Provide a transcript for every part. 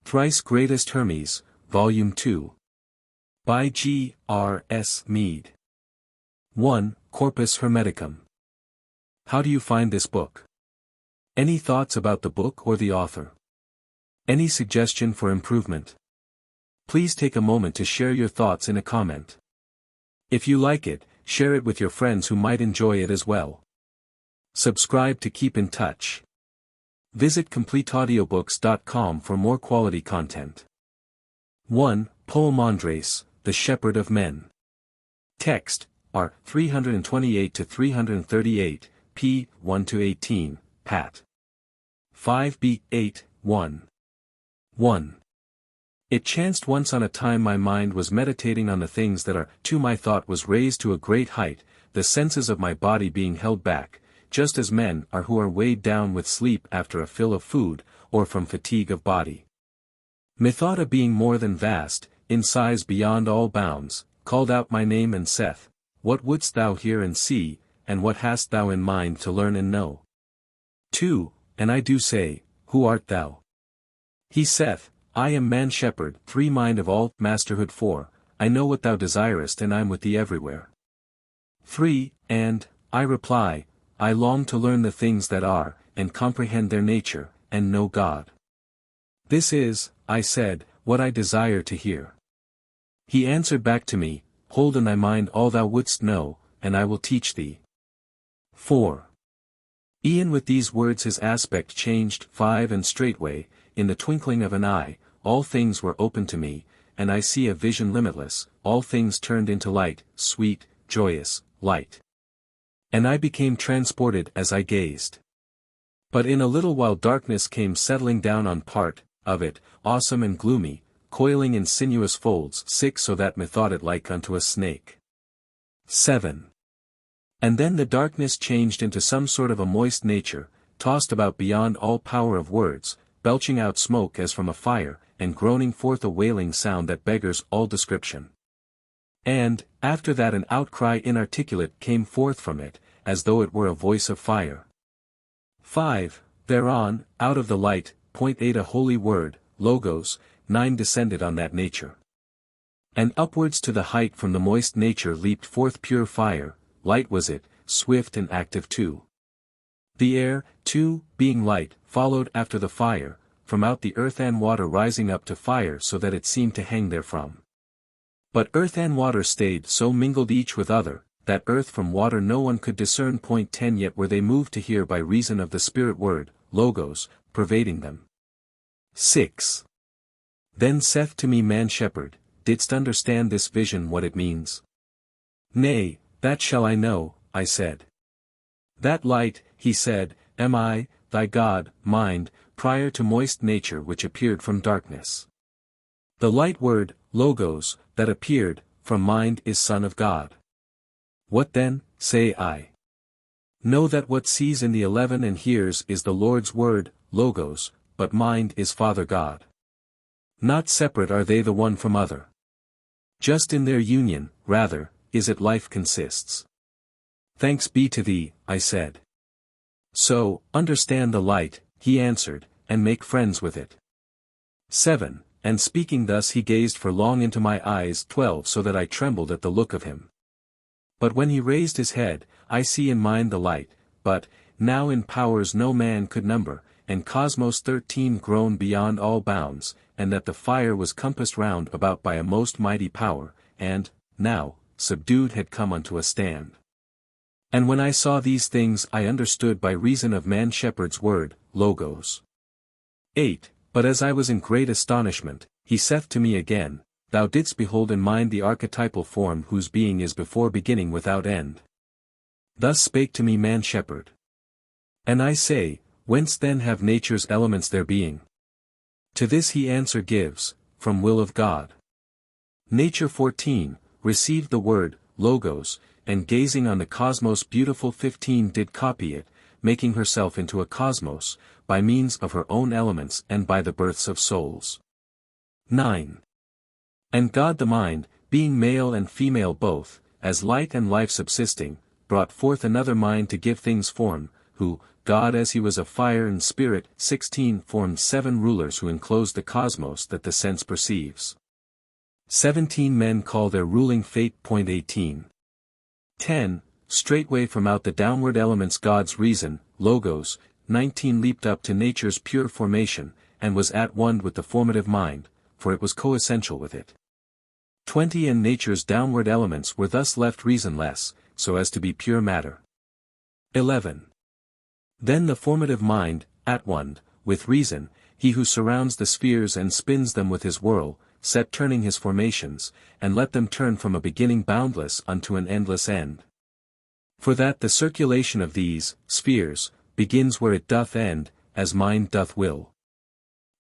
Thrice-Greatest Hermes, Volume 2. By G. R. S. Mead. 1. Corpus Hermeticum. How do you find this book? Any thoughts about the book or the author? Any suggestion for improvement? Please take a moment to share your thoughts in a comment. If you like it, share it with your friends who might enjoy it as well. Subscribe to keep in touch. Visit CompleteAudiobooks.com for more quality content. 1. Poemandres, the Shepherd of Men. Text, R. 328-338, p. 1-18, Pat. 5b. 8, 1. 1. It chanced once on a time my mind was meditating on the things that are, to my thought was raised to a great height, the senses of my body being held back, just as men are who are weighed down with sleep after a fill of food, or from fatigue of body. Methought a being more than vast, in size beyond all bounds, called out my name and saith, What wouldst thou hear and see, and what hast thou in mind to learn and know? 2. And I do say, Who art thou? He saith, I am man shepherd, 3 mind of all, masterhood 4, I know what thou desirest and I'm with thee everywhere. 3. And, I reply, I long to learn the things that are, and comprehend their nature, and know God. This is, I said, what I desire to hear. He answered back to me, Hold in thy mind all thou wouldst know, and I will teach thee. 4. E'en with these words his aspect changed. 5. And straightway, in the twinkling of an eye, all things were open to me, and I see a vision limitless, all things turned into light, sweet, joyous, light. And I became transported as I gazed. But in a little while darkness came settling down on part of it, awesome and gloomy, coiling in sinuous folds, 6. So that methought it like unto a snake. 7. And then the darkness changed into some sort of a moist nature, tossed about beyond all power of words, belching out smoke as from a fire, and groaning forth a wailing sound that beggars all description. And, after that an outcry inarticulate came forth from it, as though it were a voice of fire. 5. Thereon, out of the light, point 8 a holy word, Logos, 9 descended on that nature. And upwards to the height from the moist nature leaped forth pure fire, light was it, swift and active too. The air, too, being light, followed after the fire, from out the earth and water rising up to fire so that it seemed to hang therefrom. But earth and water stayed so mingled each with other, that earth from water no one could discern. 10 Yet were they moved to hear by reason of the spirit word, Logos, pervading them. 6. Then saith to me man shepherd, Didst understand this vision what it means? Nay, that shall I know, I said. That light, he said, am I, thy God, mind, prior to moist nature which appeared from darkness. The light word, Logos, that appeared, from mind is Son of God. What then, say I? Know that what sees in the 11 and hears is the Lord's word, Logos, but mind is Father God. Not separate are they the one from other. Just in their union, rather, is it life consists. Thanks be to thee, I said. So, understand the light, he answered, and make friends with it. 7. And speaking thus he gazed for long into my eyes. 12 So that I trembled at the look of him. But when he raised his head, I see in mind the light, but, now in powers no man could number, and Cosmos 13 grown beyond all bounds, and that the fire was compassed round about by a most mighty power, and, now, subdued had come unto a stand. And when I saw these things I understood by reason of man shepherd's word, Logos. 8. But as I was in great astonishment, he saith to me again, Thou didst behold in mind the archetypal form whose being is before beginning without end. Thus spake to me man shepherd. And I say, Whence then have nature's elements their being? To this he answer gives, From will of God. Nature 14, received the word, Logos, and gazing on the cosmos beautiful 15 did copy it, making herself into a cosmos, by means of her own elements and by the births of souls. 9. And God the mind, being male and female both, as light and life subsisting, brought forth another mind to give things form, who, God as he was of fire and spirit. 16 Formed 7 rulers who enclosed the cosmos that the sense perceives. 17 Men call their ruling fate. 18. 10. Straightway from out the downward elements God's reason, Logos. 19 Leaped up to nature's pure formation, and was at one with the formative mind, for it was coessential with it. 20 And nature's downward elements were thus left reasonless, so as to be pure matter. 11. Then the formative mind, at one, with reason, he who surrounds the spheres and spins them with his whirl, set turning his formations, and let them turn from a beginning boundless unto an endless end. For that the circulation of these, spheres, begins where it doth end, as mind doth will.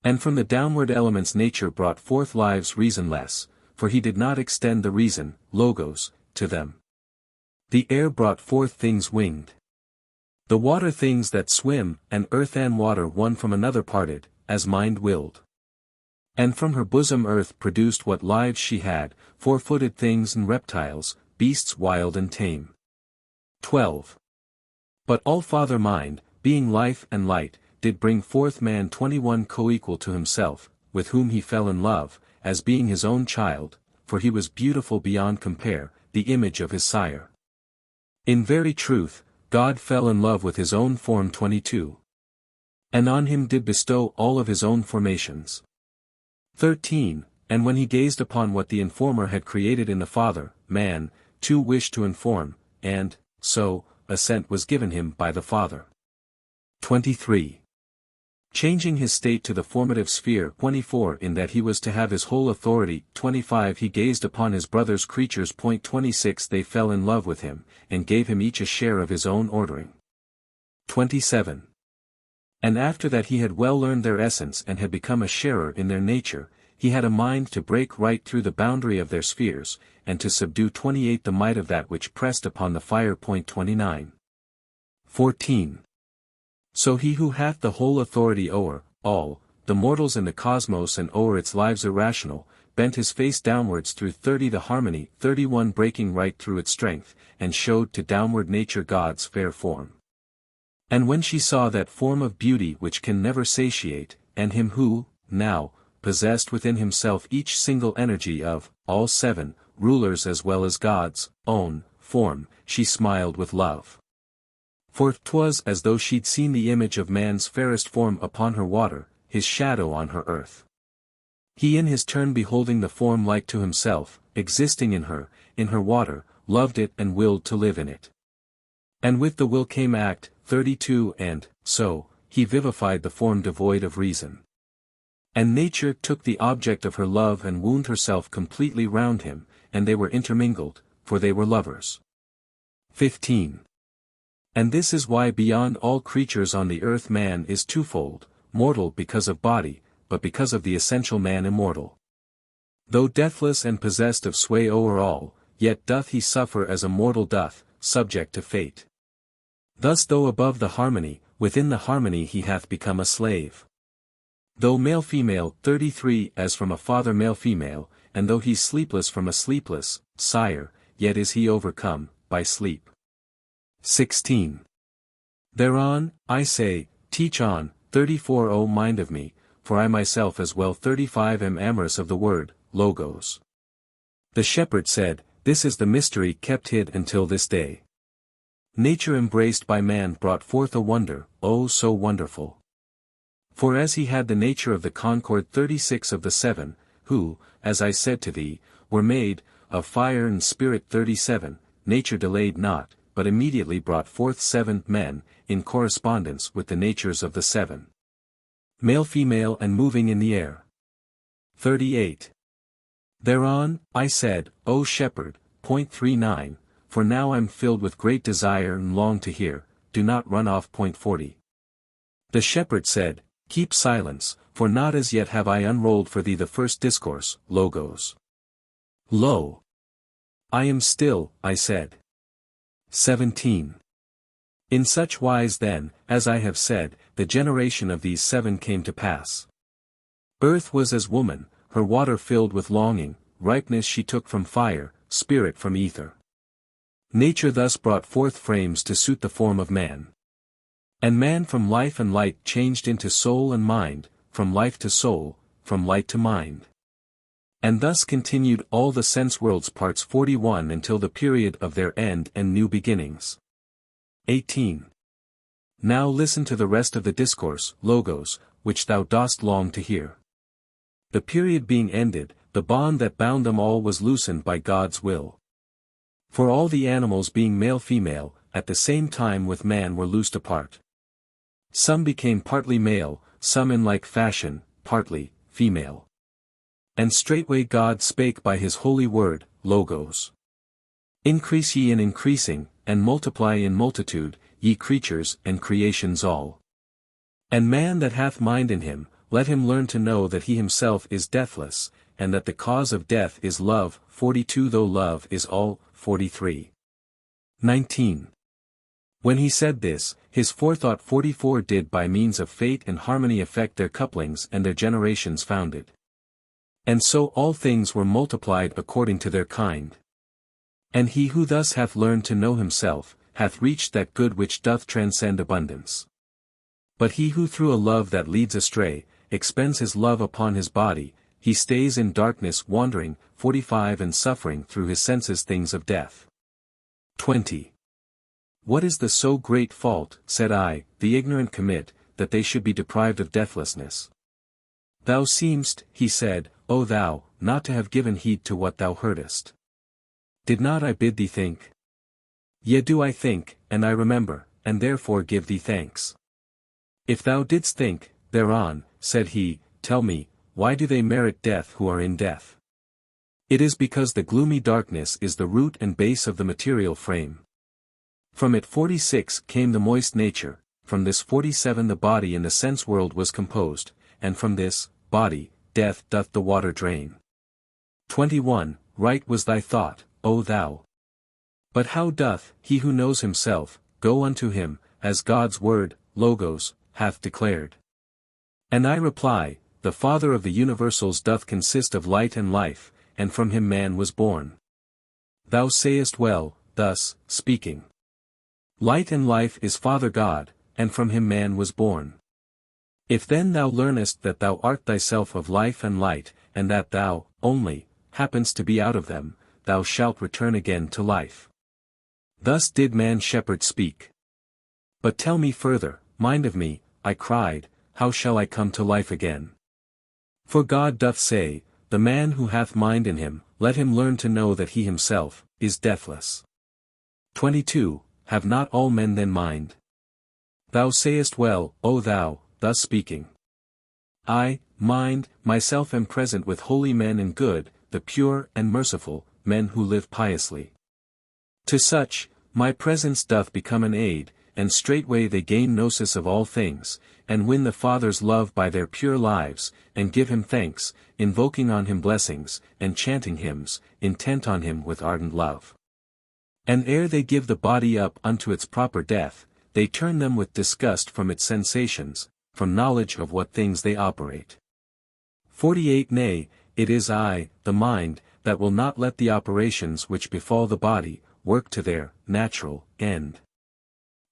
And from the downward elements nature brought forth lives reasonless, for he did not extend the reason, Logos, to them. The air brought forth things winged. The water things that swim, and earth and water one from another parted, as mind willed. And from her bosom earth produced what lives she had, four-footed things and reptiles, beasts wild and tame. 12. But All-Father Mind, being life and light, did bring forth man 21 co-equal to himself, with whom he fell in love, as being his own child, for he was beautiful beyond compare, the image of his sire. In very truth, God fell in love with his own form 22. And on him did bestow all of his own formations. 13. And when he gazed upon what the informer had created in the Father, man, too wished to inform, and, so, assent was given him by the Father. 23. Changing his state to the formative sphere. 24 In that he was to have his whole authority. 25 He gazed upon his brother's creatures. 26 They fell in love with him, and gave him each a share of his own ordering. 27. And after that he had well learned their essence and had become a sharer in their nature, he had a mind to break right through the boundary of their spheres, and to subdue 28 the might of that which pressed upon the fire. 29. 14. So he who hath the whole authority o'er all, the mortals in the cosmos and o'er its lives irrational, bent his face downwards through 30 the harmony. 31 Breaking right through its strength, and showed to downward nature God's fair form. And when she saw that form of beauty which can never satiate, and him who, now, possessed within himself each single energy of, all 7, rulers as well as God's, own, form, she smiled with love. For 'twas as though she'd seen the image of man's fairest form upon her water, his shadow on her earth. He in his turn beholding the form like to himself, existing in her water, loved it and willed to live in it. And with the will came act. 32 And, so, he vivified the form devoid of reason. And nature took the object of her love and wound herself completely round him, and they were intermingled, for they were lovers. 15. And this is why beyond all creatures on the earth man is twofold, mortal because of body, but because of the essential man immortal. Though deathless and possessed of sway o'er all, yet doth he suffer as a mortal doth, subject to fate. Thus though above the harmony, within the harmony he hath become a slave. Though male-female. 33 As from a father male-female, and though he's sleepless from a sleepless sire, yet is he overcome by sleep. 16. Thereon, I say, teach on. 34 O mind of me, for I myself as well. 35 Am amorous of the word, Logos. The shepherd said, this is the mystery kept hid until this day. Nature embraced by man brought forth a wonder, oh so wonderful. For as he had the nature of the concord 36 of the 7, who, as I said to thee, were made, of fire and spirit. 37, nature delayed not, but immediately brought forth 7 men, in correspondence with the natures of the 7. Male female and moving in the air. 38. Thereon, I said, O shepherd. 39, For now I'm filled with great desire and long to hear, do not run off. 40. The shepherd said, keep silence, for not as yet have I unrolled for thee the first discourse, Logos. Lo! I am still, I said. 17. In such wise then, as I have said, the generation of these 7 came to pass. Earth was as woman, her water filled with longing, ripeness she took from fire, spirit from ether. Nature thus brought forth frames to suit the form of man. And man from life and light changed into soul and mind, from life to soul, from light to mind. And thus continued all the sense worlds parts 41 until the period of their end and new beginnings. 18. Now listen to the rest of the discourse, Logos, which thou dost long to hear. The period being ended, the bond that bound them all was loosened by God's will. For all the animals being male-female, at the same time with man were loosed apart. Some became partly male, some in like fashion, partly female. And straightway God spake by his holy word, Logos. Increase ye in increasing, and multiply in multitude, ye creatures and creations all. And man that hath mind in him, let him learn to know that he himself is deathless, and that the cause of death is love, 42 though love is all, 43. 19. When he said this, his forethought 44 did by means of fate and harmony affect their couplings and their generations founded. And so all things were multiplied according to their kind. And he who thus hath learned to know himself, hath reached that good which doth transcend abundance. But he who through a love that leads astray, expends his love upon his body, he stays in darkness wandering, 45 and suffering through his senses things of death. 20. What is the so great fault, said I, the ignorant commit, that they should be deprived of deathlessness? Thou seemst, he said, O thou, not to have given heed to what thou heardest. Did not I bid thee think? Yea do I think, and I remember, and therefore give thee thanks. If thou didst think, thereon, said he, tell me, why do they merit death who are in death? It is because the gloomy darkness is the root and base of the material frame. From it 46 came the moist nature, from this 47 the body in the sense world was composed, and from this, body, death doth the water drain. 21. Right was thy thought, O thou. But how doth he who knows himself, go unto him, as God's word, Logos, hath declared? And I reply, the Father of the universals doth consist of light and life, and from him man was born. Thou sayest well, thus, speaking. Light and life is Father God, and from him man was born. If then thou learnest that thou art thyself of life and light, and that thou, only, happenest to be out of them, thou shalt return again to life. Thus did man shepherd speak. But tell me further, mind of me, I cried, how shall I come to life again? For God doth say, the man who hath mind in him, let him learn to know that he himself, is deathless. 22. Have not all men then mind? Thou sayest well, O thou, thus speaking. I, mind, myself am present with holy men and good, the pure and merciful, men who live piously. To such, my presence doth become an aid, and straightway they gain gnosis of all things, and win the Father's love by their pure lives, and give him thanks, invoking on him blessings, and chanting hymns, intent on him with ardent love. And ere they give the body up unto its proper death, they turn them with disgust from its sensations, from knowledge of what things they operate. 48. Nay, it is I, the mind, that will not let the operations which befall the body, work to their natural end.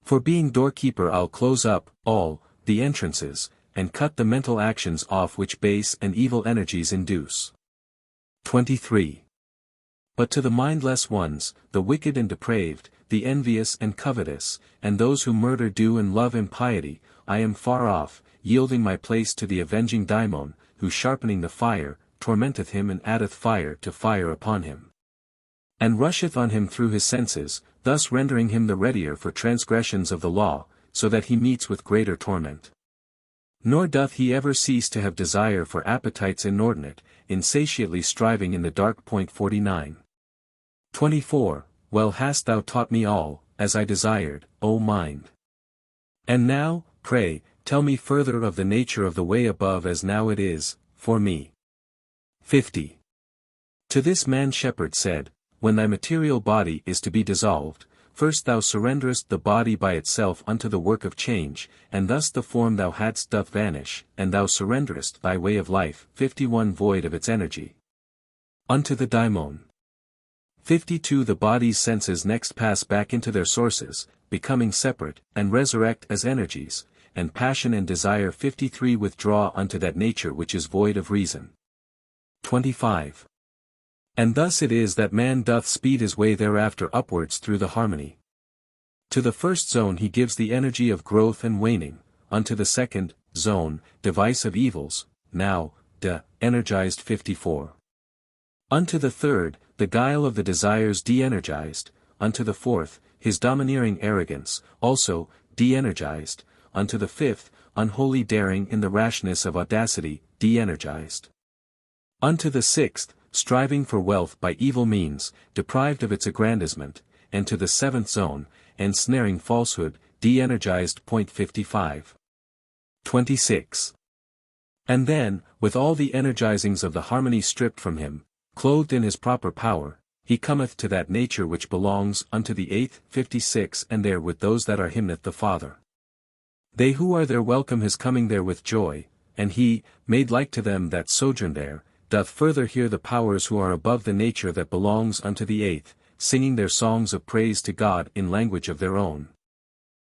For being doorkeeper I'll close up, all, the entrances, and cut the mental actions off which base and evil energies induce. 23. But to the mindless ones, the wicked and depraved, the envious and covetous, and those who murder do and love impiety, I am far off, yielding my place to the avenging daimon, who sharpening the fire, tormenteth him and addeth fire to fire upon him. And rusheth on him through his senses, thus rendering him the readier for transgressions of the law, so that he meets with greater torment. Nor doth he ever cease to have desire for appetites inordinate, insatiately striving in the dark. 49. 24. Well hast thou taught me all, as I desired, O mind. And now, pray, tell me further of the nature of the way above as now it is, for me. 50. To this man shepherd said, when thy material body is to be dissolved, first thou surrenderest the body by itself unto the work of change, and thus the form thou hadst doth vanish, and thou surrenderest thy way of life, 51 void of its energy, unto the daimon. 52 The body's senses next pass back into their sources, becoming separate, and resurrect as energies, and passion and desire 53 withdraw unto that nature which is void of reason. 25. And thus it is that man doth speed his way thereafter upwards through the harmony. To the first zone he gives the energy of growth and waning, unto the second zone, device of evils, now, energized 54. Unto the third, the guile of the desires de-energized, unto the fourth, his domineering arrogance, also, de-energized, unto the fifth, unholy daring in the rashness of audacity, de-energized. Unto the sixth, striving for wealth by evil means, deprived of its aggrandizement, and to the seventh zone, ensnaring falsehood, de-energized. 55. 26. And then, with all the energizings of the harmony stripped from him, clothed in his proper power, he cometh to that nature which belongs unto the eighth. 56 And there with those that are hymneth the Father. They who are there welcome his coming there with joy, and he, made like to them that sojourn there, doth further hear the powers who are above the nature that belongs unto the eighth, singing their songs of praise to God in language of their own.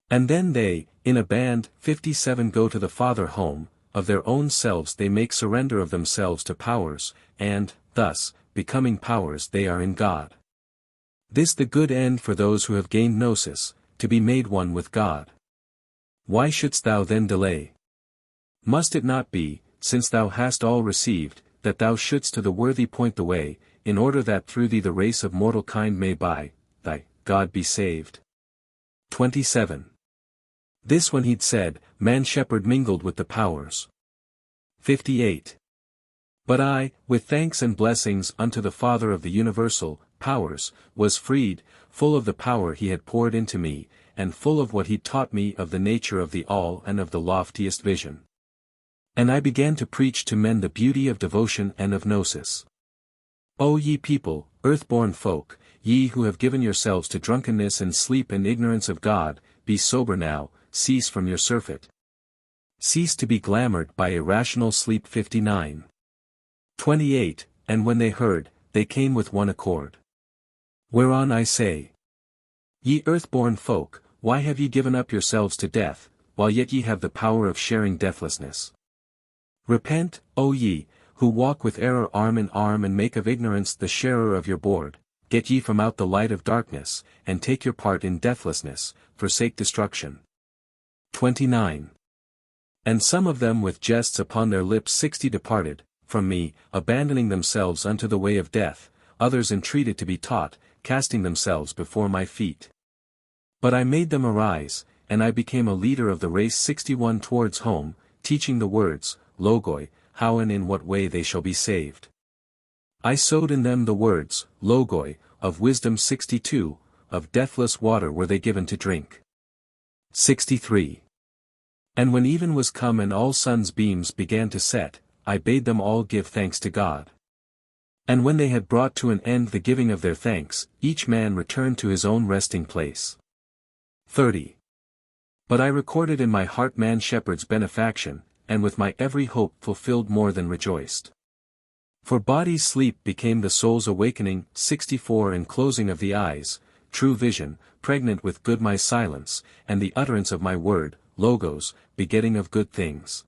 And then they, in a band, 57 go to the Father home, of their own selves they make surrender of themselves to powers, and, thus, becoming powers they are in God. This the good end for those who have gained gnosis, to be made one with God. Why shouldst thou then delay? Must it not be, since thou hast all received, that thou shouldst to the worthy point the way, in order that through thee the race of mortal kind may by thy God be saved? 27. This when he'd said, man-shepherd mingled with the powers. 58. But I, with thanks and blessings unto the Father of the universal powers, was freed, full of the power he had poured into me, and full of what he taught me of the nature of the all and of the loftiest vision. And I began to preach to men the beauty of devotion and of gnosis. O ye people, earth-born folk, ye who have given yourselves to drunkenness and sleep and ignorance of God, be sober now, cease from your surfeit. Cease to be glamoured by irrational sleep. 59. 28. And when they heard, they came with one accord. Whereon I say, ye earth-born folk, why have ye given up yourselves to death, while yet ye have the power of sharing deathlessness? Repent, O ye, who walk with error arm in arm and make of ignorance the sharer of your board, get ye from out the light of darkness, and take your part in deathlessness, forsake destruction. 29. And some of them with jests upon their lips 60 departed, from me, abandoning themselves unto the way of death, others entreated to be taught, casting themselves before my feet. But I made them arise, and I became a leader of the race 61 towards home, teaching the words, logoi, how and in what way they shall be saved. I sowed in them the words, logoi, of wisdom 62, of deathless water were they given to drink. 63. And when even was come and all sun's beams began to set, I bade them all give thanks to God. And when they had brought to an end the giving of their thanks, each man returned to his own resting place. 30. But I recorded in my heart man-shepherd's benefaction, and with my every hope fulfilled more than rejoiced. For body's sleep became the soul's awakening. 64 And closing of the eyes, true vision, pregnant with good my silence, and the utterance of my word, logos, begetting of good things.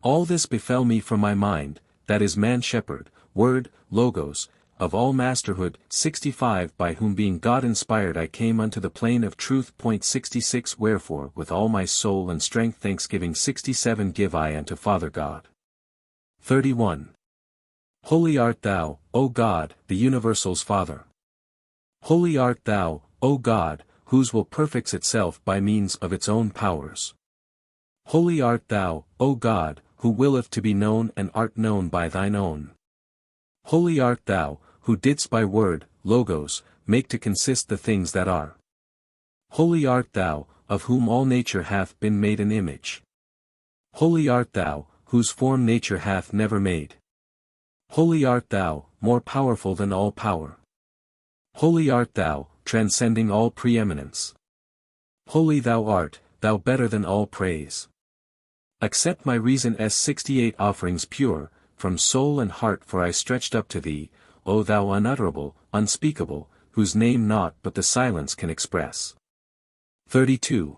All this befell me from my mind, that is man-shepherd, word, logos, of all masterhood. 65 By whom being God-inspired I came unto the plane of truth. 66 Wherefore with all my soul and strength thanksgiving 67 give I unto Father God. 31. Holy art thou, O God, the universal's Father. Holy art thou, O God, whose will perfects itself by means of its own powers. Holy art thou, O God, who willeth to be known and art known by thine own. Holy art thou, who didst by word, logos, make to consist the things that are. Holy art thou, of whom all nature hath been made an image. Holy art thou, whose form nature hath never made. Holy art thou, more powerful than all power. Holy art thou, transcending all preeminence. Holy thou art, thou better than all praise. Accept my reason as 68 offerings pure, from soul and heart for I stretched up to thee, O thou unutterable, unspeakable, whose name naught but the silence can express. 32.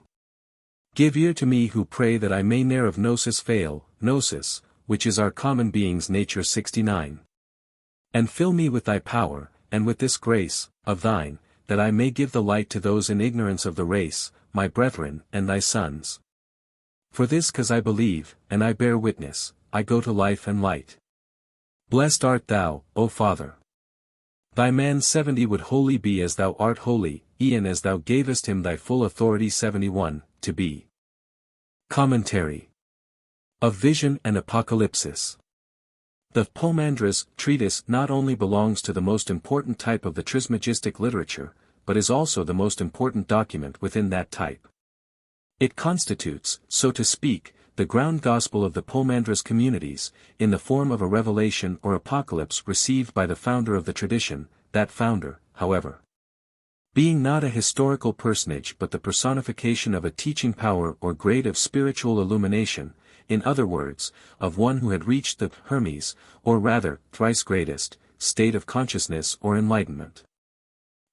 Give ear to me who pray that I may ne'er of gnosis fail, gnosis, which is our common being's nature. 69. And fill me with thy power, and with this grace, of thine, that I may give the light to those in ignorance of the race, my brethren, and thy sons. For this cause I believe, and I bear witness, I go to life and light. Blessed art thou, O Father. Thy man 70 would wholly be as thou art holy, e'en as thou gavest him thy full authority. 71, to be. Commentary. Of Vision and Apocalypsis. The Poemandres treatise not only belongs to the most important type of the Trismegistic literature, but is also the most important document within that type. It constitutes, so to speak, the ground gospel of the Poemandres communities, in the form of a revelation or apocalypse received by the founder of the tradition, that founder, however, being not a historical personage but the personification of a teaching power or grade of spiritual illumination, in other words, of one who had reached the Hermes, or rather, thrice-greatest, state of consciousness or enlightenment.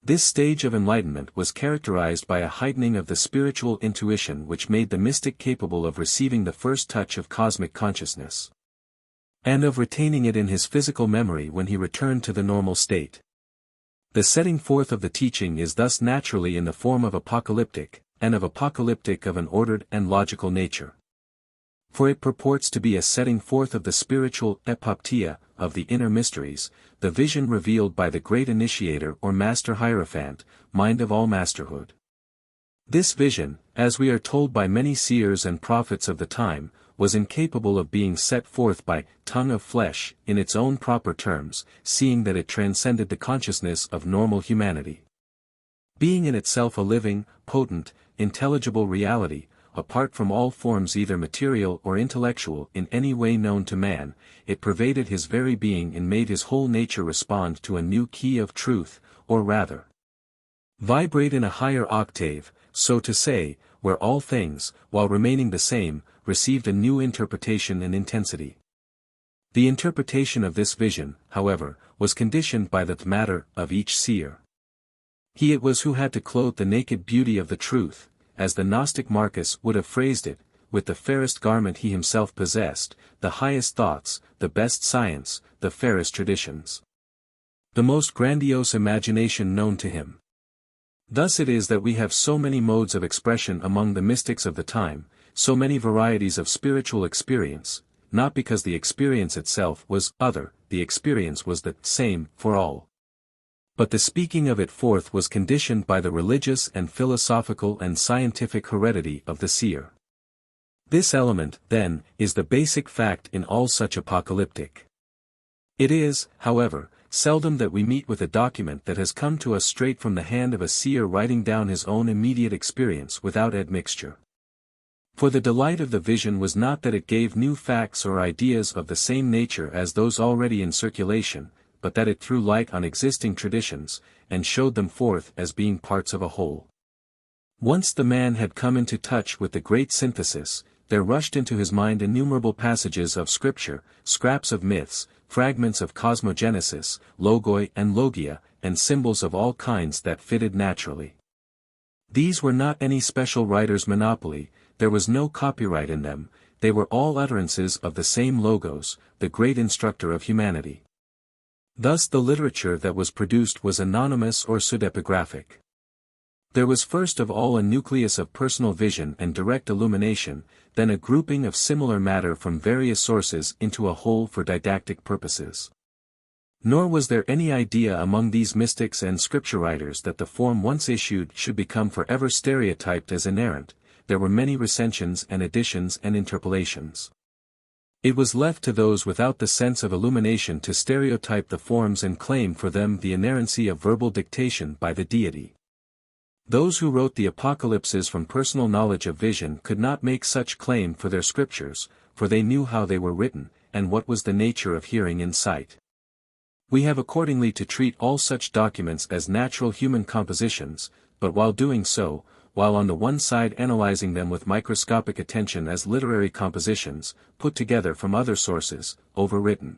This stage of enlightenment was characterized by a heightening of the spiritual intuition which made the mystic capable of receiving the first touch of cosmic consciousness, and of retaining it in his physical memory when he returned to the normal state. The setting forth of the teaching is thus naturally in the form of apocalyptic, and of an ordered and logical nature. For it purports to be a setting forth of the spiritual epoptea, of the inner mysteries, the vision revealed by the great initiator or master hierophant, mind of all masterhood. This vision, as we are told by many seers and prophets of the time, was incapable of being set forth by tongue of flesh in its own proper terms, seeing that it transcended the consciousness of normal humanity. Being in itself a living, potent, intelligible reality, apart from all forms either material or intellectual in any way known to man, it pervaded his very being and made his whole nature respond to a new key of truth, or rather, vibrate in a higher octave, so to say, where all things, while remaining the same, received a new interpretation and intensity. The interpretation of this vision, however, was conditioned by the matter of each seer. He it was who had to clothe the naked beauty of the truth, as the Gnostic Marcus would have phrased it, with the fairest garment he himself possessed, the highest thoughts, the best science, the fairest traditions, the most grandiose imagination known to him. Thus it is that we have so many modes of expression among the mystics of the time, so many varieties of spiritual experience, not because the experience itself was other, the experience was the same for all, but the speaking of it forth was conditioned by the religious and philosophical and scientific heredity of the seer. This element, then, is the basic fact in all such apocalyptic. It is, however, seldom that we meet with a document that has come to us straight from the hand of a seer writing down his own immediate experience without admixture. For the delight of the vision was not that it gave new facts or ideas of the same nature as those already in circulation, but that it threw light on existing traditions, and showed them forth as being parts of a whole. Once the man had come into touch with the great synthesis, there rushed into his mind innumerable passages of scripture, scraps of myths, fragments of cosmogenesis, logoi and logia, and symbols of all kinds that fitted naturally. These were not any special writer's monopoly, there was no copyright in them, they were all utterances of the same Logos, the great instructor of humanity. Thus the literature that was produced was anonymous or pseudepigraphic. There was first of all a nucleus of personal vision and direct illumination, then a grouping of similar matter from various sources into a whole for didactic purposes. Nor was there any idea among these mystics and scripture writers that the form once issued should become forever stereotyped as inerrant, there were many recensions and additions and interpolations. It was left to those without the sense of illumination to stereotype the forms and claim for them the inerrancy of verbal dictation by the deity. Those who wrote the apocalypses from personal knowledge of vision could not make such claim for their scriptures, for they knew how they were written, and what was the nature of hearing and sight. We have accordingly to treat all such documents as natural human compositions, but while doing so, while on the one side analyzing them with microscopic attention as literary compositions, put together from other sources, overwritten,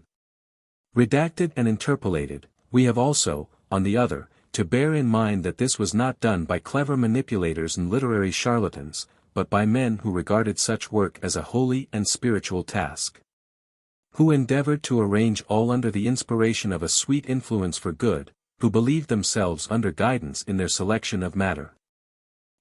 redacted and interpolated, We have also, on the other, to bear in mind that this was not done by clever manipulators and literary charlatans, but by men who regarded such work as a holy and spiritual task. Who endeavored to arrange all under the inspiration of a sweet influence for good, who believed themselves under guidance in their selection of matter.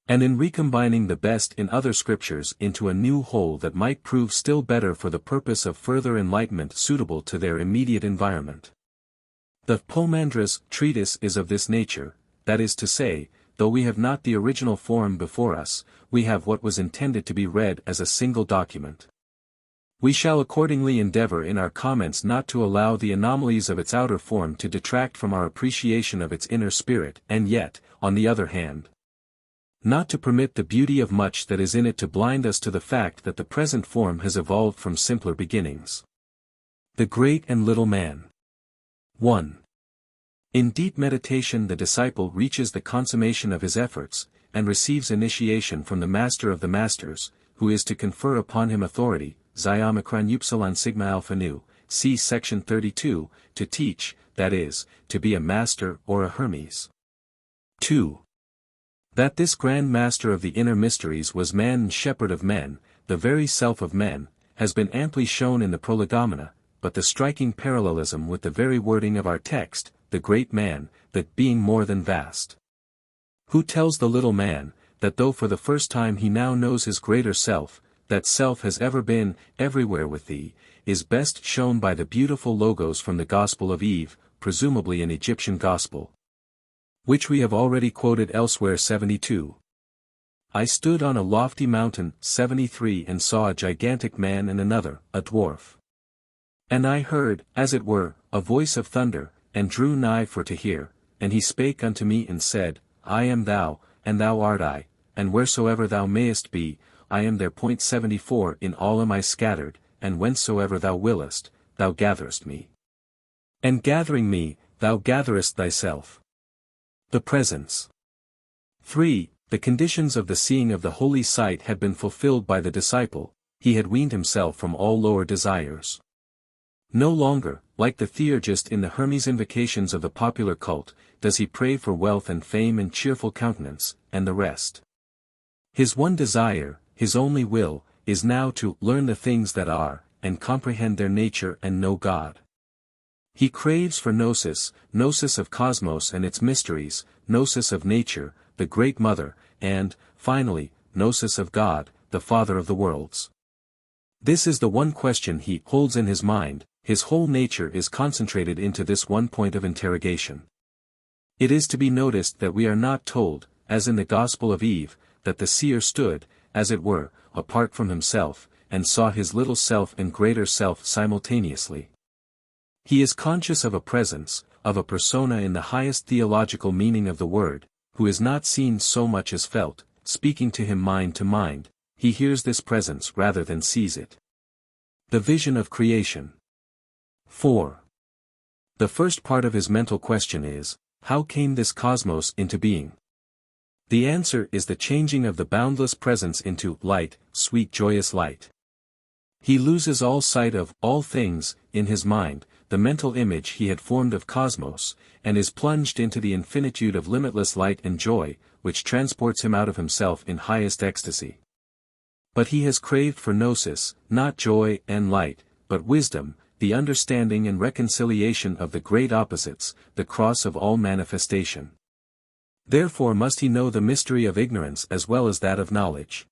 And in recombining the best in other scriptures into a new whole that might prove still better for the purpose of further enlightenment suitable to their immediate environment. The Poemandres treatise is of this nature, that is to say, though we have not the original form before us, we have what was intended to be read as a single document. We shall accordingly endeavor in our comments not to allow the anomalies of its outer form to detract from our appreciation of its inner spirit, and yet, on the other hand, not to permit the beauty of much that is in it to blind us to the fact that the present form has evolved from simpler beginnings. The Great and Little Man. 1. In deep meditation the disciple reaches the consummation of his efforts, and receives initiation from the Master of the Masters, who is to confer upon him authority, Xiomicron Upsilon Sigma Alpha Nu, see section 32, to teach, that is, to be a master or a Hermes. 2. That this Grand Master of the inner mysteries was man and shepherd of men, the very self of men, has been amply shown in the Prolegomena, but the striking parallelism with the very wording of our text, the great man, that being more than vast. Who tells the little man, that though for the first time he now knows his greater self, that self has ever been, everywhere with thee, is best shown by the beautiful logos from the Gospel of Eve, presumably an Egyptian gospel, which we have already quoted elsewhere. 72. I stood on a lofty mountain, 73, and saw a gigantic man and another, a dwarf. And I heard, as it were, a voice of thunder, and drew nigh for to hear, and he spake unto me and said, I am thou, and thou art I, and wheresoever thou mayest be, I am there. 74 In all am I scattered, and whensoever thou willest, thou gatherest me. And gathering me, thou gatherest thyself. The Presence. 3. The conditions of the seeing of the holy sight had been fulfilled by the disciple, he had weaned himself from all lower desires. No longer, like the theurgist in the Hermes invocations of the popular cult, does he pray for wealth and fame and cheerful countenance, and the rest. His one desire, his only will, is now to learn the things that are, and comprehend their nature and know God. He craves for gnosis, gnosis of cosmos and its mysteries, gnosis of nature, the Great Mother, and, finally, gnosis of God, the Father of the worlds. This is the one question he holds in his mind. His whole nature is concentrated into this one point of interrogation. It is to be noticed that we are not told, as in the Gospel of Eve, that the seer stood, as it were, apart from himself, and saw his little self and greater self simultaneously. He is conscious of a presence, of a persona in the highest theological meaning of the word, who is not seen so much as felt, speaking to him mind to mind, he hears this presence rather than sees it. The vision of creation. 4. The first part of his mental question is, how came this cosmos into being? The answer is the changing of the boundless presence into light, sweet joyous light. He loses all sight of all things, in his mind, the mental image he had formed of cosmos, and is plunged into the infinitude of limitless light and joy, which transports him out of himself in highest ecstasy. But he has craved for gnosis, not joy and light, but wisdom, the understanding and reconciliation of the great opposites, the cross of all manifestation. Therefore must he know the mystery of ignorance as well as that of knowledge.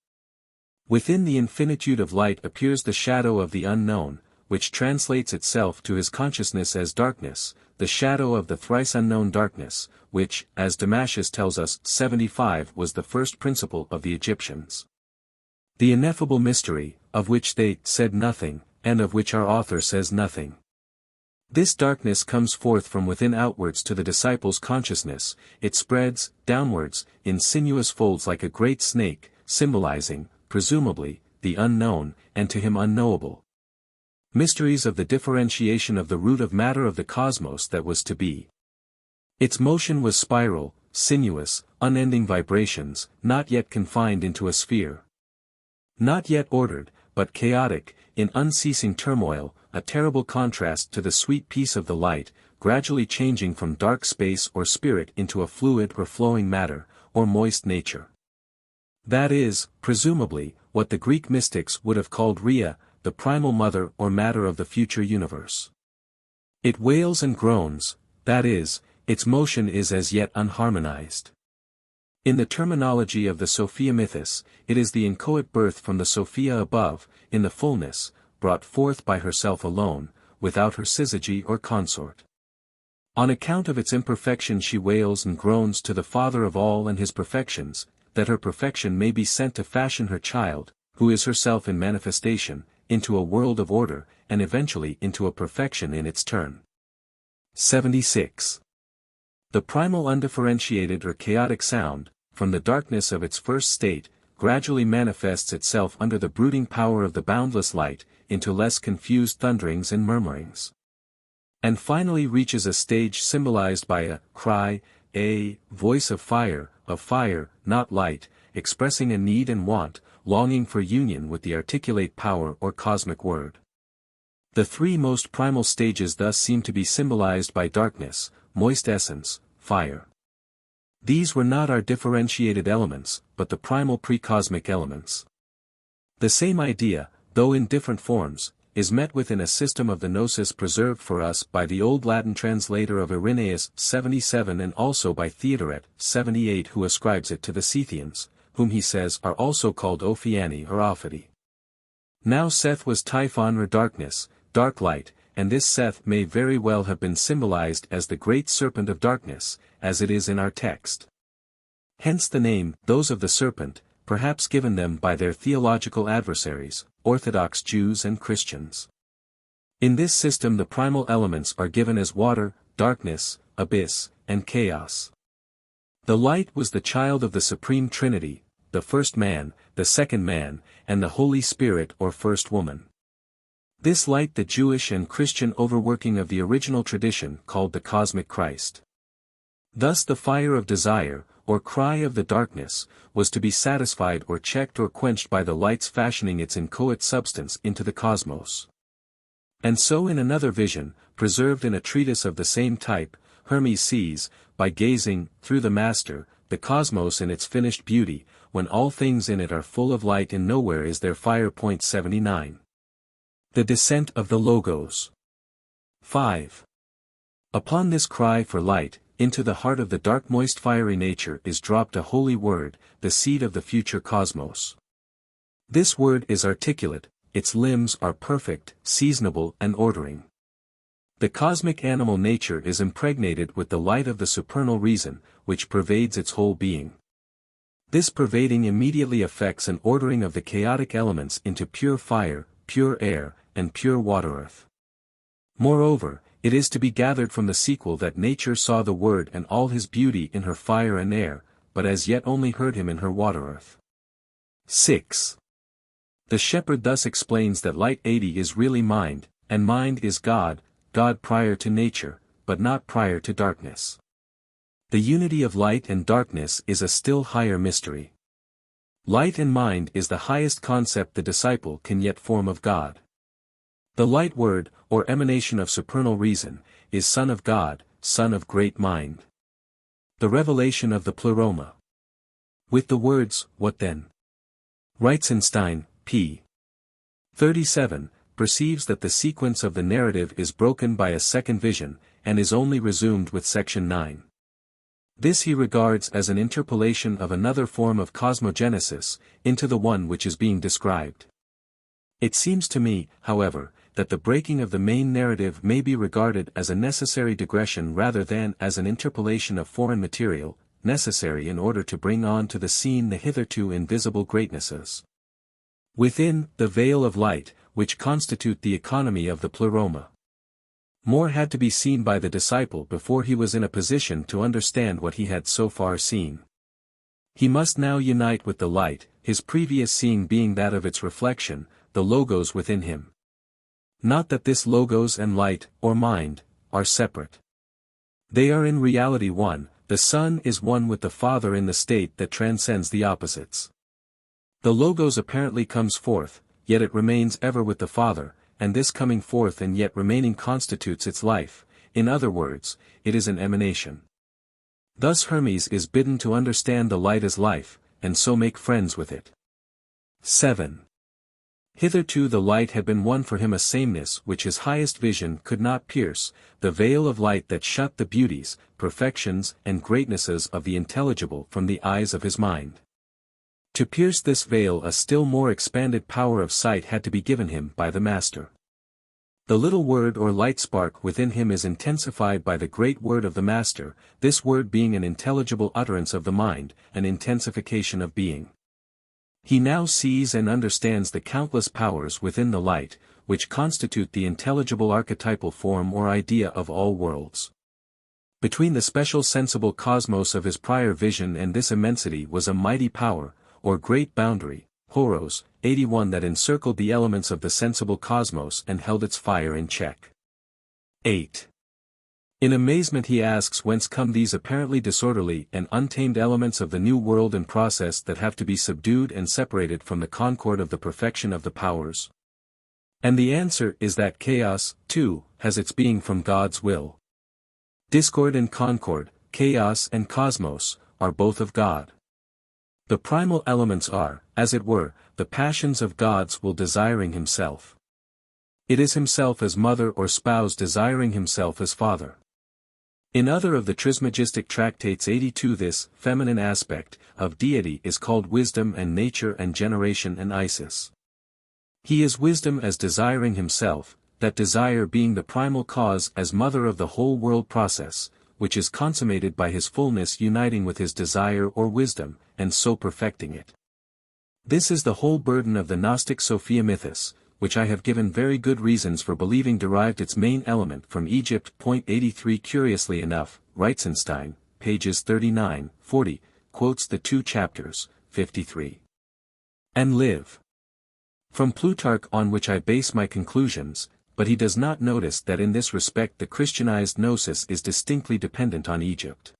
Within the infinitude of light appears the shadow of the unknown, which translates itself to his consciousness as darkness, the shadow of the thrice unknown darkness, which, as Damascus tells us, 75 was the first principle of the Egyptians. The ineffable mystery, of which they said nothing, and of which our author says nothing. This darkness comes forth from within outwards to the disciple's consciousness, it spreads, downwards, in sinuous folds like a great snake, symbolizing, presumably, the unknown, and to him unknowable mysteries of the differentiation of the root of matter of the cosmos that was to be. Its motion was spiral, sinuous, unending vibrations, not yet confined into a sphere. Not yet ordered, but chaotic, in unceasing turmoil, a terrible contrast to the sweet peace of the light, gradually changing from dark space or spirit into a fluid or flowing matter, or moist nature. That is, presumably, what the Greek mystics would have called Rhea, the primal mother or matter of the future universe. It wails and groans, that is, its motion is as yet unharmonized. In the terminology of the Sophia mythus, it is the inchoate birth from the Sophia above, in the fullness, brought forth by herself alone, without her syzygy or consort. On account of its imperfection she wails and groans to the Father of all and his perfections, that her perfection may be sent to fashion her child, who is herself in manifestation, into a world of order, and eventually into a perfection in its turn. 76. The primal undifferentiated or chaotic sound, from the darkness of its first state, gradually manifests itself under the brooding power of the boundless light, into less confused thunderings and murmurings. And finally reaches a stage symbolized by a cry, a voice of fire, not light, expressing a need and want, longing for union with the articulate power or cosmic word. The three most primal stages thus seem to be symbolized by darkness, moist essence, fire. These were not our differentiated elements, but the primal precosmic elements. The same idea, though in different forms, is met with in a system of the gnosis preserved for us by the Old Latin translator of Irenaeus 77 and also by Theodoret 78 who ascribes it to the Scythians, whom he says are also called Ophiani or Ophidi. Now Seth was Typhon or darkness, dark light, and this Seth may very well have been symbolized as the great serpent of darkness, as it is in our text. Hence the name, those of the serpent, perhaps given them by their theological adversaries, Orthodox Jews and Christians. In this system the primal elements are given as water, darkness, abyss, and chaos. The light was the child of the Supreme Trinity, the first man, the second man, and the Holy Spirit or first woman. This light the Jewish and Christian overworking of the original tradition called the cosmic Christ. Thus the fire of desire, or cry of the darkness, was to be satisfied or checked or quenched by the light's fashioning its inchoate substance into the cosmos. And so in another vision, preserved in a treatise of the same type, Hermes sees, by gazing, through the master, the cosmos in its finished beauty, when all things in it are full of light and nowhere is there fire. 79. The descent of the Logos. 5. Upon this cry for light, into the heart of the dark moist fiery nature is dropped a holy word, the seed of the future cosmos. This word is articulate, its limbs are perfect, seasonable and ordering. The cosmic animal nature is impregnated with the light of the supernal reason, which pervades its whole being. This pervading immediately affects an ordering of the chaotic elements into pure fire, pure air, and pure water earth. Moreover, it is to be gathered from the sequel that nature saw the Word and all his beauty in her fire and air, but as yet only heard him in her water earth. 6. The shepherd thus explains that light 80 is really mind, and mind is God, God prior to nature, but not prior to darkness. The unity of light and darkness is a still higher mystery. Light and mind is the highest concept the disciple can yet form of God. The light word, or emanation of supernal reason, is Son of God, Son of great mind. The revelation of the pleroma. With the words, what then? Reitzenstein, p. 37, perceives that the sequence of the narrative is broken by a second vision, and is only resumed with section 9. This he regards as an interpolation of another form of cosmogenesis, into the one which is being described. It seems to me, however, that the breaking of the main narrative may be regarded as a necessary digression rather than as an interpolation of foreign material, necessary in order to bring on to the scene the hitherto invisible greatnesses within the veil of light, which constitute the economy of the pleroma. More had to be seen by the disciple before he was in a position to understand what he had so far seen. He must now unite with the light, his previous seeing being that of its reflection, the logos within him. Not that this logos and light, or mind, are separate. They are in reality one, the Son is one with the Father in the state that transcends the opposites. The logos apparently comes forth, yet it remains ever with the Father, and this coming forth and yet remaining constitutes its life, in other words, it is an emanation. Thus Hermes is bidden to understand the light as life, and so make friends with it. 7. Hitherto the light had been won for him a sameness which his highest vision could not pierce, the veil of light that shut the beauties, perfections, and greatnesses of the intelligible from the eyes of his mind. To pierce this veil a still more expanded power of sight had to be given him by the Master. The little word or light spark within him is intensified by the great word of the Master, this word being an intelligible utterance of the mind, an intensification of being. He now sees and understands the countless powers within the light, which constitute the intelligible archetypal form or idea of all worlds. Between the special sensible cosmos of his prior vision and this immensity was a mighty power, or great boundary, Horos, 81 that encircled the elements of the sensible cosmos and held its fire in check. 8. In amazement he asks whence come these apparently disorderly and untamed elements of the new world and process that have to be subdued and separated from the concord of the perfection of the powers. And the answer is that chaos, too, has its being from God's will. Discord and concord, chaos and cosmos, are both of God. The primal elements are, as it were, the passions of God's will desiring himself. It is himself as mother or spouse desiring himself as father. In other of the Trismegistic tractates 82 this feminine aspect of deity is called wisdom and nature and generation and Isis. He is wisdom as desiring himself, that desire being the primal cause as mother of the whole world process, which is consummated by his fullness uniting with his desire or wisdom, and so perfecting it. This is the whole burden of the Gnostic Sophia mythos, which I have given very good reasons for believing derived its main element from Egypt. 83 Curiously enough, Reitzenstein, pages 39, 40, quotes the 2 chapters, 53. And live. From Plutarch on which I base my conclusions, but he does not notice that in this respect the Christianized Gnosis is distinctly dependent on Egypt.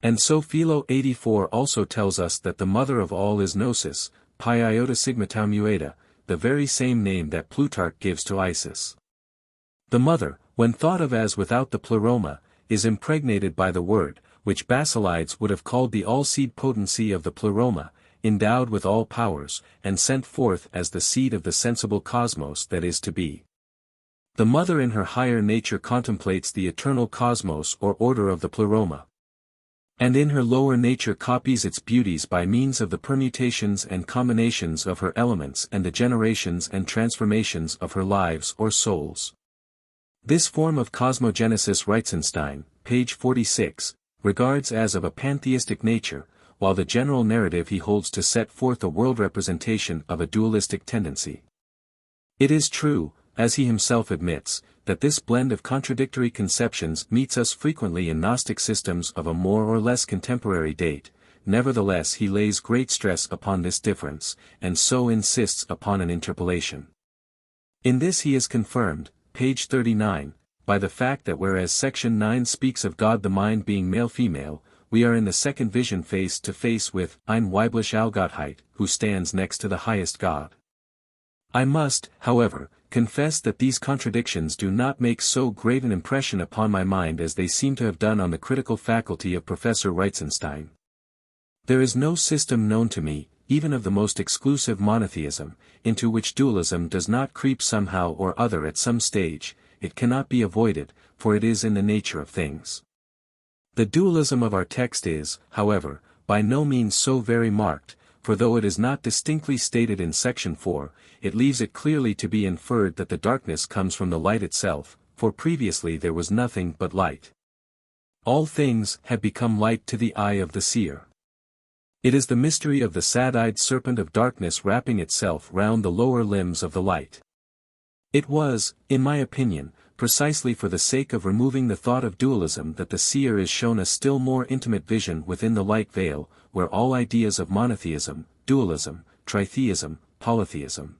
And so Philo 84 also tells us that the mother of all is Gnosis, pi iota sigma tau mueta, the very same name that Plutarch gives to Isis. The mother, when thought of as without the pleroma, is impregnated by the word, which Basilides would have called the all-seed potency of the pleroma, endowed with all powers, and sent forth as the seed of the sensible cosmos that is to be. The mother in her higher nature contemplates the eternal cosmos or order of the pleroma. And in her lower nature copies its beauties by means of the permutations and combinations of her elements and the generations and transformations of her lives or souls. This form of cosmogenesis Reitzenstein, page 46, regards as of a pantheistic nature, while the general narrative he holds to set forth a world representation of a dualistic tendency. It is true, as he himself admits, that this blend of contradictory conceptions meets us frequently in Gnostic systems of a more or less contemporary date. Nevertheless he lays great stress upon this difference, and so insists upon an interpolation. In this he is confirmed, page 39, by the fact that whereas section 9 speaks of God the mind being male-female, we are in the second vision face to face with ein weibliche Allgottheit, who stands next to the highest God. I must, however, confess that these contradictions do not make so great an impression upon my mind as they seem to have done on the critical faculty of Professor Reitzenstein. There is no system known to me, even of the most exclusive monotheism, into which dualism does not creep somehow or other at some stage. It cannot be avoided, for it is in the nature of things. The dualism of our text is, however, by no means so very marked, for though it is not distinctly stated in section 4, it leaves it clearly to be inferred that the darkness comes from the light itself, for previously there was nothing but light. All things had become light to the eye of the seer. It is the mystery of the sad-eyed serpent of darkness wrapping itself round the lower limbs of the light. It was, in my opinion, precisely for the sake of removing the thought of dualism that the seer is shown a still more intimate vision within the light veil, where all ideas of monotheism, dualism, tritheism, polytheism,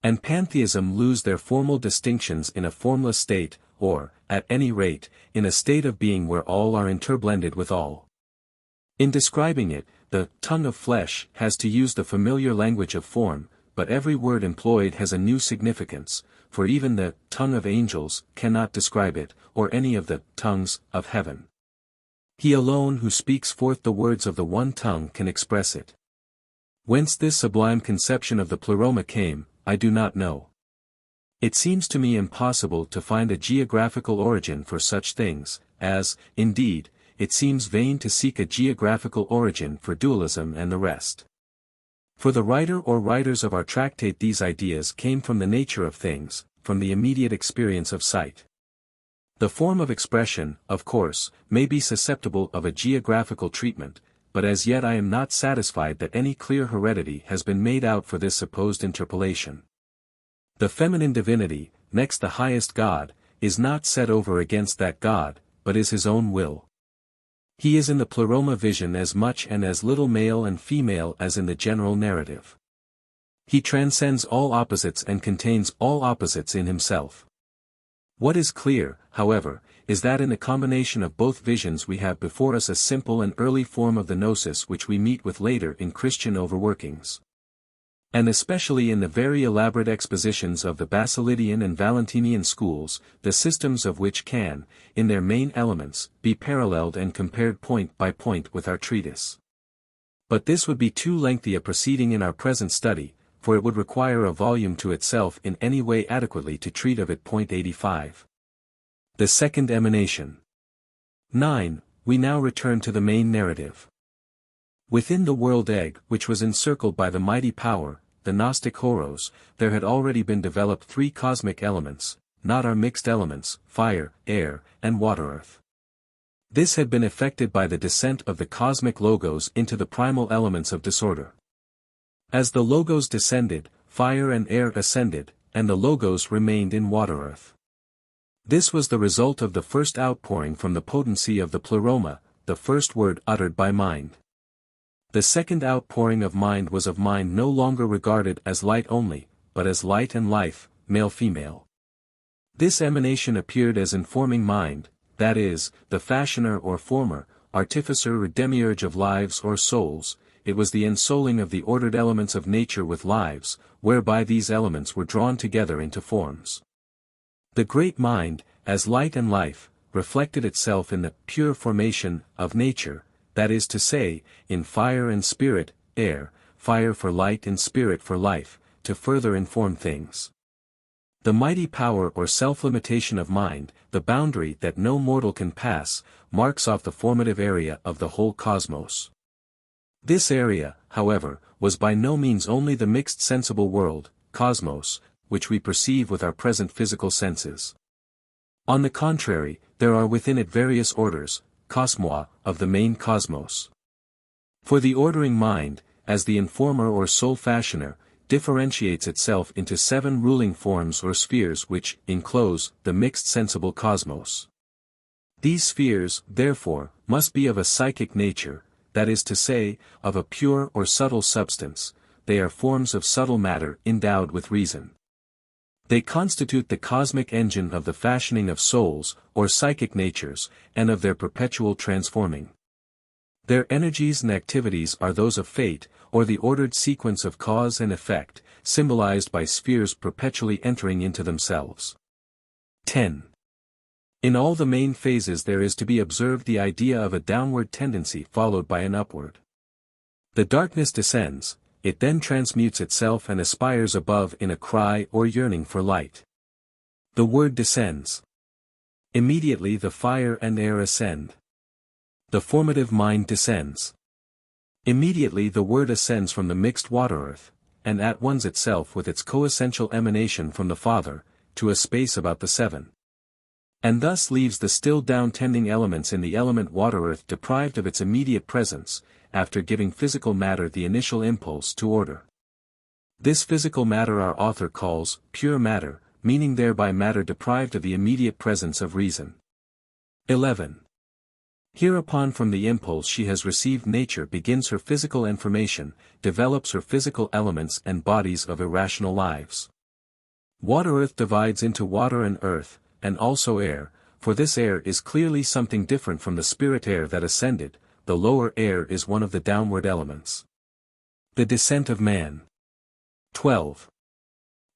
and pantheism lose their formal distinctions in a formless state, or, at any rate, in a state of being where all are interblended with all. In describing it, the tongue of flesh has to use the familiar language of form, but every word employed has a new significance, for even the tongue of angels cannot describe it, or any of the tongues of heaven. He alone who speaks forth the words of the one tongue can express it. Whence this sublime conception of the Pleroma came, I do not know. It seems to me impossible to find a geographical origin for such things, as, indeed, it seems vain to seek a geographical origin for dualism and the rest. For the writer or writers of our tractate, these ideas came from the nature of things, from the immediate experience of sight. The form of expression, of course, may be susceptible of a geographical treatment, but as yet I am not satisfied that any clear heredity has been made out for this supposed interpolation. The feminine divinity, next the highest God, is not set over against that God, but is his own will. He is in the Pleroma vision as much and as little male and female as in the general narrative. He transcends all opposites and contains all opposites in himself. What is clear, however, is that in the combination of both visions we have before us a simple and early form of the gnosis which we meet with later in Christian overworkings. And especially in the very elaborate expositions of the Basilidian and Valentinian schools, the systems of which can, in their main elements, be paralleled and compared point by point with our treatise. But this would be too lengthy a proceeding in our present study, for it would require a volume to itself in any way adequately to treat of it. 85. The second emanation. 9. We now return to the main narrative. Within the world egg, which was encircled by the mighty power, the Gnostic Horos, there had already been developed three cosmic elements, not our mixed elements, fire, air, and water-earth. This had been effected by the descent of the cosmic Logos into the primal elements of disorder. As the Logos descended, fire and air ascended, and the Logos remained in water-earth. This was the result of the first outpouring from the potency of the Pleroma, the first word uttered by mind. The second outpouring of mind was of mind no longer regarded as light only, but as light and life, male-female. This emanation appeared as informing mind, that is, the fashioner or former, artificer or demiurge of lives or souls. It was the ensouling of the ordered elements of nature with lives, whereby these elements were drawn together into forms. The great mind, as light and life, reflected itself in the pure formation of nature, that is to say, in fire and spirit, air, fire for light and spirit for life, to further inform things. The mighty power or self-limitation of mind, the boundary that no mortal can pass, marks off the formative area of the whole cosmos. This area, however, was by no means only the mixed sensible world, cosmos, which we perceive with our present physical senses. On the contrary, there are within it various orders, cosmoi, of the main cosmos. For the ordering mind, as the informer or soul fashioner, differentiates itself into 7 ruling forms or spheres which enclose the mixed sensible cosmos. These spheres, therefore, must be of a psychic nature, that is to say, of a pure or subtle substance. They are forms of subtle matter endowed with reason. They constitute the cosmic engine of the fashioning of souls, or psychic natures, and of their perpetual transforming. Their energies and activities are those of fate, or the ordered sequence of cause and effect, symbolized by spheres perpetually entering into themselves. 10. In all the main phases there is to be observed the idea of a downward tendency followed by an upward. The darkness descends, it then transmutes itself and aspires above in a cry or yearning for light. The word descends. Immediately the fire and air ascend. The formative mind descends. Immediately the word ascends from the mixed water-earth, and at one's itself with its coessential emanation from the Father, to a space about the 7. And thus leaves the still down-tending elements in the element water-earth deprived of its immediate presence, after giving physical matter the initial impulse to order. This physical matter our author calls pure matter, meaning thereby matter deprived of the immediate presence of reason. 11. Hereupon from the impulse she has received nature begins her physical information, develops her physical elements and bodies of irrational lives. Water-earth divides into water and earth, and also air, for this air is clearly something different from the spirit air that ascended. The lower air is one of the downward elements. The descent of man. 12.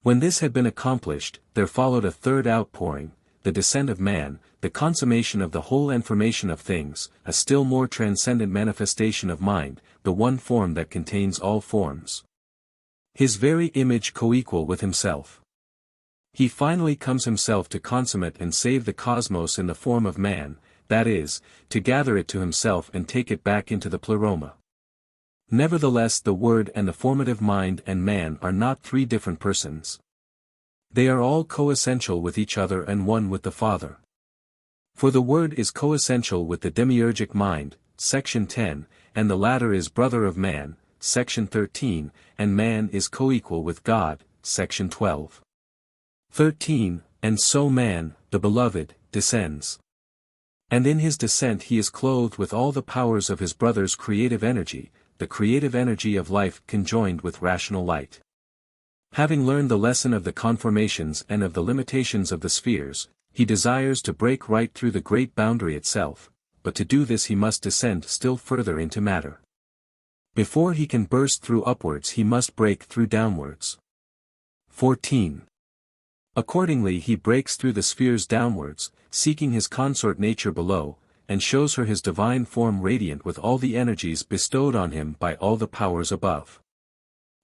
When this had been accomplished, there followed a third outpouring, the descent of man, the consummation of the whole information of things, a still more transcendent manifestation of mind, the one form that contains all forms. His very image coequal with himself. He finally comes himself to consummate and save the cosmos in the form of man, that is, to gather it to himself and take it back into the pleroma. Nevertheless, the Word and the formative mind and man are not three different persons. They are all coessential with each other and one with the Father. For the Word is coessential with the demiurgic mind, section 10, and the latter is brother of man, section 13, and man is coequal with God, section 12. 13, and so man, the beloved, descends. And in his descent he is clothed with all the powers of his brother's creative energy, the creative energy of life conjoined with rational light. Having learned the lesson of the conformations and of the limitations of the spheres, he desires to break right through the great boundary itself, but to do this he must descend still further into matter. Before he can burst through upwards he must break through downwards. 14. Accordingly he breaks through the spheres downwards, seeking his consort nature below, and shows her his divine form radiant with all the energies bestowed on him by all the powers above.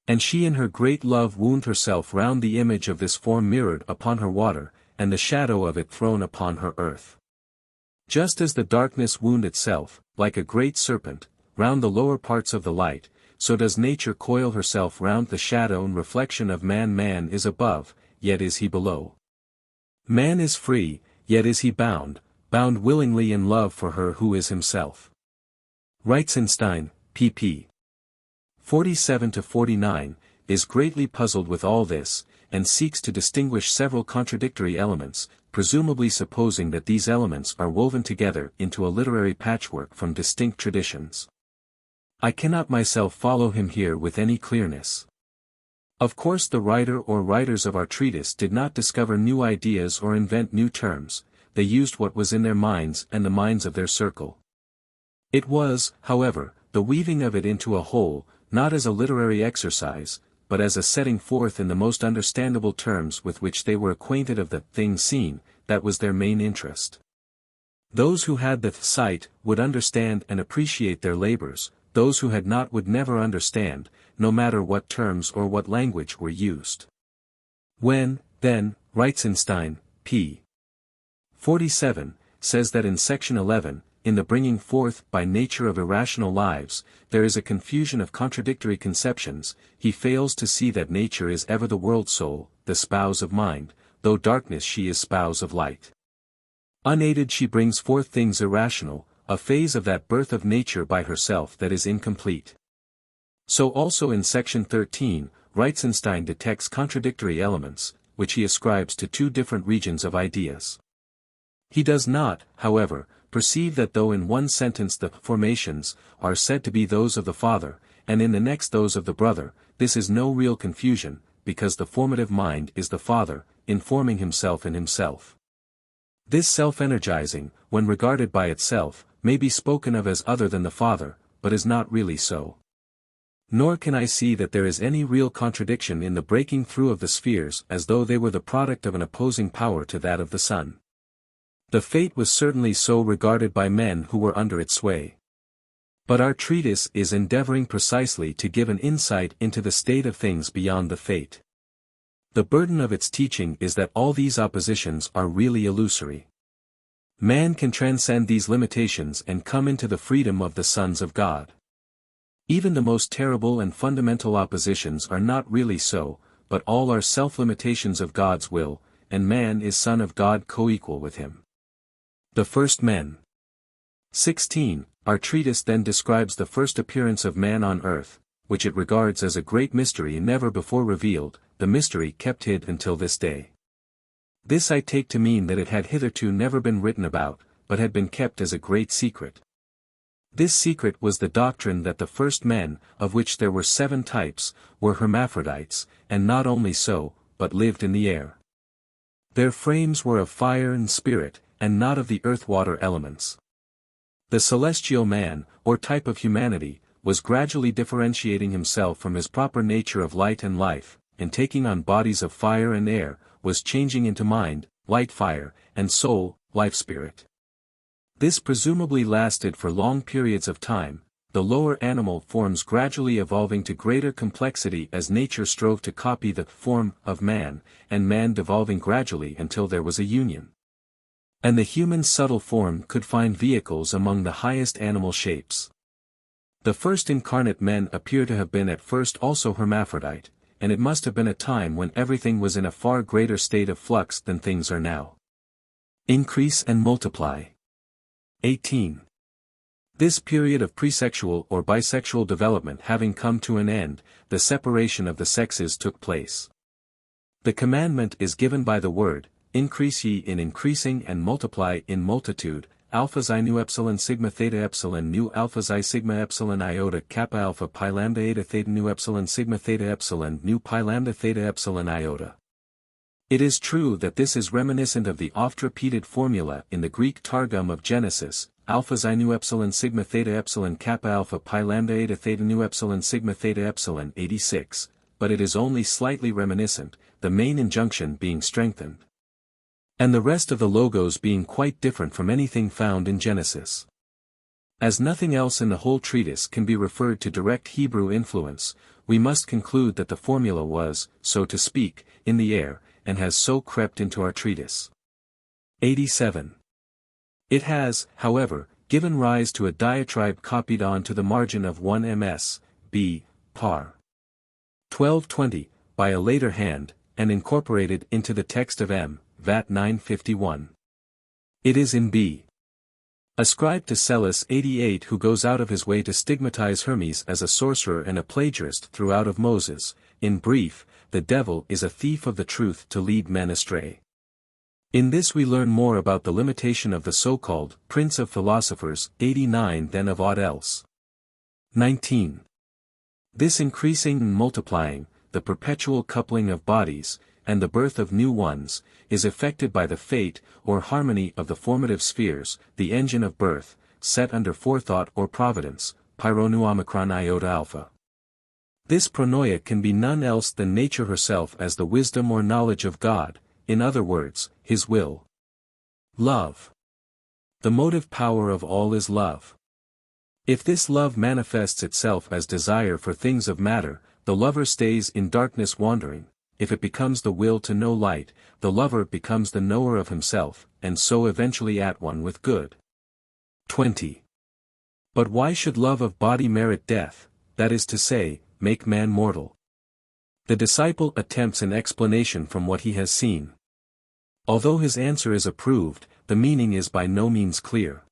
And she in her great love wound herself round the image of this form mirrored upon her water, and the shadow of it thrown upon her earth. Just as the darkness wound itself, like a great serpent, round the lower parts of the light, so does nature coil herself round the shadow and reflection of man. Man is above, yet is he below. Man is free, yet is he bound willingly in love for her who is himself. Reitzenstein, pp. 47-49, is greatly puzzled with all this, and seeks to distinguish several contradictory elements, presumably supposing that these elements are woven together into a literary patchwork from distinct traditions. I cannot myself follow him here with any clearness. Of course the writer or writers of our treatise did not discover new ideas or invent new terms, they used what was in their minds and the minds of their circle. It was, however, the weaving of it into a whole, not as a literary exercise, but as a setting forth in the most understandable terms with which they were acquainted of the thing seen, that was their main interest. Those who had the sight would understand and appreciate their labors, those who had not would never understand, no matter what terms or what language were used. When, then, Reitzenstein, p. 47, says that in section 11, in the bringing forth by nature of irrational lives, there is a confusion of contradictory conceptions, he fails to see that nature is ever the world soul, the spouse of mind, though darkness she is spouse of light. Unaided she brings forth things irrational, a phase of that birth of nature by herself that is incomplete. So also in section 13, Reitzenstein detects contradictory elements, which he ascribes to two different regions of ideas. He does not, however, perceive that though in one sentence the formations are said to be those of the Father, and in the next those of the brother, this is no real confusion, because the formative mind is the Father, informing himself in himself. This self-energizing, when regarded by itself, may be spoken of as other than the Father, but is not really so. Nor can I see that there is any real contradiction in the breaking through of the spheres as though they were the product of an opposing power to that of the Sun. The fate was certainly so regarded by men who were under its sway. But our treatise is endeavoring precisely to give an insight into the state of things beyond the fate. The burden of its teaching is that all these oppositions are really illusory. Man can transcend these limitations and come into the freedom of the sons of God. Even the most terrible and fundamental oppositions are not really so, but all are self-limitations of God's will, and man is son of God co-equal with him. The first men. 16. Our treatise then describes the first appearance of man on earth, which it regards as a great mystery never before revealed, the mystery kept hid until this day. This I take to mean that it had hitherto never been written about, but had been kept as a great secret. This secret was the doctrine that the first men, of which there were 7 types, were hermaphrodites, and not only so, but lived in the air. Their frames were of fire and spirit, and not of the earth-water elements. The celestial man, or type of humanity, was gradually differentiating himself from his proper nature of light and life, and taking on bodies of fire and air, was changing into mind, light fire, and soul, life spirit. This presumably lasted for long periods of time, the lower animal forms gradually evolving to greater complexity as nature strove to copy the form of man, and man devolving gradually until there was a union. And the human subtle form could find vehicles among the highest animal shapes. The first incarnate men appear to have been at first also hermaphrodite, and it must have been a time when everything was in a far greater state of flux than things are now. Increase and multiply. 18. This period of presexual or bisexual development having come to an end, the separation of the sexes took place. The commandment is given by the word, increase ye in increasing and multiply in multitude, alpha xi nu epsilon sigma theta epsilon nu alpha xi sigma epsilon iota kappa alpha pi lambda eta theta nu epsilon sigma theta epsilon nu pi lambda theta epsilon iota. It is true that this is reminiscent of the oft-repeated formula in the Greek Targum of Genesis, alpha xi nu epsilon sigma theta epsilon kappa alpha pi lambda eta theta nu epsilon sigma theta epsilon 86, but it is only slightly reminiscent, the main injunction being strengthened. And the rest of the logos being quite different from anything found in Genesis. As nothing else in the whole treatise can be referred to direct Hebrew influence, we must conclude that the formula was, so to speak, in the air, and has so crept into our treatise. 87. It has, however, given rise to a diatribe copied on to the margin of 1 ms. B. par. 1220, by a later hand, and incorporated into the text of M. Vat 951. It is in B. Ascribed to Celis 88, who goes out of his way to stigmatize Hermes as a sorcerer and a plagiarist throughout of Moses. In brief, the devil is a thief of the truth to lead men astray. In this we learn more about the limitation of the so-called Prince of Philosophers 89 than of aught else. 19. This increasing and multiplying, the perpetual coupling of bodies, and the birth of new ones, is effected by the fate or harmony of the formative spheres, the engine of birth, set under forethought or providence, Pyronu Omicron iota alpha. This pronoia can be none else than nature herself as the wisdom or knowledge of God, in other words, his will. Love. The motive power of all is love. If this love manifests itself as desire for things of matter, the lover stays in darkness wandering. If it becomes the will to know light, the lover becomes the knower of himself, and so eventually at one with good. 20. But why should love of body merit death, that is to say, make man mortal? The disciple attempts an explanation from what he has seen. Although his answer is approved, the meaning is by no means clear.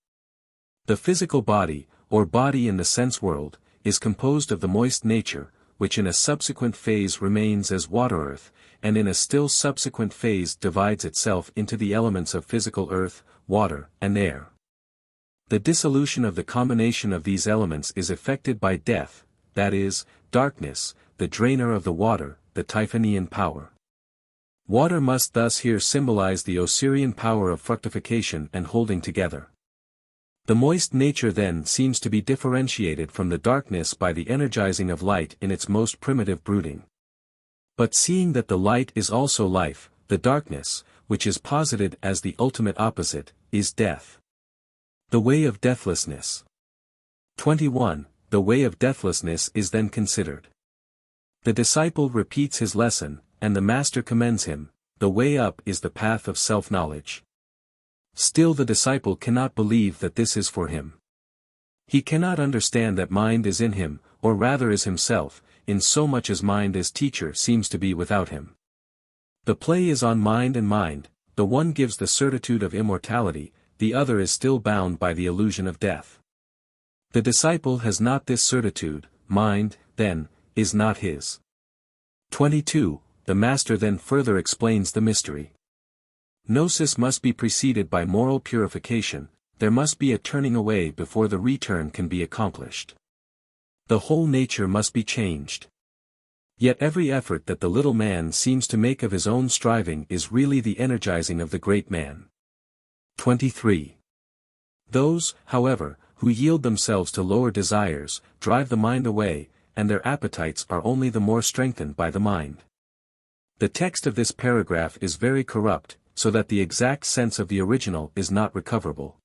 The physical body, or body in the sense world, is composed of the moist nature, which in a subsequent phase remains as water-earth, and in a still subsequent phase divides itself into the elements of physical earth, water, and air. The dissolution of the combination of these elements is effected by death, that is, darkness, the drainer of the water, the Typhonian power. Water must thus here symbolize the Osirian power of fructification and holding together. The moist nature then seems to be differentiated from the darkness by the energizing of light in its most primitive brooding. But seeing that the light is also life, the darkness, which is posited as the ultimate opposite, is death. The way of deathlessness. 21. The way of deathlessness is then considered. The disciple repeats his lesson, and the master commends him. The way up is the path of self-knowledge. Still the disciple cannot believe that this is for him. He cannot understand that mind is in him, or rather is himself, in so much as mind as teacher seems to be without him. The play is on mind and mind, the one gives the certitude of immortality, the other is still bound by the illusion of death. The disciple has not this certitude, mind, then, is not his. 22. The master then further explains the mystery. Gnosis must be preceded by moral purification, there must be a turning away before the return can be accomplished. The whole nature must be changed. Yet every effort that the little man seems to make of his own striving is really the energizing of the great man. 23. Those, however, who yield themselves to lower desires, drive the mind away, and their appetites are only the more strengthened by the mind. The text of this paragraph is very corrupt, so that the exact sense of the original is not recoverable.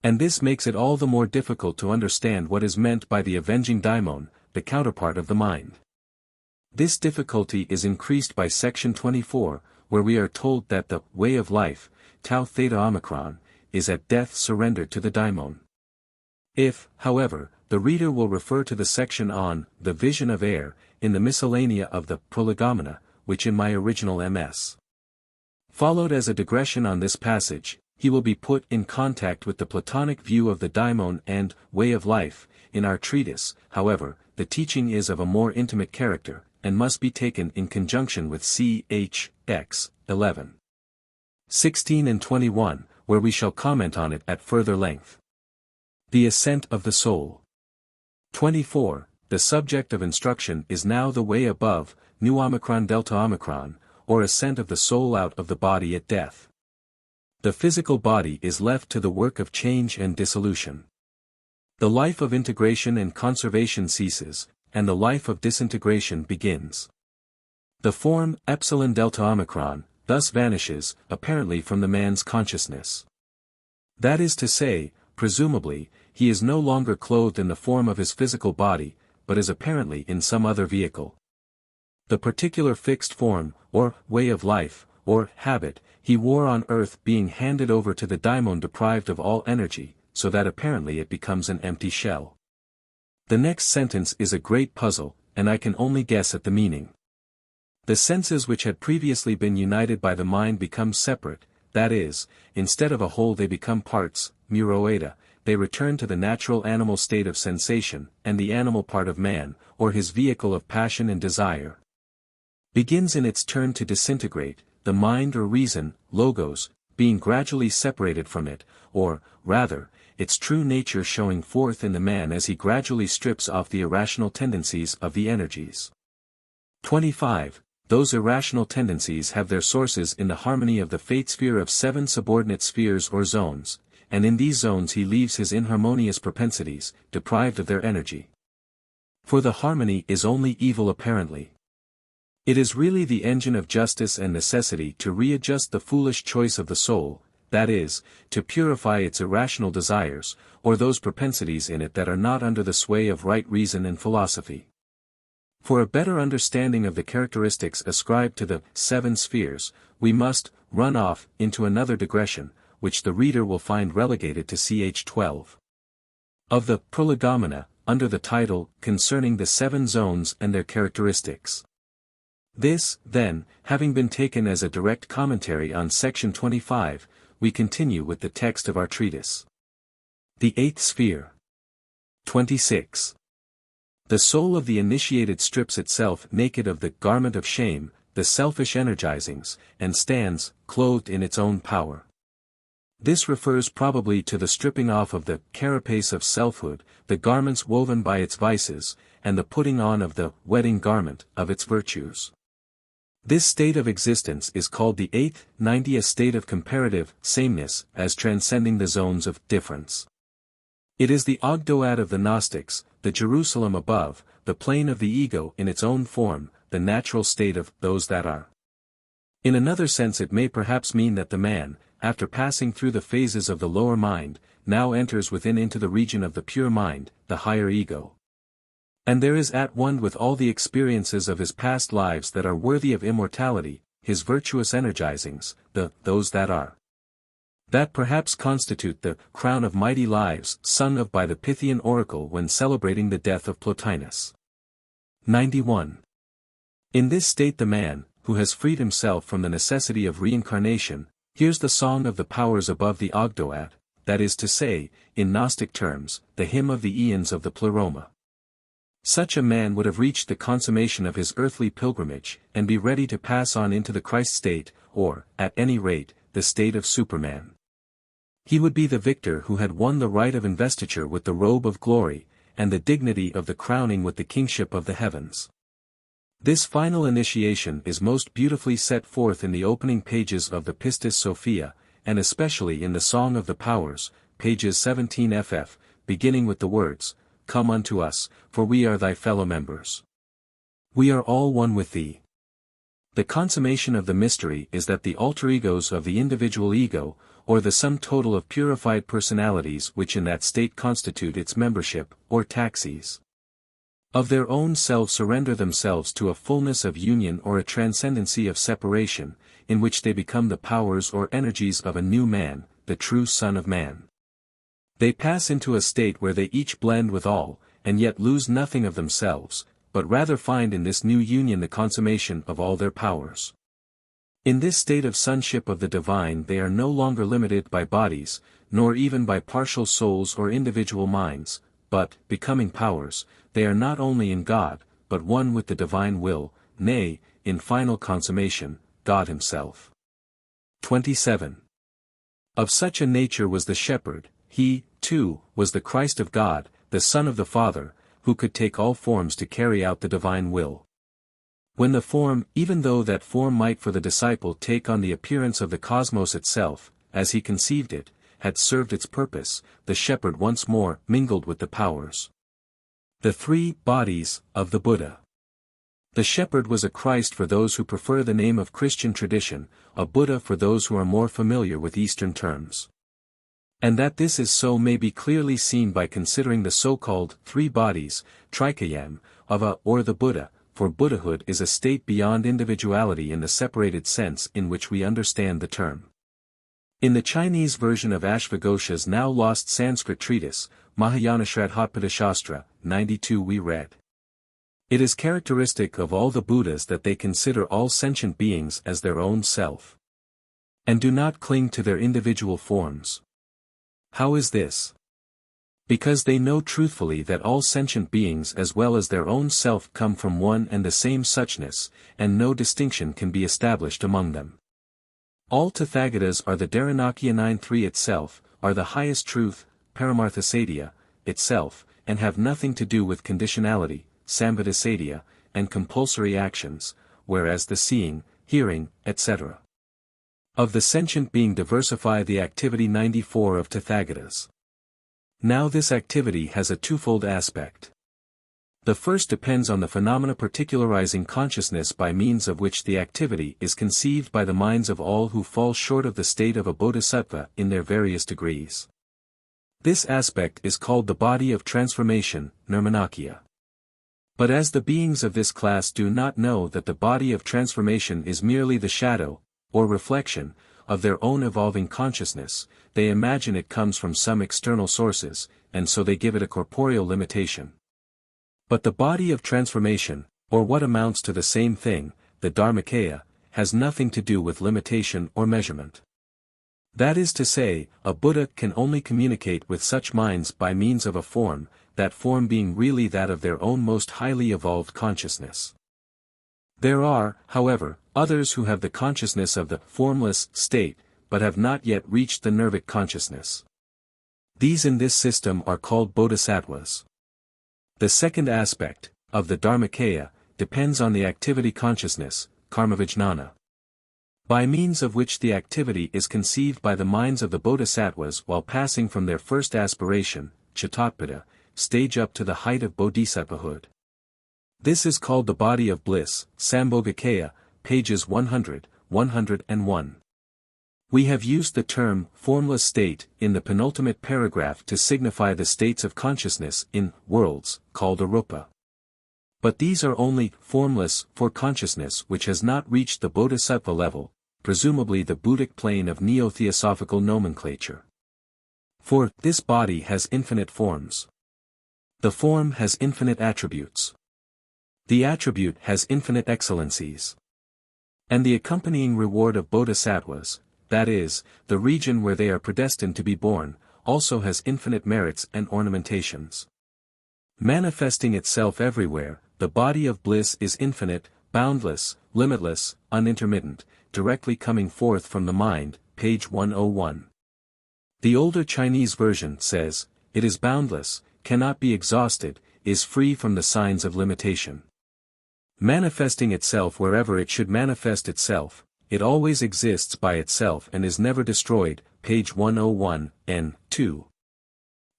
And this makes it all the more difficult to understand what is meant by the avenging daimon, the counterpart of the mind. This difficulty is increased by section 24, where we are told that the way of life, tau theta omicron, is at death surrendered to the daimon. If, however, the reader will refer to the section on the vision of air, in the miscellanea of the prolegomena, which in my original MS followed as a digression on this passage, he will be put in contact with the Platonic view of the daimon and way of life. In our treatise, however, the teaching is of a more intimate character, and must be taken in conjunction with Ch. 11, 16 and 21, where we shall comment on it at further length. The ascent of the soul. 24. The subject of instruction is now the way above, nu omicron delta omicron, or ascent of the soul out of the body at death. The physical body is left to the work of change and dissolution. The life of integration and conservation ceases, and the life of disintegration begins. The form, epsilon delta omicron, thus vanishes, apparently from the man's consciousness. That is to say, presumably, he is no longer clothed in the form of his physical body, but is apparently in some other vehicle. The particular fixed form, or way of life, or habit, he wore on earth being handed over to the daimon deprived of all energy, so that apparently it becomes an empty shell. The next sentence is a great puzzle, and I can only guess at the meaning. The senses which had previously been united by the mind become separate, that is, instead of a whole they become parts, muroeta, they return to the natural animal state of sensation, and the animal part of man, or his vehicle of passion and desire, begins in its turn to disintegrate, the mind or reason, logos, being gradually separated from it, or, rather, its true nature showing forth in the man as he gradually strips off the irrational tendencies of the energies. 25. Those irrational tendencies have their sources in the harmony of the fate sphere of 7 subordinate spheres or zones, and in these zones he leaves his inharmonious propensities, deprived of their energy. For the harmony is only evil apparently. It is really the engine of justice and necessity to readjust the foolish choice of the soul, that is, to purify its irrational desires, or those propensities in it that are not under the sway of right reason and philosophy. For a better understanding of the characteristics ascribed to the 7 spheres, we must run off into another digression, which the reader will find relegated to ch. 12. Of the prolegomena, under the title, Concerning the 7 Zones and Their Characteristics. This, then, having been taken as a direct commentary on section 25, we continue with the text of our treatise. The 8th sphere. 26. The soul of the initiated strips itself naked of the garment of shame, the selfish energizings, and stands, clothed in its own power. This refers probably to the stripping off of the carapace of selfhood, the garments woven by its vices, and the putting on of the wedding garment of its virtues. This state of existence is called the 8th, 90th state of comparative sameness, as transcending the zones of difference. It is the Ogdoad of the Gnostics, the Jerusalem above, the plane of the ego in its own form, the natural state of those that are. In another sense it may perhaps mean that the man, after passing through the phases of the lower mind, now enters within into the region of the pure mind, the higher ego. And there is at one with all the experiences of his past lives that are worthy of immortality, his virtuous energizings, those that are. That perhaps constitute the crown of mighty lives sung of by the Pythian oracle when celebrating the death of Plotinus. 91. In this state the man, who has freed himself from the necessity of reincarnation, hears the song of the powers above the Ogdoad, that is to say, in Gnostic terms, the hymn of the aeons of the Pleroma. Such a man would have reached the consummation of his earthly pilgrimage, and be ready to pass on into the Christ state, or, at any rate, the state of Superman. He would be the victor who had won the right of investiture with the robe of glory, and the dignity of the crowning with the kingship of the heavens. This final initiation is most beautifully set forth in the opening pages of the Pistis Sophia, and especially in the Song of the Powers, pages 17 ff, beginning with the words, Come unto us, for we are thy fellow members. We are all one with thee. The consummation of the mystery is that the alter egos of the individual ego, or the sum total of purified personalities which in that state constitute its membership, or taxis, of their own self surrender themselves to a fullness of union or a transcendency of separation, in which they become the powers or energies of a new man, the true Son of Man. They pass into a state where they each blend with all, and yet lose nothing of themselves, but rather find in this new union the consummation of all their powers. In this state of sonship of the divine they are no longer limited by bodies, nor even by partial souls or individual minds, but, becoming powers, they are not only in God, but one with the divine will, nay, in final consummation, God himself. 27. Of such a nature was the shepherd, he, too, was the Christ of God, the Son of the Father, who could take all forms to carry out the divine will. When the form, even though that form might for the disciple take on the appearance of the cosmos itself, as he conceived it, had served its purpose, the shepherd once more mingled with the powers. The three bodies of the Buddha. The shepherd was a Christ for those who prefer the name of Christian tradition, a Buddha for those who are more familiar with Eastern terms. And that this is so may be clearly seen by considering the so-called three bodies, Trikayam, of a or the Buddha, for Buddhahood is a state beyond individuality in the separated sense in which we understand the term. In the Chinese version of Ashvagosha's now lost Sanskrit treatise, Mahayana Shraddhotpada Shastra, 92 we read. It is characteristic of all the Buddhas that they consider all sentient beings as their own self, and do not cling to their individual forms. How is this? Because they know truthfully that all sentient beings as well as their own self come from one and the same suchness, and no distinction can be established among them. All Tathagatas are the Dharanakhya 9-3 itself, are the highest truth, Paramarthasadhya, itself, and have nothing to do with conditionality, Sambhadasadhya, and compulsory actions, whereas the seeing, hearing, etc. of the sentient being diversify the activity 94 of Tathagatas. Now this activity has a twofold aspect. The first depends on the phenomena particularizing consciousness by means of which the activity is conceived by the minds of all who fall short of the state of a bodhisattva in their various degrees. This aspect is called the body of transformation, Nirmanakya. But as the beings of this class do not know that the body of transformation is merely the shadow, or reflection, of their own evolving consciousness, they imagine it comes from some external sources, and so they give it a corporeal limitation. But the body of transformation, or what amounts to the same thing, the Dharmakaya, has nothing to do with limitation or measurement. That is to say, a Buddha can only communicate with such minds by means of a form, that form being really that of their own most highly evolved consciousness. There are, however, others who have the consciousness of the formless state, but have not yet reached the nirvic consciousness. These in this system are called bodhisattvas. The second aspect, of the Dharmakaya, depends on the activity consciousness, karmavijnana, by means of which the activity is conceived by the minds of the bodhisattvas while passing from their first aspiration, Chatotpada, stage up to the height of bodhisattvahood. This is called the body of bliss, Sambhogakaya, pages 100, 101. We have used the term formless state in the penultimate paragraph to signify the states of consciousness in worlds, called arupa. But these are only formless for consciousness which has not reached the bodhisattva level, presumably the Buddhic plane of neo-theosophical nomenclature. For this body has infinite forms. The form has infinite attributes. The attribute has infinite excellencies. And the accompanying reward of bodhisattvas, that is, the region where they are predestined to be born, also has infinite merits and ornamentations. Manifesting itself everywhere, the body of bliss is infinite, boundless, limitless, unintermittent, directly coming forth from the mind, page 101. The older Chinese version says, it is boundless, cannot be exhausted, is free from the signs of limitation. Manifesting itself wherever it should manifest itself, it always exists by itself and is never destroyed, page 101, n2.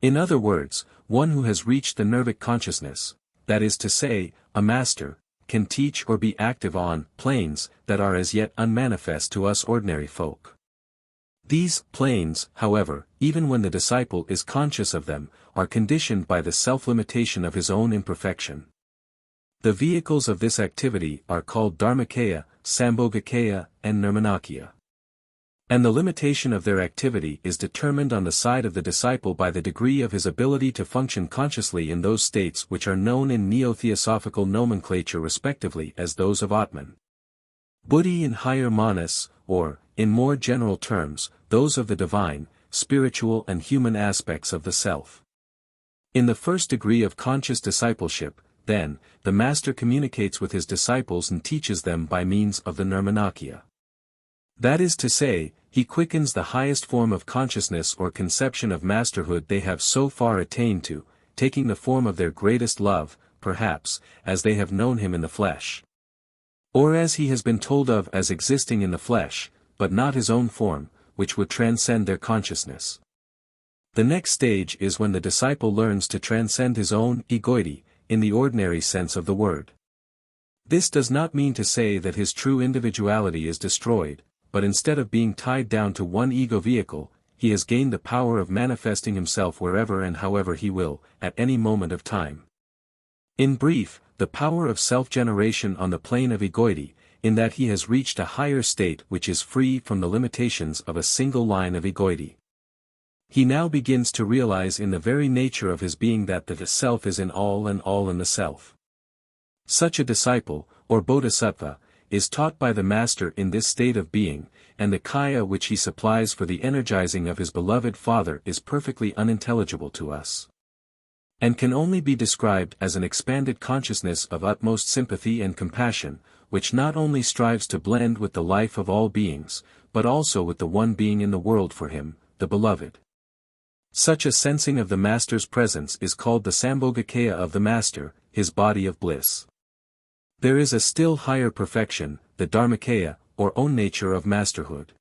In other words, one who has reached the nirvic consciousness, that is to say, a master, can teach or be active on planes that are as yet unmanifest to us ordinary folk. These planes, however, even when the disciple is conscious of them, are conditioned by the self-limitation of his own imperfection. The vehicles of this activity are called Dharmakaya, Sambhogakaya, and Nirmanakaya. And the limitation of their activity is determined on the side of the disciple by the degree of his ability to function consciously in those states which are known in neo-theosophical nomenclature respectively as those of Atman, Buddhi and higher manas, or, in more general terms, those of the divine, spiritual and human aspects of the self. In the first degree of conscious discipleship, then, the master communicates with his disciples and teaches them by means of the Nirmanakaya. That is to say, he quickens the highest form of consciousness or conception of masterhood they have so far attained to, taking the form of their greatest love, perhaps, as they have known him in the flesh. Or as he has been told of as existing in the flesh, but not his own form, which would transcend their consciousness. The next stage is when the disciple learns to transcend his own egoity, in the ordinary sense of the word. This does not mean to say that his true individuality is destroyed, but instead of being tied down to one ego vehicle, he has gained the power of manifesting himself wherever and however he will, at any moment of time. In brief, the power of self-generation on the plane of egoity, in that he has reached a higher state which is free from the limitations of a single line of egoity. He now begins to realize in the very nature of his being that the self is in all and all in the self. Such a disciple, or bodhisattva, is taught by the master in this state of being, and the kaya which he supplies for the energizing of his beloved Father is perfectly unintelligible to us, and can only be described as an expanded consciousness of utmost sympathy and compassion, which not only strives to blend with the life of all beings, but also with the one being in the world for him, the beloved. Such a sensing of the Master's presence is called the Sambhogakaya of the Master, his body of bliss. There is a still higher perfection, the Dharmakaya, or own nature of masterhood.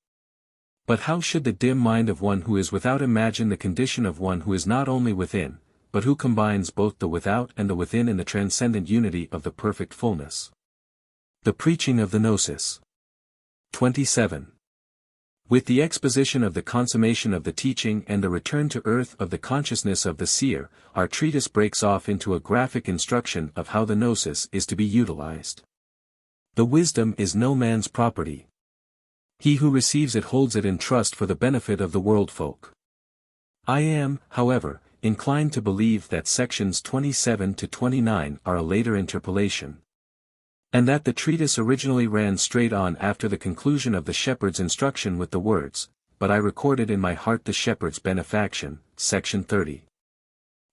But how should the dim mind of one who is without imagine the condition of one who is not only within, but who combines both the without and the within in the transcendent unity of the perfect fullness? The preaching of the Gnosis. 27. With the exposition of the consummation of the teaching and the return to earth of the consciousness of the seer, our treatise breaks off into a graphic instruction of how the Gnosis is to be utilized. The wisdom is no man's property. He who receives it holds it in trust for the benefit of the world folk. I am, however, inclined to believe that sections 27 to 29 are a later interpolation, and that the treatise originally ran straight on after the conclusion of the shepherd's instruction with the words, "But I recorded in my heart the shepherd's benefaction," section 30.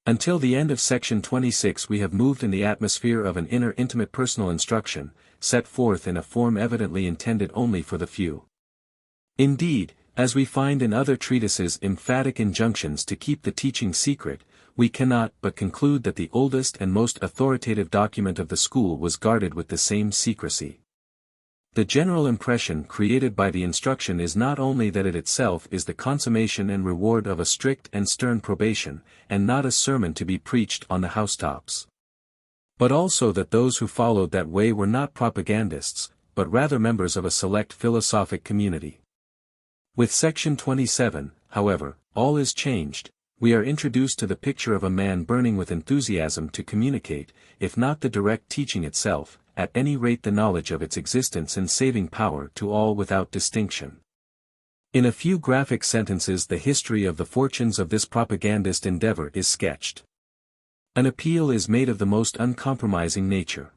Until the end of section 26 we have moved in the atmosphere of an inner intimate personal instruction, set forth in a form evidently intended only for the few. Indeed, as we find in other treatises emphatic injunctions to keep the teaching secret, we cannot but conclude that the oldest and most authoritative document of the school was guarded with the same secrecy. The general impression created by the instruction is not only that it itself is the consummation and reward of a strict and stern probation, and not a sermon to be preached on the housetops, but also that those who followed that way were not propagandists, but rather members of a select philosophic community. With section 27, however, all is changed. We are introduced to the picture of a man burning with enthusiasm to communicate, if not the direct teaching itself, at any rate the knowledge of its existence and saving power to all without distinction. In a few graphic sentences the history of the fortunes of this propagandist endeavor is sketched. An appeal is made of the most uncompromising nature.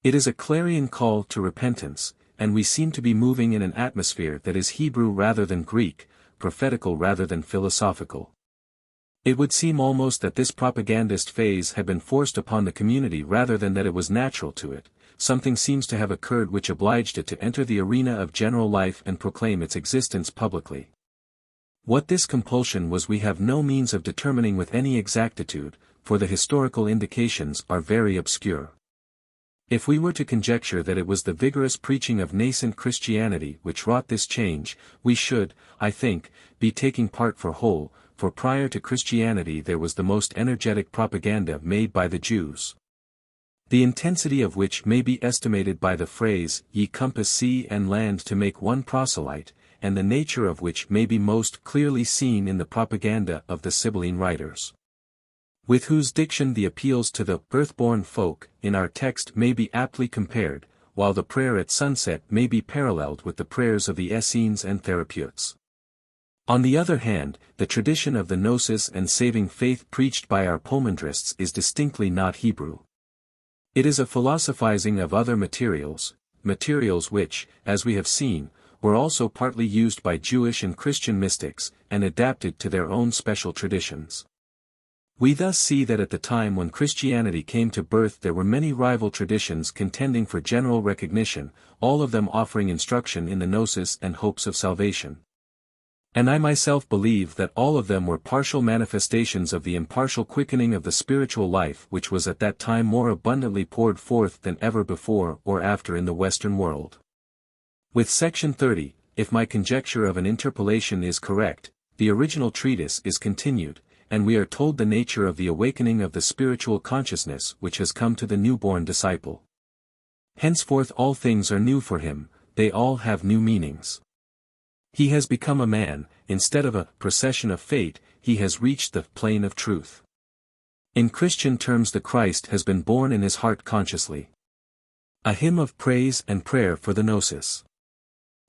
It is a clarion call to repentance, and we seem to be moving in an atmosphere that is Hebrew rather than Greek, prophetical rather than philosophical. It would seem almost that this propagandist phase had been forced upon the community rather than that it was natural to it. Something seems to have occurred which obliged it to enter the arena of general life and proclaim its existence publicly. What this compulsion was we have no means of determining with any exactitude, for the historical indications are very obscure. If we were to conjecture that it was the vigorous preaching of nascent Christianity which wrought this change, we should, I think, be taking part for whole, for prior to Christianity there was the most energetic propaganda made by the Jews. the intensity of which may be estimated by the phrase, ye compass sea and land to make one proselyte, and the nature of which may be most clearly seen in the propaganda of the Sibylline writers, with whose diction the appeals to the earth-born folk in our text may be aptly compared, while the prayer at sunset may be paralleled with the prayers of the Essenes and Therapeutes. On the other hand, the tradition of the Gnosis and saving faith preached by our Poemandres is distinctly not Hebrew. It is a philosophizing of other materials which, as we have seen, were also partly used by Jewish and Christian mystics, and adapted to their own special traditions. We thus see that at the time when Christianity came to birth there were many rival traditions contending for general recognition, all of them offering instruction in the Gnosis and hopes of salvation. And I myself believe that all of them were partial manifestations of the impartial quickening of the spiritual life which was at that time more abundantly poured forth than ever before or after in the Western world. With section 30, if my conjecture of an interpolation is correct, the original treatise is continued, and we are told the nature of the awakening of the spiritual consciousness which has come to the newborn disciple. Henceforth all things are new for him, they all have new meanings. He has become a man, instead of a procession of fate, he has reached the plane of truth. In Christian terms the Christ has been born in his heart consciously. A hymn of praise and prayer for the Gnosis.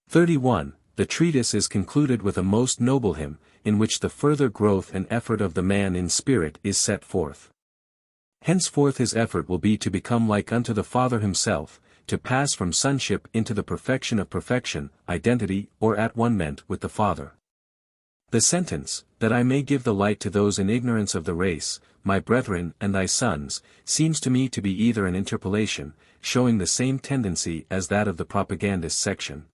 31. The treatise is concluded with a most noble hymn, in which the further growth and effort of the man in spirit is set forth. Henceforth his effort will be to become like unto the Father himself, to pass from sonship into the perfection of perfection, identity or at one-ment with the Father. The sentence, that I may give the light to those in ignorance of the race, my brethren and thy sons, seems to me to be either an interpolation, showing the same tendency as that of the propagandist section,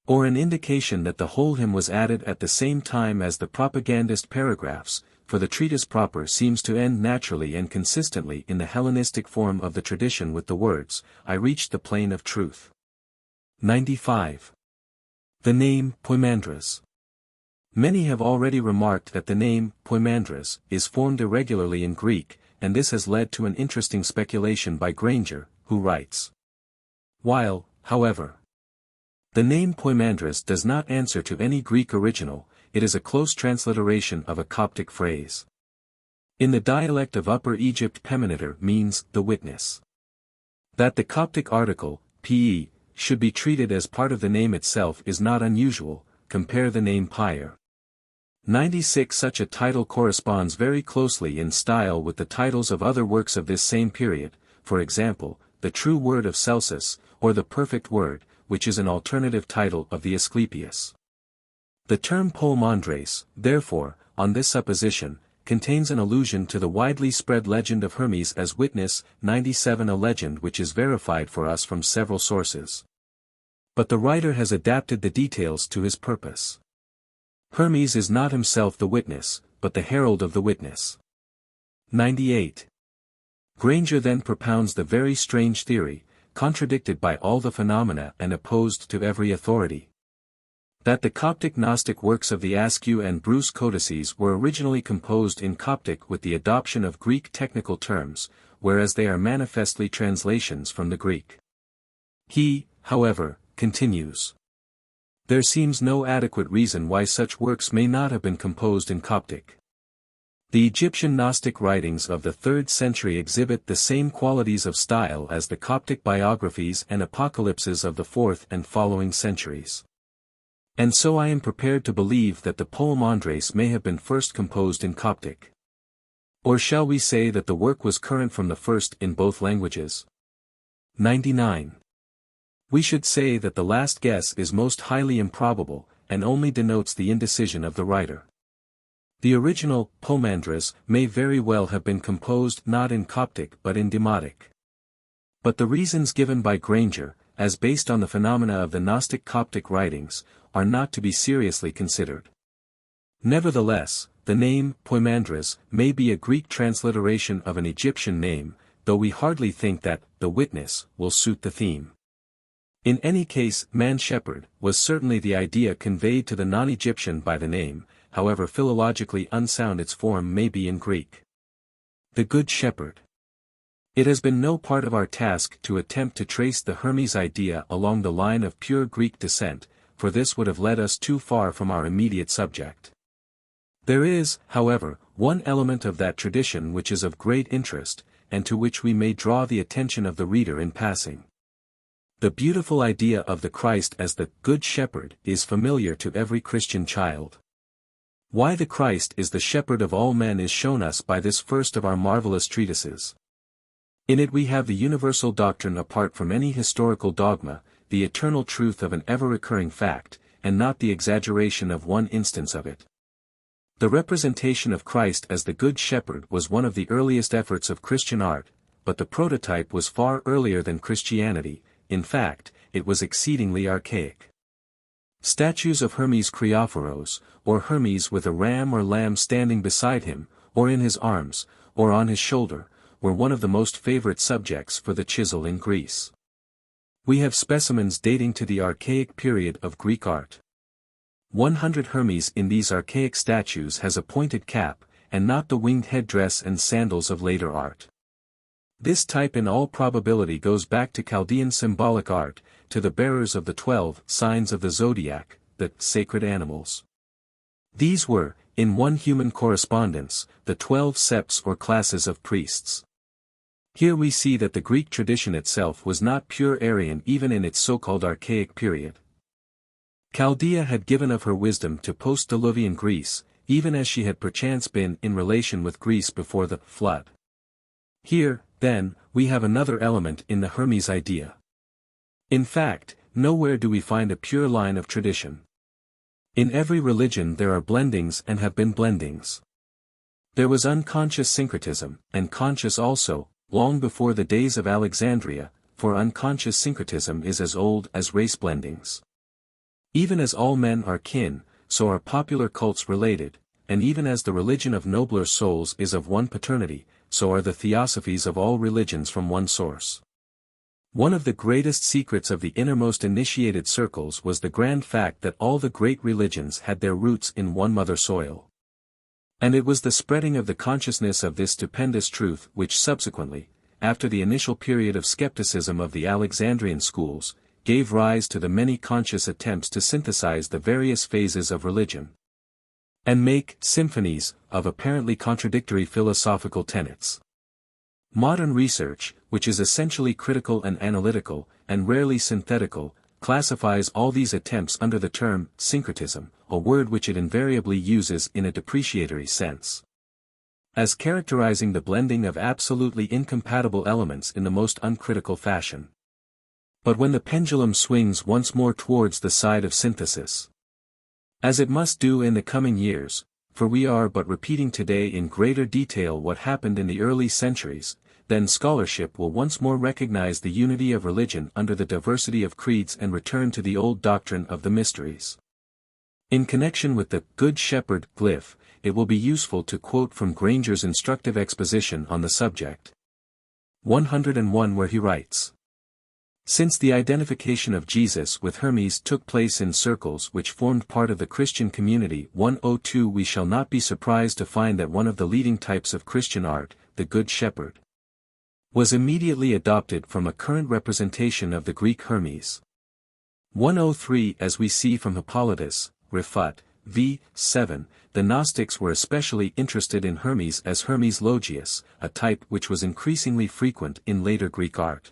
or an indication that the whole hymn was added at the same time as the propagandist paragraphs, for the treatise proper seems to end naturally and consistently in the Hellenistic form of the tradition with the words, I reached the plane of truth. 95. The name Poemandres. Many have already remarked that the name Poemandres is formed irregularly in Greek, and this has led to an interesting speculation by Granger, who writes, while, however, the name Poemandres does not answer to any Greek original, it is a close transliteration of a Coptic phrase. In the dialect of Upper Egypt Poemandres means the witness. That the Coptic article, pe, should be treated as part of the name itself is not unusual, compare the name Pyre. 96. Such a title corresponds very closely in style with the titles of other works of this same period, for example, the True Word of Celsus, or the Perfect Word, which is an alternative title of the Asclepius. The term Poemandres, therefore, on this supposition, contains an allusion to the widely spread legend of Hermes as witness, 97, a legend which is verified for us from several sources. But the writer has adapted the details to his purpose. Hermes is not himself the witness, but the herald of the witness. 98. Granger then propounds the very strange theory, contradicted by all the phenomena and opposed to every authority, that the Coptic Gnostic works of the Askew and Bruce codices were originally composed in Coptic with the adoption of Greek technical terms, whereas they are manifestly translations from the Greek. He, however, continues, there seems no adequate reason why such works may not have been composed in Coptic. The Egyptian Gnostic writings of the 3rd century exhibit the same qualities of style as the Coptic biographies and apocalypses of the 4th and following centuries. And so I am prepared to believe that the Poemandres may have been first composed in Coptic. Or shall we say that the work was current from the first in both languages? 99. We should say that the last guess is most highly improbable, and only denotes the indecision of the writer. The original Poemandres may very well have been composed not in Coptic but in Demotic. But the reasons given by Granger, as based on the phenomena of the Gnostic Coptic writings, are not to be seriously considered. Nevertheless, the name Poemandres may be a Greek transliteration of an Egyptian name, though we hardly think that the witness will suit the theme. In any case, man-shepherd was certainly the idea conveyed to the non-Egyptian by the name, however philologically unsound its form may be in Greek. The Good Shepherd. It has been no part of our task to attempt to trace the Hermes idea along the line of pure Greek descent, for this would have led us too far from our immediate subject. There is, however, one element of that tradition which is of great interest, and to which we may draw the attention of the reader in passing. The beautiful idea of the Christ as the Good Shepherd is familiar to every Christian child. Why the Christ is the shepherd of all men is shown us by this first of our marvelous treatises. In it we have the universal doctrine apart from any historical dogma, the eternal truth of an ever-recurring fact, and not the exaggeration of one instance of it. The representation of Christ as the Good Shepherd was one of the earliest efforts of Christian art, but the prototype was far earlier than Christianity. In fact, it was exceedingly archaic. Statues of Hermes Creophoros, or Hermes with a ram or lamb standing beside him, or in his arms, or on his shoulder, were one of the most favorite subjects for the chisel in Greece. We have specimens dating to the archaic period of Greek art. 100 Hermes in these archaic statues has a pointed cap, and not the winged headdress and sandals of later art. This type in all probability goes back to Chaldean symbolic art, to the bearers of the 12 signs of the zodiac, the sacred animals. These were, in one human correspondence, the 12 septs or classes of priests. Here we see that the Greek tradition itself was not pure Aryan even in its so-called archaic period. Chaldea had given of her wisdom to post-Diluvian Greece, even as she had perchance been in relation with Greece before the flood. Here, then, we have another element in the Hermes idea. In fact, nowhere do we find a pure line of tradition. In every religion there are blendings and have been blendings. There was unconscious syncretism, and conscious also, long before the days of Alexandria, for unconscious syncretism is as old as race blendings. Even as all men are kin, so are popular cults related, and even as the religion of nobler souls is of one paternity, so are the theosophies of all religions from one source. One of the greatest secrets of the innermost initiated circles was the grand fact that all the great religions had their roots in one mother soil. And it was the spreading of the consciousness of this stupendous truth which subsequently, after the initial period of skepticism of the Alexandrian schools, gave rise to the many conscious attempts to synthesize the various phases of religion and make symphonies of apparently contradictory philosophical tenets. Modern research, which is essentially critical and analytical, and rarely synthetical, classifies all these attempts under the term syncretism, a word which it invariably uses in a depreciatory sense, as characterizing the blending of absolutely incompatible elements in the most uncritical fashion. But when the pendulum swings once more towards the side of synthesis, as it must do in the coming years, for we are but repeating today in greater detail what happened in the early centuries, then scholarship will once more recognize the unity of religion under the diversity of creeds and return to the old doctrine of the mysteries. In connection with the Good Shepherd glyph, it will be useful to quote from Granger's instructive exposition on the subject. 101 where he writes, "Since the identification of Jesus with Hermes took place in circles which formed part of the Christian community 102 we shall not be surprised to find that one of the leading types of Christian art, the Good Shepherd, was immediately adopted from a current representation of the Greek Hermes. 103 as we see from Hippolytus, Refut, v. 7, the Gnostics were especially interested in Hermes as Hermes Logius, a type which was increasingly frequent in later Greek art.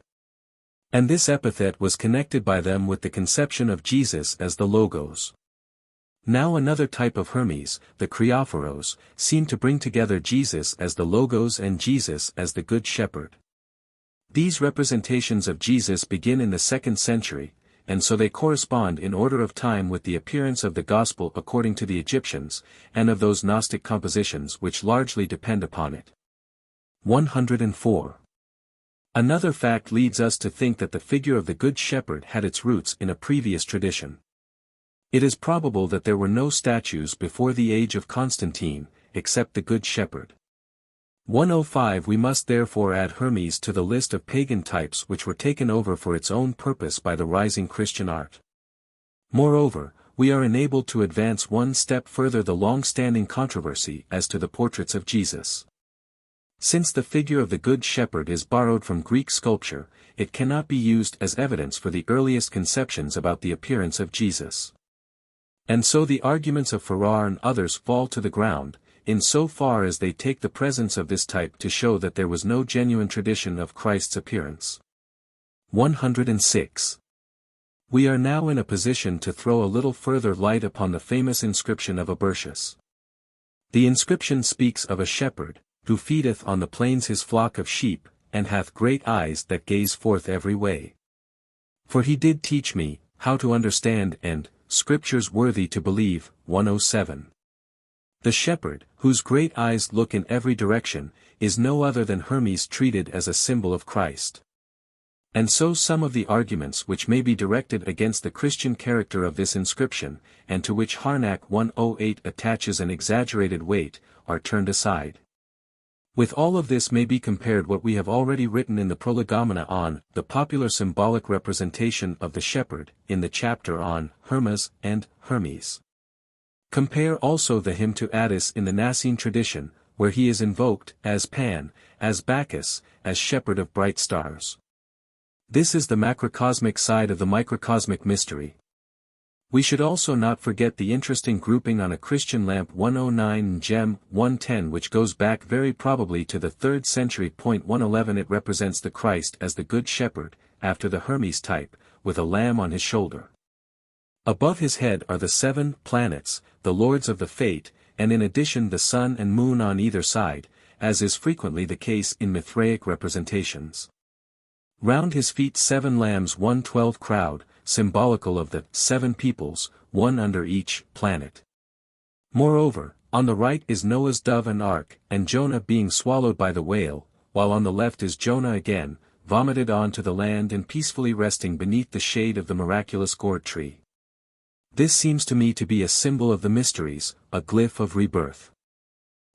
And this epithet was connected by them with the conception of Jesus as the Logos. Now another type of Hermes, the Creophoros, seemed to bring together Jesus as the Logos and Jesus as the Good Shepherd. These representations of Jesus begin in the 2nd century, and so they correspond in order of time with the appearance of the Gospel according to the Egyptians, and of those Gnostic compositions which largely depend upon it. 104. Another fact leads us to think that the figure of the Good Shepherd had its roots in a previous tradition. It is probable that there were no statues before the age of Constantine, except the Good Shepherd. 105 We must therefore add Hermes to the list of pagan types which were taken over for its own purpose by the rising Christian art. Moreover, we are enabled to advance one step further the long-standing controversy as to the portraits of Jesus. Since the figure of the Good Shepherd is borrowed from Greek sculpture, it cannot be used as evidence for the earliest conceptions about the appearance of Jesus. And so the arguments of Farrar and others fall to the ground, in so far as they take the presence of this type to show that there was no genuine tradition of Christ's appearance. 106. We are now in a position to throw a little further light upon the famous inscription of Abertius. The inscription speaks of a shepherd, who feedeth on the plains his flock of sheep, and hath great eyes that gaze forth every way. For he did teach me, how to understand and, scriptures worthy to believe. 107. The shepherd, whose great eyes look in every direction, is no other than Hermes treated as a symbol of Christ. And so some of the arguments which may be directed against the Christian character of this inscription, and to which Harnack 108 attaches an exaggerated weight, are turned aside. With all of this may be compared what we have already written in the Prolegomena on the popular symbolic representation of the shepherd, in the chapter on Hermes and Hermes. Compare also the hymn to Attis in the Nicene tradition, where he is invoked as Pan, as Bacchus, as shepherd of bright stars. This is the macrocosmic side of the microcosmic mystery. We should also not forget the interesting grouping on a Christian lamp 109 and gem 110, which goes back very probably to the 3rd century. 111 It represents the Christ as the Good Shepherd, after the Hermes type, with a lamb on his shoulder. Above his head are the 7 planets, the lords of the fate, and in addition the sun and moon on either side, as is frequently the case in Mithraic representations. Round his feet 7 lambs 112 crowd, symbolical of the 7 peoples, one under each planet. Moreover, on the right is Noah's dove and ark, and Jonah being swallowed by the whale, while on the left is Jonah again, vomited on to the land and peacefully resting beneath the shade of the miraculous gourd tree. This seems to me to be a symbol of the mysteries, a glyph of rebirth.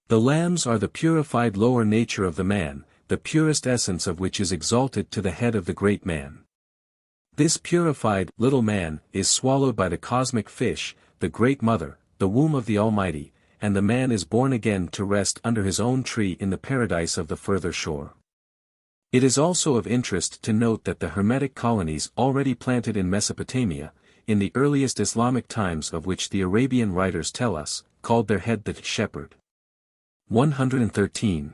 The lambs are the purified lower nature of the man, the purest essence of which is exalted to the head of the great man. This purified little man is swallowed by the cosmic fish, the great mother, the womb of the Almighty, and the man is born again to rest under his own tree in the paradise of the further shore. It is also of interest to note that the Hermetic colonies already planted in Mesopotamia, in the earliest Islamic times of which the Arabian writers tell us, called their head the shepherd. 113.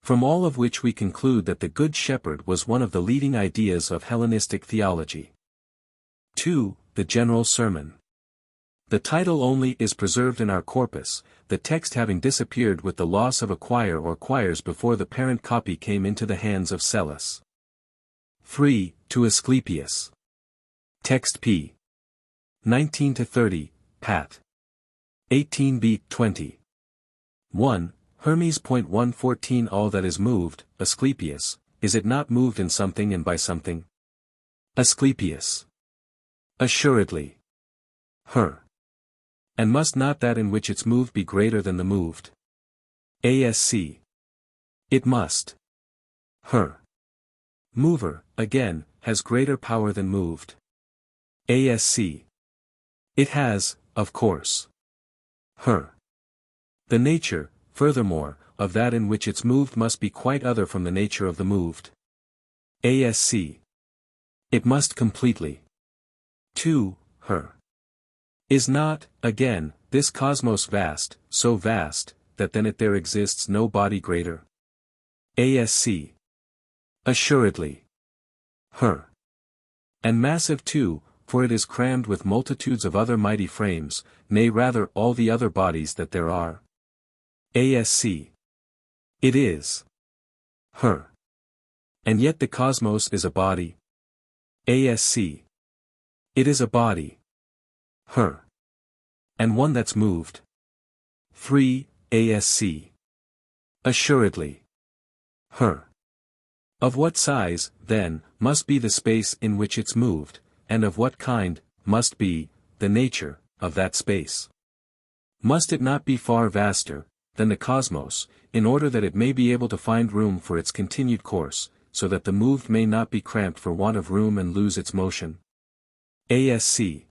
From all of which we conclude that the Good Shepherd was one of the leading ideas of Hellenistic theology. 2. The General Sermon. The title only is preserved in our corpus, the text having disappeared with the loss of a quire or quires before the parent copy came into the hands of Celis. 3. To Asclepius. Text p. 19-30, Pat. 18b 20. 1. Hermes. 114 All that is moved, Asclepius, is it not moved in something and by something? Asclepius. Assuredly. Her. And must not that in which it's moved be greater than the moved? Asc. It must. Her. Mover, again, has greater power than moved. Asc. It has, of course. Her. The nature, furthermore, of that in which it's moved must be quite other from the nature of the moved. Asc. It must completely. 2. Her. Is not, again, this cosmos vast, so vast, that than it there exists no body greater? Asc. Assuredly. Her. And massive too, for it is crammed with multitudes of other mighty frames, nay rather all the other bodies that there are. Asc. It is. Her. And yet the cosmos is a body. Asc. It is a body. Her. And one that's moved. 3. Asc. Assuredly. Her. Of what size, then, must be the space in which it's moved, and of what kind, must be, the nature, of that space? Must it not be far vaster than the cosmos, in order that it may be able to find room for its continued course, so that the moved may not be cramped for want of room and lose its motion? Asc.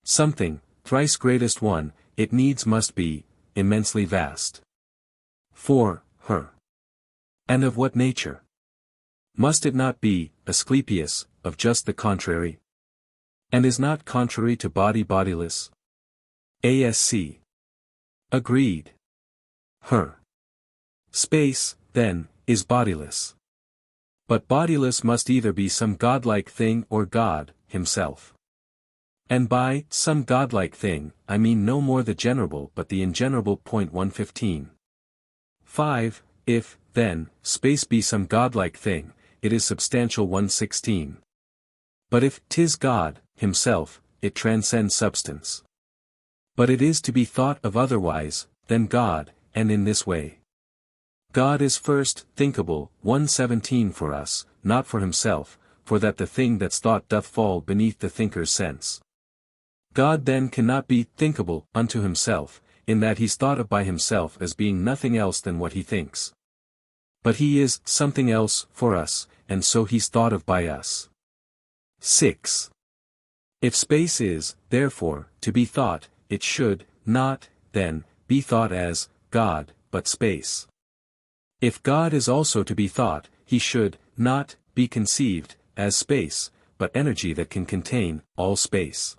Something, thrice greatest one, it needs must be, immensely vast. 4. Her. And of what nature? Must it not be, Asclepius, of just the contrary? And is not contrary to body bodiless? ASC. Agreed. Space, then, is bodiless. But bodiless must either be some godlike thing or God, himself. And by some godlike thing, I mean no more the generable but the ingenerable. 115. 5. If, then, space be some godlike thing, it is substantial. 116. But if 'tis God, himself, it transcends substance. But it is to be thought of otherwise, than God, and in this way. God is first thinkable, 117 for us, not for himself, for that the thing that's thought doth fall beneath the thinker's sense. God then cannot be thinkable unto himself, in that he's thought of by himself as being nothing else than what he thinks. But he is something else for us, and so he's thought of by us. 6. If space is, therefore, to be thought, it should, not, then, be thought as, God, but space. If God is also to be thought, he should, not, be conceived, as space, but energy that can contain, all space.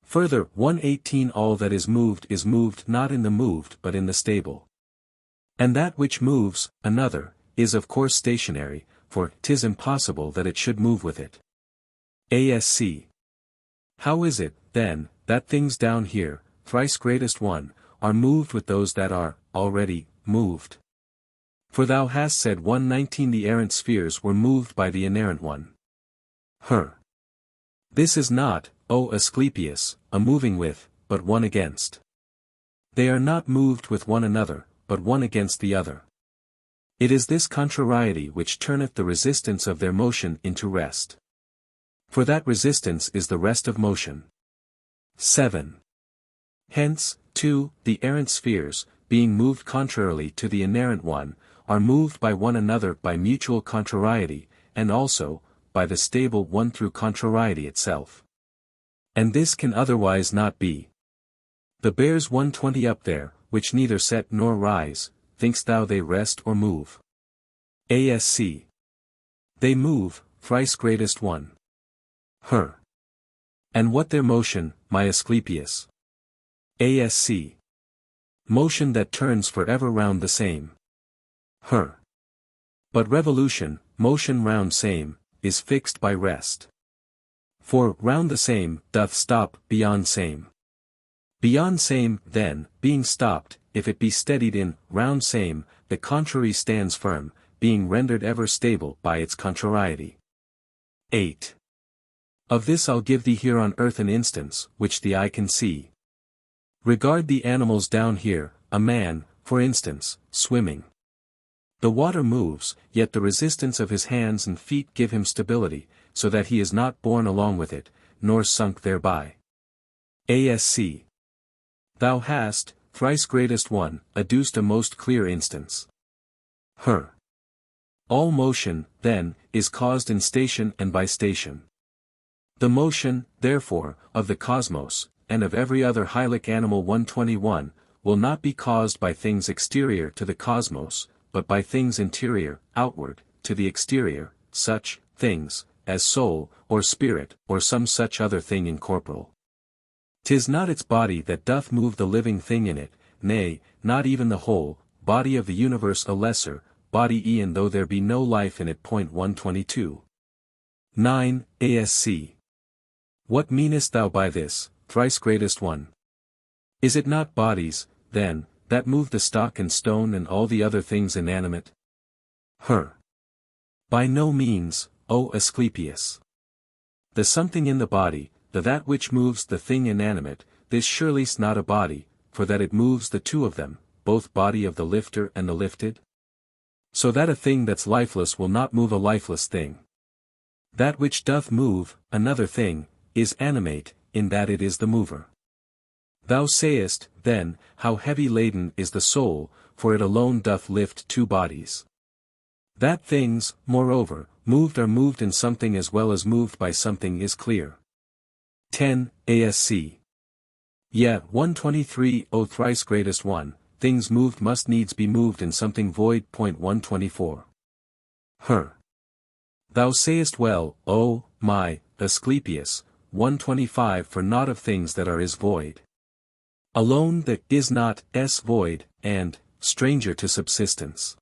Further, 118 all that is moved not in the moved but in the stable. And that which moves, another, is of course stationary, for 'tis impossible that it should move with it. ASC. How is it, then, that things down here, thrice greatest one, are moved with those that are, already, moved? For thou hast said 119 the errant spheres were moved by the inerrant one. This is not, O Asclepius, a moving with, but one against. They are not moved with one another, but one against the other. It is this contrariety which turneth the resistance of their motion into rest. For that resistance is the rest of motion. 7. Hence, too, the errant spheres, being moved contrarily to the inerrant one, are moved by one another by mutual contrariety, and also, by the stable one through contrariety itself. And this can otherwise not be. The bears 120 up there, which neither set nor rise, thinkst thou they rest or move? ASC. They move, thrice greatest one. And what their motion, my Asclepius? ASC. Motion that turns forever round the same. But revolution, motion round same, is fixed by rest. For round the same doth stop beyond same. Beyond same, then, being stopped, if it be steadied in round same, the contrary stands firm, being rendered ever stable by its contrariety. 8. Of this I'll give thee here on earth an instance, which the eye can see. Regard the animals down here, a man, for instance, swimming. The water moves, yet the resistance of his hands and feet give him stability, so that he is not borne along with it, nor sunk thereby. ASC. Thou hast, thrice greatest one, adduced a most clear instance. All motion, then, is caused in station and by station. The motion, therefore, of the cosmos, and of every other hylic animal 121, will not be caused by things exterior to the cosmos, but by things interior, outward, to the exterior, such things, as soul, or spirit, or some such other thing incorporeal. 'Tis not its body that doth move the living thing in it, nay, not even the whole body of the universe, a lesser body e'en though there be no life in it. 122. 9. ASC. What meanest thou by this, thrice greatest one? Is it not bodies, then, that move the stock and stone and all the other things inanimate? By no means, O Asclepius. The something in the body, the that which moves the thing inanimate, this surely's not a body, for that it moves the two of them, both body of the lifter and the lifted? So that a thing that's lifeless will not move a lifeless thing. That which doth move, another thing, is animate, in that it is the mover. Thou sayest, then, how heavy laden is the soul, for it alone doth lift two bodies. That things, moreover, moved are moved in something as well as moved by something is clear. 10. ASC. Yet 123 O thrice greatest one, things moved must needs be moved in something void. 124. Thou sayest well, O, my, Asclepius, 125 for naught of things that are is void. Alone that is not, void, and, stranger to subsistence.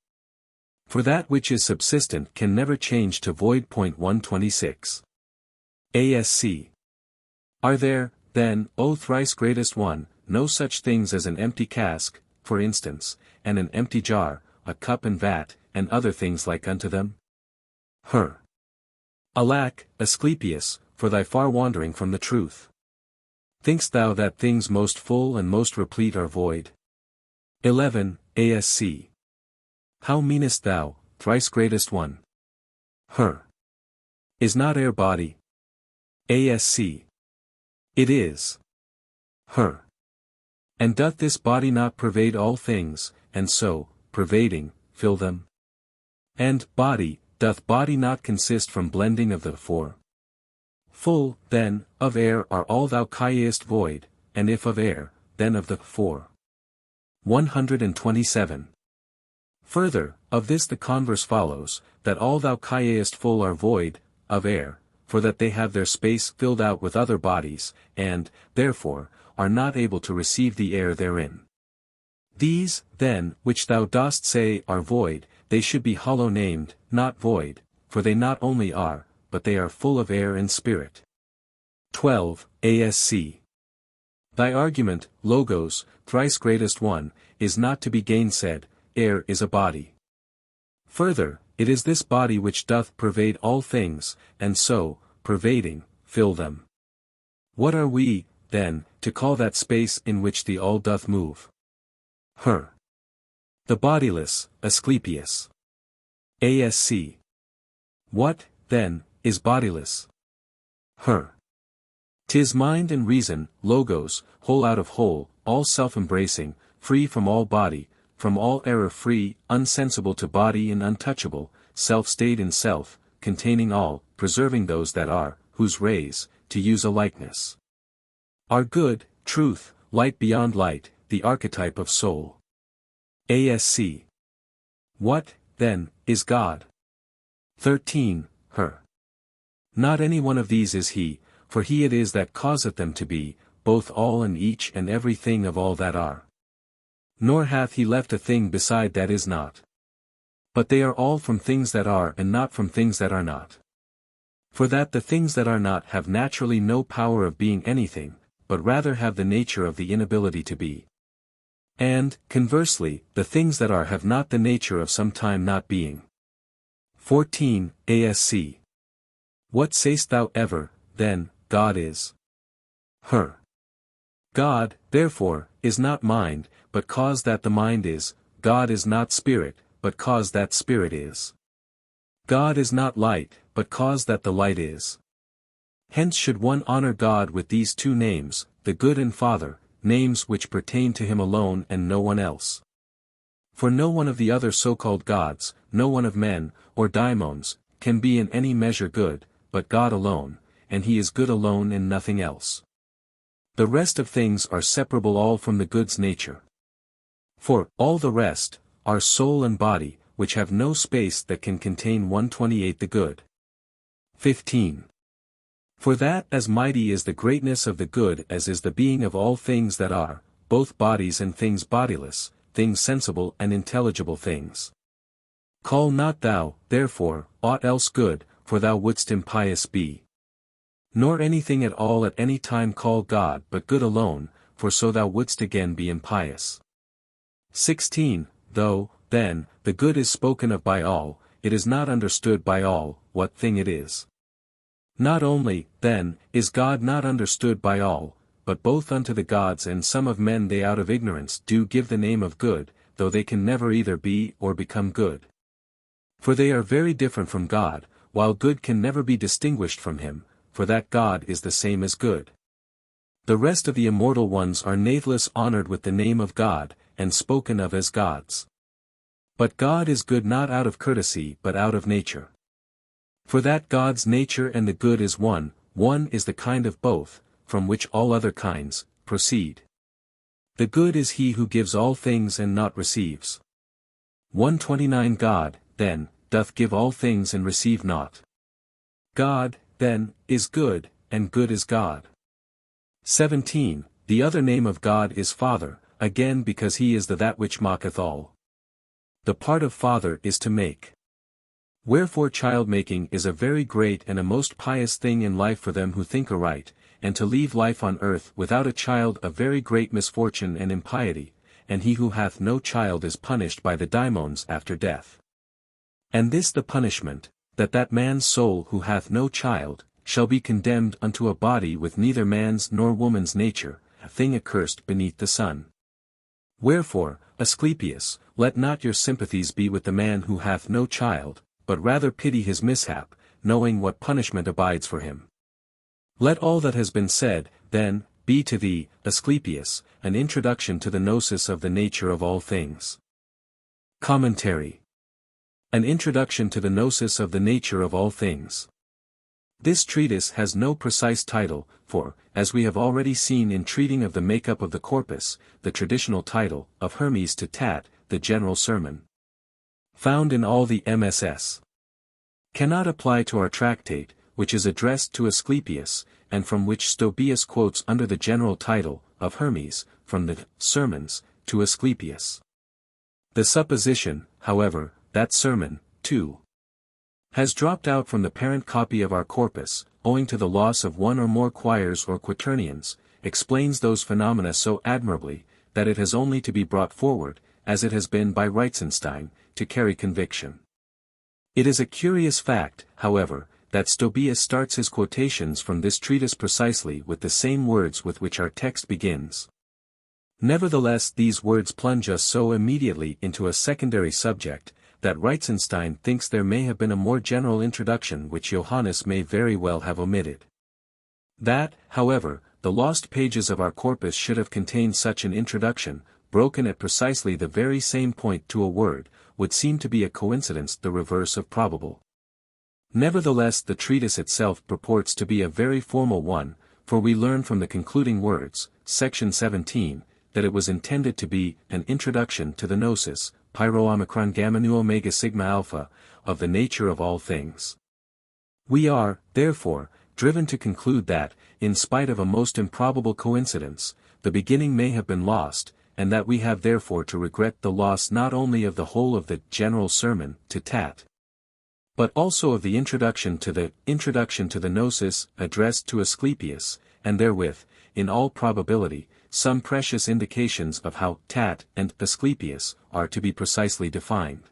For that which is subsistent can never change to void. 126. ASC. Are there, then, O thrice greatest one, no such things as an empty cask, for instance, and an empty jar, a cup and vat, and other things like unto them? Alack, Asclepius, for thy far wandering from the truth. Think'st thou that things most full and most replete are void? 11. ASC. How meanest thou, thrice greatest one? Is not air body? ASC. It is. And doth this body not pervade all things, and so, pervading, fill them? And, body, doth body not consist from blending of the four? Full, then, of air are all thou callest void, and if of air, then of the four. 127. Further, of this the converse follows, that all thou callest full are void, of air, for that they have their space filled out with other bodies, and, therefore, are not able to receive the air therein. These, then, which thou dost say are void, they should be hollow named, not void, for they not only are, but they are full of air and spirit. 12. ASC. Thy argument, Logos, thrice greatest one, is not to be gainsaid. Air is a body. Further, it is this body which doth pervade all things, and so, pervading, fill them. What are we, then, to call that space in which the all doth move? The bodiless, Asclepius. ASC. What, then, is bodiless? 'Tis mind and reason, Logos, whole out of whole, all self-embracing, free from all body, from all error free, unsensible to body and untouchable, self-stayed in self, containing all, preserving those that are, whose rays, to use a likeness, are good, truth, light beyond light, the archetype of soul. ASC. What, then, is God? 13. Not any one of these is he, for he it is that causeth them to be, both all and each and every thing of all that are. Nor hath he left a thing beside that is not. But they are all from things that are and not from things that are not. For that the things that are not have naturally no power of being anything, but rather have the nature of the inability to be. And, conversely, the things that are have not the nature of some time not being. 14. ASC. What sayst thou ever, then, God is? God, therefore, is not mind, but cause that the mind is. God is not spirit, but cause that spirit is. God is not light, but cause that the light is. Hence should one honor God with these two names, the Good and Father, names which pertain to him alone and no one else. For no one of the other so-called gods, no one of men, or daimons, can be in any measure good, but God alone, and he is good alone and nothing else. The rest of things are separable all from the Good's nature. For, all the rest, are soul and body, which have no space that can contain 128 the Good. 15. For that as mighty is the greatness of the Good as is the being of all things that are, both bodies and things bodiless, things sensible and intelligible things. Call not thou, therefore, aught else good, for thou wouldst impious be. Nor anything at all at any time call God but good alone, for so thou wouldst again be impious. 16. Though, then, the good is spoken of by all, it is not understood by all, what thing it is. Not only, then, is God not understood by all, but both unto the gods and some of men they out of ignorance do give the name of good, though they can never either be or become good. For they are very different from God, while good can never be distinguished from him, for that God is the same as good. The rest of the immortal ones are nathless honored with the name of God, and spoken of as gods. But God is good not out of courtesy but out of nature. For that God's nature and the good is one is the kind of both, from which all other kinds proceed. The good is he who gives all things and not receives. 129 God, then, doth give all things and receive not. God, then, is good, and good is God. 17 The other name of God is Father, again because he is the that which mocketh all. The part of Father is to make. Wherefore child-making is a very great and a most pious thing in life for them who think aright, and to leave life on earth without a child a very great misfortune and impiety, and he who hath no child is punished by the daimons after death. And this the punishment, that that man's soul who hath no child, shall be condemned unto a body with neither man's nor woman's nature, a thing accursed beneath the sun. Wherefore, Asclepius, let not your sympathies be with the man who hath no child, but rather pity his mishap, knowing what punishment abides for him. Let all that has been said, then, be to thee, Asclepius, an introduction to the gnosis of the nature of all things. Commentary. An introduction to the gnosis of the nature of all things. This treatise has no precise title, for, as we have already seen in treating of the makeup of the corpus, the traditional title, of Hermes To Tat, the general sermon, found in all the MSS, cannot apply to our tractate, which is addressed to Asclepius, and from which Stobaeus quotes under the general title, of Hermes, from the Sermons, to Asclepius. The supposition, however, that sermon, too, has dropped out from the parent copy of our corpus, owing to the loss of one or more quires or quaternions, explains those phenomena so admirably, that it has only to be brought forward, as it has been by Reitzenstein, to carry conviction. It is a curious fact, however, that Stobaeus starts his quotations from this treatise precisely with the same words with which our text begins. Nevertheless these words plunge us so immediately into a secondary subject, that Reitzenstein thinks there may have been a more general introduction which Johannes may very well have omitted. That, however, the lost pages of our corpus should have contained such an introduction, broken at precisely the very same point to a word, would seem to be a coincidence the reverse of probable. Nevertheless the treatise itself purports to be a very formal one, for we learn from the concluding words, section 17, that it was intended to be an introduction to the gnosis, Pyro Omicron Gamma Nu Omega Sigma Alpha, of the nature of all things. We are, therefore, driven to conclude that, in spite of a most improbable coincidence, the beginning may have been lost, and that we have therefore to regret the loss not only of the whole of the general sermon, To Tat, but also of the introduction to the Gnosis, addressed to Asclepius, and therewith, in all probability, some precious indications of how Tat and Asclepius are to be precisely defined.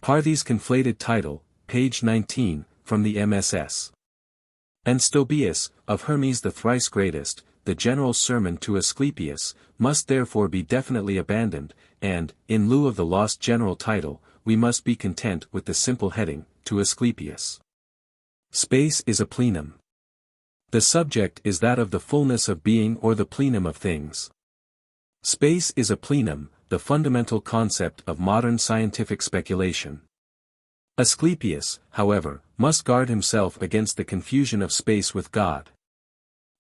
Parthes conflated title, page 19, from the MSS. And Stobaeus, of Hermes the Thrice-Greatest, the general sermon to Asclepius, must therefore be definitely abandoned, and, in lieu of the lost general title, we must be content with the simple heading, to Asclepius. Space is a plenum. The subject is that of the fullness of being or the plenum of things. Space is a plenum, the fundamental concept of modern scientific speculation. Asclepius, however, must guard himself against the confusion of space with God.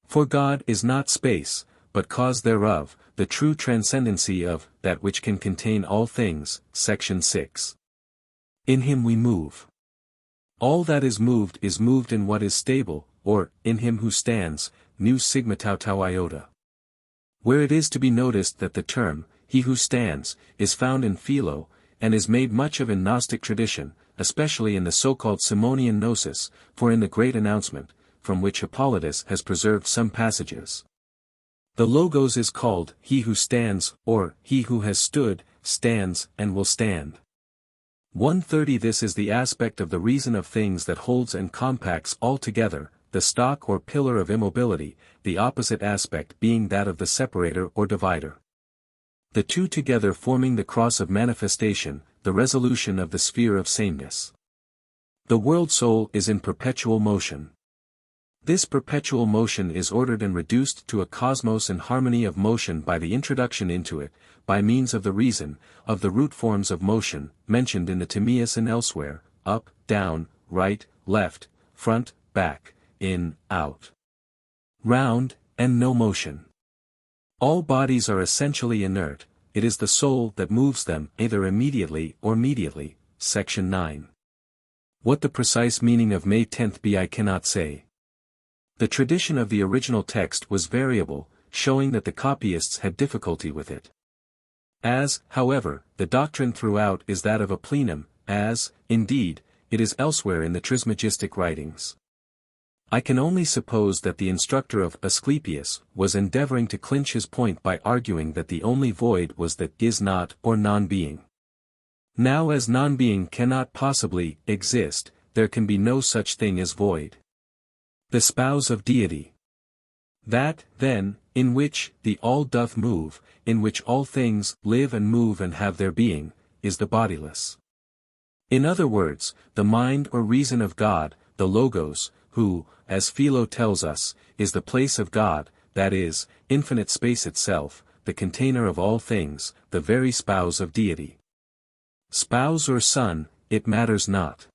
For God is not space, but cause thereof, the true transcendency of that which can contain all things, section 6. In him we move. All that is moved in what is stable, or, in him who stands, nu sigma tau tau iota. Where it is to be noticed that the term, he who stands, is found in Philo, and is made much of in Gnostic tradition, especially in the so-called Simonian Gnosis, for in the Great Announcement, from which Hippolytus has preserved some passages, the Logos is called, he who stands, or, he who has stood, stands, and will stand. 130 This is the aspect of the reason of things that holds and compacts all together, the stock or pillar of immobility, the opposite aspect being that of the separator or divider. The two together forming the cross of manifestation, the resolution of the sphere of sameness. The world-soul is in perpetual motion. This perpetual motion is ordered and reduced to a cosmos and harmony of motion by the introduction into it, by means of the reason, of the root forms of motion, mentioned in the Timaeus and elsewhere, up, down, right, left, front, back, in, out, round, and no motion. All bodies are essentially inert, it is the soul that moves them, either immediately or mediately. Section 9. What the precise meaning of May 10th be I cannot say. The tradition of the original text was variable, showing that the copyists had difficulty with it. As, however, the doctrine throughout is that of a plenum, as, indeed, it is elsewhere in the Trismegistic writings. I can only suppose that the instructor of Asclepius was endeavoring to clinch his point by arguing that the only void was that is not or non-being. Now as non-being cannot possibly exist, there can be no such thing as void. The spouse of deity. That, then, in which the all doth move, in which all things live and move and have their being, is the bodiless. In other words, the mind or reason of God, the Logos, who, as Philo tells us, is the place of God, that is, infinite space itself, the container of all things, the very spouse of deity. Spouse or son, it matters not.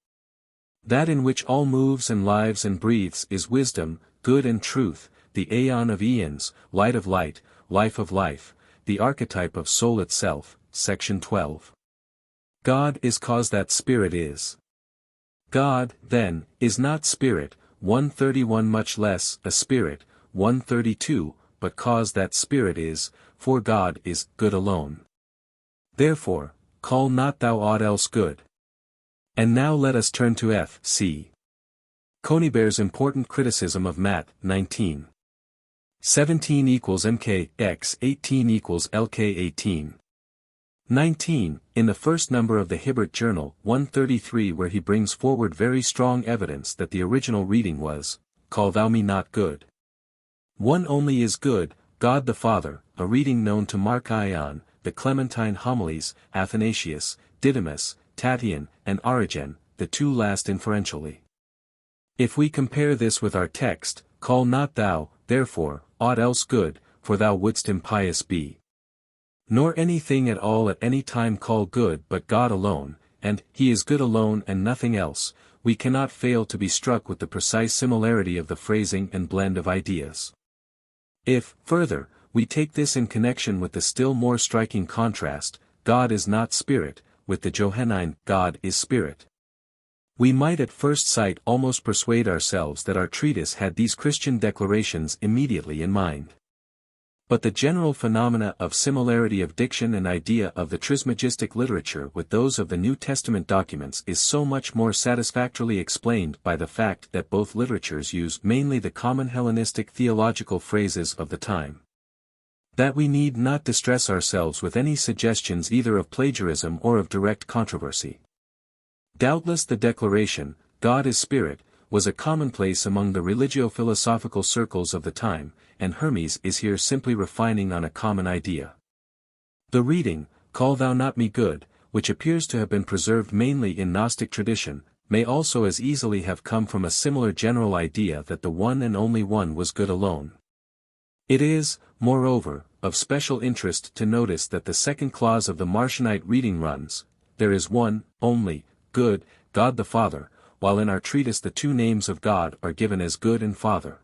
That in which all moves and lives and breathes is wisdom, good and truth, the aeon of aeons, light of light, life of life, the archetype of soul itself. Section 12. God is cause that spirit is. God, then, is not spirit, 131 much less a spirit, 132, but cause that spirit is, for God is good alone. Therefore, call not thou aught else good. And now let us turn to F.C. Conybeare's important criticism of Matt. 19. 17 equals Mk x 18 equals Lk 18. 19, in the first number of the Hibbert Journal, 133, where he brings forward very strong evidence that the original reading was, Call thou me not good. One only is good, God the Father, a reading known to Mark Ion, the Clementine Homilies, Athanasius, Didymus, Tatian, and Origen, the two last inferentially. If we compare this with our text, Call not thou, therefore, aught else good, for thou wouldst impious be. Nor anything at all at any time call good but God alone, and he is good alone and nothing else, we cannot fail to be struck with the precise similarity of the phrasing and blend of ideas. If, further, we take this in connection with the still more striking contrast, God is not spirit, with the Johannine, God is spirit. We might at first sight almost persuade ourselves that our treatise had these Christian declarations immediately in mind. But the general phenomena of similarity of diction and idea of the Trismegistic literature with those of the New Testament documents is so much more satisfactorily explained by the fact that both literatures use mainly the common Hellenistic theological phrases of the time, that we need not distress ourselves with any suggestions either of plagiarism or of direct controversy. Doubtless the declaration, God is spirit, was a commonplace among the religio-philosophical circles of the time, and Hermes is here simply refining on a common idea. The reading, Call thou not me good, which appears to have been preserved mainly in Gnostic tradition, may also as easily have come from a similar general idea that the one and only one was good alone. It is, moreover, of special interest to notice that the second clause of the Marcionite reading runs, There is one, only, good, God the Father, while in our treatise the two names of God are given as good and Father.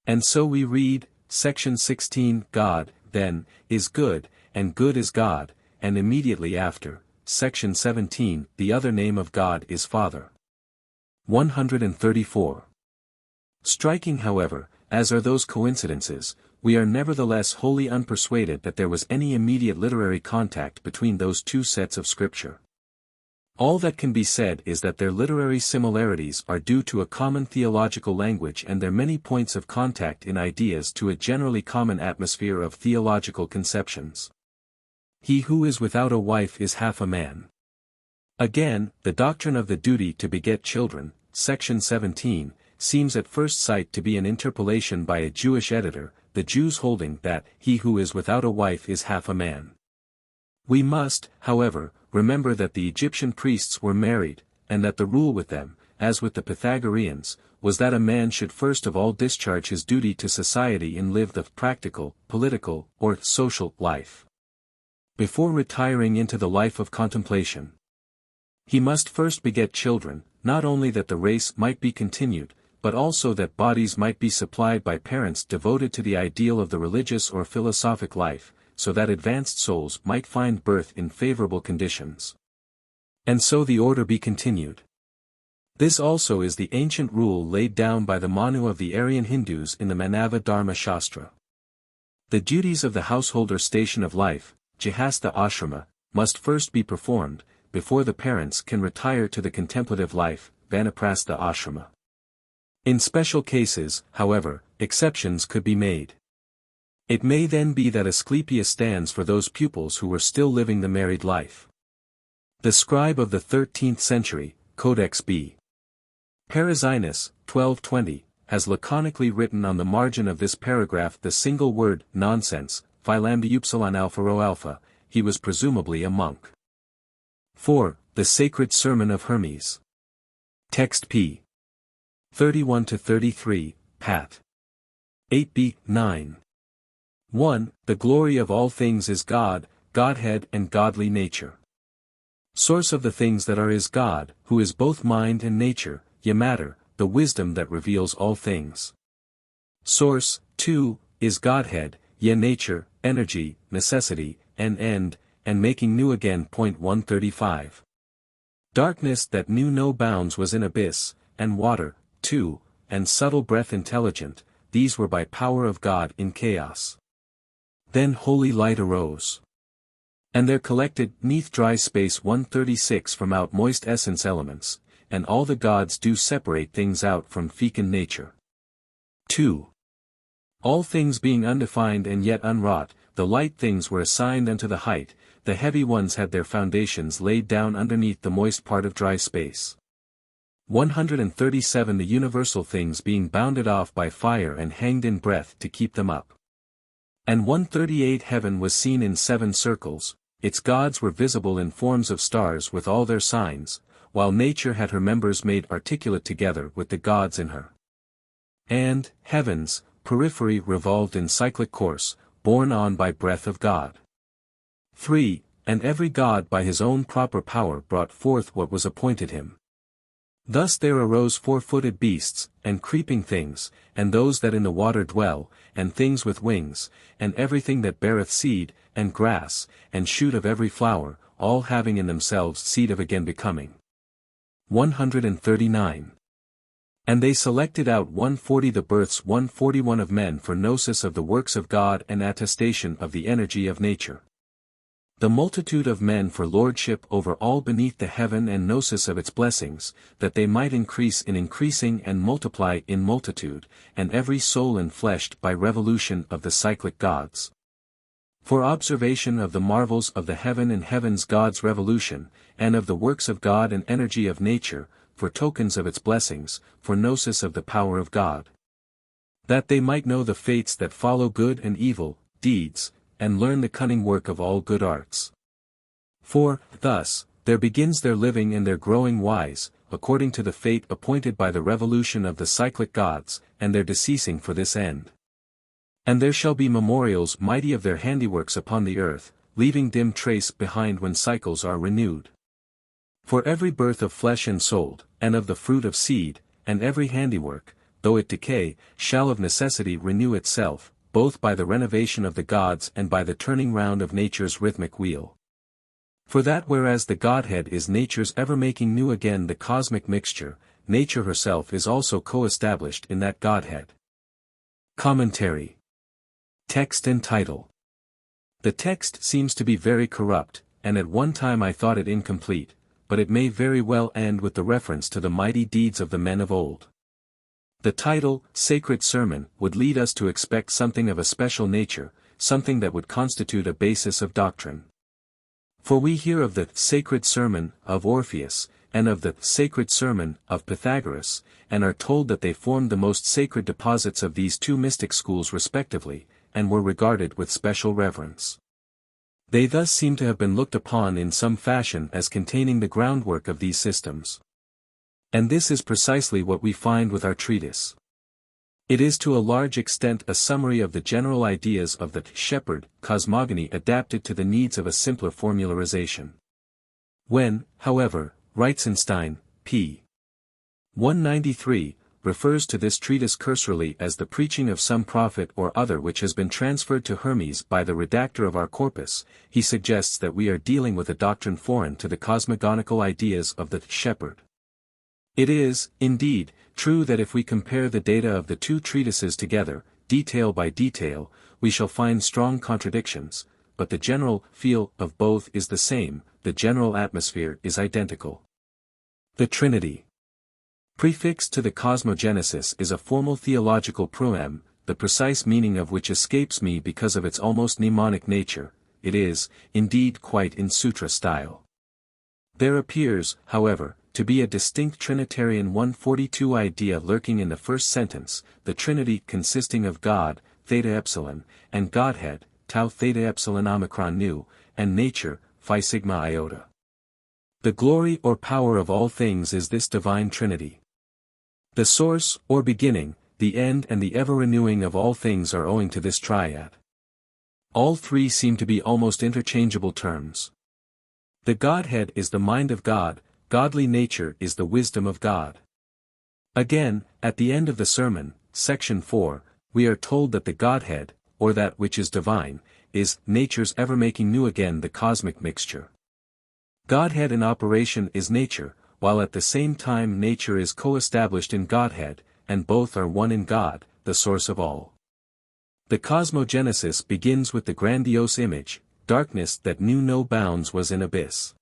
And so we read, section 16, God, then, is good, and good is God, and immediately after, section 17, the other name of God is Father. 134. Striking however, as are those coincidences, we are nevertheless wholly unpersuaded that there was any immediate literary contact between those two sets of scripture. All that can be said is that their literary similarities are due to a common theological language and their many points of contact in ideas to a generally common atmosphere of theological conceptions. He who is without a wife is half a man. Again, the doctrine of the duty to beget children, section 17, seems at first sight to be an interpolation by a Jewish editor, the Jews holding that he who is without a wife is half a man. We must, however, remember that the Egyptian priests were married, and that the rule with them, as with the Pythagoreans, was that a man should first of all discharge his duty to society and live the practical, political, or social life, before retiring into the life of contemplation. He must first beget children, not only that the race might be continued, but also that bodies might be supplied by parents devoted to the ideal of the religious or philosophic life, so that advanced souls might find birth in favorable conditions. And so the order be continued. This also is the ancient rule laid down by the Manu of the Aryan Hindus in the Manava Dharma Shastra. The duties of the householder station of life, Jihasta Ashrama, must first be performed, before the parents can retire to the contemplative life, Vanaprastha Ashrama. In special cases, however, exceptions could be made. It may then be that Asclepius stands for those pupils who were still living the married life. The scribe of the 13th century, Codex B. Perizzinus, 1220, has laconically written on the margin of this paragraph the single word, nonsense, Philambiupsilon alpha rho alpha, he was presumably a monk. 4. The Sacred Sermon of Hermes. Text p. 31-33, Pat. 8b, 9. 1. The glory of all things is God, Godhead and godly nature. Source of the things that are is God, who is both mind and nature, ye matter, the wisdom that reveals all things. Source, 2, is Godhead, ye nature, energy, necessity, and end, and making new again. 135. Darkness that knew no bounds was in abyss, and water, 2, and subtle breath intelligent, these were by power of God in chaos. Then holy light arose. And there collected, neath dry space 136 from out moist essence elements, and all the gods do separate things out from fecund nature. 2. All things being undefined and yet unwrought, the light things were assigned unto the height, the heavy ones had their foundations laid down underneath the moist part of dry space. 137 The universal things being bounded off by fire and hanged in breath to keep them up. And 138 Heaven was seen in 7 circles, its gods were visible in forms of stars with all their signs, while nature had her members made articulate together with the gods in her. And, heavens, periphery revolved in cyclic course, borne on by breath of God. 3. And every god by his own proper power brought forth what was appointed him. Thus there arose 4-footed beasts, and creeping things, and those that in the water dwell, and things with wings, and everything that beareth seed, and grass, and shoot of every flower, all having in themselves seed of again becoming. 139. And they selected out 140 the births 141 of men for gnosis of the works of God and attestation of the energy of nature. The multitude of men for lordship over all beneath the heaven and gnosis of its blessings, that they might increase in increasing and multiply in multitude, and every soul enfleshed by revolution of the cyclic gods. For observation of the marvels of the heaven and heaven's God's revolution, and of the works of God and energy of nature, for tokens of its blessings, for gnosis of the power of God. That they might know the fates that follow good and evil, deeds, and learn the cunning work of all good arts. For, thus, there begins their living and their growing wise, according to the fate appointed by the revolution of the cyclic gods, and their deceasing for this end. And there shall be memorials mighty of their handiworks upon the earth, leaving dim trace behind when cycles are renewed. For every birth of flesh and soul, and of the fruit of seed, and every handiwork, though it decay, shall of necessity renew itself, both by the renovation of the gods and by the turning round of nature's rhythmic wheel. For that whereas the Godhead is nature's ever making new again the cosmic mixture, nature herself is also co-established in that Godhead. Commentary. Text and title. The text seems to be very corrupt, and at one time I thought it incomplete, but it may very well end with the reference to the mighty deeds of the men of old. The title, Sacred Sermon, would lead us to expect something of a special nature, something that would constitute a basis of doctrine. For we hear of the Sacred Sermon of Orpheus, and of the Sacred Sermon of Pythagoras, and are told that they formed the most sacred deposits of these two mystic schools respectively, and were regarded with special reverence. They thus seem to have been looked upon in some fashion as containing the groundwork of these systems. And this is precisely what we find with our treatise. It is to a large extent a summary of the general ideas of the shepherd cosmogony adapted to the needs of a simpler formularization. When, however, Reitzenstein, p. 193, refers to this treatise cursorily as the preaching of some prophet or other which has been transferred to Hermes by the redactor of our corpus. He suggests that we are dealing with a doctrine foreign to the cosmogonical ideas of the shepherd. It is, indeed, true that if we compare the data of the two treatises together, detail by detail, we shall find strong contradictions, but the general feel of both is the same, the general atmosphere is identical. The Trinity. Prefixed to the cosmogenesis is a formal theological proem, the precise meaning of which escapes me because of its almost mnemonic nature. It is, indeed, quite in sutra style. There appears, however, to be a distinct Trinitarian 142 idea lurking in the first sentence, the Trinity consisting of God, theta epsilon, and Godhead, tau theta epsilon omicron nu, and nature, phi sigma iota. The glory or power of all things is this divine Trinity. The source, or beginning, the end and the ever-renewing of all things are owing to this triad. All three seem to be almost interchangeable terms. The Godhead is the mind of God, godly nature is the wisdom of God. Again, at the end of the sermon, section 4, we are told that the Godhead, or that which is divine, is nature's ever making new again the cosmic mixture. Godhead in operation is nature, while at the same time nature is co-established in Godhead, and both are one in God, the source of all. The cosmogenesis begins with the grandiose image, darkness that knew no bounds was in abyss.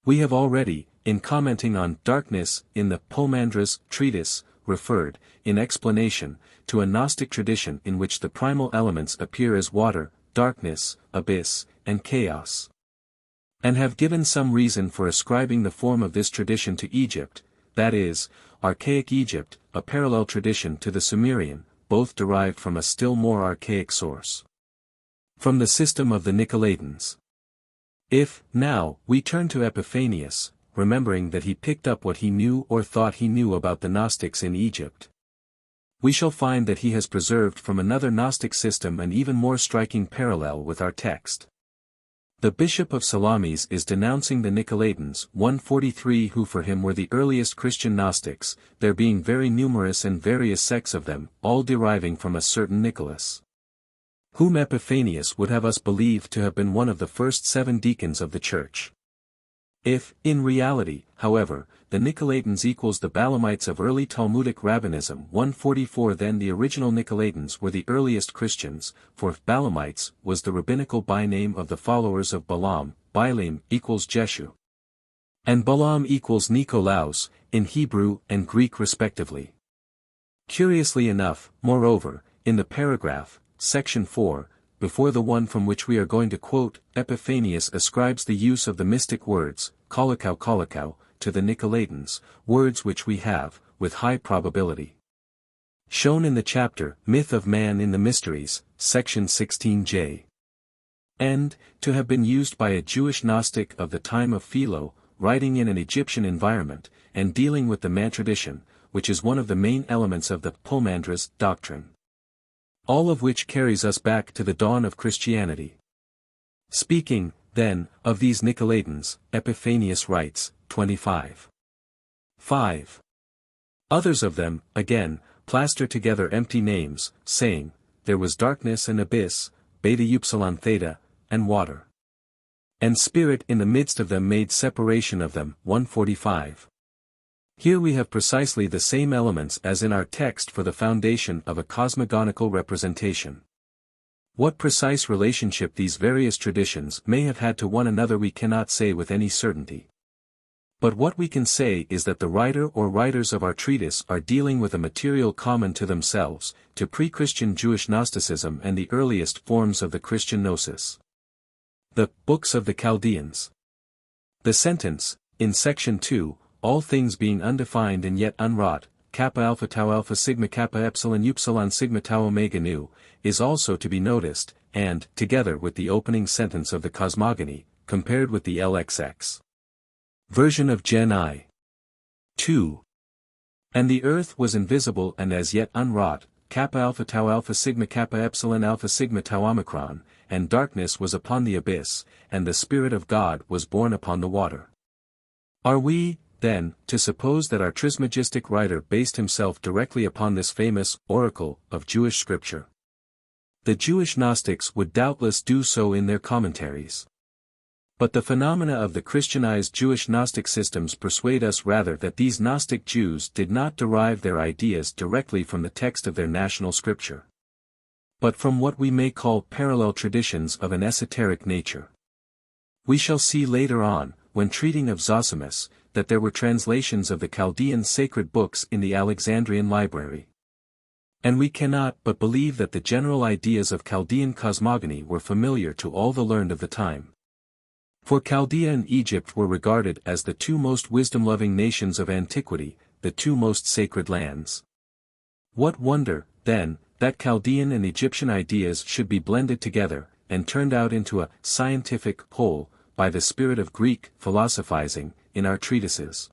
We have already, in commenting on darkness in the Poemandres treatise, referred, in explanation, to a Gnostic tradition in which the primal elements appear as water, darkness, abyss, and chaos. And have given some reason for ascribing the form of this tradition to Egypt, that is, archaic Egypt, a parallel tradition to the Sumerian, both derived from a still more archaic source. From the system of the Nicolaitans. If, now, we turn to Epiphanius, remembering that he picked up what he knew or thought he knew about the Gnostics in Egypt, we shall find that he has preserved from another Gnostic system an even more striking parallel with our text. The Bishop of Salamis is denouncing the Nicolaitans 143 who for him were the earliest Christian Gnostics, there being very numerous and various sects of them, all deriving from a certain Nicholas, whom Epiphanius would have us believe to have been one of the first 7 deacons of the Church. If, in reality, however, the Nicolaitans equals the Balaamites of early Talmudic Rabbinism 144, then the original Nicolaitans were the earliest Christians, for Balaamites was the rabbinical byname of the followers of Balaam, Bilam equals Jeshu, and Balaam equals Nikolaus, in Hebrew and Greek respectively. Curiously enough, moreover, in the paragraph, section 4, before the one from which we are going to quote, Epiphanius ascribes the use of the mystic words, kolokau, to the Nicolaitans, words which we have, with high probability, shown in the chapter, Myth of Man in the Mysteries, section 16j. And, to have been used by a Jewish Gnostic of the time of Philo, writing in an Egyptian environment, and dealing with the man tradition, which is one of the main elements of the Poemandres doctrine. All of which carries us back to the dawn of Christianity. Speaking, then, of these Nicolaitans, Epiphanius writes, 25. 5. Others of them, again, plaster together empty names, saying, there was darkness and abyss, beta upsilon theta, and water. And spirit in the midst of them made separation of them, 145. Here we have precisely the same elements as in our text for the foundation of a cosmogonical representation. What precise relationship these various traditions may have had to one another we cannot say with any certainty. But what we can say is that the writer or writers of our treatise are dealing with a material common to themselves, to pre-Christian Jewish Gnosticism and the earliest forms of the Christian Gnosis. The Books of the Chaldeans. The sentence, in section 2, all things being undefined and yet unwrought, kappa alpha tau alpha sigma kappa epsilon upsilon sigma tau omega nu, is also to be noticed, and, together with the opening sentence of the cosmogony, compared with the LXX version of Gen I. 2. And the earth was invisible and as yet unwrought, kappa alpha tau alpha sigma kappa epsilon alpha sigma tau omicron, and darkness was upon the abyss, and the Spirit of God was borne upon the water. Are we, then, to suppose that our Trismegistic writer based himself directly upon this famous oracle of Jewish scripture. The Jewish Gnostics would doubtless do so in their commentaries. But the phenomena of the Christianized Jewish Gnostic systems persuade us rather that these Gnostic Jews did not derive their ideas directly from the text of their national scripture, but from what we may call parallel traditions of an esoteric nature. We shall see later on, when treating of Zosimus, that there were translations of the Chaldean sacred books in the Alexandrian library. And we cannot but believe that the general ideas of Chaldean cosmogony were familiar to all the learned of the time. For Chaldea and Egypt were regarded as the two most wisdom-loving nations of antiquity, the two most sacred lands. What wonder, then, that Chaldean and Egyptian ideas should be blended together, and turned out into a scientific whole, by the spirit of Greek philosophizing, in our treatises.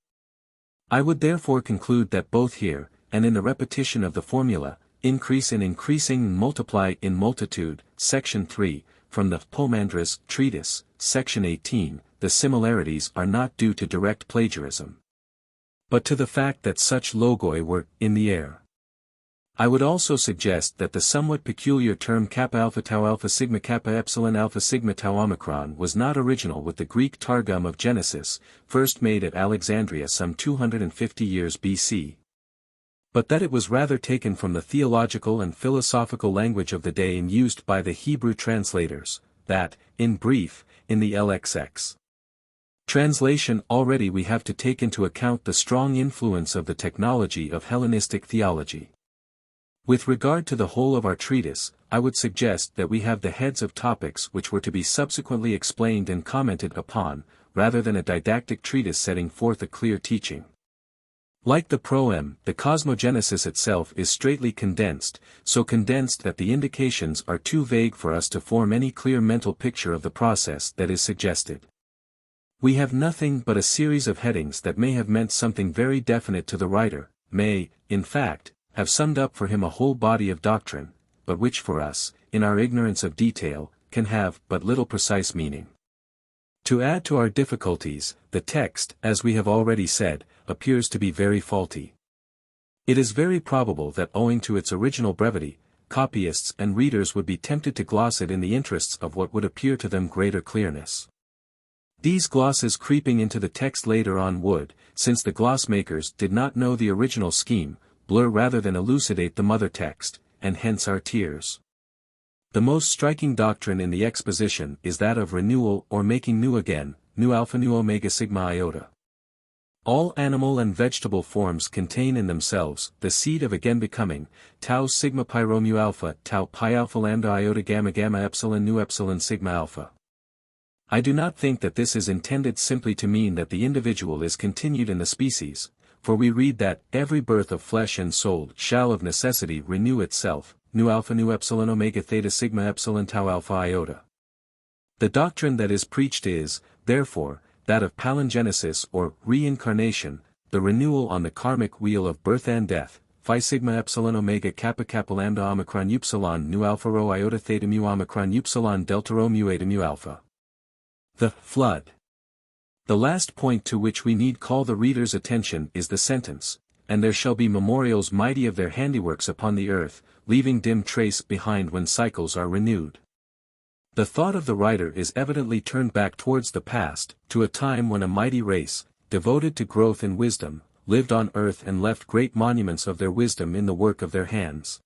I would therefore conclude that both here, and in the repetition of the formula, increase in increasing and multiply in multitude, section 3, from the Poemandres treatise, section 18, the similarities are not due to direct plagiarism, but to the fact that such logoi were in the air. I would also suggest that the somewhat peculiar term kappa alpha tau alpha sigma kappa epsilon alpha sigma tau omicron was not original with the Greek Targum of Genesis, first made at Alexandria some 250 years BC. But that it was rather taken from the theological and philosophical language of the day and used by the Hebrew translators, that, in brief, in the LXX translation already we have to take into account the strong influence of the technology of Hellenistic theology. With regard to the whole of our treatise, I would suggest that we have the heads of topics which were to be subsequently explained and commented upon, rather than a didactic treatise setting forth a clear teaching. Like the proem, the cosmogenesis itself is straitly condensed, so condensed that the indications are too vague for us to form any clear mental picture of the process that is suggested. We have nothing but a series of headings that may have meant something very definite to the writer, may, in fact, have summed up for him a whole body of doctrine, but which for us, in our ignorance of detail, can have but little precise meaning. To add to our difficulties, the text, as we have already said, appears to be very faulty. It is very probable that owing to its original brevity, copyists and readers would be tempted to gloss it in the interests of what would appear to them greater clearness. These glosses creeping into the text later on would, since the gloss makers did not know the original scheme, blur rather than elucidate the mother text, and hence our tears. The most striking doctrine in the exposition is that of renewal or making new again, nu alpha nu omega sigma iota. All animal and vegetable forms contain in themselves the seed of again becoming, tau sigma pi rho mu alpha tau pi alpha lambda iota gamma gamma epsilon nu epsilon sigma alpha. I do not think that this is intended simply to mean that the individual is continued in the species, for we read that every birth of flesh and soul shall of necessity renew itself, nu alpha nu epsilon omega theta sigma epsilon tau alpha iota. The doctrine that is preached is, therefore, that of palingenesis or reincarnation, the renewal on the karmic wheel of birth and death, phi sigma epsilon omega kappa kappa lambda omicron upsilon nu alpha rho iota theta mu omicron upsilon delta rho mu eta mu alpha. The flood. The last point to which we need call the reader's attention is the sentence, and there shall be memorials mighty of their handiworks upon the earth, leaving dim trace behind when cycles are renewed. The thought of the writer is evidently turned back towards the past, to a time when a mighty race, devoted to growth in wisdom, lived on earth and left great monuments of their wisdom in the work of their hands,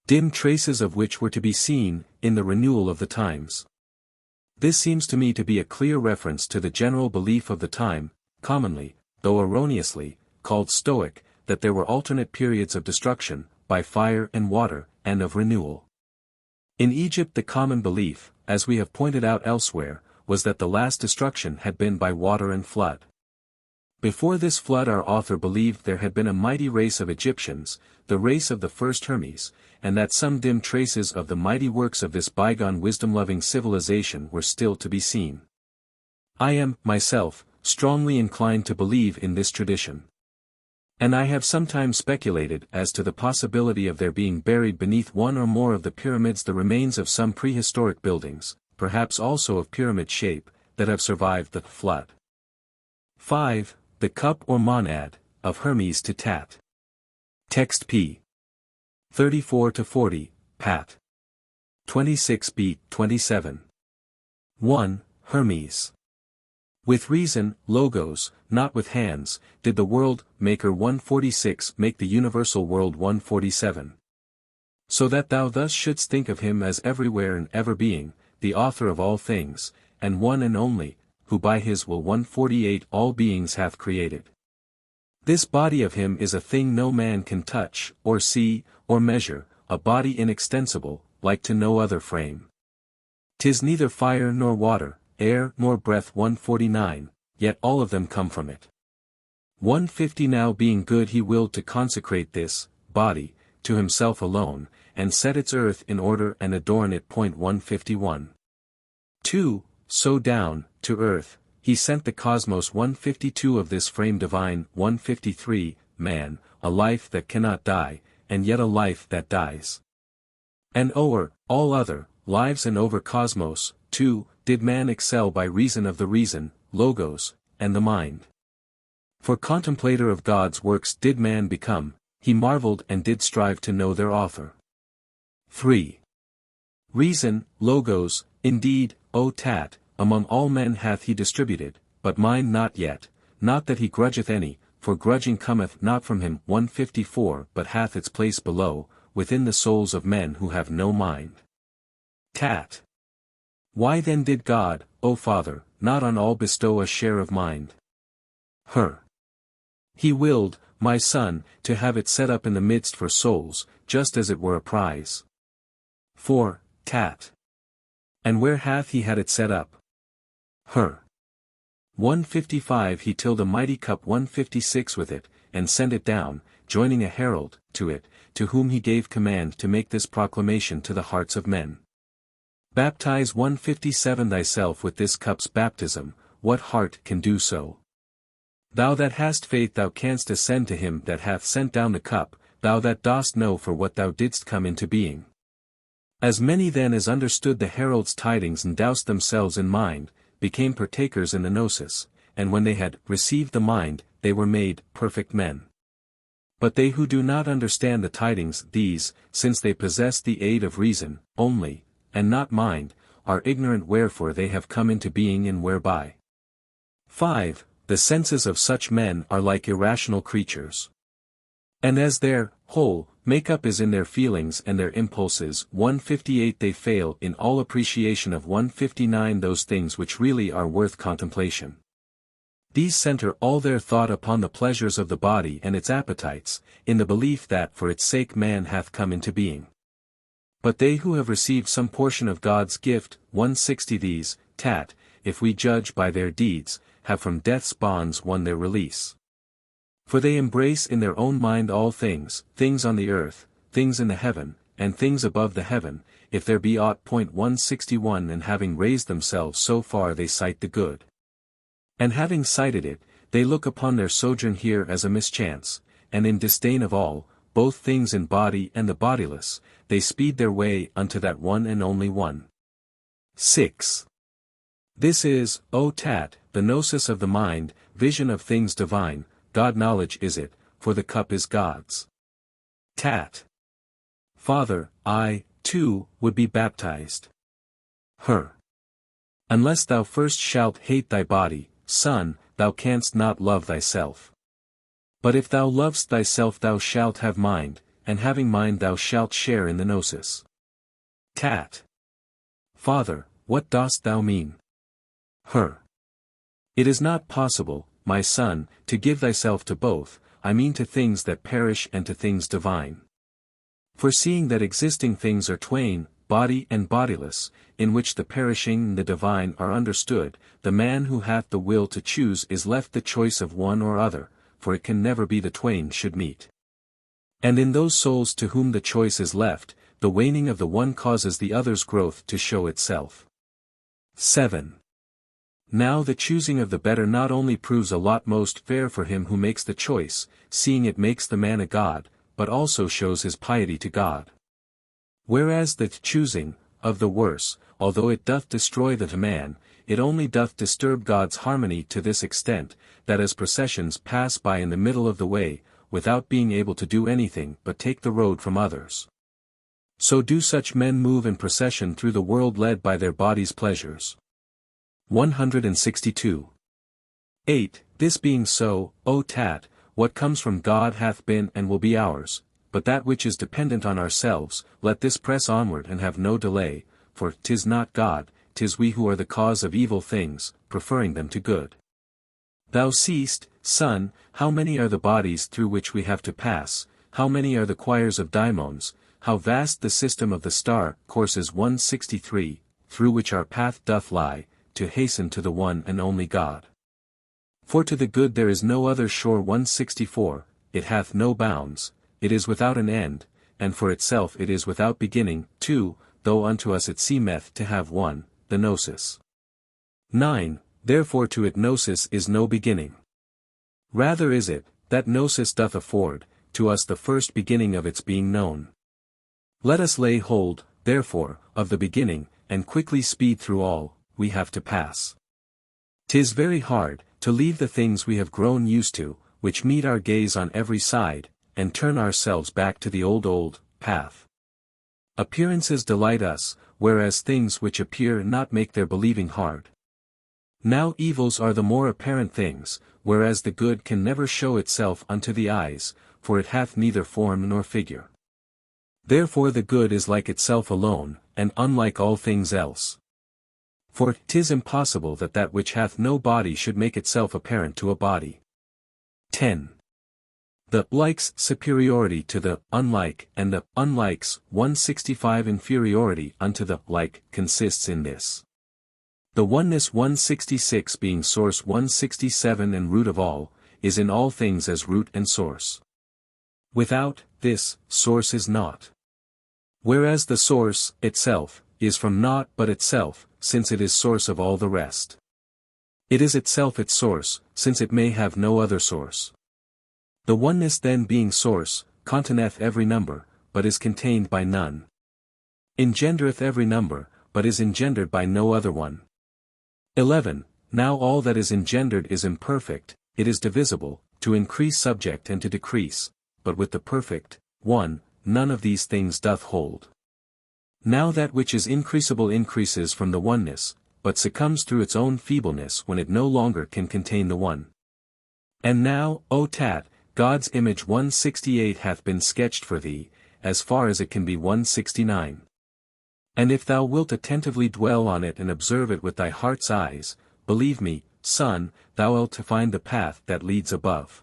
dim traces of which were to be seen, in the renewal of the times. This seems to me to be a clear reference to the general belief of the time, commonly, though erroneously, called Stoic, that there were alternate periods of destruction, by fire and water, and of renewal. In Egypt the common belief, as we have pointed out elsewhere, was that the last destruction had been by water and flood. Before this flood our author believed there had been a mighty race of Egyptians, the race of the first Hermes, and that some dim traces of the mighty works of this bygone wisdom-loving civilization were still to be seen. I am, myself, strongly inclined to believe in this tradition. And I have sometimes speculated as to the possibility of there being buried beneath one or more of the pyramids the remains of some prehistoric buildings, perhaps also of pyramid shape, that have survived the flood. 5. the cup or monad, of Hermes To Tat. Text p. 34-40, Pat. 26b, 27. 1. Hermes. With reason, logos, not with hands, did the world maker 146 make the universal world 147. So that thou thus shouldst think of him as everywhere and ever being, the author of all things, and one and only, who by his will 148 all beings hath created. This body of him is a thing no man can touch, or see, or measure, a body inextensible, like to no other frame. 'Tis neither fire nor water, air nor breath 149, yet all of them come from it. 150 Now being good he willed to consecrate this, body, to himself alone, and set its earth in order and adorn it. 151. 2. So down, to earth, he sent the cosmos 152 of this frame divine. 153, man, a life that cannot die, and yet a life that dies. And o'er all other lives and over cosmos, 2, did man excel by reason of the reason, logos, and the mind. For contemplator of God's works did man become, he marveled and did strive to know their author. 3. Reason, logos, indeed, O Tat, among all men hath he distributed, but mind not yet, not that he grudgeth any, for grudging cometh not from him. 154 But hath its place below, within the souls of men who have no mind. Tat. Why then did God, O Father, not on all bestow a share of mind? Her. He willed, my Son, to have it set up in the midst for souls, just as it were a prize. 4. Tat. And where hath he had it set up? Her. 155 He tilled a mighty cup 156 with it, and sent it down, joining a herald, to it, to whom he gave command to make this proclamation to the hearts of men. Baptize 157 thyself with this cup's baptism, what heart can do so? Thou that hast faith thou canst ascend to him that hath sent down the cup, thou that dost know for what thou didst come into being. As many then as understood the herald's tidings and doused themselves in mind, became partakers in the gnosis, and when they had received the mind, they were made perfect men. But they who do not understand the tidings, these, since they possess the aid of reason, only, and not mind, are ignorant wherefore they have come into being and whereby. 5. The senses of such men are like irrational creatures. And as their whole make-up is in their feelings and their impulses. 158 They fail in all appreciation of 159 those things which really are worth contemplation. These center all their thought upon the pleasures of the body and its appetites, in the belief that for its sake man hath come into being. But they who have received some portion of God's gift, 160 These, Tat, if we judge by their deeds, have from death's bonds won their release. For they embrace in their own mind all things, things on the earth, things in the heaven, and things above the heaven, if there be aught. 161 And having raised themselves so far they sight the good. And having sighted it, they look upon their sojourn here as a mischance, and in disdain of all, both things in body and the bodiless, they speed their way unto that one and only one. 6. This is, O Tat, the gnosis of the mind, vision of things divine, God-knowledge is it, for the cup is God's. Tat. Father, I, too, would be baptized. Her. Unless thou first shalt hate thy body, son, thou canst not love thyself. But if thou lovest thyself thou shalt have mind, and having mind thou shalt share in the gnosis. Tat. Father, what dost thou mean? Her. It is not possible, my son, to give thyself to both, I mean to things that perish and to things divine. For seeing that existing things are twain, body and bodiless, in which the perishing and the divine are understood, the man who hath the will to choose is left the choice of one or other, for it can never be the twain should meet. And in those souls to whom the choice is left, the waning of the one causes the other's growth to show itself. 7. Now the choosing of the better not only proves a lot most fair for him who makes the choice, seeing it makes the man a god, but also shows his piety to God. Whereas the choosing, of the worse, although it doth destroy the man, it only doth disturb God's harmony to this extent, that as processions pass by in the middle of the way, without being able to do anything but take the road from others. So do such men move in procession through the world led by their body's pleasures. 162. 8. This being so, O Tat, what comes from God hath been and will be ours, but that which is dependent on ourselves, let this press onward and have no delay, for 'tis not God, 'tis we who are the cause of evil things, preferring them to good. Thou seest, son, how many are the bodies through which we have to pass, how many are the choirs of daimons, how vast the system of the star courses 163, through which our path doth lie, to hasten to the one and only God. For to the good there is no other shore. 164, it hath no bounds, it is without an end, and for itself it is without beginning. 2. Though unto us it seemeth to have one, the gnosis. 9. Therefore to it gnosis is no beginning. Rather is it, that gnosis doth afford, to us the first beginning of its being known. Let us lay hold, therefore, of the beginning, and quickly speed through all we have to pass. 'Tis very hard, to leave the things we have grown used to, which meet our gaze on every side, and turn ourselves back to the old path. Appearances delight us, whereas things which appear not make their believing hard. Now evils are the more apparent things, whereas the good can never show itself unto the eyes, for it hath neither form nor figure. Therefore the good is like itself alone, and unlike all things else. For 'tis impossible that that which hath no body should make itself apparent to a body. 10. The likes superiority to the unlike, and the unlikes 165 inferiority unto the like consists in this. The oneness 166 being source 167 and root of all, is in all things as root and source. Without this, source is naught. Whereas the source, itself, is from naught but itself, since it is source of all the rest. It is itself its source, since it may have no other source. The oneness then being source, containeth every number, but is contained by none. Engendereth every number, but is engendered by no other one. 11. Now all that is engendered is imperfect, it is divisible, to increase subject and to decrease, but with the perfect, one, none of these things doth hold. Now that which is increasable increases from the oneness, but succumbs through its own feebleness when it no longer can contain the one. And now, O Tat, God's image 168 hath been sketched for thee, as far as it can be 169. And if thou wilt attentively dwell on it and observe it with thy heart's eyes, believe me, son, thou wilt find the path that leads above.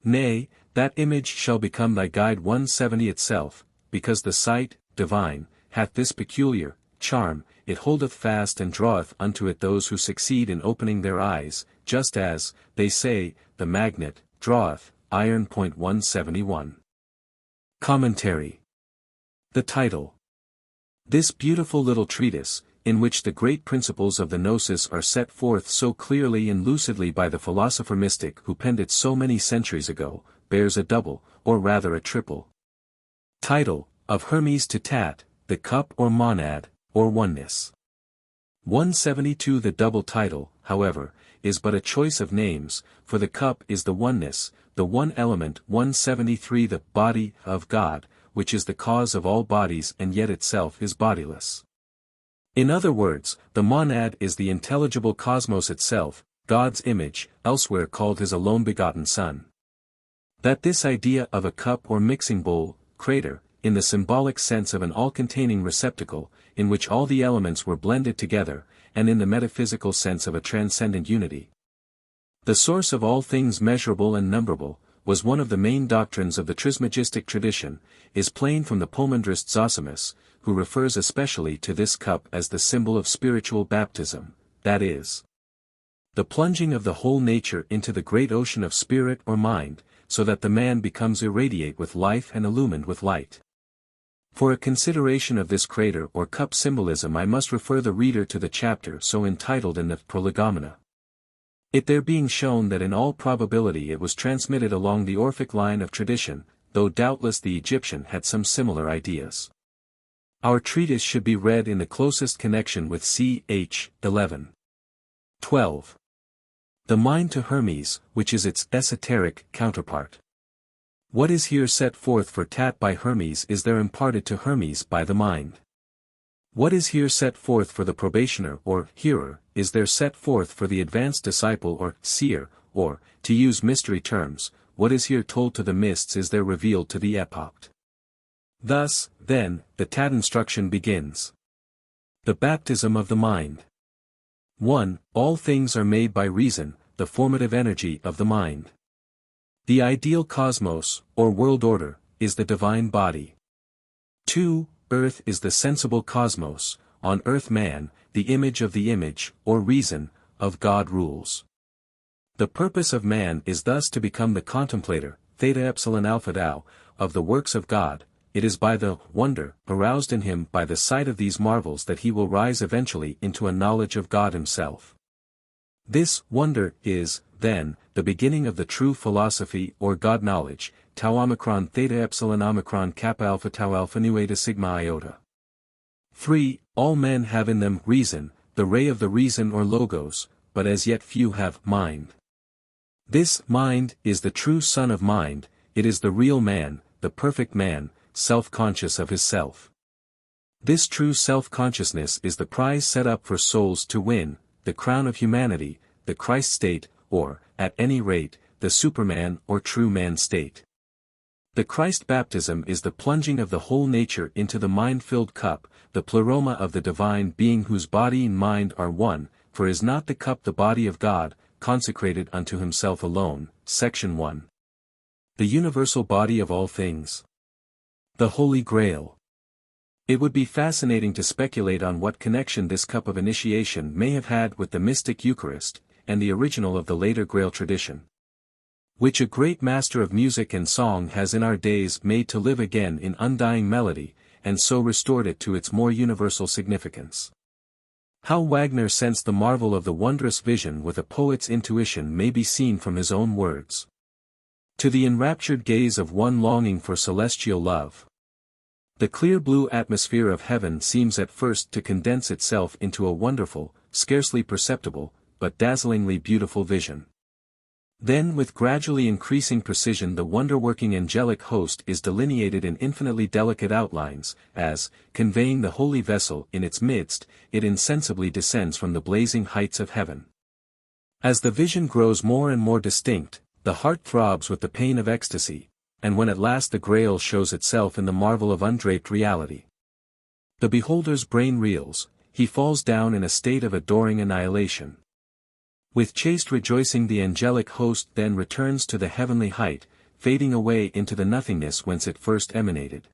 Nay, that image shall become thy guide 170 itself, because the sight, divine, hath this peculiar charm, it holdeth fast and draweth unto it those who succeed in opening their eyes, just as, they say, the magnet draweth iron. 171. Commentary. The title. This beautiful little treatise, in which the great principles of the gnosis are set forth so clearly and lucidly by the philosopher-mystic who penned it so many centuries ago, bears a double, or rather a triple title, of Hermes To Tat, the cup or monad, or oneness. 172. The double title, however, is but a choice of names, for the cup is the oneness, the one element. 173. The body of God, which is the cause of all bodies and yet itself is bodiless. In other words, the monad is the intelligible cosmos itself, God's image, elsewhere called his alone begotten Son. That this idea of a cup or mixing bowl, crater, in the symbolic sense of an all-containing receptacle, in which all the elements were blended together, and in the metaphysical sense of a transcendent unity, the source of all things measurable and numberable, was one of the main doctrines of the Trismegistic tradition, is plain from the Poemandres Zosimus, who refers especially to this cup as the symbol of spiritual baptism, that is, the plunging of the whole nature into the great ocean of spirit or mind, so that the man becomes irradiate with life and illumined with light. For a consideration of this crater or cup symbolism I must refer the reader to the chapter so entitled in the Prolegomena. It there being shown that in all probability it was transmitted along the Orphic line of tradition, though doubtless the Egyptian had some similar ideas. Our treatise should be read in the closest connection with ch. 11. 12. The mind to Hermes, which is its esoteric counterpart. What is here set forth for Tat by Hermes is there imparted to Hermes by the mind. What is here set forth for the probationer or hearer, is there set forth for the advanced disciple or seer, or, to use mystery terms, what is here told to the mists is there revealed to the epoch. Thus, then, the Tat instruction begins. The baptism of the mind. 1. All things are made by reason, the formative energy of the mind. The ideal cosmos, or world order, is the divine body. 2. Earth is the sensible cosmos, on earth man, the image, or reason, of God rules. The purpose of man is thus to become the contemplator, theta epsilon alpha tau, of the works of God. It is by the wonder aroused in him by the sight of these marvels that he will rise eventually into a knowledge of God himself. This wonder is, then, the beginning of the true philosophy or God knowledge, tau omicron theta epsilon omicron kappa alpha tau alpha nu eta sigma iota. 3. All men have in them reason, the ray of the reason or logos, but as yet few have mind. This mind is the true son of mind, it is the real man, the perfect man, self-conscious of his self. This true self-consciousness is the prize set up for souls to win, the crown of humanity, the Christ state, or, at any rate, the Superman or true man state. The Christ baptism is the plunging of the whole nature into the mind-filled cup, the pleroma of the divine being whose body and mind are one, for is not the cup the body of God, consecrated unto himself alone, section 1. The universal body of all things. The Holy Grail. It would be fascinating to speculate on what connection this cup of initiation may have had with the mystic Eucharist, and the original of the later Grail tradition, which a great master of music and song has in our days made to live again in undying melody, and so restored it to its more universal significance. How Wagner sensed the marvel of the wondrous vision with a poet's intuition may be seen from his own words. To the enraptured gaze of one longing for celestial love, the clear blue atmosphere of heaven seems at first to condense itself into a wonderful, scarcely perceptible, but dazzlingly beautiful vision. Then with gradually increasing precision the wonder-working angelic host is delineated in infinitely delicate outlines, as, conveying the holy vessel in its midst, it insensibly descends from the blazing heights of heaven. As the vision grows more and more distinct, the heart throbs with the pain of ecstasy, and when at last the Grail shows itself in the marvel of undraped reality, the beholder's brain reels, he falls down in a state of adoring annihilation. With chaste rejoicing the angelic host then returns to the heavenly height, fading away into the nothingness whence it first emanated.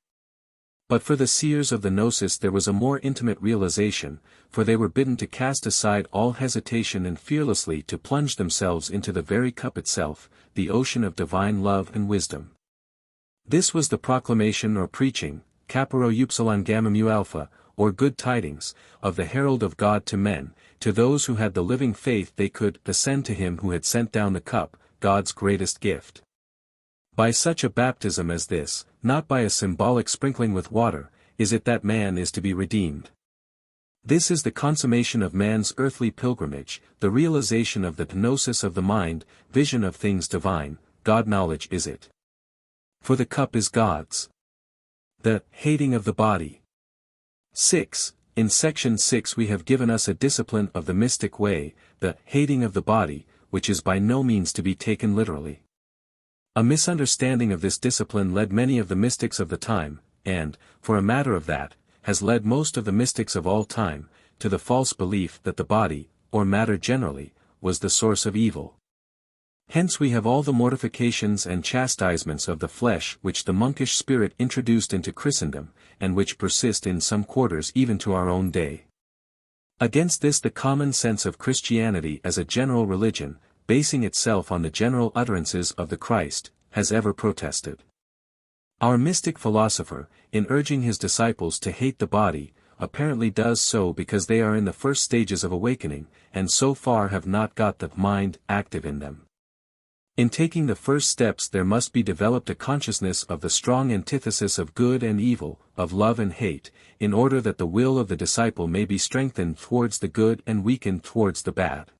But for the seers of the Gnosis there was a more intimate realization, for they were bidden to cast aside all hesitation and fearlessly to plunge themselves into the very cup itself, the ocean of divine love and wisdom. This was the proclamation or preaching, Caparo Upsilon Gamma Mu Alpha, or good tidings, of the herald of God to men. To those who had the living faith they could ascend to him who had sent down the cup, God's greatest gift. By such a baptism as this, not by a symbolic sprinkling with water, is it that man is to be redeemed. This is the consummation of man's earthly pilgrimage, the realization of the gnosis of the mind, vision of things divine, God knowledge is it. For the cup is God's. The hating of the body. 6. In section 6 we have given us a discipline of the mystic way, the hating of the body, which is by no means to be taken literally. A misunderstanding of this discipline led many of the mystics of the time, and, for a matter of that, has led most of the mystics of all time, to the false belief that the body, or matter generally, was the source of evil. Hence we have all the mortifications and chastisements of the flesh which the monkish spirit introduced into Christendom, and which persist in some quarters even to our own day. Against this the common sense of Christianity as a general religion, basing itself on the general utterances of the Christ, has ever protested. Our mystic philosopher, in urging his disciples to hate the body, apparently does so because they are in the first stages of awakening, and so far have not got the mind active in them. In taking the first steps there must be developed a consciousness of the strong antithesis of good and evil, of love and hate, in order that the will of the disciple may be strengthened towards the good and weakened towards the bad.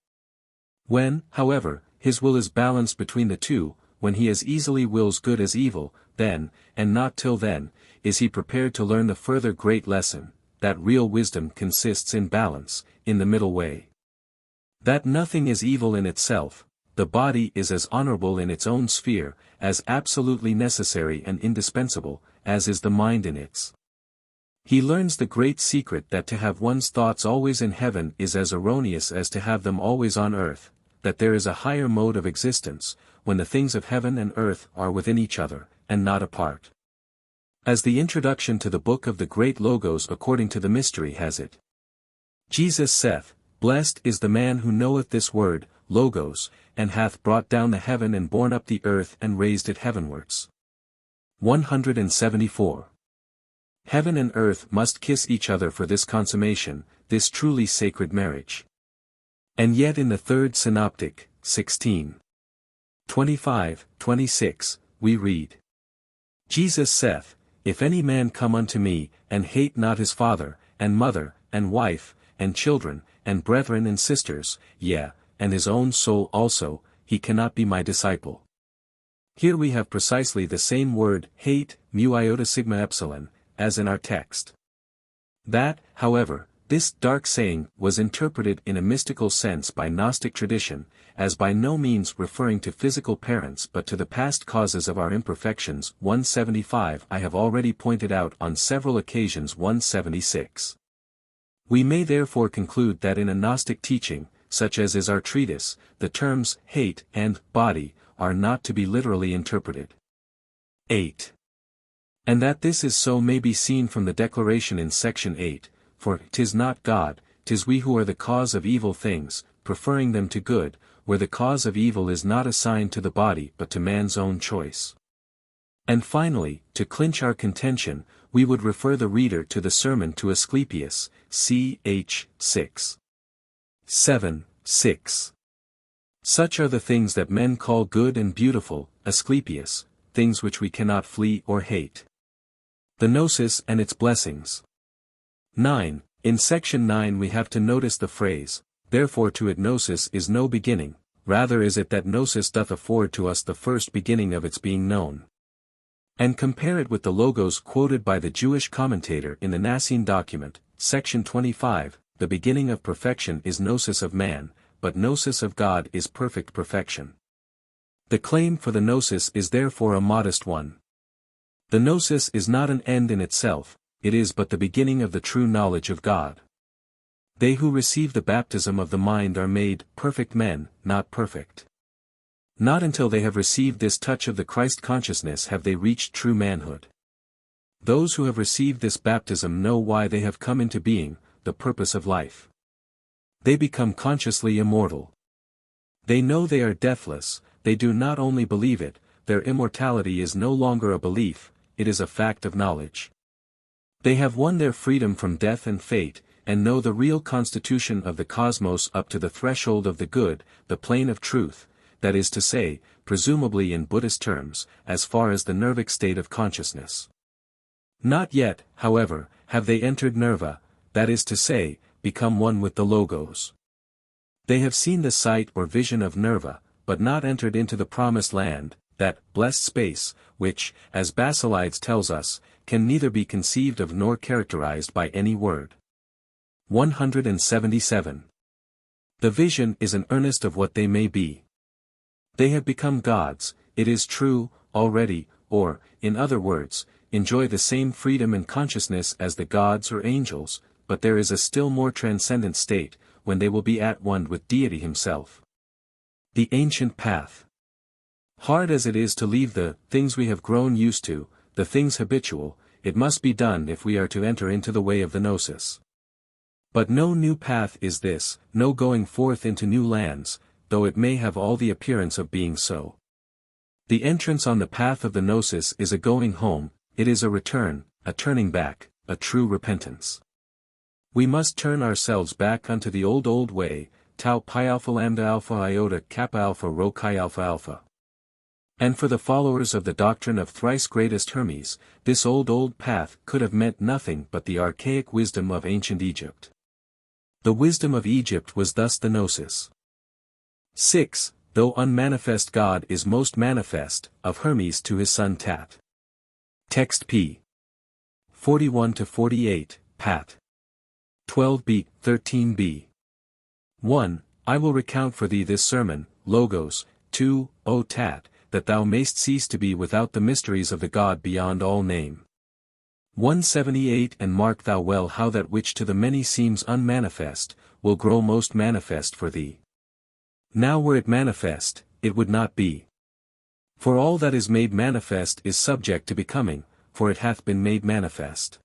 When, however, his will is balanced between the two, when he as easily wills good as evil, then, and not till then, is he prepared to learn the further great lesson, that real wisdom consists in balance, in the middle way. That nothing is evil in itself, the body is as honorable in its own sphere, as absolutely necessary and indispensable, as is the mind in its. He learns the great secret that to have one's thoughts always in heaven is as erroneous as to have them always on earth, that there is a higher mode of existence, when the things of heaven and earth are within each other, and not apart. As the introduction to the book of the great Logos according to the mystery has it. Jesus saith, Blessed is the man who knoweth this word, Logos, and hath brought down the heaven and borne up the earth and raised it heavenwards. 174. Heaven and earth must kiss each other for this consummation, this truly sacred marriage. And yet in the third synoptic, 16. 25, 26, we read. Jesus saith, If any man come unto me, and hate not his father, and mother, and wife, and children, and brethren and sisters, yea, and his own soul also, he cannot be my disciple. Here we have precisely the same word, hate, mu iota sigma epsilon, as in our text. That, however, this dark saying was interpreted in a mystical sense by Gnostic tradition, as by no means referring to physical parents but to the past causes of our imperfections. 175 I have already pointed out on several occasions. 176. We may therefore conclude that in a Gnostic teaching, such as is our treatise, the terms hate and body are not to be literally interpreted. 8. And that this is so may be seen from the declaration in section 8, for 'tis not God, 'tis we who are the cause of evil things, preferring them to good, where the cause of evil is not assigned to the body but to man's own choice. And finally, to clinch our contention, we would refer the reader to the sermon to Asclepius, ch. 6. 7, 6. Such are the things that men call good and beautiful, Asclepius, things which we cannot flee or hate. The Gnosis and its blessings. 9. In section 9 we have to notice the phrase, Therefore to it Gnosis is no beginning, rather is it that Gnosis doth afford to us the first beginning of its being known. And compare it with the Logos quoted by the Jewish commentator in the Nicene document, section 25, the beginning of perfection is Gnosis of man, but Gnosis of God is perfect perfection. The claim for the Gnosis is therefore a modest one. The Gnosis is not an end in itself, it is but the beginning of the true knowledge of God. They who receive the baptism of the mind are made perfect men, not perfect. Not until they have received this touch of the Christ consciousness have they reached true manhood. Those who have received this baptism know why they have come into being, the purpose of life. They become consciously immortal. They know they are deathless, they do not only believe it, their immortality is no longer a belief, it is a fact of knowledge. They have won their freedom from death and fate, and know the real constitution of the cosmos up to the threshold of the good, the plane of truth, that is to say, presumably in Buddhist terms, as far as the nervic state of consciousness. Not yet, however, have they entered nirva, that is to say, become one with the Logos. They have seen the sight or vision of nirva, but not entered into the promised land, that blessed space, which, as Basilides tells us, can neither be conceived of nor characterized by any word. 177. The vision is an earnest of what they may be. They have become gods, it is true, already, or, in other words, enjoy the same freedom and consciousness as the gods or angels, but there is a still more transcendent state, when they will be at one with Deity himself. The ancient path. Hard as it is to leave the things we have grown used to, the things habitual, it must be done if we are to enter into the way of the Gnosis. But no new path is this, no going forth into new lands, though it may have all the appearance of being so. The entrance on the path of the Gnosis is a going home, it is a return, a turning back, a true repentance. We must turn ourselves back unto the old way, tau pi alpha lambda alpha iota kappa alpha rho chi alpha alpha. And for the followers of the doctrine of thrice-greatest Hermes, this old path could have meant nothing but the archaic wisdom of ancient Egypt. The wisdom of Egypt was thus the Gnosis. 6. Though unmanifest God is most manifest, of Hermes to his son Tat. Text p. 41-48, Pat. 12b, 13b. 1. I will recount for thee this sermon, Logos, 2, O Tat, that thou mayst cease to be without the mysteries of the God beyond all name. 178 And mark thou well how that which to the many seems unmanifest, will grow most manifest for thee. Now were it manifest, it would not be. For all that is made manifest is subject to becoming, for it hath been made manifest.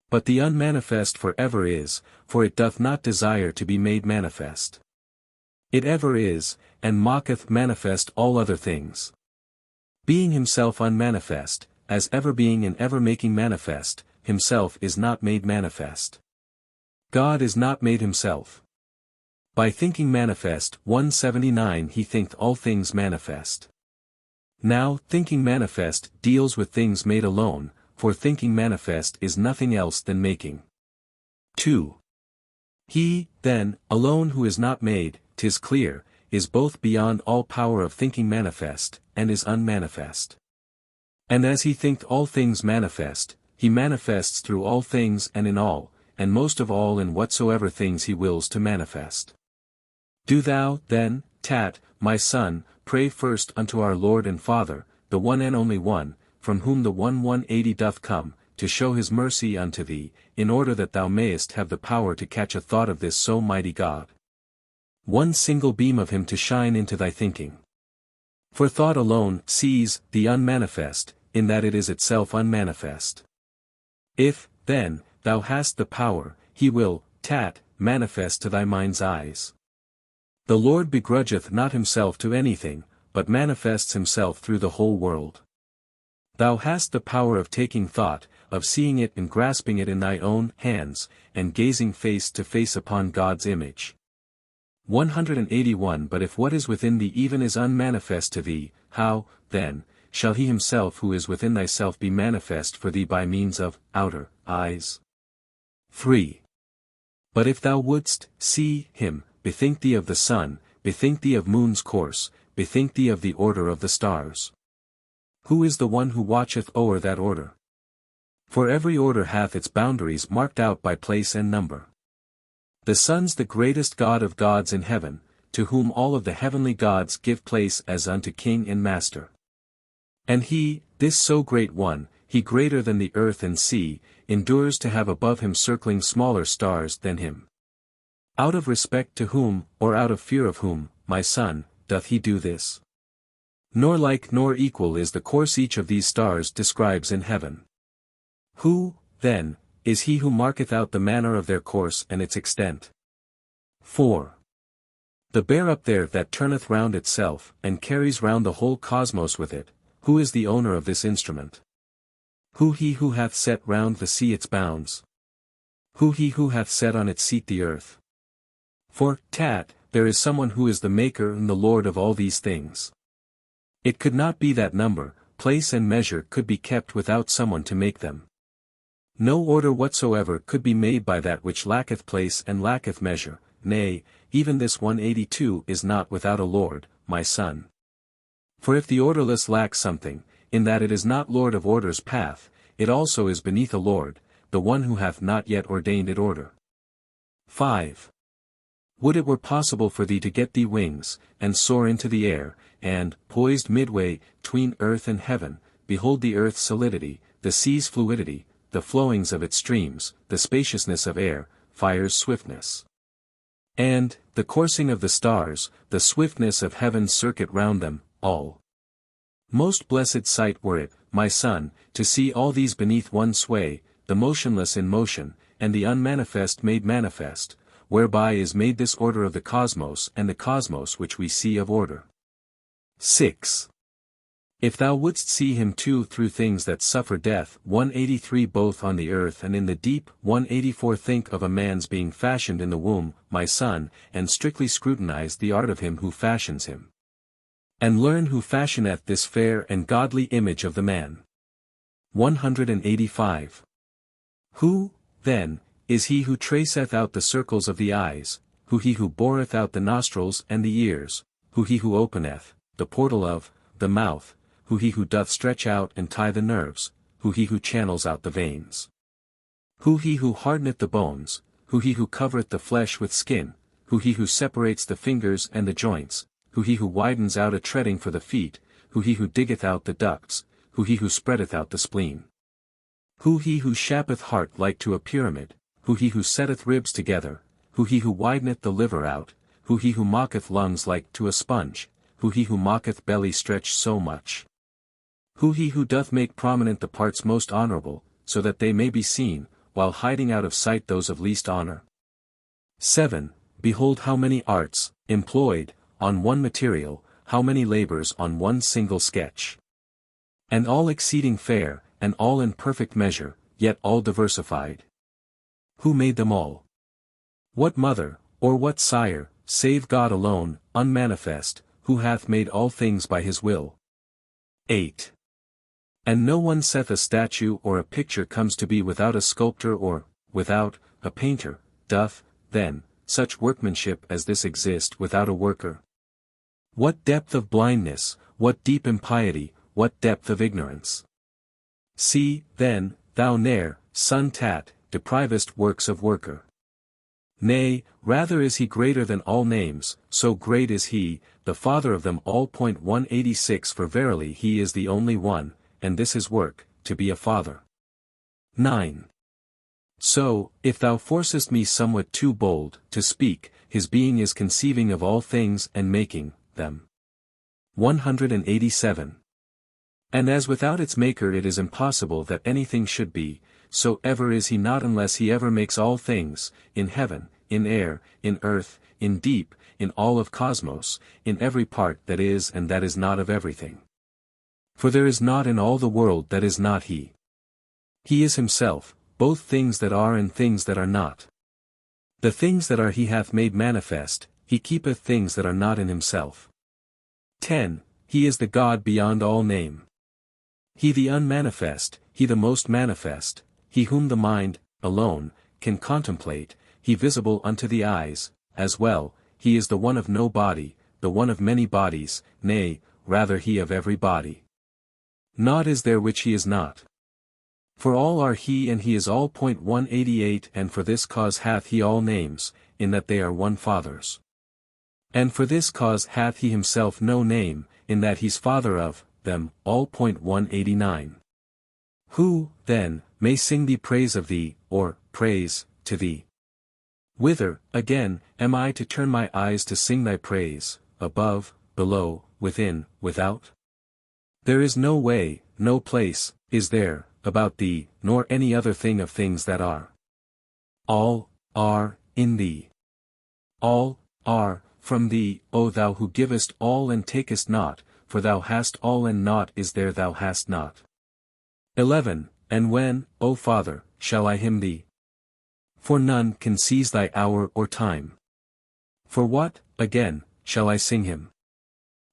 But the unmanifest for ever is, for it doth not desire to be made manifest. It ever is, and mocketh manifest all other things. Being himself unmanifest, as ever being and ever making manifest, himself is not made manifest. God is not made himself. By thinking manifest 179 he thinketh all things manifest. Now thinking manifest deals with things made alone, for thinking manifest is nothing else than making. 2. He, then, alone who is not made, 'tis clear, is both beyond all power of thinking manifest, and is unmanifest. And as he thinketh all things manifest, he manifests through all things and in all, and most of all in whatsoever things he wills to manifest. Do thou, then, Tat, my son, pray first unto our Lord and Father, the one and only one, from whom the 180 doth come, to show his mercy unto thee, in order that thou mayest have the power to catch a thought of this so mighty God. One single beam of him to shine into thy thinking. For thought alone sees the unmanifest, in that it is itself unmanifest. If, then, thou hast the power, he will, Tat, manifest to thy mind's eyes. The Lord begrudgeth not himself to anything, but manifests himself through the whole world. Thou hast the power of taking thought, of seeing it and grasping it in thy own hands, and gazing face to face upon God's image. 181 But if what is within thee even is unmanifest to thee, how, then, shall he himself who is within thyself be manifest for thee by means of outer eyes? 3. But if thou wouldst see him, bethink thee of the sun, bethink thee of moon's course, bethink thee of the order of the stars. Who is the one who watcheth o'er that order? For every order hath its boundaries marked out by place and number. The sun's the greatest God of gods in heaven, to whom all of the heavenly gods give place as unto king and master. And he, this so great one, he greater than the earth and sea, endures to have above him circling smaller stars than him. Out of respect to whom, or out of fear of whom, my son, doth he do this? Nor like nor equal is the course each of these stars describes in heaven. Who, then, is he who marketh out the manner of their course and its extent? 4. The bear up there that turneth round itself, and carries round the whole cosmos with it, who is the owner of this instrument? Who he who hath set round the sea its bounds? Who he who hath set on its seat the earth? For, Tat, there is someone who is the maker and the Lord of all these things. It could not be that number, place and measure could be kept without someone to make them. No order whatsoever could be made by that which lacketh place and lacketh measure, nay, even this 182 is not without a Lord, my son. For if the orderless lacks something, in that it is not Lord of order's path, it also is beneath a Lord, the one who hath not yet ordained it order. 5. Would it were possible for thee to get thee wings, and soar into the air, and, poised midway, 'tween earth and heaven, behold the earth's solidity, the sea's fluidity, the flowings of its streams, the spaciousness of air, fire's swiftness. And, the coursing of the stars, the swiftness of heaven's circuit round them, all. Most blessed sight were it, my son, to see all these beneath one sway, the motionless in motion, and the unmanifest made manifest, whereby is made this order of the cosmos and the cosmos which we see of order. 6. If thou wouldst see him too through things that suffer death 183 both on the earth and in the deep 184 think of a man's being fashioned in the womb, my son, and strictly scrutinize the art of him who fashions him. And learn who fashioneth this fair and godly image of the man. 185. Who, then, is he who traceth out the circles of the eyes, who he who boreth out the nostrils and the ears, who he who openeth the portal of the mouth, who he who doth stretch out and tie the nerves, who he who channels out the veins. Who he who hardeneth the bones, who he who covereth the flesh with skin, who he who separates the fingers and the joints, who he who widens out a treading for the feet, who he who diggeth out the ducts, who he who spreadeth out the spleen. Who he who shapeth heart like to a pyramid, who he who setteth ribs together, who he who wideneth the liver out, who he who mocketh lungs like to a sponge, who he who mocketh belly stretched so much. Who he who doth make prominent the parts most honorable, so that they may be seen, while hiding out of sight those of least honor. 7. Behold how many arts, employed, on one material, how many labors on one single sketch. And all exceeding fair, and all in perfect measure, yet all diversified. Who made them all? What mother, or what sire, save God alone, unmanifest, who hath made all things by his will? 8. And no one saith a statue or a picture comes to be without a sculptor or, without, a painter, doth, then, such workmanship as this exist without a worker? What depth of blindness, what deep impiety, what depth of ignorance! See, then, thou ne'er, son Tat, deprivest works of worker. Nay, rather is he greater than all names, so great is he, the father of them all. 186 For verily he is the only one, and this is work, to be a father. 9. So, if thou forcest me somewhat too bold, to speak, his being is conceiving of all things and making them. 187. And as without its maker it is impossible that anything should be, so ever is he not unless he ever makes all things, in heaven, in air, in earth, in deep, in all of cosmos, in every part that is and that is not of everything. For there is naught in all the world that is not he. He is himself, both things that are and things that are not. The things that are he hath made manifest, he keepeth things that are not in himself. 10. He is the God beyond all name. He the unmanifest, he the most manifest, he whom the mind, alone, can contemplate, he visible unto the eyes, as well, he is the one of no body, the one of many bodies, nay, rather he of every body. Naught is there which he is not. For all are he and he is all. 188 And for this cause hath he all names, in that they are one Father's. And for this cause hath he himself no name, in that he's Father of them all. 189 Who, then, may sing thee praise of thee, or, praise, to thee? Whither, again, am I to turn my eyes to sing thy praise, above, below, within, without? There is no way, no place, is there, about thee, nor any other thing of things that are. All, are, in thee. All, are, from thee, O thou who givest all and takest not, for thou hast all and naught is there thou hast not. 11 And when, O Father, shall I hymn thee? For none can seize thy hour or time. For what, again, shall I sing him?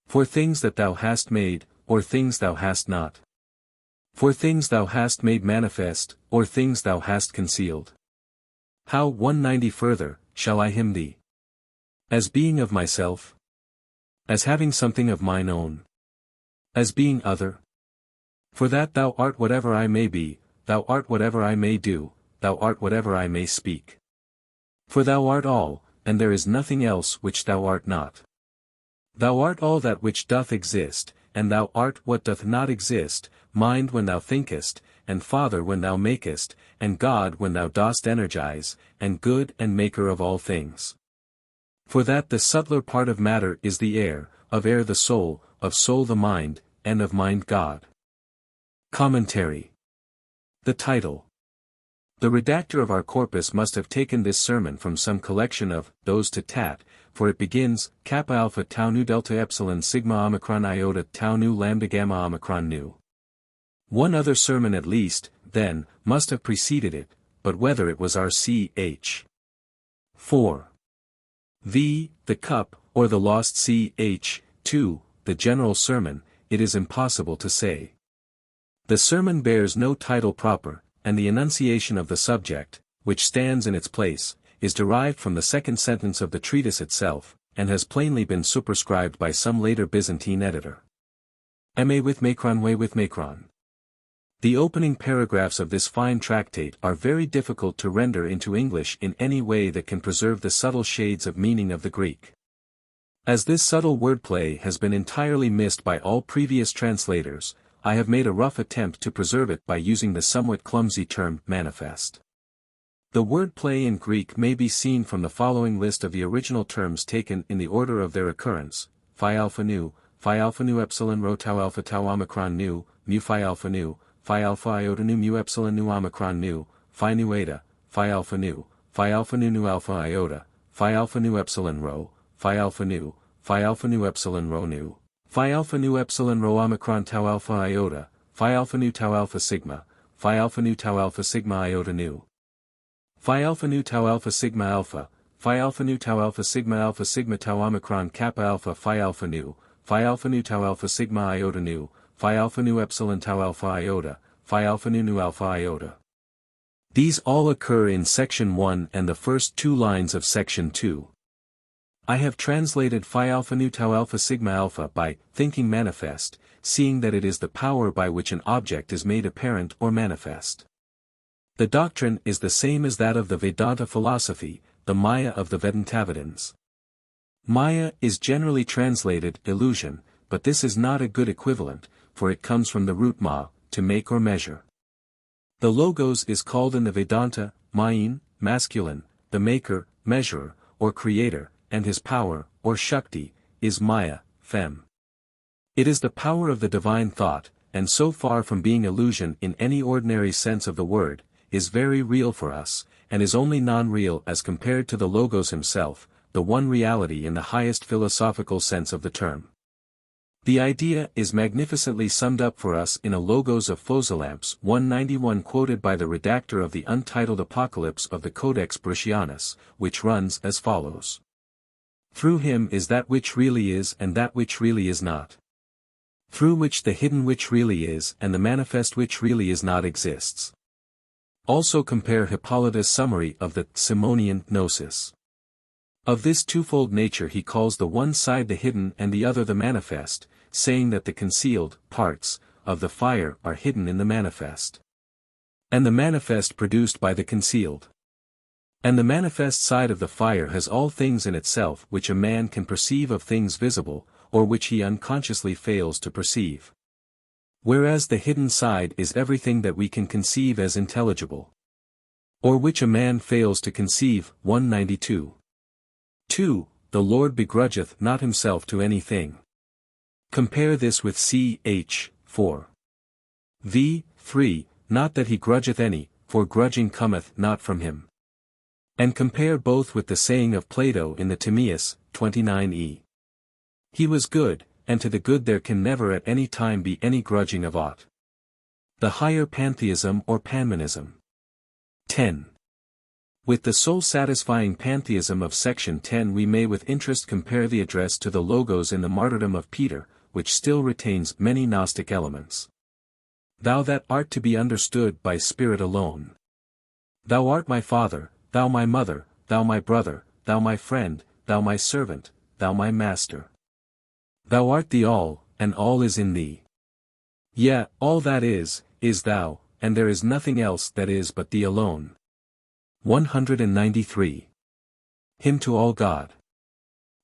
For things that thou hast made, or things thou hast not. For things thou hast made manifest, or things thou hast concealed. How 190 Further, shall I hymn thee? As being of myself? As having something of mine own? As being other? For that thou art whatever I may be, thou art whatever I may do, thou art whatever I may speak. For thou art all, and there is nothing else which thou art not. Thou art all that which doth exist, and thou art what doth not exist, mind when thou thinkest, and Father when thou makest, and God when thou dost energize, and good and maker of all things. For that the subtler part of matter is the air, of air the soul, of soul the mind, and of mind God. Commentary. The title. The redactor of our corpus must have taken this sermon from some collection of Those to Tat, for it begins, Kappa Alpha Tau Nu Delta Epsilon Sigma Omicron Iota Tau Nu Lambda Gamma Omicron Nu. One other sermon at least, then, must have preceded it, but whether it was R.C.H. 4. The cup, or the lost Ch. 2, the general sermon, it is impossible to say. The sermon bears no title proper, and the enunciation of the subject, which stands in its place, is derived from the second sentence of the treatise itself, and has plainly been superscribed by some later Byzantine editor. Ma with Macron way with Macron. The opening paragraphs of this fine tractate are very difficult to render into English in any way that can preserve the subtle shades of meaning of the Greek. As this subtle wordplay has been entirely missed by all previous translators, I have made a rough attempt to preserve it by using the somewhat clumsy term manifest. The wordplay in Greek may be seen from the following list of the original terms taken in the order of their occurrence: phi alpha nu epsilon rho tau omicron nu, mu phi alpha nu iota nu mu epsilon nu omicron nu, phi nu eta, phi alpha nu nu alpha iota, phi alpha nu epsilon rho, phi alpha nu epsilon rho nu, phi alpha nu epsilon rho omicron tau alpha iota, phi alpha nu tau alpha sigma, phi alpha nu tau alpha sigma iota nu, phi alpha nu tau alpha sigma alpha, phi alpha nu tau alpha sigma tau omicron kappa alpha phi alpha nu tau alpha sigma iota nu, phi alpha nu epsilon tau alpha iota, phi alpha nu alpha iota. These all occur in section 1 and the first two lines of section 2. I have translated phi alpha nu tau alpha sigma alpha by thinking manifest, seeing that it is the power by which an object is made apparent or manifest. The doctrine is the same as that of the Vedanta philosophy, the Maya of the Vedantavadins. Maya is generally translated illusion, but this is not a good equivalent, for it comes from the root ma, to make or measure. The logos is called in the Vedanta, Mayin, masculine, the maker, measurer, or creator, and his power, or Shakti, is Maya, fem. It is the power of the divine thought, and so far from being illusion in any ordinary sense of the word, is very real for us, and is only non-real as compared to the Logos himself, the one reality in the highest philosophical sense of the term. The idea is magnificently summed up for us in a Logos of Phozalamps 191 quoted by the redactor of the untitled Apocalypse of the Codex Brutianus, which runs as follows. Through him is that which really is and that which really is not. Through which the hidden which really is and the manifest which really is not exists. Also compare Hippolytus' summary of the Simonian Gnosis. Of this twofold nature he calls the one side the hidden and the other the manifest, saying that the concealed parts of the fire are hidden in the manifest, and the manifest produced by the concealed. And the manifest side of the fire has all things in itself which a man can perceive of things visible, or which he unconsciously fails to perceive. Whereas the hidden side is everything that we can conceive as intelligible, or which a man fails to conceive. 192. 2. The Lord begrudgeth not himself to anything. Compare this with ch. 4. v. 3, not that he grudgeth any, for grudging cometh not from him. And compare both with the saying of Plato in the Timaeus, 29e. He was good, and to the good there can never at any time be any grudging of aught. The higher pantheism or panmonism. 10. With the soul-satisfying pantheism of section 10 we may with interest compare the address to the Logos in the martyrdom of Peter, which still retains many Gnostic elements. Thou that art to be understood by spirit alone. Thou art my father, thou my mother, thou my brother, thou my friend, thou my servant, thou my master. Thou art the all, and all is in thee. Yea, all that is thou, and there is nothing else that is but thee alone. 193. Hymn to All God.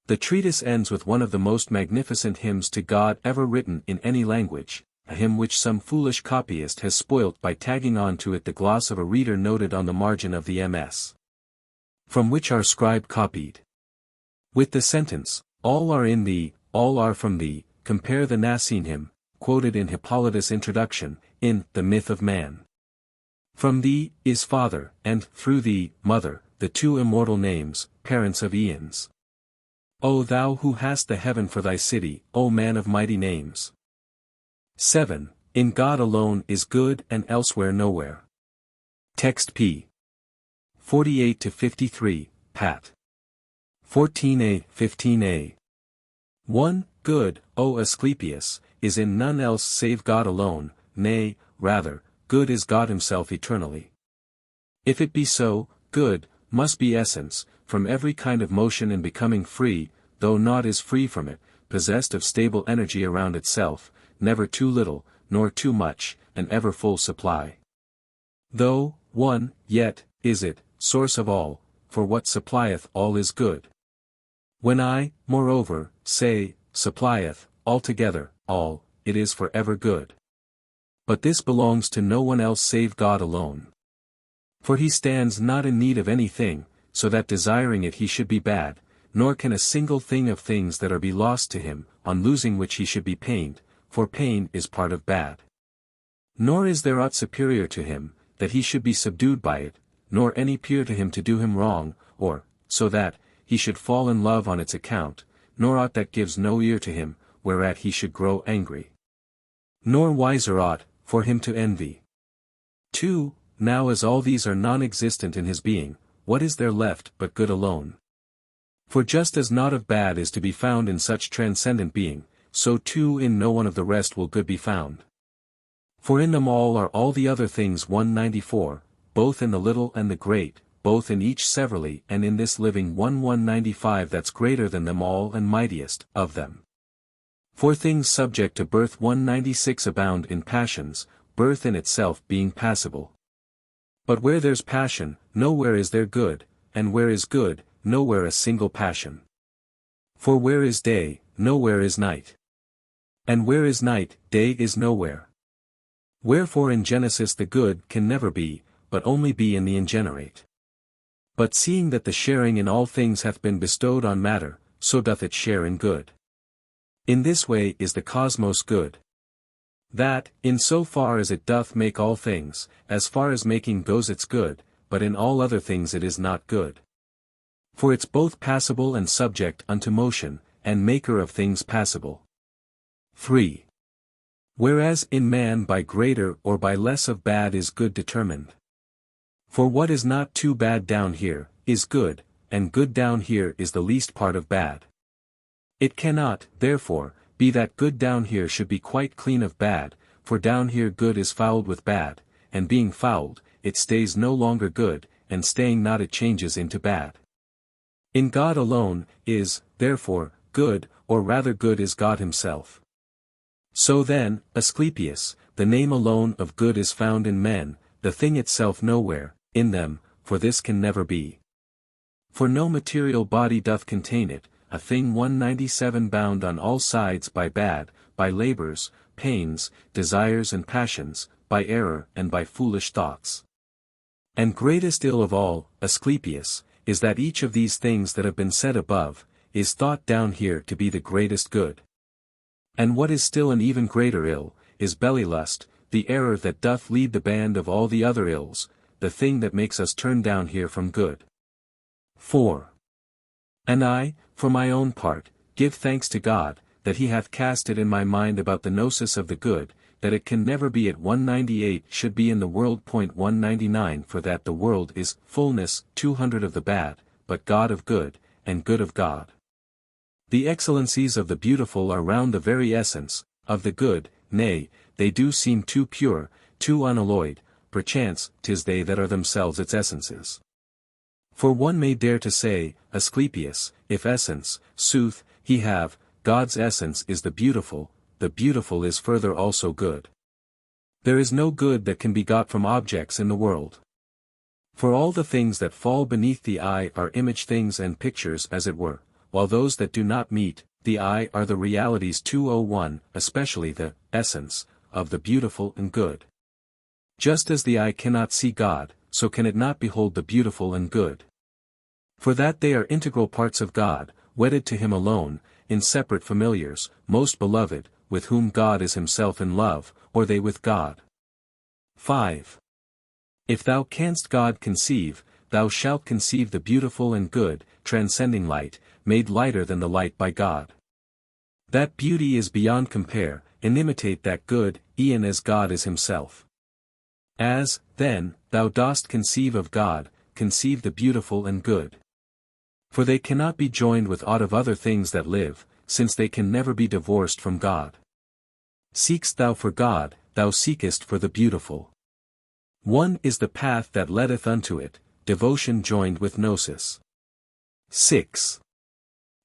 The treatise ends with one of the most magnificent hymns to God ever written in any language, a hymn which some foolish copyist has spoilt by tagging on to it the gloss of a reader noted on the margin of the MS. From which our scribe copied. With the sentence, all are in thee, all are from thee, compare the Nicene hymn, quoted in Hippolytus' introduction, in The Myth of Man. From thee, is Father, and, through thee, Mother, the two immortal names, parents of eons. O thou who hast the heaven for thy city, O man of mighty names. 7. In God alone is good and elsewhere nowhere. Text p. 48-53, Pat. 14a, 15a. 1. Good, O Asclepius, is in none else save God alone, nay, rather, good is God himself eternally. If it be so, good, must be essence, from every kind of motion and becoming free, though naught is free from it, possessed of stable energy around itself, never too little, nor too much, an ever full supply. Though, one, yet, is it, source of all, for what supplieth all is good. When I, moreover, say, supplieth, altogether, all, it is for ever good. But this belongs to no one else save God alone. For he stands not in need of anything, so that desiring it he should be bad, nor can a single thing of things that are be lost to him, on losing which he should be pained, for pain is part of bad. Nor is there aught superior to him, that he should be subdued by it, nor any peer to him to do him wrong, or, so that, he should fall in love on its account, nor aught that gives no ear to him, whereat he should grow angry. Nor wiser aught, for him to envy. 2. Now as all these are non-existent in his being, what is there left but good alone? For just as naught of bad is to be found in such transcendent being, so too in no one of the rest will good be found. For in them all are all the other things 194, both in the little and the great, both in each severally and in this living 195 that's greater than them all and mightiest of them. For things subject to birth 196 abound in passions, birth in itself being passible. But where there's passion, nowhere is there good, and where is good, nowhere a single passion. For where is day, nowhere is night. And where is night, day is nowhere. Wherefore in Genesis the good can never be, but only be in the ingenerate. But seeing that the sharing in all things hath been bestowed on matter, so doth it share in good. In this way is the cosmos good. That, in so far as it doth make all things, as far as making goes it's good, but in all other things it is not good. For it's both passible and subject unto motion, and maker of things passible. 3. Whereas in man by greater or by less of bad is good determined. For what is not too bad down here, is good, and good down here is the least part of bad. It cannot, therefore, be that good down here should be quite clean of bad, for down here good is fouled with bad, and being fouled, it stays no longer good, and staying not it changes into bad. In God alone, is, therefore, good, or rather good is God himself. So then, Asclepius, the name alone of good is found in men, the thing itself nowhere, in them, for this can never be. For no material body doth contain it, a thing 197 bound on all sides by bad, by labors, pains, desires and passions, by error and by foolish thoughts. And greatest ill of all, Asclepius, is that each of these things that have been said above, is thought down here to be the greatest good. And what is still an even greater ill, is bellylust, the error that doth lead the band of all the other ills, the thing that makes us turn down here from good. 4. And I, for my own part, give thanks to God, that he hath cast it in my mind about the gnosis of the good, that it can never be at 198 should be in the world. 199 For that the world is fullness 200 of the bad, but God of good, and good of God. The excellencies of the beautiful are round the very essence, of the good, nay, they do seem too pure, too unalloyed, perchance 'tis they that are themselves its essences. For one may dare to say, Asclepius, if essence, sooth, he have, God's essence is the beautiful is further also good. There is no good that can be got from objects in the world. For all the things that fall beneath the eye are image things and pictures as it were, while those that do not meet the eye are the realities. 201, especially the essence of the beautiful and good. Just as the eye cannot see God, so can it not behold the beautiful and good. For that they are integral parts of God, wedded to him alone, inseparate familiars, most beloved, with whom God is himself in love, or they with God. 5. If thou canst God conceive, thou shalt conceive the beautiful and good, transcending light, made lighter than the light by God. That beauty is beyond compare, and imitate that good, e'en as God is himself. As, then, thou dost conceive of God, conceive the beautiful and good. For they cannot be joined with aught of other things that live, since they can never be divorced from God. Seekst thou for God, thou seekest for the beautiful. One is the path that leadeth unto it, devotion joined with gnosis. 6.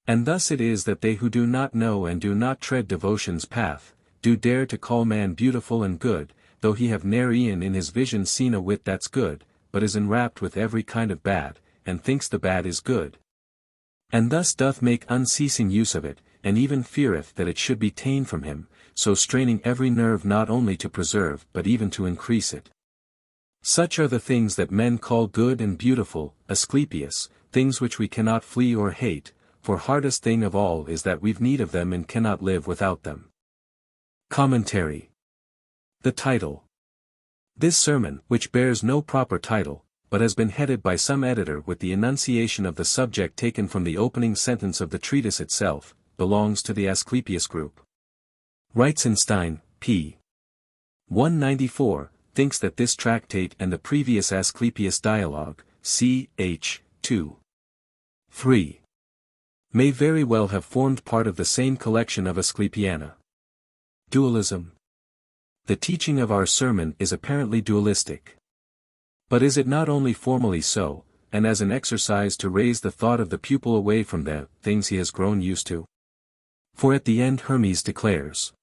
And thus it is that they who do not know and do not tread devotion's path, do dare to call man beautiful and good, though he have ne'er e'en in his vision seen a wit that's good, but is enwrapped with every kind of bad, and thinks the bad is good. And thus doth make unceasing use of it, and even feareth that it should be ta'en from him, so straining every nerve not only to preserve but even to increase it. Such are the things that men call good and beautiful, Asclepius, things which we cannot flee or hate, for hardest thing of all is that we've need of them and cannot live without them. Commentary. The title. This sermon, which bears no proper title, but has been headed by some editor with the enunciation of the subject taken from the opening sentence of the treatise itself, belongs to the Asclepius group. Reitzenstein, p. 194, thinks that this tractate and the previous Asclepius dialogue, ch. 2. 3. may very well have formed part of the same collection of Asclepiana. Dualism. The teaching of our sermon is apparently dualistic. But is it not only formally so, and as an exercise to raise the thought of the pupil away from the things he has grown used to? For at the end Hermes declares,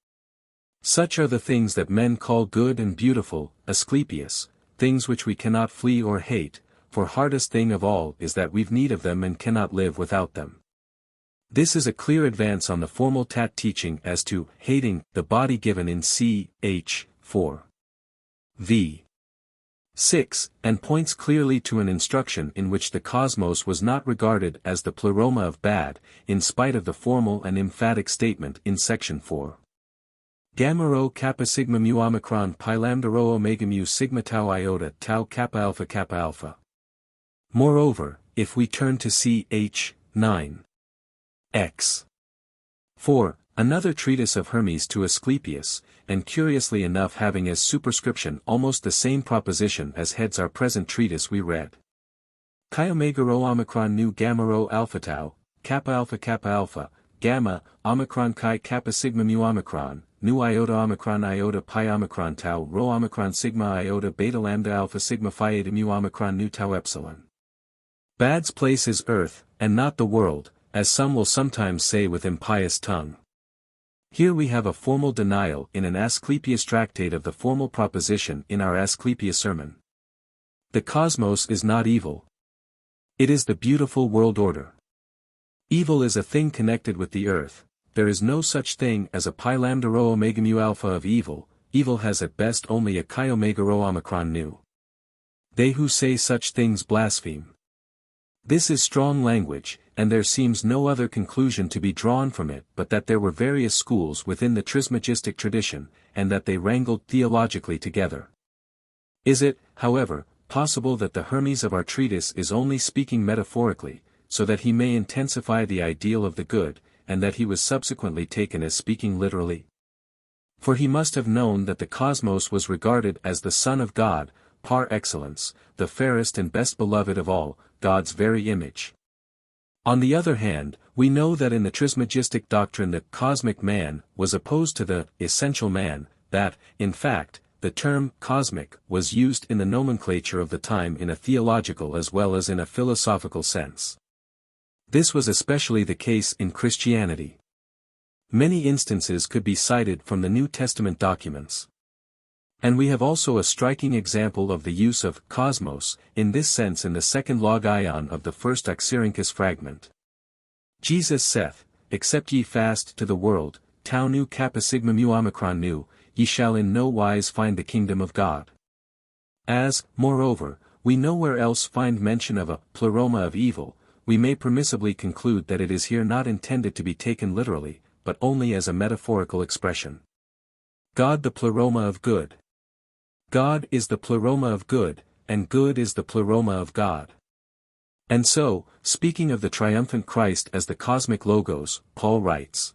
such are the things that men call good and beautiful, Asclepius, things which we cannot flee or hate, for hardest thing of all is that we've need of them and cannot live without them. This is a clear advance on the formal Tat teaching as to hating the body given in ch. 4. v. 6, and points clearly to an instruction in which the cosmos was not regarded as the pleroma of bad, in spite of the formal and emphatic statement in section 4. Gamma rho kappa sigma mu omicron pi lambda rho omega mu sigma tau iota tau kappa alpha. Moreover, if we turn to ch. 9. X. 4, another treatise of Hermes to Asclepius, and curiously enough having as superscription almost the same proposition as heads our present treatise we read. Chi omega rho omicron nu gamma rho alpha tau, kappa alpha, gamma, omicron chi kappa sigma mu omicron, nu iota pi omicron tau rho omicron sigma iota beta lambda alpha sigma phi eta mu omicron nu tau epsilon. Bad's place is earth, and not the world, as some will sometimes say with impious tongue. Here we have a formal denial in an Asclepius tractate of the formal proposition in our Asclepius sermon. The cosmos is not evil. It is the beautiful world order. Evil is a thing connected with the earth. There is no such thing as a pi lambda rho omega mu alpha of evil. Evil has at best only a chi omega rho omicron nu. They who say such things blaspheme. This is strong language, and there seems no other conclusion to be drawn from it but that there were various schools within the Trismegistic tradition, and that they wrangled theologically together. Is it, however, possible that the Hermes of our treatise is only speaking metaphorically, so that he may intensify the ideal of the good, and that he was subsequently taken as speaking literally? For he must have known that the cosmos was regarded as the Son of God, par excellence, the fairest and best beloved of all, God's very image. On the other hand, we know that in the Trismegistic doctrine the cosmic man was opposed to the essential man, that, in fact, the term cosmic was used in the nomenclature of the time in a theological as well as in a philosophical sense. This was especially the case in Christianity. Many instances could be cited from the New Testament documents. And we have also a striking example of the use of cosmos in this sense in the second log ion of the first Oxyrhynchus fragment. Jesus saith, except ye fast to the world, tau nu kappa sigma mu omicron nu, ye shall in no wise find the kingdom of God. As, moreover, we nowhere else find mention of a pleroma of evil, we may permissibly conclude that it is here not intended to be taken literally, but only as a metaphorical expression. God the pleroma of good. God is the pleroma of good, and good is the pleroma of God. And so, speaking of the triumphant Christ as the cosmic Logos, Paul writes,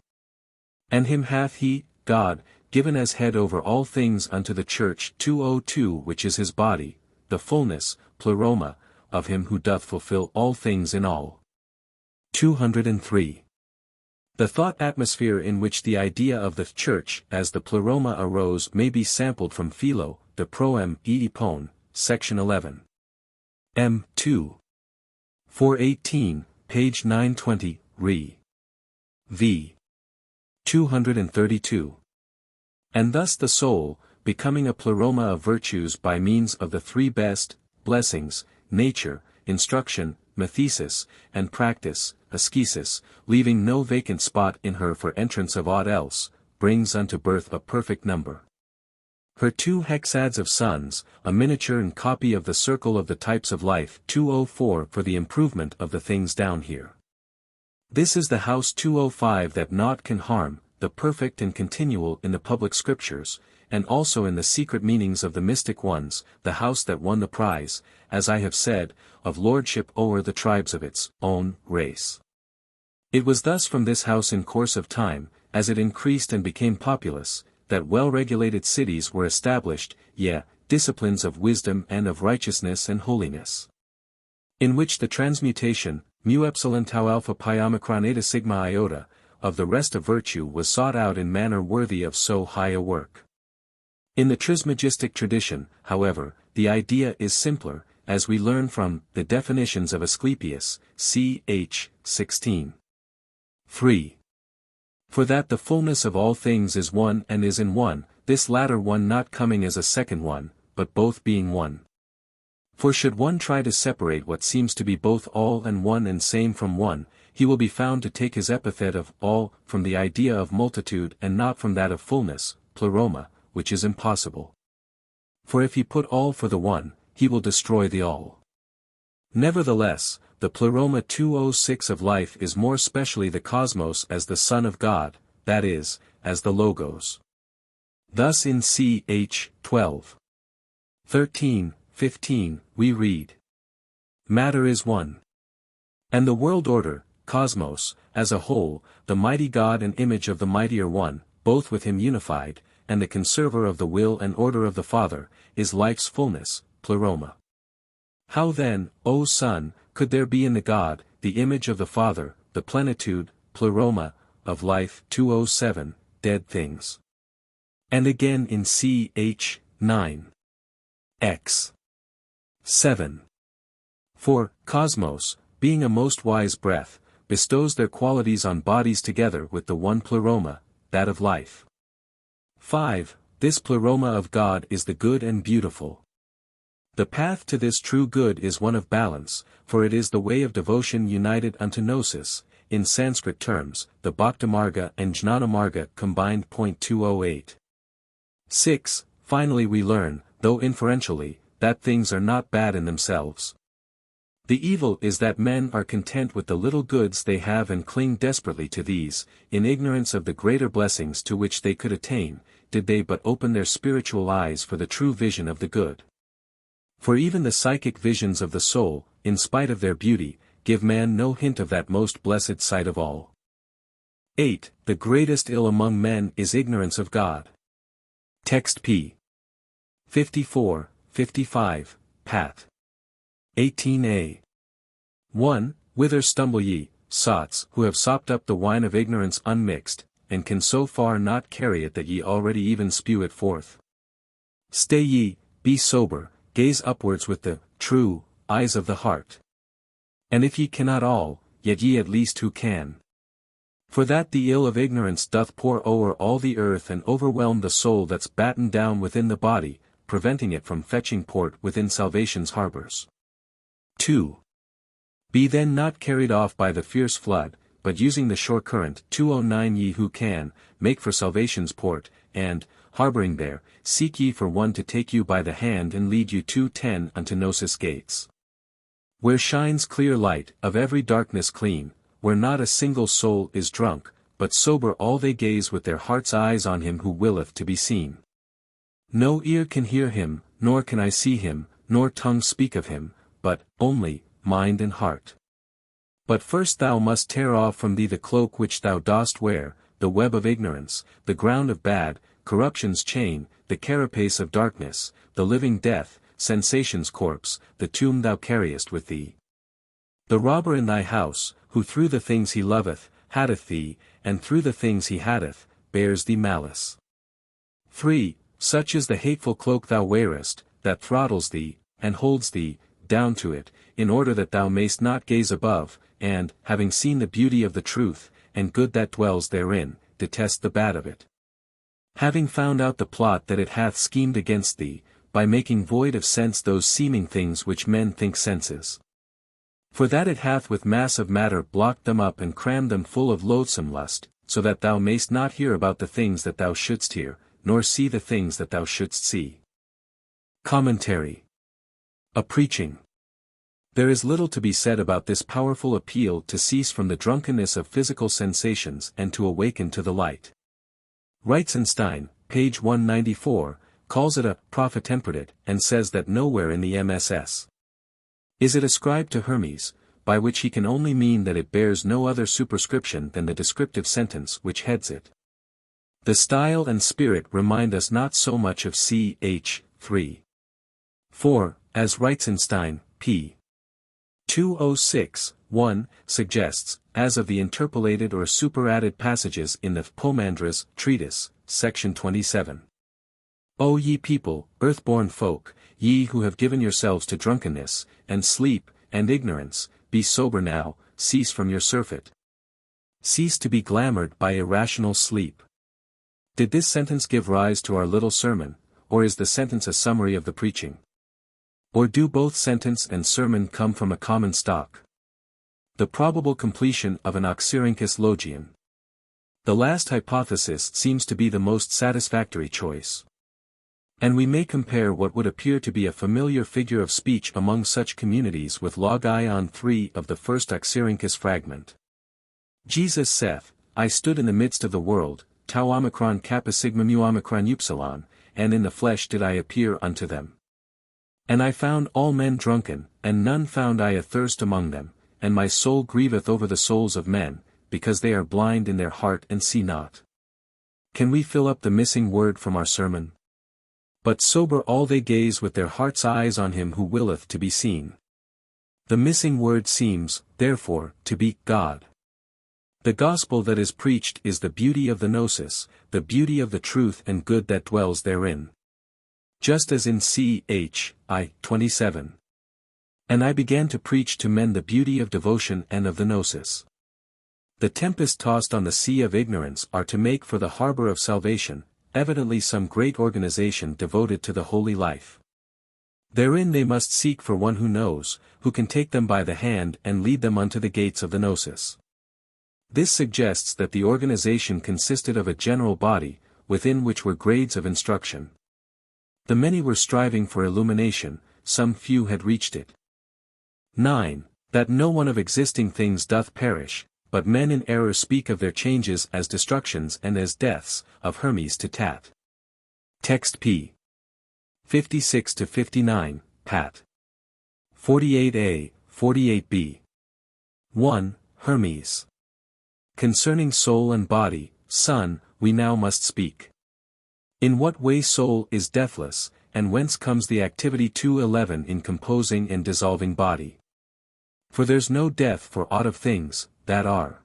and him hath he, God, given as head over all things unto the church 2:2 which is his body, the fullness, pleroma, of him who doth fulfill all things in all. 203. The thought atmosphere in which the idea of the church as the pleroma arose may be sampled from Philo, the Proem Epon, section 11. M2. 418, page 920, Re. V. 232. And thus the soul, becoming a pleroma of virtues by means of the three best, blessings, nature, instruction, methesis, and practice, ascesis, leaving no vacant spot in her for entrance of aught else, brings unto birth a perfect number. Her 2 hexads of suns, a miniature and copy of the circle of the types of life 204 for the improvement of the things down here. This is the house 205 that naught can harm, the perfect and continual in the public scriptures, and also in the secret meanings of the mystic ones, the house that won the prize, as I have said, of lordship o'er the tribes of its own race. It was thus from this house in course of time, as it increased and became populous, that well-regulated cities were established, yea, disciplines of wisdom and of righteousness and holiness. In which the transmutation, mu epsilon tau alpha pi omicron eta sigma iota, of the rest of virtue was sought out in manner worthy of so high a work. In the Trismegistic tradition, however, the idea is simpler, as we learn from the definitions of Asclepius, ch. 16. 3. For that the fullness of all things is one and is in one, this latter one not coming as a second one, but both being one. For should one try to separate what seems to be both all and one and same from one, he will be found to take his epithet of all from the idea of multitude and not from that of fullness, pleroma, which is impossible. For if he put all for the one, he will destroy the all. Nevertheless, the pleroma 206 of life is more specially the cosmos as the Son of God, that is, as the Logos. Thus in ch. 12. 13, 15, we read. Matter is one. And the world order, cosmos, as a whole, the mighty God and image of the mightier one, both with him unified, and the conserver of the will and order of the Father, is life's fullness, pleroma. How then, O Son, could there be in the God, the image of the Father, the plenitude, pleroma, of life 207, dead things? And again in ch. 9. X. 7. For, cosmos, being a most wise breath, bestows their qualities on bodies together with the one pleroma, that of life. 5. This pleroma of God is the good and beautiful. The path to this true good is one of balance, for it is the way of devotion united unto gnosis, in Sanskrit terms, the Bhaktimarga and Jnanamarga combined. 208. 6. Finally we learn, though inferentially, that things are not bad in themselves. The evil is that men are content with the little goods they have and cling desperately to these, in ignorance of the greater blessings to which they could attain, did they but open their spiritual eyes for the true vision of the good. For even the psychic visions of the soul, in spite of their beauty, give man no hint of that most blessed sight of all. 8. The greatest ill among men is ignorance of God. Text p. 54, 55, Pat. 18a. 1. Whither stumble ye, sots, who have sopped up the wine of ignorance unmixed, and can so far not carry it that ye already even spew it forth? Stay ye, be sober, gaze upwards with the true eyes of the heart. And if ye cannot all, yet ye at least who can. For that the ill of ignorance doth pour o'er all the earth and overwhelm the soul that's battened down within the body, preventing it from fetching port within salvation's harbors. 2. Be then not carried off by the fierce flood, but using the shore current 209 ye who can, make for salvation's port, and, harboring there, seek ye for one to take you by the hand and lead you 210 unto Gnosis gates. Where shines clear light, of every darkness clean, where not a single soul is drunk, but sober all they gaze with their heart's eyes on him who willeth to be seen. No ear can hear him, nor can I see him, nor tongue speak of him, but, only, mind and heart. But first thou must tear off from thee the cloak which thou dost wear, the web of ignorance, the ground of bad, corruption's chain, the carapace of darkness, the living death, sensation's corpse, the tomb thou carriest with thee. The robber in thy house, who through the things he loveth, hateth thee, and through the things he hateth, bears thee malice. 3. Such is the hateful cloak thou wearest, that throttles thee, and holds thee, down to it, in order that thou mayst not gaze above, and, having seen the beauty of the truth, and good that dwells therein, detest the bad of it. Having found out the plot that it hath schemed against thee, by making void of sense those seeming things which men think senses. For that it hath with mass of matter blocked them up and crammed them full of loathsome lust, so that thou mayst not hear about the things that thou shouldst hear, nor see the things that thou shouldst see. Commentary. A preaching. There is little to be said about this powerful appeal to cease from the drunkenness of physical sensations and to awaken to the light. Reitzenstein, page 194, calls it a prophetemperated, and says that nowhere in the MSS is it ascribed to Hermes, by which he can only mean that it bears no other superscription than the descriptive sentence which heads it. The style and spirit remind us not so much of ch. 3. 4, as Reitzenstein, p. 206, 1, suggests, as of the interpolated or superadded passages in the Poemandres treatise, section 27. O ye people, earth-born folk, ye who have given yourselves to drunkenness, and sleep, and ignorance, be sober now, cease from your surfeit. Cease to be glamoured by irrational sleep. Did this sentence give rise to our little sermon, or is the sentence a summary of the preaching? Or do both sentence and sermon come from a common stock? The probable completion of an Oxyrhynchus logion. The last hypothesis seems to be the most satisfactory choice. And we may compare what would appear to be a familiar figure of speech among such communities with log ion 3 of the first Oxyrhynchus fragment. Jesus saith, I stood in the midst of the world, tau omicron kappa sigma mu omicron upsilon, and in the flesh did I appear unto them. And I found all men drunken, and none found I athirst among them, and my soul grieveth over the souls of men, because they are blind in their heart and see not. Can we fill up the missing word from our sermon? But sober all they gaze with their heart's eyes on him who willeth to be seen. The missing word seems, therefore, to be God. The gospel that is preached is the beauty of the gnosis, the beauty of the truth and good that dwells therein. Just as in ch. 27. And I began to preach to men the beauty of devotion and of the gnosis. The tempest tossed on the sea of ignorance are to make for the harbor of salvation, evidently some great organization devoted to the holy life. Therein they must seek for one who knows, who can take them by the hand and lead them unto the gates of the gnosis. This suggests that the organization consisted of a general body, within which were grades of instruction. The many were striving for illumination, some few had reached it. 9. That no one of existing things doth perish, but men in error speak of their changes as destructions and as deaths, of Hermes To Tat. Text p. 56-59, pat. 48a, 48b. 1. Hermes. Concerning soul and body, son, we now must speak. In what way soul is deathless, and whence comes the activity 211 in composing and dissolving body? For there's no death for aught of things that are.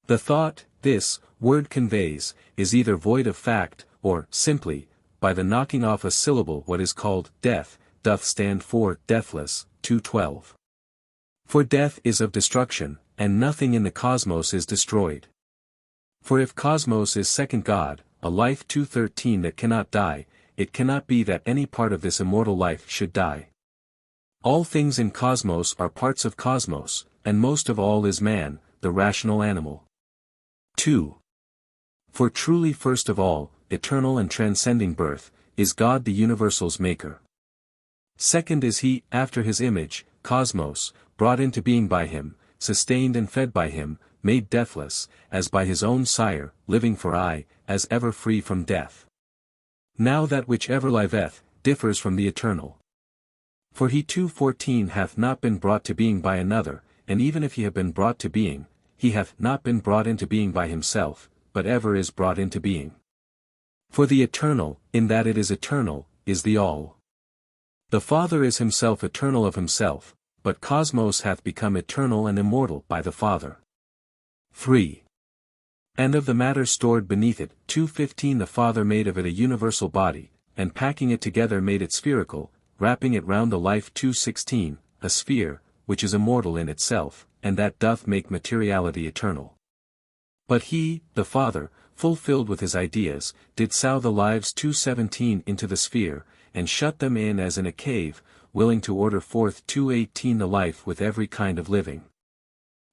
The thought, this word conveys, is either void of fact, or, simply, by the knocking off a syllable what is called death, doth stand for deathless, 212. For death is of destruction, and nothing in the cosmos is destroyed. For if cosmos is second God, a life 213 that cannot die, it cannot be that any part of this immortal life should die. All things in cosmos are parts of cosmos, and most of all is man, the rational animal. 2. For truly first of all, eternal and transcending birth, is God the universal's maker. Second is he, after his image, cosmos, brought into being by him, sustained and fed by him, made deathless, as by his own sire, living for aye, as ever free from death. Now that which ever liveth, differs from the eternal. For he 214 hath not been brought to being by another, and even if he have been brought to being, he hath not been brought into being by himself, but ever is brought into being. For the eternal, in that it is eternal, is the all. The Father is himself eternal of himself, but cosmos hath become eternal and immortal by the Father. 3. And of the matter stored beneath it, 215 the Father made of it a universal body, and packing it together made it spherical, wrapping it round the life 216, a sphere, which is immortal in itself, and that doth make materiality eternal. But he, the Father, fulfilled with his ideas, did sow the lives 217 into the sphere, and shut them in as in a cave, willing to order forth 218 the life with every kind of living.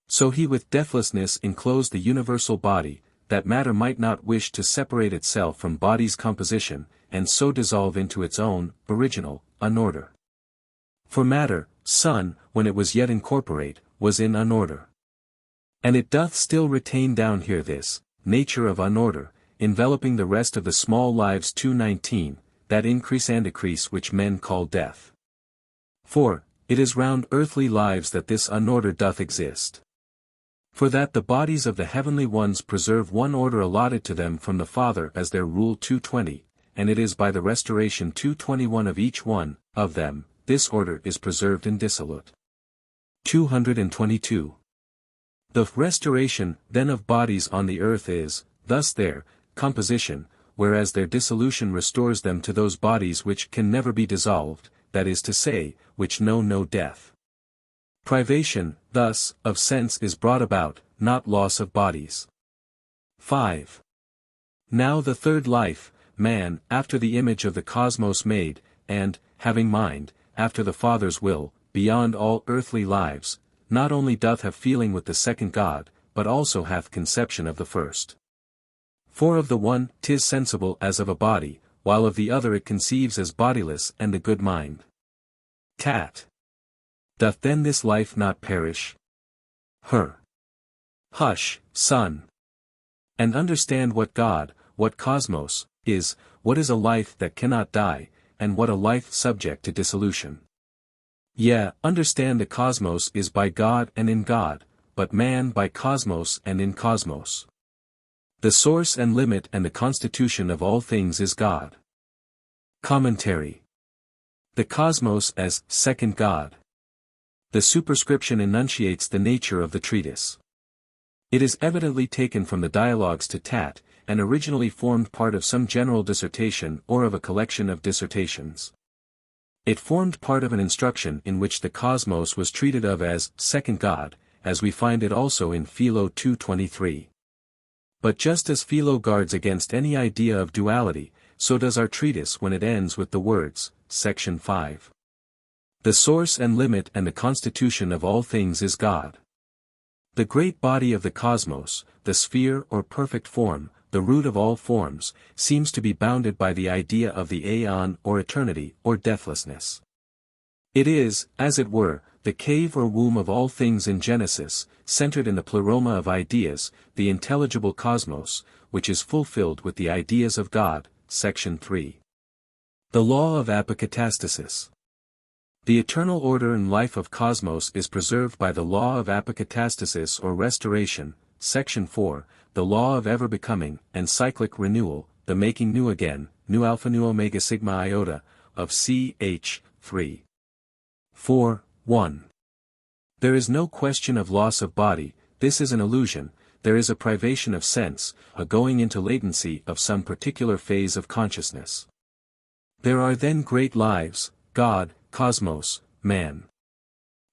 So he with deathlessness enclosed the universal body, that matter might not wish to separate itself from body's composition, and so dissolve into its own, original, unorder. For matter, sun, when it was yet incorporate, was in unorder. And it doth still retain down here this, nature of unorder, enveloping the rest of the small lives 219, that increase and decrease which men call death. For, it is round earthly lives that this unorder doth exist. For that the bodies of the heavenly ones preserve one order allotted to them from the Father as their rule 220, and it is by the restoration 221 of each one, of them, this order is preserved indissolute. 222. The restoration, then of bodies on the earth is, thus their, composition, whereas their dissolution restores them to those bodies which can never be dissolved, that is to say, which know no death. Privation, thus, of sense is brought about, not loss of bodies. 5. Now the third life, man, after the image of the cosmos made, and, having mind, after the Father's will, beyond all earthly lives, not only doth have feeling with the second God, but also hath conception of the first. For of the one 'tis sensible as of a body, while of the other it conceives as bodiless and the good mind. Tat. Doth then this life not perish? Hush, son. And understand what God, what cosmos, is, what is a life that cannot die, and what a life subject to dissolution. Yea, understand the cosmos is by God and in God, but man by cosmos and in cosmos. The source and limit and the constitution of all things is God. Commentary. The cosmos as second God. The superscription enunciates the nature of the treatise. It is evidently taken from the Dialogues to Tat, and originally formed part of some general dissertation or of a collection of dissertations. It formed part of an instruction in which the cosmos was treated of as second God, as we find it also in Philo 223. But just as Philo guards against any idea of duality, so does our treatise when it ends with the words, section 5. The source and limit and the constitution of all things is God. The great body of the cosmos, the sphere or perfect form, the root of all forms, seems to be bounded by the idea of the aeon or eternity or deathlessness. It is, as it were, the cave or womb of all things in Genesis, centered in the pleroma of ideas, the intelligible cosmos, which is fulfilled with the ideas of God, section 3. The law of apokatastasis. The eternal order and life of cosmos is preserved by the law of apokatastasis or restoration, section 4, the law of ever becoming, and cyclic renewal, the making new again, nu alpha nu omega sigma iota, of ch. 3. 4, 1. There is no question of loss of body, this is an illusion, there is a privation of sense, a going into latency of some particular phase of consciousness. There are then great lives, God, cosmos, man.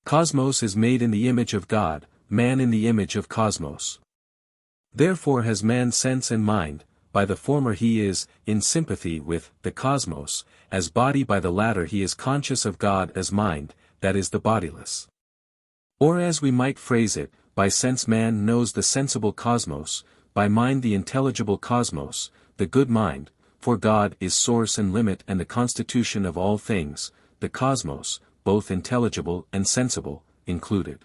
Cosmos is made in the image of God, man in the image of cosmos. Therefore has man sense and mind, by the former he is, in sympathy with, the cosmos, as body by the latter he is conscious of God as mind, that is the bodiless. Or as we might phrase it, by sense man knows the sensible cosmos, by mind the intelligible cosmos, the good mind, for God is source and limit and the constitution of all things, the cosmos, both intelligible and sensible, included.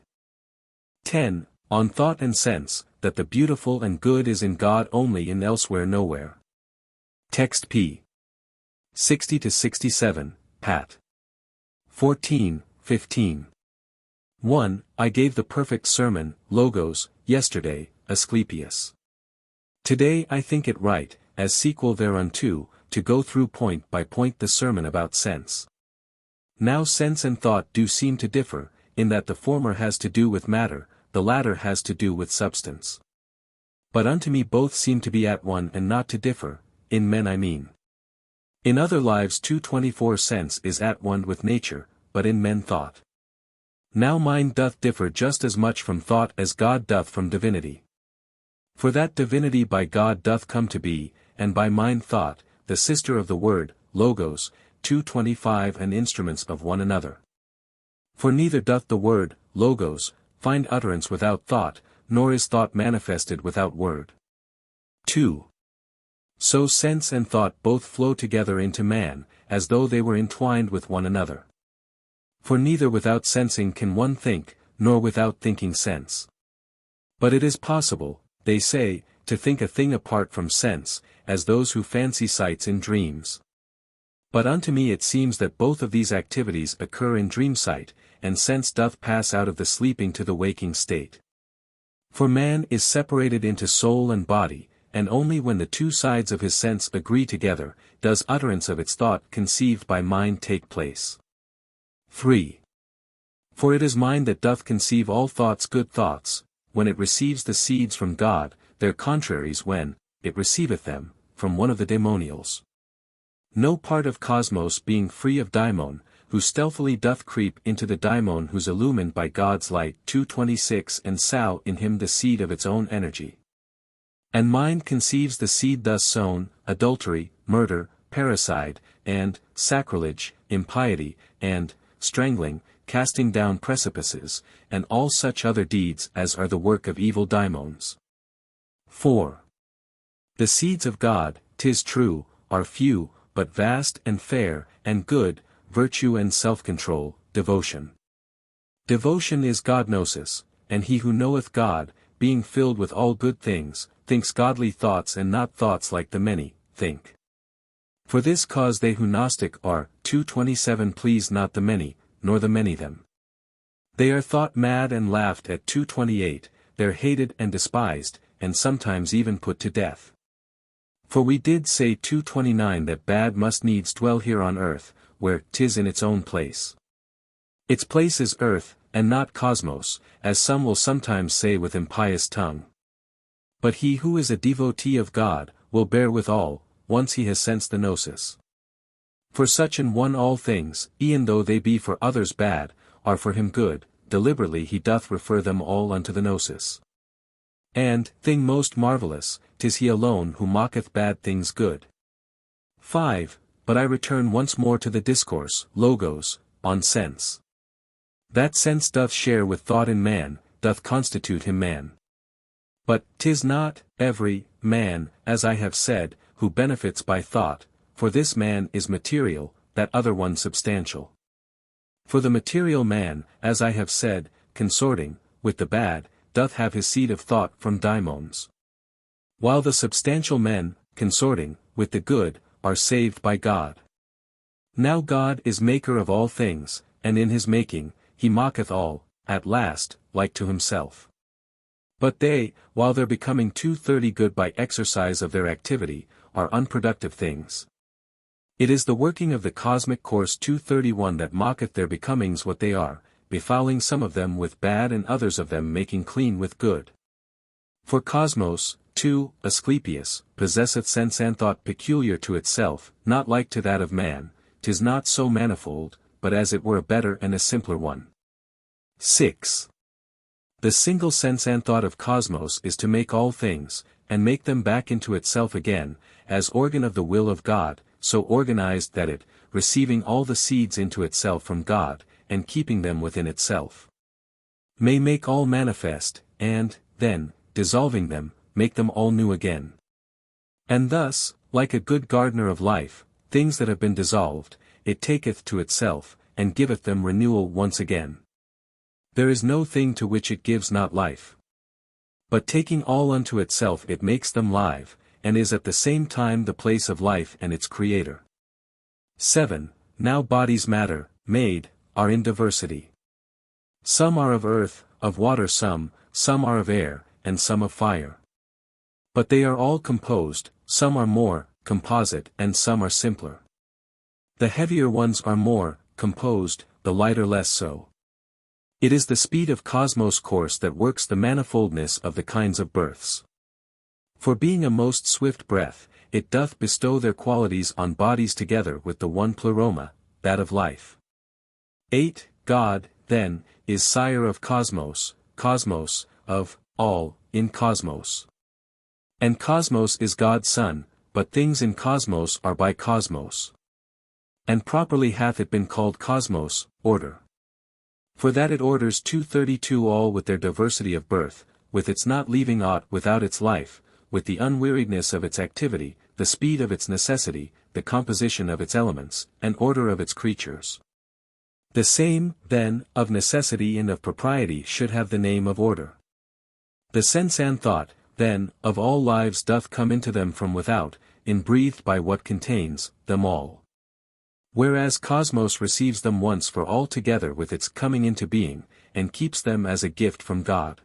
10. On thought and sense, that the beautiful and good is in God only and elsewhere nowhere. Text p. 60-67, Pat. 14, 15. 1. I gave the perfect sermon, Logos, yesterday, Asclepius. Today I think it right, as sequel thereunto, to go through point by point the sermon about sense. Now sense and thought do seem to differ, in that the former has to do with matter, the latter has to do with substance. But unto me both seem to be at one and not to differ, in men I mean. In other lives 224 sense is at one with nature, but in men thought. Now mind doth differ just as much from thought as God doth from divinity. For that divinity by God doth come to be, and by mind thought, the sister of the word, Logos, 225 and instruments of one another. For neither doth the word, Logos, find utterance without thought, nor is thought manifested without word. 2. So sense and thought both flow together into man, as though they were entwined with one another. For neither without sensing can one think, nor without thinking sense. But it is possible, they say, to think a thing apart from sense, as those who fancy sights in dreams. But unto me it seems that both of these activities occur in dream sight, and sense doth pass out of the sleeping to the waking state. For man is separated into soul and body, and only when the two sides of his sense agree together, does utterance of its thought conceived by mind take place. 3. For it is mind that doth conceive all thoughts good thoughts, when it receives the seeds from God, their contraries when, it receiveth them, from one of the daemonials. No part of cosmos being free of daemon, who stealthily doth creep into the daemon who's illumined by God's light 226 and sow in him the seed of its own energy. And mind conceives the seed thus sown, adultery, murder, parricide, and sacrilege, impiety, and strangling, casting down precipices, and all such other deeds as are the work of evil daemons. 4. The seeds of God, 'tis true, are few, but vast and fair, and good, virtue and self-control, devotion. Devotion is Godgnosis, and he who knoweth God, being filled with all good things, thinks godly thoughts and not thoughts like the many, think. For this cause they who Gnostic are, 227 please not the many, nor the many them. They are thought mad and laughed at 228, they're hated and despised, and sometimes even put to death. For we did say 229 that bad must needs dwell here on earth, where 'tis in its own place. Its place is earth, and not cosmos, as some will sometimes say with impious tongue. But he who is a devotee of God, will bear with all, once he has sensed the gnosis. For such an one all things, e'en though they be for others bad, are for him good, deliberately he doth refer them all unto the gnosis. And, thing most marvellous, 'tis he alone who mocketh bad things good. 5. But I return once more to the discourse, Logos, on sense. That sense doth share with thought in man, doth constitute him man. But 'tis not every man, as I have said, who benefits by thought, for this man is material, that other one substantial. For the material man, as I have said, consorting with the bad, doth have his seed of thought from daemons. While the substantial men, consorting with the good, are saved by God. Now God is maker of all things, and in his making, he mocketh all, at last, like to himself. But they, while they're becoming 230 good by exercise of their activity, are unproductive things. It is the working of the cosmic course 231 that mocketh their becomings what they are, befouling some of them with bad and others of them making clean with good. For cosmos, 2, Asclepius, possesseth sense and thought peculiar to itself, not like to that of man, 'tis not so manifold, but as it were a better and a simpler one. 6. The single sense and thought of cosmos is to make all things, and make them back into itself again, as organ of the will of God, so organized that it, receiving all the seeds into itself from God, and keeping them within itself, may make all manifest, and, then, dissolving them, make them all new again. And thus, like a good gardener of life, things that have been dissolved, it taketh to itself, and giveth them renewal once again. There is no thing to which it gives not life. But taking all unto itself it makes them live, and is at the same time the place of life and its creator. 7. Now bodies matter, made, are in diversity. Some are of earth, of water some are of air, and some of fire. But they are all composed, some are more composite and some are simpler. The heavier ones are more composed, the lighter less so. It is the speed of cosmos course that works the manifoldness of the kinds of births. For being a most swift breath, it doth bestow their qualities on bodies together with the one pleroma, that of life. 8. God, then, is sire of cosmos, of all, in cosmos. And cosmos is God's son, but things in cosmos are by cosmos. And properly hath it been called cosmos, order. For that it orders 232 all with their diversity of birth, with its not leaving aught without its life, with the unweariedness of its activity, the speed of its necessity, the composition of its elements, and order of its creatures. The same, then, of necessity and of propriety should have the name of order. The sense and thought, then, of all lives doth come into them from without, inbreathed by what contains them all. Whereas cosmos receives them once for all together with its coming into being, and keeps them as a gift from God.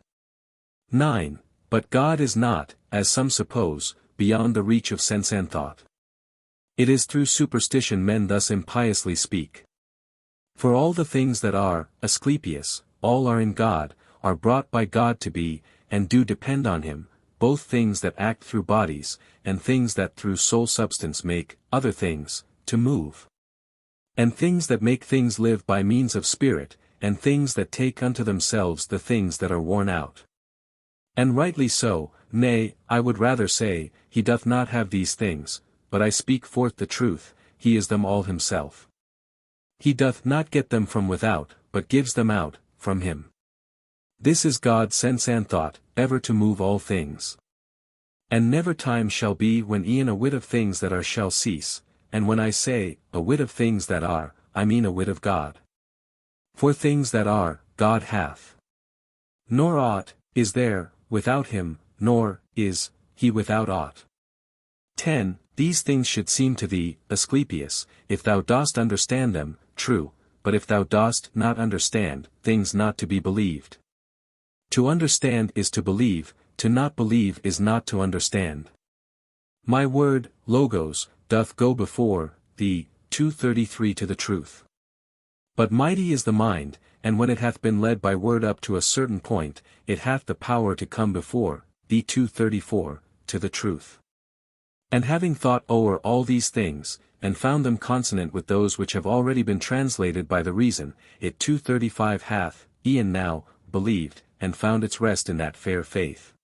9. But God is not, as some suppose, beyond the reach of sense and thought. It is through superstition men thus impiously speak. For all the things that are, Asclepius, all are in God, are brought by God to be, and do depend on him, both things that act through bodies, and things that through soul substance make, other things, to move. And things that make things live by means of spirit, and things that take unto themselves the things that are worn out. And rightly so, nay, I would rather say, he doth not have these things, but I speak forth the truth, he is them all himself. He doth not get them from without, but gives them out, from him. This is God's sense and thought, ever to move all things. And never time shall be when e'en a whit of things that are shall cease, and when I say, a whit of things that are, I mean a whit of God. For things that are, God hath. Nor aught, is there, without him, nor, is, he without aught. 10. These things should seem to thee, Asclepius, if thou dost understand them, true, but if thou dost not understand, things not to be believed. To understand is to believe, to not believe is not to understand. My word, logos, doth go before, thee, 233 to the truth. But mighty is the mind, and when it hath been led by word up to a certain point, it hath the power to come before, thee 234, to the truth. And having thought o'er all these things, and found them consonant with those which have already been translated by the reason, it 235 hath, e'en now, believed, and found its rest in that fair faith.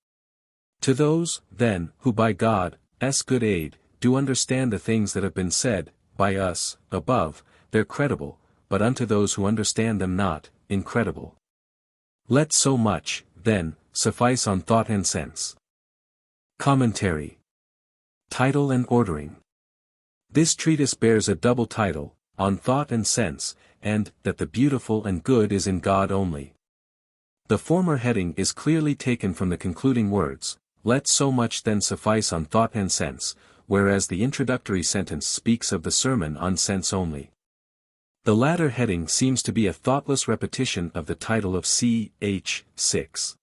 To those, then, who by God's good aid, do understand the things that have been said, by us, above, they're credible, but unto those who understand them not, incredible. Let so much, then, suffice on thought and sense. Commentary. Title and ordering. This treatise bears a double title, On Thought and Sense, and, That the Beautiful and Good is in God only. The former heading is clearly taken from the concluding words, Let so much then suffice on thought and sense, whereas the introductory sentence speaks of the sermon on sense only. The latter heading seems to be a thoughtless repetition of the title of ch. 6.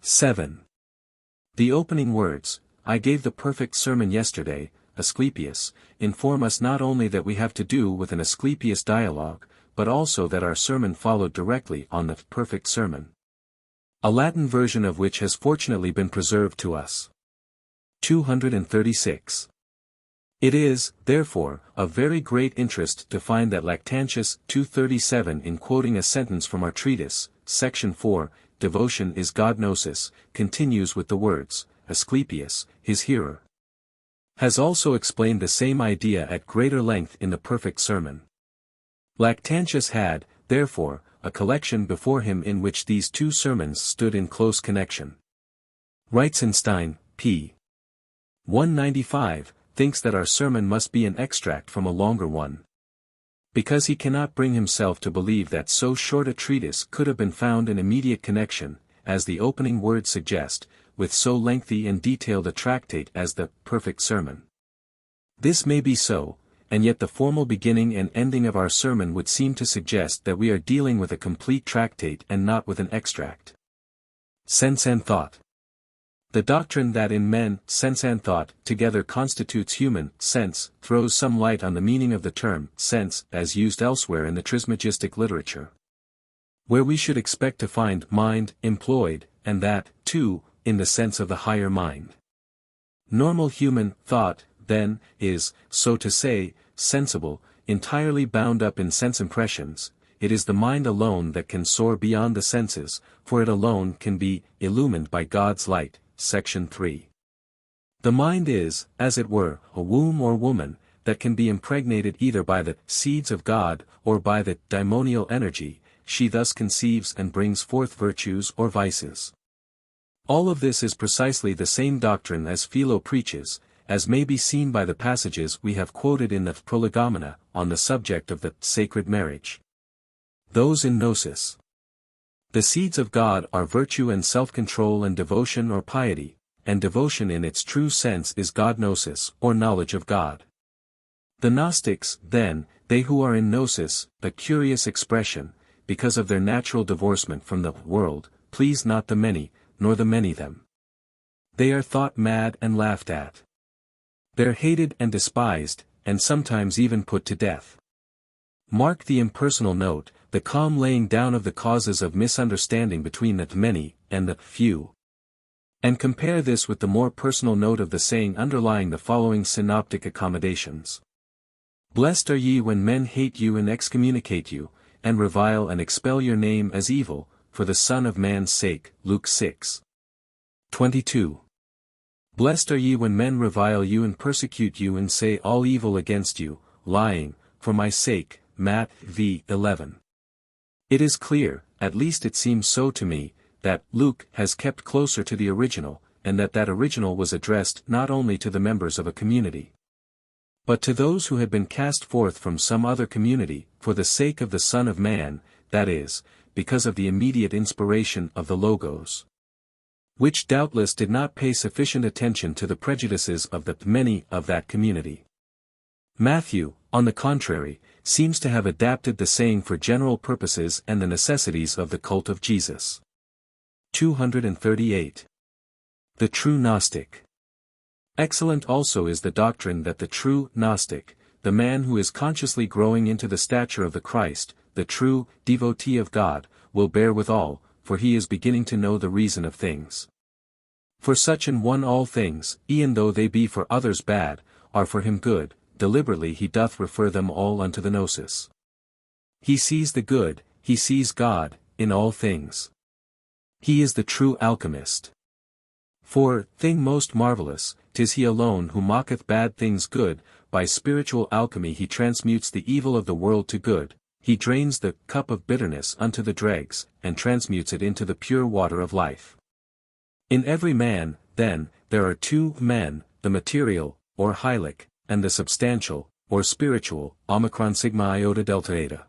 7. The opening words, I gave the perfect sermon yesterday, Asclepius, inform us not only that we have to do with an Asclepius dialogue, but also that our sermon followed directly on the perfect sermon. A Latin version of which has fortunately been preserved to us. 236. It is, therefore, of very great interest to find that Lactantius 237 in quoting a sentence from our treatise, section 4, Devotion is God Gnosis, continues with the words, Asclepius, his hearer, has also explained the same idea at greater length in the perfect sermon. Lactantius had, therefore, a collection before him in which these two sermons stood in close connection. Reitzenstein, p. 195, thinks that our sermon must be an extract from a longer one. Because he cannot bring himself to believe that so short a treatise could have been found in immediate connection, as the opening words suggest, with so lengthy and detailed a tractate as the perfect sermon. This may be so, and yet the formal beginning and ending of our sermon would seem to suggest that we are dealing with a complete tractate and not with an extract. Sense and thought. The doctrine that in men, sense and thought, together constitutes human sense, throws some light on the meaning of the term sense as used elsewhere in the Trismegistic literature, where we should expect to find mind employed, and that, too, in the sense of the higher mind. Normal human thought, then, is, so to say, sensible, entirely bound up in sense impressions. It is the mind alone that can soar beyond the senses, for it alone can be illumined by God's light. Section 3. The mind is, as it were, a womb or woman, that can be impregnated either by the seeds of God or by the daimonial energy. She thus conceives and brings forth virtues or vices. All of this is precisely the same doctrine as Philo preaches, as may be seen by the passages we have quoted in the Prolegomena, on the subject of the sacred marriage. Those in Gnosis. The seeds of God are virtue and self-control and devotion or piety, and devotion in its true sense is God-gnosis, or knowledge of God. The Gnostics, then, they who are in Gnosis, a curious expression, because of their natural divorcement from the world, please not the many, nor the many them. They are thought mad and laughed at. They're hated and despised, and sometimes even put to death. Mark the impersonal note, the calm laying down of the causes of misunderstanding between the many and the few. And compare this with the more personal note of the saying underlying the following synoptic accommodations. Blessed are ye when men hate you and excommunicate you, and revile and expel your name as evil, for the Son of Man's sake. Luke 6:22. Blessed are ye when men revile you and persecute you and say all evil against you, lying, for my sake. Matt v. 11. It is clear, at least it seems so to me, that Luke has kept closer to the original, and that original was addressed not only to the members of a community, but to those who had been cast forth from some other community, for the sake of the Son of Man, that is, because of the immediate inspiration of the Logos, which doubtless did not pay sufficient attention to the prejudices of the many of that community. Matthew, on the contrary, seems to have adapted the saying for general purposes and the necessities of the cult of Jesus. 238. The true Gnostic. Excellent also is the doctrine that the true Gnostic, the man who is consciously growing into the stature of the Christ, the true devotee of God, will bear with all, for he is beginning to know the reason of things. For such an one all things, e'en though they be for others bad, are for him good, deliberately he doth refer them all unto the Gnosis. He sees the good, he sees God, in all things. He is the true alchemist. For, thing most marvelous, 'tis he alone who mocketh bad things good, by spiritual alchemy he transmutes the evil of the world to good, he drains the cup of bitterness unto the dregs, and transmutes it into the pure water of life. In every man, then, there are two men, the material, or hylic, and the substantial, or spiritual, omicron sigma iota delta eta.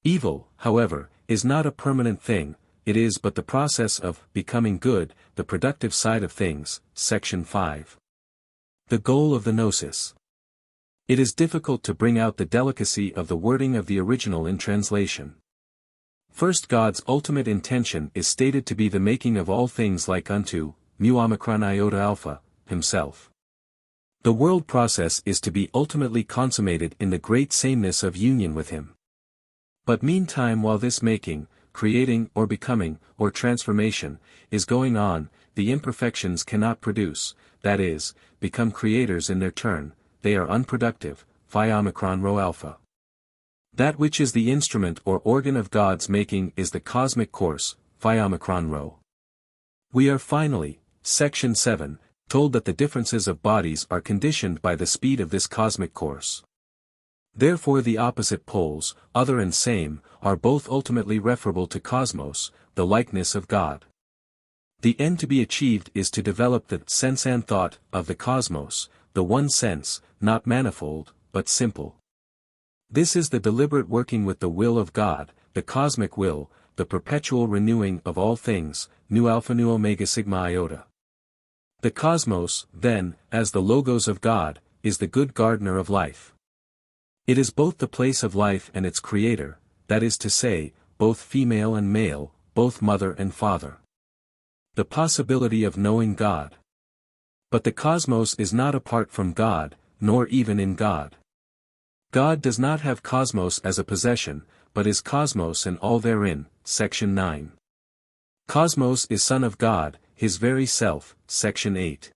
Evil, however, is not a permanent thing, it is but the process of becoming good, the productive side of things. Section 5. The goal of the Gnosis. It is difficult to bring out the delicacy of the wording of the original in translation. First, God's ultimate intention is stated to be the making of all things like unto, mu omicron iota alpha, himself. The world process is to be ultimately consummated in the great sameness of union with him. But meantime, while this making, creating or becoming, or transformation, is going on, the imperfections cannot produce, that is, become creators in their turn, they are unproductive, phi omicron rho alpha. That which is the instrument or organ of God's making is the cosmic course, phi omicron rho. We are finally, section 7, told that the differences of bodies are conditioned by the speed of this cosmic course. Therefore the opposite poles, other and same, are both ultimately referable to cosmos, the likeness of God. The end to be achieved is to develop the sense and thought of the cosmos, the one sense, not manifold, but simple. This is the deliberate working with the will of God, the cosmic will, the perpetual renewing of all things, nu alpha nu omega sigma iota. The cosmos, then, as the Logos of God, is the good gardener of life. It is both the place of life and its creator, that is to say, both female and male, both mother and father. The possibility of knowing God. But the cosmos is not apart from God, nor even in God. God does not have cosmos as a possession, but is cosmos and all therein. Section 9. Cosmos is Son of God, his very self. Section 8.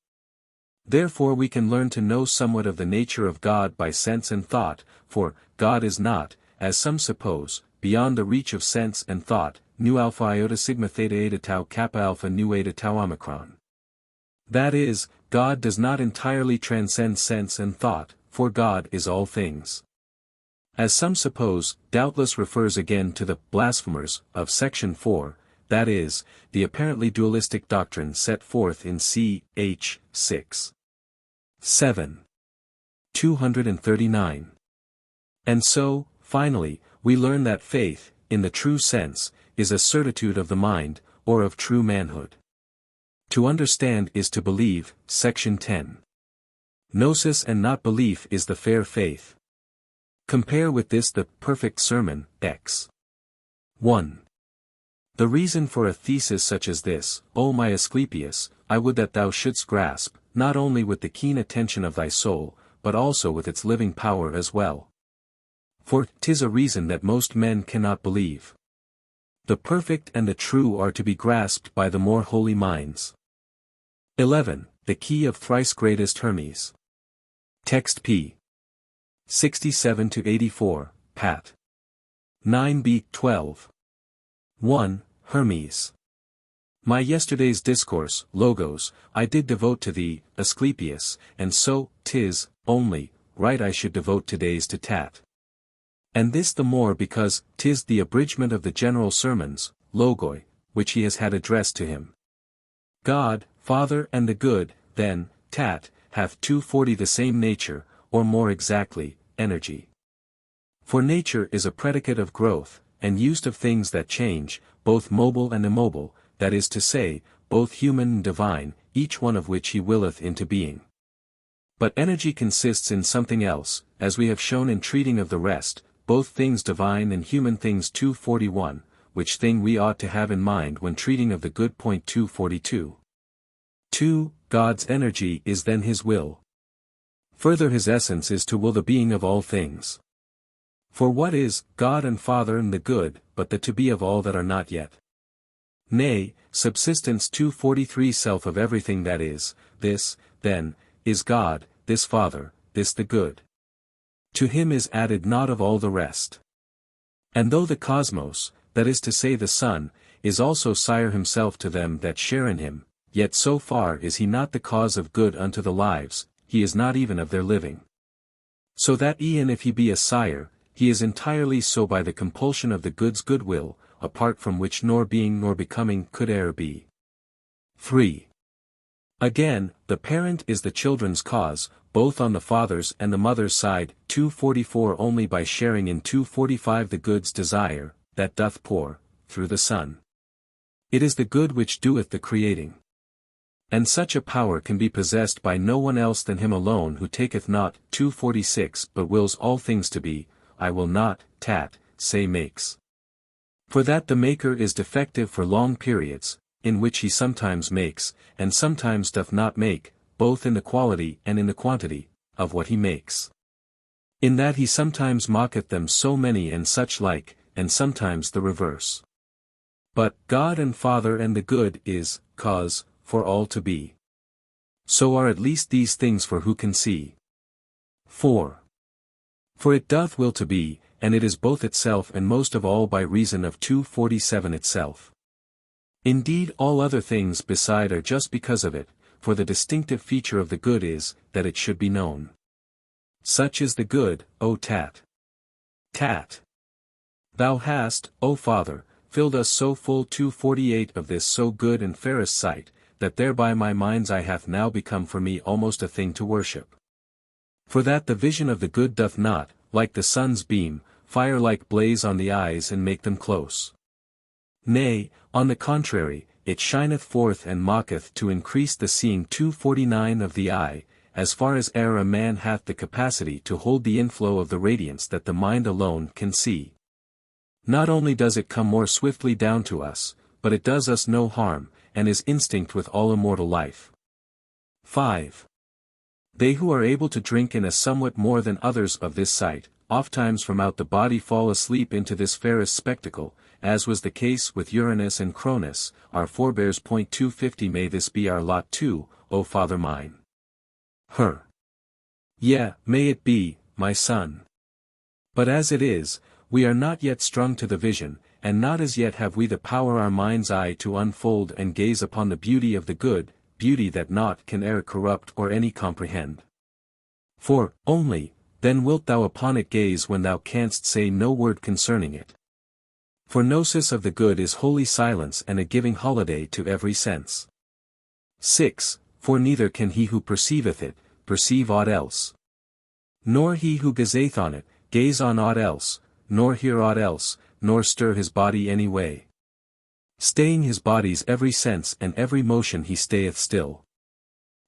Therefore we can learn to know somewhat of the nature of God by sense and thought, for God is not, as some suppose, beyond the reach of sense and thought, nu alpha iota sigma theta eta tau kappa alpha nu eta tau omicron. That is, God does not entirely transcend sense and thought, for God is all things. As some suppose, doubtless refers again to the blasphemers of section 4, that is, the apparently dualistic doctrine set forth in ch. 6. 7. 239. And so, finally, we learn that faith, in the true sense, is a certitude of the mind, or of true manhood. To understand is to believe, section 10. Gnosis and not belief is the fair faith. Compare with this the perfect sermon, X. 1. The reason for a thesis such as this, O my Asclepius, I would that thou shouldst grasp, not only with the keen attention of thy soul, but also with its living power as well. For 'tis a reason that most men cannot believe. The perfect and the true are to be grasped by the more holy minds. 11. The Key of Thrice-Greatest Hermes. Text p. 67-84, Pat. 9b. 12. 1. Hermes. My yesterday's discourse, Logos, I did devote to thee, Asclepius, and so, 'tis, only, right I should devote today's to Tat. And this the more because, 'tis the abridgment of the general sermons, Logoi, which he has had addressed to him. God, Father and the good, then, Tat, hath 240 the same nature, or more exactly, energy. For nature is a predicate of growth, and used of things that change, both mobile and immobile, that is to say, both human and divine, each one of which he willeth into being. But energy consists in something else, as we have shown in treating of the rest, both things divine and human things 241, which thing we ought to have in mind when treating of the good point 242. 2. God's energy is then his will. Further his essence is to will the being of all things. For what is God and Father and the good, but the to be of all that are not yet? Nay, subsistence 243 self of everything that is, this, then, is God, this Father, this the good. To him is added naught of all the rest. And though the cosmos, that is to say the sun, is also sire himself to them that share in him, yet so far is he not the cause of good unto the lives, he is not even of their living. So that e'en if he be a sire, he is entirely so by the compulsion of the good's goodwill, apart from which nor being nor becoming could e'er be. 3. Again, the parent is the children's cause, both on the father's and the mother's side, 244 only by sharing in 245 the good's desire, that doth pour, through the Son. It is the good which doeth the creating. And such a power can be possessed by no one else than him alone who taketh not, 246 but wills all things to be, I will not, Tat, say makes. For that the maker is defective for long periods, in which he sometimes makes, and sometimes doth not make, both in the quality and in the quantity, of what he makes. In that he sometimes mocketh them so many and such like, and sometimes the reverse. But God and Father and the good is, cause, for all to be. So are at least these things for who can see. 4. For it doth will to be, and it is both itself and most of all by reason of 247 itself. Indeed all other things beside are just because of it, for the distinctive feature of the good is, that it should be known. Such is the good, O Tat. Tat. Thou hast, O Father, filled us so full 248 of this so good and fairest sight, that thereby my mind's eye hath now become for me almost a thing to worship. For that the vision of the good doth not, like the sun's beam, fire-like blaze on the eyes and make them close. Nay, on the contrary, it shineth forth and mocketh to increase the seeing 249 of the eye, as far as e'er a man hath the capacity to hold the inflow of the radiance that the mind alone can see. Not only does it come more swiftly down to us, but it does us no harm, and is instinct with all immortal life. 5. They who are able to drink in a somewhat more than others of this sight, ofttimes from out the body fall asleep into this fairest spectacle, as was the case with Uranus and Cronus, our forebears. 250 May this be our lot too, O Father mine. Her. Yea, may it be, my son. But as it is, we are not yet strung to the vision, and not as yet have we the power our mind's eye to unfold and gaze upon the beauty of the good, beauty that naught can e'er corrupt or any comprehend. For, only, then wilt thou upon it gaze when thou canst say no word concerning it. For gnosis of the good is holy silence and a giving holiday to every sense. 6. For neither can he who perceiveth it, perceive aught else. Nor he who gazeth on it, gaze on aught else, nor hear aught else, nor stir his body any way. Staying his body's every sense and every motion he stayeth still.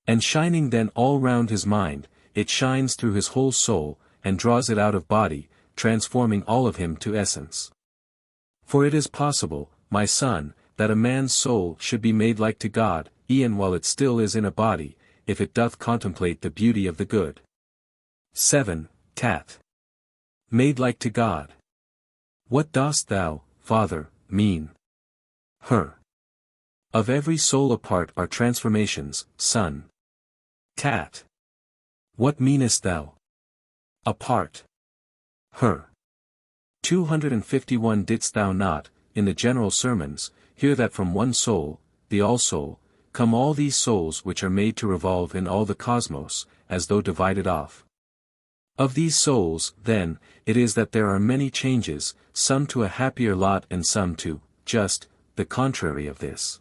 And shining then all round his mind, it shines through his whole soul, and draws it out of body, transforming all of him to essence. For it is possible, my son, that a man's soul should be made like to God, e'en while it still is in a body, if it doth contemplate the beauty of the good. 7. Tat. Made like to God. What dost thou, Father, mean? Her. Of every soul apart are transformations, son. Tat. What meanest thou? Apart. Her. 251 Didst thou not, in the general sermons, hear that from one soul, the all-soul, come all these souls which are made to revolve in all the cosmos, as though divided off? Of these souls, then, it is that there are many changes, some to a happier lot and some to, just, the contrary of this.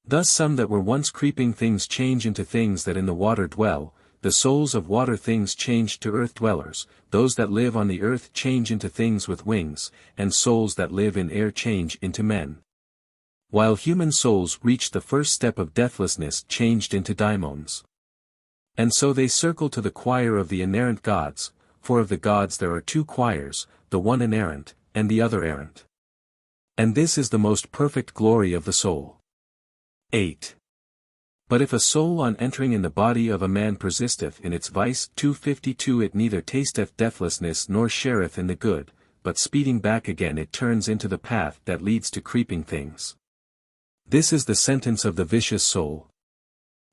Thus some that were once creeping things change into things that in the water dwell, the souls of water things change to earth dwellers, those that live on the earth change into things with wings, and souls that live in air change into men. While human souls reach the first step of deathlessness changed into daimons. And so they circle to the choir of the inerrant gods, for of the gods there are two choirs, the one inerrant, and the other errant. And this is the most perfect glory of the soul. 8. But if a soul on entering in the body of a man persisteth in its vice, 252 it neither tasteth deathlessness nor shareth in the good, but speeding back again it turns into the path that leads to creeping things. This is the sentence of the vicious soul.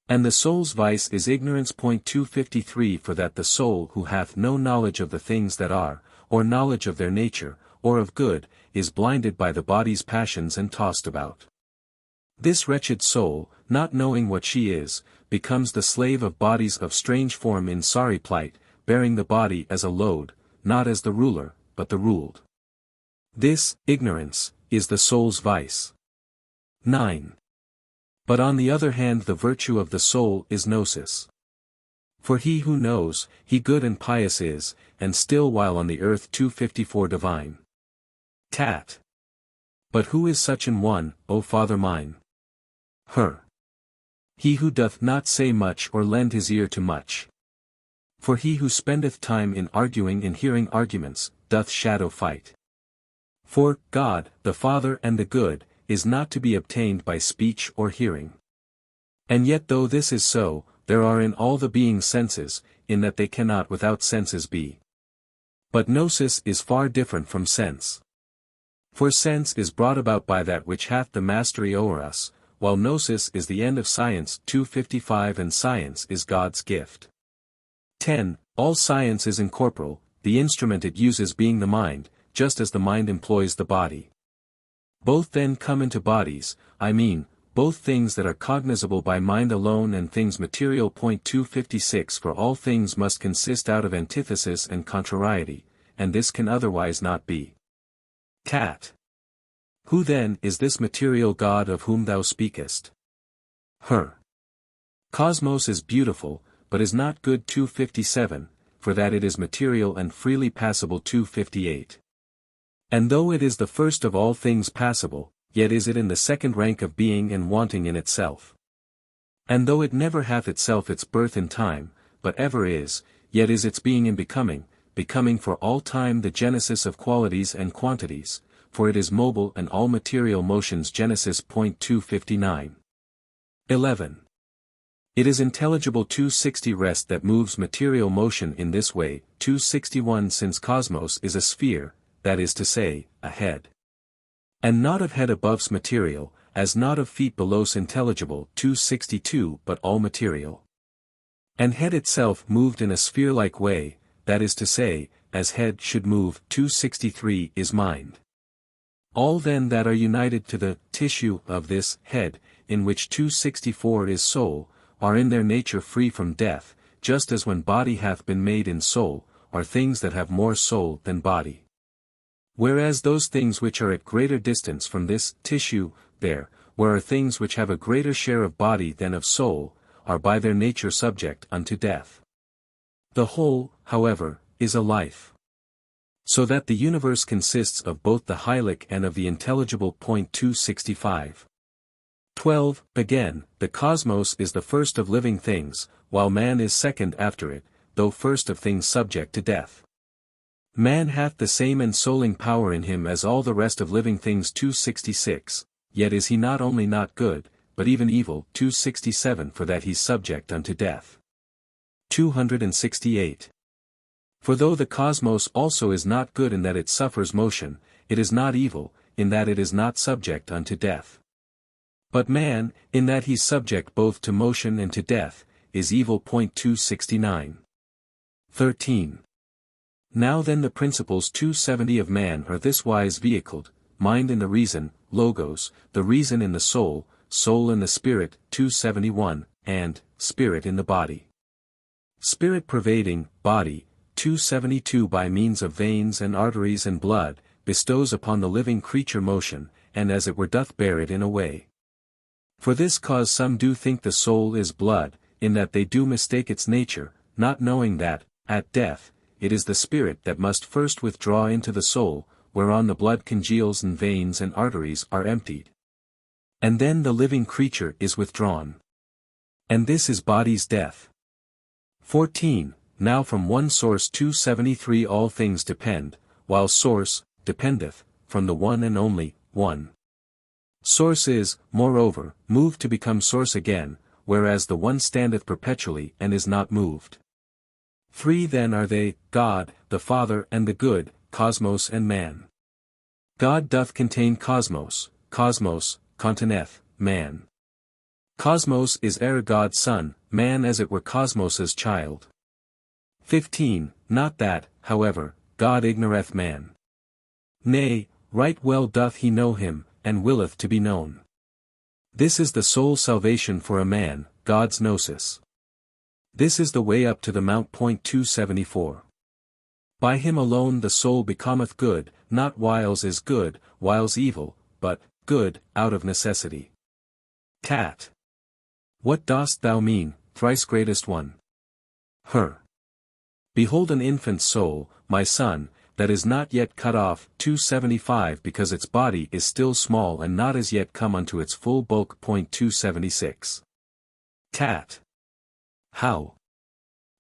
And the soul's vice is ignorance. 253 For that the soul who hath no knowledge of the things that are, or knowledge of their nature, or of good, is blinded by the body's passions and tossed about. This wretched soul, not knowing what she is, becomes the slave of bodies of strange form in sorry plight, bearing the body as a load, not as the ruler, but the ruled. This, ignorance, is the soul's vice. 9. But on the other hand the virtue of the soul is gnosis. For he who knows, he good and pious is, and still while on the earth. 254 Divine. Tat. But who is such an one, O Father mine? Her. He who doth not say much or lend his ear to much. For he who spendeth time in arguing and hearing arguments, doth shadow fight. For, God, the Father and the good, is not to be obtained by speech or hearing. And yet though this is so, there are in all the being's senses, in that they cannot without senses be. But gnosis is far different from sense. For sense is brought about by that which hath the mastery o'er us, while gnosis is the end of science. 255 And science is God's gift. 10. All science is incorporeal, the instrument it uses being the mind, just as the mind employs the body. Both then come into bodies, I mean, both things that are cognizable by mind alone and things material. 256 For all things must consist out of antithesis and contrariety, and this can otherwise not be. Tat. Who then is this material God of whom thou speakest? Her. Cosmos is beautiful, but is not good. 257, for that it is material and freely passable. 258. And though it is the first of all things passable, yet is it in the second rank of being and wanting in itself. And though it never hath itself its birth in time, but ever is, yet is its being in becoming, becoming for all time the genesis of qualities and quantities, for it is mobile and all material motions. Genesis. 259. 11. It is intelligible. 260 Rest that moves material motion in this way. 261 Since cosmos is a sphere, that is to say, a head. And not of head above's material, as not of feet below's intelligible. 262 But all material. And head itself moved in a sphere-like way, that is to say, as head should move. 263 is mind. All then that are united to the tissue of this head, in which 264 is soul, are in their nature free from death, just as when body hath been made in soul, are things that have more soul than body. Whereas those things which are at greater distance from this tissue, there, where are things which have a greater share of body than of soul, are by their nature subject unto death. The whole, however, is a life. So that the universe consists of both the hylic and of the intelligible. 265. 12. Again, the cosmos is the first of living things, while man is second after it, though first of things subject to death. Man hath the same ensouling power in him as all the rest of living things. 266, yet is he not only not good, but even evil. 267 For that he's subject unto death. 268. For though the cosmos also is not good in that it suffers motion, it is not evil, in that it is not subject unto death. But man, in that he's subject both to motion and to death, is evil. 269. 13. Now then the principles 270 of man are this wise vehicled, mind in the reason, logos, the reason in the soul, soul in the spirit. 271, and spirit in the body. Spirit pervading, body. 272 By means of veins and arteries and blood, bestows upon the living creature motion, and as it were doth bear it in a way. For this cause some do think the soul is blood, in that they do mistake its nature, not knowing that, at death, it is the spirit that must first withdraw into the soul, whereon the blood congeals and veins and arteries are emptied. And then the living creature is withdrawn. And this is body's death. 14. Now from one source. 273 All things depend, while source, dependeth, from the one and only, one. Source is, moreover, moved to become source again, whereas the one standeth perpetually and is not moved. 3 Then are they, God, the Father and the good, cosmos and man. God doth contain cosmos, cosmos, containeth, man. Cosmos is ere God's son, man as it were cosmos's child. 15 Not that, however, God ignoreth man. Nay, right well doth he know him, and willeth to be known. This is the sole salvation for a man, God's gnosis. This is the way up to the mount. 274. By him alone the soul becometh good, not whiles is good, whiles evil, but, good, out of necessity. Tat. What dost thou mean, thrice-greatest one? Her. Behold an infant soul, my son, that is not yet cut off. 275 Because its body is still small and not as yet come unto its full bulk. 276. Tat. How?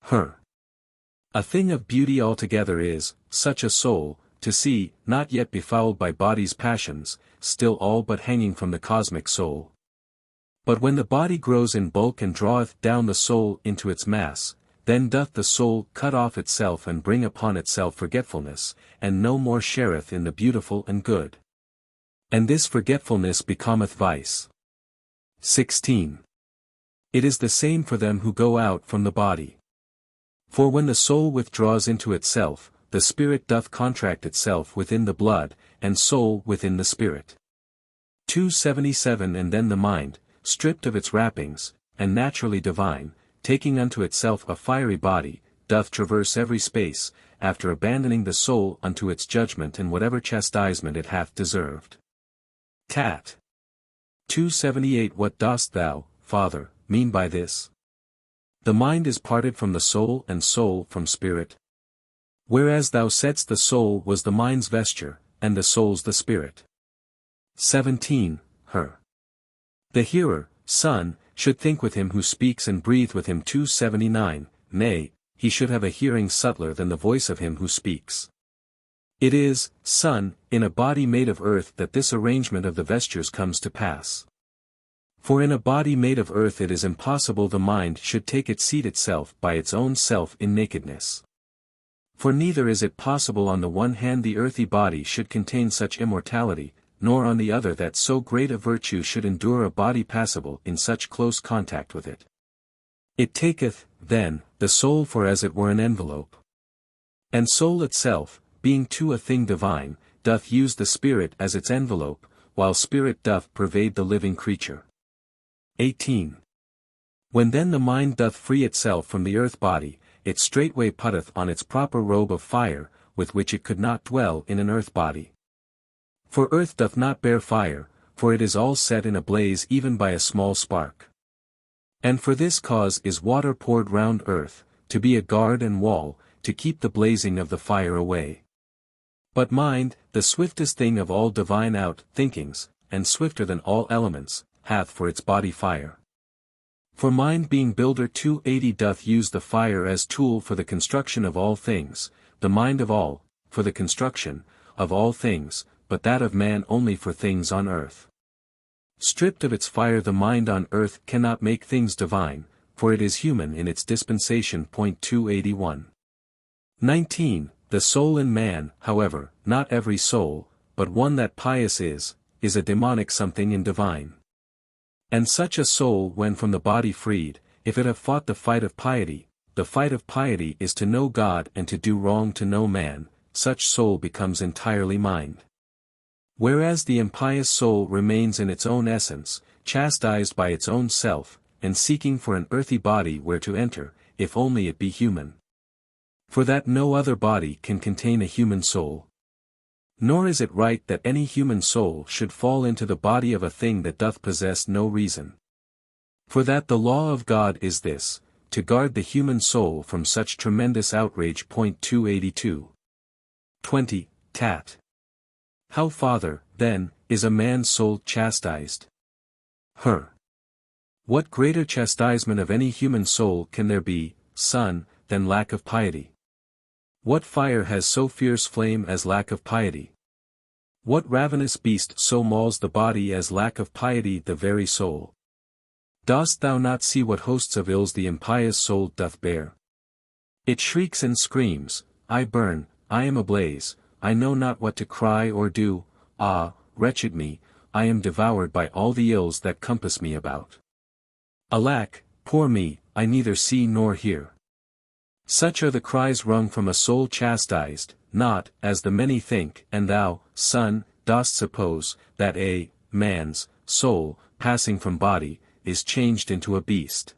Her. A thing of beauty altogether is, such a soul, to see, not yet befouled by body's passions, still all but hanging from the cosmic soul. But when the body grows in bulk and draweth down the soul into its mass, then doth the soul cut off itself and bring upon itself forgetfulness, and no more shareth in the beautiful and good. And this forgetfulness becometh vice. 16. It is the same for them who go out from the body. For when the soul withdraws into itself, the spirit doth contract itself within the blood, and soul within the spirit. 277 And then the mind, stripped of its wrappings, and naturally divine, taking unto itself a fiery body, doth traverse every space, after abandoning the soul unto its judgment and whatever chastisement it hath deserved. Tat. 278 What dost thou, Father, mean by this? The mind is parted from the soul and soul from spirit. Whereas thou saidst the soul was the mind's vesture, and the soul's the spirit. 17. Her. The hearer, son, should think with him who speaks and breathe with him. 279 Nay, he should have a hearing subtler than the voice of him who speaks. It is, son, in a body made of earth that this arrangement of the vestures comes to pass. For in a body made of earth it is impossible the mind should take its seat itself by its own self in nakedness. For neither is it possible on the one hand the earthy body should contain such immortality, nor on the other that so great a virtue should endure a body passible in such close contact with it. It taketh, then, the soul for as it were an envelope. And soul itself, being too a thing divine, doth use the spirit as its envelope, while spirit doth pervade the living creature. 18. When then the mind doth free itself from the earth body, it straightway putteth on its proper robe of fire, with which it could not dwell in an earth body. For earth doth not bear fire, for it is all set in a blaze even by a small spark. And for this cause is water poured round earth, to be a guard and wall, to keep the blazing of the fire away. But mind, the swiftest thing of all divine out-thinkings, and swifter than all elements, hath for its body fire. For mind being builder 280 doth use the fire as tool for the construction of all things, the mind of all, for the construction, of all things, but that of man only for things on earth. Stripped of its fire the mind on earth cannot make things divine, for it is human in its dispensation. 281. 19. The soul in man, however, not every soul, but one that pious is a demonic something in divine. And such a soul when from the body freed, if it have fought the fight of piety, the fight of piety is to know God and to do wrong to no man, such soul becomes entirely mind. Whereas the impious soul remains in its own essence, chastised by its own self, and seeking for an earthy body where to enter, if only it be human. For that no other body can contain a human soul. Nor is it right that any human soul should fall into the body of a thing that doth possess no reason. For that the law of God is this, to guard the human soul from such tremendous outrage. 282. 20. Tat. How, Father, then, is a man's soul chastised? What greater chastisement of any human soul can there be, son, than lack of piety? What fire has so fierce flame as lack of piety? What ravenous beast so mauls the body as lack of piety the very soul? Dost thou not see what hosts of ills the impious soul doth bear? It shrieks and screams, I burn, I am ablaze, I know not what to cry or do, ah, wretched me, I am devoured by all the ills that compass me about. Alack, poor me, I neither see nor hear. Such are the cries wrung from a soul chastised, not, as the many think, and thou, son, dost suppose, that a man's soul, passing from body, is changed into a beast.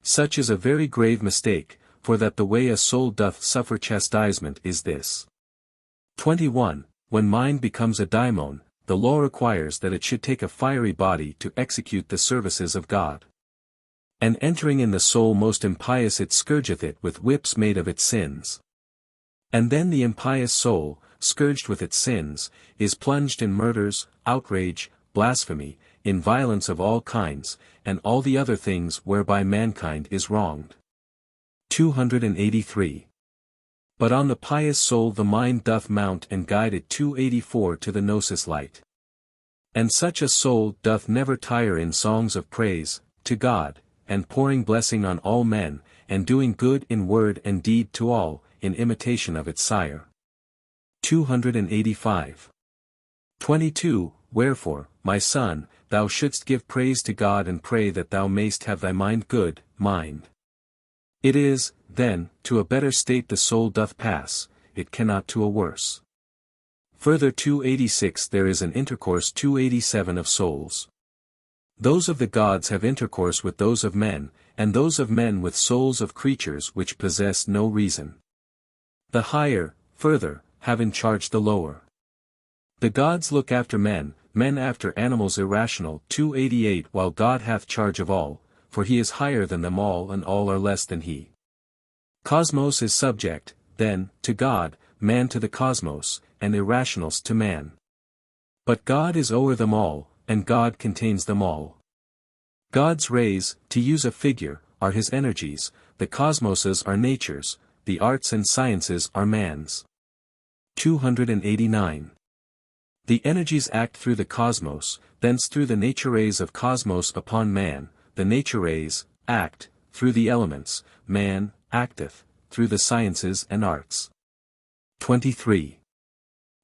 Such is a very grave mistake, for that the way a soul doth suffer chastisement is this. 21. When mind becomes a daimon, the law requires that it should take a fiery body to execute the services of God. And entering in the soul most impious it scourgeth it with whips made of its sins. And then the impious soul, scourged with its sins, is plunged in murders, outrage, blasphemy, in violence of all kinds, and all the other things whereby mankind is wronged. 283. But on the pious soul the mind doth mount and guide it. 284 to the gnosis light. And such a soul doth never tire in songs of praise, to God, and pouring blessing on all men, and doing good in word and deed to all, in imitation of its sire. 285. 22. Wherefore, my son, thou shouldst give praise to God and pray that thou mayst have thy mind good, mind. It is, then, to a better state the soul doth pass, it cannot to a worse. Further 286 there is an intercourse 287 of souls. Those of the gods have intercourse with those of men, and those of men with souls of creatures which possess no reason. The higher, further, have in charge the lower. The gods look after men, men after animals irrational. 288 While God hath charge of all, for he is higher than them all and all are less than he. Cosmos is subject, then, to God, man to the cosmos, and irrationals to man. But God is o'er them all, and God contains them all. God's rays, to use a figure, are his energies, the cosmoses are nature's, the arts and sciences are man's. 289. The energies act through the cosmos, thence through the nature rays of cosmos upon man, the nature rays, act, through the elements, man, acteth, through the sciences and arts. 23.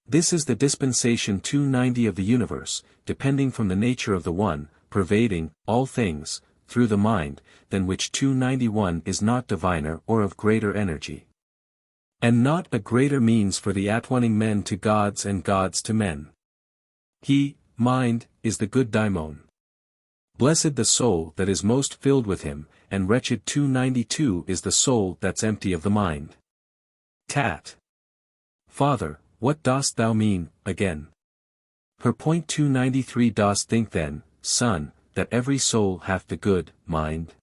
This is the dispensation 290 of the universe, depending from the nature of the one, pervading all things, through the mind, than which 291 is not diviner or of greater energy. And not a greater means for the atwaning men to gods and gods to men. He, mind, is the good daimon. Blessed the soul that is most filled with him, and wretched 292 is the soul that's empty of the mind. Tat. Father, what dost thou mean, again? Per point 293 dost think then, son, that every soul hath the good mind?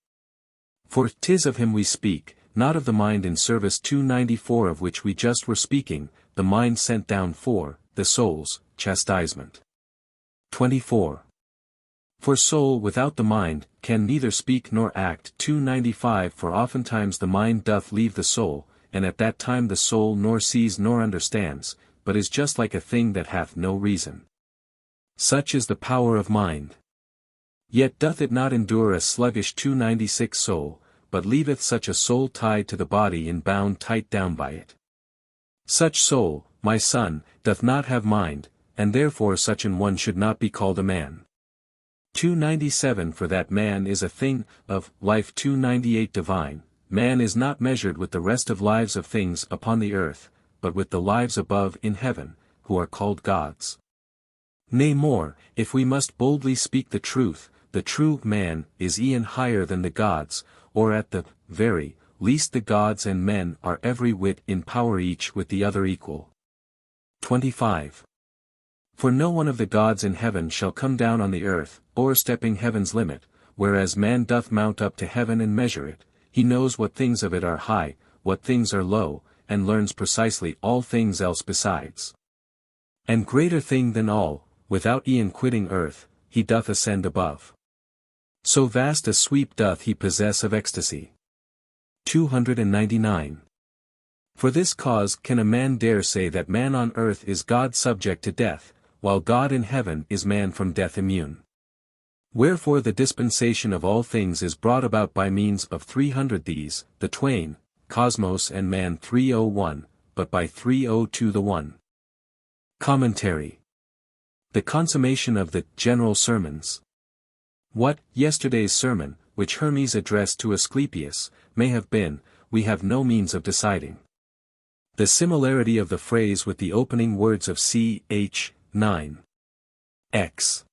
For 'tis of him we speak, not of the mind in service 294 of which we just were speaking, the mind sent down for, the soul's, chastisement. 24. For soul without the mind, can neither speak nor act 295 for oftentimes the mind doth leave the soul, and at that time the soul nor sees nor understands, but is just like a thing that hath no reason. Such is the power of mind. Yet doth it not endure a sluggish 296 soul, but leaveth such a soul tied to the body and bound tight down by it. Such soul, my son, doth not have mind, and therefore such an one should not be called a man. 297 For that man is a thing of life 298 Divine, man is not measured with the rest of lives of things upon the earth, but with the lives above in heaven, who are called gods. Nay more, if we must boldly speak the true man is e'en higher than the gods, or at the very least the gods and men are every whit in power each with the other equal. 25. For no one of the gods in heaven shall come down on the earth, o'erstepping heaven's limit, whereas man doth mount up to heaven and measure it, he knows what things of it are high, what things are low, and learns precisely all things else besides. And greater thing than all, without e'en quitting earth, he doth ascend above. So vast a sweep doth he possess of ecstasy. 299. For this cause can a man dare say that man on earth is God subject to death, while God in heaven is man from death immune. Wherefore the dispensation of all things is brought about by means of 300 these, the twain, cosmos and man 301, but by 302 the one. Commentary. The consummation of the general sermons. What yesterday's sermon, which Hermes addressed to Asclepius, may have been, we have no means of deciding. The similarity of the phrase with the opening words of ch. 9. X.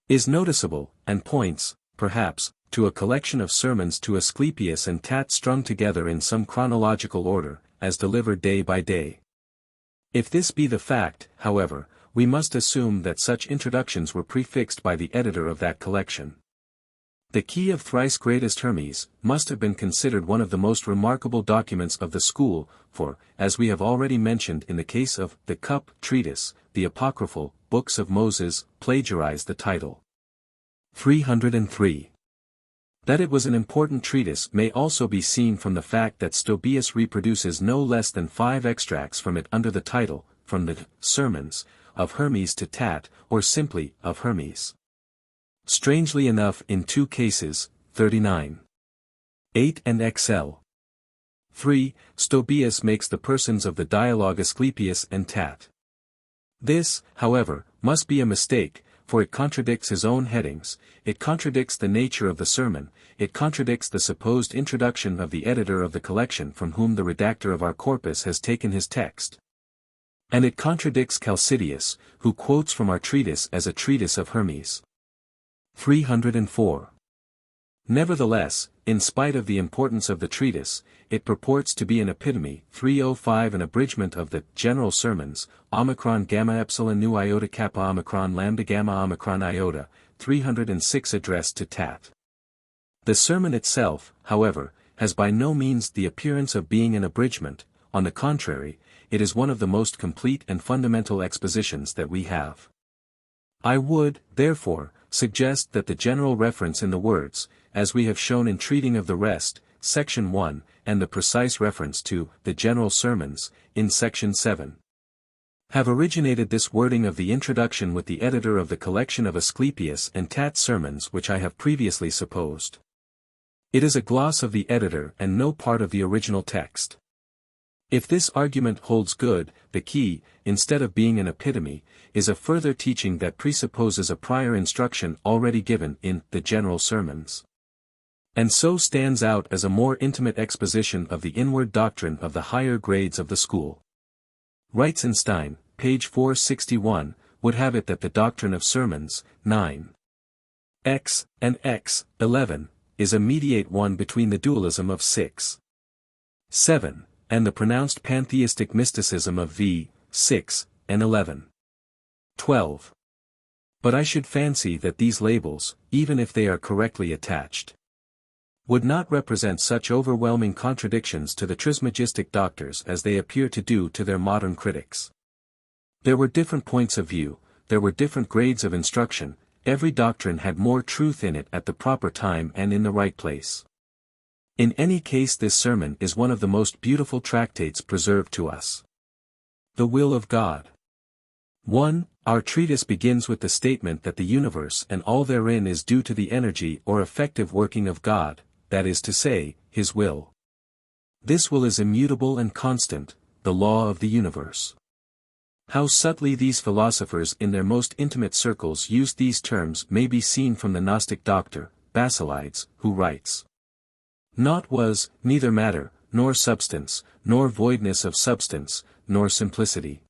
is noticeable, and points, perhaps, to a collection of sermons to Asclepius and Tat strung together in some chronological order, as delivered day by day. If this be the fact, however, we must assume that such introductions were prefixed by the editor of that collection. The Key of Thrice-Greatest Hermes must have been considered one of the most remarkable documents of the school, for, as we have already mentioned in the case of the Cup Treatise, the apocryphal Books of Moses plagiarized the title. 303. That it was an important treatise may also be seen from the fact that Stobaeus reproduces no less than 5 extracts from it under the title, from the Sermons, of Hermes To Tat, or simply, of Hermes. Strangely enough in 2 cases, 39. 8 and XL. 3, Stobaeus makes the persons of the dialogue Asclepius and Tat. This, however, must be a mistake, for it contradicts his own headings, it contradicts the nature of the sermon, it contradicts the supposed introduction of the editor of the collection from whom the redactor of our corpus has taken his text. And it contradicts Chalcidius, who quotes from our treatise as a treatise of Hermes. 304. Nevertheless, in spite of the importance of the treatise, it purports to be an epitome. 305 An abridgment of the general sermons, Omicron Gamma Epsilon Nu Iota Kappa Omicron Lambda Gamma Omicron Iota, 306 addressed to Tat. The sermon itself, however, has by no means the appearance of being an abridgment, on the contrary, it is one of the most complete and fundamental expositions that we have. I would, therefore, suggest that the general reference in the words, as we have shown in treating of the rest, section 1, and the precise reference to the general sermons, in section 7, have originated this wording of the introduction with the editor of the collection of Asclepius and Tat sermons which I have previously supposed. It is a gloss of the editor and no part of the original text. If this argument holds good, the key, instead of being an epitome, is a further teaching that presupposes a prior instruction already given in the general sermons. and so stands out as a more intimate exposition of the inward doctrine of the higher grades of the school. Reitzenstein, page 461, would have it that the doctrine of sermons, 9 x and x, 11, is a mediate one between the dualism of 6 7, and the pronounced pantheistic mysticism of v. 6 and 11 12. But I should fancy that these labels, even if they are correctly attached, would not represent such overwhelming contradictions to the Trismegistic doctors as they appear to do to their modern critics. There were different points of view, there were different grades of instruction, every doctrine had more truth in it at the proper time and in the right place. In any case, this sermon is one of the most beautiful tractates preserved to us. The Will of God. 1. Our treatise begins with the statement that the universe and all therein is due to the energy or effective working of God, that is to say, His will. This will is immutable and constant, the law of the universe. How subtly these philosophers in their most intimate circles used these terms may be seen from the Gnostic doctor, Basilides, who writes, "Naught was, neither matter, nor substance, nor voidness of substance, nor simplicity,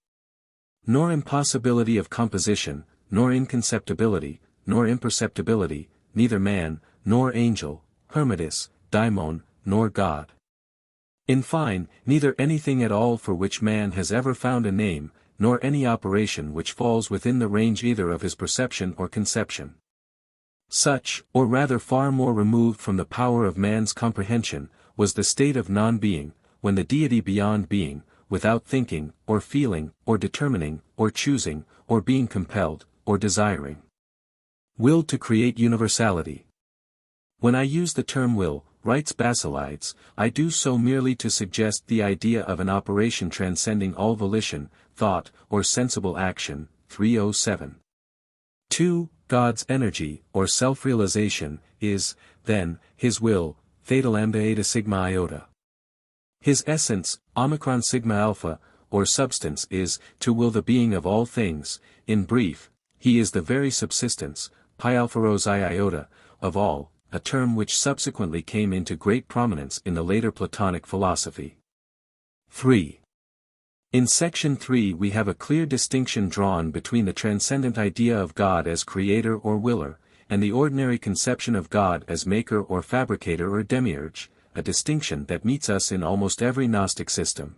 nor impossibility of composition, nor inconceptibility, nor imperceptibility, neither man, nor angel, Hermetis, daimon, nor God. In fine, neither anything at all for which man has ever found a name, nor any operation which falls within the range either of his perception or conception. Such, or rather far more removed from the power of man's comprehension, was the state of non-being, when the deity beyond being, without thinking, or feeling, or determining, or choosing, or being compelled, or desiring, willed to create universality. When I use the term will, writes Basilides, I do so merely to suggest the idea of an operation transcending all volition, thought, or sensible action, 307. 2. God's energy, or self-realization, is, then, His will, theta lambda eta sigma iota. His essence, omicron sigma alpha, or substance is, to will the being of all things, in brief, He is the very subsistence, pi alpha rho I iota, of all, a term which subsequently came into great prominence in the later Platonic philosophy. 3. In section 3 we have a clear distinction drawn between the transcendent idea of God as creator or willer, and the ordinary conception of God as maker or fabricator or demiurge, a distinction that meets us in almost every Gnostic system.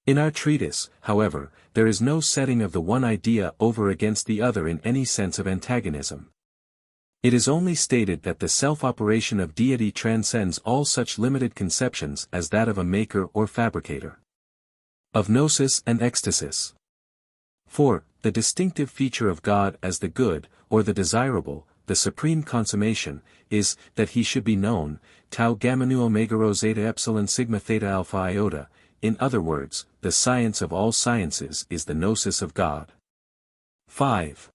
In our treatise, however, there is no setting of the one idea over against the other in any sense of antagonism. It is only stated that the self-operation of deity transcends all such limited conceptions as that of a maker or fabricator. Of gnosis and ecstasis. 4. The distinctive feature of God as the good, or the desirable, the supreme consummation, is, that He should be known, tau gamma nu omega rho zeta epsilon sigma theta alpha iota, in other words, the science of all sciences is the gnosis of God. 5.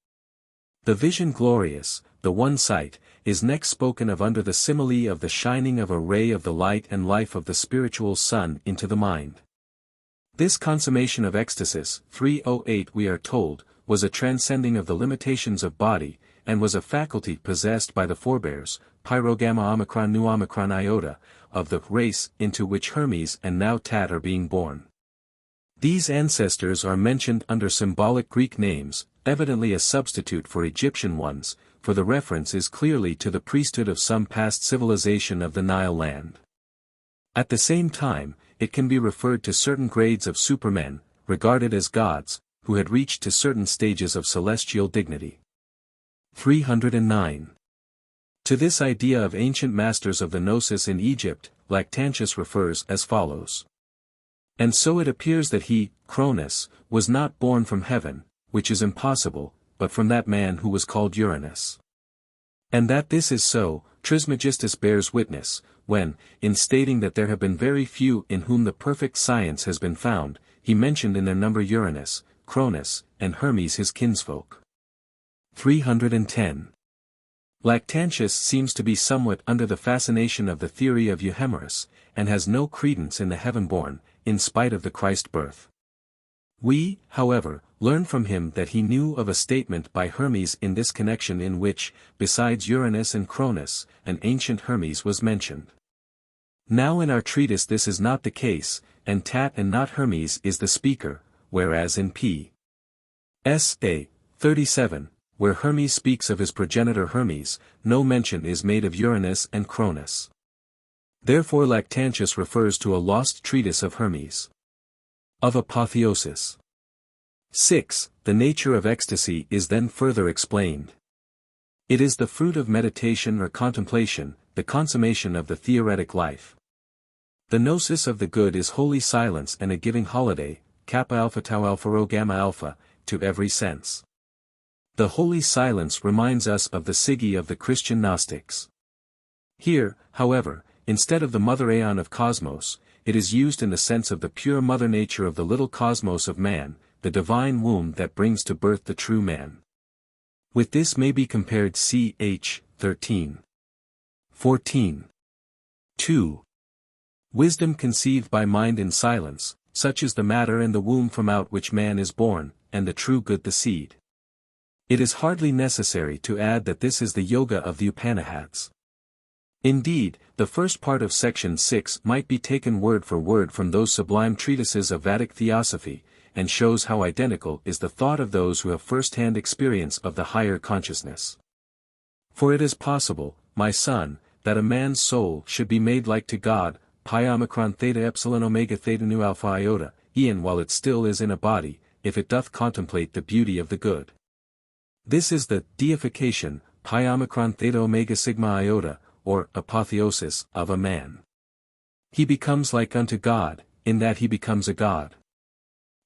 The vision glorious, the one sight, is next spoken of under the simile of the shining of a ray of the light and life of the spiritual sun into the mind. This consummation of ecstasis, 308 we are told, was a transcending of the limitations of body, and was a faculty possessed by the forebears, Pyrogamma Omicron Nu Omicron Iota, of the race into which Hermes and now Tat are being born. These ancestors are mentioned under symbolic Greek names, evidently a substitute for Egyptian ones, for the reference is clearly to the priesthood of some past civilization of the Nile land. At the same time, it can be referred to certain grades of supermen, regarded as gods, who had reached to certain stages of celestial dignity. 309. To this idea of ancient masters of the gnosis in Egypt, Lactantius refers as follows. And so it appears that he, Cronus, was not born from heaven, which is impossible, but from that man who was called Uranus. And that this is so, Trismegistus bears witness, when, in stating that there have been very few in whom the perfect science has been found, he mentioned in their number Uranus, Cronus, and Hermes his kinsfolk. 310. Lactantius seems to be somewhat under the fascination of the theory of Euhemerus, and has no credence in the heaven-born, in spite of the Christ birth. We, however, learn from him that he knew of a statement by Hermes in this connection in which, besides Uranus and Cronus, an ancient Hermes was mentioned. Now in our treatise this is not the case, and Tat and not Hermes is the speaker, whereas in P. S.A. 37, where Hermes speaks of his progenitor Hermes, no mention is made of Uranus and Cronus. Therefore Lactantius refers to a lost treatise of Hermes. Of apotheosis. 6. The nature of ecstasy is then further explained. It is the fruit of meditation or contemplation, the consummation of the theoretic life. The gnosis of the good is holy silence and a giving holiday, kappa alpha tau alpha rho gamma alpha, to every sense. The holy silence reminds us of the Sige of the Christian Gnostics. Here, however, instead of the mother aeon of cosmos, it is used in the sense of the pure mother nature of the little cosmos of man, the divine womb that brings to birth the true man. With this may be compared ch. 13. 14. 2. Wisdom conceived by mind in silence, such is the matter and the womb from out which man is born, and the true good the seed. It is hardly necessary to add that this is the yoga of the Upanishads. Indeed, the first part of section 6 might be taken word for word from those sublime treatises of Vedic theosophy, and shows how identical is the thought of those who have first-hand experience of the higher consciousness. For it is possible, my son, that a man's soul should be made like to God, pi omicron theta epsilon omega theta nu alpha iota, eon while it still is in a body, if it doth contemplate the beauty of the good. This is the deification, pi omicron theta omega sigma iota, or apotheosis, of a man. He becomes like unto God, in that he becomes a god.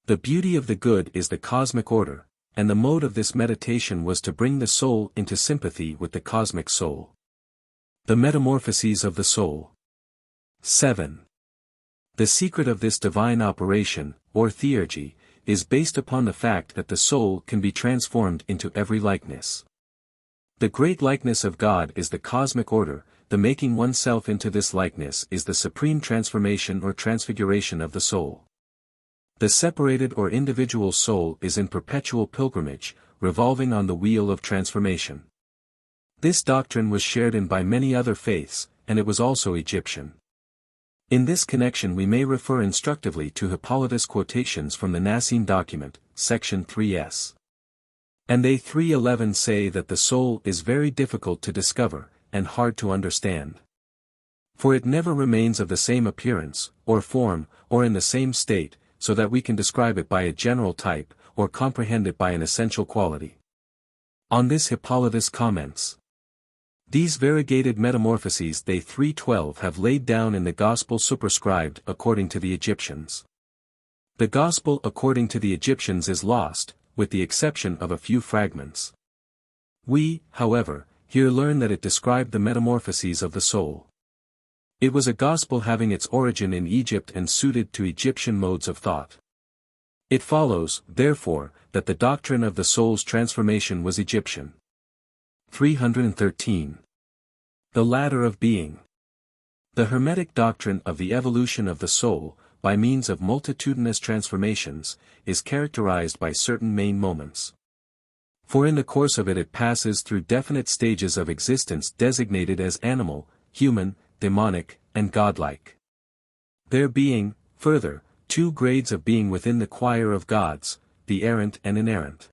The beauty of the good is the cosmic order, and the mode of this meditation was to bring the soul into sympathy with the cosmic soul. The metamorphoses of the soul. 7. The secret of this divine operation, or theurgy, is based upon the fact that the soul can be transformed into every likeness. The great likeness of God is the cosmic order, the making oneself into this likeness is the supreme transformation or transfiguration of the soul. The separated or individual soul is in perpetual pilgrimage, revolving on the wheel of transformation. This doctrine was shared in by many other faiths, and it was also Egyptian. In this connection we may refer instructively to Hippolytus' quotations from the Nassim document, section 3s. And they 3:11 say that the soul is very difficult to discover, and hard to understand. For it never remains of the same appearance, or form, or in the same state, so that we can describe it by a general type, or comprehend it by an essential quality. On this Hippolytus comments. These variegated metamorphoses they 3:12 have laid down in the Gospel superscribed according to the Egyptians. The Gospel according to the Egyptians is lost, with the exception of a few fragments. We, however, here learn that it described the metamorphoses of the soul. It was a gospel having its origin in Egypt and suited to Egyptian modes of thought. It follows, therefore, that the doctrine of the soul's transformation was Egyptian. 313. The ladder of being. The Hermetic doctrine of the evolution of the soul, by means of multitudinous transformations, is characterized by certain main moments. For in the course of it passes through definite stages of existence designated as animal, human, demonic, and godlike. There being, further, two grades of being within the choir of gods, the errant and inerrant.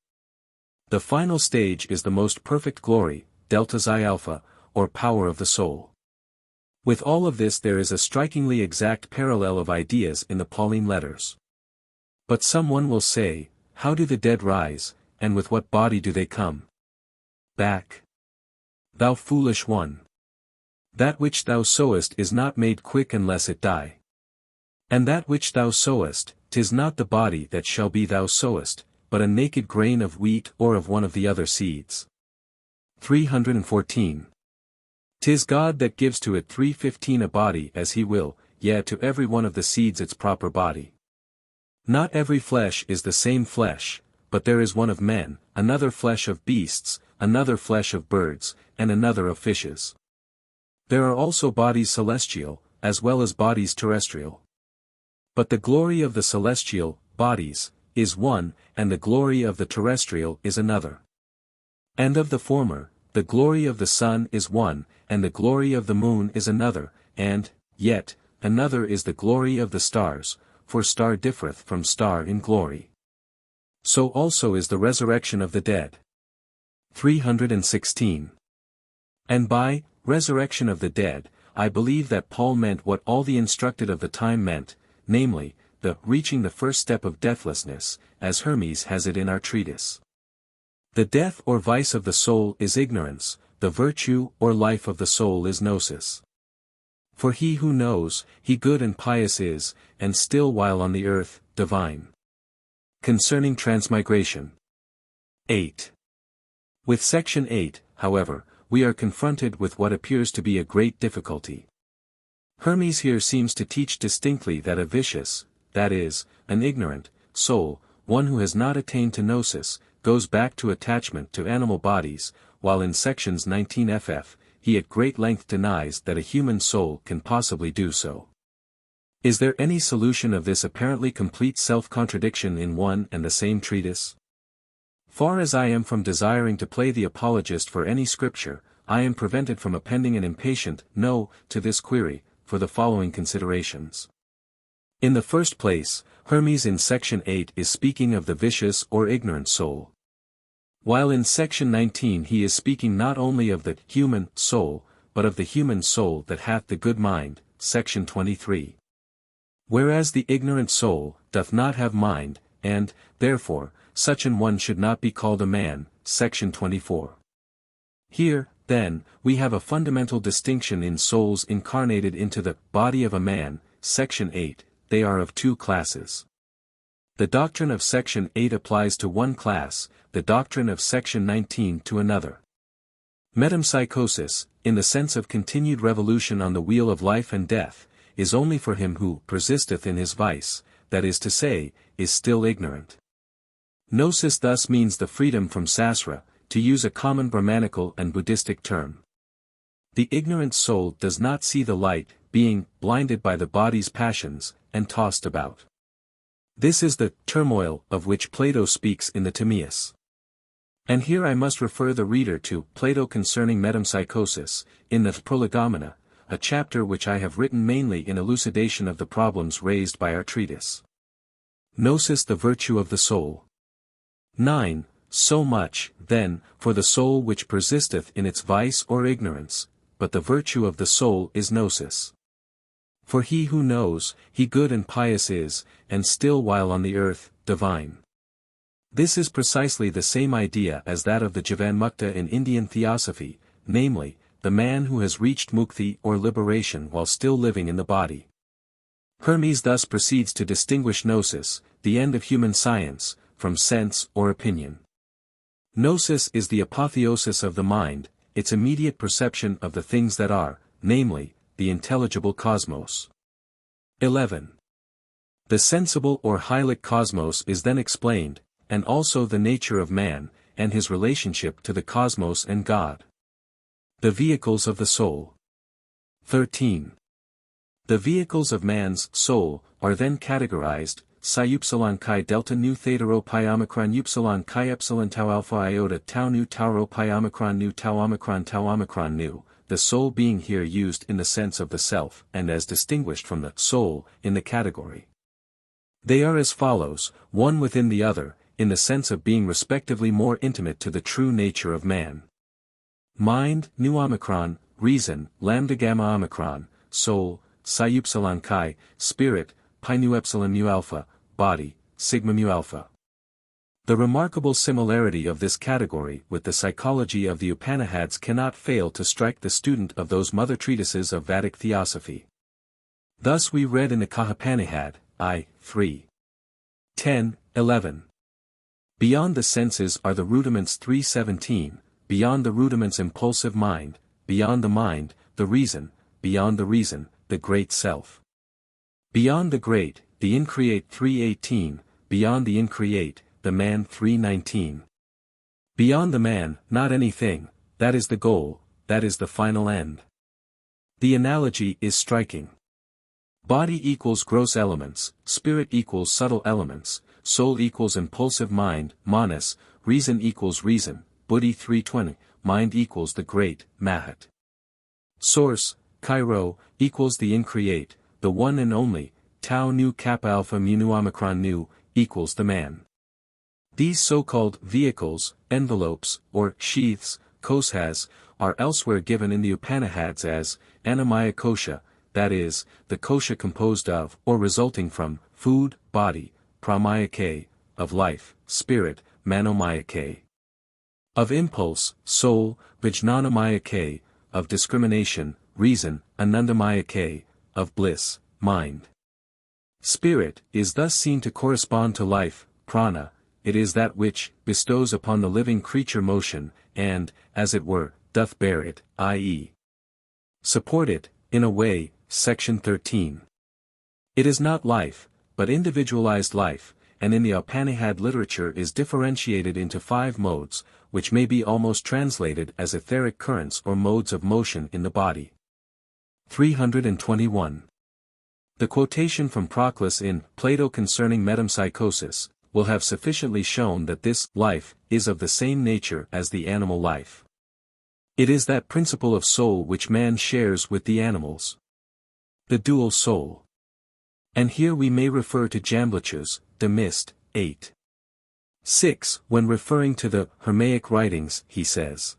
The final stage is the most perfect glory, delta xi alpha, or power of the soul. With all of this there is a strikingly exact parallel of ideas in the Pauline letters. But someone will say, how do the dead rise, and with what body do they come back? Thou foolish one! That which thou sowest is not made quick unless it die. And that which thou sowest, 'tis not the body that shall be thou sowest, but a naked grain of wheat or of one of the other seeds. 314. 'Tis God that gives to it 315 a body as he will, yea to every one of the seeds its proper body. Not every flesh is the same flesh, but there is one of men, another flesh of beasts, another flesh of birds, and another of fishes. There are also bodies celestial, as well as bodies terrestrial. But the glory of the celestial bodies is one, and the glory of the terrestrial is another. And of the former, the glory of the sun is one, and the glory of the moon is another, and, yet, another is the glory of the stars, for star differeth from star in glory. So also is the resurrection of the dead. 316. And by resurrection of the dead, I believe that Paul meant what all the instructed of the time meant, namely, the reaching the first step of deathlessness, as Hermes has it in our treatise. The death or vice of the soul is ignorance, the virtue or life of the soul is gnosis. For he who knows, he good and pious is, and still while on the earth, divine. Concerning transmigration. 8. With section 8, however, we are confronted with what appears to be a great difficulty. Hermes here seems to teach distinctly that a vicious, that is, an ignorant, soul, one who has not attained to gnosis, goes back to attachment to animal bodies, while in sections 19ff, he at great length denies that a human soul can possibly do so. Is there any solution of this apparently complete self-contradiction in one and the same treatise? Far as I am from desiring to play the apologist for any scripture, I am prevented from appending an impatient no to this query, for the following considerations. In the first place, Hermes in section 8 is speaking of the vicious or ignorant soul. While in section 19 he is speaking not only of the human soul, but of the human soul that hath the good mind, section 23. Whereas the ignorant soul doth not have mind, and, therefore, such an one should not be called a man, section 24. Here, then, we have a fundamental distinction in souls incarnated into the body of a man, section 8, they are of two classes. The doctrine of section 8 applies to one class, the doctrine of section 19 to another. Metempsychosis, in the sense of continued revolution on the wheel of life and death, is only for him who persisteth in his vice, that is to say, is still ignorant. Gnosis thus means the freedom from sasra, to use a common Brahmanical and Buddhistic term. The ignorant soul does not see the light, being blinded by the body's passions, and tossed about. This is the turmoil of which Plato speaks in the Timaeus. And here I must refer the reader to Plato concerning metempsychosis, in the Prolegomena, a chapter which I have written mainly in elucidation of the problems raised by our treatise. Gnosis, the virtue of the soul. 9. So much, then, for the soul which persisteth in its vice or ignorance, but the virtue of the soul is gnosis. For he who knows, he good and pious is, and still while on the earth, divine. This is precisely the same idea as that of the Jivanmukta in Indian theosophy, namely, the man who has reached mukti or liberation while still living in the body. Hermes thus proceeds to distinguish gnosis, the end of human science, from sense or opinion. Gnosis is the apotheosis of the mind, its immediate perception of the things that are, namely, the intelligible cosmos. 11. The sensible or hylic cosmos is then explained, and also the nature of man, and his relationship to the cosmos and God. The vehicles of the soul. 13. The vehicles of man's soul are then categorized, psi chi delta nu theta rho pi omicron upsilon chi epsilon tau alpha iota tau nu tau rho pi omicron nu tau omicron nu, the soul being here used in the sense of the self and as distinguished from the soul in the category. They are as follows, one within the other, in the sense of being respectively more intimate to the true nature of man. Mind, nu omicron, reason, lambda gamma omicron, soul, psi chi, spirit, pi nu epsilon mu alpha, body, sigma mu alpha. The remarkable similarity of this category with the psychology of the Upanishads cannot fail to strike the student of those mother treatises of Vedic theosophy. Thus we read in the Kahapanihad, I. 3. 10, 11. Beyond the senses are the rudiments 3:17, beyond the rudiments impulsive mind, beyond the mind, the reason, beyond the reason, the great self. Beyond the great, the increate 3:18, beyond the increate, the man 3:19. Beyond the man, not anything, that is the goal, that is the final end. The analogy is striking. Body equals gross elements, spirit equals subtle elements, soul equals impulsive mind, manas, reason equals reason, buddhi 320, mind equals the great, mahat. Source, Cairo, equals the increate, the one and only, tau nu kappa alpha mu nu omicron nu, equals the man. These so-called vehicles, envelopes, or sheaths, koshas, are elsewhere given in the Upanishads as, annamaya kosha, that is, the kosha composed of, or resulting from, food, body, pramayake, of life, spirit, manomayake, of impulse, soul, vijnanamayake, of discrimination, reason, anandamayake, of bliss, mind. Spirit is thus seen to correspond to life, prana, it is that which bestows upon the living creature motion, and, as it were, doth bear it, i.e. support it, in a way, section 13. It is not life, but individualized life, and in the Upanishad literature is differentiated into 5 modes, which may be almost translated as etheric currents or modes of motion in the body. 321. The quotation from Proclus in Plato concerning metempsychosis will have sufficiently shown that this life is of the same nature as the animal life. It is that principle of soul which man shares with the animals. The dual soul. And here we may refer to Jamblichus, De Mist, 8. 6. When referring to the Hermetic writings, he says,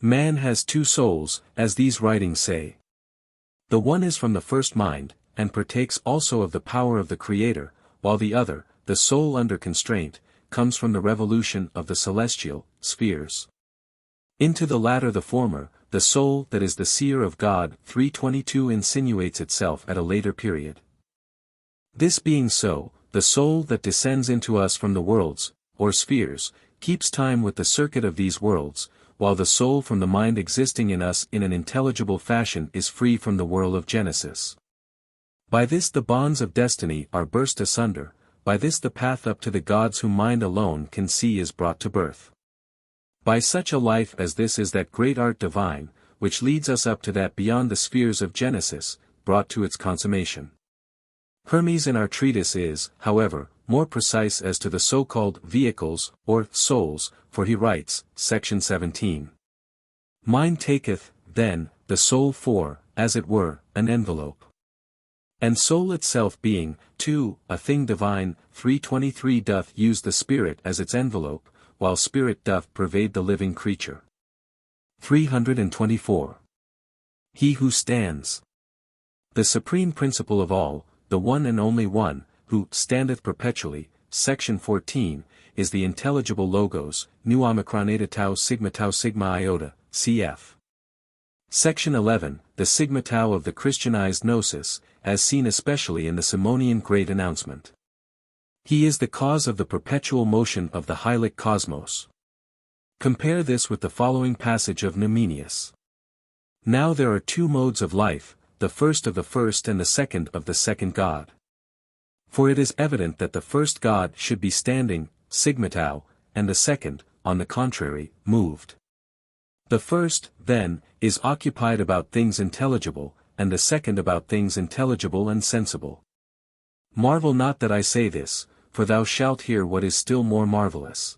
man has 2 souls, as these writings say. The one is from the first mind, and partakes also of the power of the Creator, while the other, the soul under constraint, comes from the revolution of the celestial spheres. Into the latter, the former, the soul that is the seer of God, 322, insinuates itself at a later period. This being so, the soul that descends into us from the worlds, or spheres, keeps time with the circuit of these worlds, while the soul from the mind existing in us in an intelligible fashion is free from the whirl of Genesis. By this the bonds of destiny are burst asunder, by this the path up to the gods whom mind alone can see is brought to birth. By such a life as this is that great art divine, which leads us up to that beyond the spheres of Genesis, brought to its consummation. Hermes in our treatise is, however, more precise as to the so-called vehicles, or souls, for he writes, section 17. Mind taketh, then, the soul for, as it were, an envelope. And soul itself being, too, a thing divine, 323 doth use the spirit as its envelope, while spirit doth pervade the living creature. 324. He who stands. The supreme principle of all, the one and only one, who standeth perpetually, section 14, is the intelligible logos, nu omicron eta tau sigma iota, cf. Section 11, the sigma tau of the Christianized gnosis, as seen especially in the Simonian Great Announcement. He is the cause of the perpetual motion of the hylic cosmos. Compare this with the following passage of Numenius. Now there are 2 modes of life, the first of the first and the second of the second God. For it is evident that the first God should be standing, sigma tau, and the second, on the contrary, moved. The first, then, is occupied about things intelligible, and the second about things intelligible and sensible. Marvel not that I say this, for thou shalt hear what is still more marvelous.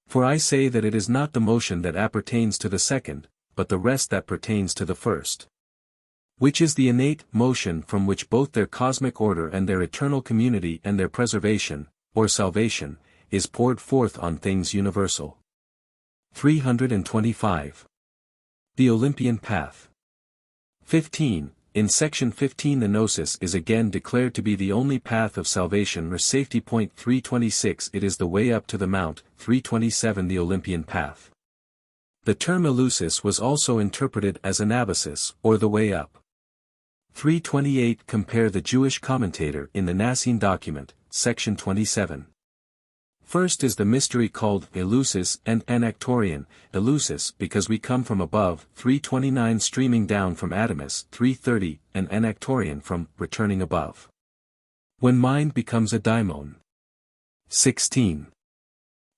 For I say that it is not the motion that appertains to the second, but the rest that pertains to the first. Which is the innate motion from which both their cosmic order and their eternal community and their preservation, or salvation, is poured forth on things universal. 325. The Olympian Path. 15. In section 15 the gnosis is again declared to be the only path of salvation or safety. 326 It is the way up to the mount. 327 The Olympian Path. The term elusis was also interpreted as anabasis, or the way up. 328 Compare the Jewish commentator in the Nicene document, section 27. First is the mystery called elusis and anactorian, elusis because we come from above, 329 streaming down from Adamus, 330, and anactorian from returning above. When mind becomes a daimon. 16.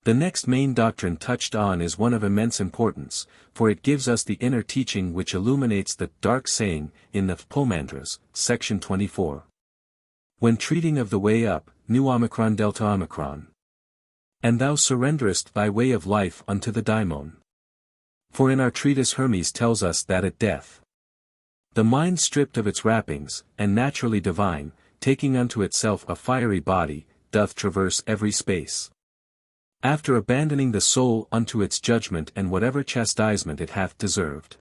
The next main doctrine touched on is one of immense importance, for it gives us the inner teaching which illuminates the dark saying in the Poemandres, section 24. When treating of the way up, nu omicron delta omicron. And thou surrenderest thy way of life unto the daimon. For in our treatise Hermes tells us that at death, the mind stripped of its wrappings, and naturally divine, taking unto itself a fiery body, doth traverse every space. After abandoning the soul unto its judgment and whatever chastisement it hath deserved.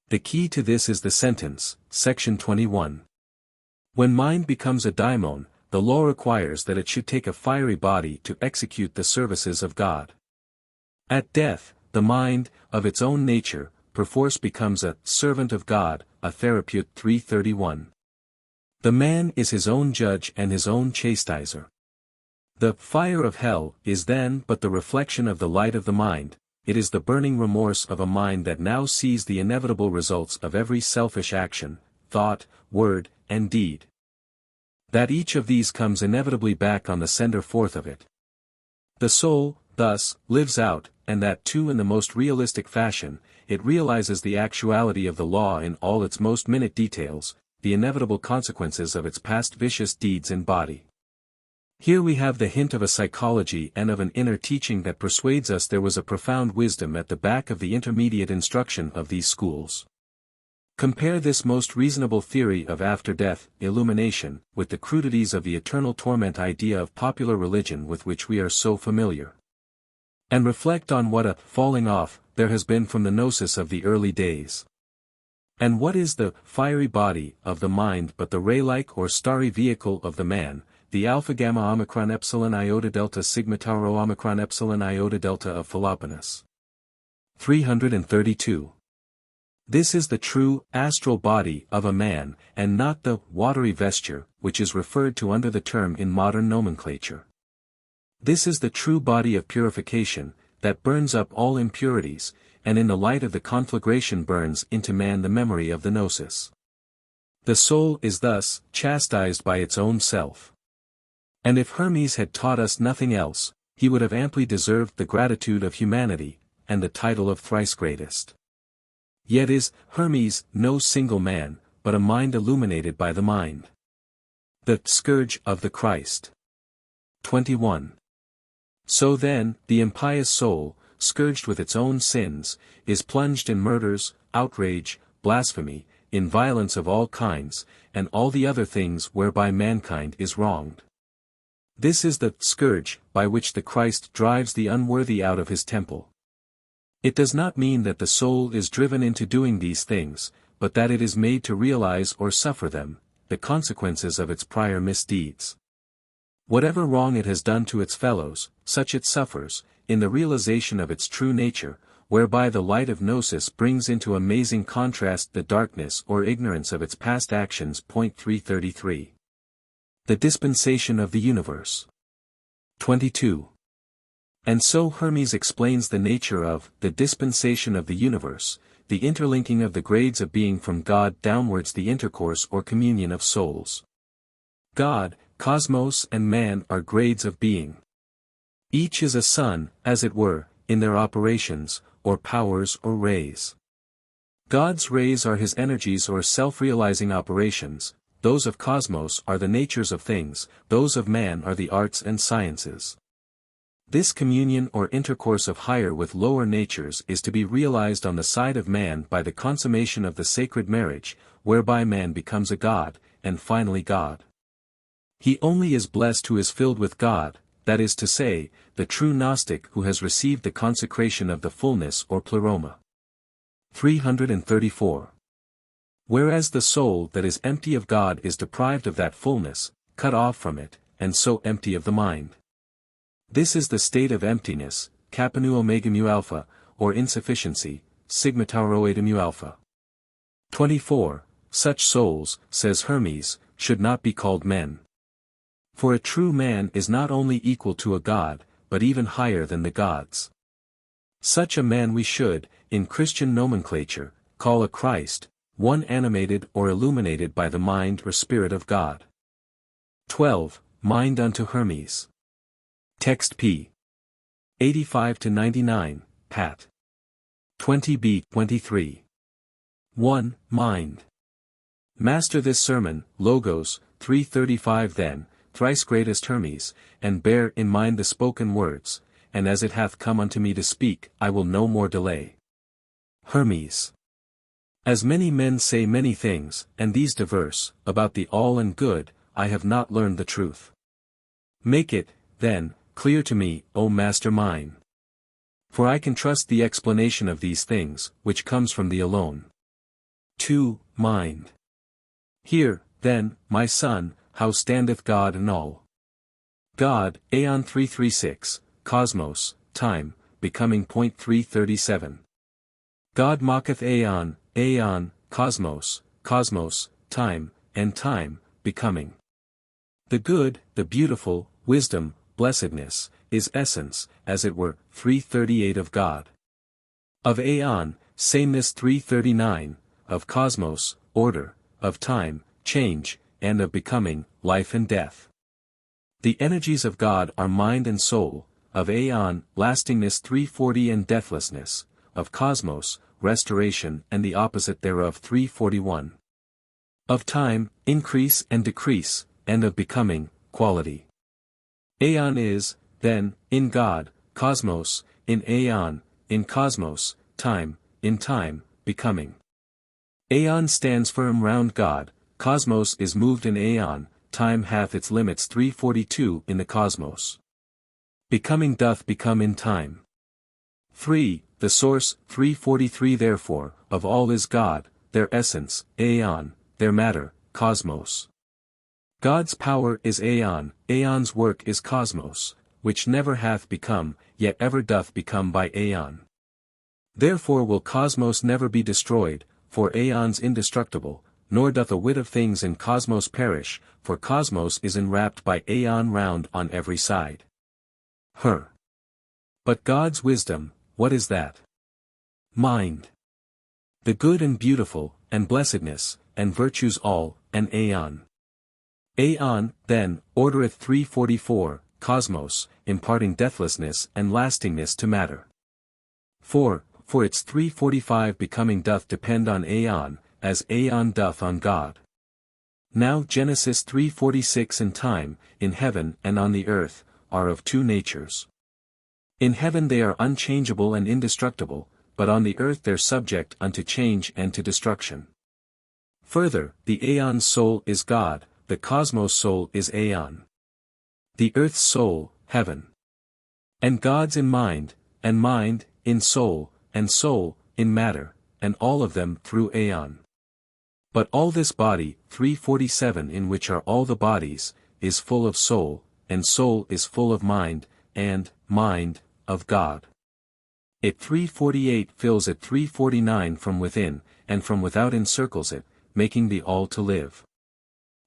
The key to this is the sentence, section 21. When mind becomes a daimon, the law requires that it should take a fiery body to execute the services of God. At death, the mind, of its own nature, perforce becomes a servant of God, a therapeut 331. The man is his own judge and his own chastiser. The fire of hell is then but the reflection of the light of the mind, it is the burning remorse of a mind that now sees the inevitable results of every selfish action, thought, word, and deed. That each of these comes inevitably back on the sender forth of it. The soul, thus, lives out, and that too in the most realistic fashion, it realizes the actuality of the law in all its most minute details, the inevitable consequences of its past vicious deeds in body. Here we have the hint of a psychology and of an inner teaching that persuades us there was a profound wisdom at the back of the intermediate instruction of these schools. Compare this most reasonable theory of after-death illumination with the crudities of the eternal torment idea of popular religion with which we are so familiar. And reflect on what a falling off there has been from the gnosis of the early days. And what is the fiery body of the mind but the ray-like or starry vehicle of the man, the alpha gamma omicron epsilon iota delta sigma tau omicron epsilon iota delta of Philoponus. 332. This is the true, astral body of a man, and not the watery vesture, which is referred to under the term in modern nomenclature. This is the true body of purification, that burns up all impurities, and in the light of the conflagration burns into man the memory of the gnosis. The soul is thus chastised by its own self. And if Hermes had taught us nothing else, he would have amply deserved the gratitude of humanity, and the title of thrice-greatest. Yet is Hermes no single man, but a mind illuminated by the mind. The scourge of the Christ. 21. So then, the impious soul, scourged with its own sins, is plunged in murders, outrage, blasphemy, in violence of all kinds, and all the other things whereby mankind is wronged. This is the scourge by which the Christ drives the unworthy out of his temple. It does not mean that the soul is driven into doing these things, but that it is made to realize or suffer them, the consequences of its prior misdeeds. Whatever wrong it has done to its fellows, such it suffers, in the realization of its true nature, whereby the light of gnosis brings into amazing contrast the darkness or ignorance of its past actions. 333. The dispensation of the universe. 22. And so Hermes explains the nature of the dispensation of the universe, the interlinking of the grades of being from God downwards, the intercourse or communion of souls. God, cosmos and man are grades of being. Each is a sun, as it were, in their operations, or powers or rays. God's rays are his energies or self-realizing operations, those of cosmos are the natures of things, those of man are the arts and sciences. This communion or intercourse of higher with lower natures is to be realized on the side of man by the consummation of the sacred marriage, whereby man becomes a god, and finally God. He only is blessed who is filled with God, that is to say, the true Gnostic who has received the consecration of the fullness or pleroma. 334. Whereas the soul that is empty of God is deprived of that fullness, cut off from it, and so empty of the mind. This is the state of emptiness, kappa nu omega mu alpha, or insufficiency, sigma tau rho eta mu alpha. 24. Such souls, says Hermes, should not be called men. For a true man is not only equal to a god, but even higher than the gods. Such a man we should, in Christian nomenclature, call a Christ, one animated or illuminated by the mind or spirit of God. 12. Mind unto Hermes. Text p. 85-99, Pat. 20b. 23. 1. Mind. Master this sermon, Logos, 335 then, Thrice-Greatest Hermes, and bear in mind the spoken words, and as it hath come unto me to speak, I will no more delay. Hermes. As many men say many things, and these diverse, about the all and good, I have not learned the truth. Make it, then, clear to me, O Master mine. For I can trust the explanation of these things, which comes from thee alone. 2. Mind. Hear, then, my son, how standeth God in all. God, Aeon 336, Cosmos, Time, becoming. 337. God mocketh Aeon, Aeon, Cosmos, Cosmos, Time, and Time, becoming. The good, the beautiful, wisdom, blessedness, is essence, as it were, 338 of God. Of Aeon, sameness 339, of Cosmos, order, of Time, change, and of becoming, life and death. The energies of God are mind and soul, of Aeon, lastingness 340 and deathlessness, of Cosmos, restoration and the opposite thereof 341. Of Time, increase and decrease, and of becoming, quality. Aeon is, then, in God, Cosmos, in Aeon, in Cosmos, Time, in Time, becoming. Aeon stands firm round God, Cosmos is moved in Aeon, Time hath its limits 342 in the Cosmos. Becoming doth become in Time. 3. The source, 343 therefore, of all is God, their essence, Aeon, their matter, Cosmos. God's power is Aeon, Aeon's work is Cosmos, which never hath become, yet ever doth become by Aeon. Therefore will Cosmos never be destroyed, for Aeon's indestructible, nor doth a whit of things in Cosmos perish, for Cosmos is enwrapped by Aeon round on every side. But God's wisdom, what is that? Mind. The good and beautiful, and blessedness, and virtues all, and Aeon. Aeon, then, ordereth 344, Cosmos, imparting deathlessness and lastingness to matter. 4. For its 345 becoming doth depend on Aeon, as Aeon doth on God. Now Genesis 3:46 and Time, in heaven and on the earth, are of two natures. In heaven they are unchangeable and indestructible, but on the earth they're subject unto change and to destruction. Further, the Aeon's soul is God, the Cosmos soul is Aeon. The earth's soul, heaven. And God's in mind, and mind, in soul, and soul, in matter, and all of them through Aeon. But all this body, 347 in which are all the bodies, is full of soul, and soul is full of mind, and, mind, of God. It 348 fills it 349 from within, and from without encircles it, making the all to live.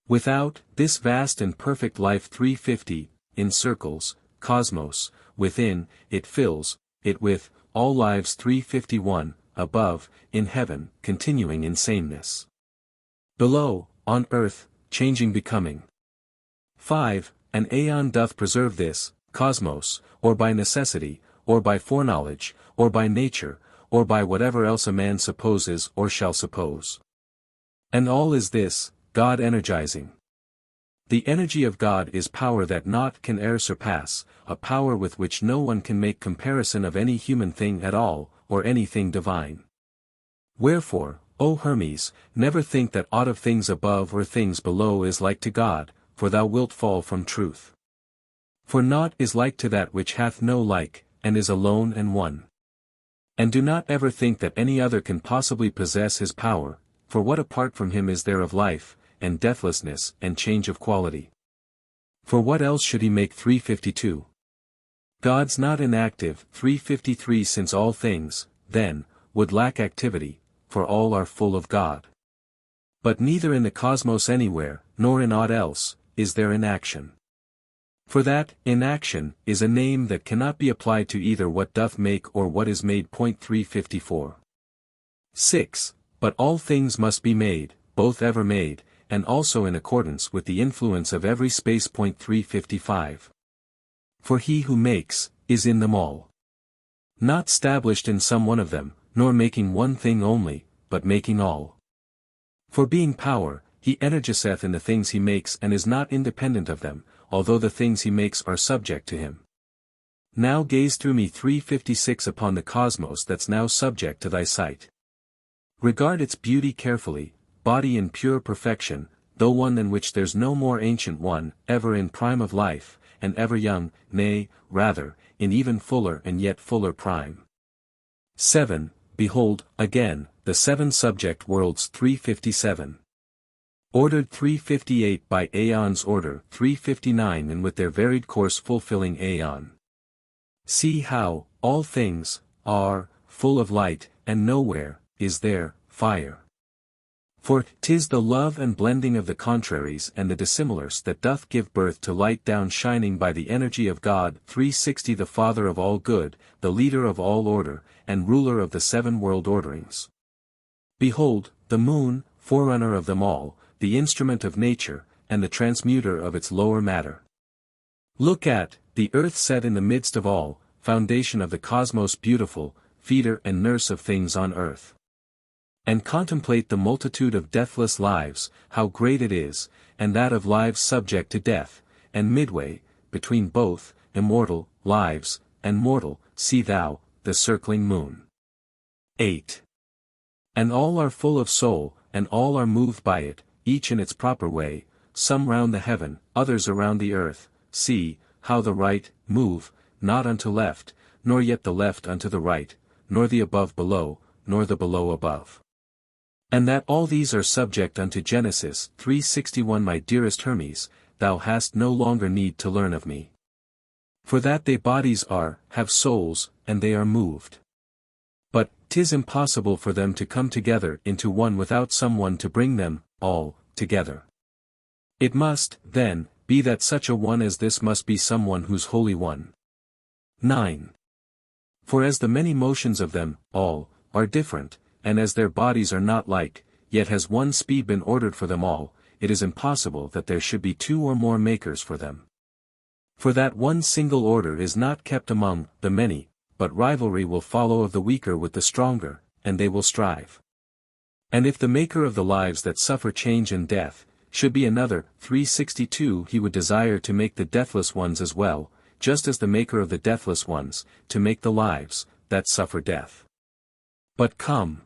Without, this vast and perfect life 350, encircles, Cosmos, within, it fills, it with, all lives 351, above, in heaven, continuing in sameness. Below, on earth, changing becoming. 5. An Aeon doth preserve this, Cosmos, or by necessity, or by foreknowledge, or by nature, or by whatever else a man supposes or shall suppose. And all is this, God energizing. The energy of God is power that naught can e'er surpass, a power with which no one can make comparison of any human thing at all, or anything divine. Wherefore, O Hermes, never think that aught of things above or things below is like to God, for thou wilt fall from truth. For naught is like to that which hath no like, and is alone and one. And do not ever think that any other can possibly possess his power, for what apart from him is there of life, and deathlessness and change of quality? For what else should he make 352? God's not inactive 353 since all things, then, would lack activity, for all are full of God. But neither in the cosmos anywhere, nor in aught else, is there inaction. For that, inaction, is a name that cannot be applied to either what doth make or what is made. 354. 6. But all things must be made, both ever made, and also in accordance with the influence of every space. 355. For he who makes, is in them all. Not stablished in some one of them, nor making one thing only, but making all. For being power, he energizeth in the things he makes and is not independent of them, although the things he makes are subject to him. Now gaze through me 356 upon the cosmos that's now subject to thy sight. Regard its beauty carefully, body in pure perfection, though one than which there's no more ancient one, ever in prime of life, and ever young, nay, rather, in even fuller and yet fuller prime. 7. Behold, again, the 7 subject worlds 357. Ordered 358 by Aeon's order 359 and with their varied course fulfilling Aeon. See how, all things, are, full of light, and nowhere, is there, fire. For 'tis the love and blending of the contraries and the dissimilars that doth give birth to light down shining by the energy of God 360 the Father of all good, the leader of all order, and ruler of the 7 world orderings. Behold, the moon, forerunner of them all, the instrument of nature, and the transmuter of its lower matter. Look at, the earth set in the midst of all, foundation of the cosmos beautiful, feeder and nurse of things on earth. And contemplate the multitude of deathless lives, how great it is, and that of lives subject to death, and midway, between both, immortal, lives, and mortal, see thou, the circling moon. 8. And all are full of soul, and all are moved by it, each in its proper way, some round the heaven, others around the earth, see, how the right, move, not unto left, nor yet the left unto the right, nor the above below, nor the below above. And that all these are subject unto Genesis 361 my dearest Hermes, thou hast no longer need to learn of me. For that they bodies are, have souls, and they are moved. But 'tis impossible for them to come together into one without someone to bring them, all, together. It must, then, be that such a one as this must be someone who's wholly one. 9. For as the many motions of them, all, are different, and as their bodies are not like, yet has one speed been ordered for them all, it is impossible that there should be 2 or more makers for them. For that one single order is not kept among the many, but rivalry will follow of the weaker with the stronger, and they will strive. And if the maker of the lives that suffer change and death, should be another 362 he would desire to make the deathless ones as well, just as the maker of the deathless ones, to make the lives, that suffer death. But come.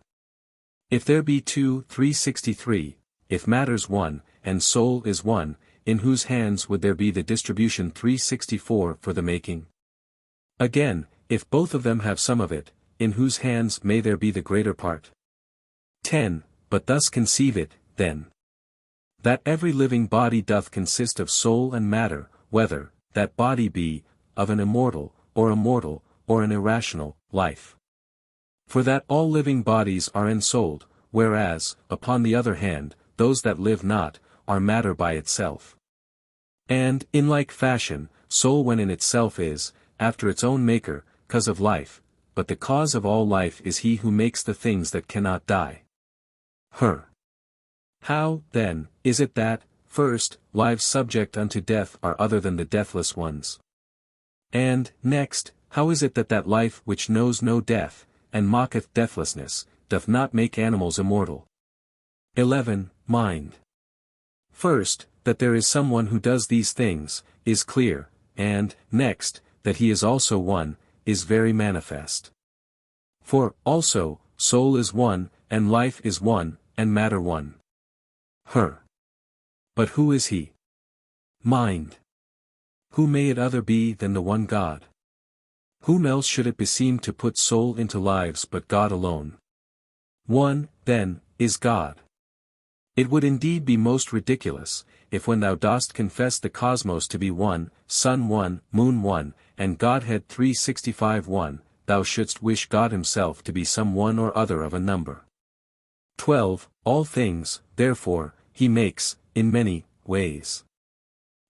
If there be 363, if matter's one, and soul is one, in whose hands would there be the distribution 364 for the making? Again, if both of them have some of it, in whose hands may there be the greater part? 10. But thus conceive it, then. That every living body doth consist of soul and matter, whether that body be, of an immortal, or a mortal, or an irrational, life. For that all living bodies are ensouled, whereas, upon the other hand, those that live not, are matter by itself. And, in like fashion, soul when in itself is, after its own maker, cause of life, but the cause of all life is he who makes the things that cannot die. How, then, is it that, first, lives subject unto death are other than the deathless ones? And, next, how is it that that life which knows no death, and mocketh deathlessness, doth not make animals immortal? 11. Mind. First, that there is someone who does these things, is clear, and, next, that he is also one, is very manifest. For, also, soul is one, and life is one, and matter one. But who is he? Mind. Who may it other be than the one God? Whom else should it beseem to put soul into lives but God alone? One, then, is God. It would indeed be most ridiculous, if when thou dost confess the cosmos to be one, sun one, moon one, and Godhead 365 one, thou shouldst wish God himself to be some one or other of a number. 12. All things, therefore, he makes, in many ways.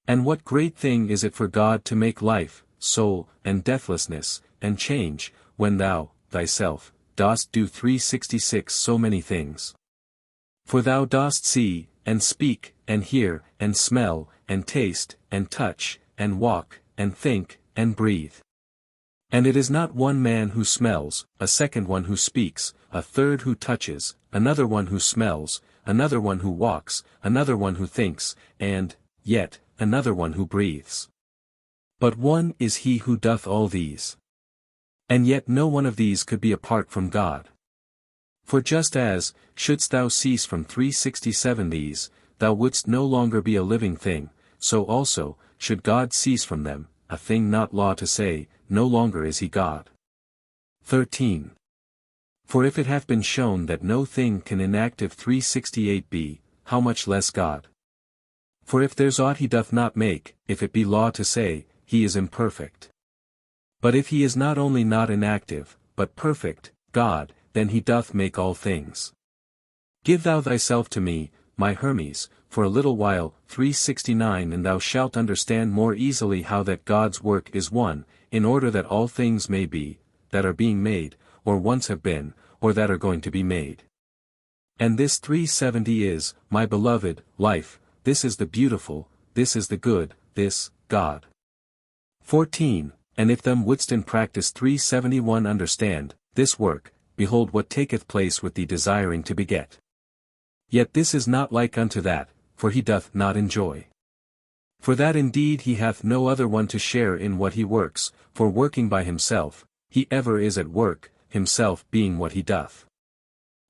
And what great thing is it for God to make life, soul, and deathlessness, and change, when thou, thyself, dost do 366 so many things? For thou dost see, and speak, and hear, and smell, and taste, and touch, and walk, and think, and breathe. And it is not one man who smells, a second one who speaks, a third who touches, another one who smells, another one who walks, another one who thinks, and, yet, another one who breathes. But one is he who doth all these. And yet no one of these could be apart from God. For just as, shouldst thou cease from 367 these, thou wouldst no longer be a living thing, so also, should God cease from them, a thing not law to say, no longer is he God. 13. For if it hath been shown that no thing can inactive 368 be, how much less God? For if there's aught he doth not make, if it be law to say, he is imperfect. But if he is not only not inactive, but perfect, God, then he doth make all things. Give thou thyself to me, my Hermes, for a little while, 369, and thou shalt understand more easily how that God's work is one, in order that all things may be, that are being made, or once have been, or that are going to be made. And this 370 is, my beloved, life, this is the beautiful, this is the good, this, God. 14. And if thou wouldst in practice 371 understand, this work, behold what taketh place with thee desiring to beget. Yet this is not like unto that, for he doth not enjoy. For that indeed he hath no other one to share in what he works, for working by himself, he ever is at work, himself being what he doth.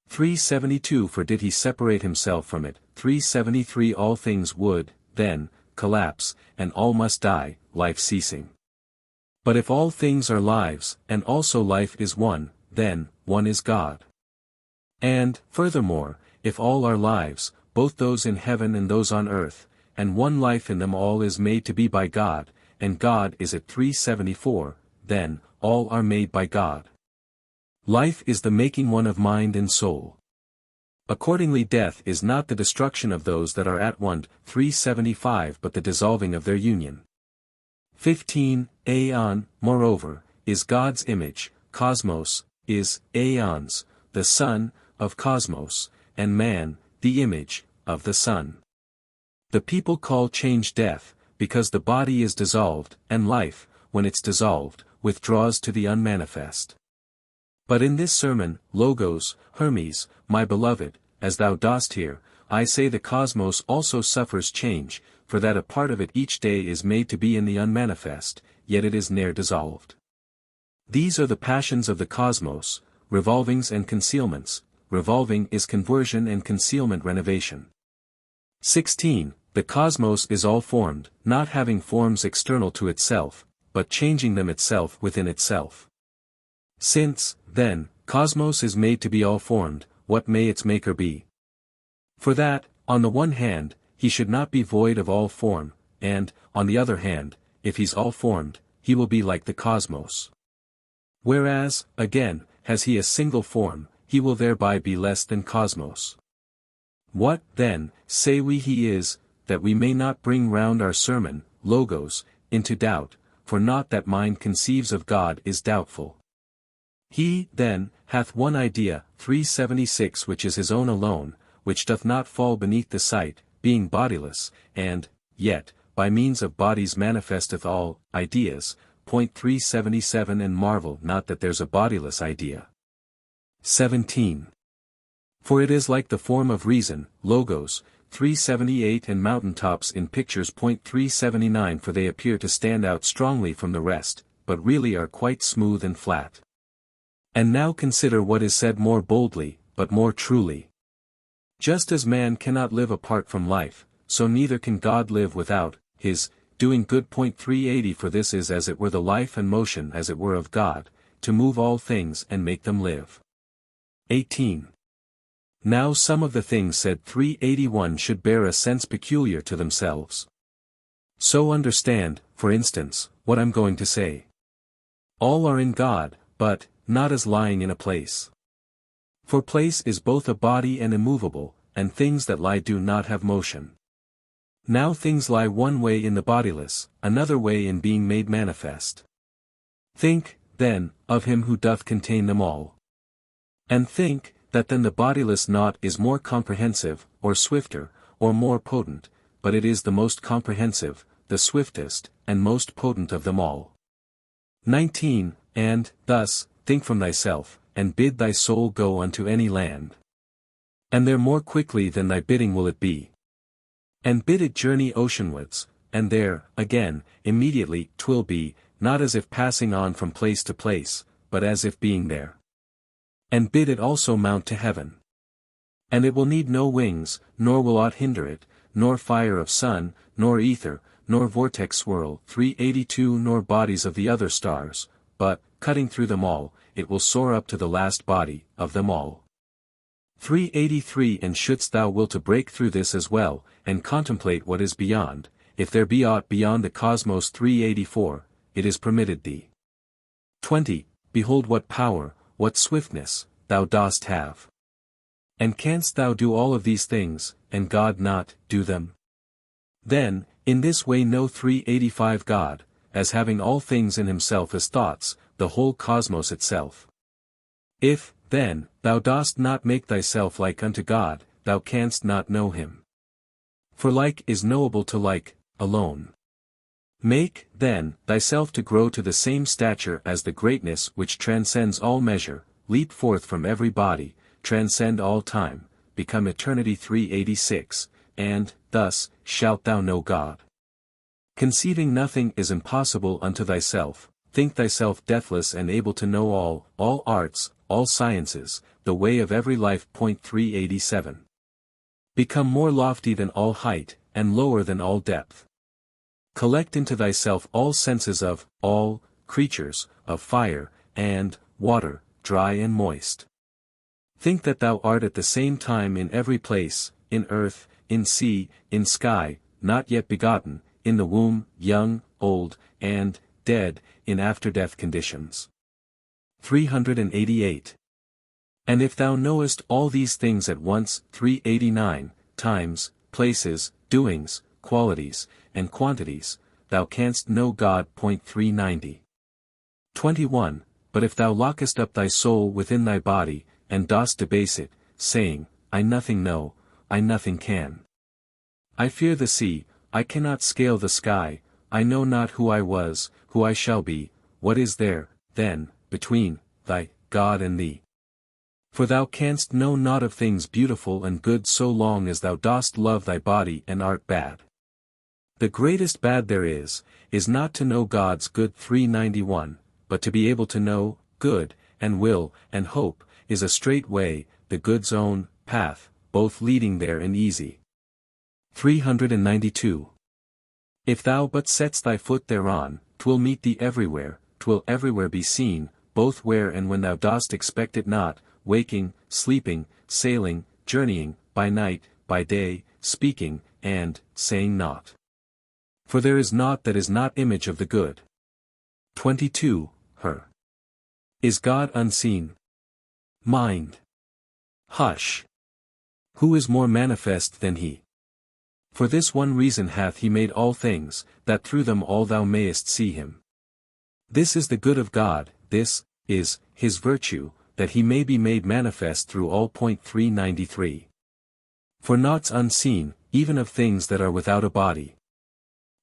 372 For did he separate himself from it, 373 All things would, then, collapse, and all must die, life ceasing. But if all things are lives, and also life is one, then, one is God. And, furthermore, if all are lives, both those in heaven and those on earth, and one life in them all is made to be by God, and God is at 374, then, all are made by God. Life is the making one of mind and soul. Accordingly death is not the destruction of those that are at one, 375 but the dissolving of their union. 15. Aeon, moreover, is God's image, cosmos, is, aeons, the sun, of cosmos, and man, the image, of the sun. The people call change death, because the body is dissolved, and life, when it's dissolved, withdraws to the unmanifest. But in this sermon, Logos, Hermes, my beloved, as thou dost hear, I say the cosmos also suffers change, for that a part of it each day is made to be in the unmanifest, yet it is ne'er dissolved. These are the passions of the cosmos, revolvings and concealments. Revolving is conversion and concealment renovation. 16. The cosmos is all formed, not having forms external to itself, but changing them itself within itself. Since, then, cosmos is made to be all formed, what may its maker be? For that, on the one hand, he should not be void of all form, and, on the other hand, if he's all formed, he will be like the cosmos. Whereas, again, has he a single form, he will thereby be less than cosmos. What, then, say we he is, that we may not bring round our sermon, Logos, into doubt, for naught that mind conceives of God is doubtful. He, then, hath one idea, 376 which is his own alone, which doth not fall beneath the sight, being bodiless, and, yet, by means of bodies manifesteth all, ideas, point 377 and marvel not that there's a bodiless idea. 17. For it is like the form of reason, Logos, 378 and mountaintops in pictures point 379 for they appear to stand out strongly from the rest, but really are quite smooth and flat. And now consider what is said more boldly, but more truly. Just as man cannot live apart from life, so neither can God live without his doing good. Point 380 For this is as it were the life and motion as it were of God, to move all things and make them live. 18. Now some of the things said 381 should bear a sense peculiar to themselves. So understand, for instance, what I'm going to say. All are in God, but, not as lying in a place. For place is both a body and immovable, and things that lie do not have motion. Now things lie one way in the bodiless, another way in being made manifest. Think, then, of him who doth contain them all. And think, that then the bodiless naught is more comprehensive, or swifter, or more potent, but it is the most comprehensive, the swiftest, and most potent of them all. 19. And, thus, think from thyself, and bid thy soul go unto any land. And there more quickly than thy bidding will it be. And bid it journey oceanwards, and there, again, immediately, 'twill be, not as if passing on from place to place, but as if being there. And bid it also mount to heaven. And it will need no wings, nor will aught hinder it, nor fire of sun, nor ether, nor vortex swirl, 382 nor bodies of the other stars, but, cutting through them all, it will soar up to the last body, of them all. 383 And shouldst thou will to break through this as well, and contemplate what is beyond, if there be aught beyond the cosmos 384, it is permitted thee. 20. Behold what power, what swiftness, thou dost have. And canst thou do all of these things, and God not do them? Then, in this way know 385 God, as having all things in himself as thoughts, the whole cosmos itself. If, then, thou dost not make thyself like unto God, thou canst not know him. For like is knowable to like, alone. Make, then, thyself to grow to the same stature as the greatness which transcends all measure, leap forth from every body, transcend all time, become eternity 386, and, thus, shalt thou know God. Conceiving nothing is impossible unto thyself, think thyself deathless and able to know all arts, all sciences, the way of every life. 387. Become more lofty than all height, and lower than all depth. Collect into thyself all senses of, all, creatures, of fire, and, water, dry and moist. Think that thou art at the same time in every place, in earth, in sea, in sky, not yet begotten, in the womb, young, old, and, dead, in after-death conditions. 388. And if thou knowest all these things at once, 389, times, places, doings, qualities, and quantities, thou canst know God. 390. 21. But if thou lockest up thy soul within thy body, and dost debase it, saying, I nothing know, I nothing can. I fear the sea, I cannot scale the sky, I know not who I was, who I shall be, what is there, then, between, thy, God and thee? For thou canst know naught of things beautiful and good so long as thou dost love thy body and art bad. The greatest bad there is not to know God's good. 391, but to be able to know, good, and will, and hope, is a straight way, the good's own, path, both leading there and easy. 392. If thou but setst thy foot thereon, 'twill meet thee everywhere, 'twill everywhere be seen, both where and when thou dost expect it not, waking, sleeping, sailing, journeying, by night, by day, speaking, and, saying naught. For there is naught that is not image of the good. 22. Her. Is God unseen? Mind. Hush. Who is more manifest than he? For this one reason hath he made all things, that through them all thou mayest see him. This is the good of God, this is his virtue, that he may be made manifest through all. 393. For naught's unseen, even of things that are without a body.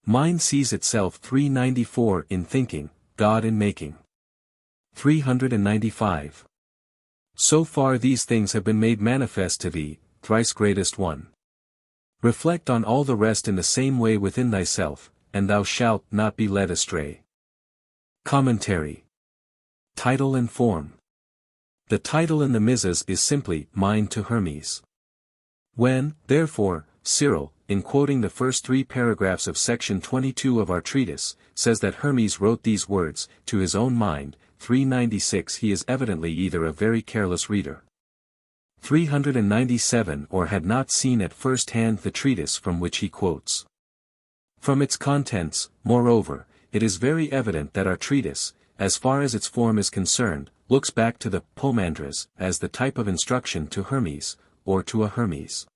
Mind sees itself. 394 In thinking, God in making. 395. So far these things have been made manifest to thee, thrice-greatest one. Reflect on all the rest in the same way within thyself, and thou shalt not be led astray. Commentary. Title and form. The title in the Mizas is simply, Mind to Hermes. When, therefore, Cyril, in quoting the first 3 paragraphs of section 22 of our treatise, says that Hermes wrote these words, to his own mind, 396 he is evidently either a very careless reader. 397 or had not seen at first hand the treatise from which he quotes. From its contents, moreover, it is very evident that our treatise, as far as its form is concerned, looks back to the Poemandres as the type of instruction to Hermes, or to a Hermes.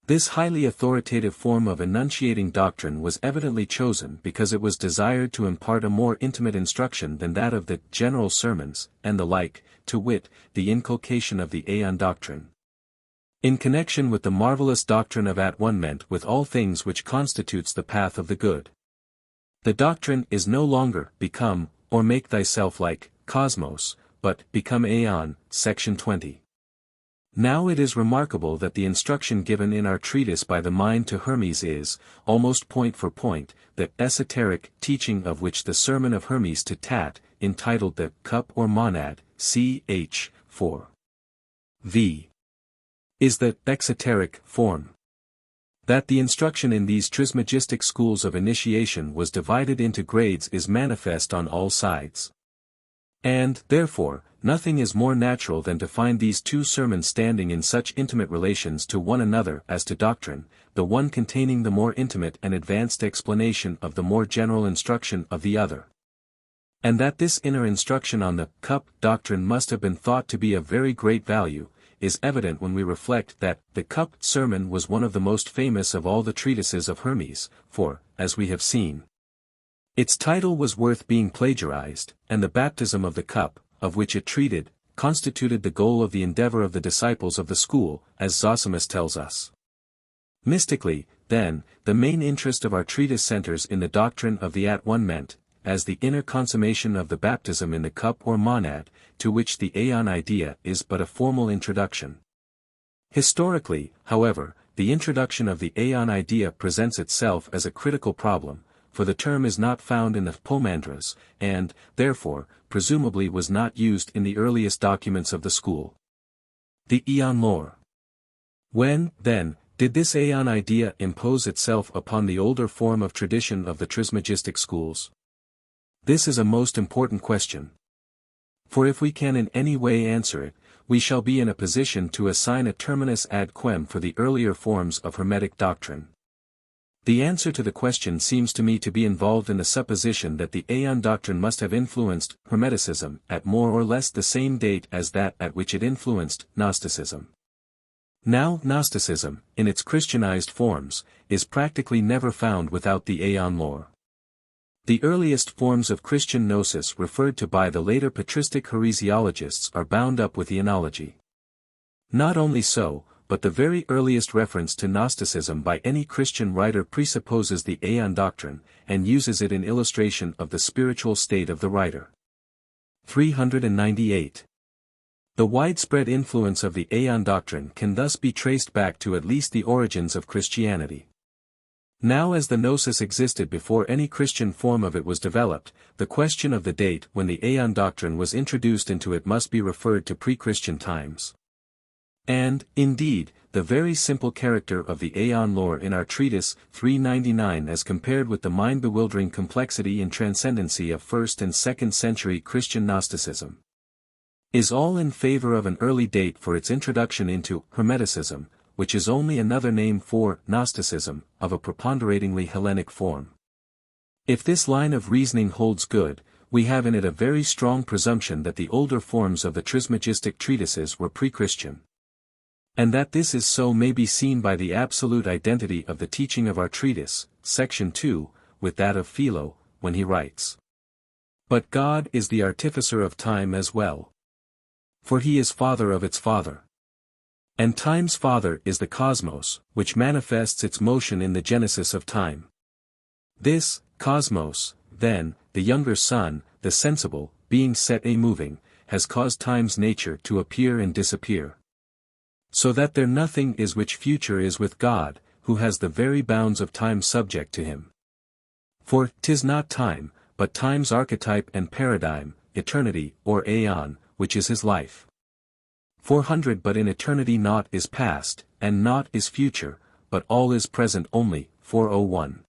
This highly authoritative form of enunciating doctrine was evidently chosen because it was desired to impart a more intimate instruction than that of the general sermons, and the like, to wit, the inculcation of the Aeon doctrine. In connection with the marvelous doctrine of at-one-ment with all things which constitutes the path of the good. The doctrine is no longer, become, or make thyself like, cosmos, but, become Aeon, section 20. Now it is remarkable that the instruction given in our treatise by the mind to Hermes is, almost point for point, the esoteric teaching of which the sermon of Hermes To Tat, entitled the Cup or Monad, ch. 4. v. is the exoteric form. That the instruction in these Trismegistic schools of initiation was divided into grades is manifest on all sides. And, therefore, nothing is more natural than to find these two sermons standing in such intimate relations to one another as to doctrine, the one containing the more intimate and advanced explanation of the more general instruction of the other. And that this inner instruction on the cup doctrine must have been thought to be of very great value, is evident when we reflect that the cup sermon was one of the most famous of all the treatises of Hermes, for, as we have seen, its title was worth being plagiarized, and the baptism of the cup, of which it treated, constituted the goal of the endeavor of the disciples of the school, as Zosimus tells us. Mystically, then, the main interest of our treatise centers in the doctrine of the at-one-ment, as the inner consummation of the baptism in the cup or monad, to which the aeon idea is but a formal introduction. Historically, however, the introduction of the aeon idea presents itself as a critical problem, for the term is not found in the Poemandres, and, therefore, presumably was not used in the earliest documents of the school. The aeon lore. When, then, did this aeon idea impose itself upon the older form of tradition of the Trismegistic schools? This is a most important question. For if we can in any way answer it, we shall be in a position to assign a terminus ad quem for the earlier forms of Hermetic doctrine. The answer to the question seems to me to be involved in the supposition that the aeon doctrine must have influenced Hermeticism at more or less the same date as that at which it influenced Gnosticism. Now Gnosticism, in its Christianized forms, is practically never found without the aeon lore. The earliest forms of Christian gnosis referred to by the later patristic heresiologists are bound up with eonology. Not only so, but the very earliest reference to Gnosticism by any Christian writer presupposes the aeon doctrine, and uses it in illustration of the spiritual state of the writer. 398. The widespread influence of the aeon doctrine can thus be traced back to at least the origins of Christianity. Now as the gnosis existed before any Christian form of it was developed, the question of the date when the aeon doctrine was introduced into it must be referred to pre-Christian times. And, indeed, the very simple character of the aeon lore in our treatise 399 as compared with the mind-bewildering complexity and transcendency of 1st and 2nd century Christian Gnosticism, is all in favor of an early date for its introduction into Hermeticism, which is only another name for Gnosticism, of a preponderatingly Hellenic form. If this line of reasoning holds good, we have in it a very strong presumption that the older forms of the Trismegistic treatises were pre-Christian. And that this is so may be seen by the absolute identity of the teaching of our treatise, section 2, with that of Philo, when he writes, "But God is the artificer of time as well. For he is father of its father. And time's father is the cosmos, which manifests its motion in the genesis of time. This, cosmos, then, the younger son, the sensible, being set a-moving, has caused time's nature to appear and disappear. So that there nothing is which future is with God, who has the very bounds of time subject to him. For 'tis not time, but time's archetype and paradigm, eternity, or aeon, which is his life. 400 But in eternity naught is past, and naught is future, but all is present only. 401.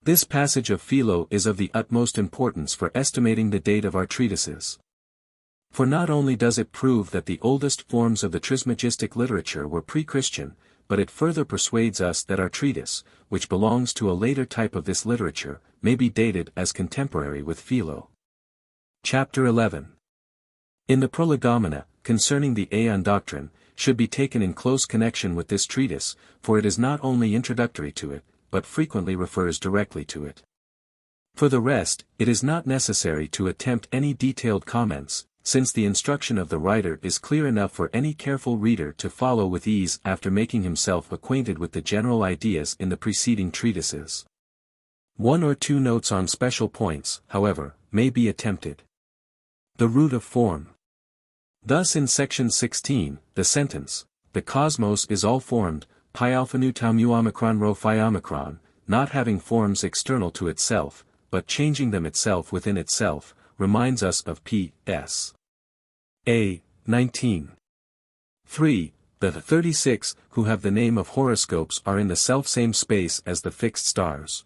This passage of Philo is of the utmost importance for estimating the date of our treatises. For not only does it prove that the oldest forms of the Trismegistic literature were pre-Christian, but it further persuades us that our treatise, which belongs to a later type of this literature, may be dated as contemporary with Philo. Chapter 11. In the Prolegomena, concerning the aeon doctrine, should be taken in close connection with this treatise, for it is not only introductory to it, but frequently refers directly to it. For the rest, it is not necessary to attempt any detailed comments, since the instruction of the writer is clear enough for any careful reader to follow with ease after making himself acquainted with the general ideas in the preceding treatises. One or two notes on special points, however, may be attempted. The root of form. Thus in section 16, the sentence, the cosmos is all formed, pi alpha nu tau mu omicron rho phi omicron, not having forms external to itself, but changing them itself within itself, reminds us of P.S. A. 19. 3. The 36 who have the name of horoscopes are in the self-same space as the fixed stars.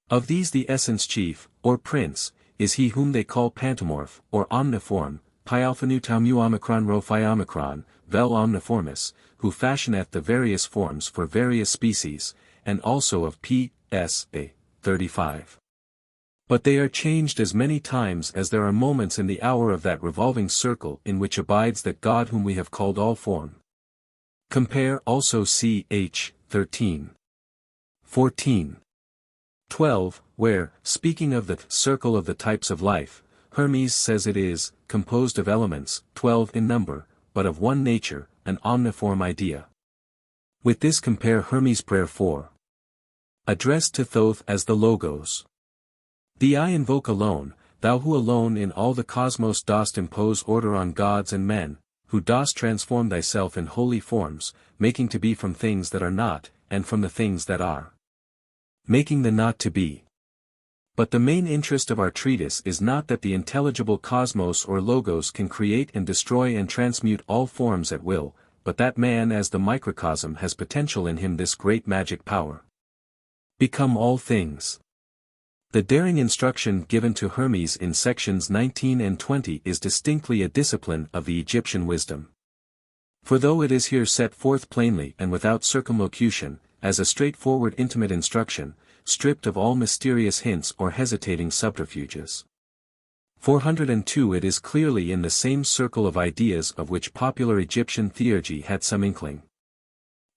Of these the essence chief, or prince, is he whom they call pantomorph, or omniform, pi alpha nu tau mu omicron rho phi omicron, vel omniformis, who fashioneth the various forms for various species, and also of P.S. A. 35. But they are changed as many times as there are moments in the hour of that revolving circle in which abides that God whom we have called all form. Compare also ch. 13. 14. 12, where, speaking of the circle of the types of life, Hermes says it is, composed of elements, 12 in number, but of one nature, an omniform idea. With this compare Hermes' prayer 4. Addressed to Thoth as the Logos. Thee I invoke alone, thou who alone in all the cosmos dost impose order on gods and men, who dost transform thyself in holy forms, making to be from things that are not, and from the things that are. Making the not to be. But the main interest of our treatise is not that the intelligible cosmos or logos can create and destroy and transmute all forms at will, but that man as the microcosm has potential in him this great magic power. Become all things. The daring instruction given to Hermes in sections 19 and 20 is distinctly a discipline of the Egyptian wisdom. For though it is here set forth plainly and without circumlocution, as a straightforward intimate instruction, stripped of all mysterious hints or hesitating subterfuges. 402 It is clearly in the same circle of ideas of which popular Egyptian theurgy had some inkling.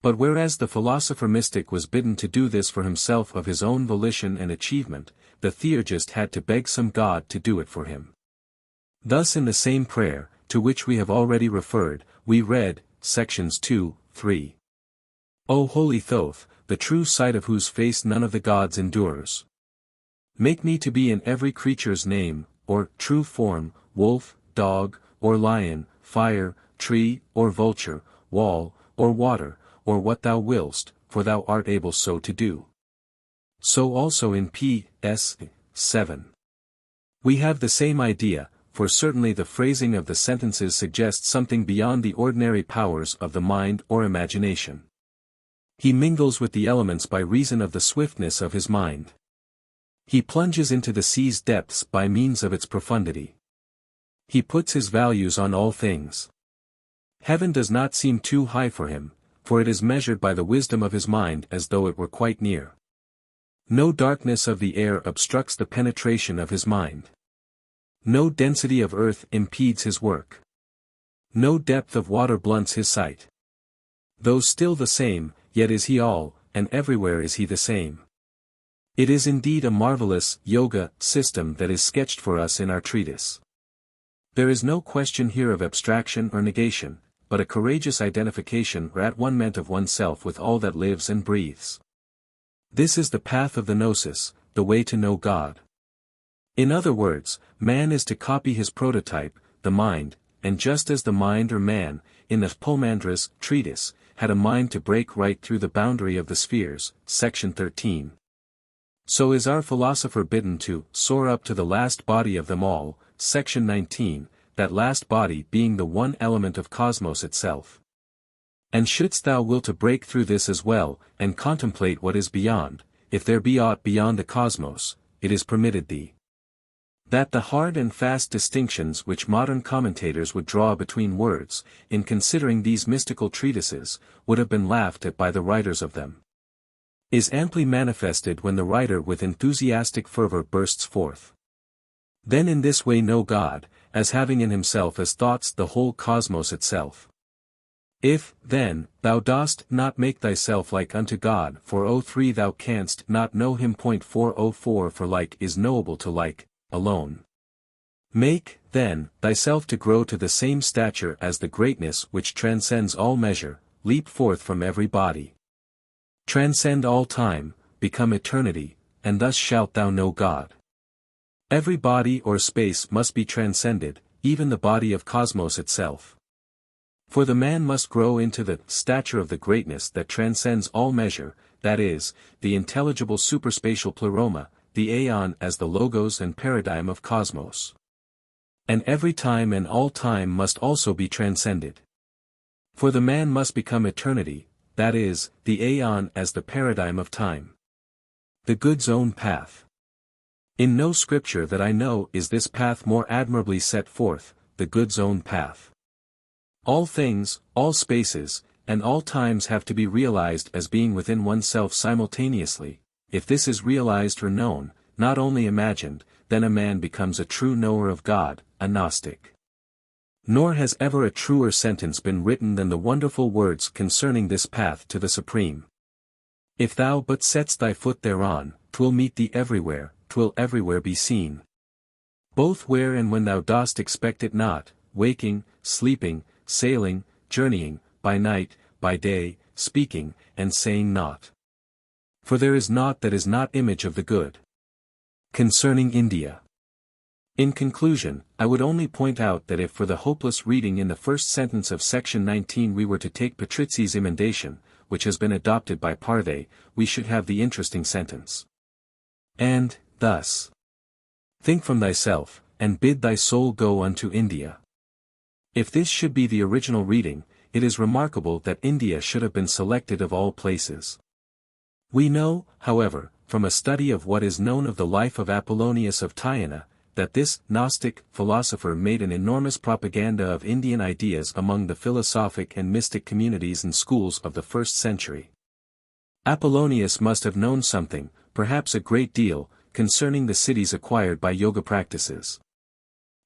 But whereas the philosopher-mystic was bidden to do this for himself of his own volition and achievement, the theurgist had to beg some god to do it for him. Thus in the same prayer, to which we have already referred, we read, sections 2, 3. O holy Thoth, the true sight of whose face none of the gods endures. Make me to be in every creature's name, or true form, wolf, dog, or lion, fire, tree, or vulture, wall, or water, or what thou willst, for thou art able so to do. So also in P.S. 7. We have the same idea, for certainly the phrasing of the sentences suggests something beyond the ordinary powers of the mind or imagination. He mingles with the elements by reason of the swiftness of his mind. He plunges into the sea's depths by means of its profundity. He puts his values on all things. Heaven does not seem too high for him, for it is measured by the wisdom of his mind as though it were quite near. No darkness of the air obstructs the penetration of his mind. No density of earth impedes his work. No depth of water blunts his sight. Though still the same, yet is he all, and everywhere is he the same. It is indeed a marvelous yoga system that is sketched for us in our treatise. There is no question here of abstraction or negation, but a courageous identification or at-one-ment of oneself with all that lives and breathes. This is the path of the gnosis, the way to know God. In other words, man is to copy his prototype, the mind, and just as the mind or man, in the Poemandres treatise, had a mind to break right through the boundary of the spheres, section 13. So is our philosopher bidden to soar up to the last body of them all, section 19, that last body being the one element of cosmos itself. And shouldst thou will to break through this as well, and contemplate what is beyond, if there be aught beyond the cosmos, it is permitted thee. That the hard and fast distinctions which modern commentators would draw between words, in considering these mystical treatises, would have been laughed at by the writers of them, is amply manifested when the writer with enthusiastic fervor bursts forth. Then in this way know God, as having in himself as thoughts the whole cosmos itself. If, then, thou dost not make thyself like unto God for O3 thou canst not know him. 404 For like is knowable to like, alone. Make, then, thyself to grow to the same stature as the greatness which transcends all measure, leap forth from every body. Transcend all time, become eternity, and thus shalt thou know God. Every body or space must be transcended, even the body of cosmos itself. For the man must grow into the stature of the greatness that transcends all measure, that is, the intelligible superspatial pleroma, the aeon as the logos and paradigm of cosmos. And every time and all time must also be transcended. For the man must become eternity, that is, the aeon as the paradigm of time. The Good's own path. In no scripture that I know is this path more admirably set forth, the Good's own path. All things, all spaces, and all times have to be realized as being within oneself simultaneously. If this is realized or known, not only imagined, then a man becomes a true knower of God, a Gnostic. Nor has ever a truer sentence been written than the wonderful words concerning this path to the Supreme. If thou but set'st thy foot thereon, 'twill meet thee everywhere, 'twill everywhere be seen. Both where and when thou dost expect it not, waking, sleeping, sailing, journeying, by night, by day, speaking, and saying naught. For there is naught that is not image of the good. Concerning India. In conclusion, I would only point out that if for the hopeless reading in the first sentence of section 19 we were to take Patrizzi's emendation, which has been adopted by Parve, we should have the interesting sentence. And, thus. Think from thyself, and bid thy soul go unto India. If this should be the original reading, it is remarkable that India should have been selected of all places. We know, however, from a study of what is known of the life of Apollonius of Tyana, that this Gnostic philosopher made an enormous propaganda of Indian ideas among the philosophic and mystic communities and schools of the 1st century. Apollonius must have known something, perhaps a great deal, concerning the cities acquired by yoga practices.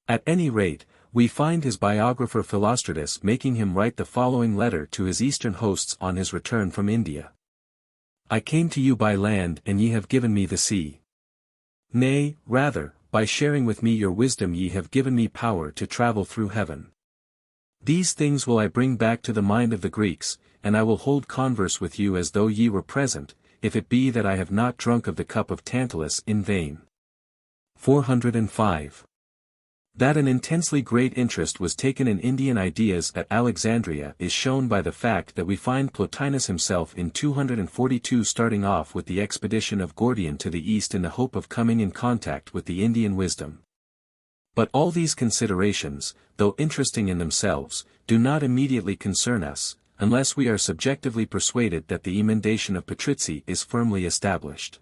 At any rate, we find his biographer Philostratus making him write the following letter to his eastern hosts on his return from India. I came to you by land and ye have given me the sea. Nay, rather, by sharing with me your wisdom ye have given me power to travel through heaven. These things will I bring back to the mind of the Greeks, and I will hold converse with you as though ye were present, if it be that I have not drunk of the cup of Tantalus in vain. 405. That an intensely great interest was taken in Indian ideas at Alexandria is shown by the fact that we find Plotinus himself in 242 starting off with the expedition of Gordian to the east in the hope of coming in contact with the Indian wisdom. But all these considerations, though interesting in themselves, do not immediately concern us, unless we are subjectively persuaded that the emendation of Patrizzi is firmly established.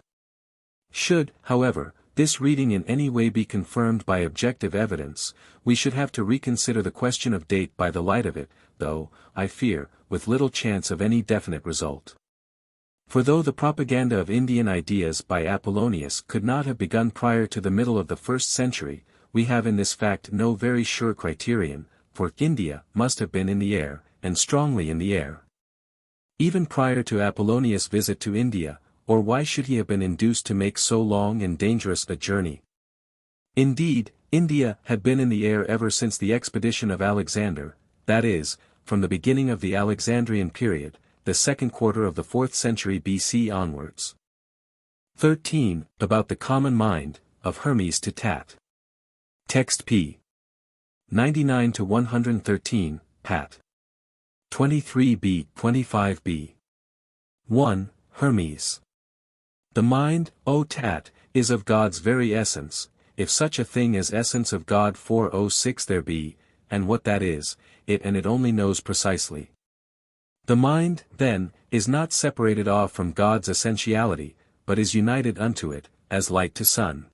Should, however, this reading in any way be confirmed by objective evidence, we should have to reconsider the question of date by the light of it, though, I fear, with little chance of any definite result. For though the propaganda of Indian ideas by Apollonius could not have begun prior to the middle of the 1st century, we have in this fact no very sure criterion, for India must have been in the air, and strongly in the air. Even prior to Apollonius' visit to India, or why should he have been induced to make so long and dangerous a journey? Indeed, India had been in the air ever since the expedition of Alexander, that is, from the beginning of the Alexandrian period, the 2nd quarter of the 4th century BC onwards. 13. About the common mind, of Hermes To Tat. Text p. 99-113, Pat. 23b 25b. 1. Hermes. The mind, O Tat, is of God's very essence, if such a thing as essence of God 406 there be, and what that is, it and it only knows precisely. The mind, then, is not separated off from God's essentiality, but is united unto it, as light to sun.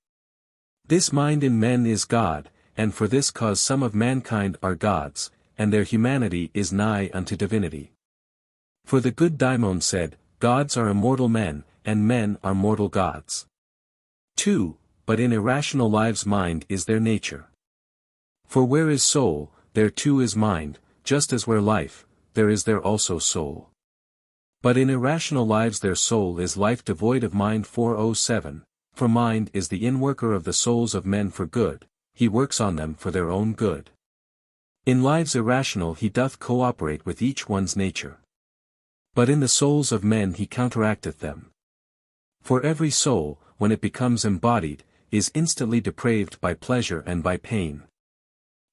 This mind in men is God, and for this cause some of mankind are gods, and their humanity is nigh unto divinity. For the good Daimon said, Gods are immortal men, and men are mortal gods. 2. But in irrational lives mind is their nature. For where is soul, there too is mind, just as where life, there is there also soul. But in irrational lives their soul is life devoid of mind 407, for mind is the inworker of the souls of men for good, he works on them for their own good. In lives irrational he doth cooperate with each one's nature. But in the souls of men he counteracteth them. For every soul, when it becomes embodied, is instantly depraved by pleasure and by pain.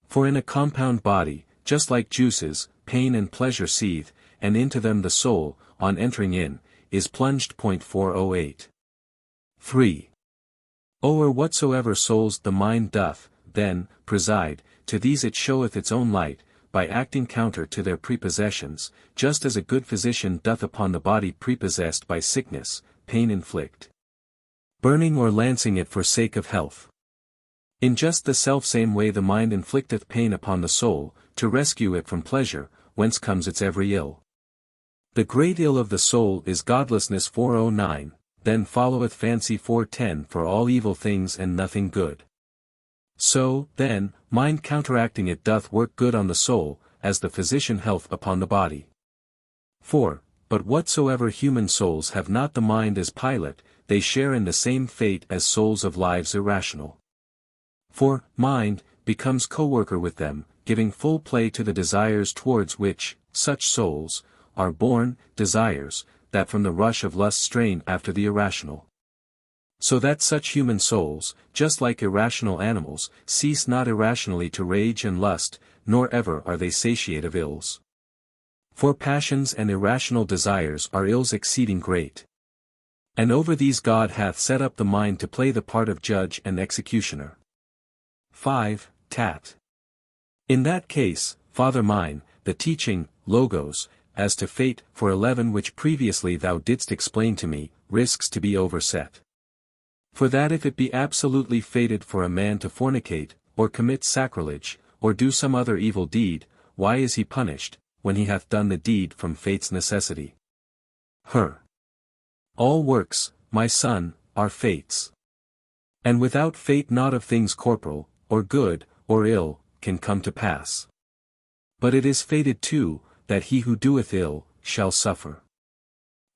For in a compound body, just like juices, pain and pleasure seethe, and into them the soul, on entering in, is plunged. 408. 3. O'er whatsoever souls the mind doth, then, preside, to these it showeth its own light, by acting counter to their prepossessions, just as a good physician doth upon the body prepossessed by sickness, pain inflict, burning or lancing it for sake of health. In just the selfsame way the mind inflicteth pain upon the soul, to rescue it from pleasure, whence comes its every ill. The great ill of the soul is godlessness. 409, then followeth fancy. 410 for all evil things and nothing good. So, then, mind counteracting it doth work good on the soul, as the physician health upon the body. 4. But whatsoever human souls have not the mind as pilot, they share in the same fate as souls of lives irrational. For, mind, becomes co-worker with them, giving full play to the desires towards which, such souls, are born, desires, that from the rush of lust strain after the irrational. So that such human souls, just like irrational animals, cease not irrationally to rage and lust, nor ever are they satiate of ills. For passions and irrational desires are ills exceeding great. And over these God hath set up the mind to play the part of judge and executioner. 5. Tat. In that case, Father mine, the teaching, Logos, as to fate, for 11 which previously thou didst explain to me, risks to be overset. For that if it be absolutely fated for a man to fornicate, or commit sacrilege, or do some other evil deed, why is he punished, when he hath done the deed from fate's necessity? All works, my son, are fates. And without fate naught of things corporal, or good, or ill, can come to pass. But it is fated too, that he who doeth ill, shall suffer.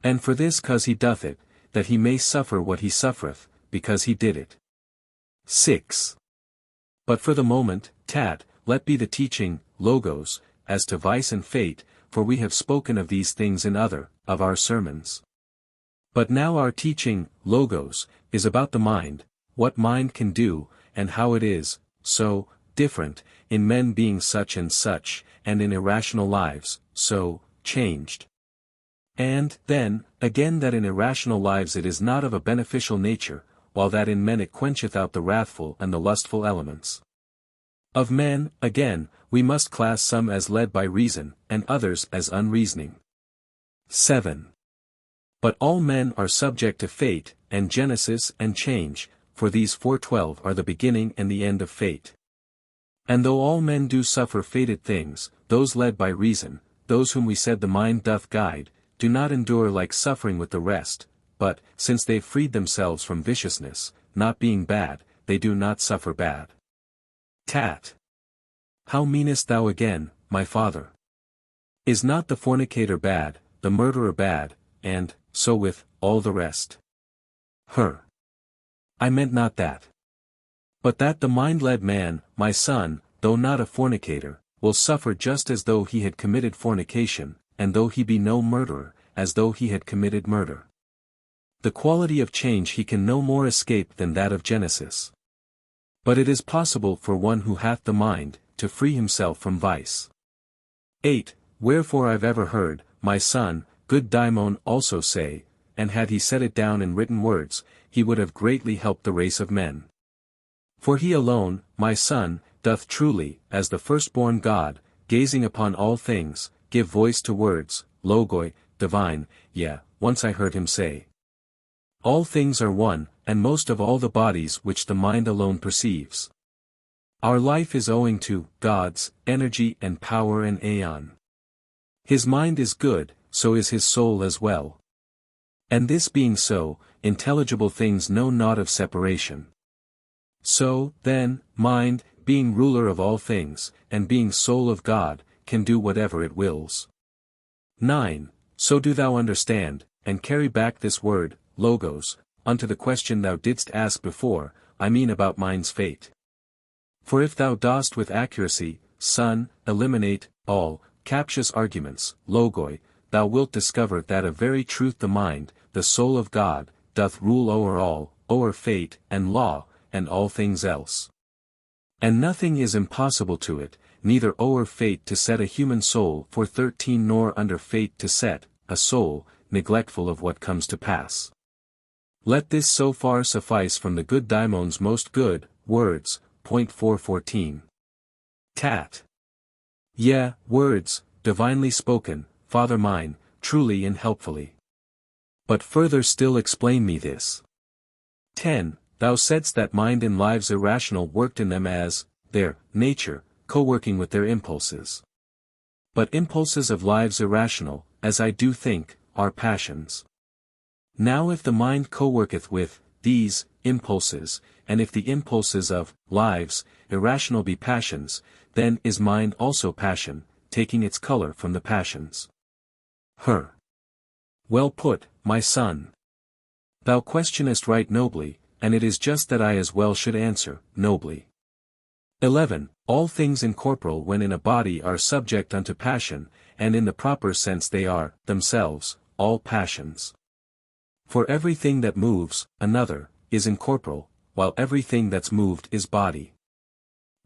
And for this cause he doth it, that he may suffer what he suffereth, because he did it. 6. But for the moment, Tat, let be the teaching, Logos, as to vice and fate, for we have spoken of these things in other, of our sermons. But now our teaching, Logos, is about the mind, what mind can do, and how it is, so, different, in men being such and such, and in irrational lives, so, changed. And, then, again that in irrational lives it is not of a beneficial nature, while that in men it quencheth out the wrathful and the lustful elements. Of men, again, we must class some as led by reason, and others as unreasoning. 7. But all men are subject to fate, and genesis and change, for these 412 are the beginning and the end of fate. And though all men do suffer fated things, those led by reason, those whom we said the mind doth guide, do not endure like suffering with the rest, but, since they freed themselves from viciousness, not being bad, they do not suffer bad. Tat. How meanest thou again, my father? Is not the fornicator bad, the murderer bad, and, so with, all the rest? I meant not that. But that the mind-led man, my son, though not a fornicator, will suffer just as though he had committed fornication, and though he be no murderer, as though he had committed murder. The quality of change he can no more escape than that of genesis. But it is possible for one who hath the mind, to free himself from vice. 8. Wherefore I've ever heard, my son, good Daimon also say, and had he set it down in written words, he would have greatly helped the race of men. For he alone, my son, doth truly, as the firstborn God, gazing upon all things, give voice to words, logoi, divine, once I heard him say. All things are one, and most of all the bodies which the mind alone perceives. Our life is owing to God's energy and power and aeon. His mind is good, so is his soul as well. And this being so, intelligible things know naught of separation. So, then, mind, being ruler of all things, and being soul of God, can do whatever it wills. 9. So do thou understand, and carry back this word, Logos, unto the question thou didst ask before, I mean about mind's fate. For if thou dost with accuracy, son, eliminate all captious arguments, logoi, thou wilt discover that of very truth the mind, the soul of God, doth rule o'er all, o'er fate, and law, and all things else. And nothing is impossible to it, neither o'er fate to set a human soul for 13 nor under fate to set, a soul, neglectful of what comes to pass. Let this so far suffice from the good Daimon's most good, words, point 414. Tat. Yea, words, divinely spoken, Father mine, truly and helpfully. But further still explain me this. 10. Thou saidst that mind and lives irrational worked in them as, their, nature, co-working with their impulses. But impulses of lives irrational, as I do think, are passions. Now if the mind co-worketh with, these, impulses, and if the impulses of, lives, irrational be passions, then is mind also passion, taking its color from the passions. Well put, my son. Thou questionest right nobly, and it is just that I as well should answer, nobly. 11. All things incorporeal when in a body are subject unto passion, and in the proper sense they are, themselves, all passions. For everything that moves, another, is incorporeal, while everything that's moved is body.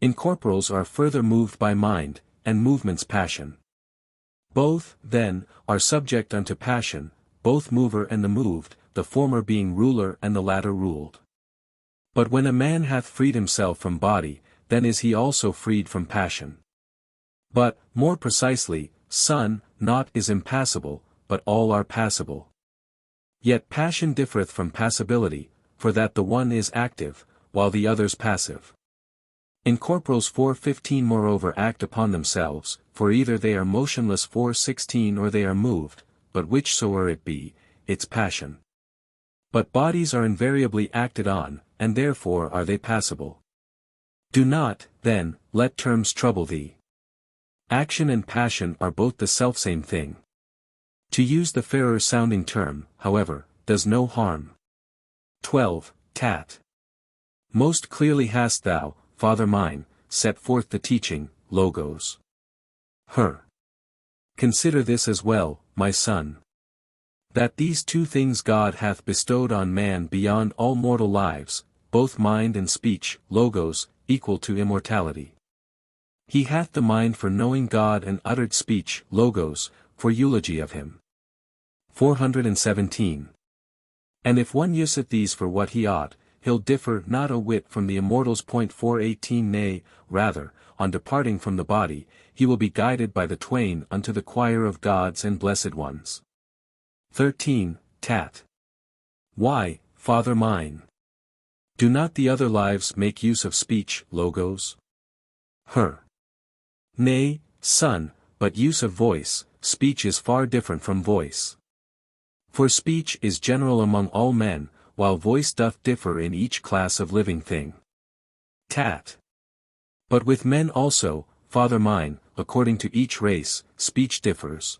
Incorporeals are further moved by mind, and movement's passion. Both, then, are subject unto passion, both mover and the moved, the former being ruler and the latter ruled. But when a man hath freed himself from body, then is he also freed from passion. But, more precisely, son, naught is impassible, but all are passible. Yet passion differeth from passibility, for that the one is active, while the other's passive. Incorporeals 4:15 moreover act upon themselves, for either they are motionless 4:16 or they are moved, but whichsoever it be, it's passion. But bodies are invariably acted on, and therefore are they passible. Do not, then, let terms trouble thee. Action and passion are both the selfsame thing. To use the fairer sounding term, however, does no harm. 12. Tat. Most clearly hast thou, Father mine, set forth the teaching, Logos. Consider this as well, my son. That these two things God hath bestowed on man beyond all mortal lives, both mind and speech, Logos, equal to immortality. He hath the mind for knowing God and uttered speech, Logos, for eulogy of him. 417. And if one useth these for what he ought, he'll differ not a whit from the immortals. 418. Nay, rather, on departing from the body, he will be guided by the twain unto the choir of gods and blessed ones. 13. Tat. Why, Father mine? Do not the other lives make use of speech, Logos? Nay, son, but use of voice. Speech is far different from voice. For speech is general among all men, while voice doth differ in each class of living thing. Tat. But with men also, Father mine, according to each race, speech differs.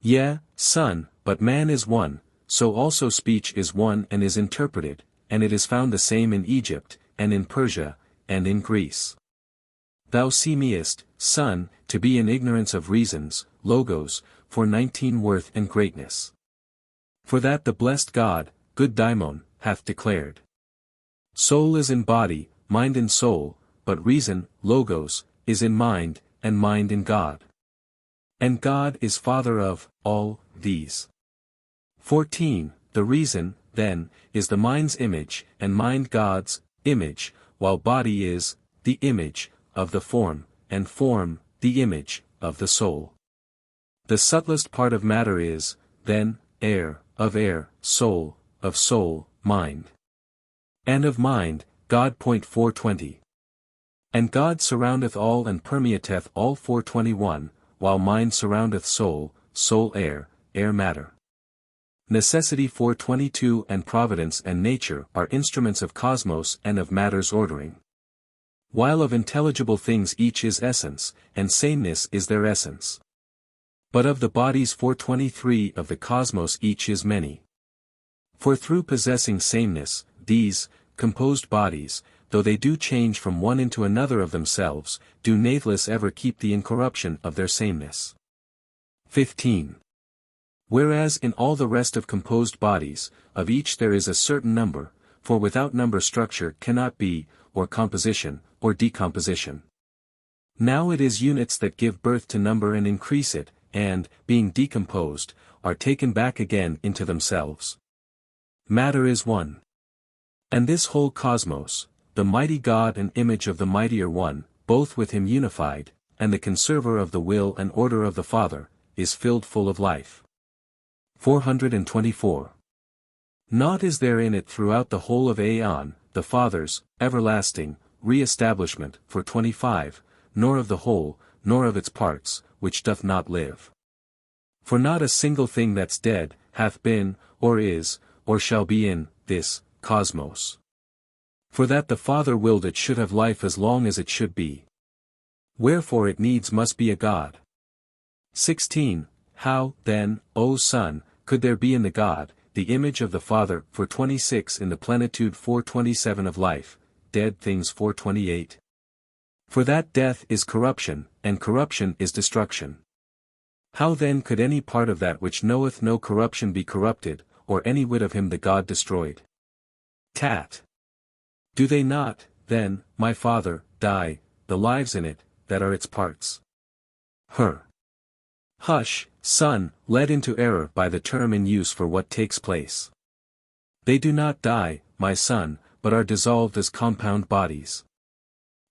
Yea, son, but man is one, so also speech is one and is interpreted, and it is found the same in Egypt, and in Persia, and in Greece. Thou seemest, son, to be in ignorance of reasons, Logos, for 19 worth and greatness. For that the blessed God, good Daimon, hath declared. Soul is in body, mind in soul, but reason, Logos, is in mind, and mind in God. And God is Father of all these. 14. The reason, then, is the mind's image, and mind God's image, while body is the image of the form, and form the image of the soul. The subtlest part of matter is, then, air, of air, soul, of soul, mind. And of mind, God. 420. And God surroundeth all and permeateth all. 421, while mind surroundeth soul, soul air, air matter. Necessity. 422 and providence and nature are instruments of cosmos and of matter's ordering. While of intelligible things each is essence, and sameness is their essence. But of the bodies. 423 of the cosmos each is many. For through possessing sameness, these, composed bodies, though they do change from one into another of themselves, do natheless ever keep the incorruption of their sameness. 15. Whereas in all the rest of composed bodies, of each there is a certain number, for without number structure cannot be, or composition, or decomposition. Now it is units that give birth to number and increase it, and, being decomposed, are taken back again into themselves. Matter is one. And this whole cosmos, the mighty God and image of the mightier one, both with him unified, and the conserver of the will and order of the Father, is filled full of life. 424. Naught is there in it throughout the whole of Aeon, the Father's, everlasting, re-establishment, for 25, nor of the whole, nor of its parts, which doth not live. For not a single thing that's dead, hath been, or is, or shall be in, this, cosmos. For that the Father willed it should have life as long as it should be. Wherefore it needs must be a God. 16. How, then, O Son, could there be in the God, the image of the Father, for 26 in the plenitude 427 of life, dead things 428? For that death is corruption, and corruption is destruction. How then could any part of that which knoweth no corruption be corrupted, or any whit of him the God destroyed? Tat. Do they not, then, my Father, die, the lives in it, that are its parts? Hush, son, led into error by the term in use for what takes place. They do not die, my son, but are dissolved as compound bodies.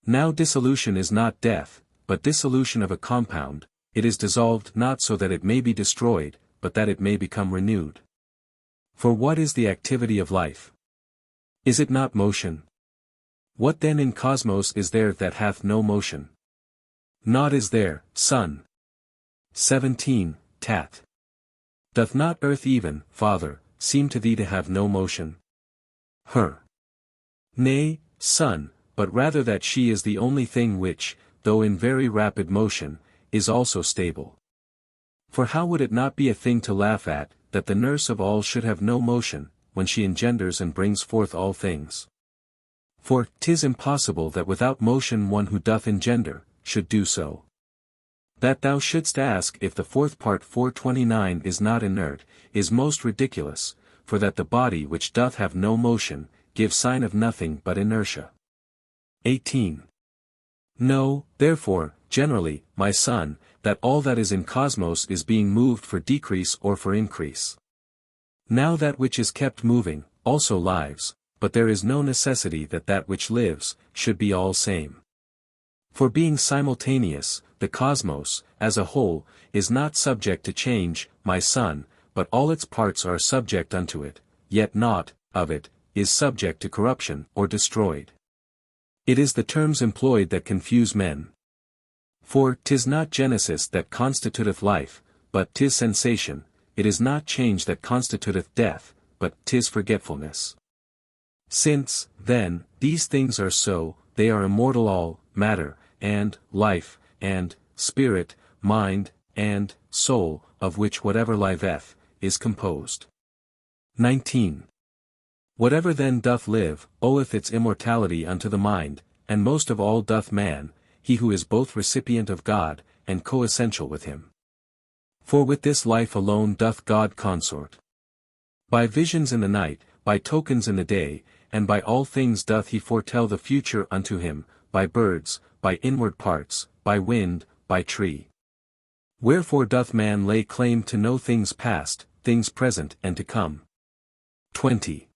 Now dissolution is not death, but dissolution of a compound, it is dissolved not so that it may be destroyed, but that it may become renewed. For what is the activity of life? Is it not motion? What then in cosmos is there that hath no motion? Naught is there, son. 17. Tat. Doth not earth even, Father, seem to thee to have no motion? Nay, son, but rather that she is the only thing which, though in very rapid motion, is also stable. For how would it not be a thing to laugh at, that the nurse of all should have no motion, when she engenders and brings forth all things? For 'tis impossible that without motion one who doth engender, should do so. That thou shouldst ask if the fourth part 429 is not inert, is most ridiculous, for that the body which doth have no motion, gives sign of nothing but inertia. 18. Know, therefore, generally, my son, that all that is in cosmos is being moved for decrease or for increase. Now that which is kept moving, also lives, but there is no necessity that that which lives, should be all same. For being simultaneous, the cosmos, as a whole, is not subject to change, my son, but all its parts are subject unto it, yet naught, of it, is subject to corruption or destroyed. It is the terms employed that confuse men. For 'tis not genesis that constituteth life, but 'tis sensation, it is not change that constituteth death, but 'tis forgetfulness. Since, then, these things are so, they are immortal all, matter, and, life, and, spirit, mind, and, soul, of which whatever liveth, is composed. 19. Whatever then doth live, oweth its immortality unto the mind, and most of all doth man, he who is both recipient of God, and coessential with him. For with this life alone doth God consort. By visions in the night, by tokens in the day, and by all things doth he foretell the future unto him, by birds, by inward parts, by wind, by tree. Wherefore doth man lay claim to know things past, things present and to come. 20.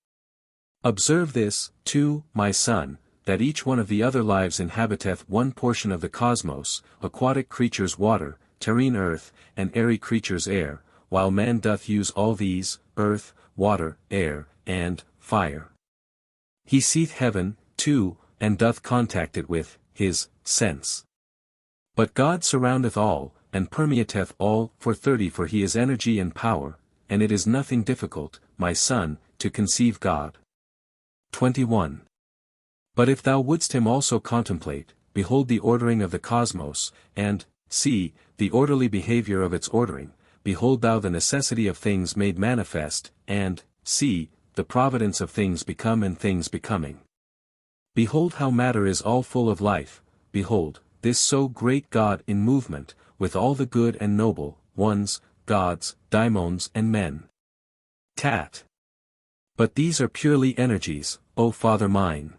Observe this, too, my son, that each one of the other lives inhabiteth one portion of the cosmos, aquatic creatures water, terrene earth, and airy creatures air, while man doth use all these, earth, water, air, and fire. He seeth heaven, too, and doth contact it with his sense. But God surroundeth all, and permeateth all, for 30 for he is energy and power, and it is nothing difficult, my son, to conceive God. 21. But if thou wouldst him also contemplate, behold the ordering of the cosmos, and, see, the orderly behavior of its ordering, behold thou the necessity of things made manifest, and, see, the providence of things become and things becoming. Behold how matter is all full of life, behold, this so great God in movement, with all the good and noble, ones, gods, daimons and men. Tat. But these are purely energies, O Father mine.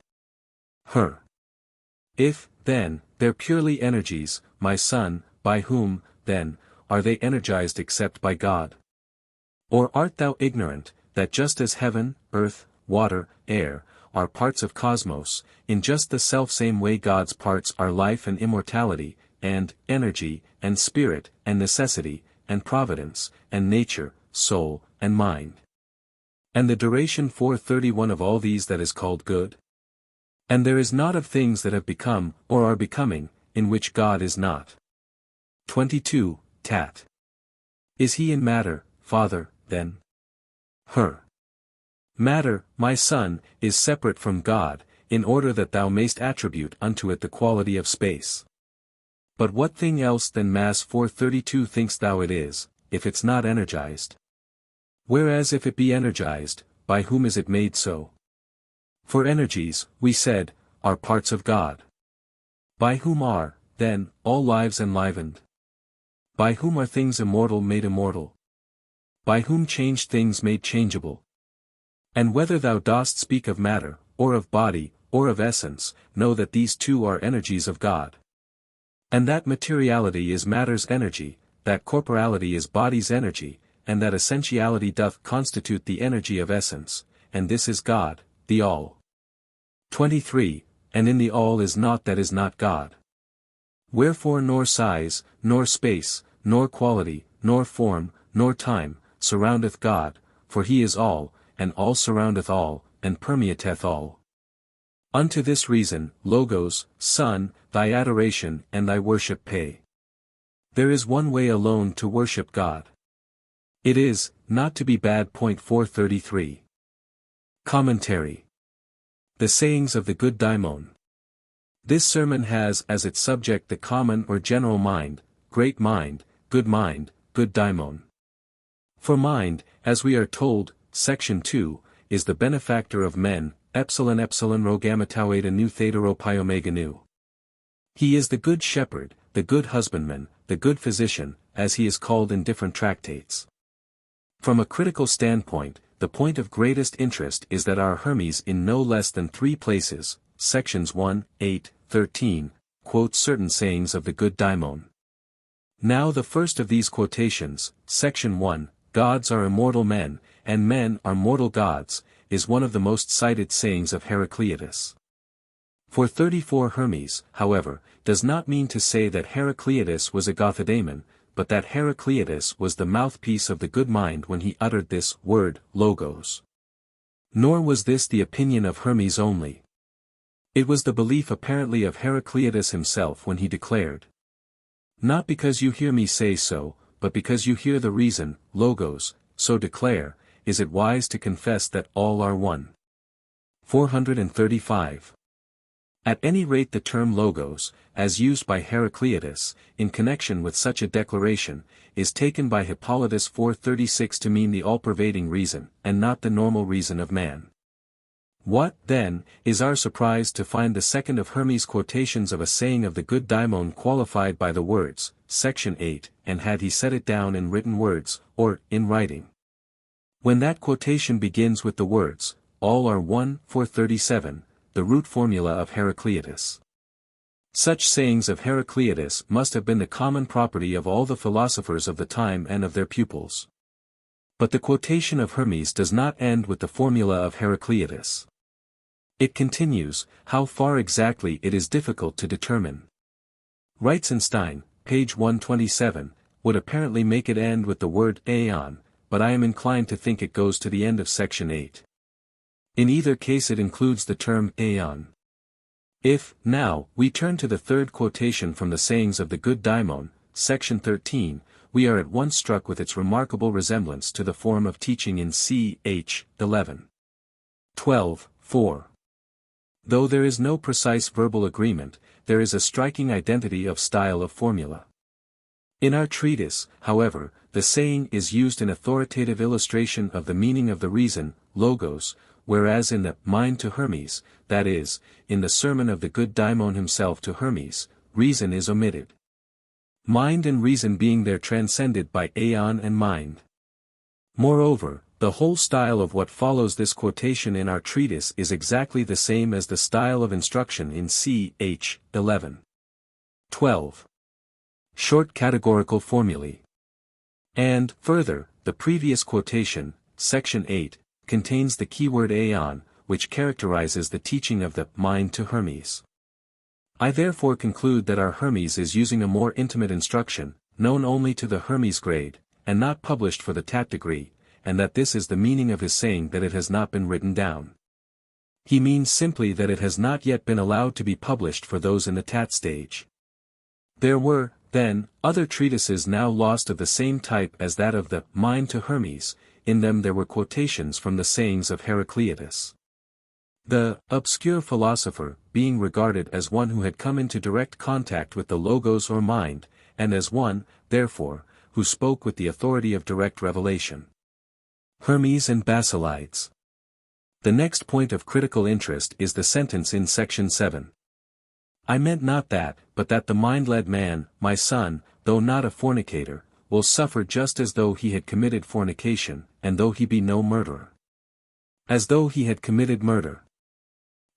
If, then, they're purely energies, my son, by whom, then, are they energized except by God? Or art thou ignorant, that just as heaven, earth, water, air, are parts of cosmos, in just the selfsame way God's parts are life and immortality, and energy, and spirit, and necessity, and providence, and nature, soul, and mind. And the duration 431 of all these that is called good? And there is not of things that have become, or are becoming, in which God is not. 22, Tat. Is he in matter, Father, then? Matter, my son, is separate from God, in order that thou mayst attribute unto it the quality of space. But what thing else than mass 432 thinkst thou it is, if it's not energized? Whereas if it be energized, by whom is it made so? For energies, we said, are parts of God. By whom are, then, all lives enlivened? By whom are things immortal made immortal? By whom changed things made changeable? And whether thou dost speak of matter, or of body, or of essence, know that these two are energies of God. And that materiality is matter's energy, that corporality is body's energy, and that essentiality doth constitute the energy of essence, and this is God, the All. 23, and in the All is naught that is not God. Wherefore nor size, nor space, nor quality, nor form, nor time, surroundeth God, for he is all, and all surroundeth all, and permeateth all. Unto this reason, Logos, Son, thy adoration and thy worship pay. There is one way alone to worship God. It is, not to be bad. 433. Commentary. The sayings of the good daimon. This sermon has as its subject the common or general mind, great mind, good daimon. For mind, as we are told, Section 2, is the benefactor of men, epsilon rogamataueta nu theta pi omega nu. He is the good shepherd, the good husbandman, the good physician, as he is called in different tractates. From a critical standpoint, the point of greatest interest is that our Hermes in no less than 3 places, sections 1, 8, 13, quotes certain sayings of the good daimon. Now the first of these quotations, section 1, gods are immortal men, and men are mortal gods, is one of the most cited sayings of Heraclitus. For 34 Hermes, however, does not mean to say that Heraclitus was a Gothodaemon, but that Heraclitus was the mouthpiece of the good mind when he uttered this word, logos. Nor was this the opinion of Hermes only. It was the belief apparently of Heraclitus himself when he declared, "Not because you hear me say so, but because you hear the reason, logos, so declare, is it wise to confess that all are one." 435. At any rate the term logos, as used by Heraclitus, in connection with such a declaration, is taken by Hippolytus 436 to mean the all-pervading reason, and not the normal reason of man. What, then, is our surprise to find the second of Hermes' quotations of a saying of the good daimon qualified by the words, section 8, and had he set it down in written words, or, in writing. When that quotation begins with the words, all are one, 437, the root formula of Heraclitus. Such sayings of Heraclitus must have been the common property of all the philosophers of the time and of their pupils. But the quotation of Hermes does not end with the formula of Heraclitus. It continues, how far exactly it is difficult to determine. Reitzenstein, page 127, would apparently make it end with the word aeon, but I am inclined to think it goes to the end of section 8. In either case it includes the term aeon. If, now, we turn to the third quotation from the sayings of the good daimon, section 13, we are at once struck with its remarkable resemblance to the form of teaching in ch. 11. 12, 4. Though there is no precise verbal agreement, there is a striking identity of style of formula. In our treatise, however, the saying is used in authoritative illustration of the meaning of the reason, logos, whereas in the mind to Hermes, that is, in the sermon of the good daimon himself to Hermes, reason is omitted. Mind and reason being there transcended by aeon and mind. Moreover, the whole style of what follows this quotation in our treatise is exactly the same as the style of instruction in ch. 11. 12. Short categorical formulae. And, further, the previous quotation, section 8, contains the keyword aeon, which characterizes the teaching of the mind to Hermes. I therefore conclude that our Hermes is using a more intimate instruction, known only to the Hermes grade, and not published for the Tat degree, and that this is the meaning of his saying that it has not been written down. He means simply that it has not yet been allowed to be published for those in the Tat stage. There were, then, other treatises now lost of the same type as that of the Mind to Hermes. In them there were quotations from the sayings of Heraclitus. The obscure philosopher, being regarded as one who had come into direct contact with the Logos or mind, and as one, therefore, who spoke with the authority of direct revelation. Hermes and Basilides. The next point of critical interest is the sentence in section 7. I meant not that, but that the mind-led man, my son, though not a fornicator, will suffer just as though he had committed fornication, and though he be no murderer. As though he had committed murder.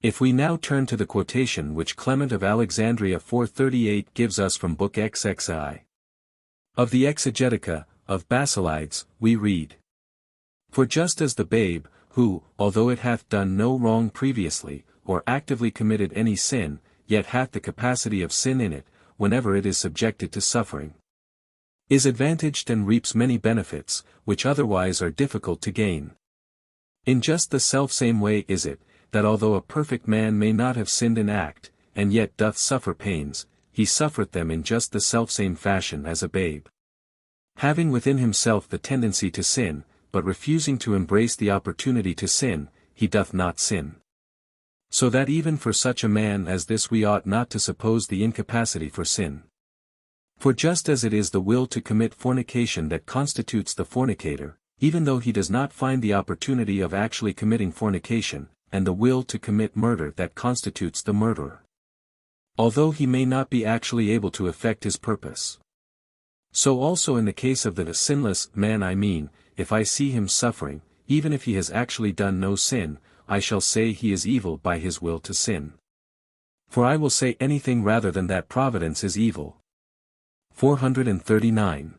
If we now turn to the quotation which Clement of Alexandria 438 gives us from Book XXI. Of the Exegetica, of Basilides, we read. For just as the babe, who, although it hath done no wrong previously, or actively committed any sin, yet hath the capacity of sin in it, whenever it is subjected to suffering, is advantaged and reaps many benefits, which otherwise are difficult to gain. In just the selfsame way is it, that although a perfect man may not have sinned in act, and yet doth suffer pains, he suffereth them in just the selfsame fashion as a babe. Having within himself the tendency to sin, but refusing to embrace the opportunity to sin, he doth not sin. So that even for such a man as this we ought not to suppose the incapacity for sin. For just as it is the will to commit fornication that constitutes the fornicator, even though he does not find the opportunity of actually committing fornication, and the will to commit murder that constitutes the murderer, although he may not be actually able to effect his purpose. So also in the case of the sinless man I mean, if I see him suffering, even if he has actually done no sin, I shall say he is evil by his will to sin. For I will say anything rather than that providence is evil. 439.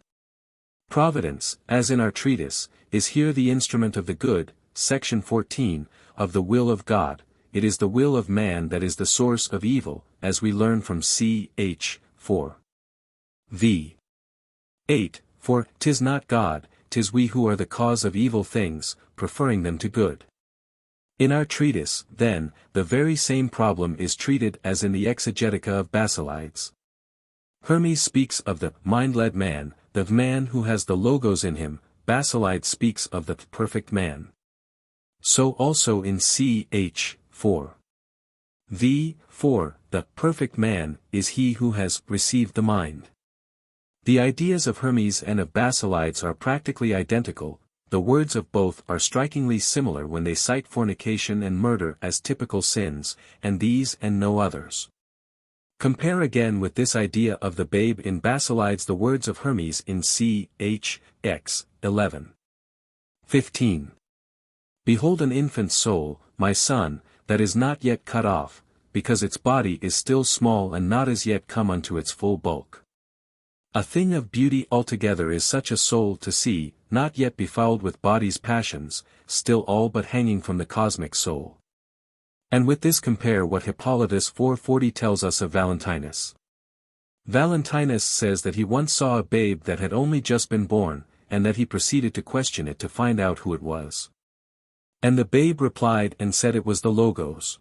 Providence, as in our treatise, is here the instrument of the good, section 14, of the will of God. It is the will of man that is the source of evil, as we learn from ch. 4. v. 8, for 'tis not God, 'tis we who are the cause of evil things, preferring them to good. In our treatise, then, the very same problem is treated as in the Exegetica of Basilides. Hermes speaks of the mind-led man, the man who has the Logos in him. Basilides speaks of the perfect man. So also in ch. 4. v. 4, the perfect man is he who has received the mind. The ideas of Hermes and of Basilides are practically identical. The words of both are strikingly similar when they cite fornication and murder as typical sins, and these and no others. Compare again with this idea of the babe in Basilides the words of Hermes in ch. 11. 15. Behold an infant soul, my son, that is not yet cut off, because its body is still small and not as yet come unto its full bulk. A thing of beauty altogether is such a soul to see, not yet befouled with body's passions, still all but hanging from the cosmic soul. And with this compare what Hippolytus 440 tells us of Valentinus. Valentinus says that he once saw a babe that had only just been born, and that he proceeded to question it to find out who it was. And the babe replied and said it was the Logos.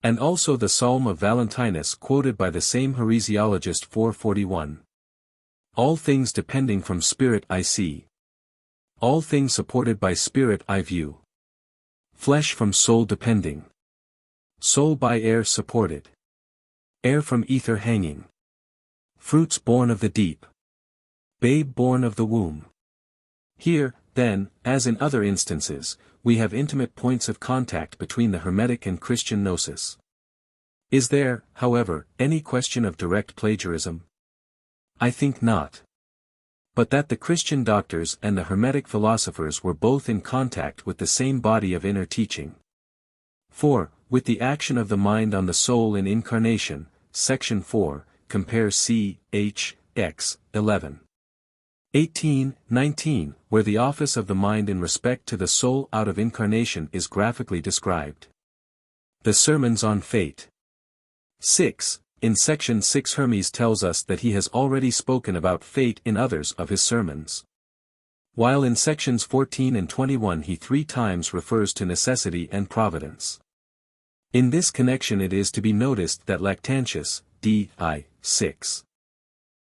And also the Psalm of Valentinus quoted by the same heresiologist 441. All things depending from spirit I see. All things supported by spirit I view. Flesh from soul depending. Soul by air supported. Air from ether hanging. Fruits born of the deep. Babe born of the womb. Here, then, as in other instances, we have intimate points of contact between the Hermetic and Christian gnosis. Is there, however, any question of direct plagiarism? I think not. but that the Christian doctors and the Hermetic philosophers were both in contact with the same body of inner teaching. 4. With the action of the mind on the soul in incarnation, section 4, compare C. H. X. 11. 18, 19, where the office of the mind in respect to the soul out of incarnation is graphically described. The Sermons on Fate. 6. In section 6 Hermes tells us that he has already spoken about fate in others of his sermons. While in sections 14 and 21 he 3 times refers to necessity and providence. In this connection it is to be noticed that Lactantius, d.I. 6.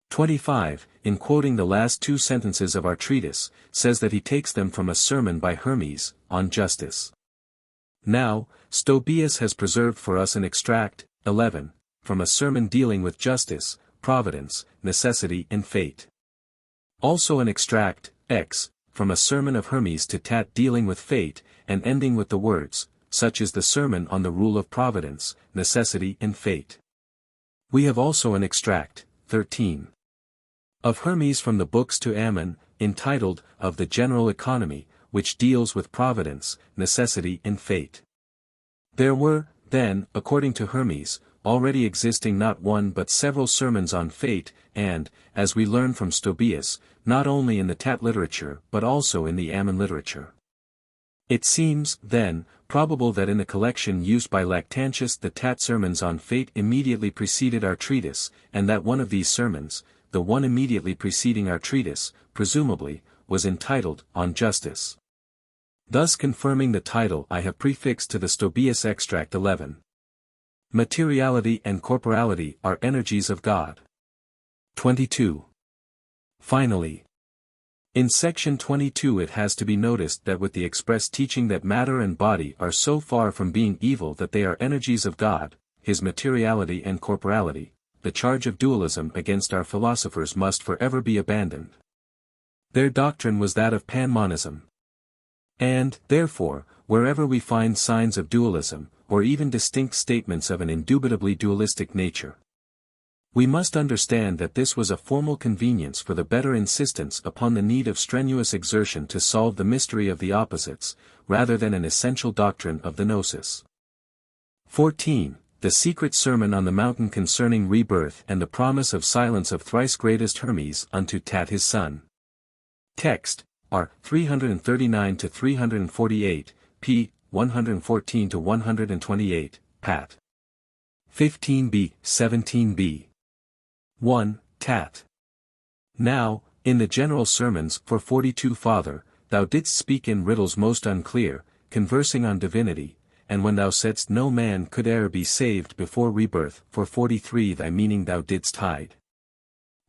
25, in quoting the last 2 sentences of our treatise, says that he takes them from a sermon by Hermes, on justice. Now, Stobaeus has preserved for us an extract, 11, from a sermon dealing with justice, providence, necessity and fate. Also an extract, X, from a sermon of Hermes To Tat dealing with fate, and ending with the words, such is the sermon on the rule of providence, necessity and fate. We have also an extract, 13. Of Hermes from the books to Ammon, entitled, Of the General Economy, which deals with providence, necessity and fate. There were, then, according to Hermes, already existing not one but several sermons on fate, and, as we learn from Stobaeus, not only in the Tat literature but also in the Ammon literature. It seems, then, probable that in the collection used by Lactantius the Tat sermons on fate immediately preceded our treatise, and that one of these sermons, the one immediately preceding our treatise, presumably, was entitled, On Justice. Thus confirming the title I have prefixed to the Stobaeus extract 11. Materiality and corporality are energies of God. 22. Finally, in section 22 it has to be noticed that with the express teaching that matter and body are so far from being evil that they are energies of God, his materiality and corporality, the charge of dualism against our philosophers must forever be abandoned. Their doctrine was that of panmonism. And, therefore, wherever we find signs of dualism, or even distinct statements of an indubitably dualistic nature, we must understand that this was a formal convenience for the better insistence upon the need of strenuous exertion to solve the mystery of the opposites, rather than an essential doctrine of the gnosis. 14. The secret sermon on the mountain concerning rebirth and the promise of silence of thrice-greatest Hermes unto Tat his son. Text, R. 339-348, p. 114-128, Pat. 15b, 17b. 1. Tat. Now, in the general sermons for 42 Father, thou didst speak in riddles most unclear, conversing on divinity, and when thou saidst no man could e'er be saved before rebirth, for 43 thy meaning thou didst hide.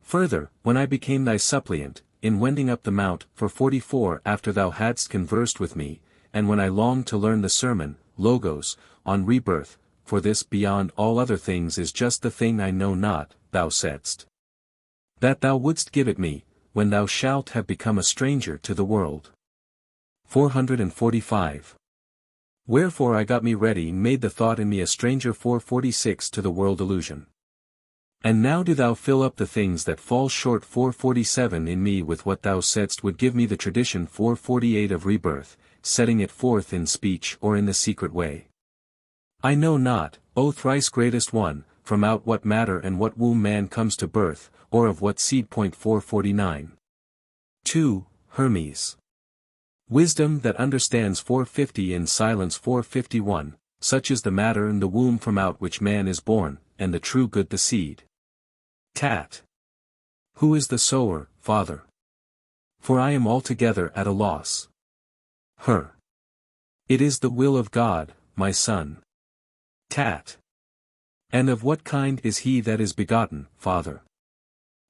Further, when I became thy suppliant, in wending up the mount, for 44 after thou hadst conversed with me, and when I longed to learn the sermon, Logos, on rebirth, for this beyond all other things is just the thing I know not, thou saidst that thou wouldst give it me, when thou shalt have become a stranger to the world. 445. Wherefore I got me ready made the thought in me a stranger 446 to the world illusion. And now do thou fill up the things that fall short 447 in me with what thou saidst would give me the tradition 448 of rebirth, setting it forth in speech or in the secret way. I know not, O thrice-greatest one, from out what matter and what womb man comes to birth, or of what seed. 449. 2. Hermes. Wisdom that understands 450 in silence 451, such is the matter and the womb from out which man is born, and the true good the seed. Tat. Who is the sower, Father? For I am altogether at a loss. Her. It is the will of God, my son. Tat. And of what kind is he that is begotten, Father?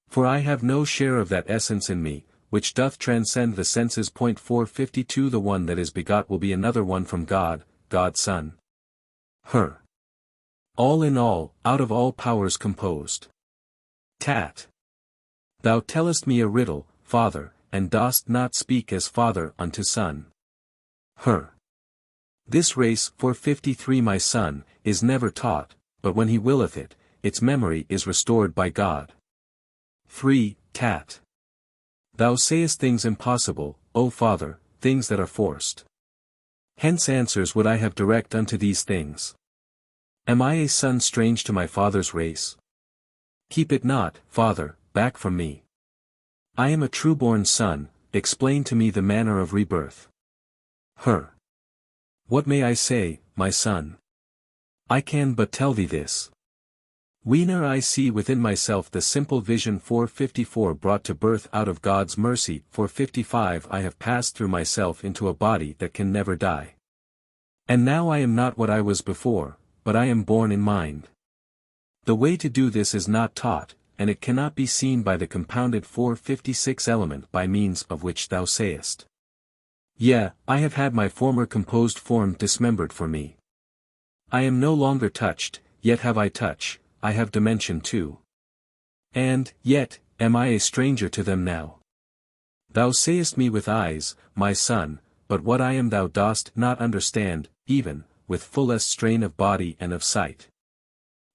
For I have no share of that essence in me, which doth transcend the senses. 452 The one that is begot will be another one from God, God's Son. Her. All in all, out of all powers composed. Tat. Thou tellest me a riddle, Father, and dost not speak as Father unto Son. Her. This race 453 my son, is never taught, but when he willeth it, its memory is restored by God. 3. Tat. Thou sayest things impossible, O Father, things that are forced. Hence answers would I have direct unto these things. Am I a son strange to my father's race? Keep it not, Father, back from me. I am a true-born son, explain to me the manner of rebirth. What may I say, my son? I can but tell thee this. Whene'er I see within myself the simple vision 454 brought to birth out of God's mercy, 455 I have passed through myself into a body that can never die. And now I am not what I was before, but I am born in mind. The way to do this is not taught, and it cannot be seen by the compounded 456 element by means of which thou sayest. Yea, I have had my former composed form dismembered for me. I am no longer touched, yet have I touch, I have dimension too. And, yet, am I a stranger to them now? Thou sayest me with eyes, my son, but what I am thou dost not understand, even, with fullest strain of body and of sight.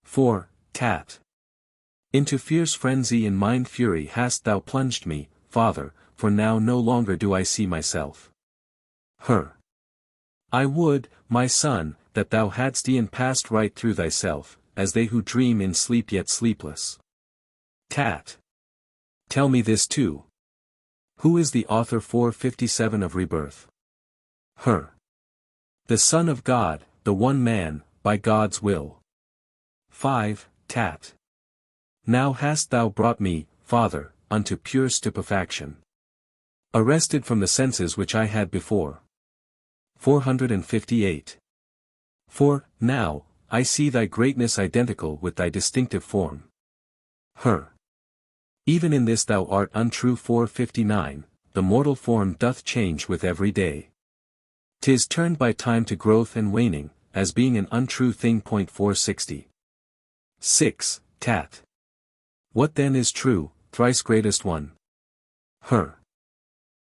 4. Tat. Into fierce frenzy and mind fury hast thou plunged me, Father, for now no longer do I see myself. I would, my son, that thou hadst e'en passed right through thyself, as they who dream in sleep yet sleepless. Tat. Tell me this too. Who is the author 457 of rebirth? The Son of God, the one man, by God's will. 5. Tat. Now hast thou brought me, Father, unto pure stupefaction. Arrested from the senses which I had before. 458. For, now, I see thy greatness identical with thy distinctive form. Even in this thou art untrue. 459, the mortal form doth change with every day. 'Tis turned by time to growth and waning, as being an untrue thing. 460. 6. Tat. What then is true, thrice greatest one?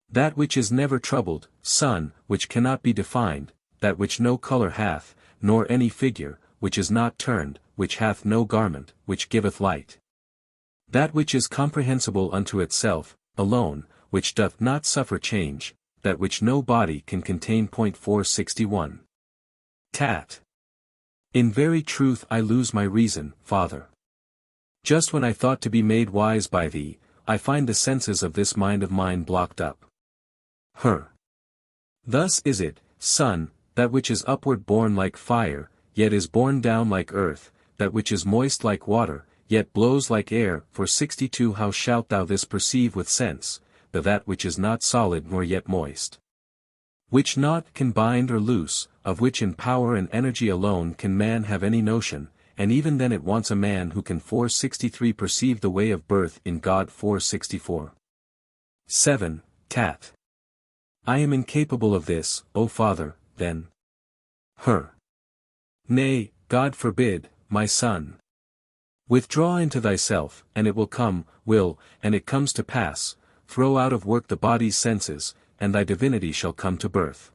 That which is never troubled, son, which cannot be defined, that which no color hath, nor any figure, which is not turned, which hath no garment, which giveth light. That which is comprehensible unto itself, alone, which doth not suffer change, that which no body can contain. 461. Tat. In very truth I lose my reason, Father. Just when I thought to be made wise by thee, I find the senses of this mind of mine blocked up. Thus is it, son, that which is upward borne like fire, yet is borne down like earth, that which is moist like water, yet blows like air. 462 How shalt thou this perceive with sense, that which is not solid nor yet moist? Which naught can bind or loose, of which in power and energy alone can man have any notion, and even then it wants a man who can. 463 Perceive the way of birth in God. 464. 7. Tat. I am incapable of this, O Father, then. Nay, God forbid, my son. Withdraw into thyself, and it will come, and it comes to pass, throw out of work the body's senses, and thy divinity shall come to birth.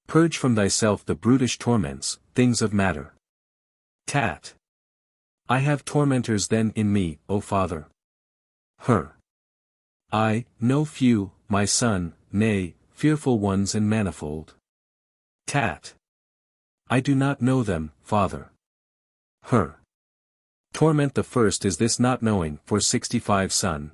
Purge from thyself the brutish torments, things of matter. Tat. I have tormentors then in me, O Father. I know few, my son, nay, fearful ones and manifold. Tat. I do not know them, Father. Torment the first is this not knowing. 465 Son.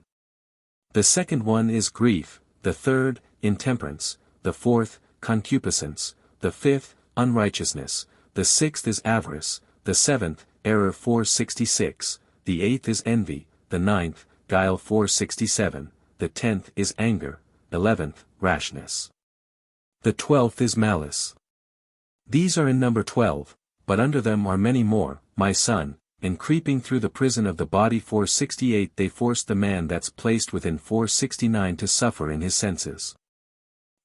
The second one is grief, the third, intemperance, the fourth, concupiscence, the fifth, unrighteousness, the sixth is avarice, the seventh, error. 466, the eighth is envy, the ninth, guile. 467, the 10th is anger, 11th, rashness. The 12th is malice. These are in number 12, but under them are many more, my son, and creeping through the prison of the body. 468 They force the man that's placed within. 469 to suffer in his senses.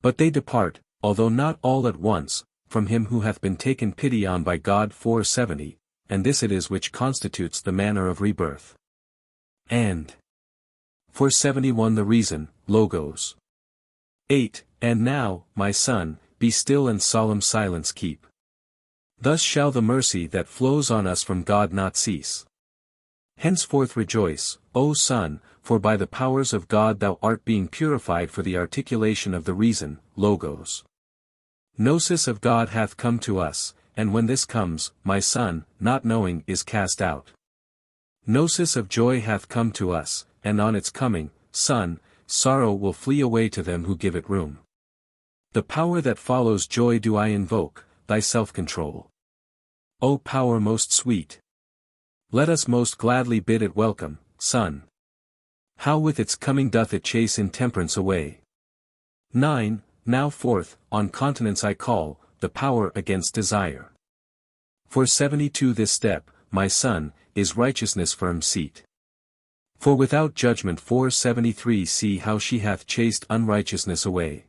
But they depart, although not all at once, from him who hath been taken pity on by God. 470, and this it is which constitutes the manner of rebirth. And 471 The reason, Logos. 8 And now, my son, be still and solemn silence keep. Thus shall the mercy that flows on us from God not cease. Henceforth rejoice, O Son, for by the powers of God thou art being purified for the articulation of the reason, Logos. Gnosis of God hath come to us, and when this comes, my son, not knowing is cast out. Gnosis of joy hath come to us, and on its coming, son, sorrow will flee away to them who give it room. The power that follows joy do I invoke, thy self-control. O power most sweet! Let us most gladly bid it welcome, son. How with its coming doth it chase intemperance away. 9. Now forth, on continence I call, the power against desire. 472 This step, my son, is righteousness' firm seat. For without judgment 473 See how she hath chased unrighteousness away.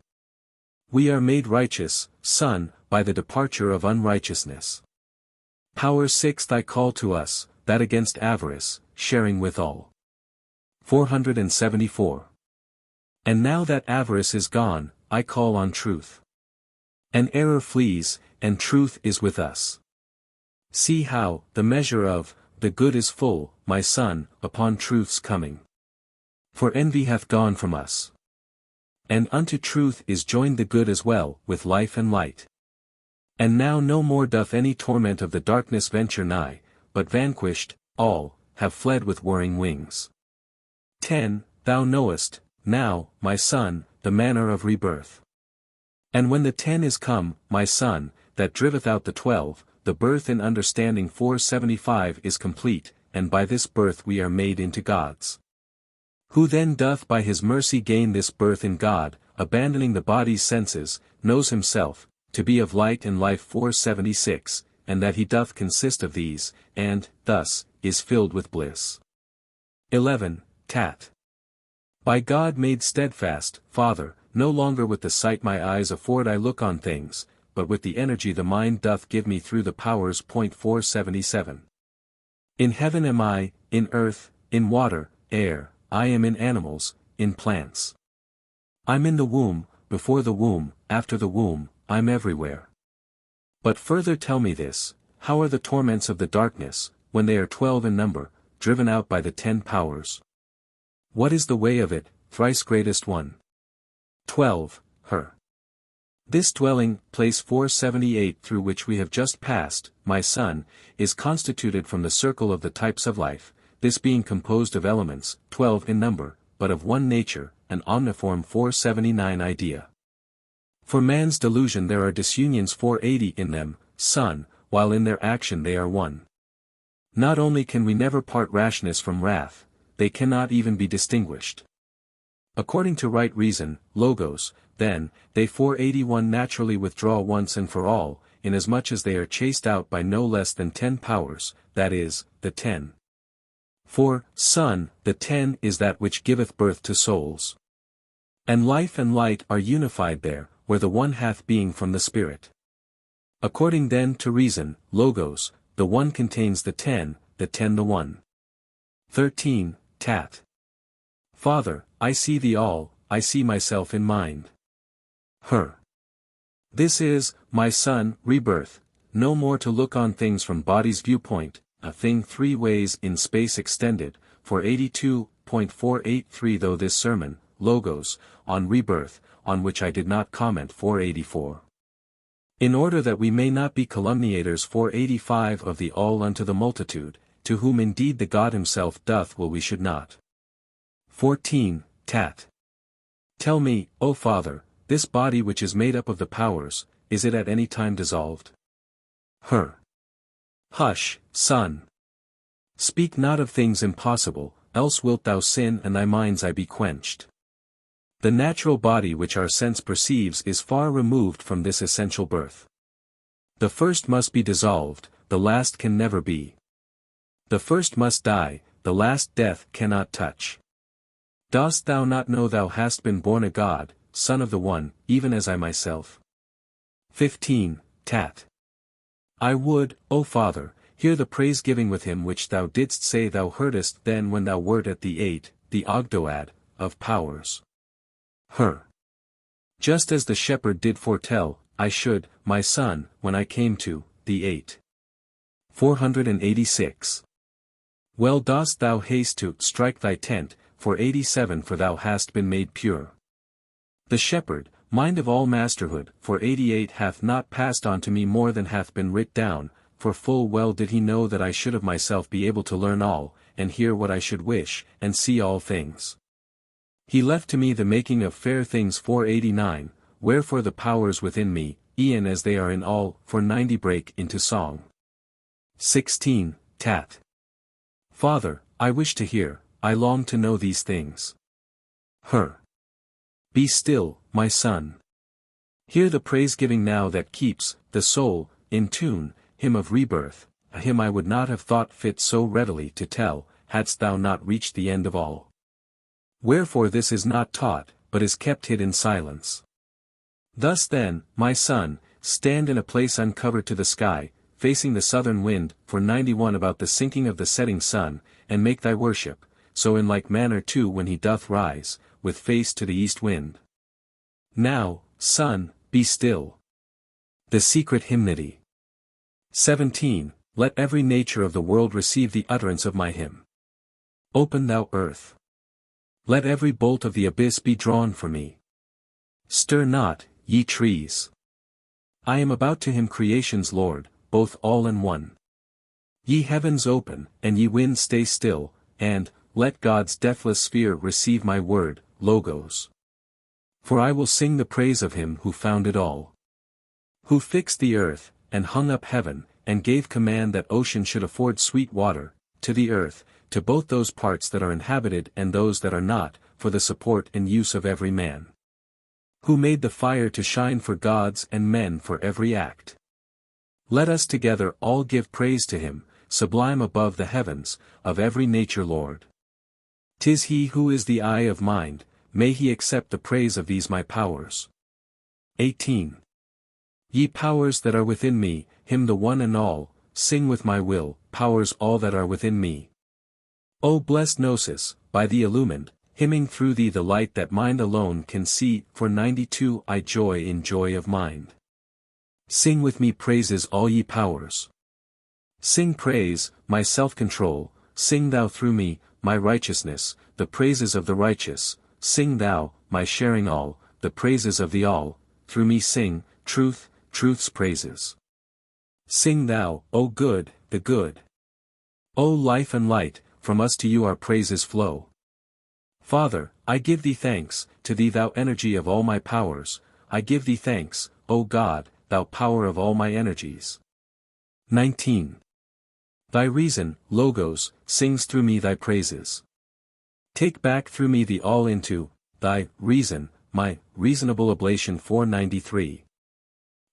We are made righteous, son, by the departure of unrighteousness. Power 6 Thy call to us, that against avarice, sharing with all. 474. And now that avarice is gone, I call on truth. And error flees, and truth is with us. See how, the measure of, the good is full, my son, upon truth's coming. For envy hath gone from us. And unto truth is joined the good as well, with life and light. And now no more doth any torment of the darkness venture nigh, but vanquished, all, have fled with whirring wings. 10. Thou knowest, now, my son, the manner of rebirth. And when the 10 is come, my son, that driveth out the 12, the birth in understanding 475 is complete, and by this birth we are made into gods. Who then doth by his mercy gain this birth in God, abandoning the body's senses, knows himself, to be of light and life 476, and that he doth consist of these, and, thus, is filled with bliss. 11. Tat. By God made steadfast, Father, no longer with the sight my eyes afford I look on things, but with the energy the mind doth give me through the powers. 477. In heaven am I, in earth, in water, air, I am in animals, in plants. I'm in the womb, before the womb, after the womb, I'm everywhere. But further tell me this, how are the torments of the darkness, when they are 12 in number, driven out by the 10 powers? What is the way of it, thrice-greatest one? 12. Her. This dwelling, place 478 through which we have just passed, my son, is constituted from the circle of the types of life, this being composed of elements, 12 in number, but of one nature, an omniform 479 idea. For man's delusion there are disunions 480 in them, son, while in their action they are one. Not only can we never part rashness from wrath, they cannot even be distinguished. According to right reason, Logos, then, they 481 naturally withdraw once and for all, inasmuch as they are chased out by no less than 10 powers, that is, the 10. For, son, the 10 is that which giveth birth to souls. And life and light are unified there, where the one hath being from the Spirit. According then to reason, Logos, the one contains the 10 the one. 13. Tat. Father, I see thee all, I see myself in mind. Her. This is, my son, rebirth, no more to look on things from body's viewpoint, a thing 3 ways in space extended, 482.483 Though this sermon, Logos, on rebirth, on which I did not comment 484. In order that we may not be calumniators 485 of the all unto the multitude, to whom indeed the God himself doth will we should not. 14. Tat. Tell me, O Father, this body which is made up of the powers, is it at any time dissolved? Her. Hush, son. Speak not of things impossible, else wilt thou sin and thy mind's eye be quenched. The natural body which our sense perceives is far removed from this essential birth. The first must be dissolved, the last can never be. The first must die, the last death cannot touch. Dost thou not know thou hast been born a god, son of the One, even as I myself? 15. Tat. I would, O Father, hear the praise-giving with him which thou didst say thou heardest then when thou wert at the 8, the Ogdoad, of powers. Her. Just as the shepherd did foretell, I should, my son, when I came to, the 8. 486. Well dost thou haste to strike thy tent, for 87 for thou hast been made pure. The shepherd, mind of all masterhood, for 88 hath not passed on to me more than hath been writ down, for full well did he know that I should of myself be able to learn all, and hear what I should wish, and see all things. He left to me the making of fair things for 89, wherefore the powers within me, e'en as they are in all, for 90 break into song. 16. Tat. Father, I wish to hear, I long to know these things. Be still, my son. Hear the praise-giving now that keeps, the soul, in tune, hymn of rebirth, a hymn I would not have thought fit so readily to tell, hadst thou not reached the end of all. Wherefore this is not taught, but is kept hid in silence. Thus then, my son, stand in a place uncovered to the sky, facing the southern wind, for 91 about the sinking of the setting sun, and make thy worship, so in like manner too when he doth rise, with face to the east wind. Now, son, be still. The secret hymnody. 17. Let every nature of the world receive the utterance of my hymn. Open thou earth. Let every bolt of the abyss be drawn for me. Stir not, ye trees. I am about to hymn creation's Lord, both all and one. Ye heavens open, and ye winds stay still, and, let God's deathless sphere receive my word, Logos. For I will sing the praise of him who founded all. Who fixed the earth, and hung up heaven, and gave command that ocean should afford sweet water, to the earth, to both those parts that are inhabited and those that are not, for the support and use of every man. Who made the fire to shine for gods and men for every act. Let us together all give praise to him, sublime above the heavens, of every nature Lord. 'Tis he who is the eye of mind, may he accept the praise of these my powers. 18. Ye powers that are within me, hymn the one and all, sing with my will, powers all that are within me. O blessed Gnosis, by thee illumined, hymning through thee the light that mind alone can see, for 92 I joy in joy of mind. Sing with me praises all ye powers. Sing praise, my self-control, sing thou through me, my righteousness, the praises of the righteous, sing thou, my sharing all, the praises of the all, through me sing, truth, truth's praises. Sing thou, O good, the good. O life and light, from us to you our praises flow. Father, I give thee thanks, to thee thou energy of all my powers, I give thee thanks, O God, thou power of all my energies. 19. Thy reason, Logos, sings through me thy praises. Take back through me the all into, thy, reason, my, reasonable oblation 493.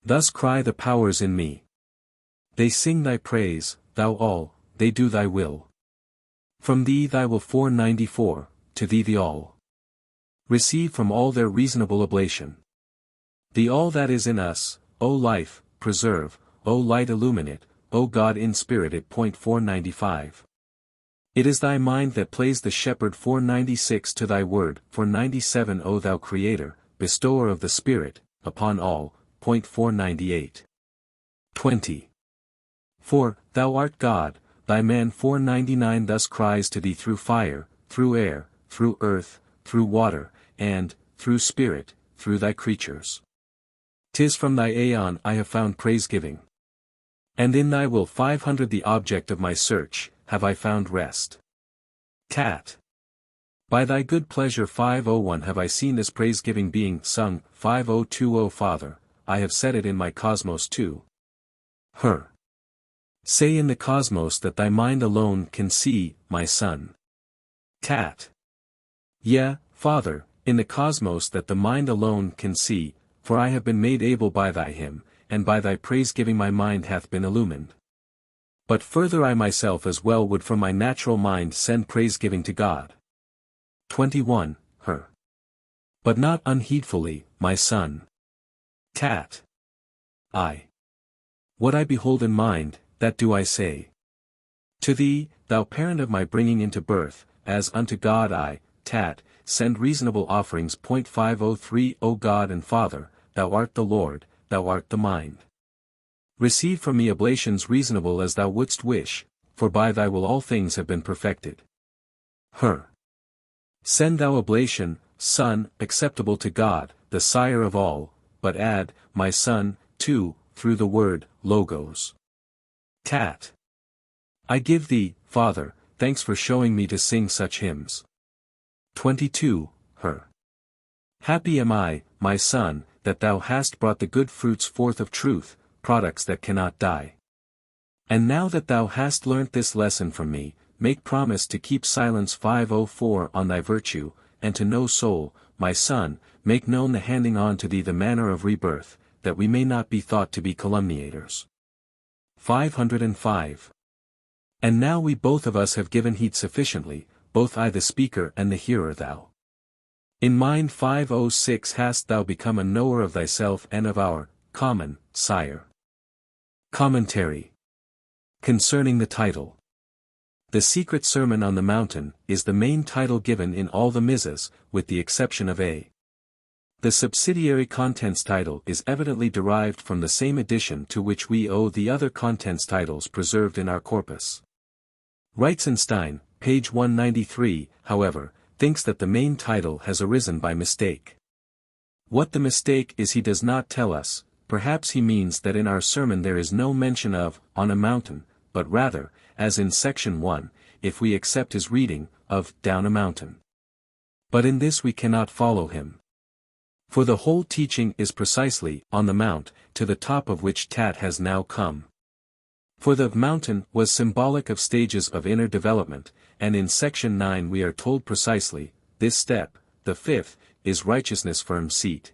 Thus cry the powers in me. They sing thy praise, thou all, they do thy will. From thee thy will 494, to thee the all. Receive from all their reasonable oblation. The all that is in us, O life, preserve, O light illuminate, O God in spirit at point 495. It is thy mind that plays the shepherd 496 to thy word, 497 O thou creator, bestower of the spirit, upon all, point 498. 20. For, thou art God, thy man 499 thus cries to thee through fire, through air, through earth, through water, and, through spirit, through thy creatures. 'Tis from thy aeon I have found praise-giving. And in thy will 500 the object of my search, have I found rest. Tat. By thy good pleasure 501 have I seen this praise-giving being sung, 5020 Father, I have said it in my cosmos too. Say in the cosmos that thy mind alone can see, my son. Tat. Yea, Father, in the cosmos that the mind alone can see, for I have been made able by thy hymn, and by thy praise-giving my mind hath been illumined. But further I myself as well would from my natural mind send praise-giving to God. 21. But not unheedfully, my son. Tat. What I behold in mind, that do I say. To thee, thou parent of my bringing into birth, as unto God I, Tat, send reasonable offerings. 503 O God and Father, thou art the Lord, thou art the mind. Receive from me oblations reasonable as thou wouldst wish, for by thy will all things have been perfected. Send thou oblation, Son, acceptable to God, the Sire of all, but add, my Son, too, through the word, Logos. Tat. I give thee, Father, thanks for showing me to sing such hymns. 22. Happy am I, my Son, that thou hast brought the good fruits forth of truth, products that cannot die. And now that thou hast learnt this lesson from me, make promise to keep silence 504 on thy virtue, and to no soul, my Son, make known the handing on to thee the manner of rebirth, that we may not be thought to be calumniators. 505. And now we both of us have given heed sufficiently, both I the speaker and the hearer thou. In mind 506 hast thou become a knower of thyself and of our, common, sire. Commentary. Concerning the title. The Secret Sermon on the Mountain is the main title given in all the Mizas, with the exception of A. The subsidiary contents title is evidently derived from the same edition to which we owe the other contents titles preserved in our corpus. Reitzenstein, page 193, however, thinks that the main title has arisen by mistake. What the mistake is he does not tell us. Perhaps he means that in our sermon there is no mention of, on a mountain, but rather, as in section 1, if we accept his reading, of, down a mountain. But in this we cannot follow him. For the whole teaching is precisely, on the mount, to the top of which Tat has now come. For the mountain was symbolic of stages of inner development, and in section 9 we are told precisely, this step, the fifth, is righteousness firm seat.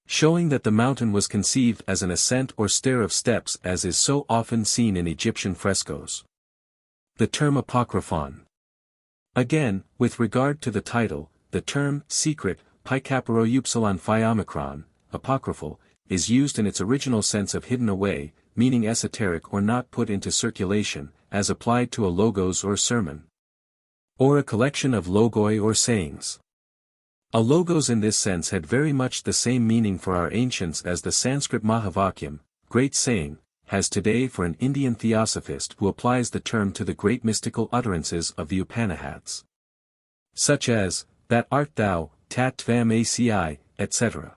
Showing that the mountain was conceived as an ascent or stair of steps as is so often seen in Egyptian frescoes. The term apocryphon. Again, with regard to the title, the term, secret, Picapero Upsilon Phi Omicron, apocryphal, is used in its original sense of hidden away, meaning esoteric or not put into circulation, as applied to a logos or sermon. Or a collection of logoi or sayings. A logos in this sense had very much the same meaning for our ancients as the Sanskrit Mahavakyam, great saying, has today for an Indian theosophist who applies the term to the great mystical utterances of the Upanishads. Such as, that art thou, tat tvam aci, etc.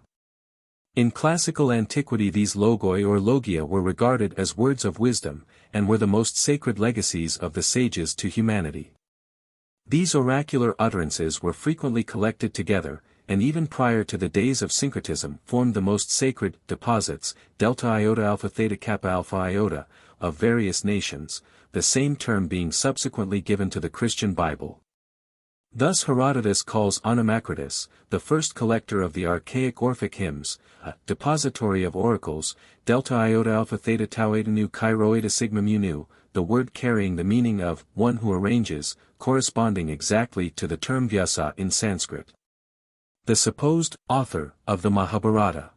In classical antiquity these logoi or logia were regarded as words of wisdom, and were the most sacred legacies of the sages to humanity. These oracular utterances were frequently collected together, and even prior to the days of syncretism formed the most sacred deposits, delta iota alpha theta kappa alpha iota, of various nations, the same term being subsequently given to the Christian Bible. Thus Herodotus calls Onomacritus, the first collector of the archaic Orphic hymns, a depository of oracles, delta iota alpha theta tau eta nu chi rho eta sigma mu nu, the word carrying the meaning of one who arranges, corresponding exactly to the term vyasa in Sanskrit. The supposed author of the Mahabharata.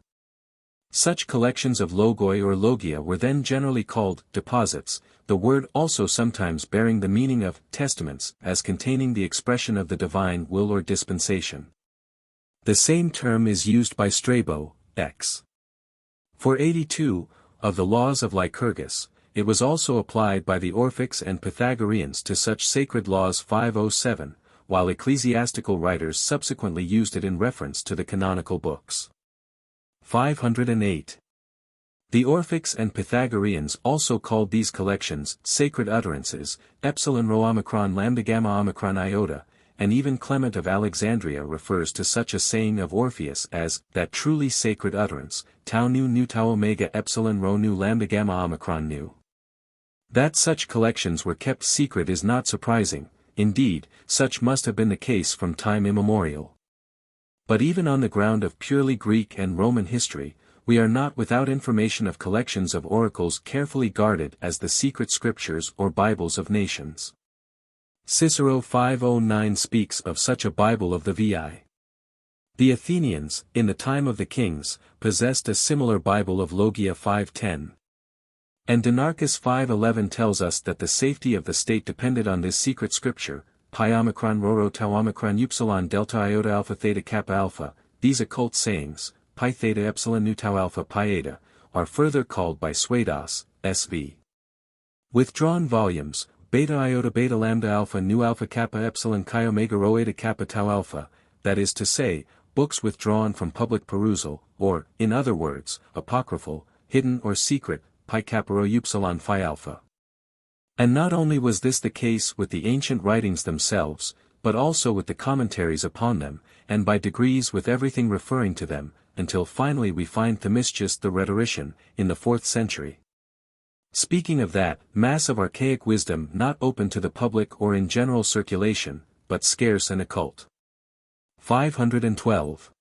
Such collections of logoi or logia were then generally called deposits, the word also sometimes bearing the meaning of testaments as containing the expression of the divine will or dispensation. The same term is used by Strabo, X. For 82, of the laws of Lycurgus, it was also applied by the Orphics and Pythagoreans to such sacred laws 507, while ecclesiastical writers subsequently used it in reference to the canonical books. 508. The Orphics and Pythagoreans also called these collections sacred utterances, epsilon rho omicron lambda gamma omicron iota, and even Clement of Alexandria refers to such a saying of Orpheus as that truly sacred utterance, tau nu tau omega epsilon rho nu lambda gamma omicron nu. That such collections were kept secret is not surprising, indeed, such must have been the case from time immemorial. But even on the ground of purely Greek and Roman history, we are not without information of collections of oracles carefully guarded as the secret scriptures or Bibles of nations. Cicero 509 speaks of such a Bible of the VI. The Athenians, in the time of the kings, possessed a similar Bible of Logia 510. And Dinarchus 511 tells us that the safety of the state depended on this secret scripture, pi omicron rho tau omicron upsilon delta iota alpha theta kappa alpha. These occult sayings, pi theta epsilon nu tau alpha pi eta, are further called by Suedas, SV. Withdrawn volumes, beta iota beta lambda alpha nu alpha kappa epsilon chi omega rho eta kappa tau alpha, that is to say, books withdrawn from public perusal, or, in other words, apocryphal, hidden or secret, pi kappa rho upsilon phi alpha. And not only was this the case with the ancient writings themselves, but also with the commentaries upon them, and by degrees with everything referring to them, until finally we find Themistius the rhetorician, in the 4th century. Speaking of that mass of archaic wisdom not open to the public or in general circulation, but scarce and occult. 512.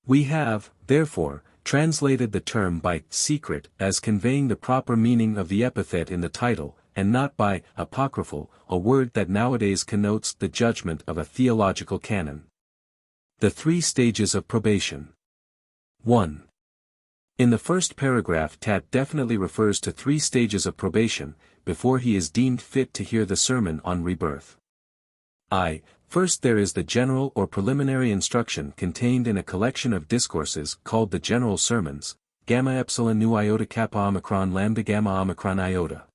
We have, therefore, translated the term by secret as conveying the proper meaning of the epithet in the title, and not by apocryphal, a word that nowadays connotes the judgment of a theological canon. The 3 stages of probation. 1. In the first paragraph Tat definitely refers to 3 stages of probation, before he is deemed fit to hear the sermon on rebirth. First there is the general or preliminary instruction contained in a collection of discourses called the General Sermons, gamma epsilon nu iota kappa omicron lambda gamma omicron iota.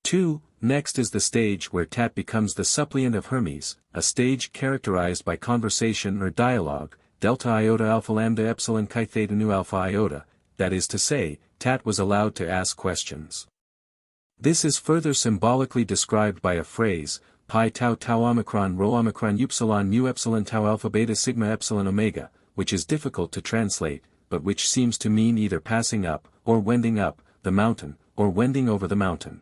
2. Next is the stage where Tat becomes the suppliant of Hermes, a stage characterized by conversation or dialogue, delta iota alpha lambda epsilon chi theta nu alpha iota, that is to say, Tat was allowed to ask questions. This is further symbolically described by a phrase, pi tau tau omicron rho omicron upsilon mu epsilon tau alpha beta sigma epsilon omega, which is difficult to translate, but which seems to mean either passing up, or wending up, the mountain, or wending over the mountain.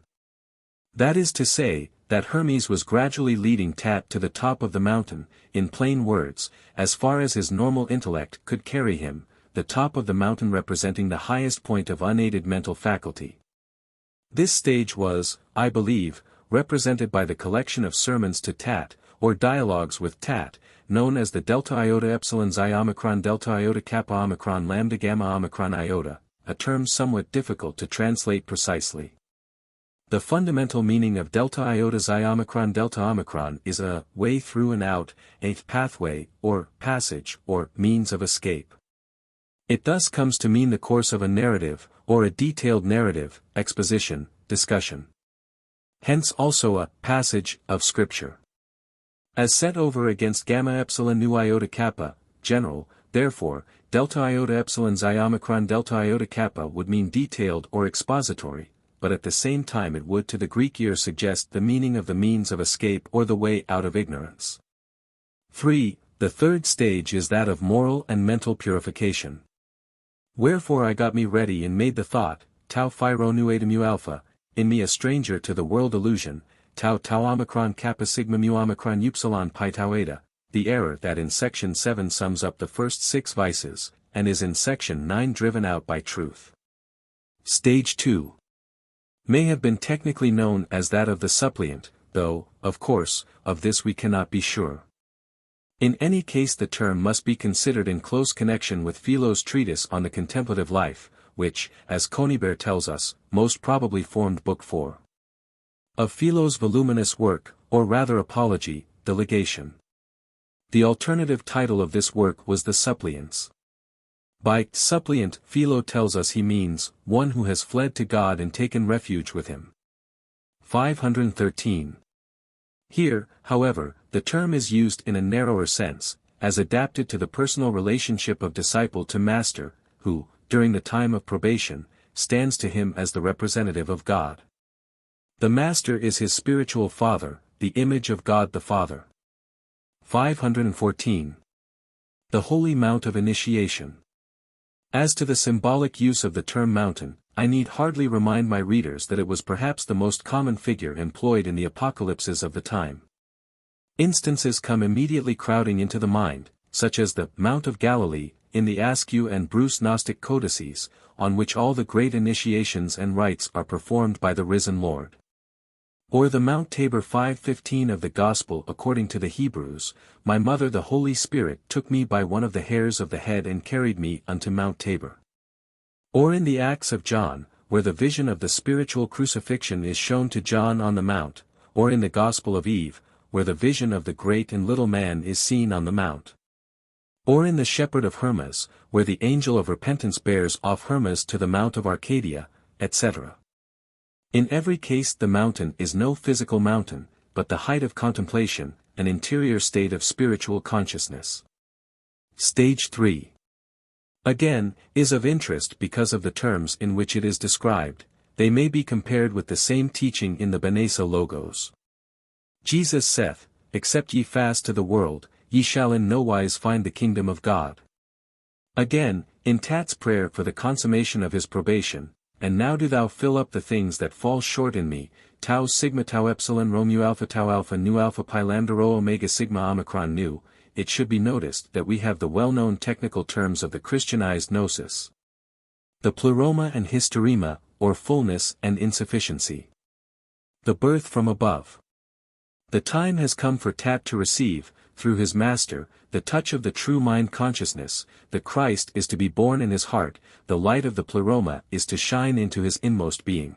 That is to say, that Hermes was gradually leading Tat to the top of the mountain, in plain words, as far as his normal intellect could carry him, the top of the mountain representing the highest point of unaided mental faculty. This stage was, I believe, represented by the collection of sermons to Tat, or dialogues with Tat, known as the delta iota epsilon xi omicron delta iota kappa omicron lambda gamma omicron iota, a term somewhat difficult to translate precisely. The fundamental meaning of delta iota xi omicron delta omicron is a way through and out, a pathway, or passage, or means of escape. It thus comes to mean the course of a narrative, or a detailed narrative, exposition, discussion. Hence also a passage of scripture. As set over against gamma epsilon nu iota kappa, general, therefore, delta iota epsilon xi omicron delta iota kappa would mean detailed or expository, but at the same time it would to the Greek ear suggest the meaning of the means of escape or the way out of ignorance. 3. The 3rd stage is that of moral and mental purification. Wherefore I got me ready and made the thought, tau phi rho nu eta mu alpha, in me a stranger to the world illusion, tau tau omicron kappa sigma mu omicron upsilon pi tau eta, the error that in section 7 sums up the first 6 vices, and is in section 9 driven out by truth. Stage 2. May have been technically known as that of the suppliant, though, of course, of this we cannot be sure. In any case the term must be considered in close connection with Philo's treatise on the contemplative life, which, as Conybeare tells us, most probably formed Book 4 of Philo's voluminous work, or rather apology, the Legation. The alternative title of this work was The Suppliants. By suppliant, Philo tells us he means, one who has fled to God and taken refuge with him. 513. Here, however, the term is used in a narrower sense, as adapted to the personal relationship of disciple to master, who, during the time of probation, stands to him as the representative of God. The master is his spiritual father, the image of God the Father. 514. The Holy Mount of Initiation. As to the symbolic use of the term mountain, I need hardly remind my readers that it was perhaps the most common figure employed in the apocalypses of the time. Instances come immediately crowding into the mind, such as the Mount of Galilee, in the Askew and Bruce Gnostic codices, on which all the great initiations and rites are performed by the risen Lord. Or the Mount Tabor 5:15 of the Gospel according to the Hebrews, my mother the Holy Spirit took me by one of the hairs of the head and carried me unto Mount Tabor. Or in the Acts of John, where the vision of the spiritual crucifixion is shown to John on the mount, or in the Gospel of Eve, where the vision of the great and little man is seen on the mount. Or in the Shepherd of Hermes, where the angel of repentance bears off Hermes to the Mount of Arcadia, etc. In every case the mountain is no physical mountain, but the height of contemplation, an interior state of spiritual consciousness. Stage 3. Again, is of interest because of the terms in which it is described. They may be compared with the same teaching in the Benesa Logos. Jesus saith, Except ye fast to the world, ye shall in no wise find the kingdom of God. Again, in Tat's prayer for the consummation of his probation, and now do thou fill up the things that fall short in me, tau sigma tau epsilon rho mu alpha nu alpha pi lambda rho omega sigma omicron nu, it should be noticed that we have the well-known technical terms of the Christianized gnosis. The pleroma and hysterema, or fullness and insufficiency. The birth from above. The time has come for Tat to receive, through his master, the touch of the true mind consciousness. The Christ is to be born in his heart, the light of the pleroma is to shine into his inmost being.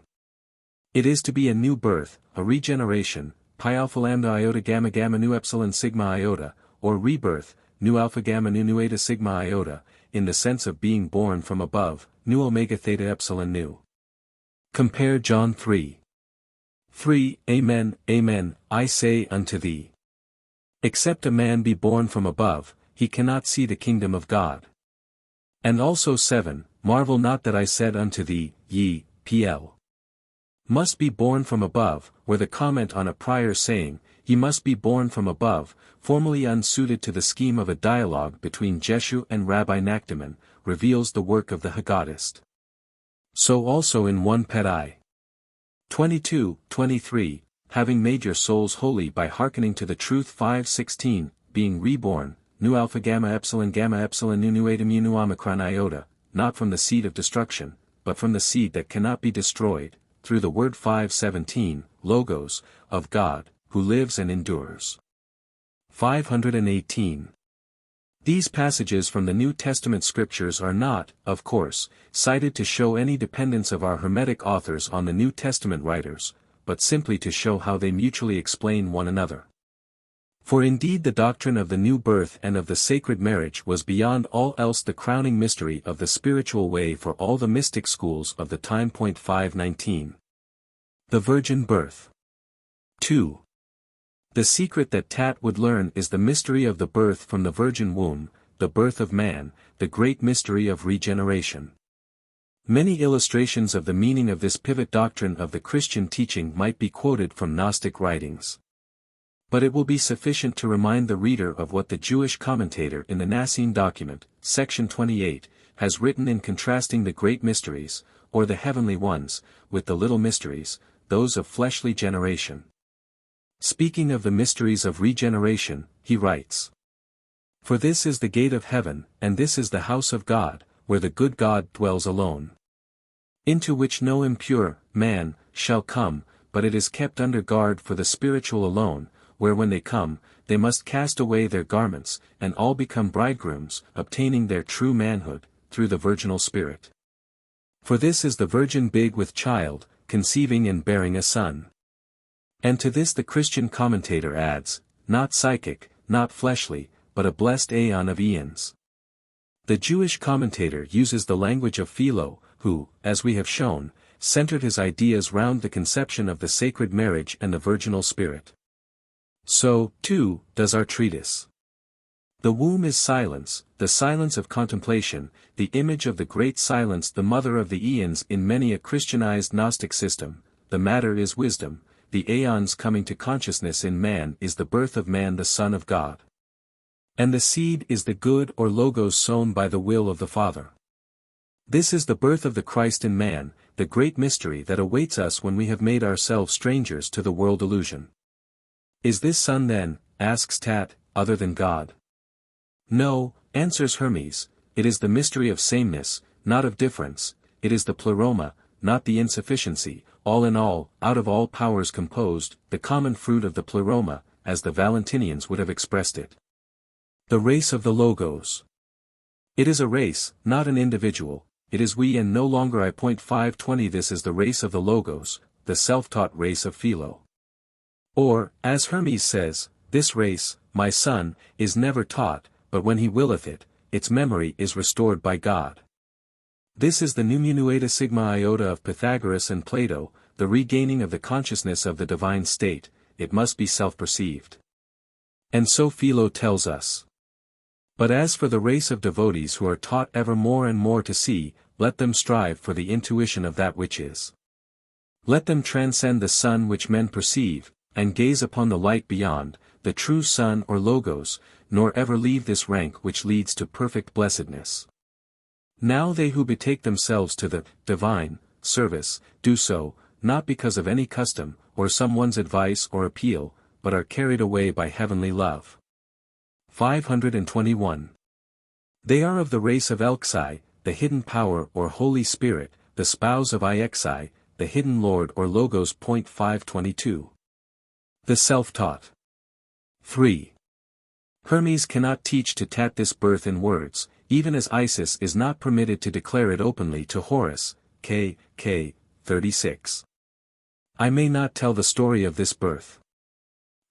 It is to be a new birth, a regeneration, pi alpha lambda iota gamma gamma nu epsilon sigma iota, or rebirth, nu alpha gamma nu eta sigma iota, in the sense of being born from above, nu omega theta epsilon nu. Compare John 3. 3. Amen, amen, I say unto thee. Except a man be born from above, he cannot see the kingdom of God. And also 7. Marvel not that I said unto thee, ye, pl. must be born from above, were the comment on a prior saying, ye must be born from above, formally unsuited to the scheme of a dialogue between Jeshu and Rabbi Nakdaman, reveals the work of the Haggadist. So also in 1 Pet 22:23, having made your souls holy by hearkening to the truth 5:16, being reborn, nu alpha gamma epsilon nu eta mu nu omicron iota, not from the seed of destruction, but from the seed that cannot be destroyed, through the word 5:17, logos, of God, who lives and endures. 518. These passages from the New Testament scriptures are not, of course, cited to show any dependence of our Hermetic authors on the New Testament writers, but simply to show how they mutually explain one another. For indeed the doctrine of the new birth and of the sacred marriage was beyond all else the crowning mystery of the spiritual way for all the mystic schools of the time. 519. The virgin birth. 2. The secret that Tat would learn is the mystery of the birth from the virgin womb, the birth of man, the great mystery of regeneration. Many illustrations of the meaning of this pivot doctrine of the Christian teaching might be quoted from Gnostic writings. But it will be sufficient to remind the reader of what the Jewish commentator in the Nicene document, section 28, has written in contrasting the great mysteries, or the heavenly ones, with the little mysteries, those of fleshly generation. Speaking of the mysteries of regeneration, he writes, For this is the gate of heaven, and this is the house of God, where the good God dwells alone. Into which no impure man shall come, but it is kept under guard for the spiritual alone, where when they come, they must cast away their garments, and all become bridegrooms, obtaining their true manhood, through the virginal spirit. For this is the virgin big with child, conceiving and bearing a son. And to this the Christian commentator adds, not psychic, not fleshly, but a blessed aeon of eons. The Jewish commentator uses the language of Philo, who, as we have shown, centered his ideas round the conception of the sacred marriage and the virginal spirit. So, too, does our treatise. The womb is silence, the silence of contemplation, the image of the great silence, the mother of the eons in many a Christianized Gnostic system. The matter is wisdom, the aeons coming to consciousness in man is the birth of man, the Son of God. And the seed is the good or logos sown by the will of the Father. This is the birth of the Christ in man, the great mystery that awaits us when we have made ourselves strangers to the world illusion. Is this Son then, asks Tat, other than God? No, answers Hermes, it is the mystery of sameness, not of difference, it is the pleroma, not the insufficiency, all in all, out of all powers composed, the common fruit of the pleroma, as the Valentinians would have expressed it. The race of the Logos. It is a race, not an individual, it is we and no longer I. 520. This is the race of the Logos, the self-taught race of Philo. Or, as Hermes says, this race, my son, is never taught, but when he willeth it, its memory is restored by God. This is the nu eta sigma iota of Pythagoras and Plato, the regaining of the consciousness of the divine state, it must be self-perceived. And so Philo tells us. But as for the race of devotees who are taught ever more and more to see, let them strive for the intuition of that which is. Let them transcend the sun which men perceive, and gaze upon the light beyond, the true sun or logos, nor ever leave this rank which leads to perfect blessedness. Now they who betake themselves to the divine service, do so, not because of any custom, or someone's advice or appeal, but are carried away by heavenly love. 521. They are of the race of Elxai, the hidden power or Holy Spirit, the spouse of Ixai, the hidden Lord or Logos. 522. The self-taught. 3. Hermes cannot teach to Tat this birth in words, even as Isis is not permitted to declare it openly to Horus. K. 36. I may not tell the story of this birth.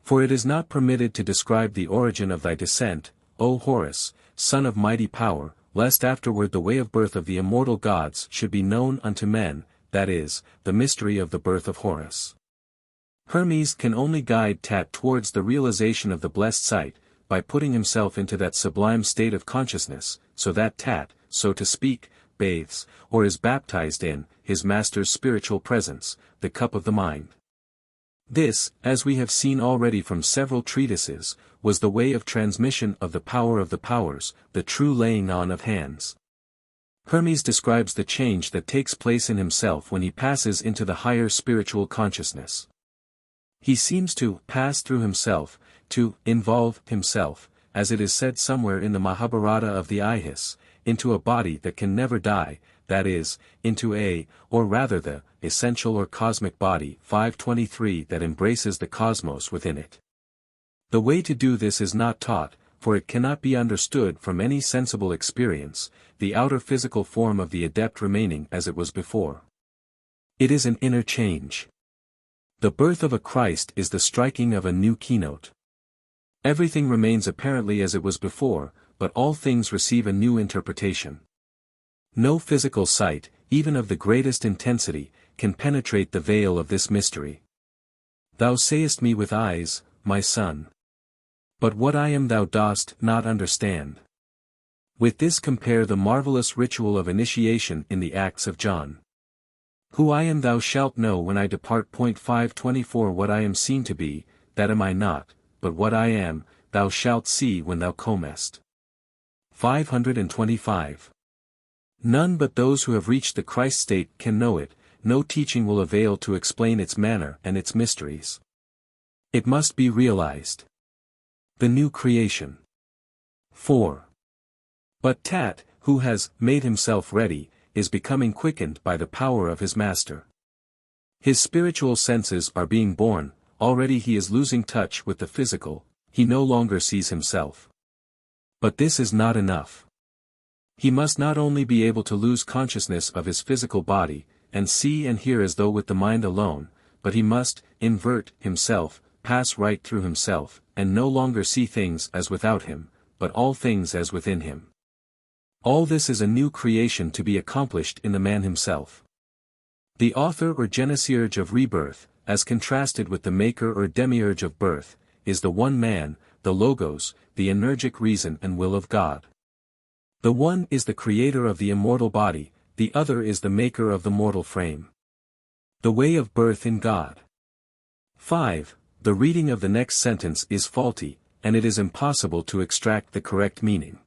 For it is not permitted to describe the origin of thy descent, O Horus, son of mighty power, lest afterward the way of birth of the immortal gods should be known unto men, that is, the mystery of the birth of Horus. Hermes can only guide Tat towards the realization of the blessed sight, by putting himself into that sublime state of consciousness, so that Tat, so to speak, bathes, or is baptized in, his master's spiritual presence, the cup of the mind. This, as we have seen already from several treatises, was the way of transmission of the power of the powers, the true laying on of hands. Hermes describes the change that takes place in himself when he passes into the higher spiritual consciousness. He seems to pass through himself, to involve himself, as it is said somewhere in the Mahabharata of the Ihis, into a body that can never die, that is, into or rather the, essential or cosmic body. 523 that embraces the cosmos within it. The way to do this is not taught, for it cannot be understood from any sensible experience, the outer physical form of the adept remaining as it was before. It is an inner change. The birth of a Christ is the striking of a new keynote. Everything remains apparently as it was before, but all things receive a new interpretation. No physical sight, even of the greatest intensity, can penetrate the veil of this mystery. Thou sayest me with eyes, my son. But what I am thou dost not understand. With this compare the marvelous ritual of initiation in the Acts of John. Who I am thou shalt know when I depart. 524 What I am seen to be, that am I not, but what I am, thou shalt see when thou comest. 525. None but those who have reached the Christ state can know it, no teaching will avail to explain its manner and its mysteries. It must be realized. The new creation. 4. But Tat, who has made himself ready, is becoming quickened by the power of his master. His spiritual senses are being born, already he is losing touch with the physical, he no longer sees himself. But this is not enough. He must not only be able to lose consciousness of his physical body, and see and hear as though with the mind alone, but he must invert himself, pass right through himself, and no longer see things as without him, but all things as within him. All this is a new creation to be accomplished in the man himself. The author or geneseurge of rebirth, as contrasted with the maker or demiurge of birth, is the one man, the Logos, the energic reason and will of God. The one is the creator of the immortal body, the other is the maker of the mortal frame. The way of birth in God. 5. The reading of the next sentence is faulty, and it is impossible to extract the correct meaning.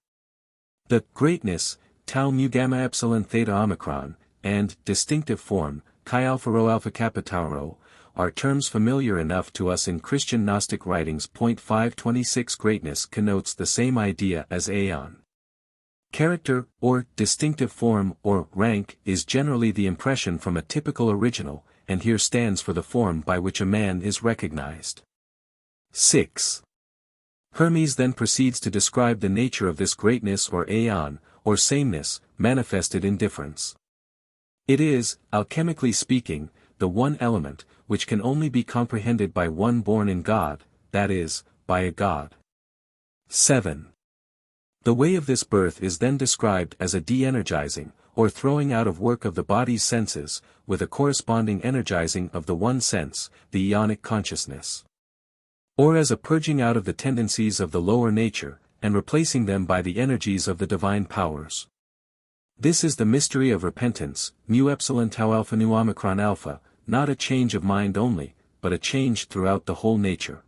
The greatness, tau mu gamma epsilon theta omicron, and distinctive form, chi alpha rho alpha kappa tau rho, are terms familiar enough to us in Christian Gnostic writings. 526 Greatness connotes the same idea as aeon. Character, or distinctive form, or rank, is generally the impression from a typical original, and here stands for the form by which a man is recognized. 6. Hermes then proceeds to describe the nature of this greatness or aeon, or sameness, manifested in difference. It is, alchemically speaking, the one element, which can only be comprehended by one born in God, that is, by a God. 7. The way of this birth is then described as a de-energizing, or throwing out of work of the body's senses, with a corresponding energizing of the one sense, the ionic consciousness. Or as a purging out of the tendencies of the lower nature, and replacing them by the energies of the divine powers. This is the mystery of repentance, mu epsilon tau alpha nu omicron alpha, not a change of mind only, but a change throughout the whole nature.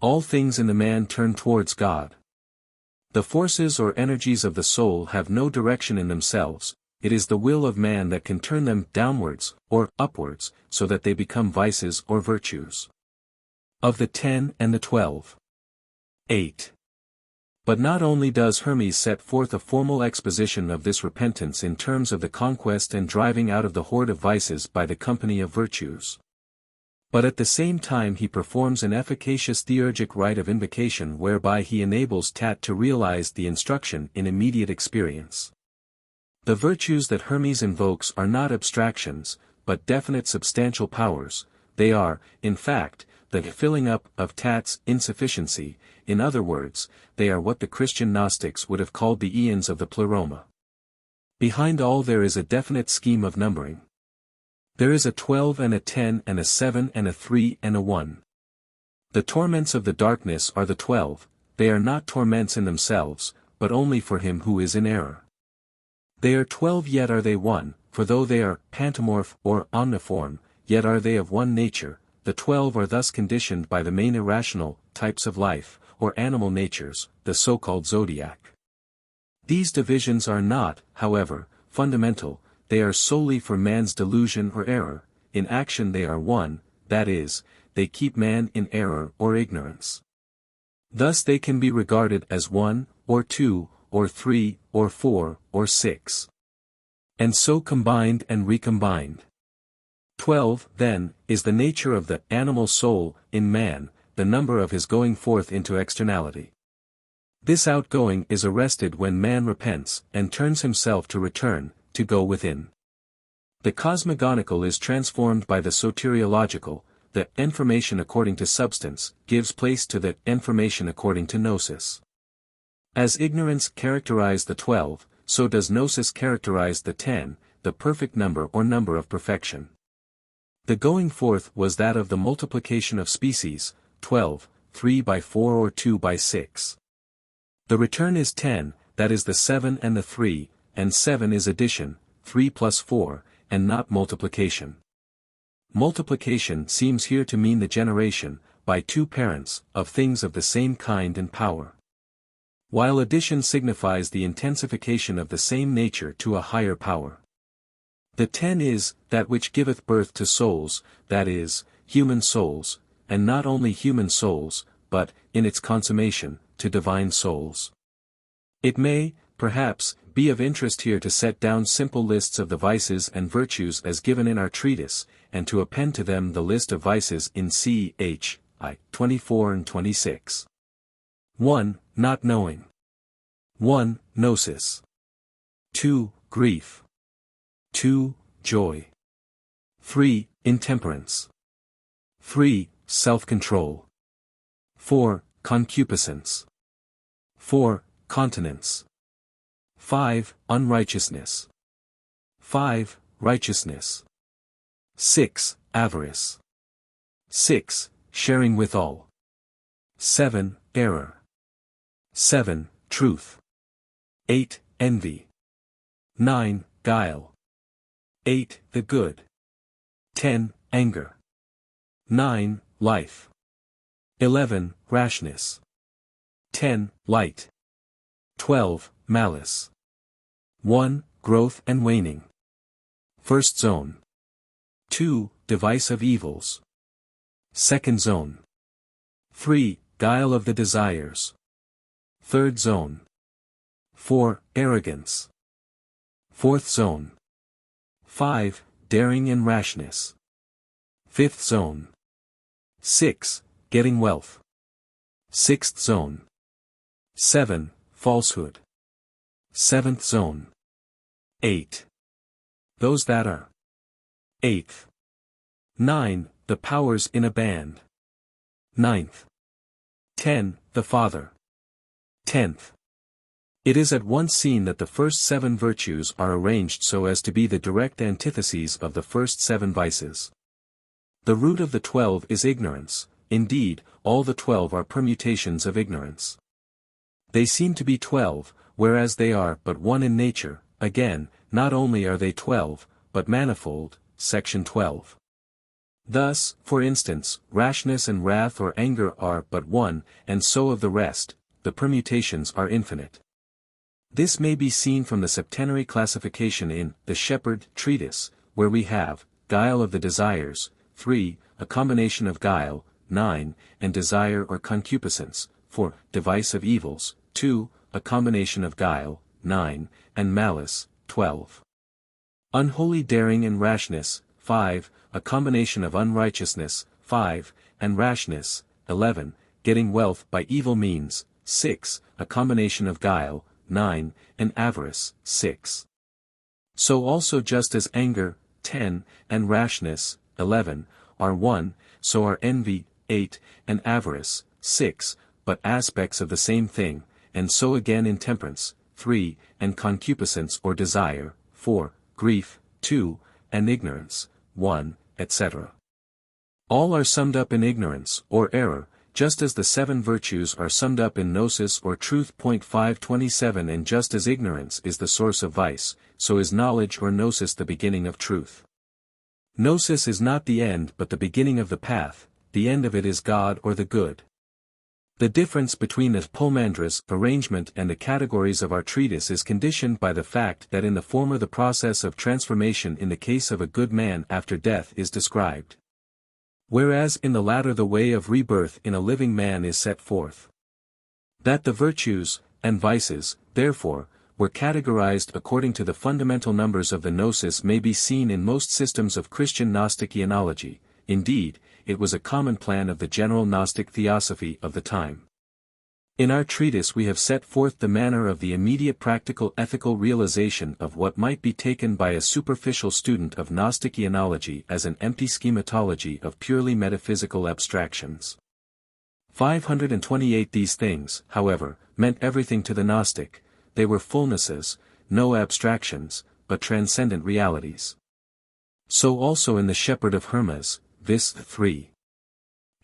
All things in the man turn towards God. The forces or energies of the soul have no direction in themselves, it is the will of man that can turn them downwards, or upwards, so that they become vices or virtues. Of the 10 and the 12. 8. But not only does Hermes set forth a formal exposition of this repentance in terms of the conquest and driving out of the horde of vices by the company of virtues, but at the same time he performs an efficacious theurgic rite of invocation whereby he enables Tat to realize the instruction in immediate experience. The virtues that Hermes invokes are not abstractions, but definite substantial powers, they are, in fact, the filling up of Tat's insufficiency, in other words, they are what the Christian Gnostics would have called the eons of the pleroma. Behind all there is a definite scheme of numbering. There is a 12 and a 10 and a 7 and a 3 and a 1. The torments of the darkness are the 12, they are not torments in themselves, but only for him who is in error. They are 12 yet are they one, for though they are pantomorph or omniform, yet are they of one nature, the 12 are thus conditioned by the main irrational types of life, or animal natures, the so-called zodiac. These divisions are not, however, fundamental, they are solely for man's delusion or error, in action they are one, that is, they keep man in error or ignorance. Thus they can be regarded as 1, or 2, or 3, or 4, or 6. And so combined and recombined. 12, then, is the nature of the animal soul in man, the number of his going forth into externality. This outgoing is arrested when man repents and turns himself to return, to go within. The cosmogonical is transformed by the soteriological, the information according to substance, gives place to the information according to gnosis. As ignorance characterized the 12, so does gnosis characterize the 10, the perfect number or number of perfection. The going forth was that of the multiplication of species, 12, 3 by 4 or 2 by 6. The return is 10, that is the 7 and the 3, and 7 is addition, 3 plus 4, and not multiplication. Multiplication seems here to mean the generation, by two parents, of things of the same kind and power. While addition signifies the intensification of the same nature to a higher power. The 10 is, that which giveth birth to souls, that is, human souls, and not only human souls, but, in its consummation, to divine souls. It may, perhaps, be of interest here to set down simple lists of the vices and virtues as given in our treatise, and to append to them the list of vices in ch. 24 and 26. 1. Not knowing. 1. Gnosis. 2. Grief. 2. Joy. 3. Intemperance. 3. Self-control. 4. Concupiscence. 4. Continence. 5. Unrighteousness. 5. Righteousness. 6. Avarice. 6. Sharing with all. 7. Error. 7. Truth. 8. Envy. 9. Guile. 8. The good. 10. Anger. 9. Life. 11. Rashness. 10. Light. 12. Malice. 1. Growth and waning. First zone. 2. Device of evils. Second zone. 3. Guile of the desires. Third zone. 4. Arrogance. Fourth zone. 5. Daring and rashness. Fifth zone. 6. Getting wealth. Sixth zone. 7. Falsehood. Seventh zone. 8. Those that are. 8th. 9. The powers in a band. 9th. 10. The father. 10th. It is at once seen that the first 7 virtues are arranged so as to be the direct antitheses of the first 7 vices. The root of the 12 is ignorance, indeed, all the 12 are permutations of ignorance. They seem to be 12, whereas they are but one in nature. Again, not only are they 12, but manifold, section 12. Thus, for instance, rashness and wrath or anger are but one, and so of the rest, the permutations are infinite. This may be seen from the septenary classification in the Shepherd treatise, where we have, guile of the desires, 3, a combination of guile, 9, and desire or concupiscence, 4, device of evils, 2, a combination of guile, 9, and malice, 12. Unholy daring and rashness, 5, a combination of unrighteousness, 5, and rashness, 11, getting wealth by evil means, 6, a combination of guile, 9, and avarice, 6. So also just as anger, 10, and rashness, 11, are one, so are envy, 8, and avarice, 6, but aspects of the same thing, and so again intemperance, 3, and concupiscence or desire, 4, grief, 2, and ignorance, 1, etc. All are summed up in ignorance, or error, just as the 7 virtues are summed up in gnosis or truth. 527 And just as ignorance is the source of vice, so is knowledge or gnosis the beginning of truth. Gnosis is not the end but the beginning of the path, the end of it is God or the good. The difference between the Poemandres arrangement and the categories of our treatise is conditioned by the fact that in the former the process of transformation in the case of a good man after death is described, whereas in the latter the way of rebirth in a living man is set forth. That the virtues, and vices, therefore, were categorized according to the fundamental numbers of the gnosis may be seen in most systems of Christian Gnostic eonology. Indeed, it was a common plan of the general Gnostic theosophy of the time. In our treatise we have set forth the manner of the immediate practical ethical realization of what might be taken by a superficial student of Gnostic eonology as an empty schematology of purely metaphysical abstractions. 528 These things, however, meant everything to the Gnostic. They were fullnesses, no abstractions, but transcendent realities. So also in the Shepherd of Hermes, vis. 3.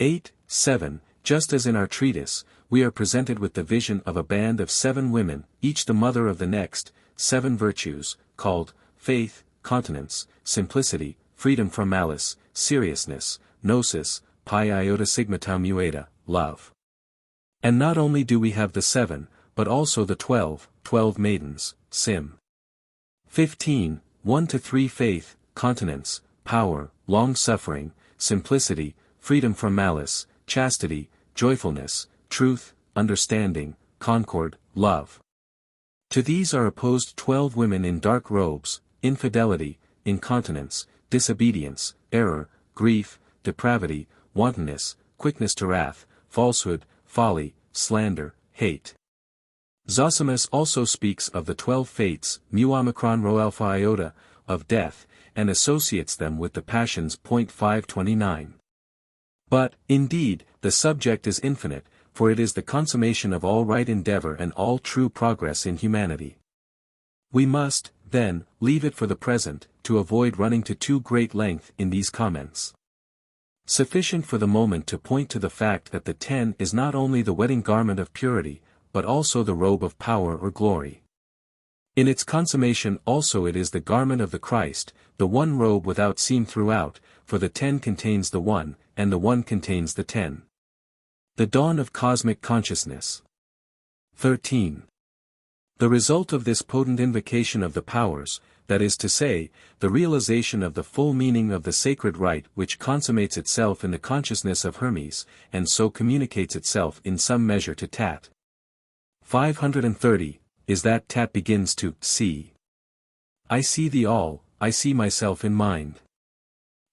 8, 7, just as in our treatise, we are presented with the vision of a band of 7 women, each the mother of the next, 7 virtues, called, faith, continence, simplicity, freedom from malice, seriousness, gnosis, pi iota sigma tau mu eta, love. And not only do we have the 7, but also the 12 maidens, sim. 15, 1-3 faith, continence, power, long-suffering, simplicity, freedom from malice, chastity, joyfulness, truth, understanding, concord, love. To these are opposed 12 women in dark robes, infidelity, incontinence, disobedience, error, grief, depravity, wantonness, quickness to wrath, falsehood, folly, slander, hate. Zosimus also speaks of the 12 fates, mu omicron rho alpha iota, of death, and associates them with the passions. 529. But, indeed, the subject is infinite, for it is the consummation of all right endeavor and all true progress in humanity. We must, then, leave it for the present, to avoid running to too great length in these comments. Sufficient for the moment to point to the fact that the 10 is not only the wedding garment of purity, but also the robe of power or glory. In its consummation also it is the garment of the Christ, the one robe without seam throughout, for the 10 contains the 1, and the 1 contains the 10. The dawn of cosmic consciousness. 13. The result of this potent invocation of the powers, that is to say, the realization of the full meaning of the sacred rite which consummates itself in the consciousness of Hermes, and so communicates itself in some measure to Tat. 530, is that Tat begins to see. I see thee all, I see myself in mind.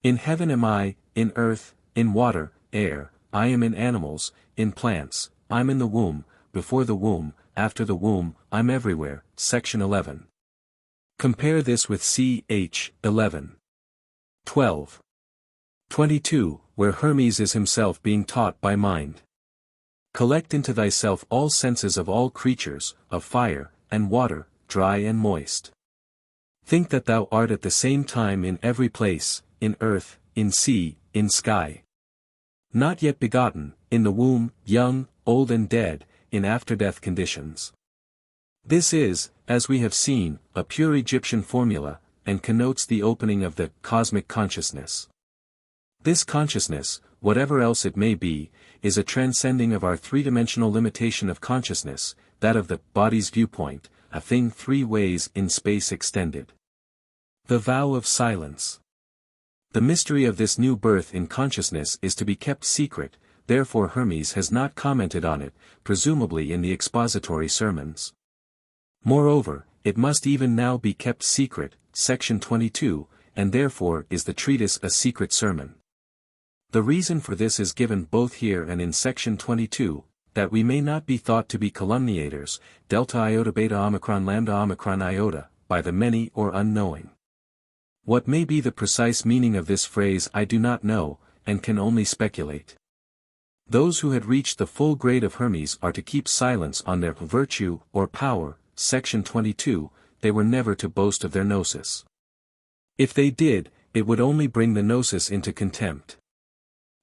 In heaven am I, in earth, in water, air, I am in animals, in plants, I'm in the womb, before the womb, after the womb, I'm everywhere. Section 11. Compare this with ch. 11. 12. 22, where Hermes is himself being taught by mind. Collect into thyself all senses of all creatures, of fire, and water, dry and moist. Think that thou art at the same time in every place, in earth, in sea, in sky. Not yet begotten, in the womb, young, old and dead, in after-death conditions. This is, as we have seen, a pure Egyptian formula, and connotes the opening of the cosmic consciousness. This consciousness, whatever else it may be, is a transcending of our three-dimensional limitation of consciousness, that of the body's viewpoint, a thing three ways in space extended. The vow of silence. The mystery of this new birth in consciousness is to be kept secret, therefore Hermes has not commented on it, presumably in the expository sermons. Moreover, it must even now be kept secret, section 22, and therefore is the treatise a secret sermon. The reason for this is given both here and in section 22, that we may not be thought to be calumniators, delta iota beta omicron lambda omicron iota, by the many or unknowing. What may be the precise meaning of this phrase I do not know, and can only speculate. Those who had reached the full grade of Hermes are to keep silence on their virtue or power, section 22, they were never to boast of their gnosis. If they did, it would only bring the gnosis into contempt.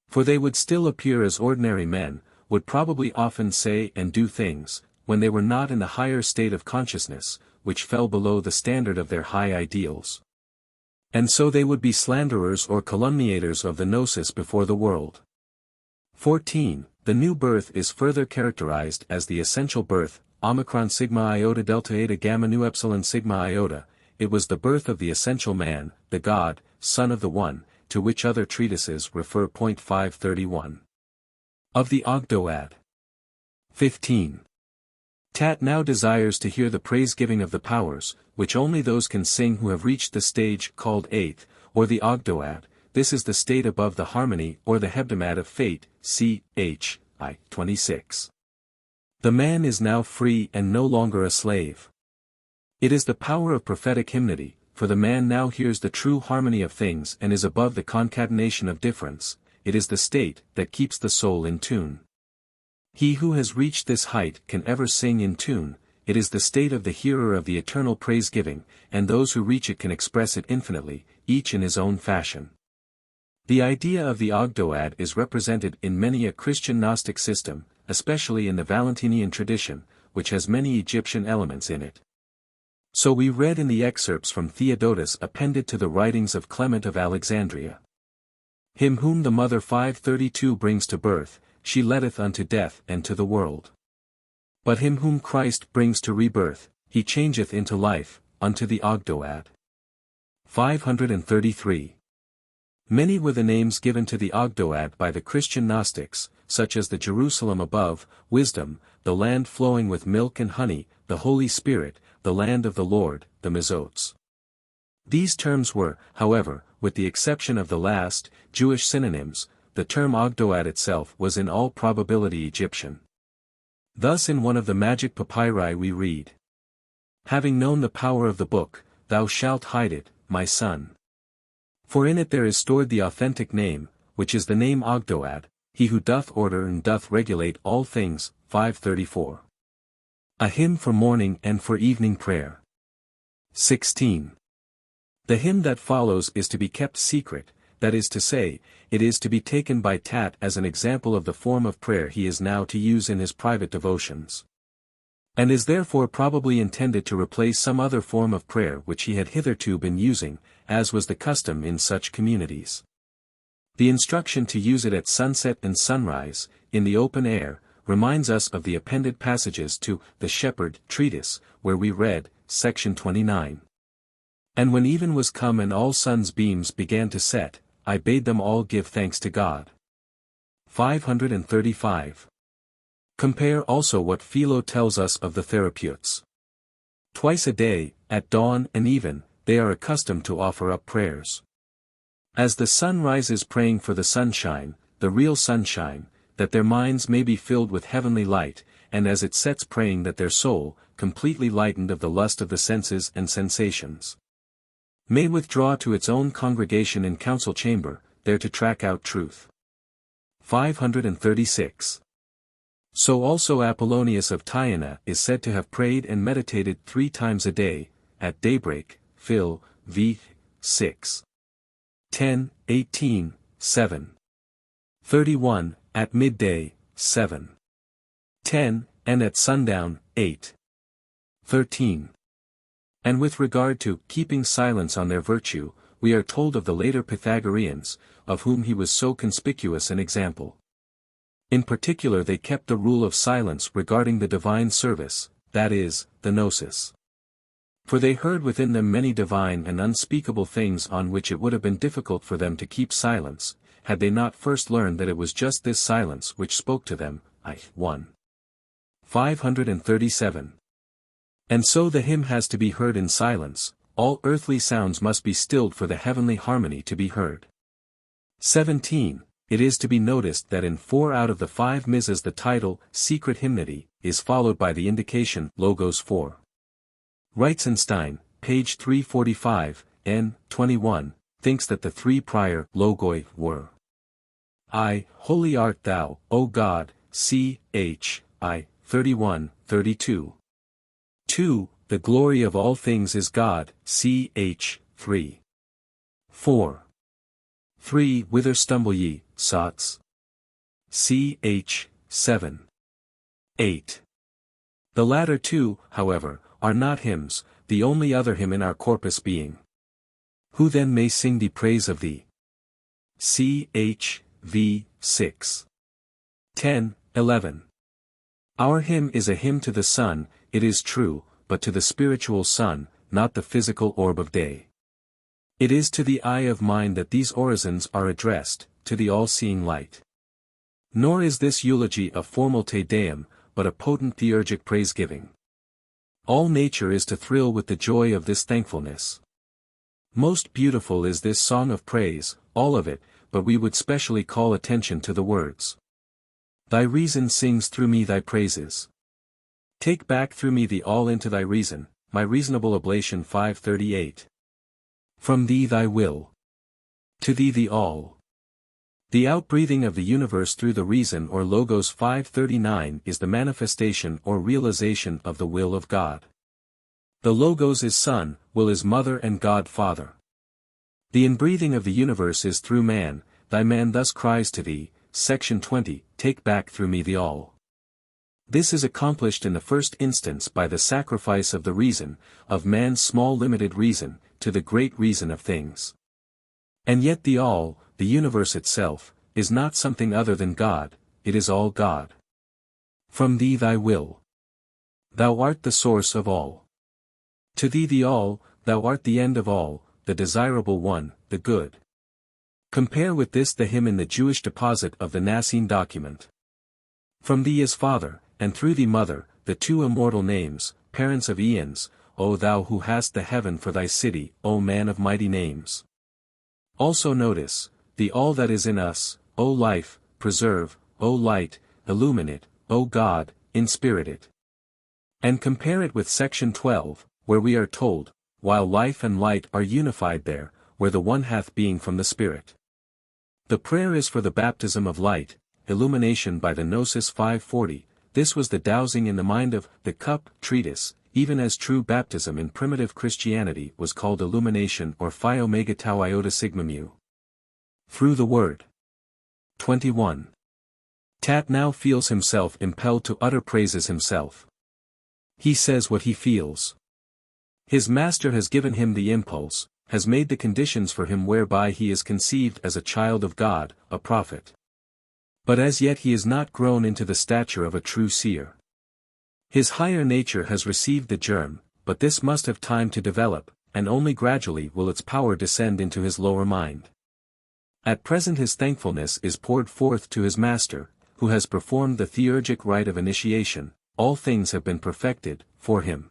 For they would still appear as ordinary men, would probably often say and do things, when they were not in the higher state of consciousness, which fell below the standard of their high ideals. And so they would be slanderers or calumniators of the gnosis before the world. 14. The new birth is further characterized as the essential birth, omicron sigma iota delta eta gamma nu epsilon sigma iota. It was the birth of the essential man, the God, Son of the One, to which other treatises refer. 531. Of the Ogdoad. 15. Tat now desires to hear the praise-giving of the powers, which only those can sing who have reached the stage called eighth, or the Ogdoad. This is the state above the harmony or the hebdomad of fate, ch. 26. The man is now free and no longer a slave. It is the power of prophetic hymnody, for the man now hears the true harmony of things and is above the concatenation of difference. It is the state that keeps the soul in tune. He who has reached this height can ever sing in tune. It is the state of the hearer of the eternal praise-giving, and those who reach it can express it infinitely, each in his own fashion. The idea of the Ogdoad is represented in many a Christian Gnostic system, especially in the Valentinian tradition, which has many Egyptian elements in it. So we read in the excerpts from Theodotus appended to the writings of Clement of Alexandria. Him whom the mother 532 brings to birth, she letteth unto death and to the world. But him whom Christ brings to rebirth, he changeth into life, unto the Ogdoad. 533. Many were the names given to the Ogdoad by the Christian Gnostics, such as the Jerusalem above, wisdom, the land flowing with milk and honey, the Holy Spirit, the land of the Lord, the Mizotes. These terms were, however, with the exception of the last, Jewish synonyms. The term Ogdoad itself was in all probability Egyptian. Thus in one of the magic papyri we read, "Having known the power of the book, thou shalt hide it, my son. For in it there is stored the authentic name, which is the name Ogdoad, he who doth order and doth regulate all things." 534. A hymn for morning and for evening prayer. 16. The hymn that follows is to be kept secret, that is to say, it is to be taken by Tat as an example of the form of prayer he is now to use in his private devotions. And is therefore probably intended to replace some other form of prayer which he had hitherto been using, as was the custom in such communities. The instruction to use it at sunset and sunrise, in the open air, reminds us of the appended passages to the Shepherd treatise, where we read, section 29. And when even was come and all sun's beams began to set, I bade them all give thanks to God. 535. Compare also what Philo tells us of the therapeutes. Twice a day, at dawn and even, they are accustomed to offer up prayers. As the sun rises praying for the sunshine, the real sunshine, that their minds may be filled with heavenly light, and as it sets praying that their soul, completely lightened of the lust of the senses and sensations, may withdraw to its own congregation in council chamber, there to track out truth. 536. So also Apollonius of Tyana is said to have prayed and meditated 3 times a day, at daybreak, Phil, v. 6. 10, 18, 7. 31, at midday, 7. 10, and at sundown, 8. 13. And with regard to keeping silence on their virtue, we are told of the later Pythagoreans, of whom he was so conspicuous an example. In particular they kept the rule of silence regarding the divine service, that is, the gnosis. For they heard within them many divine and unspeakable things on which it would have been difficult for them to keep silence, had they not first learned that it was just this silence which spoke to them. 1. 537. And so the hymn has to be heard in silence, all earthly sounds must be stilled for the heavenly harmony to be heard. 17. It is to be noticed that in 4 out of the 5 misas the title, Secret Hymnody, is followed by the indication, Logos 4. Reitzenstein, page 345, n. 21, thinks that the 3 prior, Logoi, were Holy art thou, O God, ch. 31, 32. 2. The glory of all things is God, ch. 3. 4. 3. Whither stumble ye, sots? ch. 7. 8. The latter 2, however, are not hymns, the only other hymn in our corpus being. Who then may sing the praise of thee? Ch. v. 6. 10, 11. Our hymn is a hymn to the sun, it is true, but to the spiritual sun, not the physical orb of day. It is to the eye of mind that these orisons are addressed, to the all-seeing light. Nor is this eulogy a formal Te Deum, but a potent theurgic praise-giving. All nature is to thrill with the joy of this thankfulness. Most beautiful is this song of praise, all of it, but we would specially call attention to the words. Thy reason sings through me thy praises. Take back through me the all into thy reason, my reasonable oblation 538. From thee thy will. To thee the all. The outbreathing of the universe through the reason or Logos 539 is the manifestation or realization of the will of God. The Logos is Son, will is Mother and God Father. The inbreathing of the universe is through man, thy man thus cries to thee, section 20, take back through me the all. This is accomplished in the first instance by the sacrifice of the reason, of man's small limited reason, to the great reason of things. And yet the all, the universe itself, is not something other than God, it is all God. From thee thy will. Thou art the source of all. To thee the all, thou art the end of all, the desirable one, the good. Compare with this the hymn in the Jewish deposit of the Nicene document. From thee is Father, and through thee Mother, the 2 immortal names, parents of eons, O thou who hast the heaven for thy city, O man of mighty names. Also notice, the all that is in us, O life, preserve, O light, illuminate, O God, inspirit it. And compare it with section 12, where we are told, while life and light are unified there, where the one hath being from the Spirit. The prayer is for the baptism of light, illumination by the Gnosis 540, this was the dowsing in the mind of the cup treatise, even as true baptism in primitive Christianity was called illumination or Phio Mega Tau Iota Sigma Mu. Through the Word. 21. Tat now feels himself impelled to utter praises himself. He says what he feels. His master has given him the impulse, has made the conditions for him whereby he is conceived as a child of God, a prophet. But as yet he is not grown into the stature of a true seer. His higher nature has received the germ, but this must have time to develop, and only gradually will its power descend into his lower mind. At present his thankfulness is poured forth to his master, who has performed the theurgic rite of initiation, all things have been perfected, for him.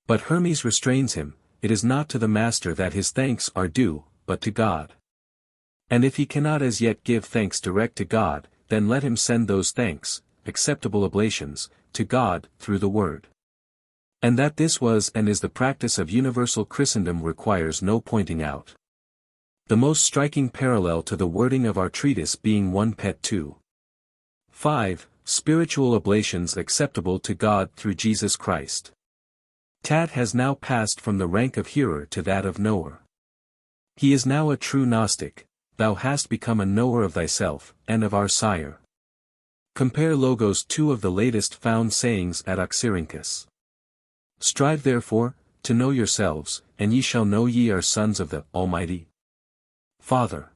But Hermes restrains him, it is not to the master that his thanks are due, but to God. And if he cannot as yet give thanks direct to God, then let him send those thanks, acceptable oblations, to God, through the Word. And that this was and is the practice of universal Christendom requires no pointing out. The most striking parallel to the wording of our treatise being 1 Pet 2. 5, spiritual oblations acceptable to God through Jesus Christ. Tat has now passed from the rank of hearer to that of knower. He is now a true Gnostic. Thou hast become a knower of thyself, and of our sire. Compare Logos 2 of the latest found sayings at Oxyrhynchus. Strive therefore, to know yourselves, and ye shall know ye are sons of the Almighty Father.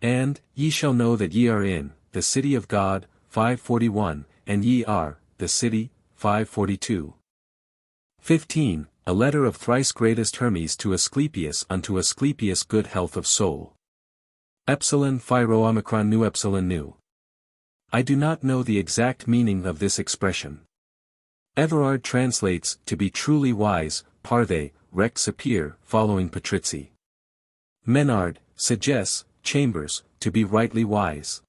And, ye shall know that ye are in, the city of God, 541, and ye are, the city, 542. 15. A letter of thrice-greatest Hermes to Asclepius unto Asclepius good health of soul. Epsilon Phi-Rho Omicron Nu Epsilon Nu. I do not know the exact meaning of this expression. Everard translates, to be truly wise, Parthe, Rec Sapere, following Patrizzi. Menard, suggests, Chambers, to be rightly wise.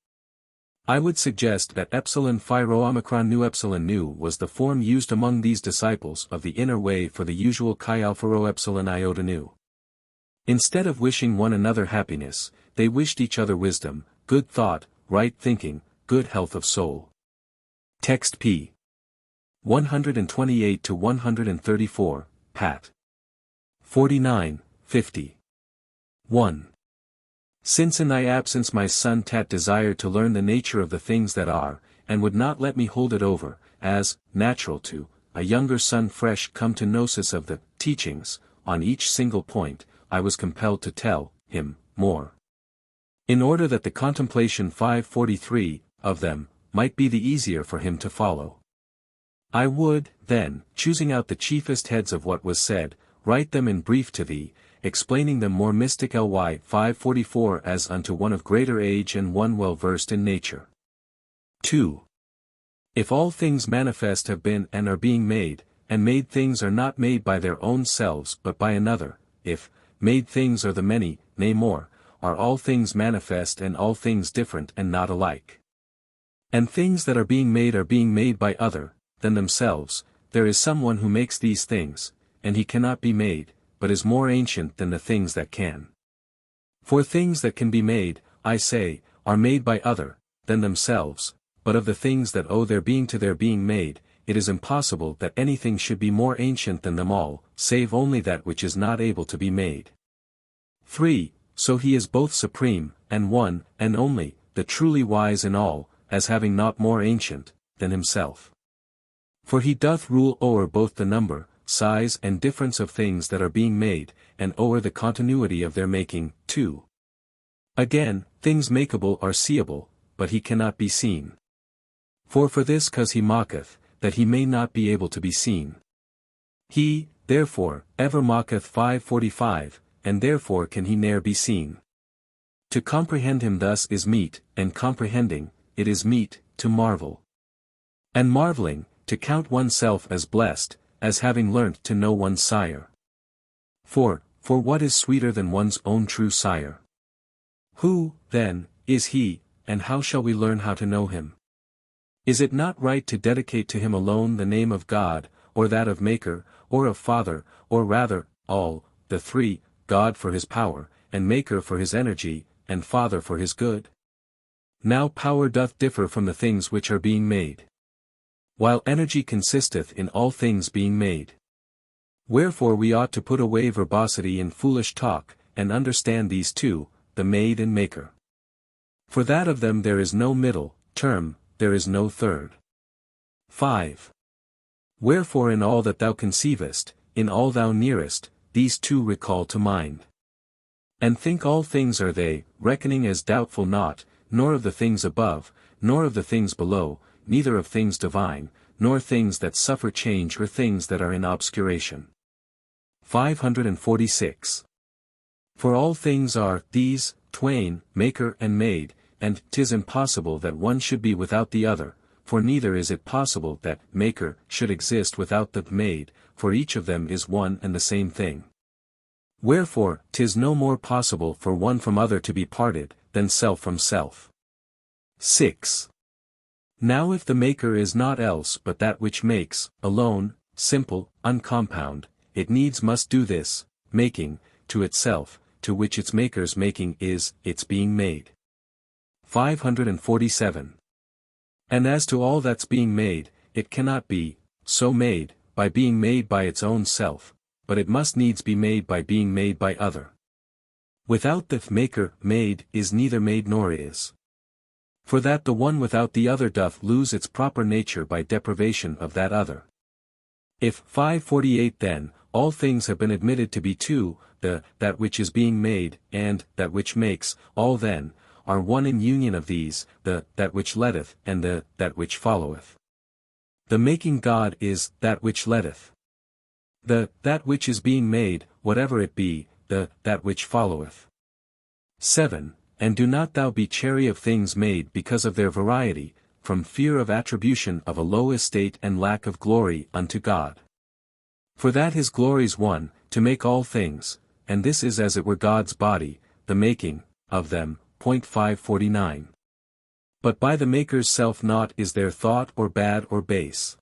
I would suggest that Epsilon Phi-Rho Omicron Nu Epsilon Nu was the form used among these disciples of the inner way for the usual Chi Alpha Rho Epsilon Iota Nu. Instead of wishing one another happiness, they wished each other wisdom, good thought, right thinking, good health of soul. Text p. 128 to 134, Pat. 49, 50. 1. Since in thy absence my son Tat desired to learn the nature of the things that are, and would not let me hold it over, as, natural to, a younger son fresh come to gnosis of the teachings, on each single point, I was compelled to tell him more. In order that the contemplation 543, of them, might be the easier for him to follow. I would, then, choosing out the chiefest heads of what was said, write them in brief to thee, explaining them more mystic ly 544 as unto one of greater age and one well versed in nature. 2. If all things manifest have been and are being made, and made things are not made by their own selves but by another, if, made things are the many, nay more, are all things manifest and all things different and not alike. And things that are being made by other, than themselves, there is someone who makes these things, and he cannot be made, but is more ancient than the things that can. For things that can be made, I say, are made by other, than themselves, but of the things that owe their being to their being made, it is impossible that anything should be more ancient than them all, save only that which is not able to be made. 3. So he is both supreme, and one, and only, the truly wise in all, as having naught more ancient, than himself. For he doth rule o'er both the number, size and difference of things that are being made, and o'er the continuity of their making, too. Again, things makeable are seeable, but he cannot be seen. For this cause he mocketh, that he may not be able to be seen. He, therefore, ever mocketh 545, and therefore can he ne'er be seen. To comprehend him thus is meet, and comprehending, it is meet, to marvel. And marveling, to count oneself as blessed, as having learnt to know one's sire. For what is sweeter than one's own true sire? Who, then, is he, and how shall we learn how to know him? Is it not right to dedicate to him alone the name of God, or that of Maker, or of Father, or rather, all, the three, God for his power, and Maker for his energy, and Father for his good? Now power doth differ from the things which are being made, while energy consisteth in all things being made. Wherefore we ought to put away verbosity in foolish talk, and understand these two, the made and maker. For that of them there is no middle term, there is no third. 5. Wherefore in all that thou conceivest, in all thou nearest, these two recall to mind. And think all things are they, reckoning as doubtful not, nor of the things above, nor of the things below, neither of things divine, nor things that suffer change or things that are in obscuration. 546. For all things are, these, twain, maker and made, and 'tis impossible that one should be without the other, for neither is it possible that maker should exist without the made, for each of them is one and the same thing. Wherefore, 'tis no more possible for one from other to be parted, than self from self. 6. Now if the maker is naught else but that which makes, alone, simple, uncompound, it needs must do this, making, to itself, to which its maker's making is, its being made. 547. And as to all that's being made, it cannot be, so made, by being made by its own self, but it must needs be made by being made by other. Without the maker, made, is neither made nor is. For that the one without the other doth lose its proper nature by deprivation of that other. If 548 then, all things have been admitted to be two, that which is being made, and that which makes, all then, are one in union of these, that which letteth, and that which followeth. The making God is that which letteth. That which is being made, whatever it be, that which followeth. 7. And do not thou be chary of things made because of their variety, from fear of attribution of a low estate and lack of glory unto God. For that his glory's one, to make all things, and this is as it were God's body, the making of them. 549. But by the maker's self naught is there thought or bad or base.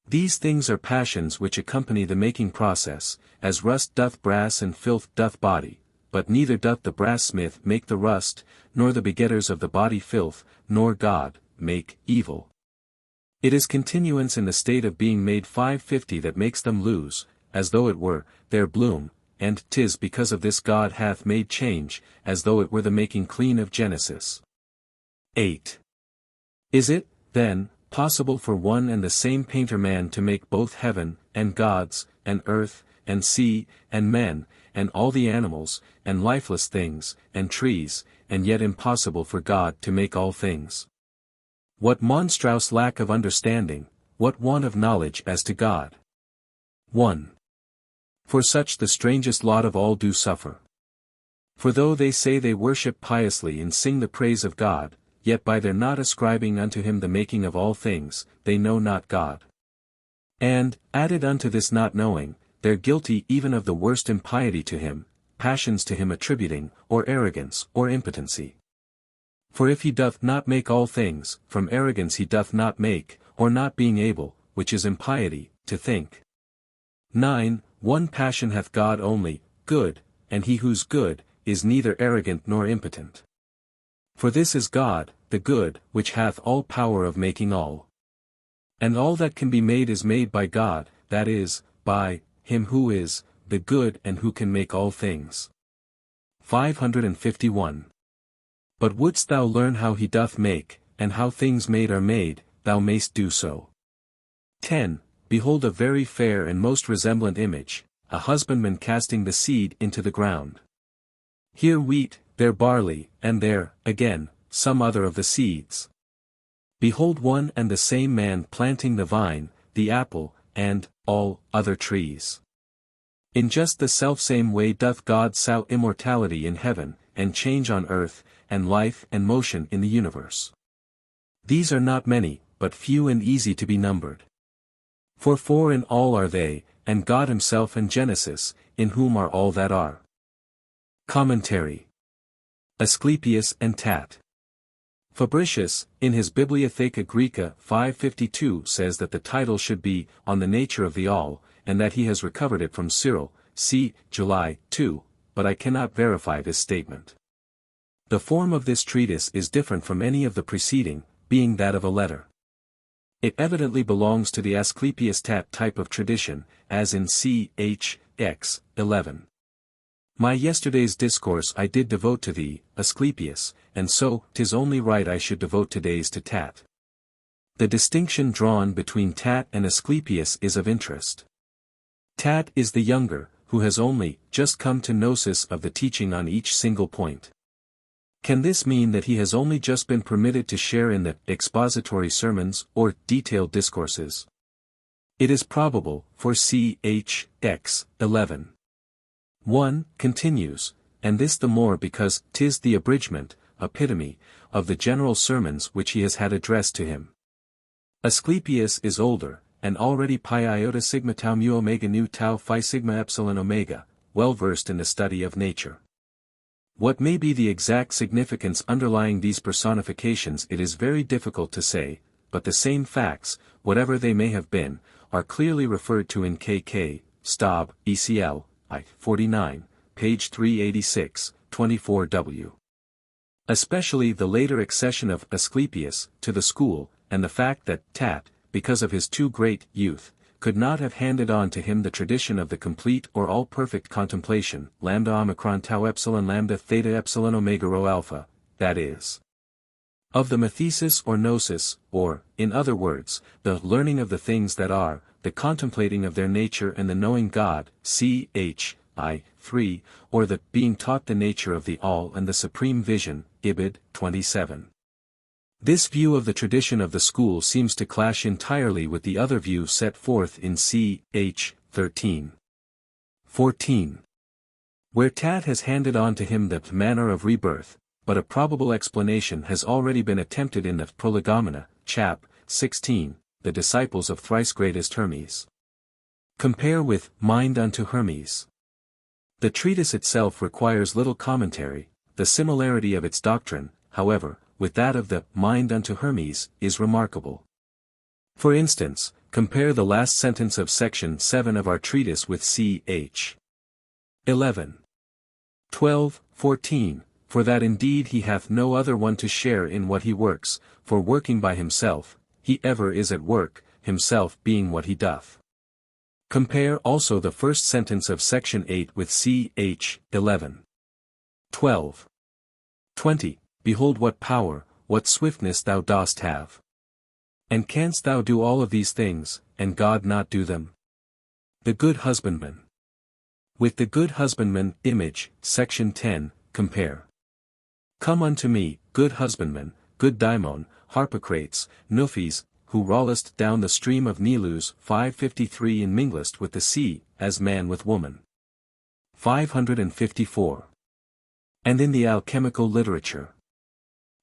These things are passions which accompany the making process, as rust doth brass and filth doth body, but neither doth the brass smith make the rust, nor the begetters of the body filth, nor God, make evil. It is continuance in the state of being made 550 that makes them lose, as though it were, their bloom, and 'tis because of this God hath made change, as though it were the making clean of Genesis. 8. Is it, then, possible for one and the same painter man to make both heaven, and gods, and earth, and sea, and men, and all the animals, and lifeless things, and trees, and yet impossible for God to make all things? What monstrous lack of understanding, what want of knowledge as to God! 1. For such the strangest lot of all do suffer. For though they say they worship piously and sing the praise of God, yet by their not ascribing unto him the making of all things, they know not God. And, added unto this not knowing, they're guilty even of the worst impiety to him, passions to him attributing, or arrogance, or impotency. For if he doth not make all things, from arrogance he doth not make, or not being able, which is impiety, to think. 9. One passion hath God only, good, and he who's good, is neither arrogant nor impotent. For this is God, the good, which hath all power of making all. And all that can be made is made by God, that is, by him who is, the good and who can make all things. 551. But wouldst thou learn how he doth make, and how things made are made, thou mayst do so. 10. Behold a very fair and most resemblant image, a husbandman casting the seed into the ground. Here wheat, there barley, and there, again, some other of the seeds. Behold one and the same man planting the vine, the apple, and all other trees. In just the selfsame way doth God sow immortality in heaven, and change on earth, and life and motion in the universe. These are not many, but few and easy to be numbered. For four in all are they, and God himself and Genesis, in whom are all that are. Commentary. Asclepius and Tat. Fabricius, in his Bibliotheca Graeca 552 says that the title should be, On the Nature of the All, and that he has recovered it from Cyril, c. July 2, but I cannot verify this statement. The form of this treatise is different from any of the preceding, being that of a letter. It evidently belongs to the Asclepius Tat type of tradition, as in ch. x. 11. My yesterday's discourse I did devote to thee, Asclepius, and so 'tis only right I should devote today's to Tat. The distinction drawn between Tat and Asclepius is of interest. Tat is the younger, who has only just come to gnosis of the teaching on each single point. Can this mean that he has only just been permitted to share in the expository sermons or detailed discourses? It is probable, for ch. x. 11. 1 continues, and this the more because 'tis the abridgment, epitome, of the general sermons which he has had addressed to him. Asclepius is older, and already pi iota sigma tau mu omega nu tau phi sigma epsilon omega, well versed in the study of nature. What may be the exact significance underlying these personifications it is very difficult to say, but the same facts, whatever they may have been, are clearly referred to in K.K. Staub, ECL, I. 49, page 386, 24 W. Especially the later accession of Asclepius to the school, and the fact that Tat, because of his too great youth, could not have handed on to him the tradition of the complete or all-perfect contemplation, lambda omicron tau epsilon lambda theta epsilon omega rho alpha, that is, of the methesis or gnosis, or, in other words, the learning of the things that are, the contemplating of their nature and the knowing God, ch. I. 3, or the being taught the nature of the all and the supreme vision, Ibid. 27. This view of the tradition of the school seems to clash entirely with the other view set forth in ch. 13. 14. Where Tat has handed on to him the manner of rebirth, but a probable explanation has already been attempted in the Prolegomena, chap. 16, the disciples of Thrice-Greatest Hermes. Compare with Mind unto Hermes. The treatise itself requires little commentary, the similarity of its doctrine, however, with that of the Mind unto Hermes, is remarkable. For instance, compare the last sentence of section 7 of our treatise with ch. 11. 12, 14, for that indeed he hath no other one to share in what he works, for working by himself, he ever is at work, himself being what he doth. Compare also the first sentence of section 8 with ch. 11. 12. 20. Behold what power, what swiftness thou dost have. And canst thou do all of these things, and God not do them? The Good Husbandman. With the Good Husbandman, image, section 10, compare. Come unto me, good husbandman, good daimon, Harpocrates, Nuphes, who rollest down the stream of Nilus 553 and minglest with the sea, as man with woman. 554. And in the alchemical literature.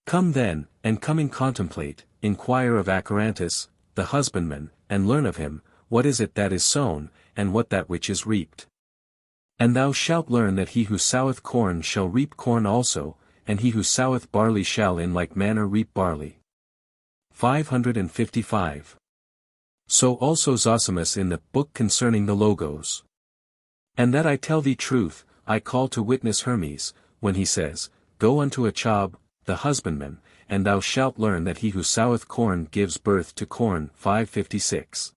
Come then, and coming contemplate, inquire of Acherantus, the husbandman, and learn of him, what is it that is sown, and what that which is reaped. And thou shalt learn that he who soweth corn shall reap corn also, and he who soweth barley shall in like manner reap barley. 555. So also Zosimus in the book concerning the Logos. And that I tell thee truth, I call to witness Hermes, when he says, Go unto Achab, the husbandman, and thou shalt learn that he who soweth corn gives birth to corn. 556.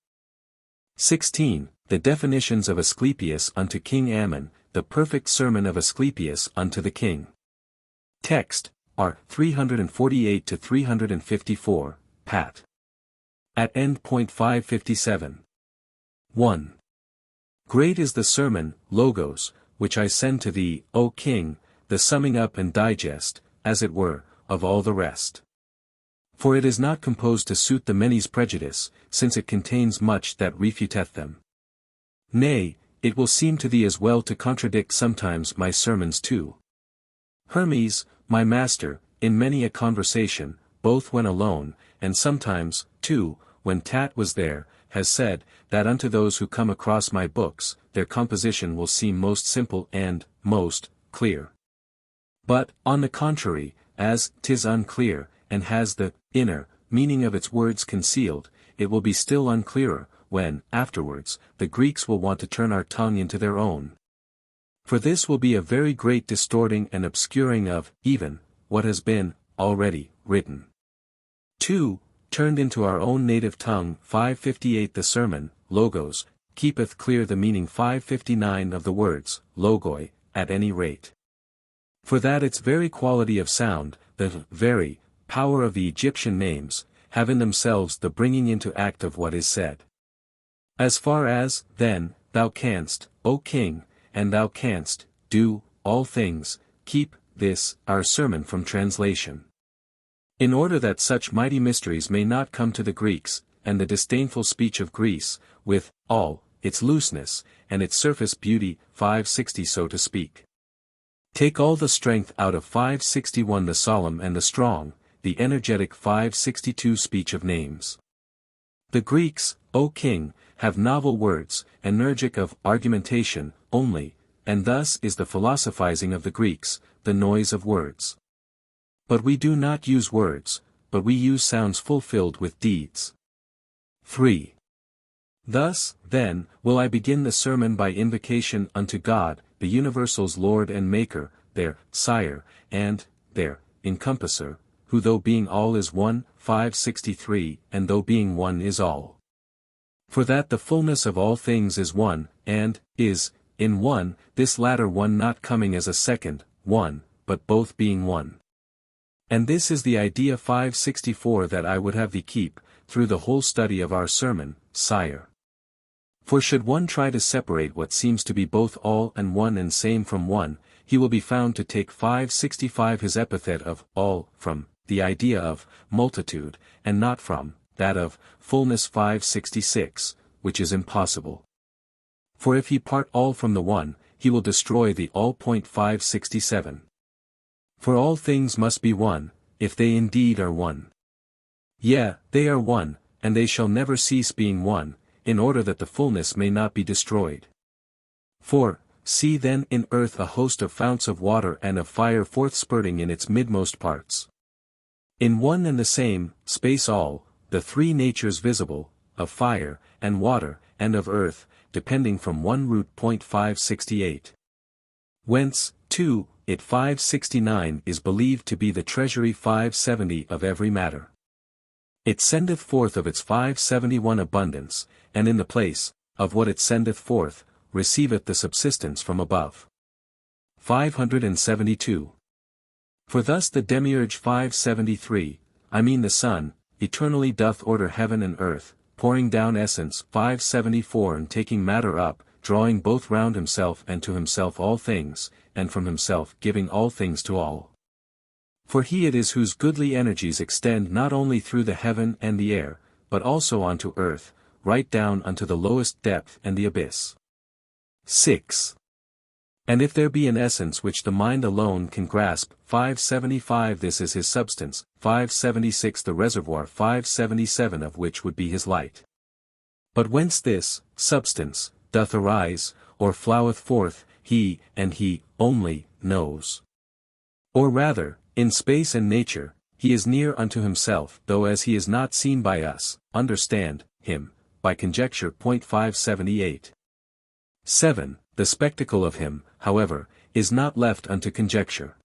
16. The definitions of Asclepius unto King Ammon, the perfect sermon of Asclepius unto the king. Text, are 348 to 354, Pat. At end point 557. 1. Great is the sermon, Logos, which I send to thee, O king, the summing up and digest, as it were, of all the rest. For it is not composed to suit the many's prejudice, since it contains much that refuteth them. Nay, it will seem to thee as well to contradict sometimes my sermons too. Hermes, my master, in many a conversation, both when alone, and sometimes, too, when Tat was there, has said, that unto those who come across my books, their composition will seem most simple and, most, clear. But, on the contrary, as 'tis unclear, and has the inner meaning of its words concealed, it will be still unclearer, when, afterwards, the Greeks will want to turn our tongue into their own. For this will be a very great distorting and obscuring of, even, what has been, already, written. 2. Turned into our own native tongue. 558. The sermon, Logos, keepeth clear the meaning. 559 of the words, logoi, at any rate. For that its very quality of sound, the very power of the Egyptian names, have in themselves the bringing into act of what is said. As far as, then, thou canst, O king, and thou canst, do, all things, keep, this, our sermon from translation. In order that such mighty mysteries may not come to the Greeks, and the disdainful speech of Greece, with, all, its looseness, and its surface beauty. 560 so to speak. Take all the strength out of 561 the solemn and the strong, the energetic. 562 speech of names. The Greeks, O king, have novel words, energic of argumentation, only, and thus is the philosophizing of the Greeks, the noise of words. But we do not use words, but we use sounds fulfilled with deeds. 3. Thus, then, will I begin the sermon by invocation unto God, the universal's Lord and Maker, their Sire, and their encompasser, who though being all is one, 563, and though being one is all. For that the fullness of all things is one, and, is, in one, this latter one not coming as a second, one, but both being one. And this is the idea 564 that I would have thee keep, through the whole study of our sermon, sire. For should one try to separate what seems to be both all and one and same from one, he will be found to take 565 his epithet of all from the idea of multitude, and not from that of fullness 566, which is impossible. For if he part all from the one, he will destroy the all. 567. For all things must be one, if they indeed are one. Yea, they are one, and they shall never cease being one, in order that the fullness may not be destroyed. For, see then in earth a host of founts of water and of fire forth spurting in its midmost parts. In one and the same space all, the three natures visible, of fire, and water, and of earth, depending from one root. 568. Whence, too, it 569 is believed to be the treasury 570 of every matter. It sendeth forth of its 571 abundance, and in the place, of what it sendeth forth, receiveth the subsistence from above. 572. For thus the demiurge 573, I mean the sun, eternally doth order heaven and earth, pouring down essence 574 and taking matter up, drawing both round himself and to himself all things, and from himself giving all things to all. For he it is whose goodly energies extend not only through the heaven and the air, but also unto earth, right down unto the lowest depth and the abyss. 6. And if there be an essence which the mind alone can grasp, 575 this is his substance, 576 the reservoir 577 of which would be his light. But whence this, substance, doth arise, or floweth forth, he, and he, only, knows. Or rather, in space and nature, he is near unto himself, though as he is not seen by us, understand, him, by conjecture. 578. 7. The spectacle of him, however, is not left unto conjecture.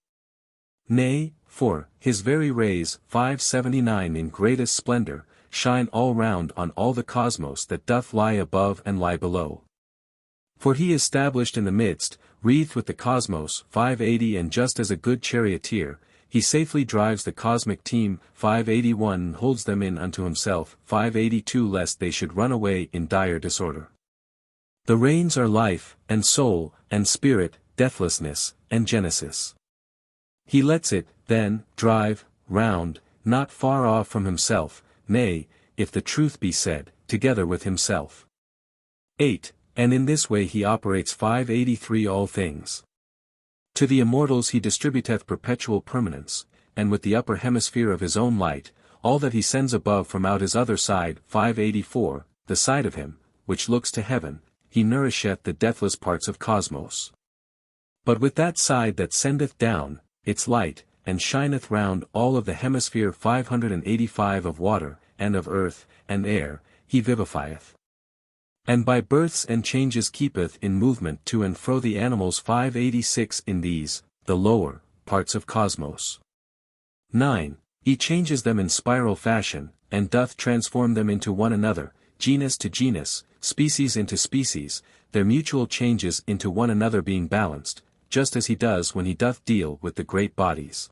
Nay, for, his very rays, 579 in greatest splendor, shine all round on all the cosmos that doth lie above and lie below. For he is stablished in the midst, wreathed with the cosmos, 580 and just as a good charioteer, he safely drives the cosmic team, 581 and holds them in unto himself, 582 lest they should run away in dire disorder. The reins are life, and soul, and spirit, deathlessness, and genesis. He lets it, then, drive, round, not far off from himself, nay, if the truth be said, together with himself. 8. And in this way he operates 583 all things. To the immortals he distributeth perpetual permanence, and with the upper hemisphere of his own light, all that he sends above from out his other side, 584, the side of him, which looks to heaven, he nourisheth the deathless parts of cosmos. But with that side that sendeth down, its light, and shineth round all of the hemisphere 585 of water, and of earth, and air, he vivifieth. And by births and changes keepeth in movement to and fro the animals 586 in these, the lower, parts of cosmos. 9. He changes them in spiral fashion, and doth transform them into one another, genus to genus, species into species, their mutual changes into one another being balanced, just as he does when he doth deal with the great bodies.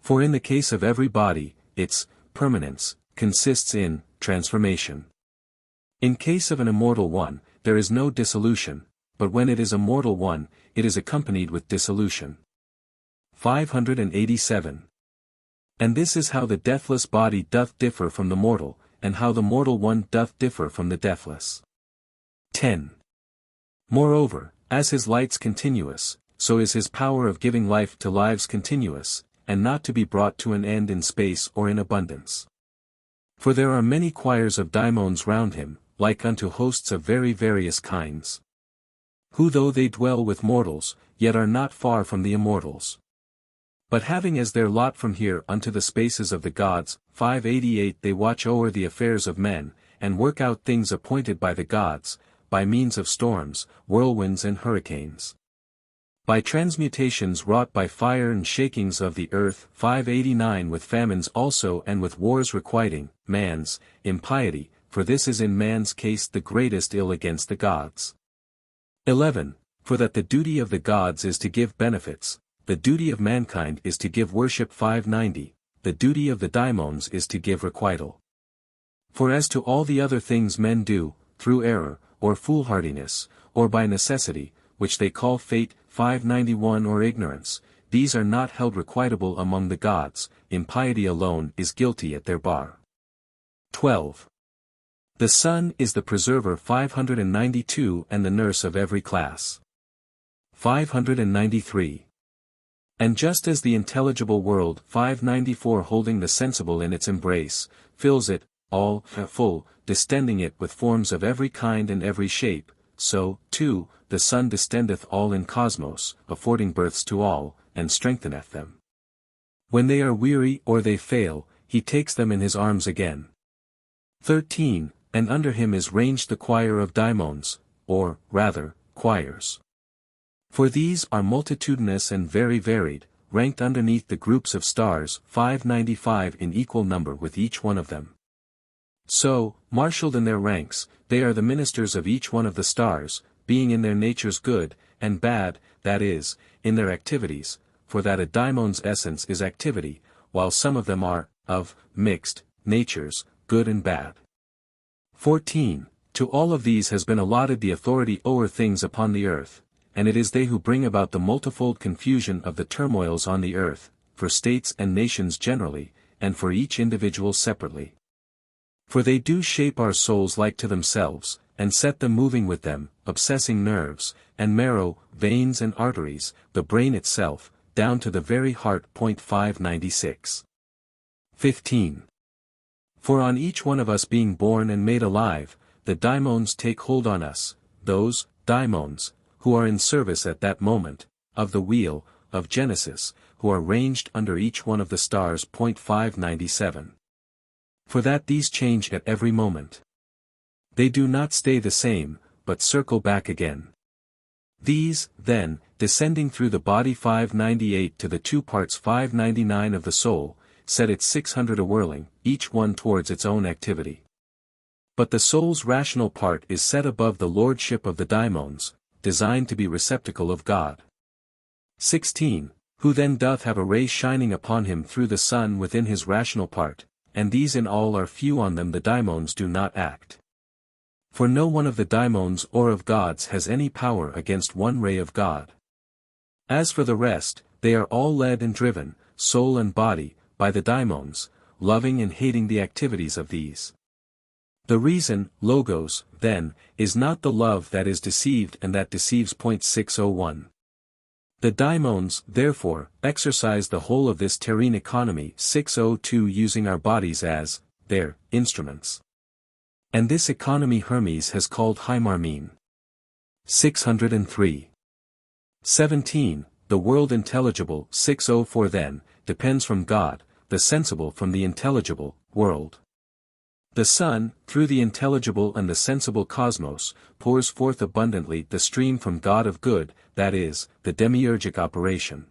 For in the case of every body, its permanence consists in transformation. In case of an immortal one, there is no dissolution, but when it is a mortal one, it is accompanied with dissolution. 587. And this is how the deathless body doth differ from the mortal, and how the mortal one doth differ from the deathless. 10. Moreover, as his light's continuous, so is his power of giving life to lives continuous, and not to be brought to an end in space or in abundance. For there are many choirs of daimons round him, like unto hosts of very various kinds. Who though they dwell with mortals, yet are not far from the immortals. But having as their lot from here unto the spaces of the gods, 588 they watch o'er the affairs of men, and work out things appointed by the gods, by means of storms, whirlwinds and hurricanes. By transmutations wrought by fire and shakings of the earth 589 with famines also and with wars requiting, man's, impiety, for this is in man's case the greatest ill against the gods. 11. For that the duty of the gods is to give benefits, the duty of mankind is to give worship 590, the duty of the daimons is to give requital. For as to all the other things men do, through error, or foolhardiness, or by necessity, which they call fate, 591 or ignorance, these are not held requitable among the gods, impiety alone is guilty at their bar. 12. The sun is the preserver 592 and the nurse of every class. 593. And just as the intelligible world 594 holding the sensible in its embrace, fills it, all, full, distending it with forms of every kind and every shape, so, too, the sun distendeth all in cosmos, affording births to all, and strengtheneth them. When they are weary or they fail, he takes them in his arms again. 13. And under him is ranged the choir of daimons, or, rather, choirs. For these are multitudinous and very varied, ranked underneath the groups of stars 595 in equal number with each one of them. So, marshalled in their ranks, they are the ministers of each one of the stars, being in their natures good, and bad, that is, in their activities, for that a daimon's essence is activity, while some of them are, of, mixed, natures, good and bad. 14. To all of these has been allotted the authority o'er things upon the earth, and it is they who bring about the multifold confusion of the turmoils on the earth, for states and nations generally, and for each individual separately. For they do shape our souls like to themselves, and set them moving with them, obsessing nerves, and marrow, veins and arteries, the brain itself, down to the very heart. 596. 15. For on each one of us being born and made alive, the daimons take hold on us, those, daimons, who are in service at that moment, of the wheel, of Genesis, who are ranged under each one of the stars. 597. For that these change at every moment. They do not stay the same, but circle back again. These, then, descending through the body 598 to the two parts 599 of the soul, set its 600 a-whirling, each one towards its own activity. But the soul's rational part is set above the lordship of the daimons, designed to be receptacle of God. 16. Who then doth have a ray shining upon him through the sun within his rational part, and these in all are few on them the daimons do not act. For no one of the daimons or of gods has any power against one ray of God. As for the rest, they are all led and driven, soul and body, by the daimons, loving and hating the activities of these. The reason, logos, then, is not the love that is deceived and that deceives. 601. The daimons, therefore, exercise the whole of this terrene economy 602 using our bodies as, their, instruments. And this economy Hermes has called Hymarmene. 603. 17. The world intelligible 604 then, depends from God, the sensible from the intelligible, world. The sun, through the intelligible and the sensible cosmos, pours forth abundantly the stream from God of good, that is, the demiurgic operation.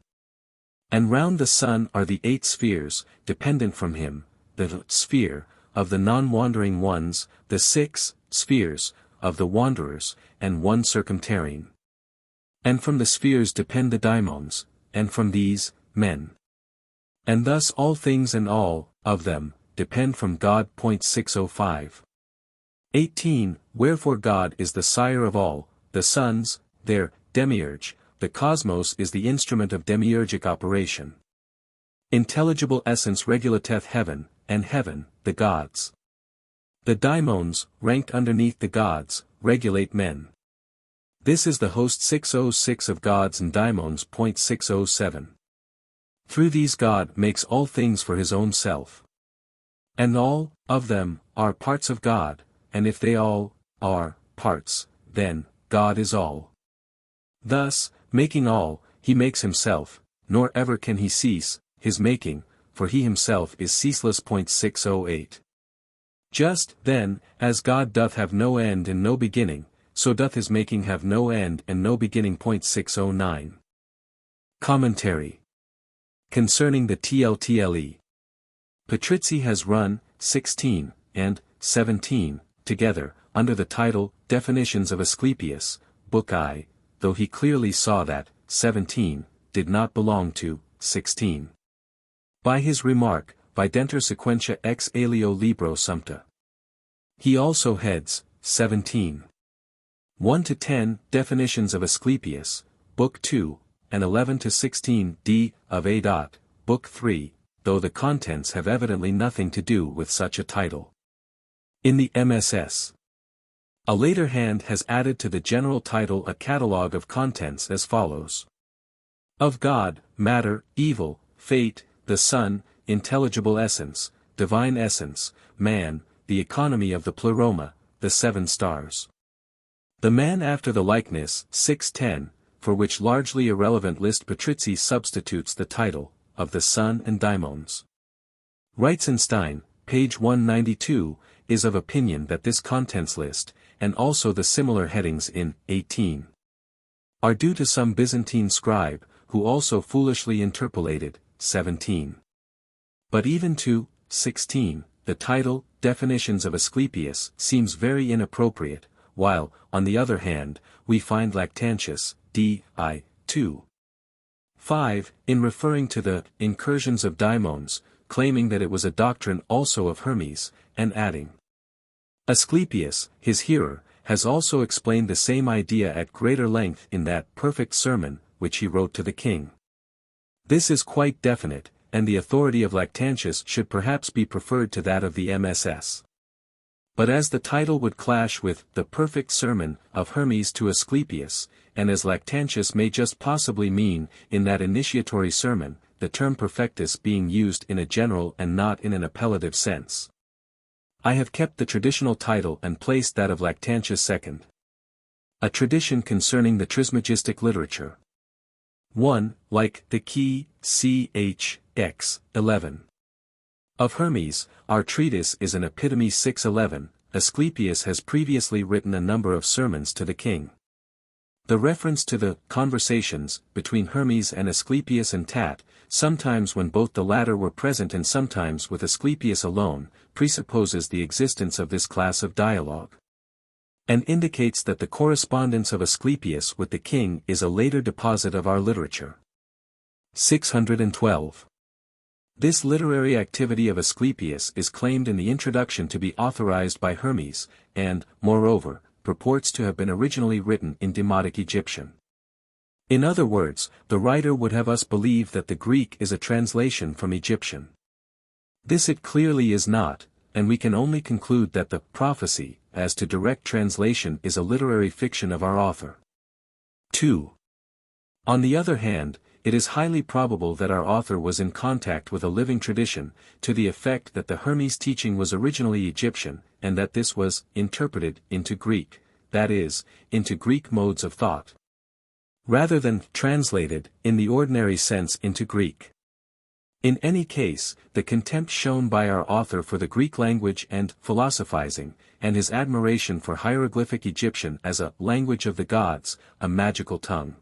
And round the sun are the 8 spheres, dependent from him, the sphere, of the non-wandering ones, the 6 spheres, of the wanderers, and 1 circumterrene. And from the spheres depend the daimons, and from these, men. And thus all things and all, of them, depend from God. 605. 18. Wherefore God is the sire of all, the suns, their, demiurge, the cosmos is the instrument of demiurgic operation. Intelligible essence regulateth heaven, and heaven, the gods. The daimons, ranked underneath the gods, regulate men. This is the host 606 of gods and daimons. 607. Through these God makes all things for his own self. And all, of them, are parts of God, and if they all, are, parts, then, God is all. Thus, making all, he makes himself, nor ever can he cease, his making, for he himself is ceaseless. 608. Just, then, as God doth have no end and no beginning, so doth his making have no end and no beginning. 609. Commentary. Concerning the TLTLE. Patrizzi has run, 16, and 17, together, under the title, Definitions of Asclepius, Book I, though he clearly saw that, 17, did not belong to, 16. By his remark, Videnter sequentia ex alio libro sumpta. He also heads, 17. 1 to 10, Definitions of Asclepius, Book 2, and 11 to 16, D, of A. Dot, Book 3, though the contents have evidently nothing to do with such a title. In the MSS. A later hand has added to the general title a catalogue of contents as follows. Of God, matter, evil, fate, the sun, intelligible essence, divine essence, man, the economy of the pleroma, the 7 stars. The man after the likeness, 610, for which largely irrelevant list Patrizzi substitutes the title, of the sun and daimons. Reitzenstein, page 192, is of opinion that this contents list, and also the similar headings in 18, are due to some Byzantine scribe, who also foolishly interpolated 17. But even to 16, the title, Definitions of Asclepius, seems very inappropriate, while, on the other hand, we find Lactantius, D.I. 2. 5, in referring to the incursions of daimons, claiming that it was a doctrine also of Hermes, and adding, Asclepius, his hearer, has also explained the same idea at greater length in that perfect sermon, which he wrote to the king. This is quite definite, and the authority of Lactantius should perhaps be preferred to that of the MSS. But as the title would clash with the perfect sermon of Hermes to Asclepius, and as Lactantius may just possibly mean, in that initiatory sermon, the term perfectus being used in a general and not in an appellative sense, I have kept the traditional title and placed that of Lactantius second. A tradition concerning the Trismegistic literature. 1. Like the Key, ch. x. 11. Of Hermes, our treatise is an epitome 611, Asclepius has previously written a number of sermons to the king. The reference to the conversations between Hermes and Asclepius and Tat, sometimes when both the latter were present and sometimes with Asclepius alone, presupposes the existence of this class of dialogue, and indicates that the correspondence of Asclepius with the king is a later deposit of our literature. 612. This literary activity of Asclepius is claimed in the introduction to be authorized by Hermes, and, moreover, purports to have been originally written in Demotic Egyptian. In other words, the writer would have us believe that the Greek is a translation from Egyptian. This it clearly is not, and we can only conclude that the prophecy, as to direct translation, is a literary fiction of our author. 2. On the other hand, it is highly probable that our author was in contact with a living tradition, to the effect that the Hermes teaching was originally Egyptian, and that this was interpreted into Greek, that is, into Greek modes of thought, rather than translated, in the ordinary sense, into Greek. In any case, the contempt shown by our author for the Greek language and philosophizing, and his admiration for hieroglyphic Egyptian as a language of the gods, a magical tongue,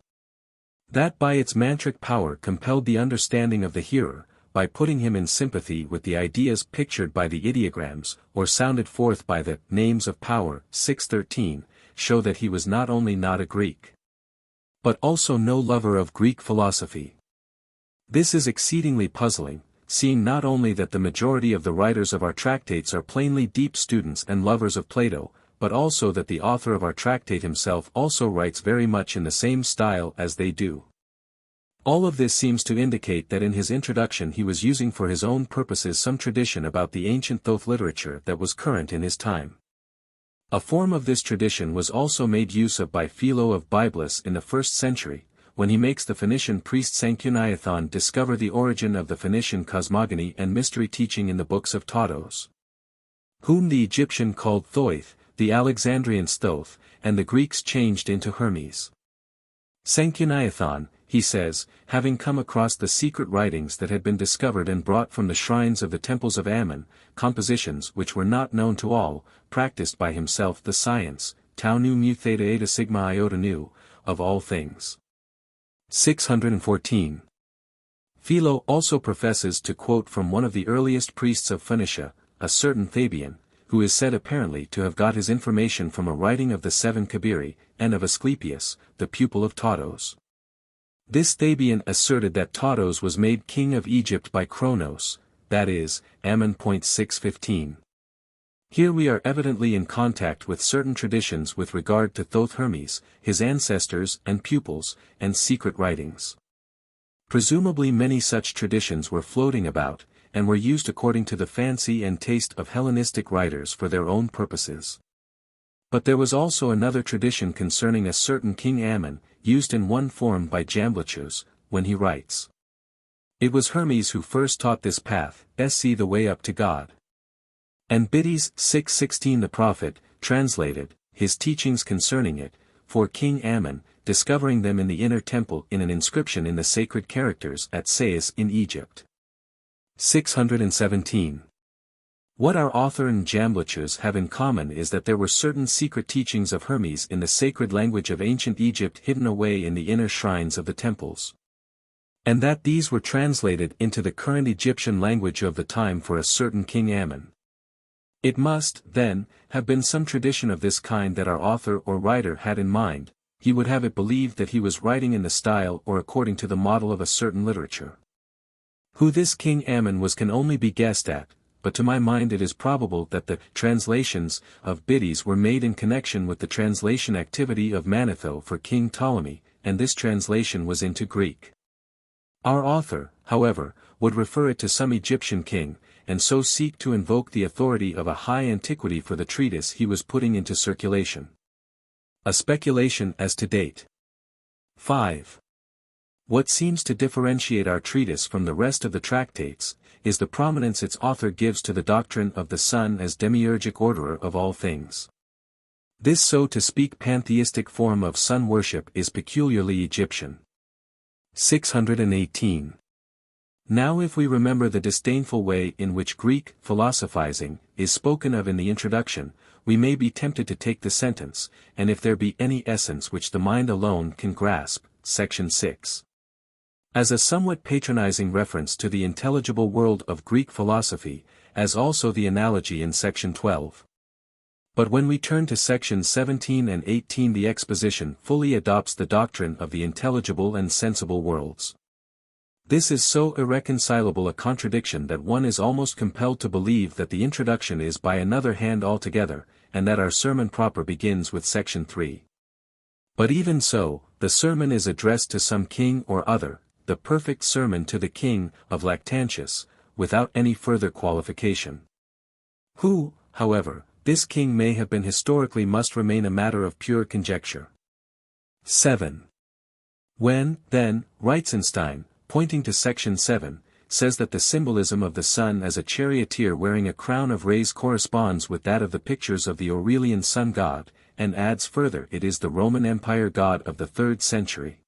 that by its mantric power compelled the understanding of the hearer, by putting him in sympathy with the ideas pictured by the ideograms, or sounded forth by the names of power, 613, show that he was not only not a Greek, but also no lover of Greek philosophy. This is exceedingly puzzling, seeing not only that the majority of the writers of our tractates are plainly deep students and lovers of Plato, but also that the author of our tractate himself also writes very much in the same style as they do. All of this seems to indicate that in his introduction he was using for his own purposes some tradition about the ancient Doth literature that was current in his time. A form of this tradition was also made use of by Philo of Byblus in the 1st century, when he makes the Phoenician priest Sancuniathon discover the origin of the Phoenician cosmogony and mystery teaching in the books of Tautos, whom the Egyptian called Thoith, the Alexandrian Thoth, and the Greeks changed into Hermes. Sancuniathon, he says, having come across the secret writings that had been discovered and brought from the shrines of the temples of Ammon, compositions which were not known to all, practiced by himself the science, tau nu mu theta eta sigma iota nu, of all things. 614. Philo also professes to quote from one of the earliest priests of Phoenicia, a certain Fabian, who is said apparently to have got his information from a writing of the seven Kabiri, and of Asclepius, the pupil of Tautos. This Fabian asserted that Tautos was made king of Egypt by Kronos, that is, Ammon. 615. Here we are evidently in contact with certain traditions with regard to Thoth Hermes, his ancestors and pupils, and secret writings. Presumably many such traditions were floating about, and were used according to the fancy and taste of Hellenistic writers for their own purposes. But there was also another tradition concerning a certain King Ammon, used in one form by Jamblichus, when he writes. It was Hermes who first taught this path, sc. the way up to God. And Biddes 6:16 the prophet, translated, his teachings concerning it, for King Ammon, discovering them in the inner temple in an inscription in the sacred characters at Sais in Egypt. 617. What our author and Jamblichus have in common is that there were certain secret teachings of Hermes in the sacred language of ancient Egypt hidden away in the inner shrines of the temples. And that these were translated into the current Egyptian language of the time for a certain King Ammon. It must, then, have been some tradition of this kind that our author or writer had in mind. He would have it believed that he was writing in the style or according to the model of a certain literature. Who this King Ammon was can only be guessed at, but to my mind it is probable that the translations of Biddes were made in connection with the translation activity of Manetho for King Ptolemy, and this translation was into Greek. Our author, however, would refer it to some Egyptian king, and so seek to invoke the authority of a high antiquity for the treatise he was putting into circulation. A speculation as to date. 5. What seems to differentiate our treatise from the rest of the tractates, is the prominence its author gives to the doctrine of the sun as demiurgic orderer of all things. This so to speak pantheistic form of sun worship is peculiarly Egyptian. 618. Now if we remember the disdainful way in which Greek philosophizing is spoken of in the introduction, we may be tempted to take the sentence, and if there be any essence which the mind alone can grasp, section 6. As a somewhat patronizing reference to the intelligible world of Greek philosophy, as also the analogy in section 12. But when we turn to sections 17 and 18 the exposition fully adopts the doctrine of the intelligible and sensible worlds. This is so irreconcilable a contradiction that one is almost compelled to believe that the introduction is by another hand altogether, and that our sermon proper begins with section 3. But even so, the sermon is addressed to some king or other, the perfect sermon to the king of Lactantius, without any further qualification. Who, however, this king may have been historically must remain a matter of pure conjecture. 7. When, then, Reitzenstein, pointing to section 7, says that the symbolism of the sun as a charioteer wearing a crown of rays corresponds with that of the pictures of the Aurelian sun god, and adds further it is the Roman Empire god of the 3rd century.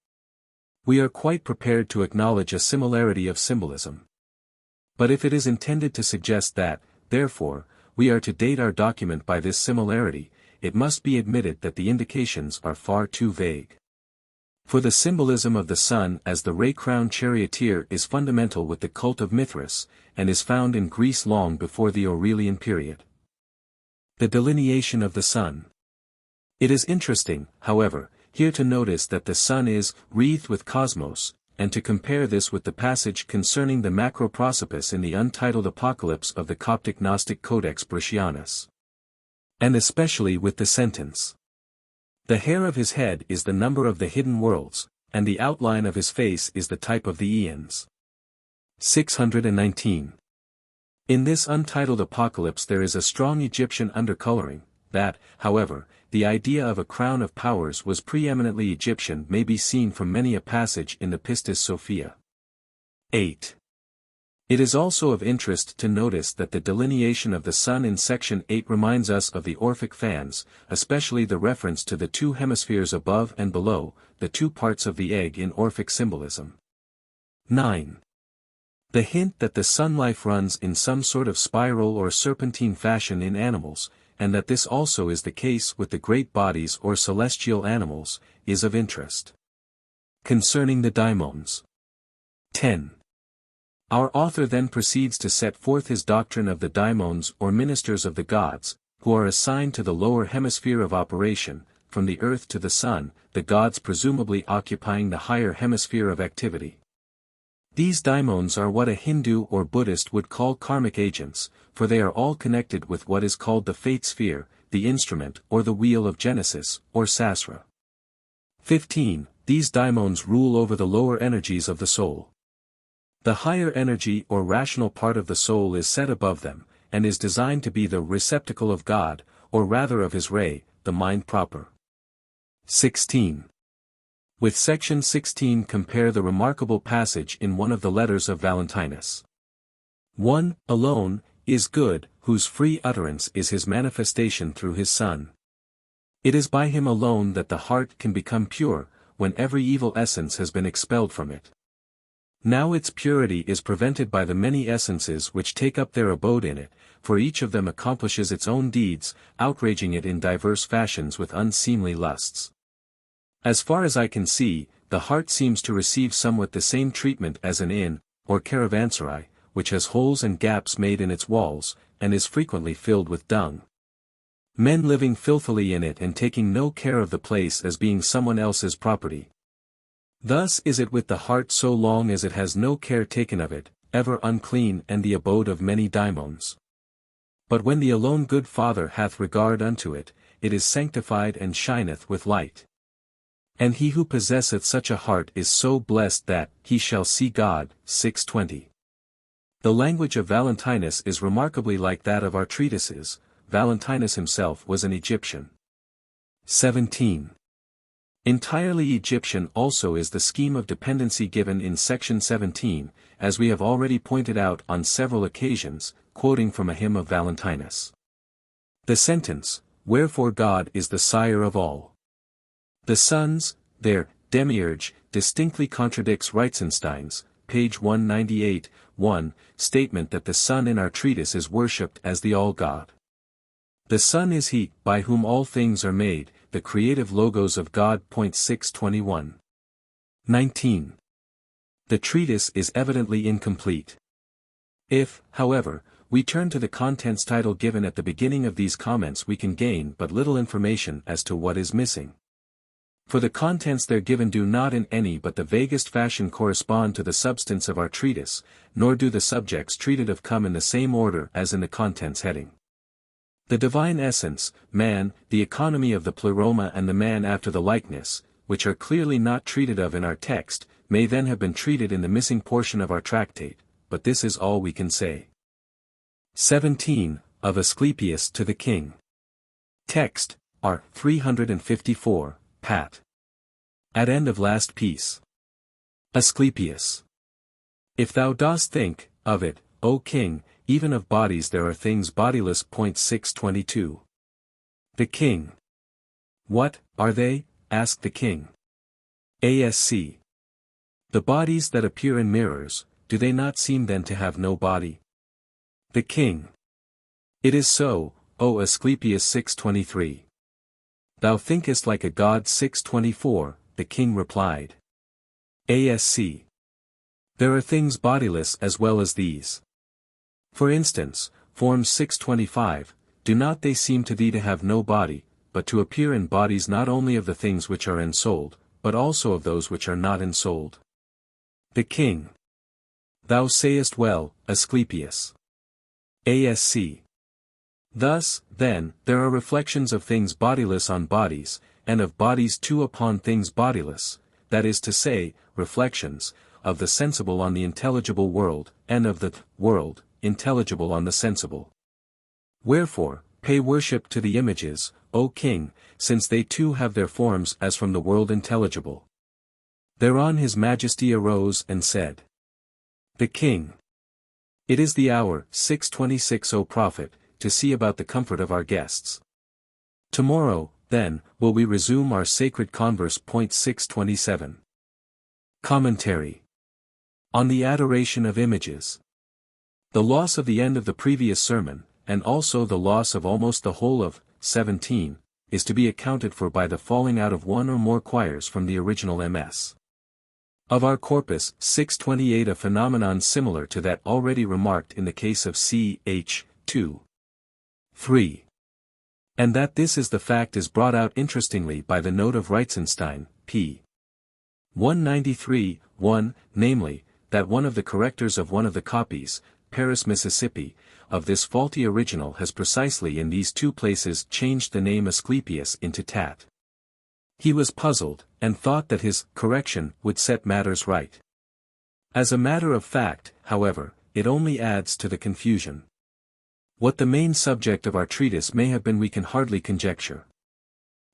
We are quite prepared to acknowledge a similarity of symbolism. But if it is intended to suggest that, therefore, we are to date our document by this similarity, it must be admitted that the indications are far too vague. For the symbolism of the sun as the ray-crowned charioteer is fundamental with the cult of Mithras, and is found in Greece long before the Aurelian period. The delineation of the sun. It is interesting, however, here to notice that the sun is wreathed with cosmos, and to compare this with the passage concerning the macroprosopis in the untitled Apocalypse of the Coptic Gnostic Codex Britianus. And especially with the sentence. The hair of his head is the number of the hidden worlds, and the outline of his face is the type of the eons. 619. In this untitled apocalypse there is a strong Egyptian undercoloring, that, however, the idea of a crown of powers was preeminently Egyptian may be seen from many a passage in the Pistis Sophia. 8. It is also of interest to notice that the delineation of the sun in section 8 reminds us of the Orphic fans, especially the reference to the two hemispheres above and below, the two parts of the egg in Orphic symbolism. 9. The hint that the sun life runs in some sort of spiral or serpentine fashion in animals, and that this also is the case with the great bodies or celestial animals, is of interest. Concerning the daimons. 10. Our author then proceeds to set forth his doctrine of the daimons or ministers of the gods, who are assigned to the lower hemisphere of operation, from the earth to the sun, the gods presumably occupying the higher hemisphere of activity. These daimons are what a Hindu or Buddhist would call karmic agents, for they are all connected with what is called the fate sphere, the instrument or the wheel of Genesis, or Sasra. 15. These daimons rule over the lower energies of the soul. The higher energy or rational part of the soul is set above them, and is designed to be the receptacle of God, or rather of his ray, the mind proper. 16. With section 16 compare the remarkable passage in one of the letters of Valentinus. 1. Alone is good, whose free utterance is his manifestation through his Son. It is by him alone that the heart can become pure, when every evil essence has been expelled from it. Now its purity is prevented by the many essences which take up their abode in it, for each of them accomplishes its own deeds, outraging it in diverse fashions with unseemly lusts. As far as I can see, the heart seems to receive somewhat the same treatment as an inn, or caravanserai, which has holes and gaps made in its walls, and is frequently filled with dung. Men living filthily in it and taking no care of the place as being someone else's property. Thus is it with the heart so long as it has no care taken of it, ever unclean and the abode of many daimons. But when the alone good Father hath regard unto it, it is sanctified and shineth with light. And he who possesseth such a heart is so blessed that he shall see God. 6:20. The language of Valentinus is remarkably like that of our treatises. Valentinus himself was an Egyptian. 17. Entirely Egyptian also is the scheme of dependency given in section 17, as we have already pointed out on several occasions, quoting from a hymn of Valentinus. The sentence, "Wherefore God is the sire of all the sons," their demiurge, distinctly contradicts Reitzenstein's, page 198, 1, statement that the Son in our treatise is worshipped as the All-God. The Son is He, by whom all things are made, the creative logos of God. 621. 19. The treatise is evidently incomplete. If, however, we turn to the contents title given at the beginning of these comments, we can gain but little information as to what is missing. For the contents there given do not in any but the vaguest fashion correspond to the substance of our treatise, nor do the subjects treated of come in the same order as in the contents heading. The divine essence, man, the economy of the pleroma and the man after the likeness, which are clearly not treated of in our text, may then have been treated in the missing portion of our tractate, but this is all we can say. 17. Of Asclepius to the King. Text, R. 354, Pat. At end of last piece. Asclepius. If thou dost think, of it, O King, even of bodies there are things bodiless. 622. The King. What, are they? Asked the King. ASC. The bodies that appear in mirrors, do they not seem then to have no body? The King. It is so, O Asclepius. 623. Thou thinkest like a god. 624, the King replied. ASC. There are things bodiless as well as these. For instance, forms. 625, do not they seem to thee to have no body, but to appear in bodies not only of the things which are ensouled, but also of those which are not ensouled? The King. Thou sayest well, Asclepius. ASC. Thus, then, there are reflections of things bodiless on bodies, and of bodies too upon things bodiless, that is to say, reflections, of the sensible on the intelligible world, and of the world, intelligible on the sensible. Wherefore, pay worship to the images, O King, since they too have their forms as from the world intelligible. Thereon his majesty arose and said. The King. It is the hour. 626, O prophet, to see about the comfort of our guests. Tomorrow, then, will we resume our sacred converse. 627. Commentary. On the adoration of images. The loss of the end of the previous sermon, and also the loss of almost the whole of 17, is to be accounted for by the falling out of one or more quires from the original MS. Of our corpus 628, a phenomenon similar to that already remarked in the case of ch. 2. 3. And that this is the fact is brought out interestingly by the note of Reitzenstein, p. 193, 1, namely, that one of the correctors of one of the copies, Paris, Mississippi, of this faulty original has precisely in these two places changed the name Asclepius into Tat. He was puzzled, and thought that his correction would set matters right. As a matter of fact, however, it only adds to the confusion. What the main subject of our treatise may have been we can hardly conjecture.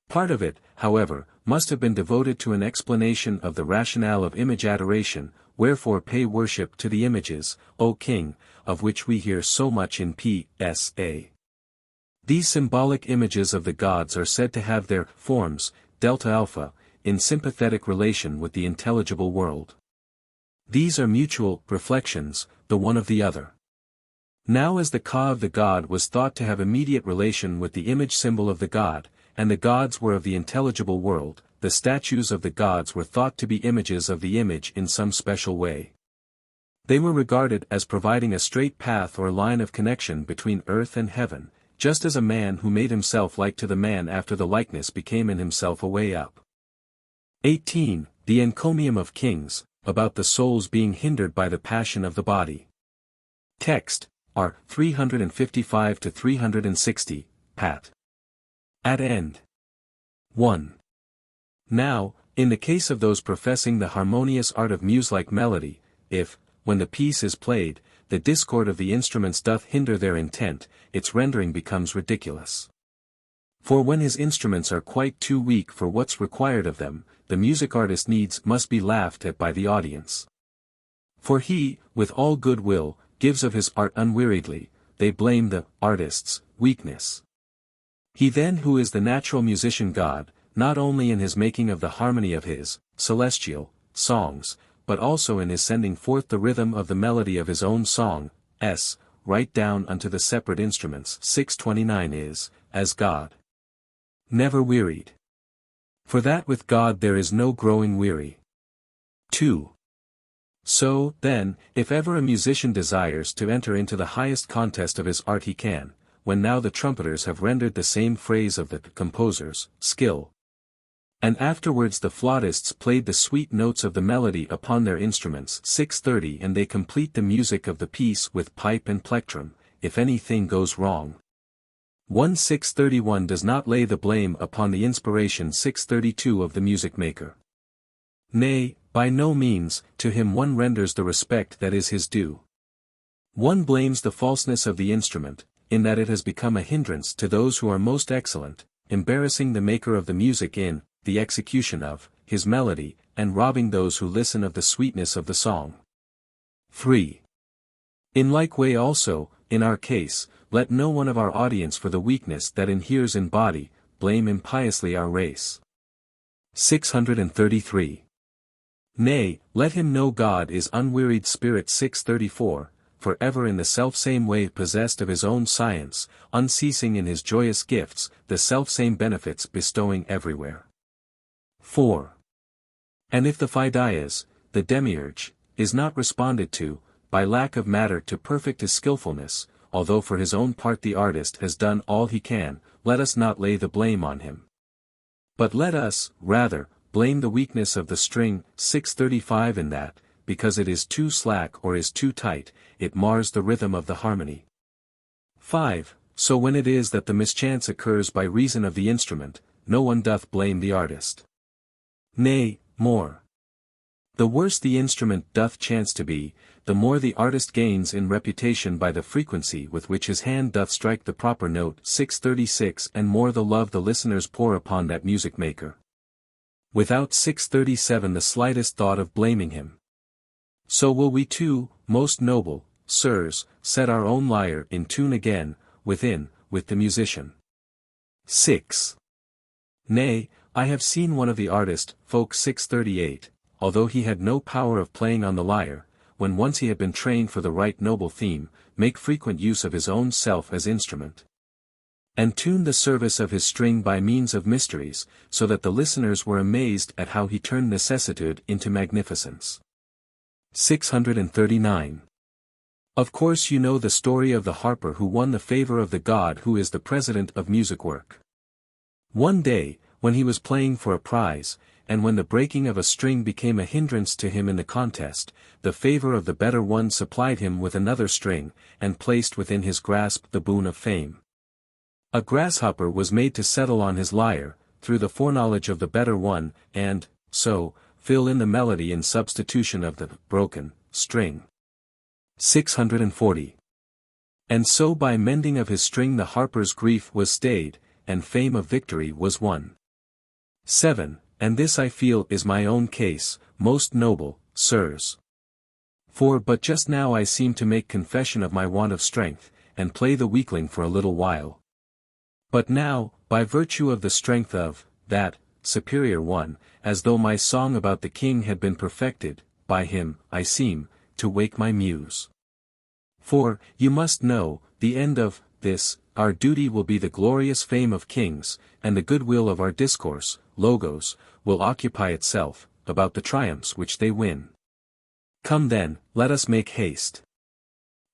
Part of it, however, must have been devoted to an explanation of the rationale of image adoration, wherefore pay worship to the images, O King, of which we hear so much in P.S.A. These symbolic images of the gods are said to have their forms, delta alpha, in sympathetic relation with the intelligible world. These are mutual reflections, the one of the other. Now as the ka of the god was thought to have immediate relation with the image symbol of the god, and the gods were of the intelligible world, the statues of the gods were thought to be images of the image in some special way. They were regarded as providing a straight path or line of connection between earth and heaven, just as a man who made himself like to the man after the likeness became in himself a way up. 18. The Encomium of Kings, about the souls being hindered by the passion of the body. Text, R. 355 to 360, Pat. At end. 1. Now, in the case of those professing the harmonious art of muse-like melody, if, when the piece is played, the discord of the instruments doth hinder their intent, its rendering becomes ridiculous. For when his instruments are quite too weak for what's required of them, the music artist needs must be laughed at by the audience. For he, with all good will, gives of his art unweariedly, they blame the artist's weakness. He then who is the natural musician God, not only in his making of the harmony of his celestial songs, but also in his sending forth the rhythm of the melody of his own song, right down unto the separate instruments 629 is, as God. Never wearied. For that with God there is no growing weary. 2. So, then, if ever a musician desires to enter into the highest contest of his art he can, when now the trumpeters have rendered the same phrase of the composer's skill, and afterwards the flautists played the sweet notes of the melody upon their instruments 630 and they complete the music of the piece with pipe and plectrum, if anything goes wrong. 631 does not lay the blame upon the inspiration 632 of the music maker. Nay, by no means, to him one renders the respect that is his due. One blames the falseness of the instrument, in that it has become a hindrance to those who are most excellent, embarrassing the maker of the music in the execution of his melody, and robbing those who listen of the sweetness of the song. 3. In like way also, in our case, let no one of our audience for the weakness that inheres in body, blame impiously our race. 633. Nay, let him know God is unwearied spirit 634, for ever in the selfsame way possessed of his own science, unceasing in his joyous gifts, the selfsame benefits bestowing everywhere. 4. And if the Phidias, the demiurge, is not responded to, by lack of matter to perfect his skillfulness, although for his own part the artist has done all he can, let us not lay the blame on him. But let us, rather, blame the weakness of the string 635 in that, because it is too slack or is too tight, it mars the rhythm of the harmony. 5. So when it is that the mischance occurs by reason of the instrument, no one doth blame the artist. Nay, more. The worse the instrument doth chance to be, the more the artist gains in reputation by the frequency with which his hand doth strike the proper note 636 and more the love the listeners pour upon that music maker. Without 637 the slightest thought of blaming him. So will we too, most noble, sirs, set our own lyre in tune again, with the musician. 6. Nay, I have seen one of the artist, folk 638, although he had no power of playing on the lyre, when once he had been trained for the right noble theme, make frequent use of his own self as instrument. And tuned the service of his string by means of mysteries, so that the listeners were amazed at how he turned necessitude into magnificence. 639. Of course you know the story of the harper who won the favor of the god who is the president of music work. One day, when he was playing for a prize, and when the breaking of a string became a hindrance to him in the contest, the favor of the better one supplied him with another string, and placed within his grasp the boon of fame. A grasshopper was made to settle on his lyre, through the foreknowledge of the better one, and, so, fill in the melody in substitution of the broken string. 640. And so by mending of his string the harper's grief was stayed, and fame of victory was won. 7. And this I feel is my own case, most noble, sirs. For but just now I seem to make confession of my want of strength, and play the weakling for a little while. But now, by virtue of the strength of that superior one, as though my song about the king had been perfected, by him, I seem to wake my muse. For, you must know, the end of this, our duty will be the glorious fame of kings, and the goodwill of our discourse, logos, will occupy itself, about the triumphs which they win. Come then, let us make haste.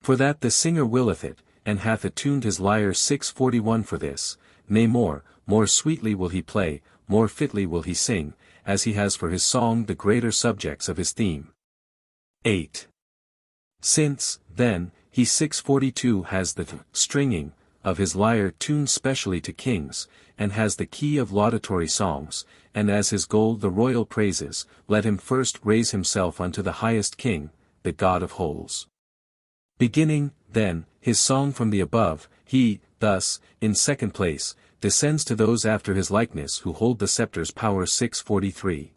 For that the singer willeth it, and hath attuned his lyre 641 for this, nay more sweetly will he play, more fitly will he sing, as he has for his song the greater subjects of his theme. 8. Since, then, he 642 has the stringing of his lyre tuned specially to kings, and has the key of laudatory songs, and as his goal the royal praises, let him first raise himself unto the highest king, the god of wholes. Beginning, then, his song from the above, he, thus, in second place, descends to those after his likeness who hold the scepter's power 643.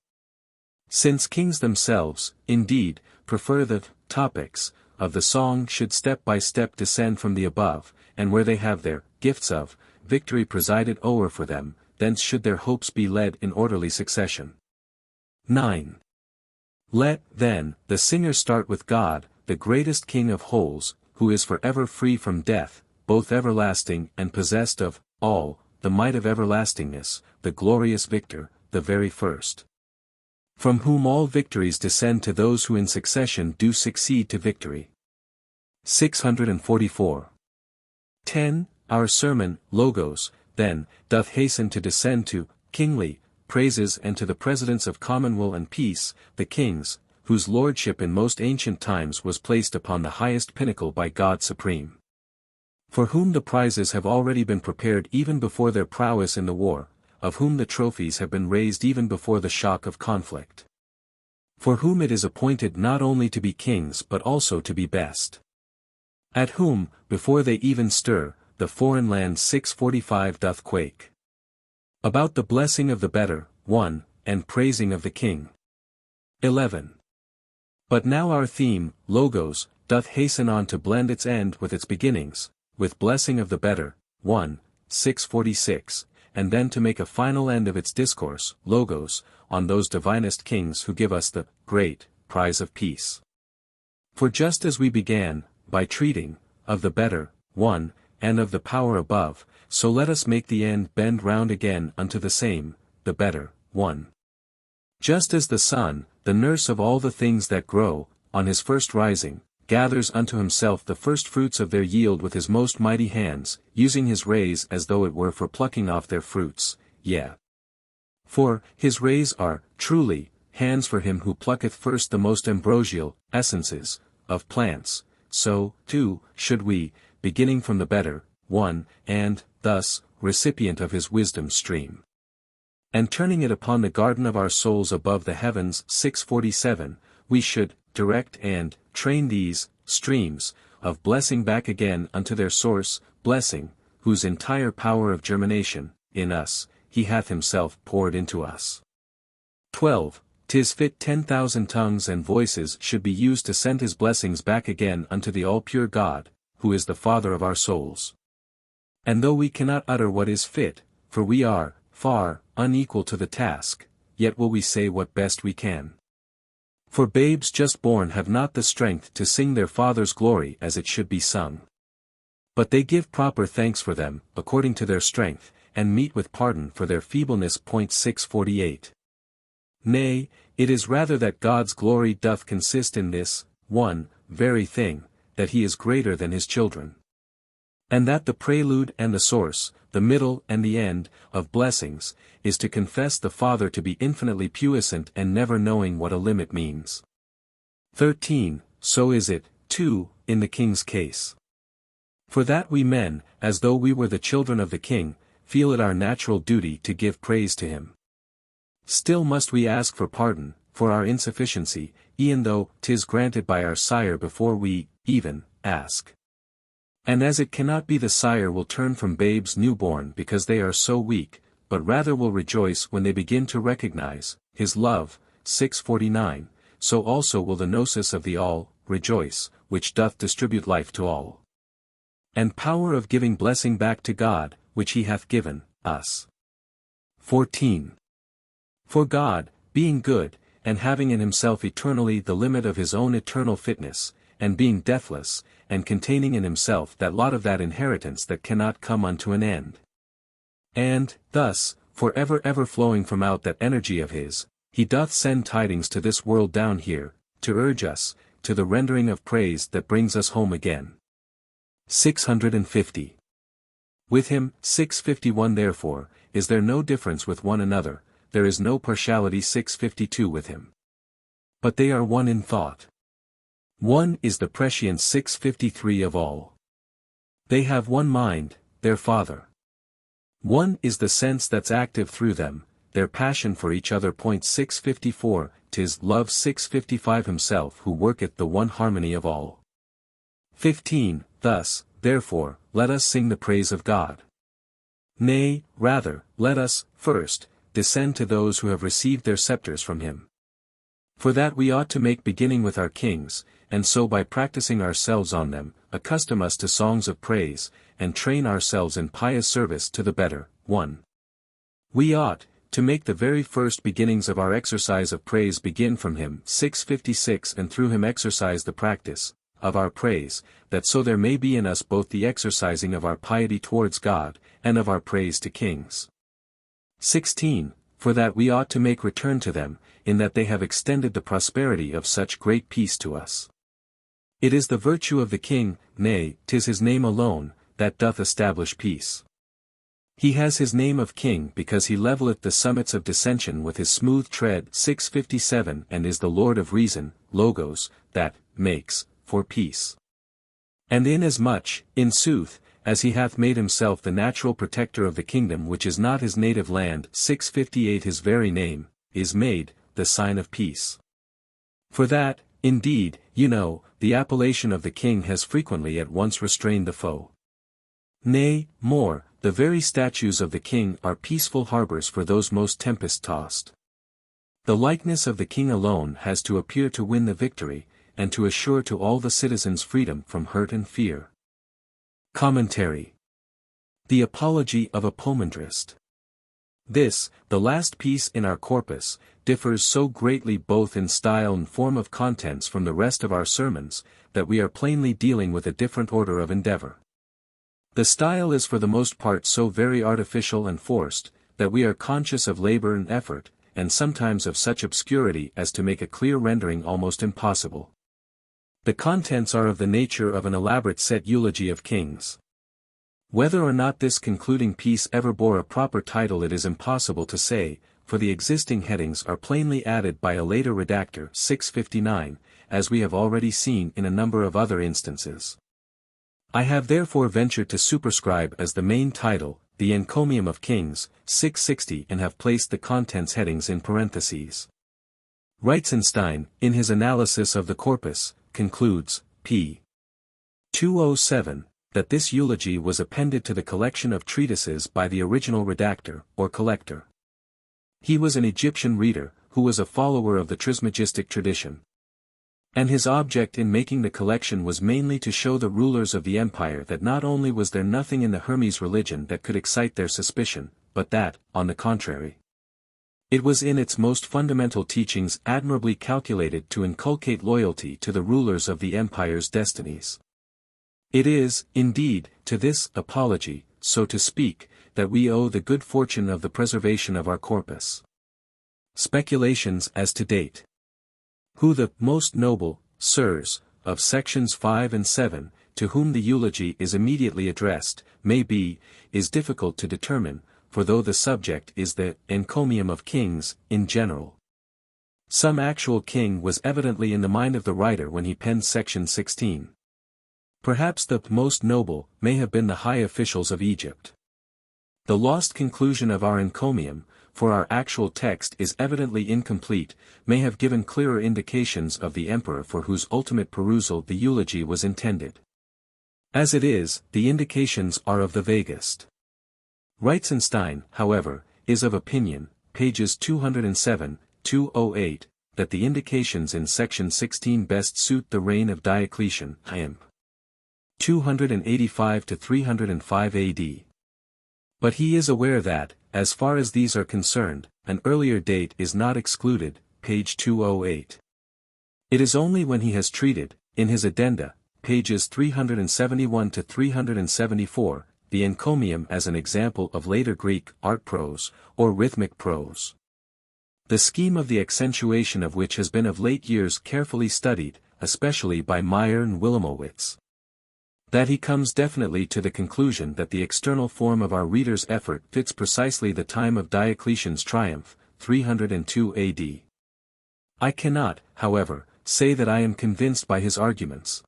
Since kings themselves, indeed, prefer the topics of the song should step by step descend from the above, and where they have their gifts of victory presided o'er for them, thence should their hopes be led in orderly succession. 9. Let, then, the singer start with God, the greatest King of wholes, who is for ever free from death, both everlasting and possessed of all, the might of everlastingness, the glorious victor, the very first. From whom all victories descend to those who in succession do succeed to victory. 644. 10. Our sermon, Logos, then, doth hasten to descend to kingly praises and to the presidents of commonweal and peace, the kings, whose lordship in most ancient times was placed upon the highest pinnacle by God Supreme. For whom the prizes have already been prepared even before their prowess in the war, of whom the trophies have been raised even before the shock of conflict. For whom it is appointed not only to be kings but also to be best. At whom, before they even stir, the foreign land 645 doth quake. About the blessing of the better one, and praising of the king. 11. But now our theme, Logos, doth hasten on to blend its end with its beginnings, with blessing of the better one, 646, and then to make a final end of its discourse, Logos, on those divinest kings who give us the great prize of peace. For just as we began, by treating of the better one, and of the power above, so let us make the end bend round again unto the same, the better one. Just as the sun, the nurse of all the things that grow, on his first rising, gathers unto himself the first fruits of their yield with his most mighty hands, using his rays as though it were for plucking off their fruits, yea. For, his rays are, truly, hands for him who plucketh first the most ambrosial essences of plants, so, too, should we, beginning from the better one, and, thus, recipient of his wisdom stream. And turning it upon the garden of our souls above the heavens 647, we should direct and train these streams of blessing back again unto their source, blessing, whose entire power of germination, in us, he hath himself poured into us. 12. 'Tis fit 10,000 tongues and voices should be used to send his blessings back again unto the all-pure God, who is the Father of our souls. And though we cannot utter what is fit, for we are, far, unequal to the task, yet will we say what best we can. For babes just born have not the strength to sing their Father's glory as it should be sung. But they give proper thanks for them, according to their strength, and meet with pardon for their feebleness. 648. Nay, it is rather that God's glory doth consist in this, one, very thing, that he is greater than his children. And that the prelude and the source, the middle and the end, of blessings, is to confess the Father to be infinitely puissant and never knowing what a limit means. 13. So is it, too, in the king's case. For that we men, as though we were the children of the king, feel it our natural duty to give praise to him. Still must we ask for pardon, for our insufficiency, e'en though 'tis granted by our sire before we, even, ask. And as it cannot be the sire will turn from babes newborn because they are so weak, but rather will rejoice when they begin to recognize his love, 649, so also will the gnosis of the all, rejoice, which doth distribute life to all. And power of giving blessing back to God, which he hath given us. 14. For God, being good, and having in himself eternally the limit of his own eternal fitness, and being deathless, and containing in himself that lot of that inheritance that cannot come unto an end. And, thus, for ever flowing from out that energy of his, he doth send tidings to this world down here, to urge us, to the rendering of praise that brings us home again. 650. With him, 651 therefore, is there no difference with one another, there is no partiality. 652 with him. But they are one in thought. One is the prescience. 653 of all. They have one mind, their Father. One is the sense that's active through them, their passion for each other. 654, 'tis love. 655 himself who worketh the one harmony of all. 15, thus, therefore, let us sing the praise of God. Nay, rather, let us, first, descend to those who have received their scepters from him. For that we ought to make beginning with our kings, and so by practicing ourselves on them, accustom us to songs of praise, and train ourselves in pious service to the better. 1. We ought, to make the very first beginnings of our exercise of praise begin from him. 656 and through him exercise the practice of our praise, that so there may be in us both the exercising of our piety towards God, and of our praise to kings. 16. For that we ought to make return to them, in that they have extended the prosperity of such great peace to us. It is the virtue of the king, nay, 'tis his name alone, that doth establish peace. He has his name of king because he levelleth the summits of dissension with his smooth tread. 657 and is the Lord of reason, logos, that makes for peace. And inasmuch, in sooth, as he hath made himself the natural protector of the kingdom which is not his native land. 658 his very name, is made, the sign of peace. For that, indeed, you know, the appellation of the king has frequently at once restrained the foe. Nay, more, the very statues of the king are peaceful harbours for those most tempest-tossed. The likeness of the king alone has to appear to win the victory, and to assure to all the citizens freedom from hurt and fear. Commentary. The Apology of a Poemandres. This, the last piece in our corpus, differs so greatly both in style and form of contents from the rest of our sermons, that we are plainly dealing with a different order of endeavor. The style is for the most part so very artificial and forced, that we are conscious of labor and effort, and sometimes of such obscurity as to make a clear rendering almost impossible. The contents are of the nature of an elaborate set eulogy of kings. Whether or not this concluding piece ever bore a proper title it is impossible to say, for the existing headings are plainly added by a later redactor. 659, as we have already seen in a number of other instances. I have therefore ventured to superscribe as the main title, the Encomium of Kings, 660, and have placed the contents headings in parentheses. Reitzenstein, in his analysis of the corpus, concludes, p. 207, that this eulogy was appended to the collection of treatises by the original redactor, or collector. He was an Egyptian reader, who was a follower of the Trismegistic tradition. And his object in making the collection was mainly to show the rulers of the empire that not only was there nothing in the Hermes religion that could excite their suspicion, but that, on the contrary, it was in its most fundamental teachings admirably calculated to inculcate loyalty to the rulers of the empire's destinies. It is, indeed, to this apology, so to speak, that we owe the good fortune of the preservation of our corpus. Speculations as to date. Who the most noble, sirs, of sections 5 and 7, to whom the eulogy is immediately addressed, may be, is difficult to determine, for though the subject is the encomium of kings, in general, some actual king was evidently in the mind of the writer when he penned section 16. Perhaps the most noble may have been the high officials of Egypt. The lost conclusion of our encomium, for our actual text is evidently incomplete, may have given clearer indications of the emperor for whose ultimate perusal the eulogy was intended. As it is, the indications are of the vaguest. Reitzenstein, however, is of opinion, pages 207, 208, that the indications in section 16 best suit the reign of Diocletian, Imp. 285 to 305 AD. But he is aware that, as far as these are concerned, an earlier date is not excluded, page 208. It is only when he has treated, in his addenda, pages 371 to 374, the encomium as an example of later Greek art prose, or rhythmic prose. The scheme of the accentuation of which has been of late years carefully studied, especially by Meyer and Wilamowitz. That he comes definitely to the conclusion that the external form of our reader's effort fits precisely the time of Diocletian's triumph, 302 AD. I cannot, however, say that I am convinced by his arguments.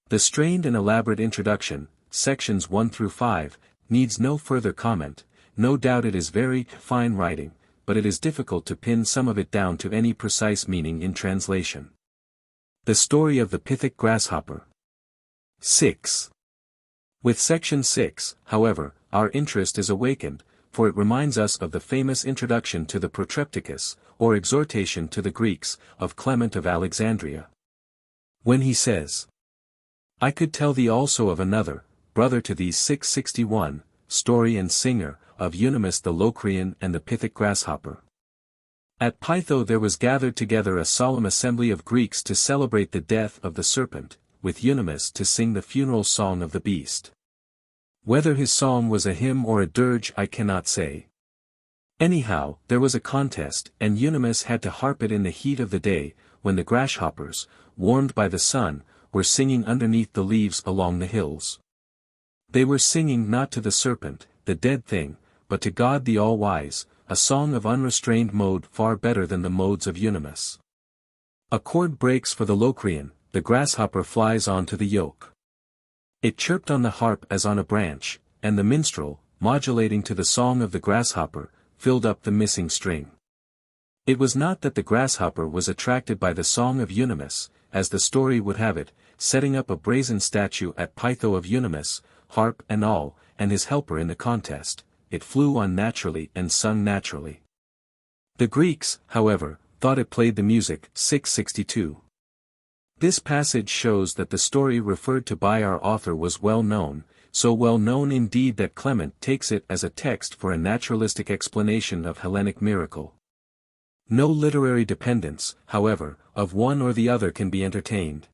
The strained and elaborate introduction, sections 1 through 5, needs no further comment. No doubt it is very fine writing, but it is difficult to pin some of it down to any precise meaning in translation. The story of the Pythic grasshopper. 6. With section 6, however, our interest is awakened, for it reminds us of the famous introduction to the Protrepticus, or exhortation to the Greeks, of Clement of Alexandria. When he says, I could tell thee also of another, brother to these 661, story and singer, of Eunomus the Locrian and the Pythic grasshopper. At Pytho there was gathered together a solemn assembly of Greeks to celebrate the death of the serpent, with Eunomus to sing the funeral song of the beast. Whether his song was a hymn or a dirge I cannot say. Anyhow, there was a contest, and Eunomus had to harp it in the heat of the day, when the grasshoppers, warmed by the sun, were singing underneath the leaves along the hills. They were singing not to the serpent, the dead thing, but to God the All-Wise, a song of unrestrained mode far better than the modes of Eunomus. A chord breaks for the Locrian, the grasshopper flies on to the yoke. It chirped on the harp as on a branch, and the minstrel, modulating to the song of the grasshopper, filled up the missing string. It was not that the grasshopper was attracted by the song of Eunomus, as the story would have it, setting up a brazen statue at Pytho of Eunomus, harp and all, and his helper in the contest. It flew on naturally and sung naturally. The Greeks, however, thought it played the music. 662. This passage shows that the story referred to by our author was well known, so well known indeed that Clement takes it as a text for a naturalistic explanation of Hellenic miracle. No literary dependence, however, of one or the other can be entertained.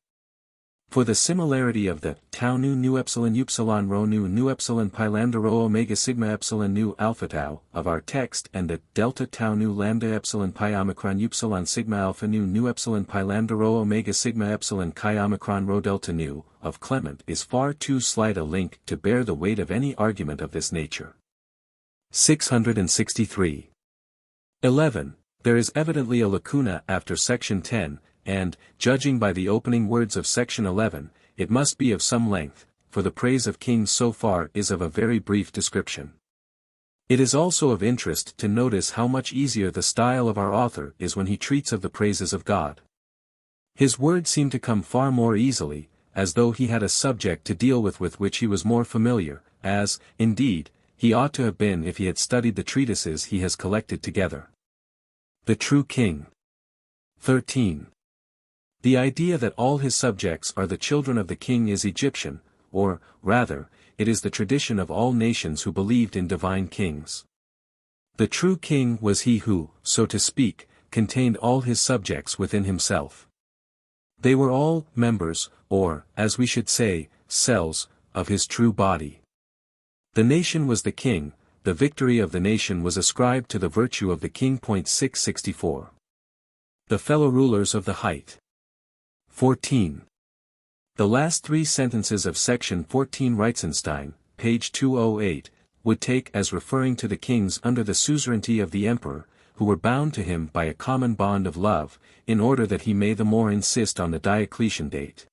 For the similarity of the tau nu epsilon upsilon rho nu epsilon pi lambda rho omega sigma epsilon nu alpha tau of our text and the delta tau nu lambda epsilon pi omicron upsilon sigma alpha nu epsilon pi lambda rho omega sigma epsilon chi omicron rho delta nu of Clement is far too slight a link to bear the weight of any argument of this nature. 663. 11. There is evidently a lacuna after section 10, and, judging by the opening words of section 11, it must be of some length, for the praise of kings so far is of a very brief description. It is also of interest to notice how much easier the style of our author is when he treats of the praises of God. His words seem to come far more easily, as though he had a subject to deal with which he was more familiar, as, indeed, he ought to have been if he had studied the treatises he has collected together. The True King. 13. The idea that all his subjects are the children of the king is Egyptian, or, rather, it is the tradition of all nations who believed in divine kings. The true king was he who, so to speak, contained all his subjects within himself. They were all members, or, as we should say, cells, of his true body. The nation was the king, the victory of the nation was ascribed to the virtue of the king. 664. The fellow rulers of the height. 14. The last three sentences of section 14 Reitzenstein, page 208, would take as referring to the kings under the suzerainty of the emperor, who were bound to him by a common bond of love, in order that he may the more insist on the Diocletian date.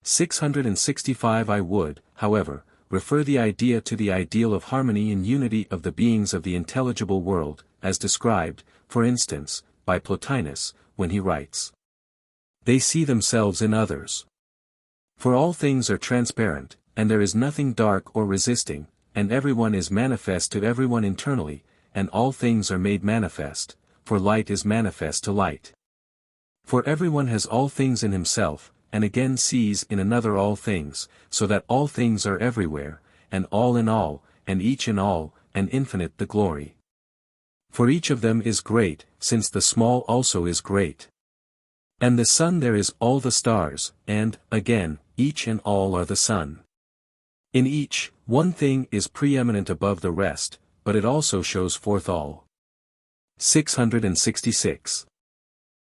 665. I would, however, refer the idea to the ideal of harmony and unity of the beings of the intelligible world, as described, for instance, by Plotinus, when he writes, "They see themselves in others. For all things are transparent, and there is nothing dark or resisting, and everyone is manifest to everyone internally, and all things are made manifest, for light is manifest to light. For everyone has all things in himself, and again sees in another all things, so that all things are everywhere, and all in all, and each in all, and infinite the glory. For each of them is great, since the small also is great. And the sun there is all the stars, and, again, each and all are the sun. In each, one thing is preeminent above the rest, but it also shows forth all." 666.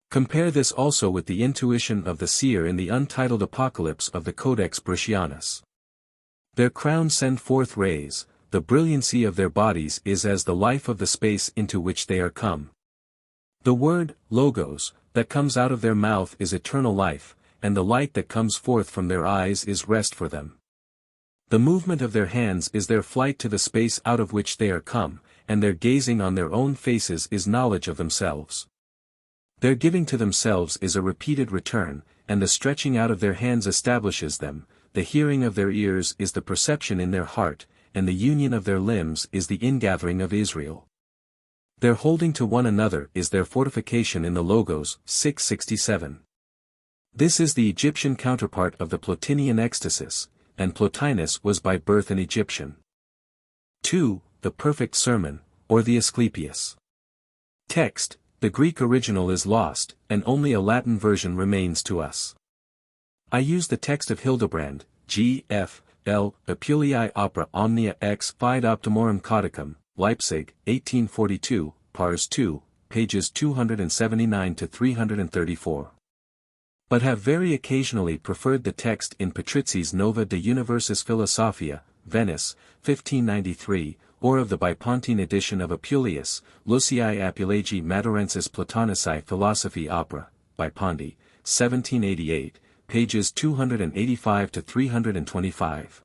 Compare this also with the intuition of the seer in the untitled Apocalypse of the Codex Britianus. Their crowns send forth rays, the brilliancy of their bodies is as the life of the space into which they are come. The word, logos, that comes out of their mouth is eternal life, and the light that comes forth from their eyes is rest for them. The movement of their hands is their flight to the space out of which they are come, and their gazing on their own faces is knowledge of themselves. Their giving to themselves is a repeated return, and the stretching out of their hands establishes them, the hearing of their ears is the perception in their heart, and the union of their limbs is the ingathering of Israel. Their holding to one another is their fortification in the Logos. 667. This is the Egyptian counterpart of the Plotinian ecstasis, and Plotinus was by birth an Egyptian. 2. The Perfect Sermon, or the Asclepius. Text: the Greek original is lost, and only a Latin version remains to us. I use the text of Hildebrand, G.F. L. Apuleiae Opera Omnia ex Fide Optimorum Codicum, Leipzig, 1842, Pars 2, pages 279 to 334. But have very occasionally preferred the text in Patrizi's Nova de Universis Philosophia, Venice, 1593, or of the Bipontine edition of Apuleius, Luciae Apulegi Madurensis Platonici Philosophy Opera, by Pondi, 1788, pages 285 to 325.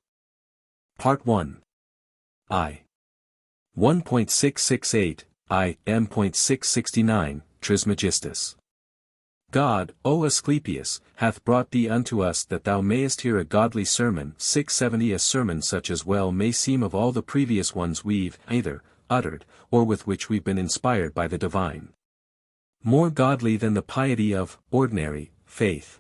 Part 1. I. 1.668, I. M.669, Trismegistus. God, O Asclepius, hath brought thee unto us that thou mayest hear a godly sermon. 670. A sermon such as well may seem of all the previous ones we've either uttered, or with which we've been inspired by the divine. More godly than the piety of ordinary faith.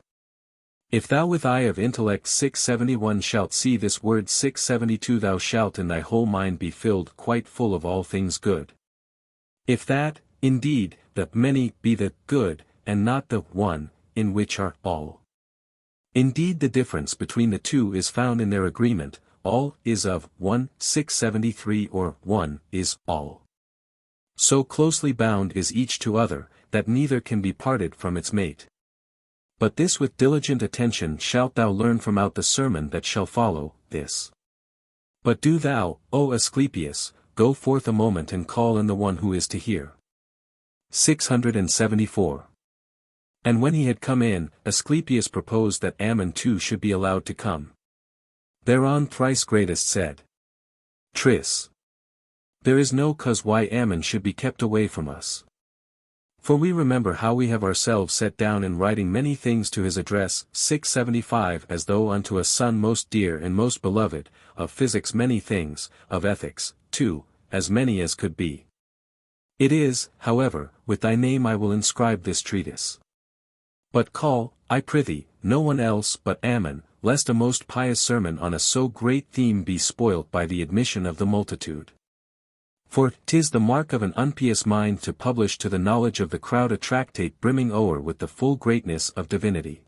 If thou with eye of intellect 671 shalt see this word 672 thou shalt in thy whole mind be filled quite full of all things good. If that, indeed, the many be the good, and not the one, in which are all. Indeed the difference between the two is found in their agreement, all is of 1, 673 or 1 is all. So closely bound is each to other, that neither can be parted from its mate. But this with diligent attention shalt thou learn from out the sermon that shall follow, this. But do thou, O Asclepius, go forth a moment and call in the one who is to hear. 674. And when he had come in, Asclepius proposed that Ammon too should be allowed to come. Thereon Thrice-Greatest said, Tris. There is no cause why Ammon should be kept away from us. For we remember how we have ourselves set down in writing many things to his address, 675 as though unto a son most dear and most beloved, of physics many things, of ethics, too, as many as could be. It is, however, with thy name I will inscribe this treatise. But call, I prithee, no one else but Ammon, lest a most pious sermon on a so great theme be spoilt by the admission of the multitude. For 'tis the mark of an unpious mind to publish to the knowledge of the crowd a tractate brimming o'er with the full greatness of divinity.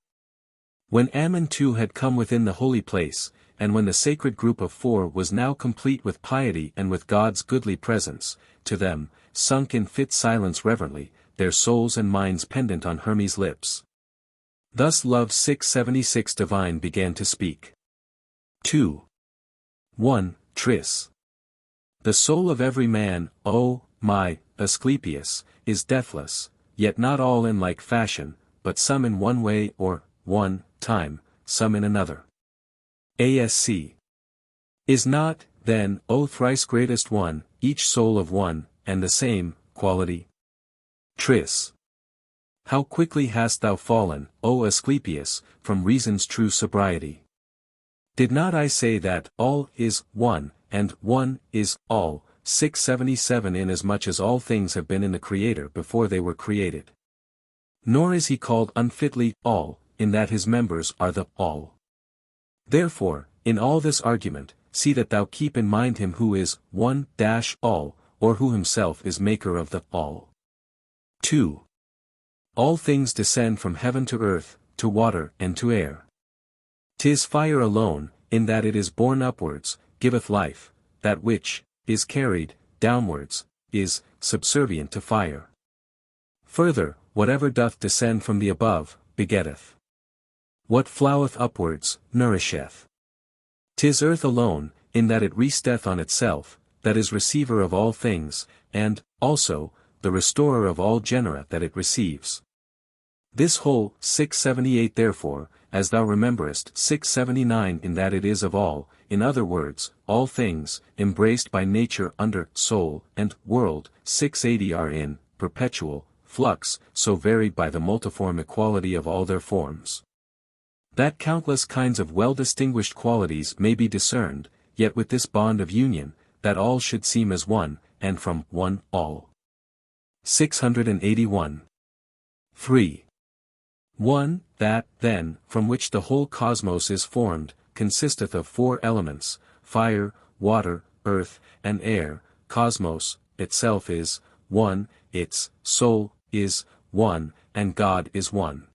When Ammon too had come within the holy place, and when the sacred group of four was now complete with piety and with God's goodly presence, to them, sunk in fit silence reverently, their souls and minds pendant on Hermes' lips. Thus Love 676 divine began to speak. 2. 1. Tris. The soul of every man, O, my, Asclepius, is deathless, yet not all in like fashion, but some in one way or, one, time, some in another. ASC. Is not, then, O thrice-greatest one, each soul of one, and the same, quality? Tris. How quickly hast thou fallen, O Asclepius, from reason's true sobriety. Did not I say that, all is one, and one is all, 677 inasmuch as all things have been in the Creator before they were created? Nor is he called unfitly, all, in that his members are the all. Therefore, in all this argument, see that thou keep in mind him who is, one, all, or who himself is maker of the all. 2. All things descend from heaven to earth, to water and to air. 'Tis fire alone, in that it is borne upwards, giveth life, that which is carried downwards, is subservient to fire. Further, whatever doth descend from the above, begetteth. What floweth upwards, nourisheth. 'Tis earth alone, in that it resteth on itself, that is receiver of all things, and, also, the restorer of all genera that it receives. This whole, 678 therefore, as thou rememberest 679 in that it is of all, in other words, all things, embraced by nature under soul and world, 680 are in perpetual flux, so varied by the multiform equality of all their forms. That countless kinds of well-distinguished qualities may be discerned, yet with this bond of union, that all should seem as one, and from one all. 681. 3. 1. That, then, from which the whole cosmos is formed, consisteth of four elements, fire, water, earth, and air. Cosmos, itself is, one, its, soul, is, one, and God is one.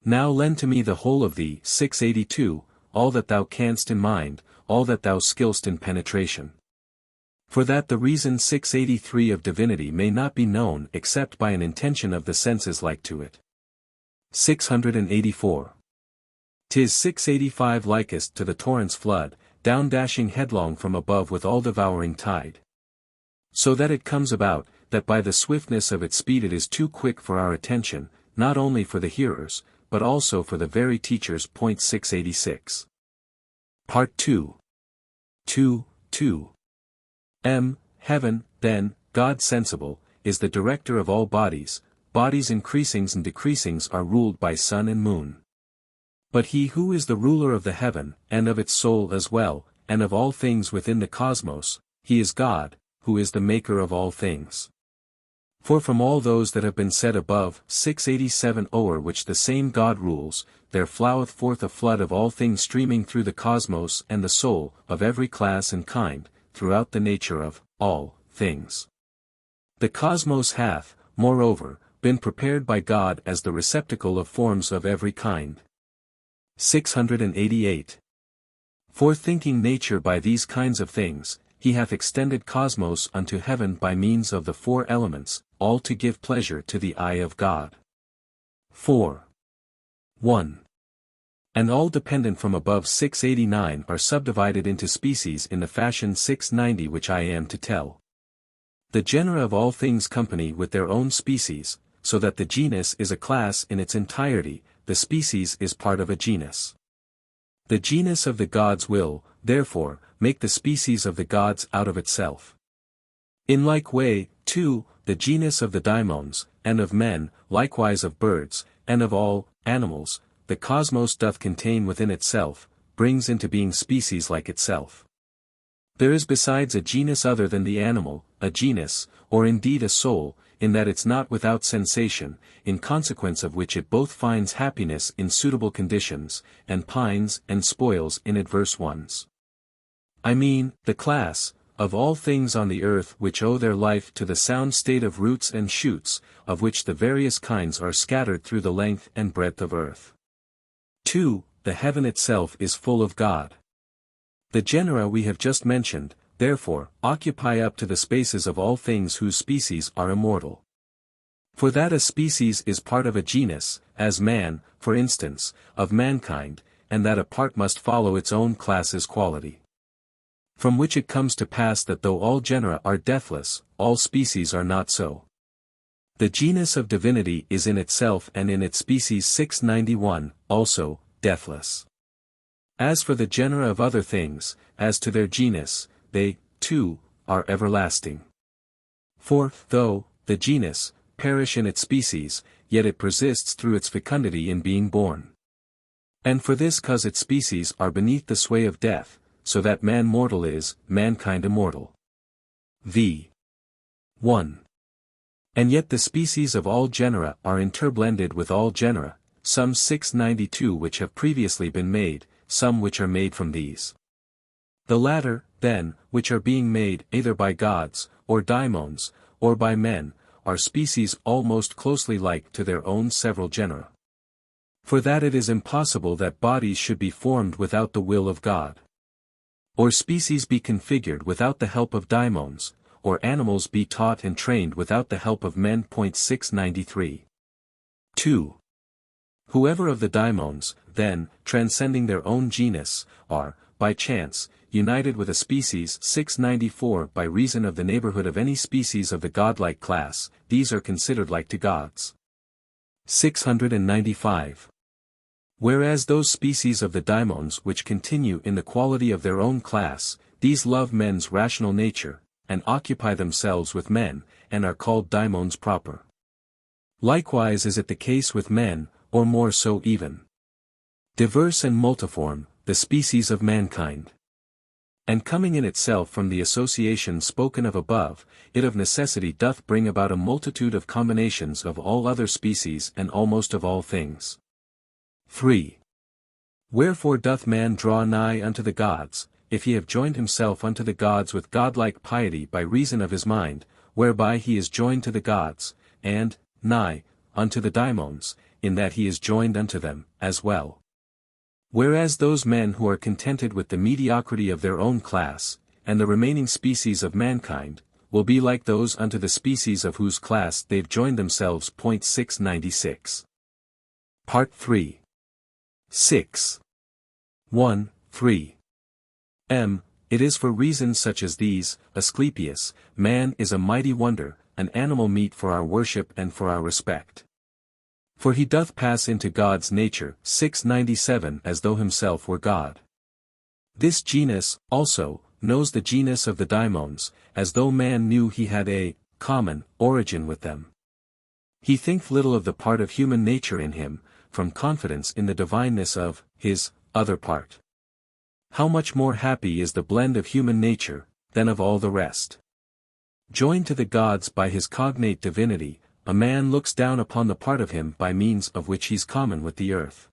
Now lend to me the whole of thee, 682, all that thou canst in mind, all that thou skillst in penetration. For that the reason 683 of divinity may not be known except by an intention of the senses like to it. 684. 'Tis 685 likest to the torrent's flood, down dashing headlong from above with all-devouring tide. So that it comes about, that by the swiftness of its speed it is too quick for our attention, not only for the hearers, but also for the very teachers. 686. Part 2. 2. Heaven, then, God sensible, is the director of all bodies. Bodies increasings and decreasings are ruled by sun and moon. But he who is the ruler of the heaven, and of its soul as well, and of all things within the cosmos, he is God, who is the maker of all things. For from all those that have been said above, 687 o'er which the same God rules, there floweth forth a flood of all things streaming through the cosmos and the soul, of every class and kind, throughout the nature of all things. The cosmos hath, moreover, been prepared by God as the receptacle of forms of every kind. 688. Forethinking nature by these kinds of things, he hath extended cosmos unto heaven by means of the four elements, all to give pleasure to the eye of God. 4. 1. And all dependent from above 689 are subdivided into species in the fashion 690 which I am to tell. The genera of all things company with their own species, so that the genus is a class in its entirety, the species is part of a genus. The genus of the gods will, therefore, make the species of the gods out of itself. In like way, too, the genus of the daimons, and of men, likewise of birds, and of all animals, the cosmos doth contain within itself, brings into being species like itself. There is besides a genus other than the animal, a genus, or indeed a soul, in that it's not without sensation, in consequence of which it both finds happiness in suitable conditions, and pines and spoils in adverse ones. I mean, the class, of all things on the earth which owe their life to the sound state of roots and shoots, of which the various kinds are scattered through the length and breadth of earth. 2. The heaven itself is full of God. The genera we have just mentioned, therefore, occupy up to the spaces of all things whose species are immortal. For that a species is part of a genus, as man, for instance, of mankind, and that a part must follow its own class's quality. From which it comes to pass that though all genera are deathless, all species are not so. The genus of divinity is in itself and in its species 691, also, deathless. As for the genera of other things, as to their genus, they, too, are everlasting. For, though, the genus, perish in its species, yet it persists through its fecundity in being born. And for this cause its species are beneath the sway of death, so that man mortal is, mankind immortal. v. 1. And yet the species of all genera are interblended with all genera, some 692 which have previously been made, some which are made from these. The latter, then, which are being made either by gods, or daimons, or by men, are species almost closely like to their own several genera. For that it is impossible that bodies should be formed without the will of God. Or species be configured without the help of daimons, or animals be taught and trained without the help of men. 693. 2. Whoever of the daimons, then, transcending their own genus, are, by chance, united with a species 694 by reason of the neighborhood of any species of the godlike class, these are considered like to gods. 695. Whereas those species of the daimons which continue in the quality of their own class, these love men's rational nature, and occupy themselves with men, and are called daimons proper. Likewise is it the case with men, or more so even. Diverse and multiform, the species of mankind. And coming in itself from the association spoken of above, it of necessity doth bring about a multitude of combinations of all other species and almost of all things. 3. Wherefore doth man draw nigh unto the gods, if he have joined himself unto the gods with godlike piety by reason of his mind, whereby he is joined to the gods, and, nigh, unto the daimons, in that he is joined unto them, as well. Whereas those men who are contented with the mediocrity of their own class, and the remaining species of mankind, will be like those unto the species of whose class they've joined themselves. 696. Part 3. 6. 1, 3. It is for reasons such as these, Asclepius, man is a mighty wonder, an animal meet for our worship and for our respect. For he doth pass into God's nature, 697, as though himself were God. This genus, also, knows the genus of the daimons, as though man knew he had a common origin with them. He thinketh little of the part of human nature in him, from confidence in the divineness of his other part. How much more happy is the blend of human nature, than of all the rest. Joined to the gods by his cognate divinity, a man looks down upon the part of him by means of which he's common with the earth.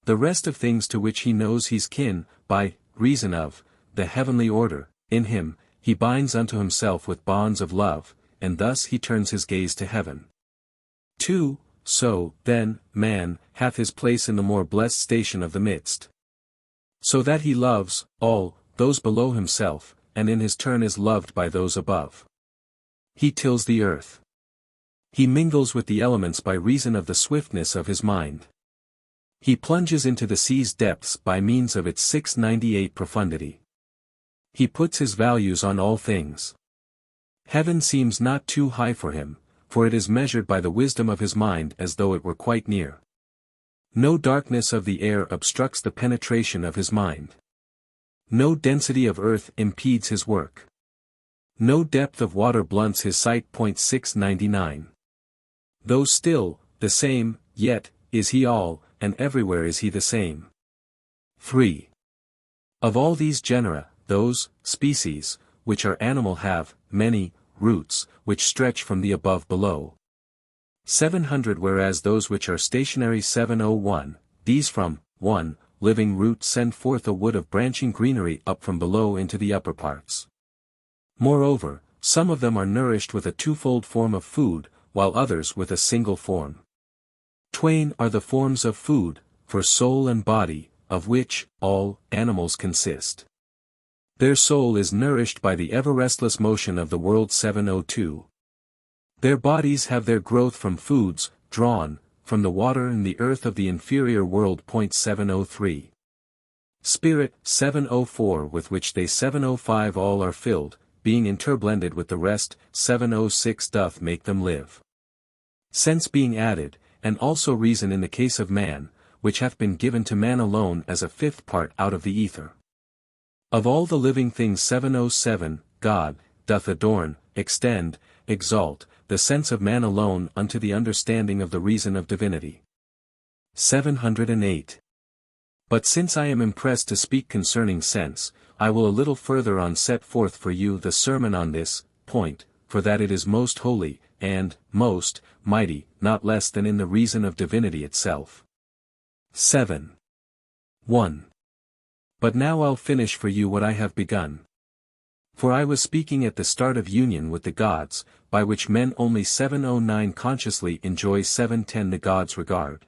The rest of things to which he knows he's kin, by reason of the heavenly order, in him, he binds unto himself with bonds of love, and thus he turns his gaze to heaven. 2. So, then, man hath his place in the more blessed station of the midst. So that he loves all those below himself, and in his turn is loved by those above. He tills the earth. He mingles with the elements by reason of the swiftness of his mind. He plunges into the sea's depths by means of its 698 profundity. He puts his values on all things. Heaven seems not too high for him, for it is measured by the wisdom of his mind as though it were quite near. No darkness of the air obstructs the penetration of his mind. No density of earth impedes his work. No depth of water blunts his sight. 699. Though still, the same, yet, is he all, and everywhere is he the same. 3. Of all these genera, those species, which are animal have, many, roots, which stretch from the above below. 700 whereas those which are stationary 701, these from, 1, living root send forth a wood of branching greenery up from below into the upper parts. Moreover, some of them are nourished with a twofold form of food, while others with a single form. Twain are the forms of food, for soul and body, of which, all, animals consist. Their soul is nourished by the ever-restless motion of the world 702. Their bodies have their growth from foods, drawn, from the water and the earth of the inferior world. 703. Spirit, 704, with which they 705 all are filled, being interblended with the rest, 706 doth make them live. Sense being added, and also reason in the case of man, which hath been given to man alone as a fifth part out of the ether. Of all the living things 707, God, doth adorn, extend, exalt, the sense of man alone unto the understanding of the reason of divinity. 708. But since I am impressed to speak concerning sense, I will a little further on set forth for you the sermon on this point, for that it is most holy, and most mighty, not less than in the reason of divinity itself. 7. 1. But now I'll finish for you what I have begun. For I was speaking at the start of union with the gods, by which men only 709 consciously enjoy 710 the gods' regard.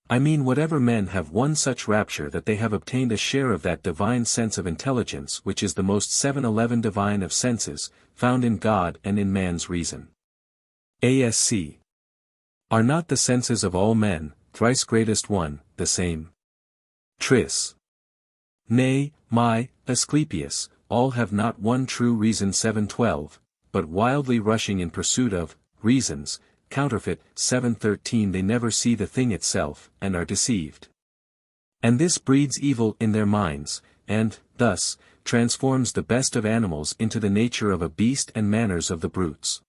I mean whatever men have one such rapture that they have obtained a share of that divine sense of intelligence which is the most 711 divine of senses, found in God and in man's reason. ASC. Are not the senses of all men, thrice greatest one, the same? Tris. Nay, my, Asclepius, all have not one true reason 712, but wildly rushing in pursuit of, reasons, counterfeit, 713 they never see the thing itself, and are deceived. And this breeds evil in their minds, and, thus, transforms the best of animals into the nature of a beast and manners of the brutes.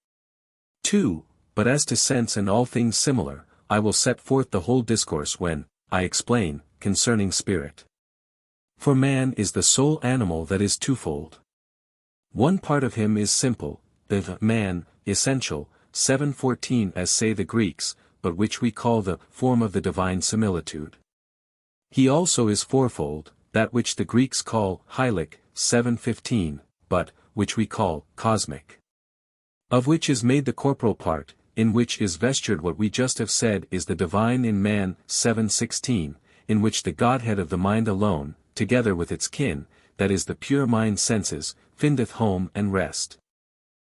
2. But as to sense and all things similar, I will set forth the whole discourse when, I explain, concerning spirit. For man is the sole animal that is twofold. One part of him is simple, the man, essential, 714 as say the Greeks, but which we call the form of the divine similitude. He also is fourfold, that which the Greeks call hylic, 715, but, which we call cosmic. Of which is made the corporal part, in which is vestured what we just have said is the divine in man, 716, in which the Godhead of the mind alone, together with its kin, that is the pure mind senses, findeth home and rest.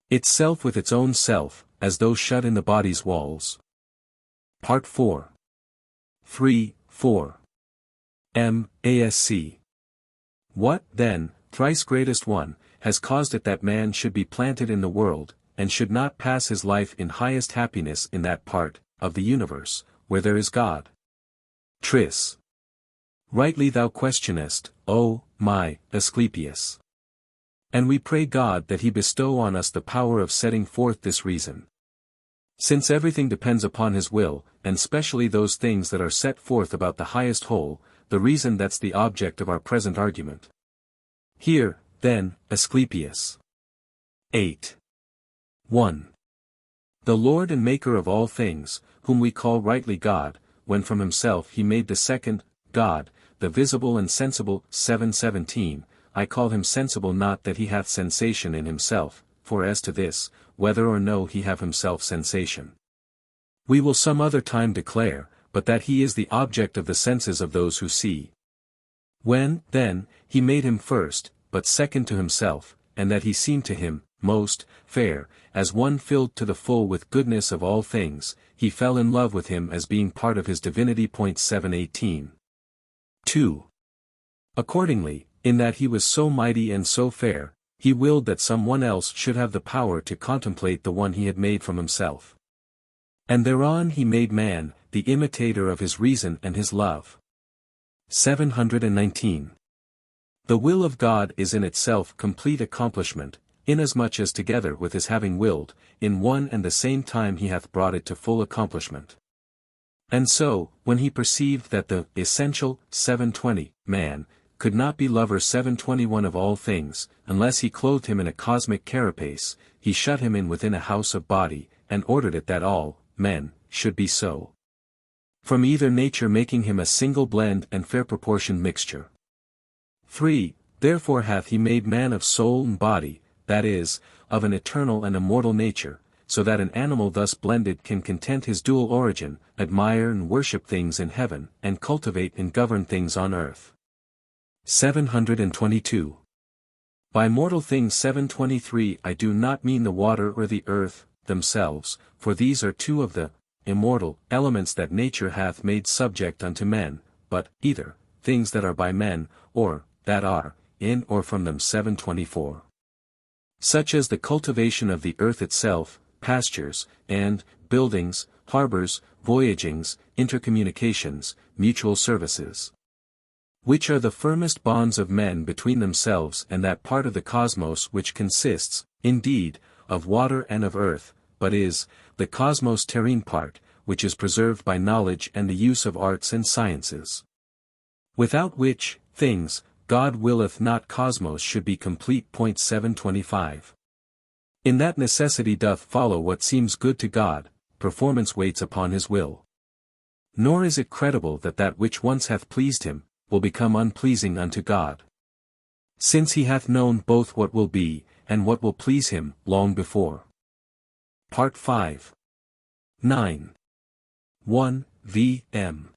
Itself with its own self, as though shut in the body's walls. Part 4. 3, 4. Asc. What, then, thrice greatest one, has caused it that man should be planted in the world, and should not pass his life in highest happiness in that part, of the universe, where there is God? Tris. Rightly thou questionest, O, my, Asclepius. And we pray God that he bestow on us the power of setting forth this reason. Since everything depends upon his will, and specially those things that are set forth about the highest whole, the reason that's the object of our present argument. Here, then, Asclepius. 8. 1. The Lord and Maker of all things, whom we call rightly God, when from himself he made the second, God, the visible and sensible, 717, I call him sensible not that he hath sensation in himself, for as to this, whether or no he have himself sensation, we will some other time declare, but that he is the object of the senses of those who see. When, then, he made him first, but second to himself, and that he seemed to him, most, fair, as one filled to the full with goodness of all things, he fell in love with him as being part of his divinity. 718. 2. Accordingly, in that he was so mighty and so fair, he willed that some one else should have the power to contemplate the one he had made from himself. And thereon he made man, the imitator of his reason and his love. 719. The will of God is in itself complete accomplishment, inasmuch as together with his having willed, in one and the same time he hath brought it to full accomplishment. And so, when he perceived that the essential, 720, man, could not be lover 721 of all things, unless he clothed him in a cosmic carapace, he shut him in within a house of body, and ordered it that all, men, should be so. From either nature making him a single blend and fair proportioned mixture. 3. Therefore hath he made man of soul and body, that is, of an eternal and immortal nature, so that an animal thus blended can content his dual origin, admire and worship things in heaven, and cultivate and govern things on earth. 722. By mortal things 723 I do not mean the water or the earth, themselves, for these are two of the immortal elements that nature hath made subject unto men, but, either, things that are by men, or, that are, in or from them 724. Such as the cultivation of the earth itself, pastures, and, buildings, harbors, voyagings, intercommunications, mutual services. Which are the firmest bonds of men between themselves and that part of the cosmos which consists, indeed, of water and of earth, but is, the cosmos terrene part, which is preserved by knowledge and the use of arts and sciences. Without which, things, God willeth not cosmos should be complete. 725. In that necessity doth follow what seems good to God, performance waits upon his will. Nor is it credible that that which once hath pleased him, will become unpleasing unto God. Since he hath known both what will be, and what will please him, long before. Part 5. 9. 1. V. M.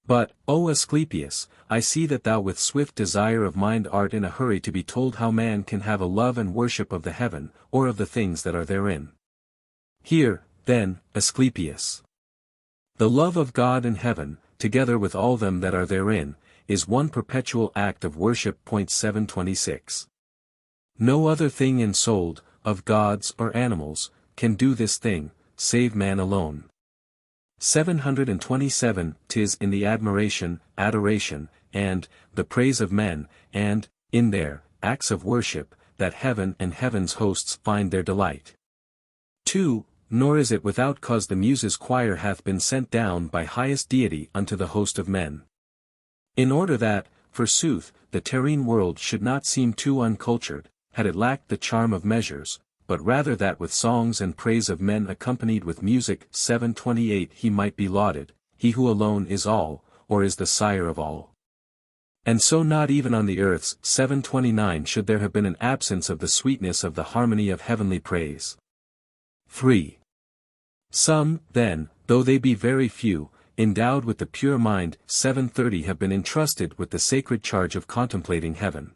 But, O Asclepius, I see that thou with swift desire of mind art in a hurry to be told how man can have a love and worship of the heaven, or of the things that are therein. Hear, then, Asclepius. The love of God and heaven, together with all them that are therein, is one perpetual act of worship. 726. No other thing ensouled, of gods or animals, can do this thing, save man alone. 727. 'Tis in the admiration, adoration, and, the praise of men, and, in their, acts of worship, that heaven and heaven's hosts find their delight. 2. Nor is it without cause the Muses' choir hath been sent down by highest deity unto the host of men. In order that, forsooth, the terrene world should not seem too uncultured, had it lacked the charm of measures, but rather that with songs and praise of men accompanied with music. 728 He might be lauded, he who alone is all, or is the sire of all. And so not even on the earth's 729 should there have been an absence of the sweetness of the harmony of heavenly praise. 3. Some, then, though they be very few, endowed with the pure mind 730 have been entrusted with the sacred charge of contemplating heaven.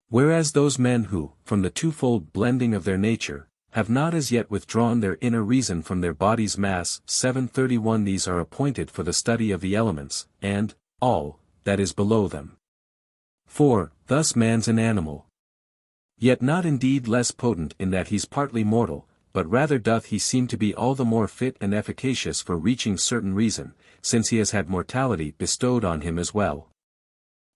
Whereas those men who, from the twofold blending of their nature, have not as yet withdrawn their inner reason from their body's mass 731 these are appointed for the study of the elements, and, all, that is below them. 4. Thus man's an animal. Yet not indeed less potent in that he's partly mortal, but rather doth he seem to be all the more fit and efficacious for reaching certain reason, since he has had mortality bestowed on him as well.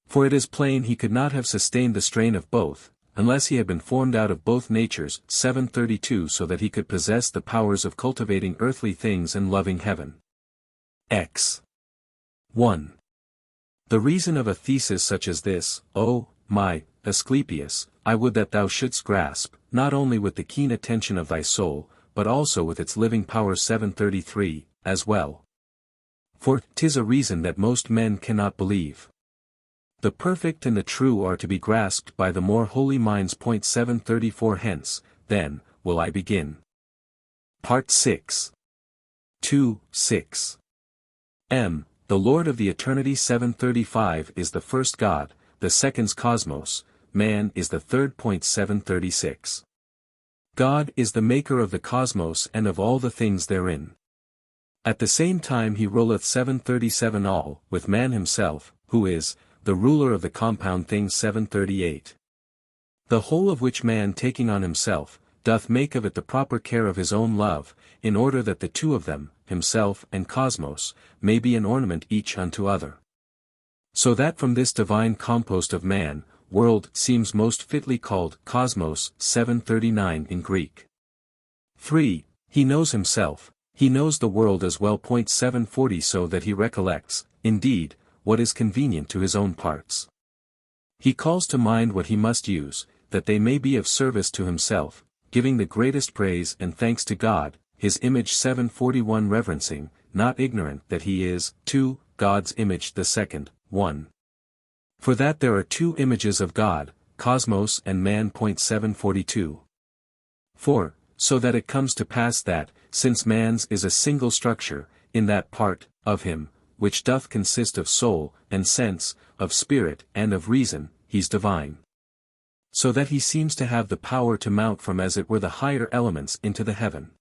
For it is plain he could not have sustained the strain of both, unless he had been formed out of both natures 732 so that he could possess the powers of cultivating earthly things and loving heaven. X. 1. The reason of a thesis such as this, O, my, Asclepius, I would that thou shouldst grasp, not only with the keen attention of thy soul, but also with its living power 733, as well. For 'tis a reason that most men cannot believe. The perfect and the true are to be grasped by the more holy minds. 734 Hence, then, will I begin. Part 6. 2, 6. M. The Lord of the Eternity 735 is the first God, the second's cosmos, man is the third. 736. God is the maker of the cosmos and of all the things therein. At the same time he ruleth 737 all, with man himself, who is, the ruler of the compound things 738. The whole of which man taking on himself, doth make of it the proper care of his own love, in order that the two of them, himself and cosmos, may be an ornament each unto other. So that from this divine compost of man, world seems most fitly called cosmos 739 in Greek. 3. He knows himself, he knows the world as well. 740 So that he recollects, indeed, what is convenient to his own parts. He calls to mind what he must use, that they may be of service to himself, giving the greatest praise and thanks to God, his image 741 reverencing, not ignorant that he is, 2, God's image the second, 1. For that there are two images of God, cosmos and man. 742. 4. So that it comes to pass that, since man's is a single structure, in that part, of him, which doth consist of soul, and sense, of spirit, and of reason, he's divine. So that he seems to have the power to mount from as it were the higher elements into the heaven.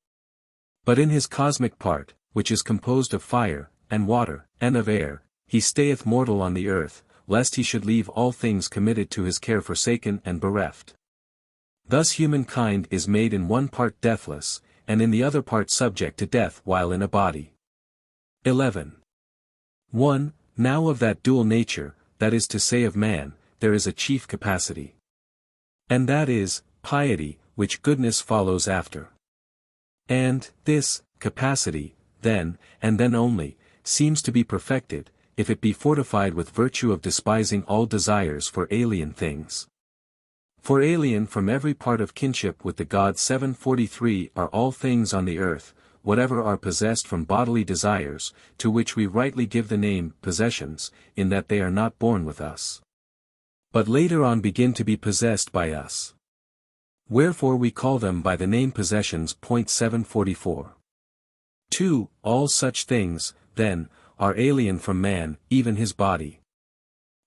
But in his cosmic part, which is composed of fire, and water, and of air, he stayeth mortal on the earth, lest he should leave all things committed to his care forsaken and bereft. Thus humankind is made in one part deathless, and in the other part subject to death while in a body. 11. 1. Now of that dual nature, that is to say of man, there is a chief capacity. And that is, piety, which goodness follows after. And, this, capacity, then, and then only, seems to be perfected, if it be fortified with virtue of despising all desires for alien things. For alien from every part of kinship with the God 743 are all things on the earth, whatever are possessed from bodily desires, to which we rightly give the name, possessions, in that they are not born with us, but later on begin to be possessed by us. Wherefore we call them by the name possessions. 744. 2. All such things, then, are alien from man, even his body.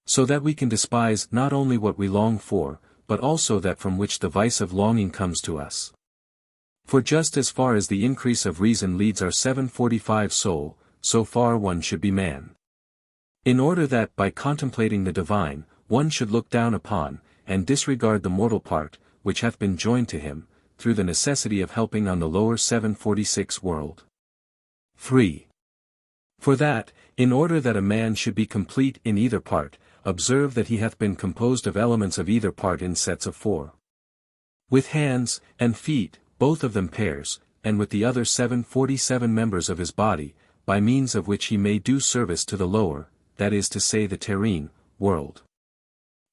So that we can despise not only what we long for, but also that from which the vice of longing comes to us. For just as far as the increase of reason leads our 745 soul, so far one should be man. In order that by contemplating the divine, one should look down upon, and disregard the mortal part, which hath been joined to him, through the necessity of helping on the lower 746 world. 3. For that, in order that a man should be complete in either part, observe that he hath been composed of elements of either part in sets of 4. With hands, and feet, both of them pairs, and with the other 747 members of his body, by means of which he may do service to the lower, that is to say the terrene, world.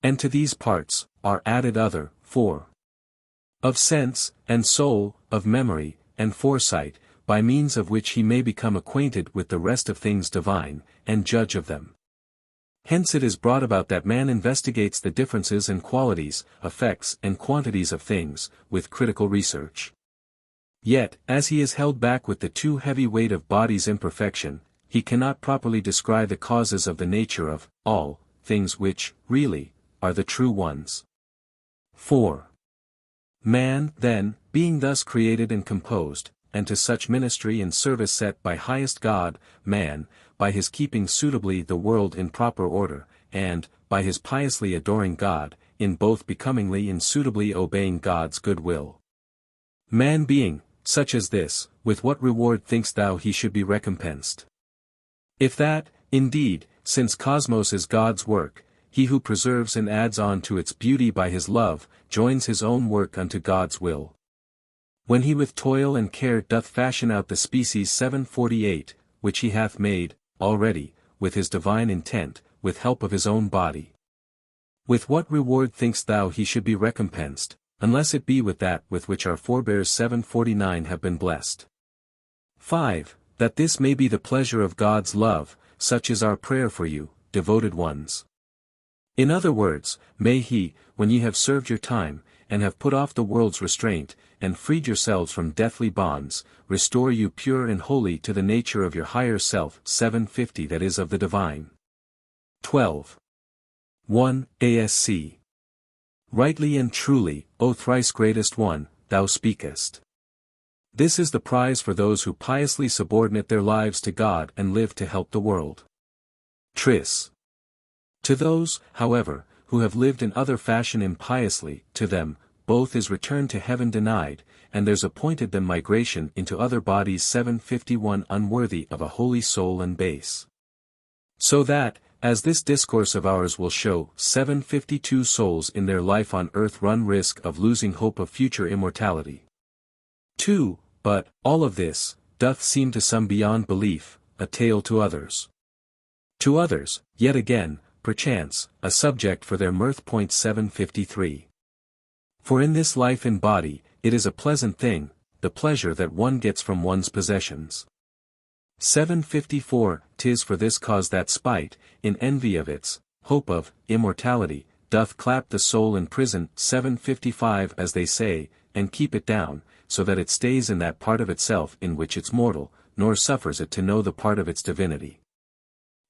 And to these parts, are added other, 4. Of sense, and soul, of memory, and foresight, by means of which he may become acquainted with the rest of things divine, and judge of them. Hence it is brought about that man investigates the differences and qualities, effects and quantities of things, with critical research. Yet, as he is held back with the too heavy weight of body's imperfection, he cannot properly descry the causes of the nature of all things which, really, are the true ones. 4. Man, then, being thus created and composed, and to such ministry and service set by highest God, man, by his keeping suitably the world in proper order, and, by his piously adoring God, in both becomingly and suitably obeying God's good will. Man being, such as this, with what reward thinkst thou he should be recompensed? If that, indeed, since cosmos is God's work, he who preserves and adds on to its beauty by his love, joins his own work unto God's will. When he with toil and care doth fashion out the species 748, which he hath made, already, with his divine intent, with help of his own body. With what reward thinkst thou he should be recompensed, unless it be with that with which our forebears 749 have been blessed? 5. That this may be the pleasure of God's love, such is our prayer for you, devoted ones. In other words, may he, when ye have served your time, and have put off the world's restraint, and freed yourselves from deathly bonds, restore you pure and holy to the nature of your higher self 750 that is of the divine. 12. 1. ASC. Rightly and truly, O thrice-greatest one, thou speakest. This is the prize for those who piously subordinate their lives to God and live to help the world. Tris. To those, however, who have lived in other fashion impiously, to them, both is return to heaven denied, and there's appointed them migration into other bodies 751 unworthy of a holy soul and base. So that, as this discourse of ours will show, 752 souls in their life on earth run risk of losing hope of future immortality. 2. But, all of this, doth seem to some beyond belief, a tale to others. To others, yet again, perchance, a subject for their mirth. 753. For in this life in body, it is a pleasant thing, the pleasure that one gets from one's possessions. 754. 'Tis for this cause that spite, in envy of its hope of immortality, doth clap the soul in prison 755 as they say, and keep it down, so that it stays in that part of itself in which it's mortal, nor suffers it to know the part of its divinity.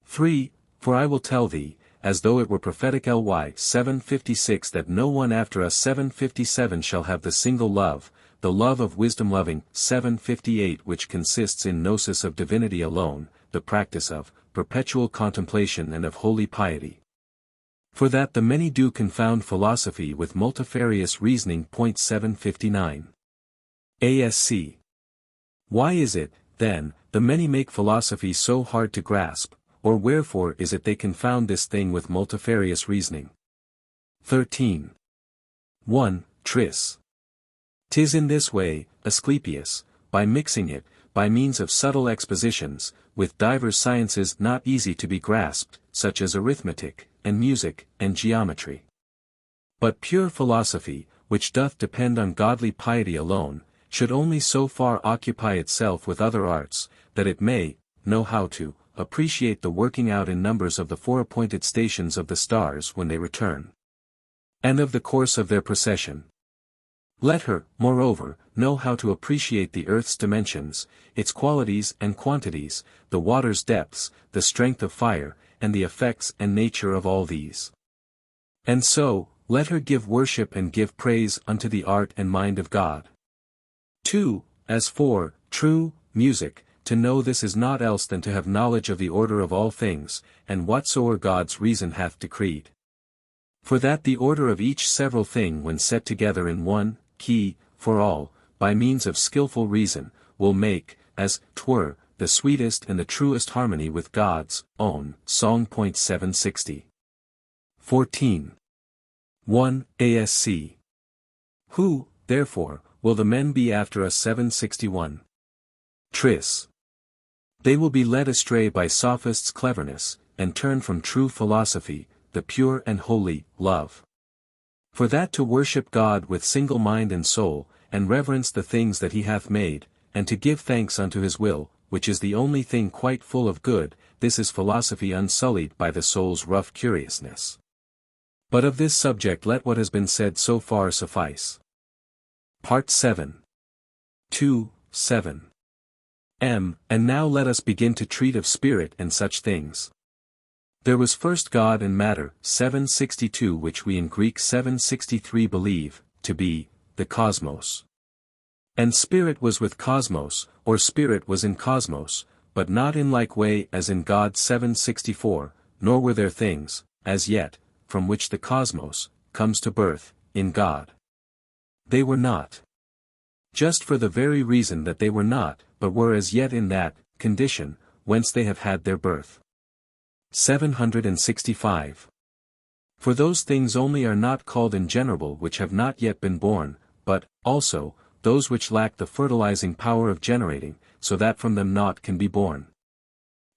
3. For I will tell thee, as though it were prophetic ly 756 that no one after us 757 shall have the single love, the love of wisdom loving 758 which consists in gnosis of divinity alone, the practice of perpetual contemplation and of holy piety. For that the many do confound philosophy with multifarious reasoning. 759. ASC. Why is it, then, the many make philosophy so hard to grasp, or wherefore is it they confound this thing with multifarious reasoning? 13. 1. Tris. 'Tis in this way, Asclepius, by mixing it, by means of subtle expositions, with divers sciences not easy to be grasped, such as arithmetic, and music, and geometry. But pure philosophy, which doth depend on godly piety alone, should only so far occupy itself with other arts, that it may know how to appreciate the working out in numbers of the foreappointed stations of the stars when they return, and of the course of their procession. Let her, moreover, know how to appreciate the earth's dimensions, its qualities and quantities, the water's depths, the strength of fire, and the effects and nature of all these. And so, let her give worship and give praise unto the art and mind of God. 2. As for true music, to know this is naught else than to have knowledge of the order of all things, and whatsoever God's reason hath decreed. For that the order of each several thing when set together in one key, for all, by means of skilful reason, will make, as 'twere, the sweetest and the truest harmony with God's own song. 760. 14. 1. ASC. Who, therefore, will the men be after us? 761. Tris. They will be led astray by sophists' cleverness, and turn from true philosophy, the pure and holy love. For that to worship God with single mind and soul, and reverence the things that he hath made, and to give thanks unto his will, which is the only thing quite full of good, this is philosophy unsullied by the soul's rough curiousness. But of this subject let what has been said so far suffice. Part 7. 2. 7. And now let us begin to treat of spirit and such things. There was first God and matter, 762, which we in Greek 763 believe, to be, the cosmos. And spirit was with cosmos, or spirit was in cosmos, but not in like way as in God 764, nor were there things, as yet, from which the cosmos comes to birth, in God. They were not. Just for the very reason that they were not, but were as yet in that condition, whence they have had their birth. 765. For those things only are not called ingenerable which have not yet been born, but, also, those which lack the fertilizing power of generating, so that from them naught can be born.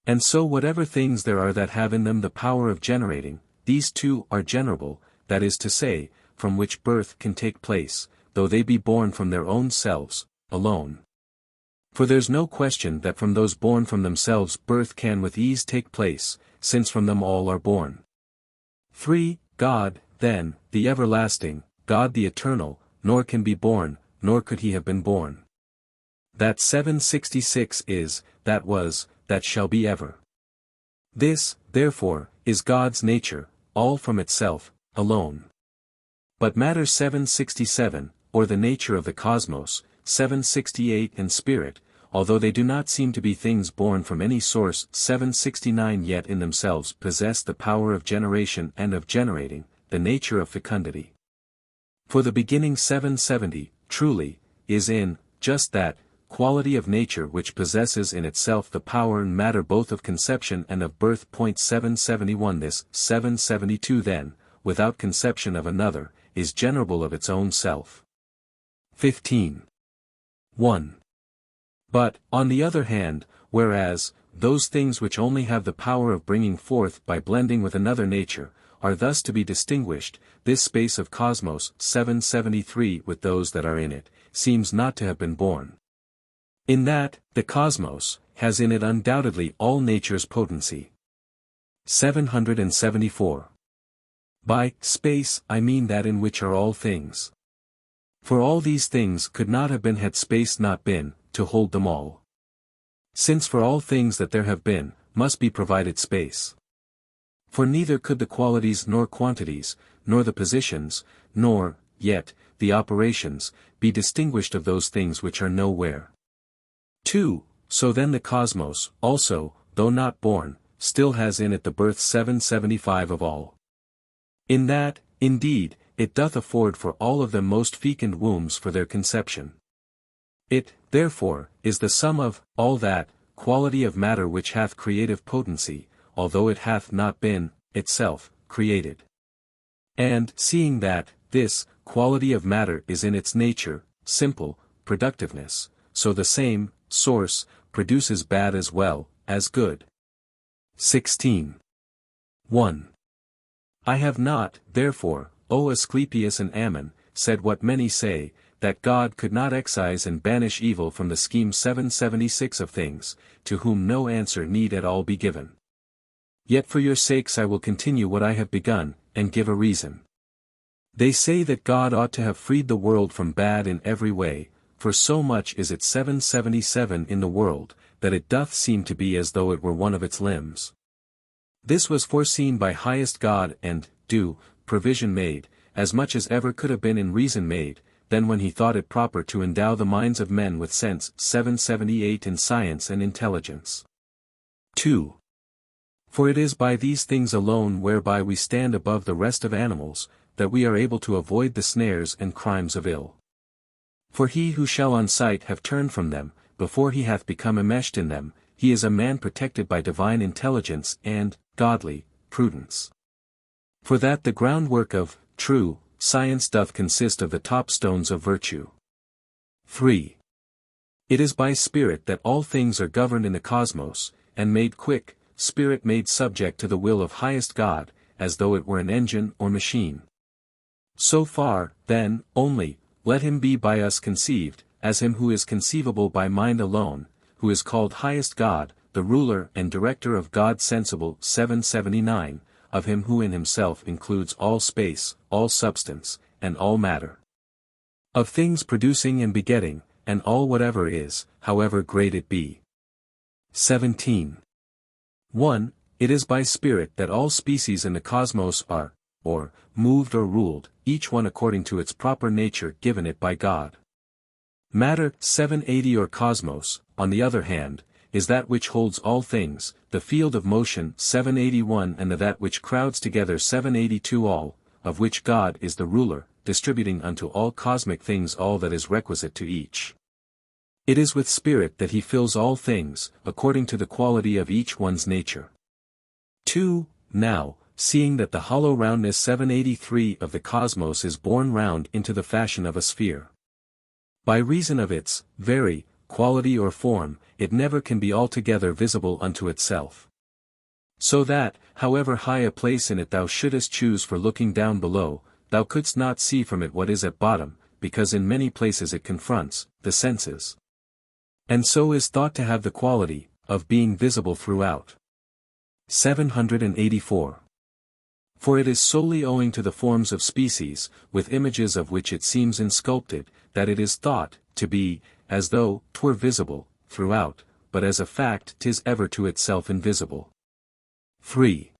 And so whatever things there are that have in them the power of generating, these too are generable, that is to say, from which birth can take place, though they be born from their own selves, alone. For there's no question that from those born from themselves birth can with ease take place, since from them all are born. 3. God, then, the everlasting, God the eternal, nor can be born, nor could he have been born. That 766 is, that was, that shall be ever. This, therefore, is God's nature, all from itself, alone. But matter 767, or the nature of the cosmos, 768 and spirit, although they do not seem to be things born from any source 769 yet in themselves possess the power of generation and of generating, the nature of fecundity. For the beginning 770, truly, is in, just that, quality of nature which possesses in itself the power and matter both of conception and of birth. 771 This 772 then, without conception of another, is generable of its own self. 15. 1. But, on the other hand, whereas, those things which only have the power of bringing forth by blending with another nature, are thus to be distinguished, this space of cosmos 773 with those that are in it, seems not to have been born. In that, the cosmos, has in it undoubtedly all nature's potency. 774. By space I mean that in which are all things. For all these things could not have been had space not been, to hold them all. Since for all things that there have been, must be provided space. For neither could the qualities nor quantities, nor the positions, nor, yet, the operations, be distinguished of those things which are nowhere. 2. So then the cosmos, also, though not born, still has in it the birth 775 of all. In that, indeed, it doth afford for all of them most fecund wombs for their conception. It, therefore, is the sum of all that quality of matter which hath creative potency, although it hath not been, itself, created. And, seeing that, this quality of matter is in its nature, simple, productiveness, so the same source produces bad as well as good. 16. 1. I have not, therefore, O Asclepius and Ammon, said what many say, that God could not excise and banish evil from the scheme 776 of things, to whom no answer need at all be given. Yet for your sakes I will continue what I have begun, and give a reason. They say that God ought to have freed the world from bad in every way, for so much is it 777 in the world, that it doth seem to be as though it were one of its limbs. This was foreseen by highest God and, due, provision made, as much as ever could have been in reason made, then when he thought it proper to endow the minds of men with sense 778 in science and intelligence. 2. For it is by these things alone whereby we stand above the rest of animals, that we are able to avoid the snares and crimes of ill. For he who shall on sight have turned from them, before he hath become enmeshed in them, he is a man protected by divine intelligence and, godly, prudence. For that the groundwork of, true, science doth consist of the top stones of virtue. 3. It is by spirit that all things are governed in the cosmos, and made quick, spirit made subject to the will of highest God, as though it were an engine or machine. So far, then, only, let him be by us conceived, as him who is conceivable by mind alone, who is called highest God, the ruler and director of God sensible 779, of him who in himself includes all space, all substance, and all matter. Of things producing and begetting, and all whatever is, however great it be. 17. 1. It is by spirit that all species in the cosmos are, or, moved or ruled, each one according to its proper nature given it by God. Matter 780 or cosmos, on the other hand, is that which holds all things, the field of motion 781 and the that which crowds together 782 all, of which God is the ruler, distributing unto all cosmic things all that is requisite to each. It is with spirit that he fills all things, according to the quality of each one's nature. 2. Now, seeing that the hollow roundness 783 of the cosmos is borne round into the fashion of a sphere. By reason of its, very, quality or form, it never can be altogether visible unto itself. So that, however high a place in it thou shouldest choose for looking down below, thou couldst not see from it what is at bottom, because in many places it confronts the senses. And so is thought to have the quality of being visible throughout. 784. For it is solely owing to the forms of species, with images of which it seems insculpted, that it is thought to be, as though 'twere visible throughout, but as a fact 'tis ever to itself invisible. 3.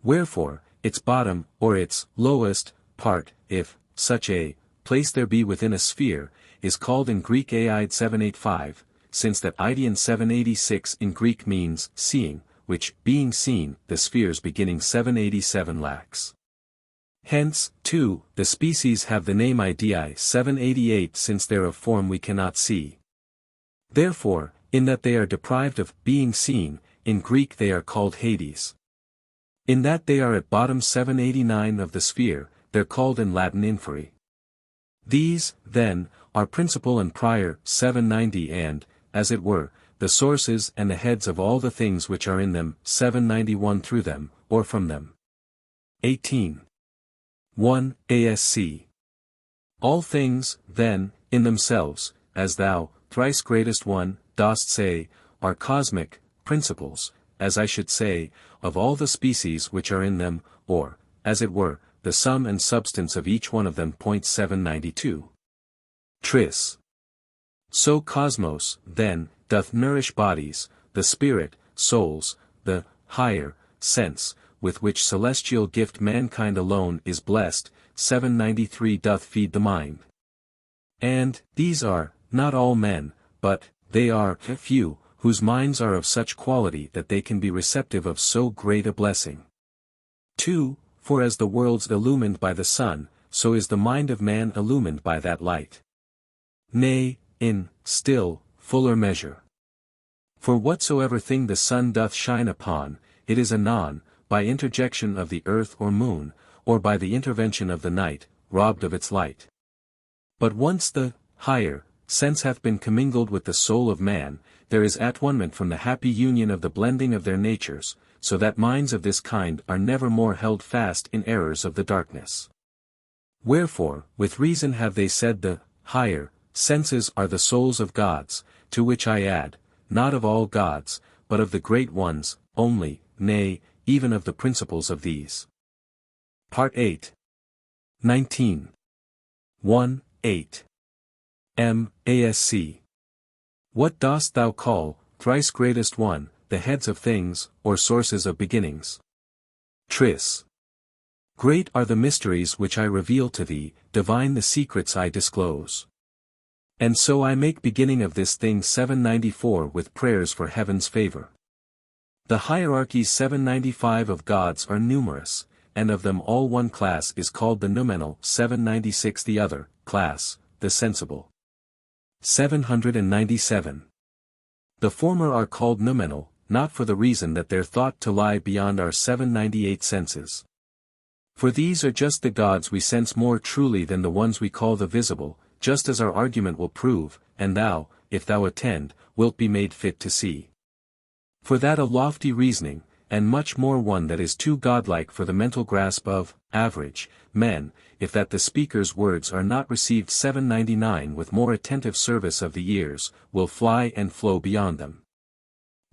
Wherefore, its bottom, or its lowest part, if such a place there be within a sphere, is called in Greek Aeid 785, since that Eideon 786 in Greek means seeing, which, being seen, the spheres beginning 787 lacks. Hence, too, the species have the name Idei 788 since they're of form we cannot see. Therefore, in that they are deprived of being seen, in Greek they are called Hades. In that they are at bottom 789 of the sphere, they're called in Latin inferi. These, then, are principal and prior 790 and, as it were, the sources and the heads of all the things which are in them 791 through them, or from them. 18. 1. ASC. All things, then, in themselves, as thou, thrice-greatest one, dost say, are cosmic principles, as I should say, of all the species which are in them, or, as it were, the sum and substance of each one of them. 792. Tris. So cosmos, then, doth nourish bodies, the spirit, souls, the higher sense, with which celestial gift mankind alone is blessed, 793 doth feed the mind. And, these are, not all men, but, they are, few, whose minds are of such quality that they can be receptive of so great a blessing. 2. For as the world's illumined by the sun, so is the mind of man illumined by that light. Nay, in, still, fuller measure. For whatsoever thing the sun doth shine upon, it is anon, by interjection of the earth or moon, or by the intervention of the night, robbed of its light. But once the higher sense hath been commingled with the soul of man, there is at-one-ment from the happy union of the blending of their natures, so that minds of this kind are never more held fast in errors of the darkness. Wherefore, with reason have they said the higher senses are the souls of gods, to which I add, not of all gods, but of the great ones, only, nay, even of the principles of these. Part 8. 19. 1, 8. Asc. What dost thou call, thrice greatest one, the heads of things, or sources of beginnings? Tris. Great are the mysteries which I reveal to thee, divine the secrets I disclose. And so I make beginning of this thing 794 with prayers for heaven's favor. The hierarchies 795 of gods are numerous, and of them all one class is called the noumenal, 796 the other class, the sensible. 797. The former are called noumenal, not for the reason that they're thought to lie beyond our 798 senses. For these are just the gods we sense more truly than the ones we call the visible, just as our argument will prove, and thou, if thou attend, wilt be made fit to see. For that a lofty reasoning, and much more one that is too godlike for the mental grasp of average men, if that the speaker's words are not received 799 with more attentive service of the ears, will fly and flow beyond them.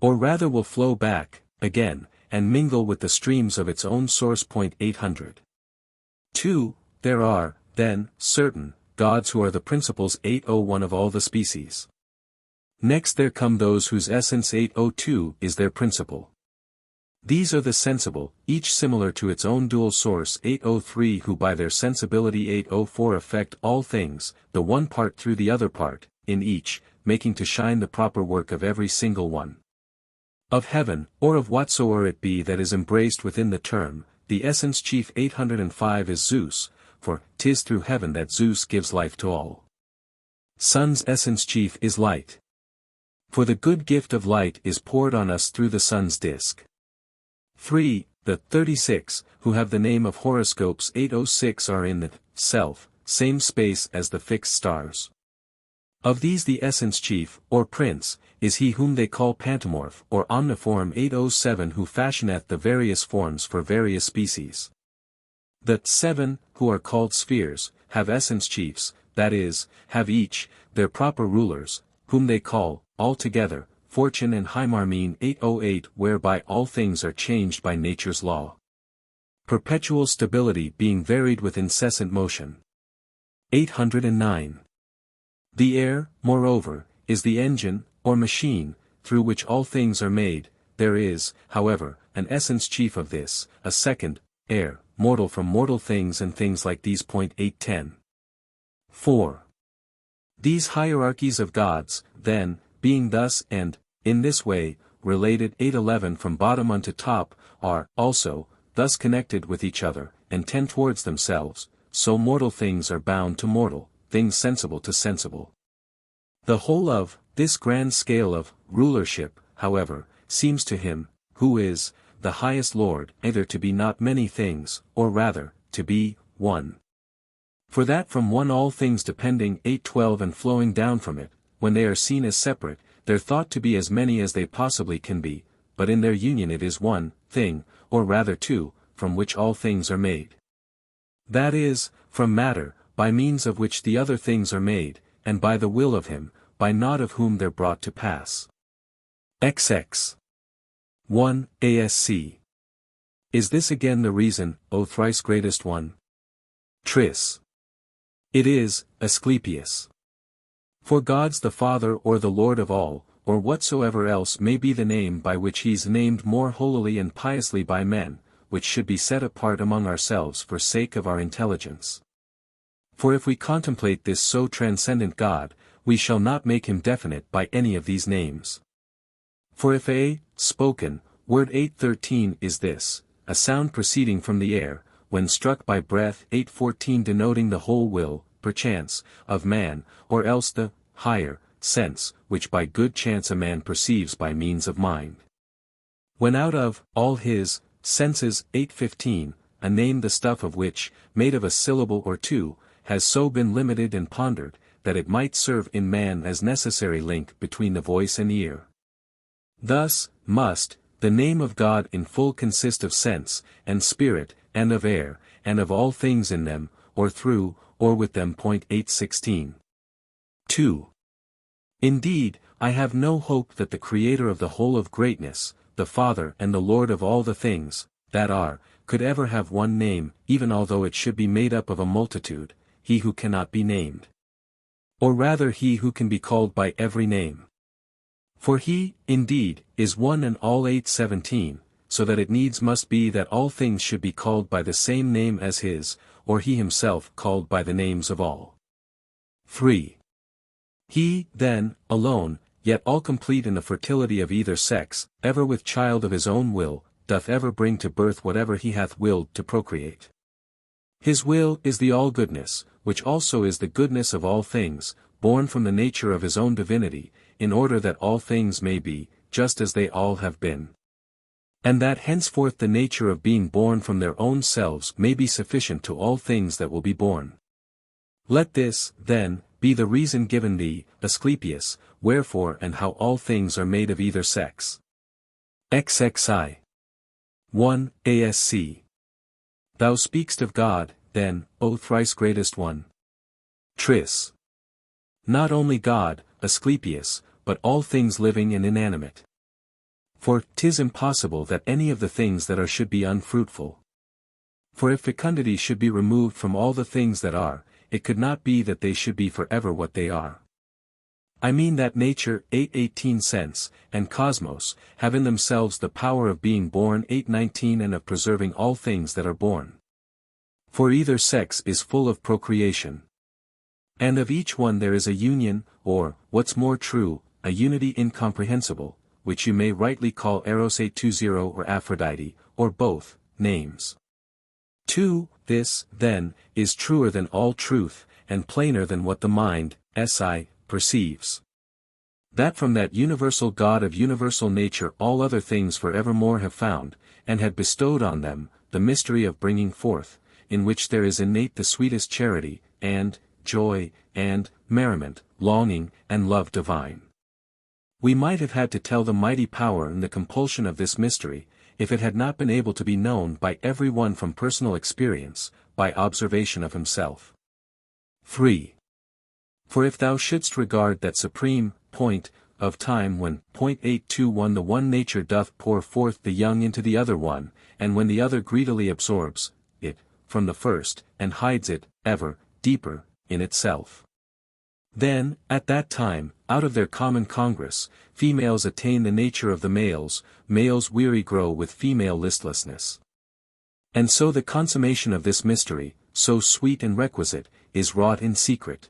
Or rather will flow back, again, and mingle with the streams of its own source. 800. 2. There are, then, certain gods who are the principles 801 of all the species. Next there come those whose essence 802 is their principle. These are the sensible, each similar to its own dual source 803 who by their sensibility 804 affect all things, the one part through the other part, in each, making to shine the proper work of every single one. Of heaven, or of whatsoever it be that is embraced within the term, the essence chief 805 is Zeus, for 'tis through heaven that Zeus gives life to all. Sun's essence chief is light. For the good gift of light is poured on us through the sun's disk. 3. The 36, who have the name of horoscopes 806 are in the same space as the fixed stars. Of these the essence chief, or prince, is he whom they call pantomorph or omniform 807 who fashioneth the various forms for various species. The 7, who are called spheres, have essence chiefs, that is, have each, their proper rulers, whom they call, altogether, Fortune and Hymarmene 808 whereby all things are changed by nature's law. Perpetual stability being varied with incessant motion. 809. The air, moreover, is the engine, or machine, through which all things are made. There is, however, an essence chief of this, a second, air, mortal from mortal things and things like these. 810. 4. These hierarchies of gods, then, being thus and, in this way, related 811 from bottom unto top, are, also, thus connected with each other, and tend towards themselves, so mortal things are bound to mortal, things sensible to sensible. The whole of this grand scale of rulership, however, seems to him, who is the highest Lord, either to be not many things, or rather, to be one. For that from one all things depending 812 and flowing down from it, when they are seen as separate, they're thought to be as many as they possibly can be, but in their union it is one thing, or rather two, from which all things are made. That is, from matter, by means of which the other things are made, and by the will of him, by naught of whom they're brought to pass. XX. 1. Asc. Is this again the reason, O thrice greatest one? Tris. It is, Asclepius. For God's the Father or the Lord of all, or whatsoever else may be the name by which he's named more holily and piously by men, which should be set apart among ourselves for sake of our intelligence. For if we contemplate this so transcendent God, we shall not make him definite by any of these names. For if a spoken word 8:13 is this, a sound proceeding from the air, when struck by breath 8:14 denoting the whole will, perchance, of man, or else the higher sense, which by good chance a man perceives by means of mind. When out of all his senses 8:15, a name the stuff of which, made of a syllable or two, has so been limited and pondered, that it might serve in man as necessary link between the voice and ear. Thus, must, the name of God in full consist of sense, and spirit, and of air, and of all things in them, or through, or with them. 8:16. 2. Indeed, I have no hope that the Creator of the whole of greatness, the Father and the Lord of all the things, that are, could ever have one name, even although it should be made up of a multitude, he who cannot be named. Or rather he who can be called by every name. For he, indeed, is one and all 8:17, so that it needs must be that all things should be called by the same name as his, or he himself called by the names of all. 3. He, then, alone, yet all complete in the fertility of either sex, ever with child of his own will, doth ever bring to birth whatever he hath willed to procreate. His will is the all-goodness, which also is the goodness of all things, born from the nature of his own divinity, in order that all things may be, just as they all have been. And that henceforth the nature of being born from their own selves may be sufficient to all things that will be born. Let this, then, be the reason given thee, Asclepius, wherefore and how all things are made of either sex. XXI. 1. ASC. Thou speakst of God, then, O thrice-greatest one. Tris. Not only God, Asclepius, but all things living and inanimate. For 'tis impossible that any of the things that are should be unfruitful. For if fecundity should be removed from all the things that are, it could not be that they should be forever what they are. I mean that nature 8:18 sense, and cosmos, have in themselves the power of being born 8:19 and of preserving all things that are born. For either sex is full of procreation. And of each one there is a union, or, what's more true, a unity incomprehensible, which you may rightly call Eros 8:20 or Aphrodite, or both, names. 2. This, then, is truer than all truth, and plainer than what the mind, si, perceives. That from that universal God of universal nature all other things for evermore have found, and had bestowed on them, the mystery of bringing forth, in which there is innate the sweetest charity, and joy, and merriment, longing, and love divine. We might have had to tell the mighty power and the compulsion of this mystery, if it had not been able to be known by every one from personal experience, by observation of himself. 3. For if thou shouldst regard that supreme point of time when 821 the one nature doth pour forth the young into the other one, and when the other greedily absorbs it from the first, and hides it, ever, deeper, in itself. Then, at that time, out of their common congress, females attain the nature of the males, males weary grow with female listlessness. And so the consummation of this mystery, so sweet and requisite, is wrought in secret.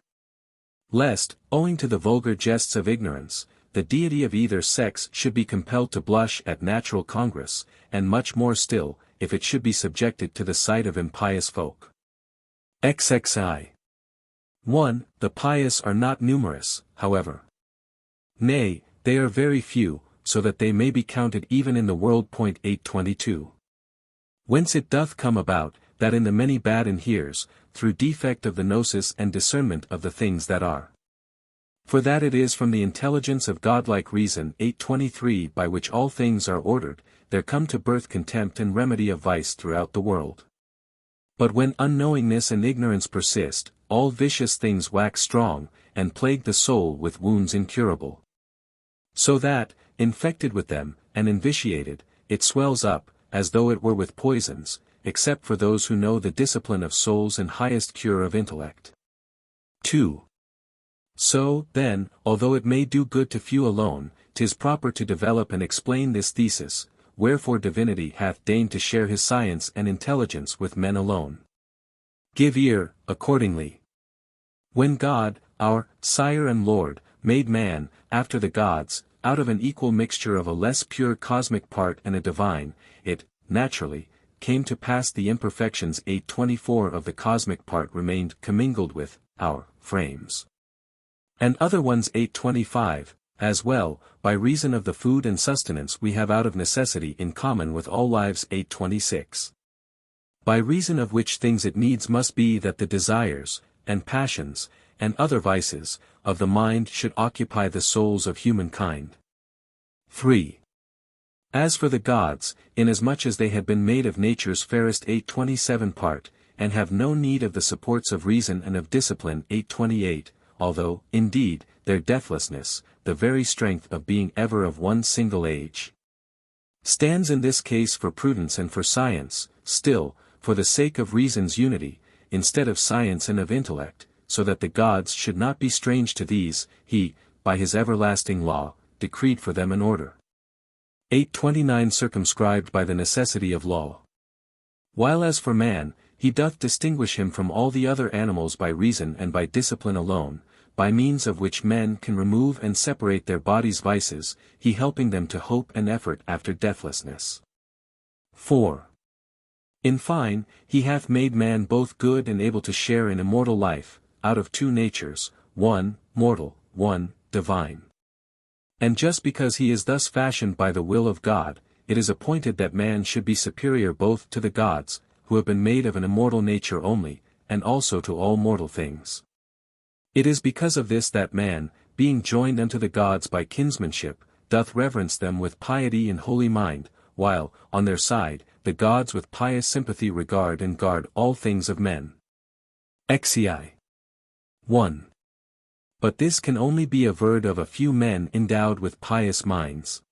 Lest, owing to the vulgar jests of ignorance, the deity of either sex should be compelled to blush at natural congress, and much more still, if it should be subjected to the sight of impious folk. XXI. 1. The pious are not numerous, however. Nay, they are very few, so that they may be counted even in the world. 822. Whence it doth come about, that in the many bad inheres, through defect of the gnosis and discernment of the things that are. For that it is from the intelligence of godlike reason 823 by which all things are ordered, there come to birth contempt and remedy of vice throughout the world. But when unknowingness and ignorance persist, all vicious things wax strong, and plague the soul with wounds incurable. So that, infected with them, and invitiated, it swells up, as though it were with poisons, except for those who know the discipline of souls and highest cure of intellect. 2. So, then, although it may do good to few alone, 'tis proper to develop and explain this thesis, wherefore divinity hath deigned to share his science and intelligence with men alone. Give ear, accordingly. When God, our Sire and Lord, made man, after the gods, out of an equal mixture of a less pure cosmic part and a divine, it, naturally, came to pass the imperfections 824 of the cosmic part remained commingled with our frames. And other ones 825, as well, by reason of the food and sustenance we have out of necessity in common with all lives 826. By reason of which things it needs must be that the desires, and passions, and other vices, of the mind should occupy the souls of humankind. 3. As for the gods, inasmuch as they have been made of nature's fairest 827 part, and have no need of the supports of reason and of discipline 828, although, indeed, their deathlessness, the very strength of being ever of one single age, stands in this case for prudence and for science, still, for the sake of reason's unity, instead of science and of intellect, so that the gods should not be strange to these, he, by his everlasting law, decreed for them an order. 829 circumscribed by the necessity of law. While as for man, he doth distinguish him from all the other animals by reason and by discipline alone, by means of which men can remove and separate their bodies' vices, he helping them to hope and effort after deathlessness. 4. In fine, he hath made man both good and able to share in immortal life, out of two natures, one, mortal, one, divine. And just because he is thus fashioned by the will of God, it is appointed that man should be superior both to the gods, who have been made of an immortal nature only, and also to all mortal things. It is because of this that man, being joined unto the gods by kinsmanship, doth reverence them with piety and holy mind, while, on their side, the gods with pious sympathy regard and guard all things of men. Xci. 1. But this can only be averred of a few men endowed with pious minds.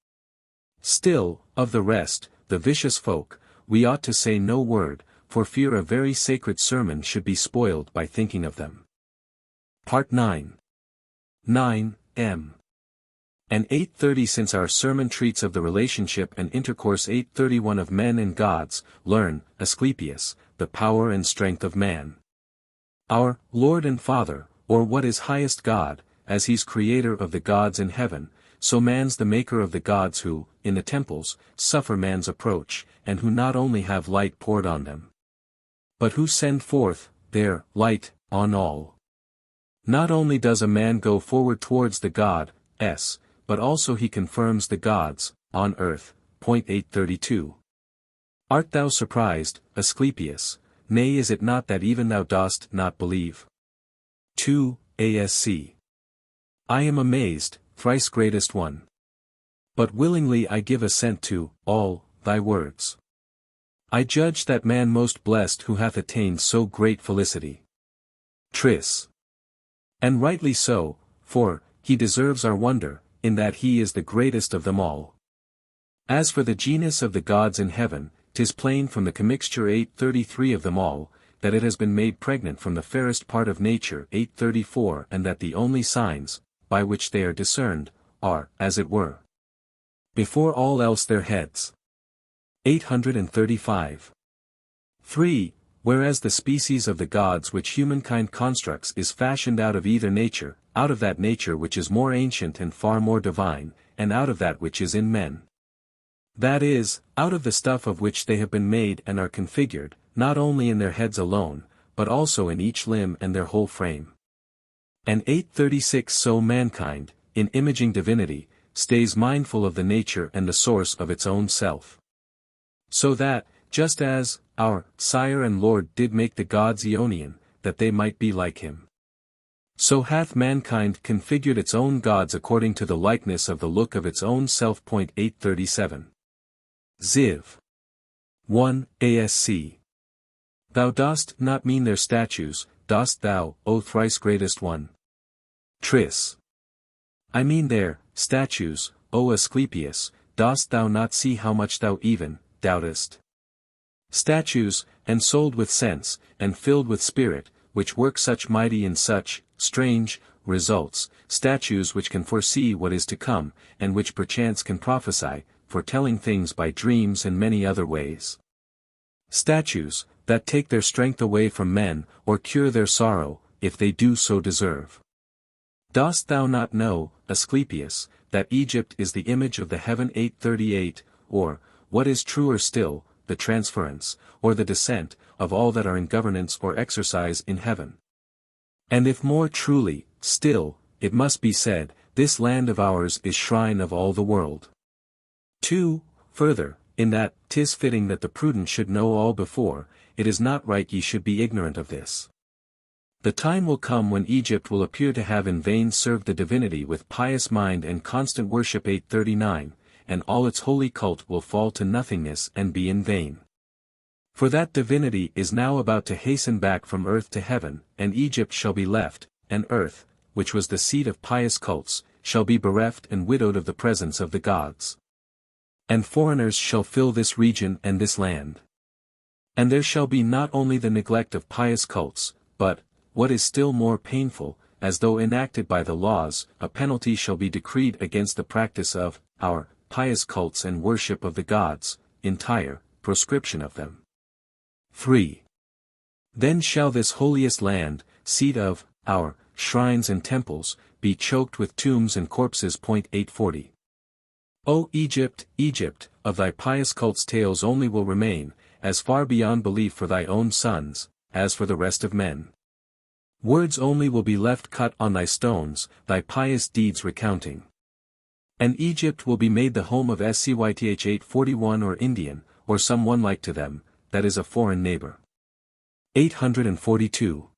Still, of the rest, the vicious folk, we ought to say no word, for fear a very sacred sermon should be spoiled by thinking of them. Part 9. 9, M. And 830 since our sermon treats of the relationship and intercourse 831 of men and gods, learn, Asclepius, the power and strength of man. Our Lord and Father, or what is highest God, as he's creator of the gods in heaven, so man's the maker of the gods who, in the temples, suffer man's approach, and who not only have light poured on them, but who send forth, their light, on all. Not only does a man go forward towards the God, s, but also he confirms the gods, on earth. Point 832. Art thou surprised, Asclepius? Nay, is it not that even thou dost not believe? 2, ASC. I am amazed, thrice-greatest one. But willingly I give assent to all thy words. I judge that man most blessed who hath attained so great felicity. Tris. And rightly so, for he deserves our wonder, in that he is the greatest of them all. As for the genus of the gods in heaven, 'tis plain from the commixture 833 of them all, that it has been made pregnant from the fairest part of nature 834 and that the only signs, by which they are discerned, are, as it were, before all else their heads. 835. 3. Whereas the species of the gods which humankind constructs is fashioned out of either nature, out of that nature which is more ancient and far more divine, and out of that which is in men. That is, out of the stuff of which they have been made and are configured, not only in their heads alone, but also in each limb and their whole frame. And 836 so mankind, in imaging divinity, stays mindful of the nature and the source of its own self. So that, just as, our Sire and Lord did make the gods Aeonian, that they might be like him, so hath mankind configured its own gods according to the likeness of the look of its own self. 837. Ziv. 1, ASC. Thou dost not mean their statues, dost thou, O thrice-greatest one? Tris. I mean their statues, O Asclepius, dost thou not see how much thou even doubtest? Statues, ensouled with sense, and filled with spirit, which work such mighty and such strange results, statues which can foresee what is to come, and which perchance can prophesy, foretelling things by dreams and many other ways. Statues, that take their strength away from men, or cure their sorrow, if they do so deserve. Dost thou not know, Asclepius, that Egypt is the image of the heaven 838, or, what is truer still, the transference, or the descent, of all that are in governance or exercise in heaven? And if more truly, still, it must be said, this land of ours is shrine of all the world. 2. Further, in that, 'tis fitting that the prudent should know all before, it is not right ye should be ignorant of this. The time will come when Egypt will appear to have in vain served the divinity with pious mind and constant worship 839, and all its holy cult will fall to nothingness and be in vain. For that divinity is now about to hasten back from earth to heaven, and Egypt shall be left, and earth, which was the seat of pious cults, shall be bereft and widowed of the presence of the gods. And foreigners shall fill this region and this land. And there shall be not only the neglect of pious cults, but, what is still more painful, as though enacted by the laws, a penalty shall be decreed against the practice of our pious cults and worship of the gods, entire proscription of them. 3. Then shall this holiest land, seat of our shrines and temples, be choked with tombs and corpses. 840. O Egypt, Egypt, of thy pious cults tales only will remain, as far beyond belief for thy own sons, as for the rest of men. Words only will be left cut on thy stones, thy pious deeds recounting. And Egypt will be made the home of Scyth 841 or Indian, or some one like to them, that is a foreign neighbor. 842.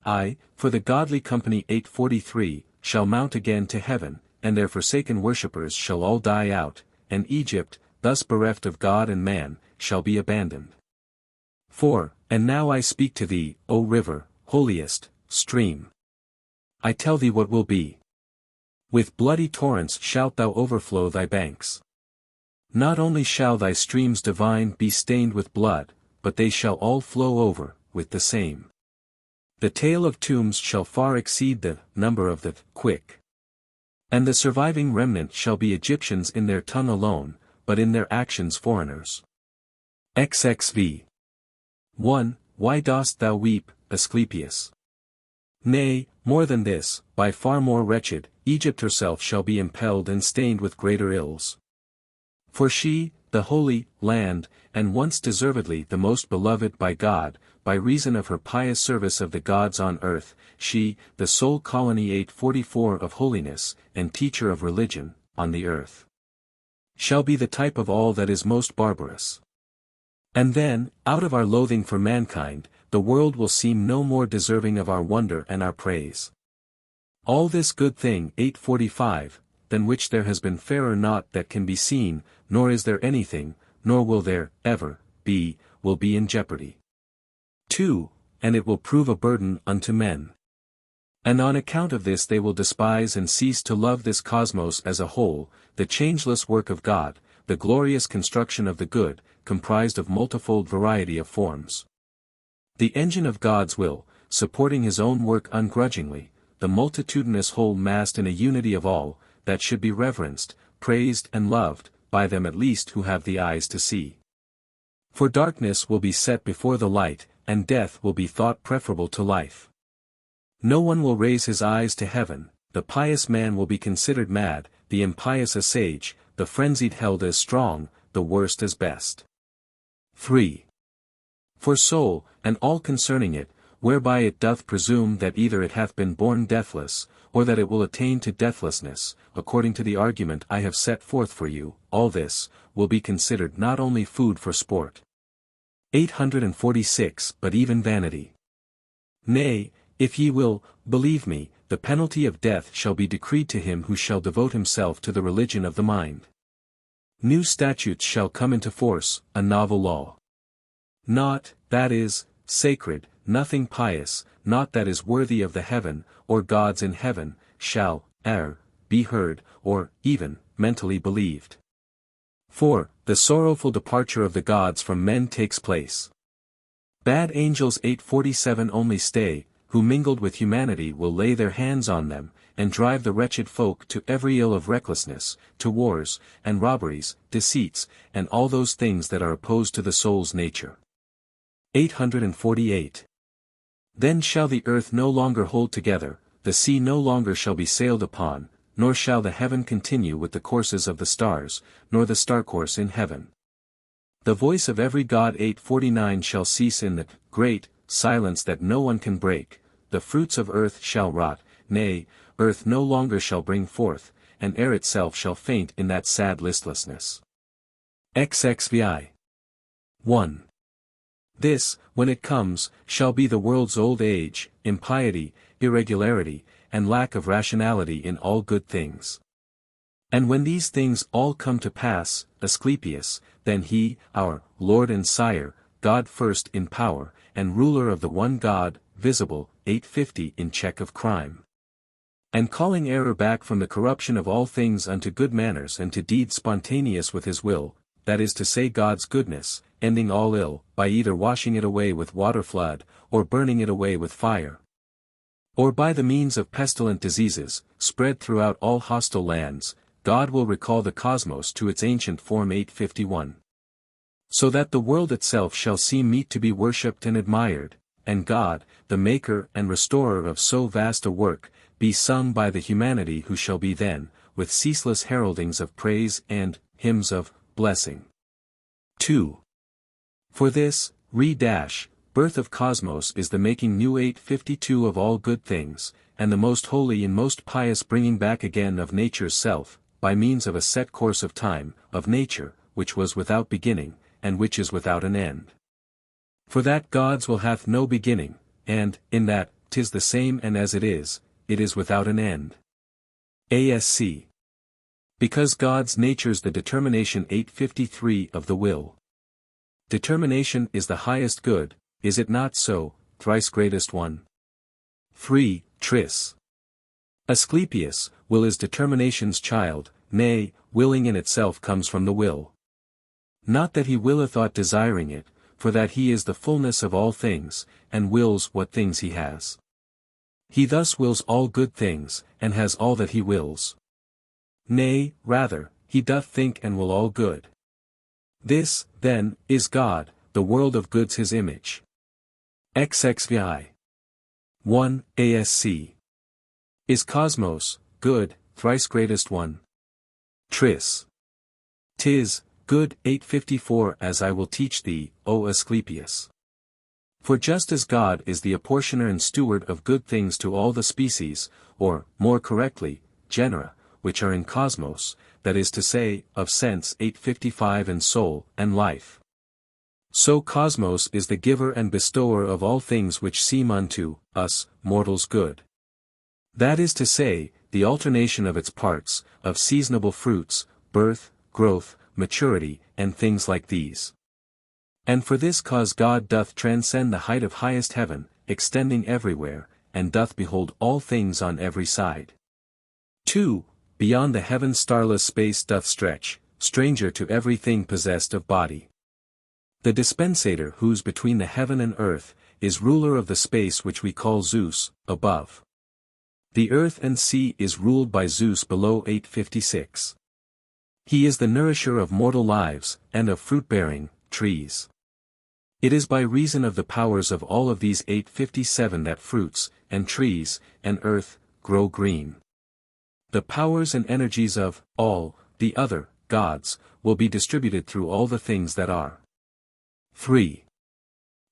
For the godly company 843, shall mount again to heaven, and their forsaken worshippers shall all die out, and Egypt, thus bereft of God and man, shall be abandoned. 4. And now I speak to thee, O river, holiest, stream. I tell thee what will be. With bloody torrents shalt thou overflow thy banks. Not only shall thy streams divine be stained with blood, but they shall all flow over, with the same. The tale of tombs shall far exceed the number of the quick. And the surviving remnant shall be Egyptians in their tongue alone, but in their actions foreigners. XXV. 1. Why dost thou weep, Asclepius? Nay, more than this, by far more wretched, Egypt herself shall be impelled and stained with greater ills. For she, the holy land, and once deservedly the most beloved by God, by reason of her pious service of the gods on earth, she, the sole colony 844 of holiness, and teacher of religion, on the earth, shall be the type of all that is most barbarous. And then, out of our loathing for mankind, the world will seem no more deserving of our wonder and our praise. All this good thing 845, than which there has been fairer naught that can be seen, nor is there anything, nor will there, ever, be, will be in jeopardy. 2. And it will prove a burden unto men. And on account of this they will despise and cease to love this cosmos as a whole, the changeless work of God, the glorious construction of the good, comprised of multifold variety of forms. The engine of God's will, supporting his own work ungrudgingly, the multitudinous whole massed in a unity of all, that should be reverenced, praised and loved, by them at least who have the eyes to see. For darkness will be set before the light, and death will be thought preferable to life. No one will raise his eyes to heaven, the pious man will be considered mad, the impious a sage, the frenzied held as strong, the worst as best. 3. For soul, and all concerning it, whereby it doth presume that either it hath been born deathless, or that it will attain to deathlessness, according to the argument I have set forth for you, all this, will be considered not only food for sport. 846 but even vanity. Nay, if ye will, believe me, the penalty of death shall be decreed to him who shall devote himself to the religion of the mind. New statutes shall come into force, a novel law. Naught, that is, sacred, nothing pious, naught that is worthy of the heaven, or gods in heaven, shall, be heard, or, even, mentally believed. 4. The sorrowful departure of the gods from men takes place. Bad angels 847 only stay, who mingled with humanity will lay their hands on them, and drive the wretched folk to every ill of recklessness, to wars, and robberies, deceits, and all those things that are opposed to the soul's nature. 848. Then shall the earth no longer hold together, the sea no longer shall be sailed upon, nor shall the heaven continue with the courses of the stars, nor the star-course in heaven. The voice of every god 849 shall cease in the great silence that no one can break, the fruits of earth shall rot, nay, earth no longer shall bring forth, and air itself shall faint in that sad listlessness. XXVI. 1. This, when it comes, shall be the world's old age, impiety, irregularity, and lack of rationality in all good things. And when these things all come to pass, Asclepius, then he, our Lord and Sire, God first in power, and ruler of the one God, visible, 850 in check of crime. And calling error back from the corruption of all things unto good manners and to deeds spontaneous with his will, that is to say God's goodness, ending all ill, by either washing it away with water flood, or burning it away with fire, or by the means of pestilent diseases, spread throughout all hostile lands, God will recall the cosmos to its ancient form 851. So that the world itself shall seem meet to be worshipped and admired, and God, the maker and restorer of so vast a work, be sung by the humanity who shall be then, with ceaseless heraldings of praise and hymns of blessing. 2. For this, birth of cosmos is the making new 852 of all good things, and the most holy and most pious bringing back again of nature's self, by means of a set course of time, of nature, which was without beginning, and which is without an end. For that God's will hath no beginning, and, in that, 'tis the same and as it is without an end. ASC. Because God's nature's the determination 853 of the will. Determination is the highest good, is it not so, thrice greatest one? 3. Tris. Asclepius, will is determination's child, nay, willing in itself comes from the will. Not that he willeth aught desiring it, for that he is the fullness of all things, and wills what things he has. He thus wills all good things, and has all that he wills. Nay, rather, he doth think and will all good. This, then, is God, the world of goods his image. XXVI. 1. ASC. Is cosmos, good, thrice greatest one? Tris. 'Tis, good 854 as I will teach thee, O Asclepius. For just as God is the apportioner and steward of good things to all the species, or, more correctly, genera, which are in cosmos, that is to say, of sense 855 and soul, and life. So cosmos is the giver and bestower of all things which seem unto us, mortals good. That is to say, the alternation of its parts, of seasonable fruits, birth, growth, maturity, and things like these. And for this cause God doth transcend the height of highest heaven, extending everywhere, and doth behold all things on every side. 2. Beyond the heaven starless space doth stretch, stranger to every thing possessed of body. The dispensator whose between the heaven and earth, is ruler of the space which we call Zeus, above. The earth and sea is ruled by Zeus below 856. He is the nourisher of mortal lives, and of fruit-bearing trees. It is by reason of the powers of all of these 857 that fruits, and trees, and earth, grow green. The powers and energies of all the other gods will be distributed through all the things that are. 3.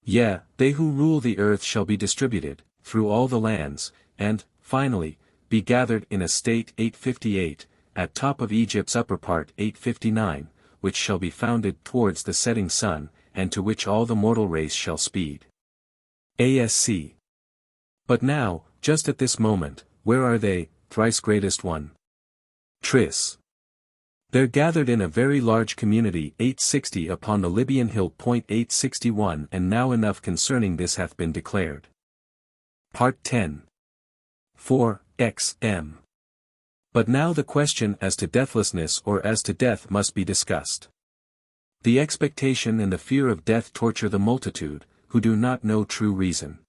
Yea, they who rule the earth shall be distributed, through all the lands, and, finally, be gathered in a state 858, at top of Egypt's upper part 859, which shall be founded towards the setting sun, and to which all the mortal race shall speed. ASC. But now, just at this moment, where are they, thrice greatest one? Tris. They're gathered in a very large community 860 upon the Libyan hill. 861 And now enough concerning this hath been declared. Part 10. 4. XM. But now the question as to deathlessness or as to death must be discussed. The expectation and the fear of death torture the multitude, who do not know true reason.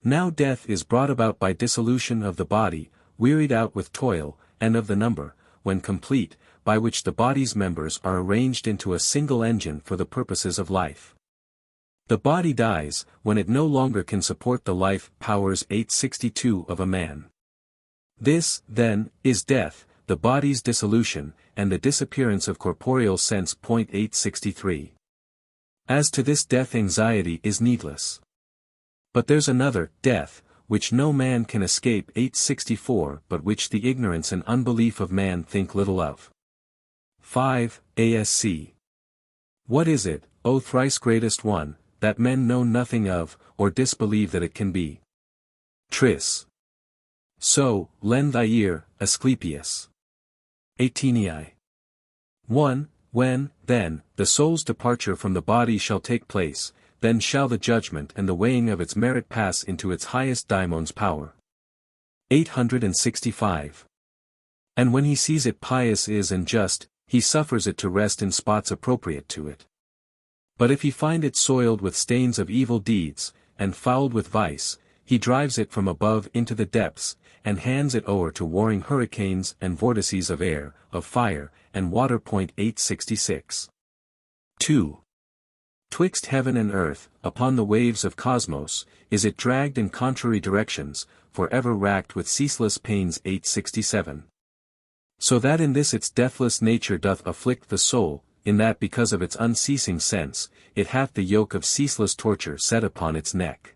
Now death is brought about by dissolution of the body, wearied out with toil, and of the number, when complete, by which the body's members are arranged into a single engine for the purposes of life. The body dies, when it no longer can support the life powers 862 of a man. This, then, is death, the body's dissolution, and the disappearance of corporeal sense. 863. As to this death, anxiety is needless. But there's another, death, which no man can escape. 864, but which the ignorance and unbelief of man think little of. 5. Asc. What is it, O thrice-greatest one, that men know nothing of, or disbelieve that it can be? Tris. So, lend thy ear, Asclepius. 18. 1. When, then, the soul's departure from the body shall take place, then shall the judgment and the weighing of its merit pass into its highest daemon's power. 865. And when he sees it pious is and just, he suffers it to rest in spots appropriate to it. But if he find it soiled with stains of evil deeds, and fouled with vice, he drives it from above into the depths, and hands it o'er to warring hurricanes and vortices of air, of fire, and water. 866. 2. Twixt heaven and earth, upon the waves of cosmos, is it dragged in contrary directions, for ever racked with ceaseless pains. 867. So that in this its deathless nature doth afflict the soul, in that because of its unceasing sense, it hath the yoke of ceaseless torture set upon its neck.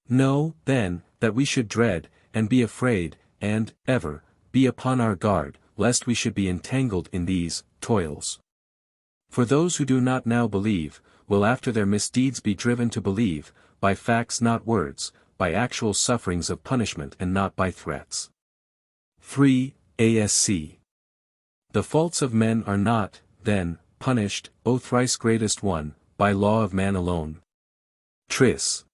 Know, then, that we should dread, and be afraid, and, ever, be upon our guard, lest we should be entangled in these toils. For those who do not now believe, will after their misdeeds be driven to believe, by facts not words, by actual sufferings of punishment and not by threats. 3. Asc. The faults of men are not, then, punished, O thrice-greatest one, by law of man alone. Tris.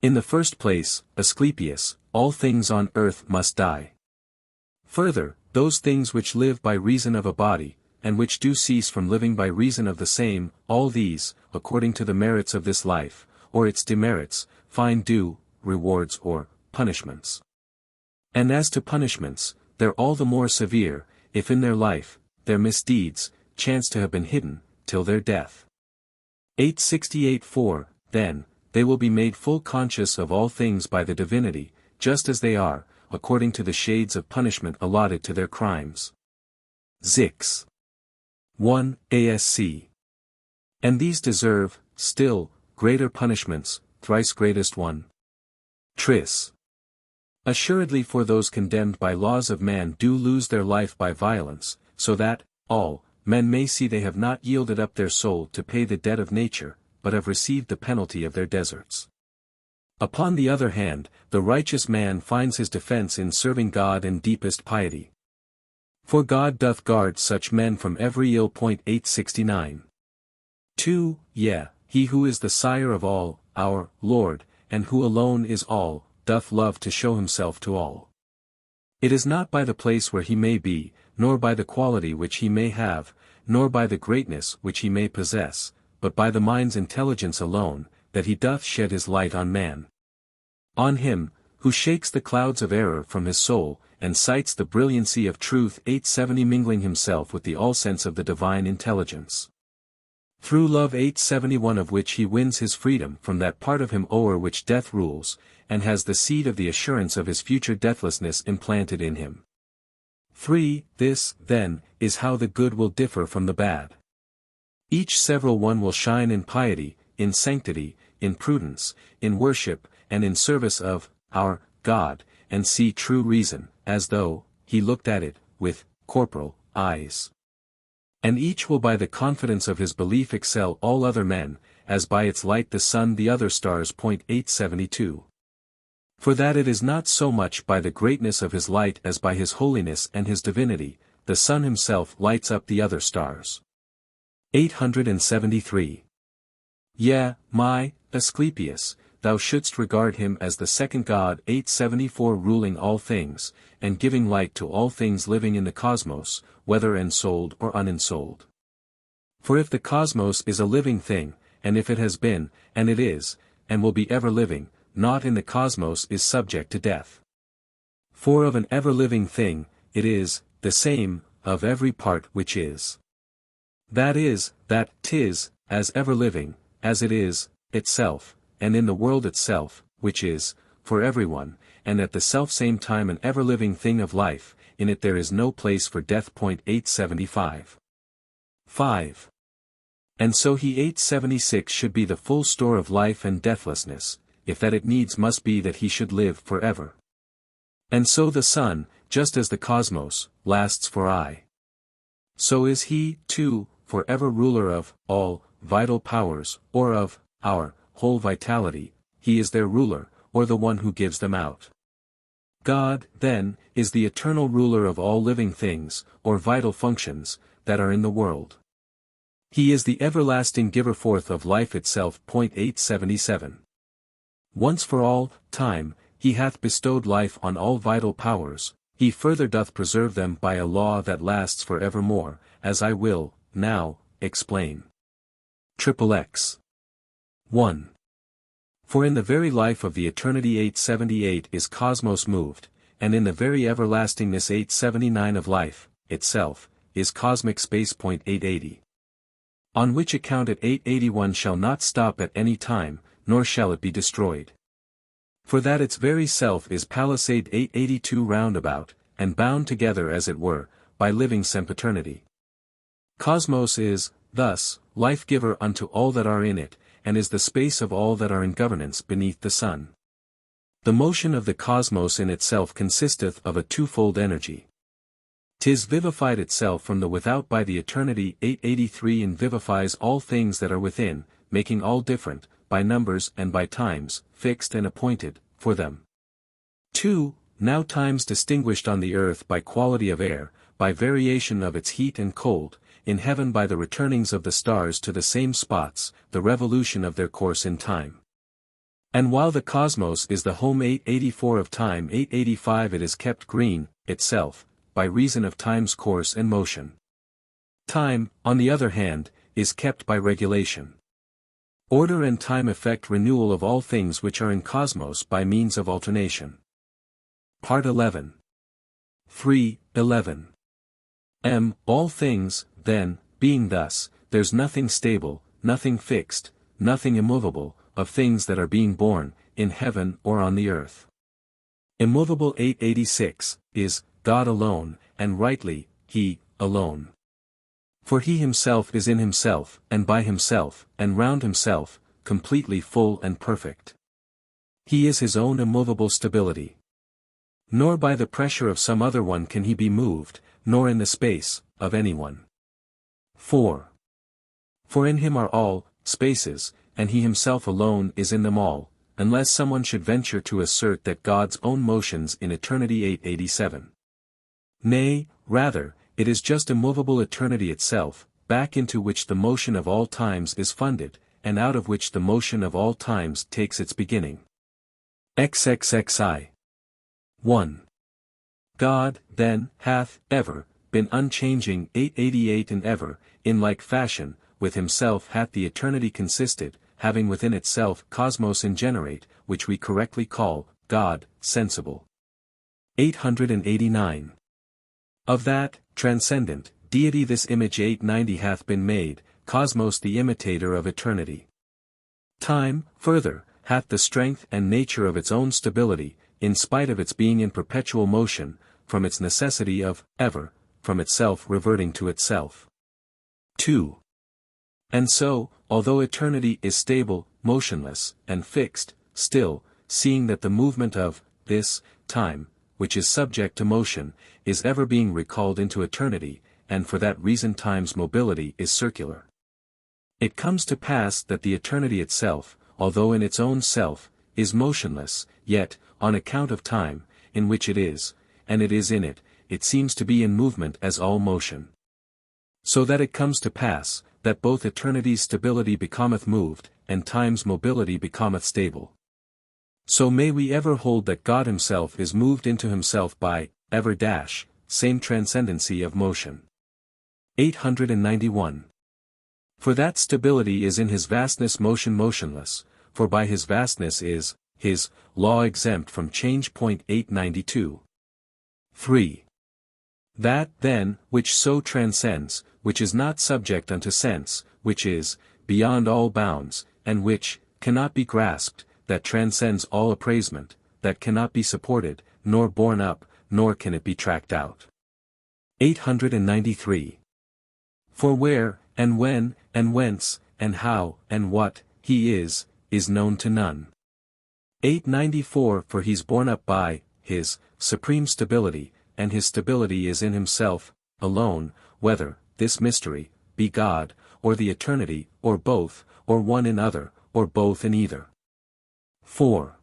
In the first place, Asclepius, all things on earth must die. Further, those things which live by reason of a body, and which do cease from living by reason of the same, all these, according to the merits of this life, or its demerits, find due, rewards or punishments. And as to punishments, they're all the more severe, if in their life, their misdeeds, chance to have been hidden, till their death. 868. 4. Then, they will be made full conscious of all things by the divinity, just as they are, according to the shades of punishment allotted to their crimes. Zix. 1. Asc. And these deserve, still, greater punishments, thrice-greatest one. Tris. Assuredly, for those condemned by laws of man do lose their life by violence, so that, all, men may see they have not yielded up their soul to pay the debt of nature, but have received the penalty of their deserts. Upon the other hand, the righteous man finds his defense in serving God and deepest piety. For God doth guard such men from every ill. 869. 2. Yea, he who is the sire of all, our Lord, and who alone is all, doth love to show himself to all. It is not by the place where he may be, nor by the quality which he may have, nor by the greatness which he may possess, but by the mind's intelligence alone, that he doth shed his light on man. On him, who shakes the clouds of error from his soul, and sights the brilliancy of truth. 870, mingling himself with the all-sense of the divine intelligence. Through love. 871, of which he wins his freedom from that part of him o'er which death rules, and has the seed of the assurance of his future deathlessness implanted in him. 3. This, then, is how the good will differ from the bad. Each several one will shine in piety, in sanctity, in prudence, in worship, and in service of our God, and see true reason, as though he looked at it with corporal eyes. And each will by the confidence of his belief excel all other men, as by its light the sun the other stars. 872. For that it is not so much by the greatness of his light as by his holiness and his divinity, the sun himself lights up the other stars. 873. Yea, my Asclepius, thou shouldst regard him as the second God. 874, ruling all things, and giving light to all things living in the cosmos, whether ensouled or unensouled. For if the cosmos is a living thing, and if it has been, and it is, and will be ever living, naught in the cosmos is subject to death. For of an ever-living thing, it is, the same, of every part which is. That is, that 'tis, as ever-living, as it is, itself, and in the world itself, which is, for everyone, and at the self-same time an ever-living thing of life, in it there is no place for death. 875. 5. And so he 876 should be the full store of life and deathlessness, if that it needs must be that he should live forever. And so the sun, just as the cosmos, lasts for aye. So is he, too, for ever ruler of all vital powers, or of our whole vitality. He is their ruler, or the one who gives them out. God, then, is the eternal ruler of all living things, or vital functions, that are in the world. He is the everlasting giver forth of life itself. 877. Once for all time, he hath bestowed life on all vital powers, he further doth preserve them by a law that lasts for evermore, as I will, now, explain. XXX. 1. For in the very life of the eternity 878 is cosmos moved, and in the very everlastingness 879 of life, itself, is cosmic space. 880. On which account at 881 shall not stop at any time, nor shall it be destroyed. For that its very self is palisade 882 round about, and bound together as it were, by living sempiternity. Cosmos is, thus, life-giver unto all that are in it, and is the space of all that are in governance beneath the sun. The motion of the cosmos in itself consisteth of a twofold energy. 'Tis vivified itself from the without by the eternity 883 and vivifies all things that are within, making all different, by numbers and by times, fixed and appointed, for them. 2. Now times distinguished on the earth by quality of air, by variation of its heat and cold, in heaven by the returnings of the stars to the same spots, the revolution of their course in time. And while the cosmos is the home 884 of time 885 it is kept green, itself, by reason of time's course and motion. Time, on the other hand, is kept by regulation. Order and time effect renewal of all things which are in cosmos by means of alternation. Part 11. 3:11. All things, then, being thus, there's nothing stable, nothing fixed, nothing immovable, of things that are being born, in heaven or on the earth. Immovable 886, is, God alone, and rightly, he, alone. For he himself is in himself, and by himself, and round himself, completely full and perfect. He is his own immovable stability. Nor by the pressure of some other one can he be moved, nor in the space, of anyone. 4. For in him are all, spaces, and he himself alone is in them all, unless someone should venture to assert that God's own motions in eternity 887. Nay, rather, it is just immovable eternity itself, back into which the motion of all times is funded, and out of which the motion of all times takes its beginning. XXXI. 1. God, then, hath, ever, been unchanging 888 and ever, in like fashion, with himself hath the eternity consisted, having within itself cosmos ingenerate, which we correctly call, God, sensible. 889. Of that, transcendent, deity this image 890 hath been made, cosmos the imitator of eternity. Time, further, hath the strength and nature of its own stability, in spite of its being in perpetual motion, from its necessity of, ever, from itself reverting to itself. 2. And so, although eternity is stable, motionless, and fixed, still, seeing that the movement of, this, time, which is subject to motion, is ever being recalled into eternity, and for that reason time's mobility is circular. It comes to pass that the eternity itself, although in its own self, is motionless, yet, on account of time, in which it is, and it is in it, it seems to be in movement as all motion. So that it comes to pass, that both eternity's stability becometh moved, and time's mobility becometh stable. So may we ever hold that God himself is moved into himself by, ever same transcendency of motion. 891. For that stability is in his vastness motion motionless, for by his vastness is, his law exempt from change. 892. 3. That, then, which so transcends, which is not subject unto sense, which is, beyond all bounds, and which, cannot be grasped, that transcends all appraisement, that cannot be supported, nor borne up, nor can it be tracked out. 893. For where, and when, and whence, and how, and what, he is known to none. 894. For he's borne up by, his, supreme stability, and his stability is in himself, alone, whether, this mystery, be God, or the eternity, or both, or one in other, or both in either. 4.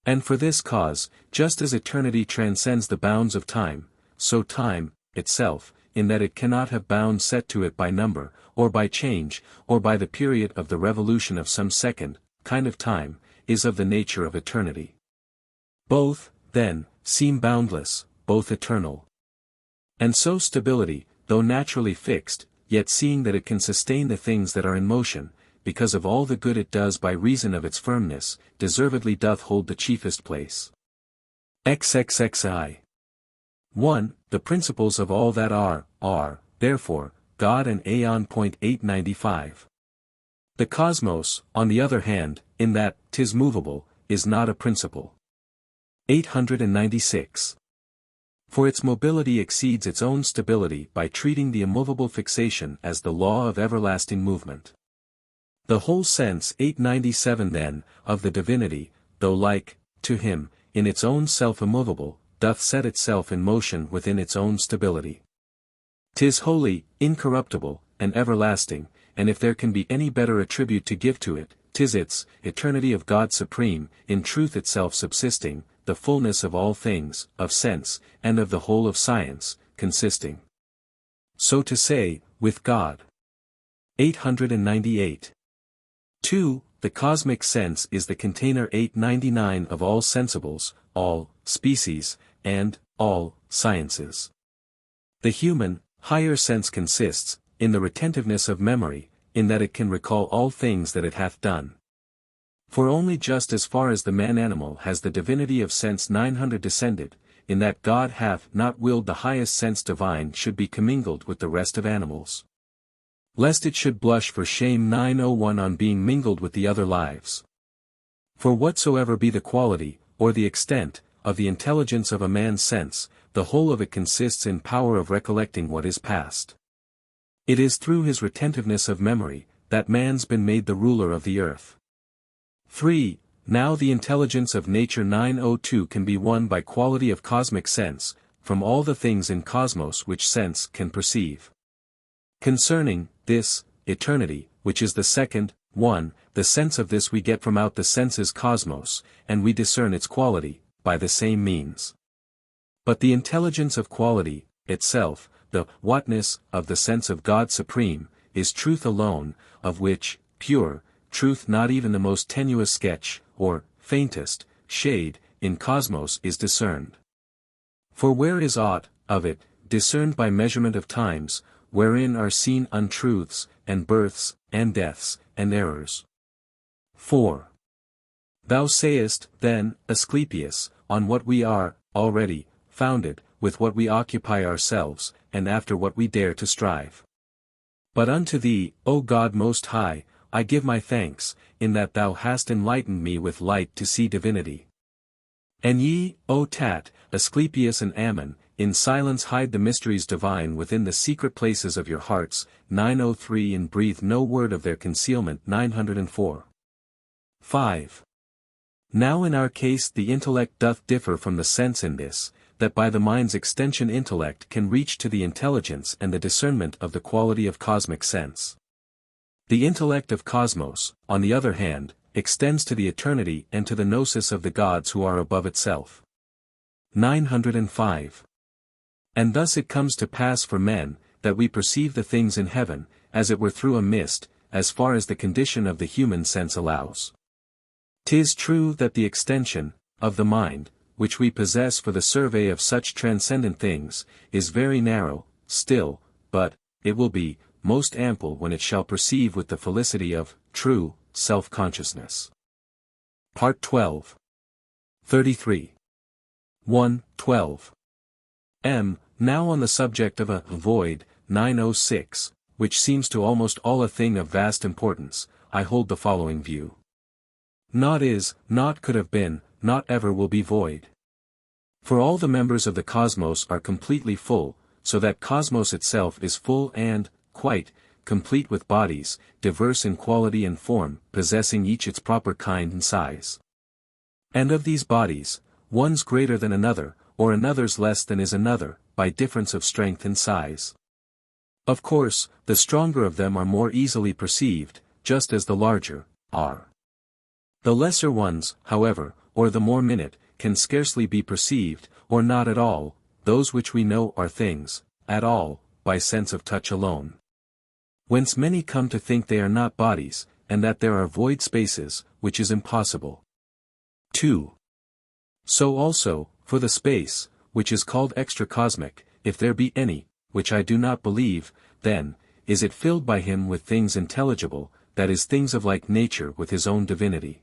And for this cause, just as eternity transcends the bounds of time, so time, itself, in that it cannot have bounds set to it by number, or by change, or by the period of the revolution of some second, kind of time, is of the nature of eternity. Both, then, seem boundless, both eternal. And so stability, though naturally fixed, yet seeing that it can sustain the things that are in motion, because of all the good it does by reason of its firmness, deservedly doth hold the chiefest place. XXXI. 1. The principles of all that are, therefore, God and Aeon. 895. The cosmos, on the other hand, in that 'tis movable, is not a principle. 896. For its mobility exceeds its own stability by treating the immovable fixation as the law of everlasting movement. The whole sense. 897 then, of the divinity, though like, to him, in its own self immovable, doth set itself in motion within its own stability. 'Tis holy, incorruptible, and everlasting, and if there can be any better attribute to give to it, 'tis its eternity of God supreme, in truth itself subsisting, the fullness of all things, of sense, and of the whole of science, consisting. So to say, with God. 898. 2. The cosmic sense is the container. 899 of all sensibles, all species, and all sciences. The human, higher sense consists, in the retentiveness of memory, in that it can recall all things that it hath done. For only just as far as the man-animal has the divinity of sense 900 descended, in that God hath not willed the highest sense divine should be commingled with the rest of animals. Lest it should blush for shame 901 on being mingled with the other lives. For whatsoever be the quality, or the extent, of the intelligence of a man's sense, the whole of it consists in power of recollecting what is past. It is through his retentiveness of memory, that man's been made the ruler of the earth. 3. Now the intelligence of nature 902 can be won by quality of cosmic sense, from all the things in cosmos which sense can perceive. Concerning this eternity, which is the second, 1, the sense of this we get from out the senses cosmos, and we discern its quality, by the same means. But the intelligence of quality, itself, the whatness of the sense of God supreme, is truth alone, of which, pure, truth not even the most tenuous sketch, or, faintest, shade, in cosmos is discerned. For where is aught, of it, discerned by measurement of times, wherein are seen untruths, and births, and deaths, and errors. 4. Thou sayest, then, Asclepius, on what we are, already, founded, with what we occupy ourselves, and after what we dare to strive. But unto thee, O God most high, I give my thanks, in that thou hast enlightened me with light to see divinity. And ye, O Tat, Asclepius and Ammon, in silence hide the mysteries divine within the secret places of your hearts, 903 and breathe no word of their concealment 904. 5. Now in our case the intellect doth differ from the sense in this, that by the mind's extension intellect can reach to the intelligence and the discernment of the quality of cosmic sense. The intellect of cosmos, on the other hand, extends to the eternity and to the gnosis of the gods who are above itself. 905. And thus it comes to pass for men, that we perceive the things in heaven, as it were through a mist, as far as the condition of the human sense allows. 'Tis true that the extension, of the mind, which we possess for the survey of such transcendent things, is very narrow, still, but, it will be, most ample when it shall perceive with the felicity of, true, self-consciousness. Part 12. 33. 1:12. Now on the subject of a void, 906, which seems to almost all a thing of vast importance, I hold the following view. Naught is, naught could have been, naught ever will be void. For all the members of the cosmos are completely full, so that cosmos itself is full and, quite, complete with bodies, diverse in quality and form, possessing each its proper kind and size. And of these bodies, one's greater than another, or another's less than is another, by difference of strength and size. Of course, the stronger of them are more easily perceived, just as the larger are. The lesser ones, however, or the more minute, can scarcely be perceived, or not at all, those which we know are things, at all, by sense of touch alone. Whence many come to think they are not bodies, and that there are void spaces, which is impossible. 2. So also, for the space, which is called extracosmic, if there be any, which I do not believe, then, is it filled by him with things intelligible, that is things of like nature with his own divinity.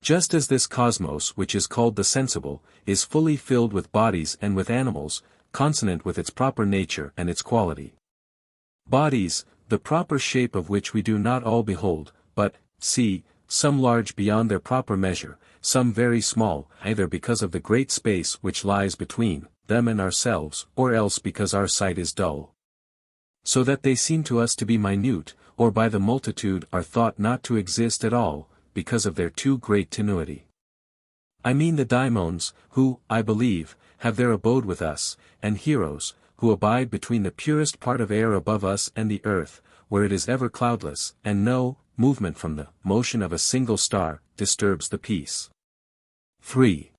Just as this cosmos which is called the sensible, is fully filled with bodies and with animals, consonant with its proper nature and its quality. Bodies, the proper shape of which we do not all behold, but, see, some large beyond their proper measure, some very small, either because of the great space which lies between them and ourselves, or else because our sight is dull. So that they seem to us to be minute, or by the multitude are thought not to exist at all, because of their too great tenuity. I mean the daimons, who, I believe, have their abode with us, and heroes, who abide between the purest part of air above us and the earth, where it is ever cloudless, and no movement from the motion of a single star disturbs the peace. 3.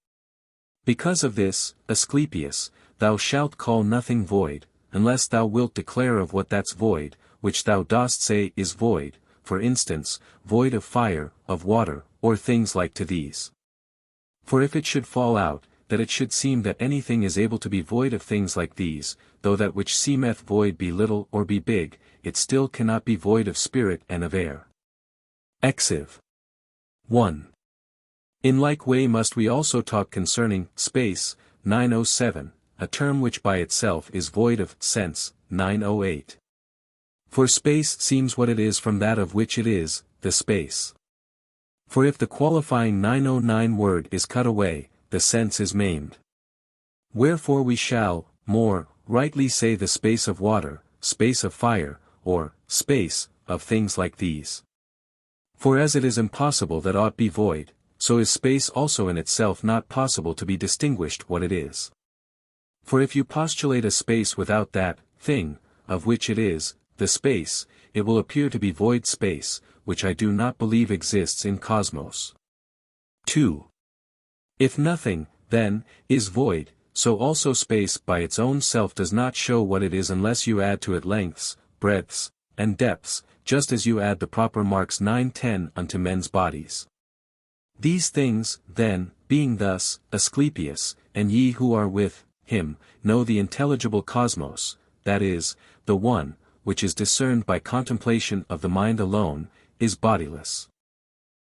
Because of this, Asclepius, thou shalt call nothing void, unless thou wilt declare of what that's void, which thou dost say is void, for instance, void of fire, of water, or things like to these. For if it should fall out, that it should seem that anything is able to be void of things like these, though that which seemeth void be little or be big, it still cannot be void of spirit and of air. Exiv. 1. In like way must we also talk concerning space, 907, a term which by itself is void of sense, 908. For space seems what it is from that of which it is, the space. For if the qualifying 909 word is cut away, the sense is maimed. Wherefore we shall, more, rightly say the space of water, space of fire, or, space, of things like these. For as it is impossible that aught be void, so is space also in itself not possible to be distinguished what it is. For if you postulate a space without that thing, of which it is, the space, it will appear to be void space, which I do not believe exists in cosmos. 2. If nothing, then, is void, so also space by its own self does not show what it is unless you add to it lengths, breadths, and depths, just as you add the proper marks 9-10 unto men's bodies. These things, then, being thus, Asclepius, and ye who are with him, know the intelligible cosmos, that is, the one, which is discerned by contemplation of the mind alone, is bodiless.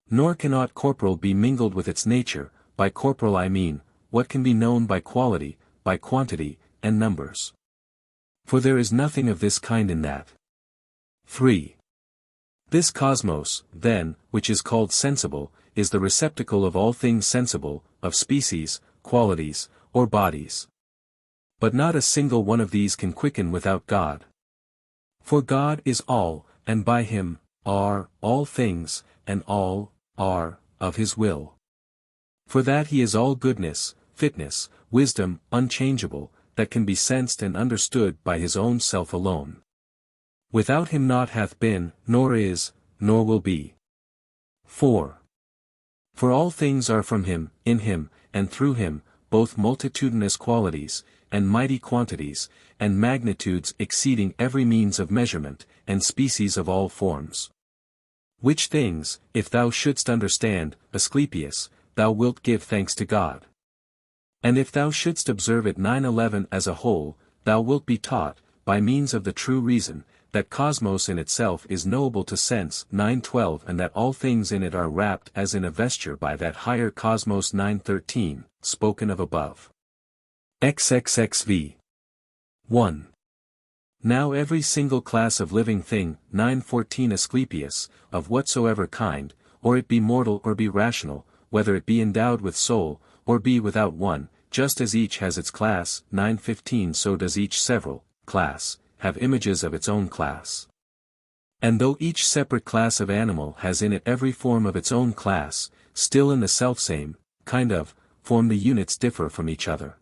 Nor can aught corporal be mingled with its nature, by corporal I mean, what can be known by quality, by quantity, and numbers. For there is nothing of this kind in that. 3. This cosmos, then, which is called sensible, is the receptacle of all things sensible, of species, qualities, or bodies. But not a single one of these can quicken without God. For God is all, and by him, are, all things, and all, are, of his will. For that he is all goodness, fitness, wisdom, unchangeable, that can be sensed and understood by his own self alone. Without him naught hath been, nor is, nor will be. 4. For all things are from him, in him, and through him, both multitudinous qualities, and mighty quantities, and magnitudes exceeding every means of measurement, and species of all forms. Which things, if thou shouldst understand, Asclepius, thou wilt give thanks to God. And if thou shouldst observe it 911 as a whole, thou wilt be taught, by means of the true reason, that cosmos in itself is knowable to sense 912 and that all things in it are wrapped as in a vesture by that higher cosmos 913, spoken of above. XXXV. 1. Now every single class of living thing, 914 Asclepius, of whatsoever kind, or it be mortal or be rational, whether it be endowed with soul, or be without one, just as each has its class, 915 so does each several, class, have images of its own class. And though each separate class of animal has in it every form of its own class, still in the selfsame, kind of, form the units differ from each other.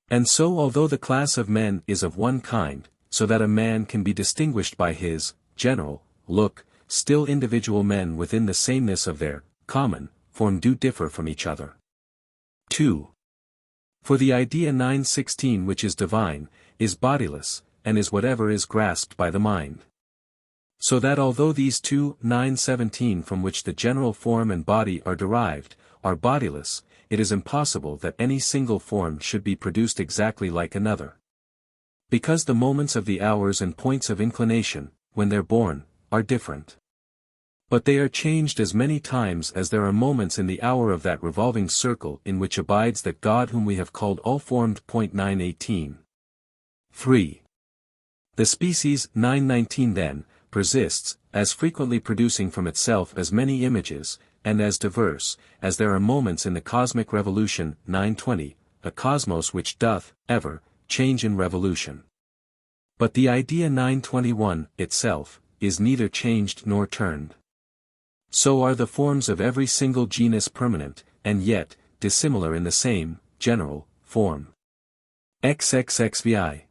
And so although the class of men is of one kind, so that a man can be distinguished by his, general, look, still individual men within the sameness of their, common, form do differ from each other. 2. For the idea 916 which is divine, is bodiless, and is whatever is grasped by the mind. So that although these two 917 from which the general form and body are derived, are bodiless, it is impossible that any single form should be produced exactly like another. Because the moments of the hours and points of inclination, when they're born, are different. But they are changed as many times as there are moments in the hour of that revolving circle in which abides that God whom we have called all-formed. 918. 3. The species 919 then, persists, as frequently producing from itself as many images, and as diverse, as there are moments in the cosmic revolution 920, a cosmos which doth, ever, change in revolution. But the idea 921, itself, is neither changed nor turned. So are the forms of every single genus permanent, and yet, dissimilar in the same, general, form. XXXVI.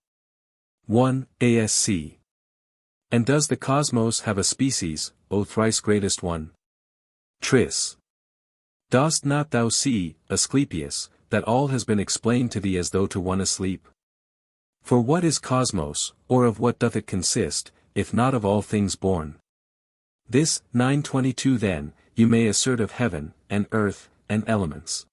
1. ASC. And does the cosmos have a species, O thrice-greatest one? Tris. Dost not thou see, Asclepius, that all has been explained to thee as though to one asleep? For what is cosmos, or of what doth it consist, if not of all things born? This, 922 then, you may assert of heaven, and earth, and elements.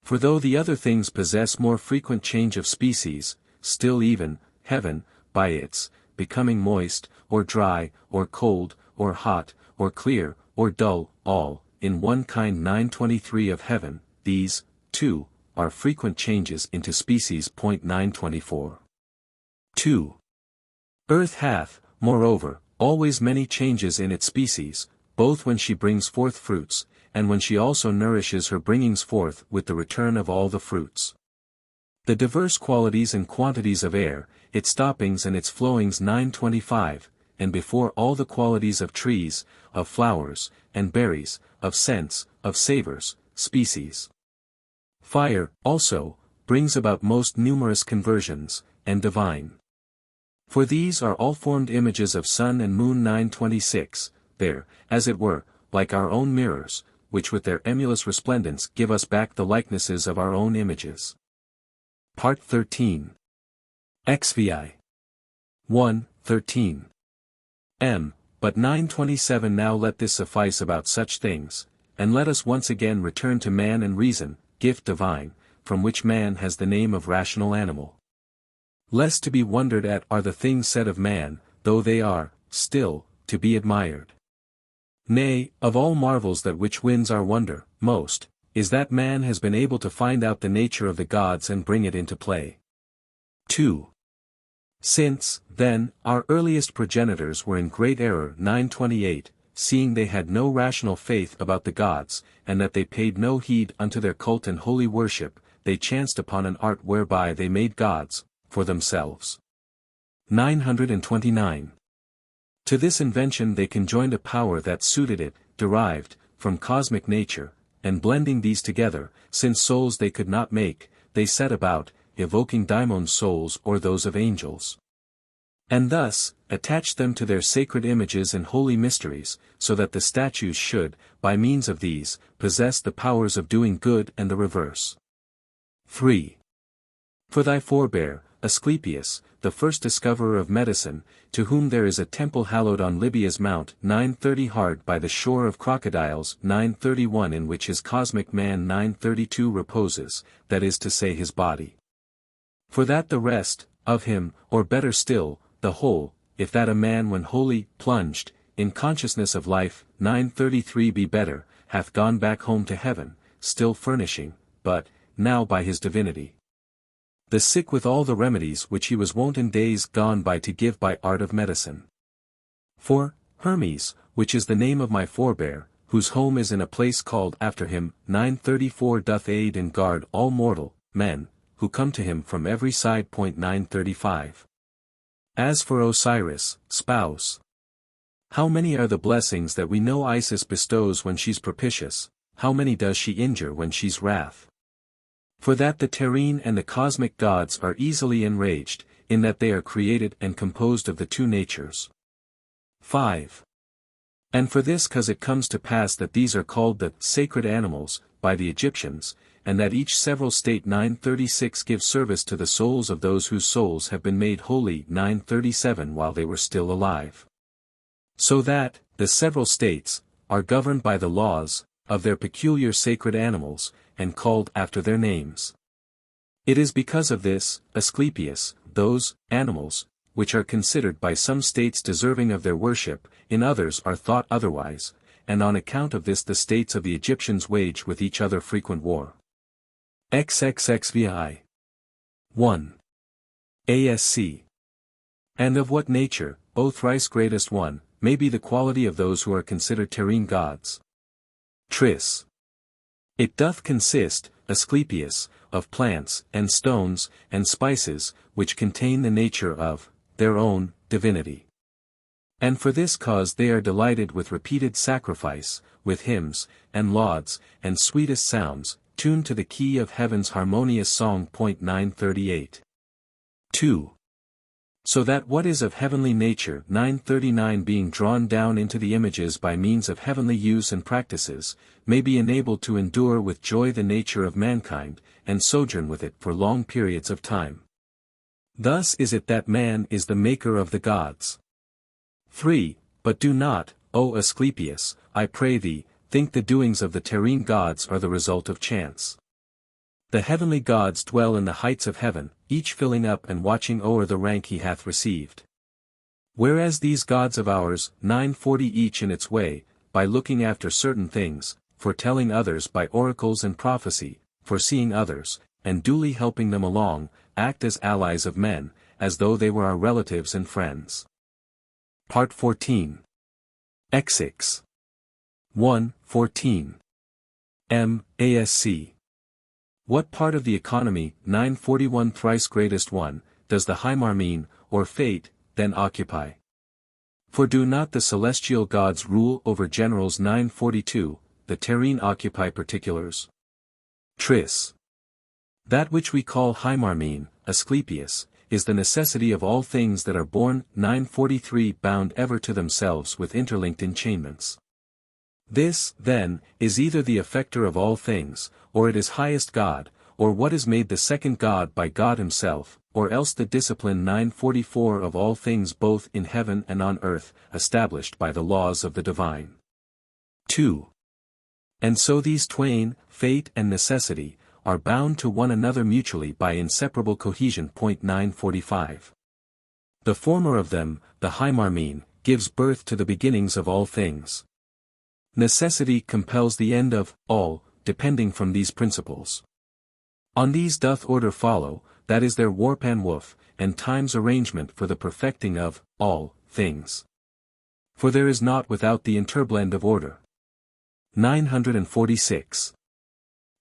For though the other things possess more frequent change of species, still even, heaven, by its, becoming moist, or dry, or cold, or hot, or clear, or dull, all, in one kind 923 of heaven, these, too, are frequent changes into species. 924. 2. Earth hath, moreover, always many changes in its species, both when she brings forth fruits, and when she also nourishes her bringings forth with the return of all the fruits. The diverse qualities and quantities of air, its stoppings and its flowings 925, and before all the qualities of trees, of flowers, and berries, of scents, of savors, species. Fire, also, brings about most numerous conversions, and divine. For these are all formed images of sun and moon 926, there, as it were, like our own mirrors, which with their emulous resplendence give us back the likenesses of our own images. Part 13. XVI. 1. 13. M. But 927 now let this suffice about such things, and let us once again return to man and reason, gift divine, from which man has the name of rational animal. Less to be wondered at are the things said of man, though they are, still, to be admired. Nay, of all marvels that which wins our wonder, most, is that man has been able to find out the nature of the gods and bring it into play. 2. Since, then, our earliest progenitors were in great error 928, seeing they had no rational faith about the gods, and that they paid no heed unto their cult and holy worship, they chanced upon an art whereby they made gods, for themselves. 929. To this invention they conjoined a power that suited it, derived, from cosmic nature, and blending these together, since souls they could not make, they set about, evoking daimon souls or those of angels. And thus, attached them to their sacred images and holy mysteries, so that the statues should, by means of these, possess the powers of doing good and the reverse. 3. For thy forebear, Asclepius, the first discoverer of medicine, to whom there is a temple hallowed on Libya's mount 930 hard by the shore of crocodiles 931 in which his cosmic man 932 reposes, that is to say his body. For that the rest, of him, or better still, the whole, if that a man when wholly plunged in consciousness of life, 933 be better, hath gone back home to heaven, still furnishing, but, now by his divinity, the sick with all the remedies which he was wont in days gone by to give by art of medicine. For, Hermes, which is the name of my forebear, whose home is in a place called after him, 934 doth aid and guard all mortal men, who come to him from every side. 935. As for Osiris, spouse, how many are the blessings that we know Isis bestows when she's propitious, how many does she injure when she's wrath? For that the terrene and the cosmic gods are easily enraged, in that they are created and composed of the two natures. 5. And for this cause it comes to pass that these are called the sacred animals, by the Egyptians, and that each several state 936 gives service to the souls of those whose souls have been made holy 937 while they were still alive. So that, the several states, are governed by the laws, of their peculiar sacred animals, and called after their names. It is because of this, Asclepius, those animals, which are considered by some states deserving of their worship, in others are thought otherwise, and on account of this the states of the Egyptians wage with each other frequent war. XXXVI 1. ASC. And of what nature, O thrice-greatest one, may be the quality of those who are considered terrene gods? Tris. It doth consist, Asclepius, of plants, and stones, and spices, which contain the nature of their own divinity. And for this cause they are delighted with repeated sacrifice, with hymns, and lauds, and sweetest sounds, tuned to the key of heaven's harmonious song. 938. 2. So that what is of heavenly nature 939 being drawn down into the images by means of heavenly use and practices, may be enabled to endure with joy the nature of mankind, and sojourn with it for long periods of time. Thus is it that man is the maker of the gods. 3. But do not, O Asclepius, I pray thee, think the doings of the terrene gods are the result of chance. The heavenly gods dwell in the heights of heaven, each filling up and watching o'er the rank he hath received. Whereas these gods of ours, 940 each in its way, by looking after certain things, foretelling others by oracles and prophecy, foreseeing others, and duly helping them along, act as allies of men, as though they were our relatives and friends. Part 14. Exix. 1. 14. Asc. What part of the economy, 941 thrice-greatest one, does the Hymarmene, or fate, then occupy? For do not the celestial gods rule over generals? 942, the terrene occupy particulars. Tris. That which we call Hymarmene, Asclepius, is the necessity of all things that are born. 943 bound ever to themselves with interlinked enchainments. This, then, is either the effector of all things, or it is highest God, or what is made the second God by God himself, or else the discipline 944 of all things both in heaven and on earth, established by the laws of the divine. 2. And so these twain, fate and necessity, are bound to one another mutually by inseparable cohesion. 945. The former of them, the Hymarmene, gives birth to the beginnings of all things. Necessity compels the end of all, depending from these principles. On these doth order follow, that is their warp and woof, and time's arrangement for the perfecting of all things. For there is naught without the interblend of order. 946.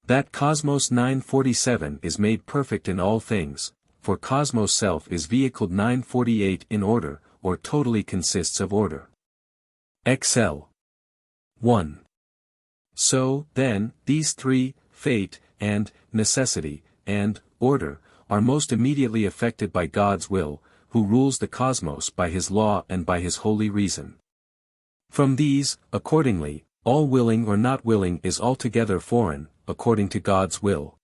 That Cosmos 947 is made perfect in all things, for Cosmos self is vehicled 948 in order, or totally consists of order. XL. 1. So, then, these three, fate, and necessity, and order, are most immediately affected by God's will, who rules the cosmos by his law and by his holy reason. From these, accordingly, all willing or not willing is altogether foreign, according to God's will.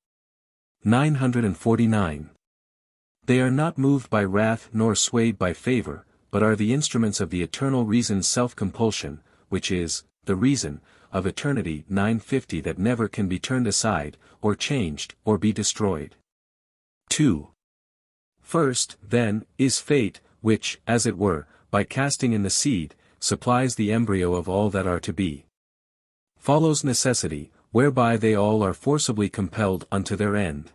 949. They are not moved by wrath nor swayed by favor, but are the instruments of the eternal reason's self-compulsion, which is, the reason, of eternity. 950 that never can be turned aside, or changed, or be destroyed. 2. First, then, is fate, which, as it were, by casting in the seed, supplies the embryo of all that are to be. Follows necessity, whereby they all are forcibly compelled unto their end.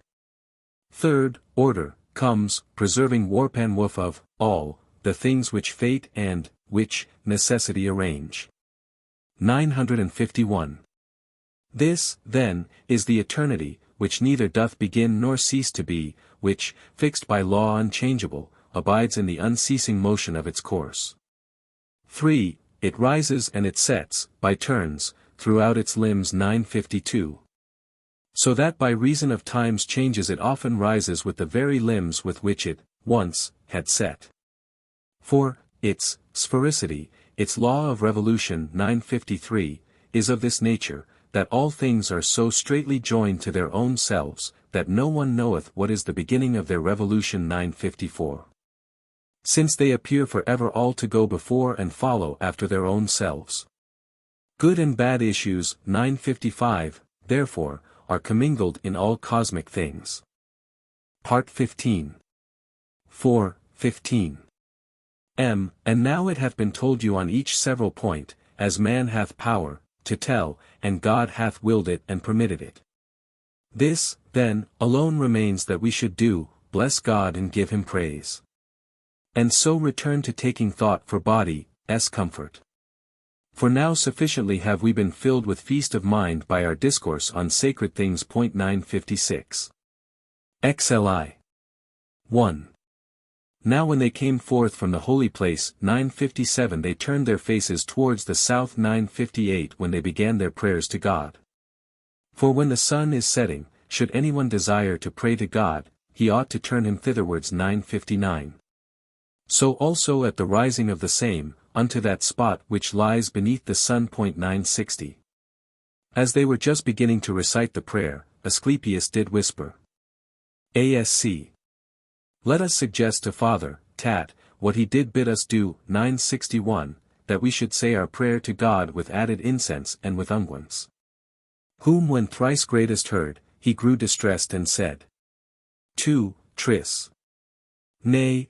Third, order, comes, preserving warp and woof of, all, the things which fate and, which, necessity arrange. 951. This, then, is the eternity, which neither doth begin nor cease to be, which, fixed by law unchangeable, abides in the unceasing motion of its course. 3. It rises and it sets, by turns, throughout its limbs. 952. So that by reason of time's changes it often rises with the very limbs with which it, once, had set. 4. Its sphericity, its law of revolution. 953, is of this nature, that all things are so straitly joined to their own selves, that no one knoweth what is the beginning of their revolution. 954. Since they appear for ever all to go before and follow after their own selves. Good and bad issues. 955, therefore, are commingled in all cosmic things. Part 15. 4:15. And now it hath been told you on each several point, as man hath power, to tell, and God hath willed it and permitted it. This, then, alone remains that we should do, bless God and give him praise. And so return to taking thought for body's comfort. For now sufficiently have we been filled with feast of mind by our discourse on sacred things. 956. XLI. 1. Now when they came forth from the holy place. 957 they turned their faces towards the south. 958 when they began their prayers to God. For when the sun is setting, should anyone desire to pray to God, he ought to turn him thitherwards. 959. So also at the rising of the same, unto that spot which lies beneath the sun. 960. As they were just beginning to recite the prayer, Asclepius did whisper. ASC. Let us suggest to Father, Tat, what he did bid us do. 961, that we should say our prayer to God with added incense and with unguents. Whom when Thrice-Greatest heard, he grew distressed and said. 2. Tris. Nay,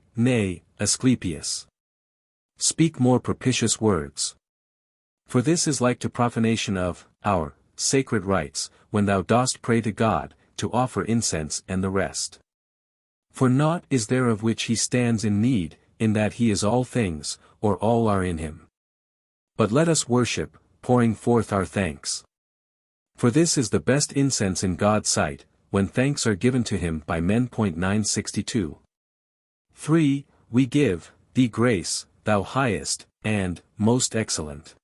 Asclepius. Speak more propitious words. For this is like to profanation of our sacred rites, when thou dost pray to God, to offer incense and the rest. For naught is there of which he stands in need, in that he is all things, or all are in him. But let us worship, pouring forth our thanks. For this is the best incense in God's sight, when thanks are given to him by men. 962. 3. We give thee grace, thou highest, and most excellent.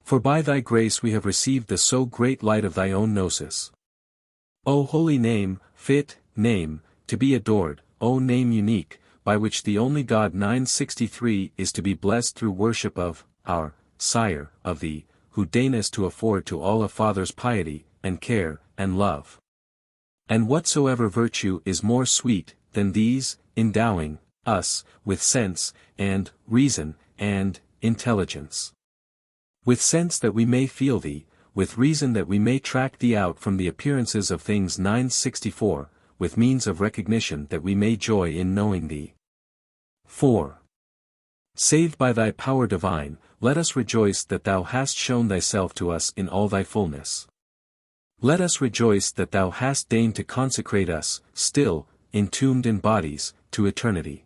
For by thy grace we have received the so great light of thy own gnosis. O holy name, fit name, to be adored, O name unique, by which the only God. 963 is to be blessed through worship of our Sire, of thee, who deignest to afford to all a father's piety, and care, and love. And whatsoever virtue is more sweet than these, endowing us with sense, and reason, and intelligence. With sense that we may feel thee, with reason that we may track thee out from the appearances of things. 964, with means of recognition that we may joy in knowing thee. 4. Saved by thy power divine, let us rejoice that thou hast shown thyself to us in all thy fullness. Let us rejoice that thou hast deigned to consecrate us, still, entombed in bodies, to eternity.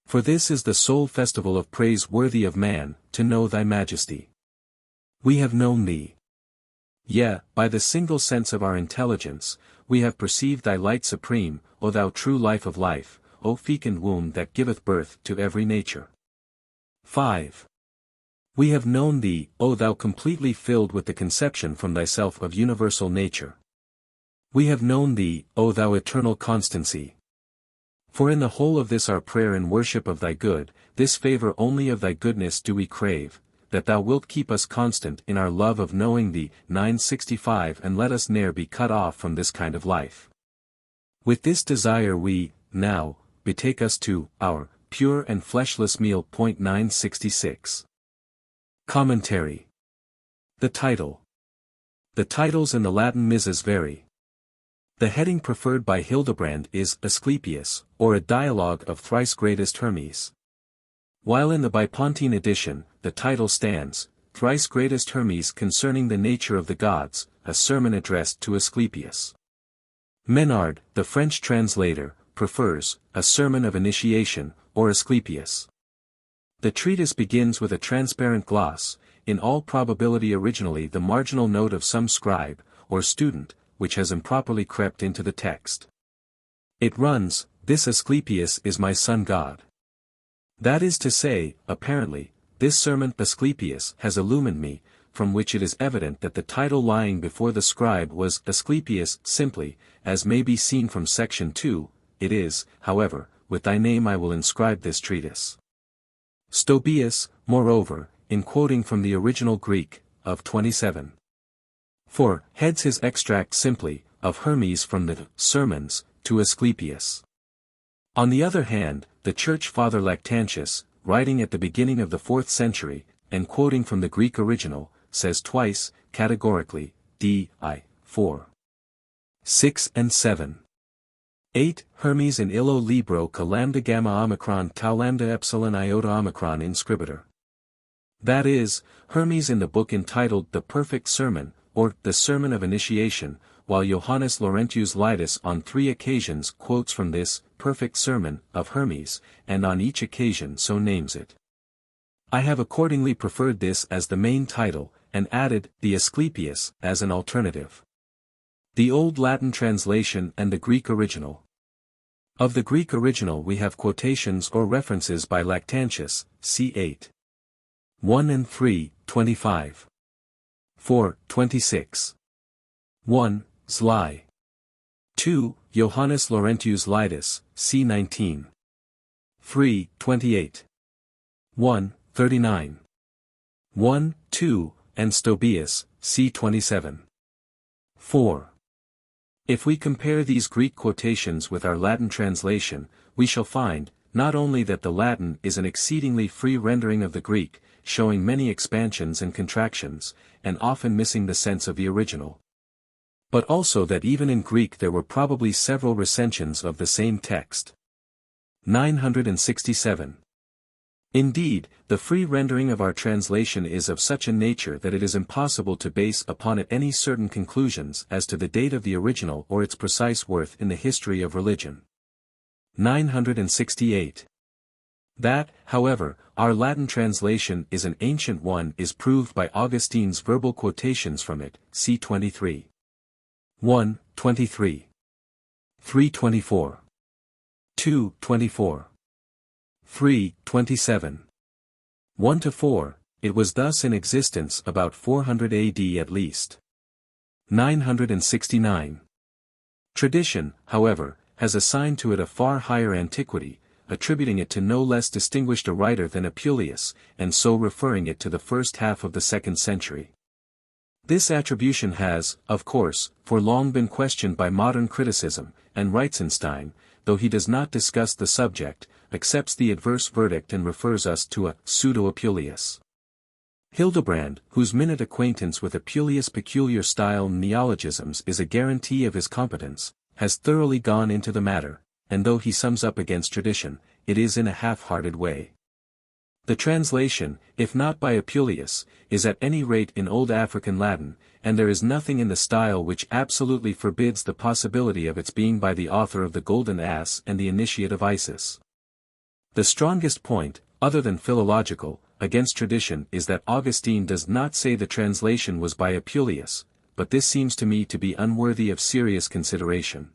For this is the sole festival of praise worthy of man, to know thy majesty. We have known thee. Yea, by the single sense of our intelligence, we have perceived thy light supreme, O thou true life of life, O fecund womb that giveth birth to every nature. 5. We have known thee, O thou completely filled with the conception from thyself of universal nature. We have known thee, O thou eternal constancy. For in the whole of this our prayer and worship of thy good, this favor only of thy goodness do we crave, that thou wilt keep us constant in our love of knowing thee. 965 And let us ne'er be cut off from this kind of life. With this desire we, now, betake us to our pure and fleshless meal. 966. Commentary. The title. The titles in the Latin misses vary. The heading preferred by Hildebrand is Asclepius, or a dialogue of Thrice-Greatest Hermes. While in the Bipontine edition, the title stands, Thrice-Greatest Hermes Concerning the Nature of the Gods, a sermon addressed to Asclepius. Menard, the French translator, prefers, a sermon of initiation, or Asclepius. The treatise begins with a transparent gloss, in all probability originally the marginal note of some scribe, or student, which has improperly crept into the text. It runs, "This Asclepius is my son God." That is to say, apparently, this sermon Asclepius has illumined me, from which it is evident that the title lying before the scribe was Asclepius simply, as may be seen from section 2, it is, however, with thy name I will inscribe this treatise. Stobaeus, moreover, in quoting from the original Greek, of 27. 4, heads his extract simply, of Hermes from the Sermons, to Asclepius. On the other hand, the Church Father Lactantius, writing at the beginning of the 4th century, and quoting from the Greek original, says twice, categorically, d.i. 4. 6 and 7. 8. Hermes in illo libro ca lambda gamma omicron tau lambda epsilon iota omicron inscribitor. That is, Hermes in the book entitled The Perfect Sermon, or The Sermon of Initiation, while Johannes Laurentius Leitus on 3 occasions quotes from this Perfect Sermon of Hermes, and on each occasion so names it. I have accordingly preferred this as the main title, and added the Asclepius as an alternative. The Old Latin translation and the Greek original. Of the Greek original we have quotations or references by Lactantius, c. 8. 1 and 3, 25. 4, 26. 1. Zli. 2. Johannes Laurentius Leitus, c. 19. 3, 28. 1, 39. 1, 2, and Stobaeus, c. 27. 4. If we compare these Greek quotations with our Latin translation, we shall find, not only that the Latin is an exceedingly free rendering of the Greek, showing many expansions and contractions, and often missing the sense of the original, but also that even in Greek there were probably several recensions of the same text. 967. Indeed, the free rendering of our translation is of such a nature that it is impossible to base upon it any certain conclusions as to the date of the original or its precise worth in the history of religion. 968. That, however, our Latin translation is an ancient one is proved by Augustine's verbal quotations from it, c. 23. 1, 23. 3, 24. 2, 24. 3, 27. 1 to 4, it was thus in existence about 400 AD at least. 969. Tradition, however, has assigned to it a far higher antiquity, attributing it to no less distinguished a writer than Apuleius, and so referring it to the first half of the 2nd century. This attribution has, of course, for long been questioned by modern criticism, and Reitzenstein, though he does not discuss the subject, accepts the adverse verdict and refers us to a pseudo-Apuleius. Hildebrand, whose minute acquaintance with Apuleius' peculiar style and neologisms is a guarantee of his competence, has thoroughly gone into the matter, and though he sums up against tradition, it is in a half-hearted way. The translation, if not by Apuleius, is at any rate in Old African Latin, and there is nothing in the style which absolutely forbids the possibility of its being by the author of the Golden Ass and the Initiate of Isis. The strongest point, other than philological, against tradition is that Augustine does not say the translation was by Apuleius, but this seems to me to be unworthy of serious consideration.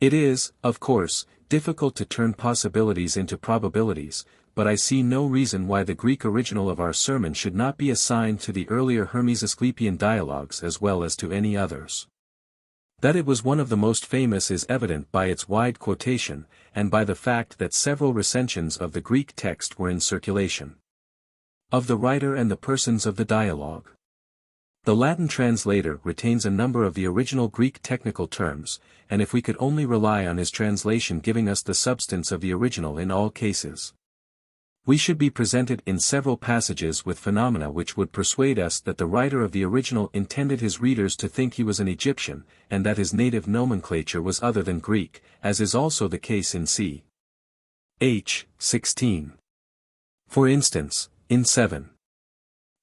It is, of course, difficult to turn possibilities into probabilities, but I see no reason why the Greek original of our sermon should not be assigned to the earlier Hermes Asclepian dialogues as well as to any others. That it was one of the most famous is evident by its wide quotation, and by the fact that several recensions of the Greek text were in circulation. Of the writer and the persons of the dialogue. The Latin translator retains a number of the original Greek technical terms, and if we could only rely on his translation giving us the substance of the original in all cases, we should be presented in several passages with phenomena which would persuade us that the writer of the original intended his readers to think he was an Egyptian, and that his native nomenclature was other than Greek, as is also the case in c. H. 16. For instance, in 7.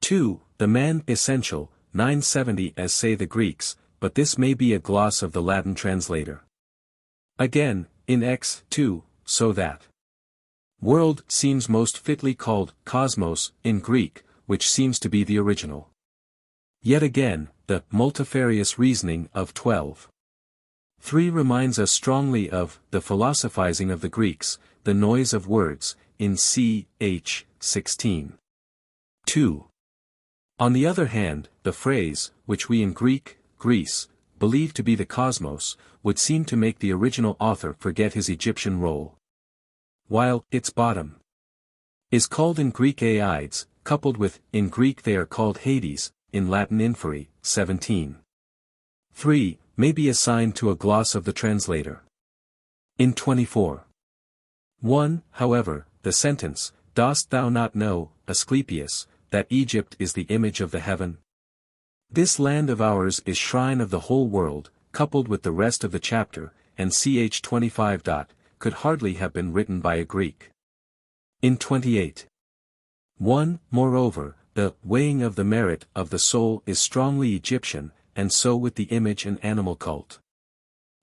2, the man essential, 970 as say the Greeks, but this may be a gloss of the Latin translator. Again, in X 2, so that world seems most fitly called cosmos in Greek, which seems to be the original. Yet again, the multifarious reasoning of 12. 3 reminds us strongly of the philosophizing of the Greeks, the noise of words, in ch. 16. 2. On the other hand, the phrase, which we in Greece, believe to be the cosmos, would seem to make the original author forget his Egyptian role. While its bottom is called in Greek Aides, coupled with, in Greek they are called Hades, in Latin Inferi, 17. 3, may be assigned to a gloss of the translator. In 24. 1, however, the sentence, dost thou not know, Asclepius, that Egypt is the image of the heaven? This land of ours is shrine of the whole world, coupled with the rest of the chapter, and ch. 25. Could hardly have been written by a Greek. In 28. 1, moreover, the weighing of the merit of the soul is strongly Egyptian, and so with the image and animal cult.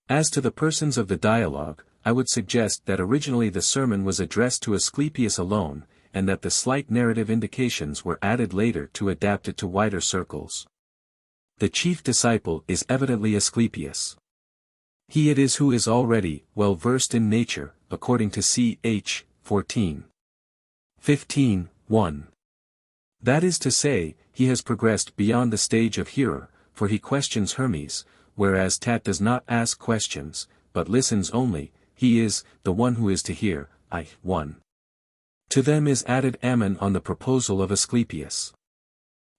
As to the persons of the dialogue, I would suggest that originally the sermon was addressed to Asclepius alone, and that the slight narrative indications were added later to adapt it to wider circles. The chief disciple is evidently Asclepius. He it is who is already well versed in nature, according to ch. 14. 15, 1. That is to say, he has progressed beyond the stage of hearer, for he questions Hermes, whereas Tat does not ask questions, but listens only. He is the one who is to hear. 1. To them is added Ammon on the proposal of Asclepius.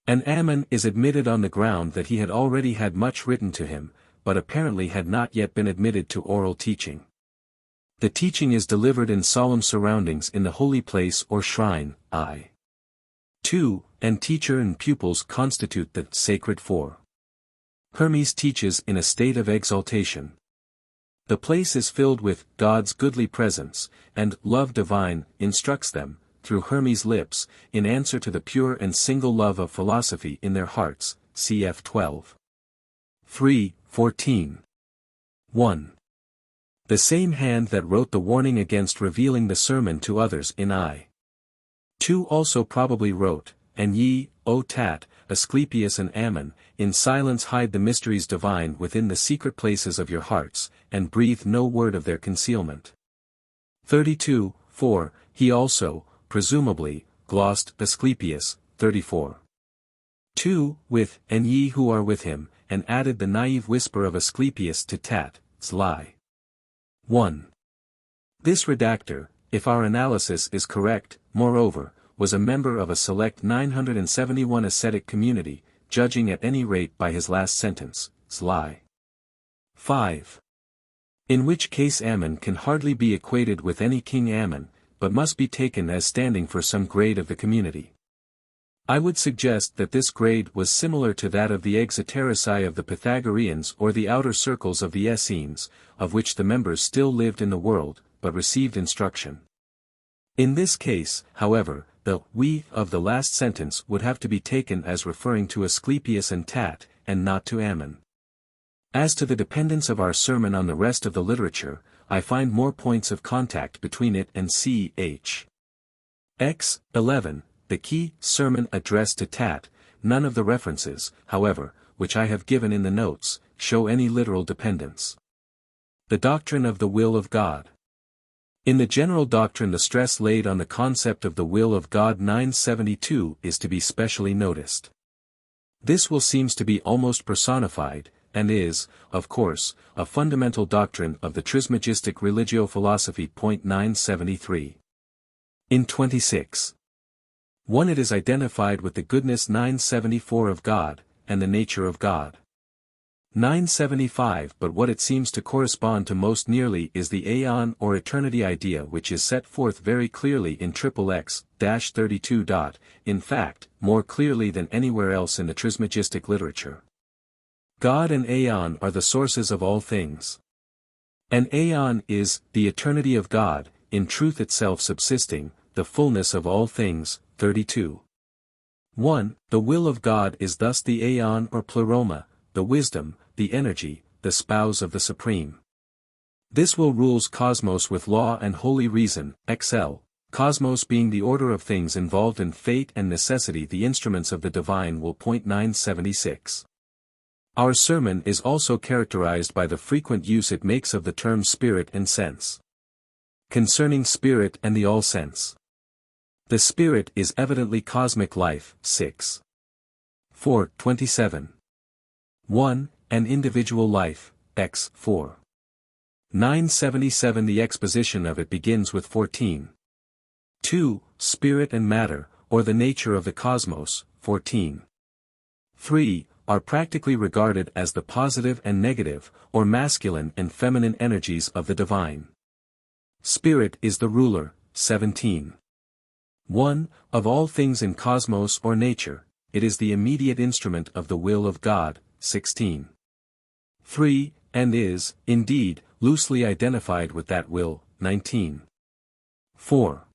And Ammon is admitted on the ground that he had already had much written to him, but apparently had not yet been admitted to oral teaching. The teaching is delivered in solemn surroundings in the holy place or shrine. 2, and teacher and pupils constitute the sacred four. Hermes teaches in a state of exaltation. The place is filled with God's goodly presence, and love divine instructs them, through Hermes' lips, in answer to the pure and single love of philosophy in their hearts. Cf. 12. 3, 14. 1. The same hand that wrote the warning against revealing the sermon to others in I. 2 also probably wrote, and ye, O Tat, Asclepius and Ammon, in silence hide the mysteries divine within the secret places of your hearts, and breathe no word of their concealment. 32, 4, he also, presumably, glossed Asclepius, 34. 2, with, and ye who are with him, and added the naive whisper of Asclepius to Tat, lie. 1. This redactor, if our analysis is correct, moreover, was a member of a select 971 ascetic community, judging at any rate by his last sentence, lie. 5. In which case Ammon can hardly be equated with any King Ammon, but must be taken as standing for some grade of the community. I would suggest that this grade was similar to that of the exoterici of the Pythagoreans or the outer circles of the Essenes, of which the members still lived in the world, but received instruction. In this case, however, the we of the last sentence would have to be taken as referring to Asclepius and Tat, and not to Ammon. As to the dependence of our sermon on the rest of the literature, I find more points of contact between it and ch. X. 11, the key sermon addressed to Tat. None of the references, however, which I have given in the notes, show any literal dependence. The doctrine of the will of God. In the general doctrine the stress laid on the concept of the will of God 972 is to be specially noticed. This will seems to be almost personified, and is, of course, a fundamental doctrine of the Trismegistic religio-philosophy. 973. In 26. 1 it is identified with the goodness 974 of God, and the nature of God. 975 but what it seems to correspond to most nearly is the aeon or eternity idea which is set forth very clearly in XXX-32. In fact, more clearly than anywhere else in the Trismegistic literature. God and aeon are the sources of all things. An aeon is the eternity of God, in truth itself subsisting, the fullness of all things, 32. 1. The will of God is thus the aeon or pleroma, the wisdom, the energy, the spouse of the Supreme. This will rules cosmos with law and holy reason, XL, cosmos being the order of things involved in fate and necessity, the instruments of the divine will. 976. Our sermon is also characterized by the frequent use it makes of the terms spirit and sense. Concerning spirit and the all-sense. The spirit is evidently cosmic life, 6. 4. 27. 1. An individual life, x. 4. 977. The exposition of it begins with 14. 2. Spirit and matter, or the nature of the cosmos, 14. 3. Are practically regarded as the positive and negative, or masculine and feminine energies of the divine. Spirit is the ruler, 17. 1. Of all things in cosmos or nature, it is the immediate instrument of the will of God, 16. 3. And is, indeed, loosely identified with that will, 19. 4.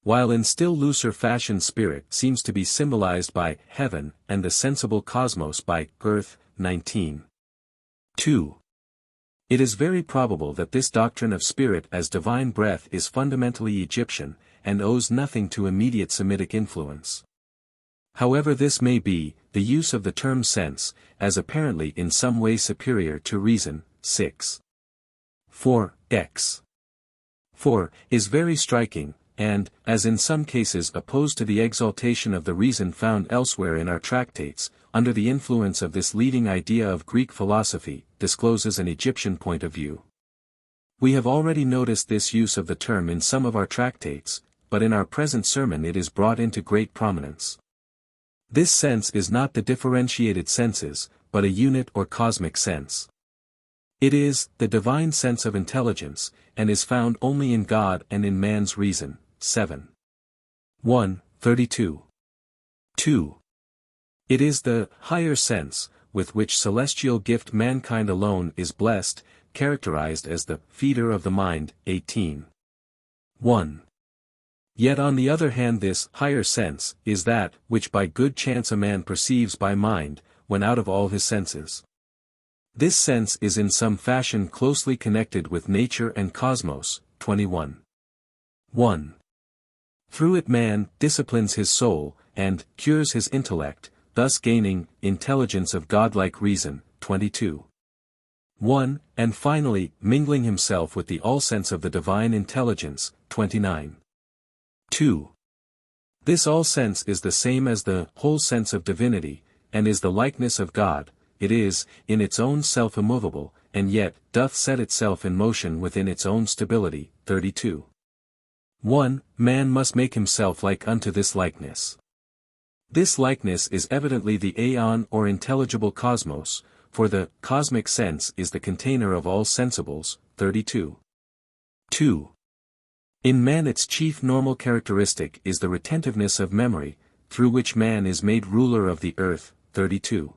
While in still looser fashion spirit seems to be symbolized by heaven and the sensible cosmos by earth, 19. 2. It is very probable that this doctrine of spirit as divine breath is fundamentally Egyptian, and owes nothing to immediate Semitic influence. However this may be, the use of the term sense, as apparently in some way superior to reason, 6. 4. X. 4, is very striking, and, as in some cases opposed to the exaltation of the reason found elsewhere in our tractates, under the influence of this leading idea of Greek philosophy, discloses an Egyptian point of view. We have already noticed this use of the term in some of our tractates, but in our present sermon it is brought into great prominence. This sense is not the differentiated senses, but a unit or cosmic sense. It is the divine sense of intelligence, and is found only in God and in man's reason. 7. 1. 32. 2. It is the higher sense, with which celestial gift mankind alone is blessed, characterized as the feeder of the mind, 18. 1. Yet on the other hand this higher sense is that which by good chance a man perceives by mind, when out of all his senses. This sense is in some fashion closely connected with nature and cosmos, 21. 1. Through it man disciplines his soul, and cures his intellect, thus gaining intelligence of godlike reason, 22. 1. And finally, mingling himself with the all-sense of the divine intelligence, 29. 2. This all-sense is the same as the whole sense of divinity, and is the likeness of God. It is, in its own self immovable, and yet, doth set itself in motion within its own stability, 32. 1. Man must make himself like unto this likeness. This likeness is evidently the aeon or intelligible cosmos, for the cosmic sense is the container of all sensibles, 32. 2. In man its chief normal characteristic is the retentiveness of memory, through which man is made ruler of the earth, 32.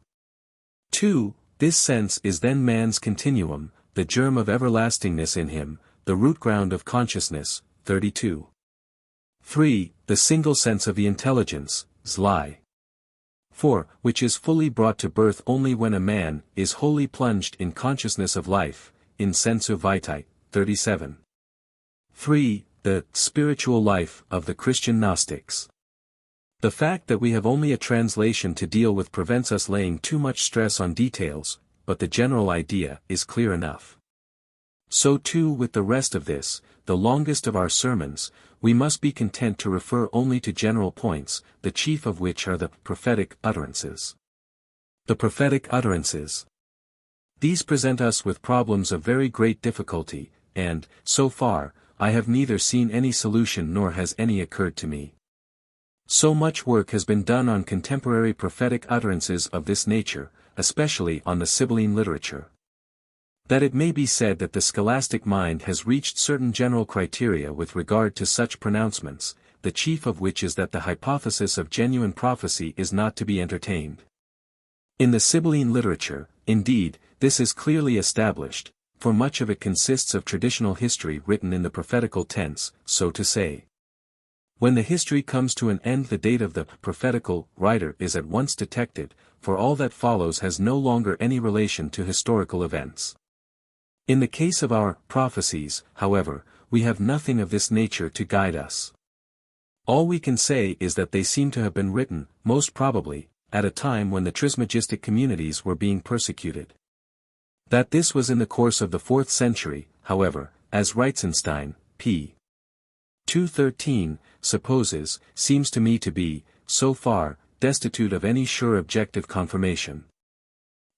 2. This sense is then man's continuum, the germ of everlastingness in him, the root ground of consciousness, 32. 3. The single sense of the intelligence, Zli. 4. Which is fully brought to birth only when a man is wholly plunged in consciousness of life, in sensu vitae, 37. 3. The spiritual life of the Christian Gnostics. The fact that we have only a translation to deal with prevents us laying too much stress on details, but the general idea is clear enough. So too with the rest of this, the longest of our sermons, we must be content to refer only to general points, the chief of which are the prophetic utterances. The prophetic utterances. These present us with problems of very great difficulty, and, so far, I have neither seen any solution nor has any occurred to me. So much work has been done on contemporary prophetic utterances of this nature, especially on the Sibylline literature, that it may be said that the scholastic mind has reached certain general criteria with regard to such pronouncements, the chief of which is that the hypothesis of genuine prophecy is not to be entertained. In the Sibylline literature, indeed, this is clearly established, for much of it consists of traditional history written in the prophetical tense, so to say. When the history comes to an end, the date of the prophetical writer is at once detected, for all that follows has no longer any relation to historical events. In the case of our prophecies, however, we have nothing of this nature to guide us. All we can say is that they seem to have been written, most probably, at a time when the Trismegistic communities were being persecuted. That this was in the course of the 4th century, however, as Reitzenstein, p. 213, supposes, seems to me to be, so far, destitute of any sure objective confirmation.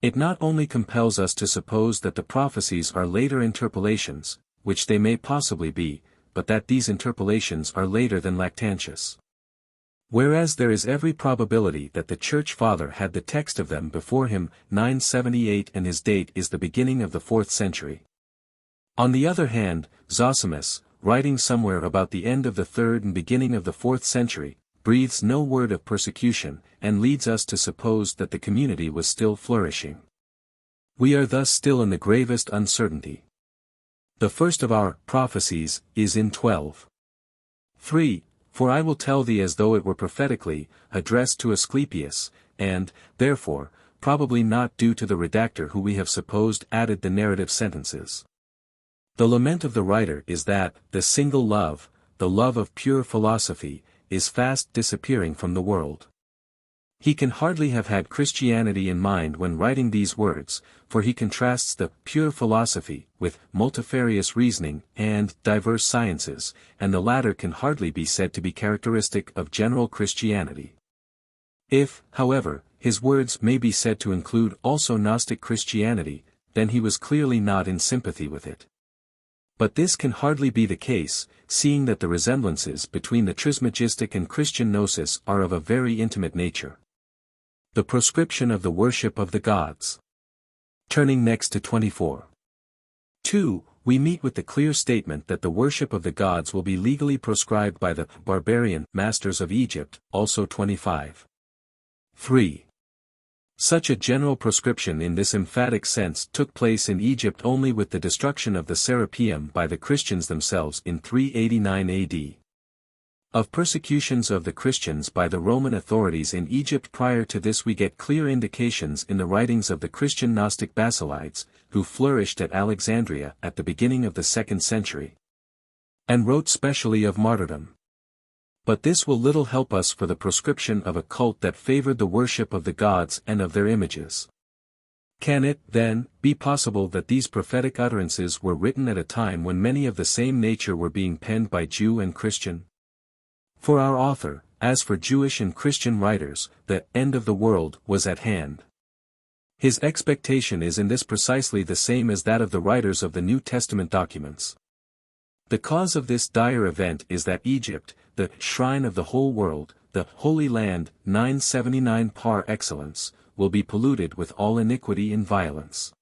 It not only compels us to suppose that the prophecies are later interpolations, which they may possibly be, but that these interpolations are later than Lactantius. Whereas there is every probability that the Church Father had the text of them before him, 978, and his date is the beginning of the 4th century. On the other hand, Zosimus, writing somewhere about the end of the 3rd and beginning of the 4th century, breathes no word of persecution, and leads us to suppose that the community was still flourishing. We are thus still in the gravest uncertainty. The first of our prophecies is in 12:3, for I will tell thee as though it were prophetically addressed to Asclepius, and, therefore, probably not due to the redactor who we have supposed added the narrative sentences. The lament of the writer is that the single love, the love of pure philosophy, is fast disappearing from the world. He can hardly have had Christianity in mind when writing these words, for he contrasts the pure philosophy with multifarious reasoning and diverse sciences, and the latter can hardly be said to be characteristic of general Christianity. If, however, his words may be said to include also Gnostic Christianity, then he was clearly not in sympathy with it. But this can hardly be the case, seeing that the resemblances between the Trismegistic and Christian Gnosis are of a very intimate nature. The proscription of the worship of the gods. Turning next to 24:2, we meet with the clear statement that the worship of the gods will be legally proscribed by the barbarian masters of Egypt, also 25:3. Such a general proscription in this emphatic sense took place in Egypt only with the destruction of the Serapeum by the Christians themselves in 389 AD. Of persecutions of the Christians by the Roman authorities in Egypt prior to this we get clear indications in the writings of the Christian Gnostic Basilides, who flourished at Alexandria at the beginning of the 2nd century, and wrote specially of martyrdom. But this will little help us for the proscription of a cult that favored the worship of the gods and of their images. Can it, then, be possible that these prophetic utterances were written at a time when many of the same nature were being penned by Jew and Christian? For our author, as for Jewish and Christian writers, the end of the world was at hand. His expectation is in this precisely the same as that of the writers of the New Testament documents. The cause of this dire event is that Egypt, the shrine of the whole world, the Holy Land, 979 par excellence, will be polluted with all iniquity and violence.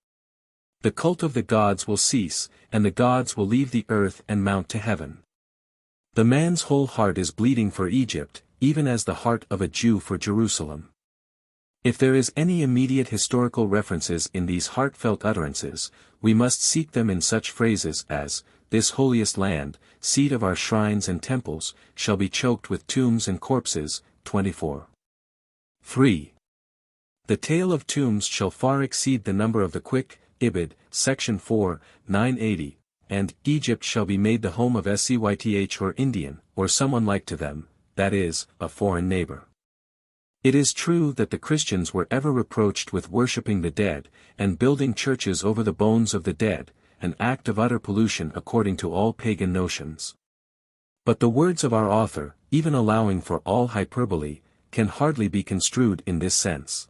The cult of the gods will cease, and the gods will leave the earth and mount to heaven. The man's whole heart is bleeding for Egypt, even as the heart of a Jew for Jerusalem. If there is any immediate historical references in these heartfelt utterances, we must seek them in such phrases as, "This holiest land, seat of our shrines and temples, shall be choked with tombs and corpses," 24:3. The tale of tombs shall far exceed the number of the quick, Ibid, section 4, 980, and Egypt shall be made the home of Scyth or Indian, or someone like to them, that is, a foreign neighbor. It is true that the Christians were ever reproached with worshipping the dead, and building churches over the bones of the dead, an act of utter pollution according to all pagan notions. But the words of our author, even allowing for all hyperbole, can hardly be construed in this sense.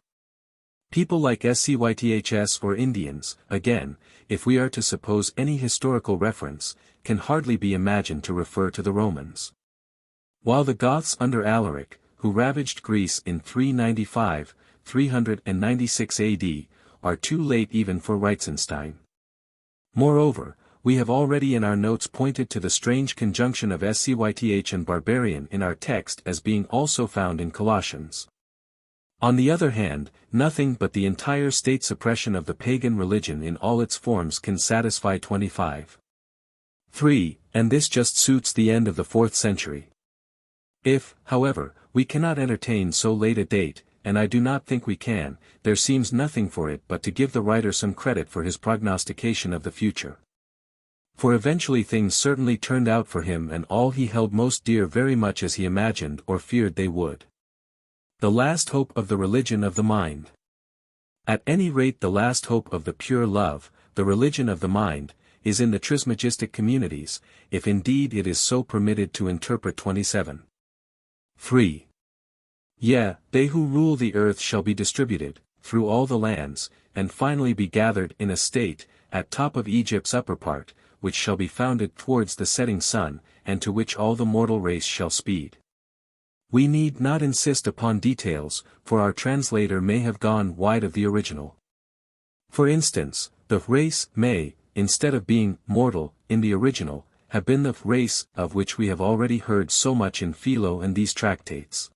People like Scyths or Indians, again, if we are to suppose any historical reference, can hardly be imagined to refer to the Romans. While the Goths under Alaric, who ravaged Greece in 396 AD, are too late even for Reitzenstein. Moreover, we have already in our notes pointed to the strange conjunction of Scyth and barbarian in our text as being also found in Colossians. On the other hand, nothing but the entire state suppression of the pagan religion in all its forms can satisfy 25:3, and this just suits the end of the 4th century. If, however, we cannot entertain so late a date, and I do not think we can, there seems nothing for it but to give the writer some credit for his prognostication of the future. For eventually things certainly turned out for him, and all he held most dear very much as he imagined or feared they would. The last hope of the religion of the mind. At any rate, the last hope of the pure love, the religion of the mind, is in the Trismegistic communities, if indeed it is so permitted to interpret 27. 3. Yea, they who rule the earth shall be distributed, through all the lands, and finally be gathered in a state, at top of Egypt's upper part, which shall be founded towards the setting sun, and to which all the mortal race shall speed. We need not insist upon details, for our translator may have gone wide of the original. For instance, the race may, instead of being mortal in the original, have been the race of which we have already heard so much in Philo and these tractates.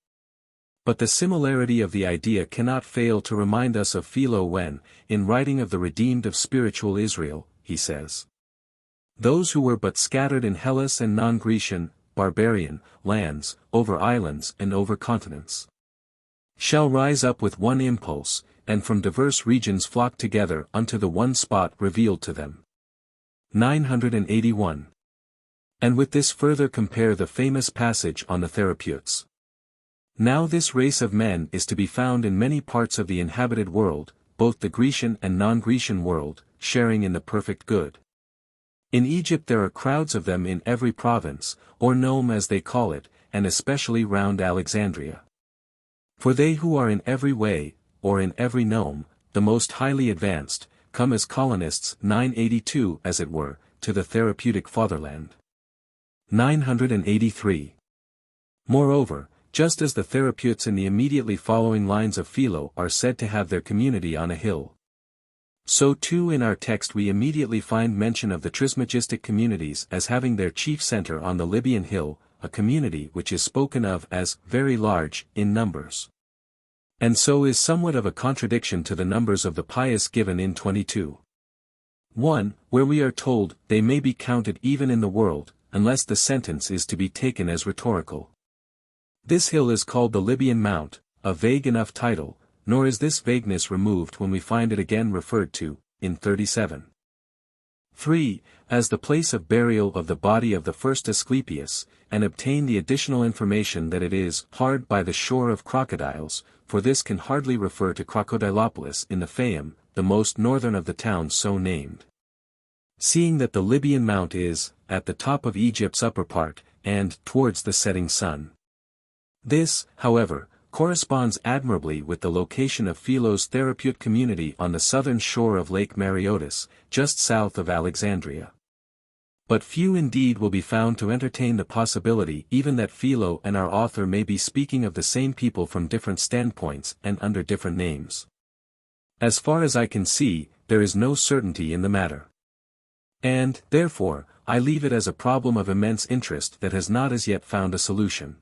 But the similarity of the idea cannot fail to remind us of Philo when, in writing of the redeemed of spiritual Israel, he says, "Those who were but scattered in Hellas and non-Grecian, barbarian, lands, over islands and over continents, shall rise up with one impulse, and from diverse regions flock together unto the one spot revealed to them." 981. And with this further compare the famous passage on the therapeutes. Now this race of men is to be found in many parts of the inhabited world, both the Grecian and non-Grecian world, sharing in the perfect good. In Egypt there are crowds of them in every province, or nome as they call it, and especially round Alexandria. For they who are in every way, or in every nome, the most highly advanced, come as colonists 982 as it were, to the therapeutic fatherland. 983. Moreover, just as the therapeutes in the immediately following lines of Philo are said to have their community on a hill, so too in our text we immediately find mention of the Trismegistic communities as having their chief center on the Libyan hill, a community which is spoken of as very large in numbers. And so is somewhat of a contradiction to the numbers of the pious given in 22. 1, where we are told they may be counted even in the world, unless the sentence is to be taken as rhetorical. This hill is called the Libyan Mount, a vague enough title, nor is this vagueness removed when we find it again referred to, in 37. 3, as the place of burial of the body of the first Asclepius, and obtain the additional information that it is hard by the shore of crocodiles, for this can hardly refer to Crocodilopolis in the Fayum, the most northern of the towns so named. Seeing that the Libyan Mount is, at the top of Egypt's upper part, and towards the setting sun. This, however, corresponds admirably with the location of Philo's therapeutic community on the southern shore of Lake Mareotis, just south of Alexandria. But few indeed will be found to entertain the possibility even that Philo and our author may be speaking of the same people from different standpoints and under different names. As far as I can see, there is no certainty in the matter. And, therefore, I leave it as a problem of immense interest that has not as yet found a solution.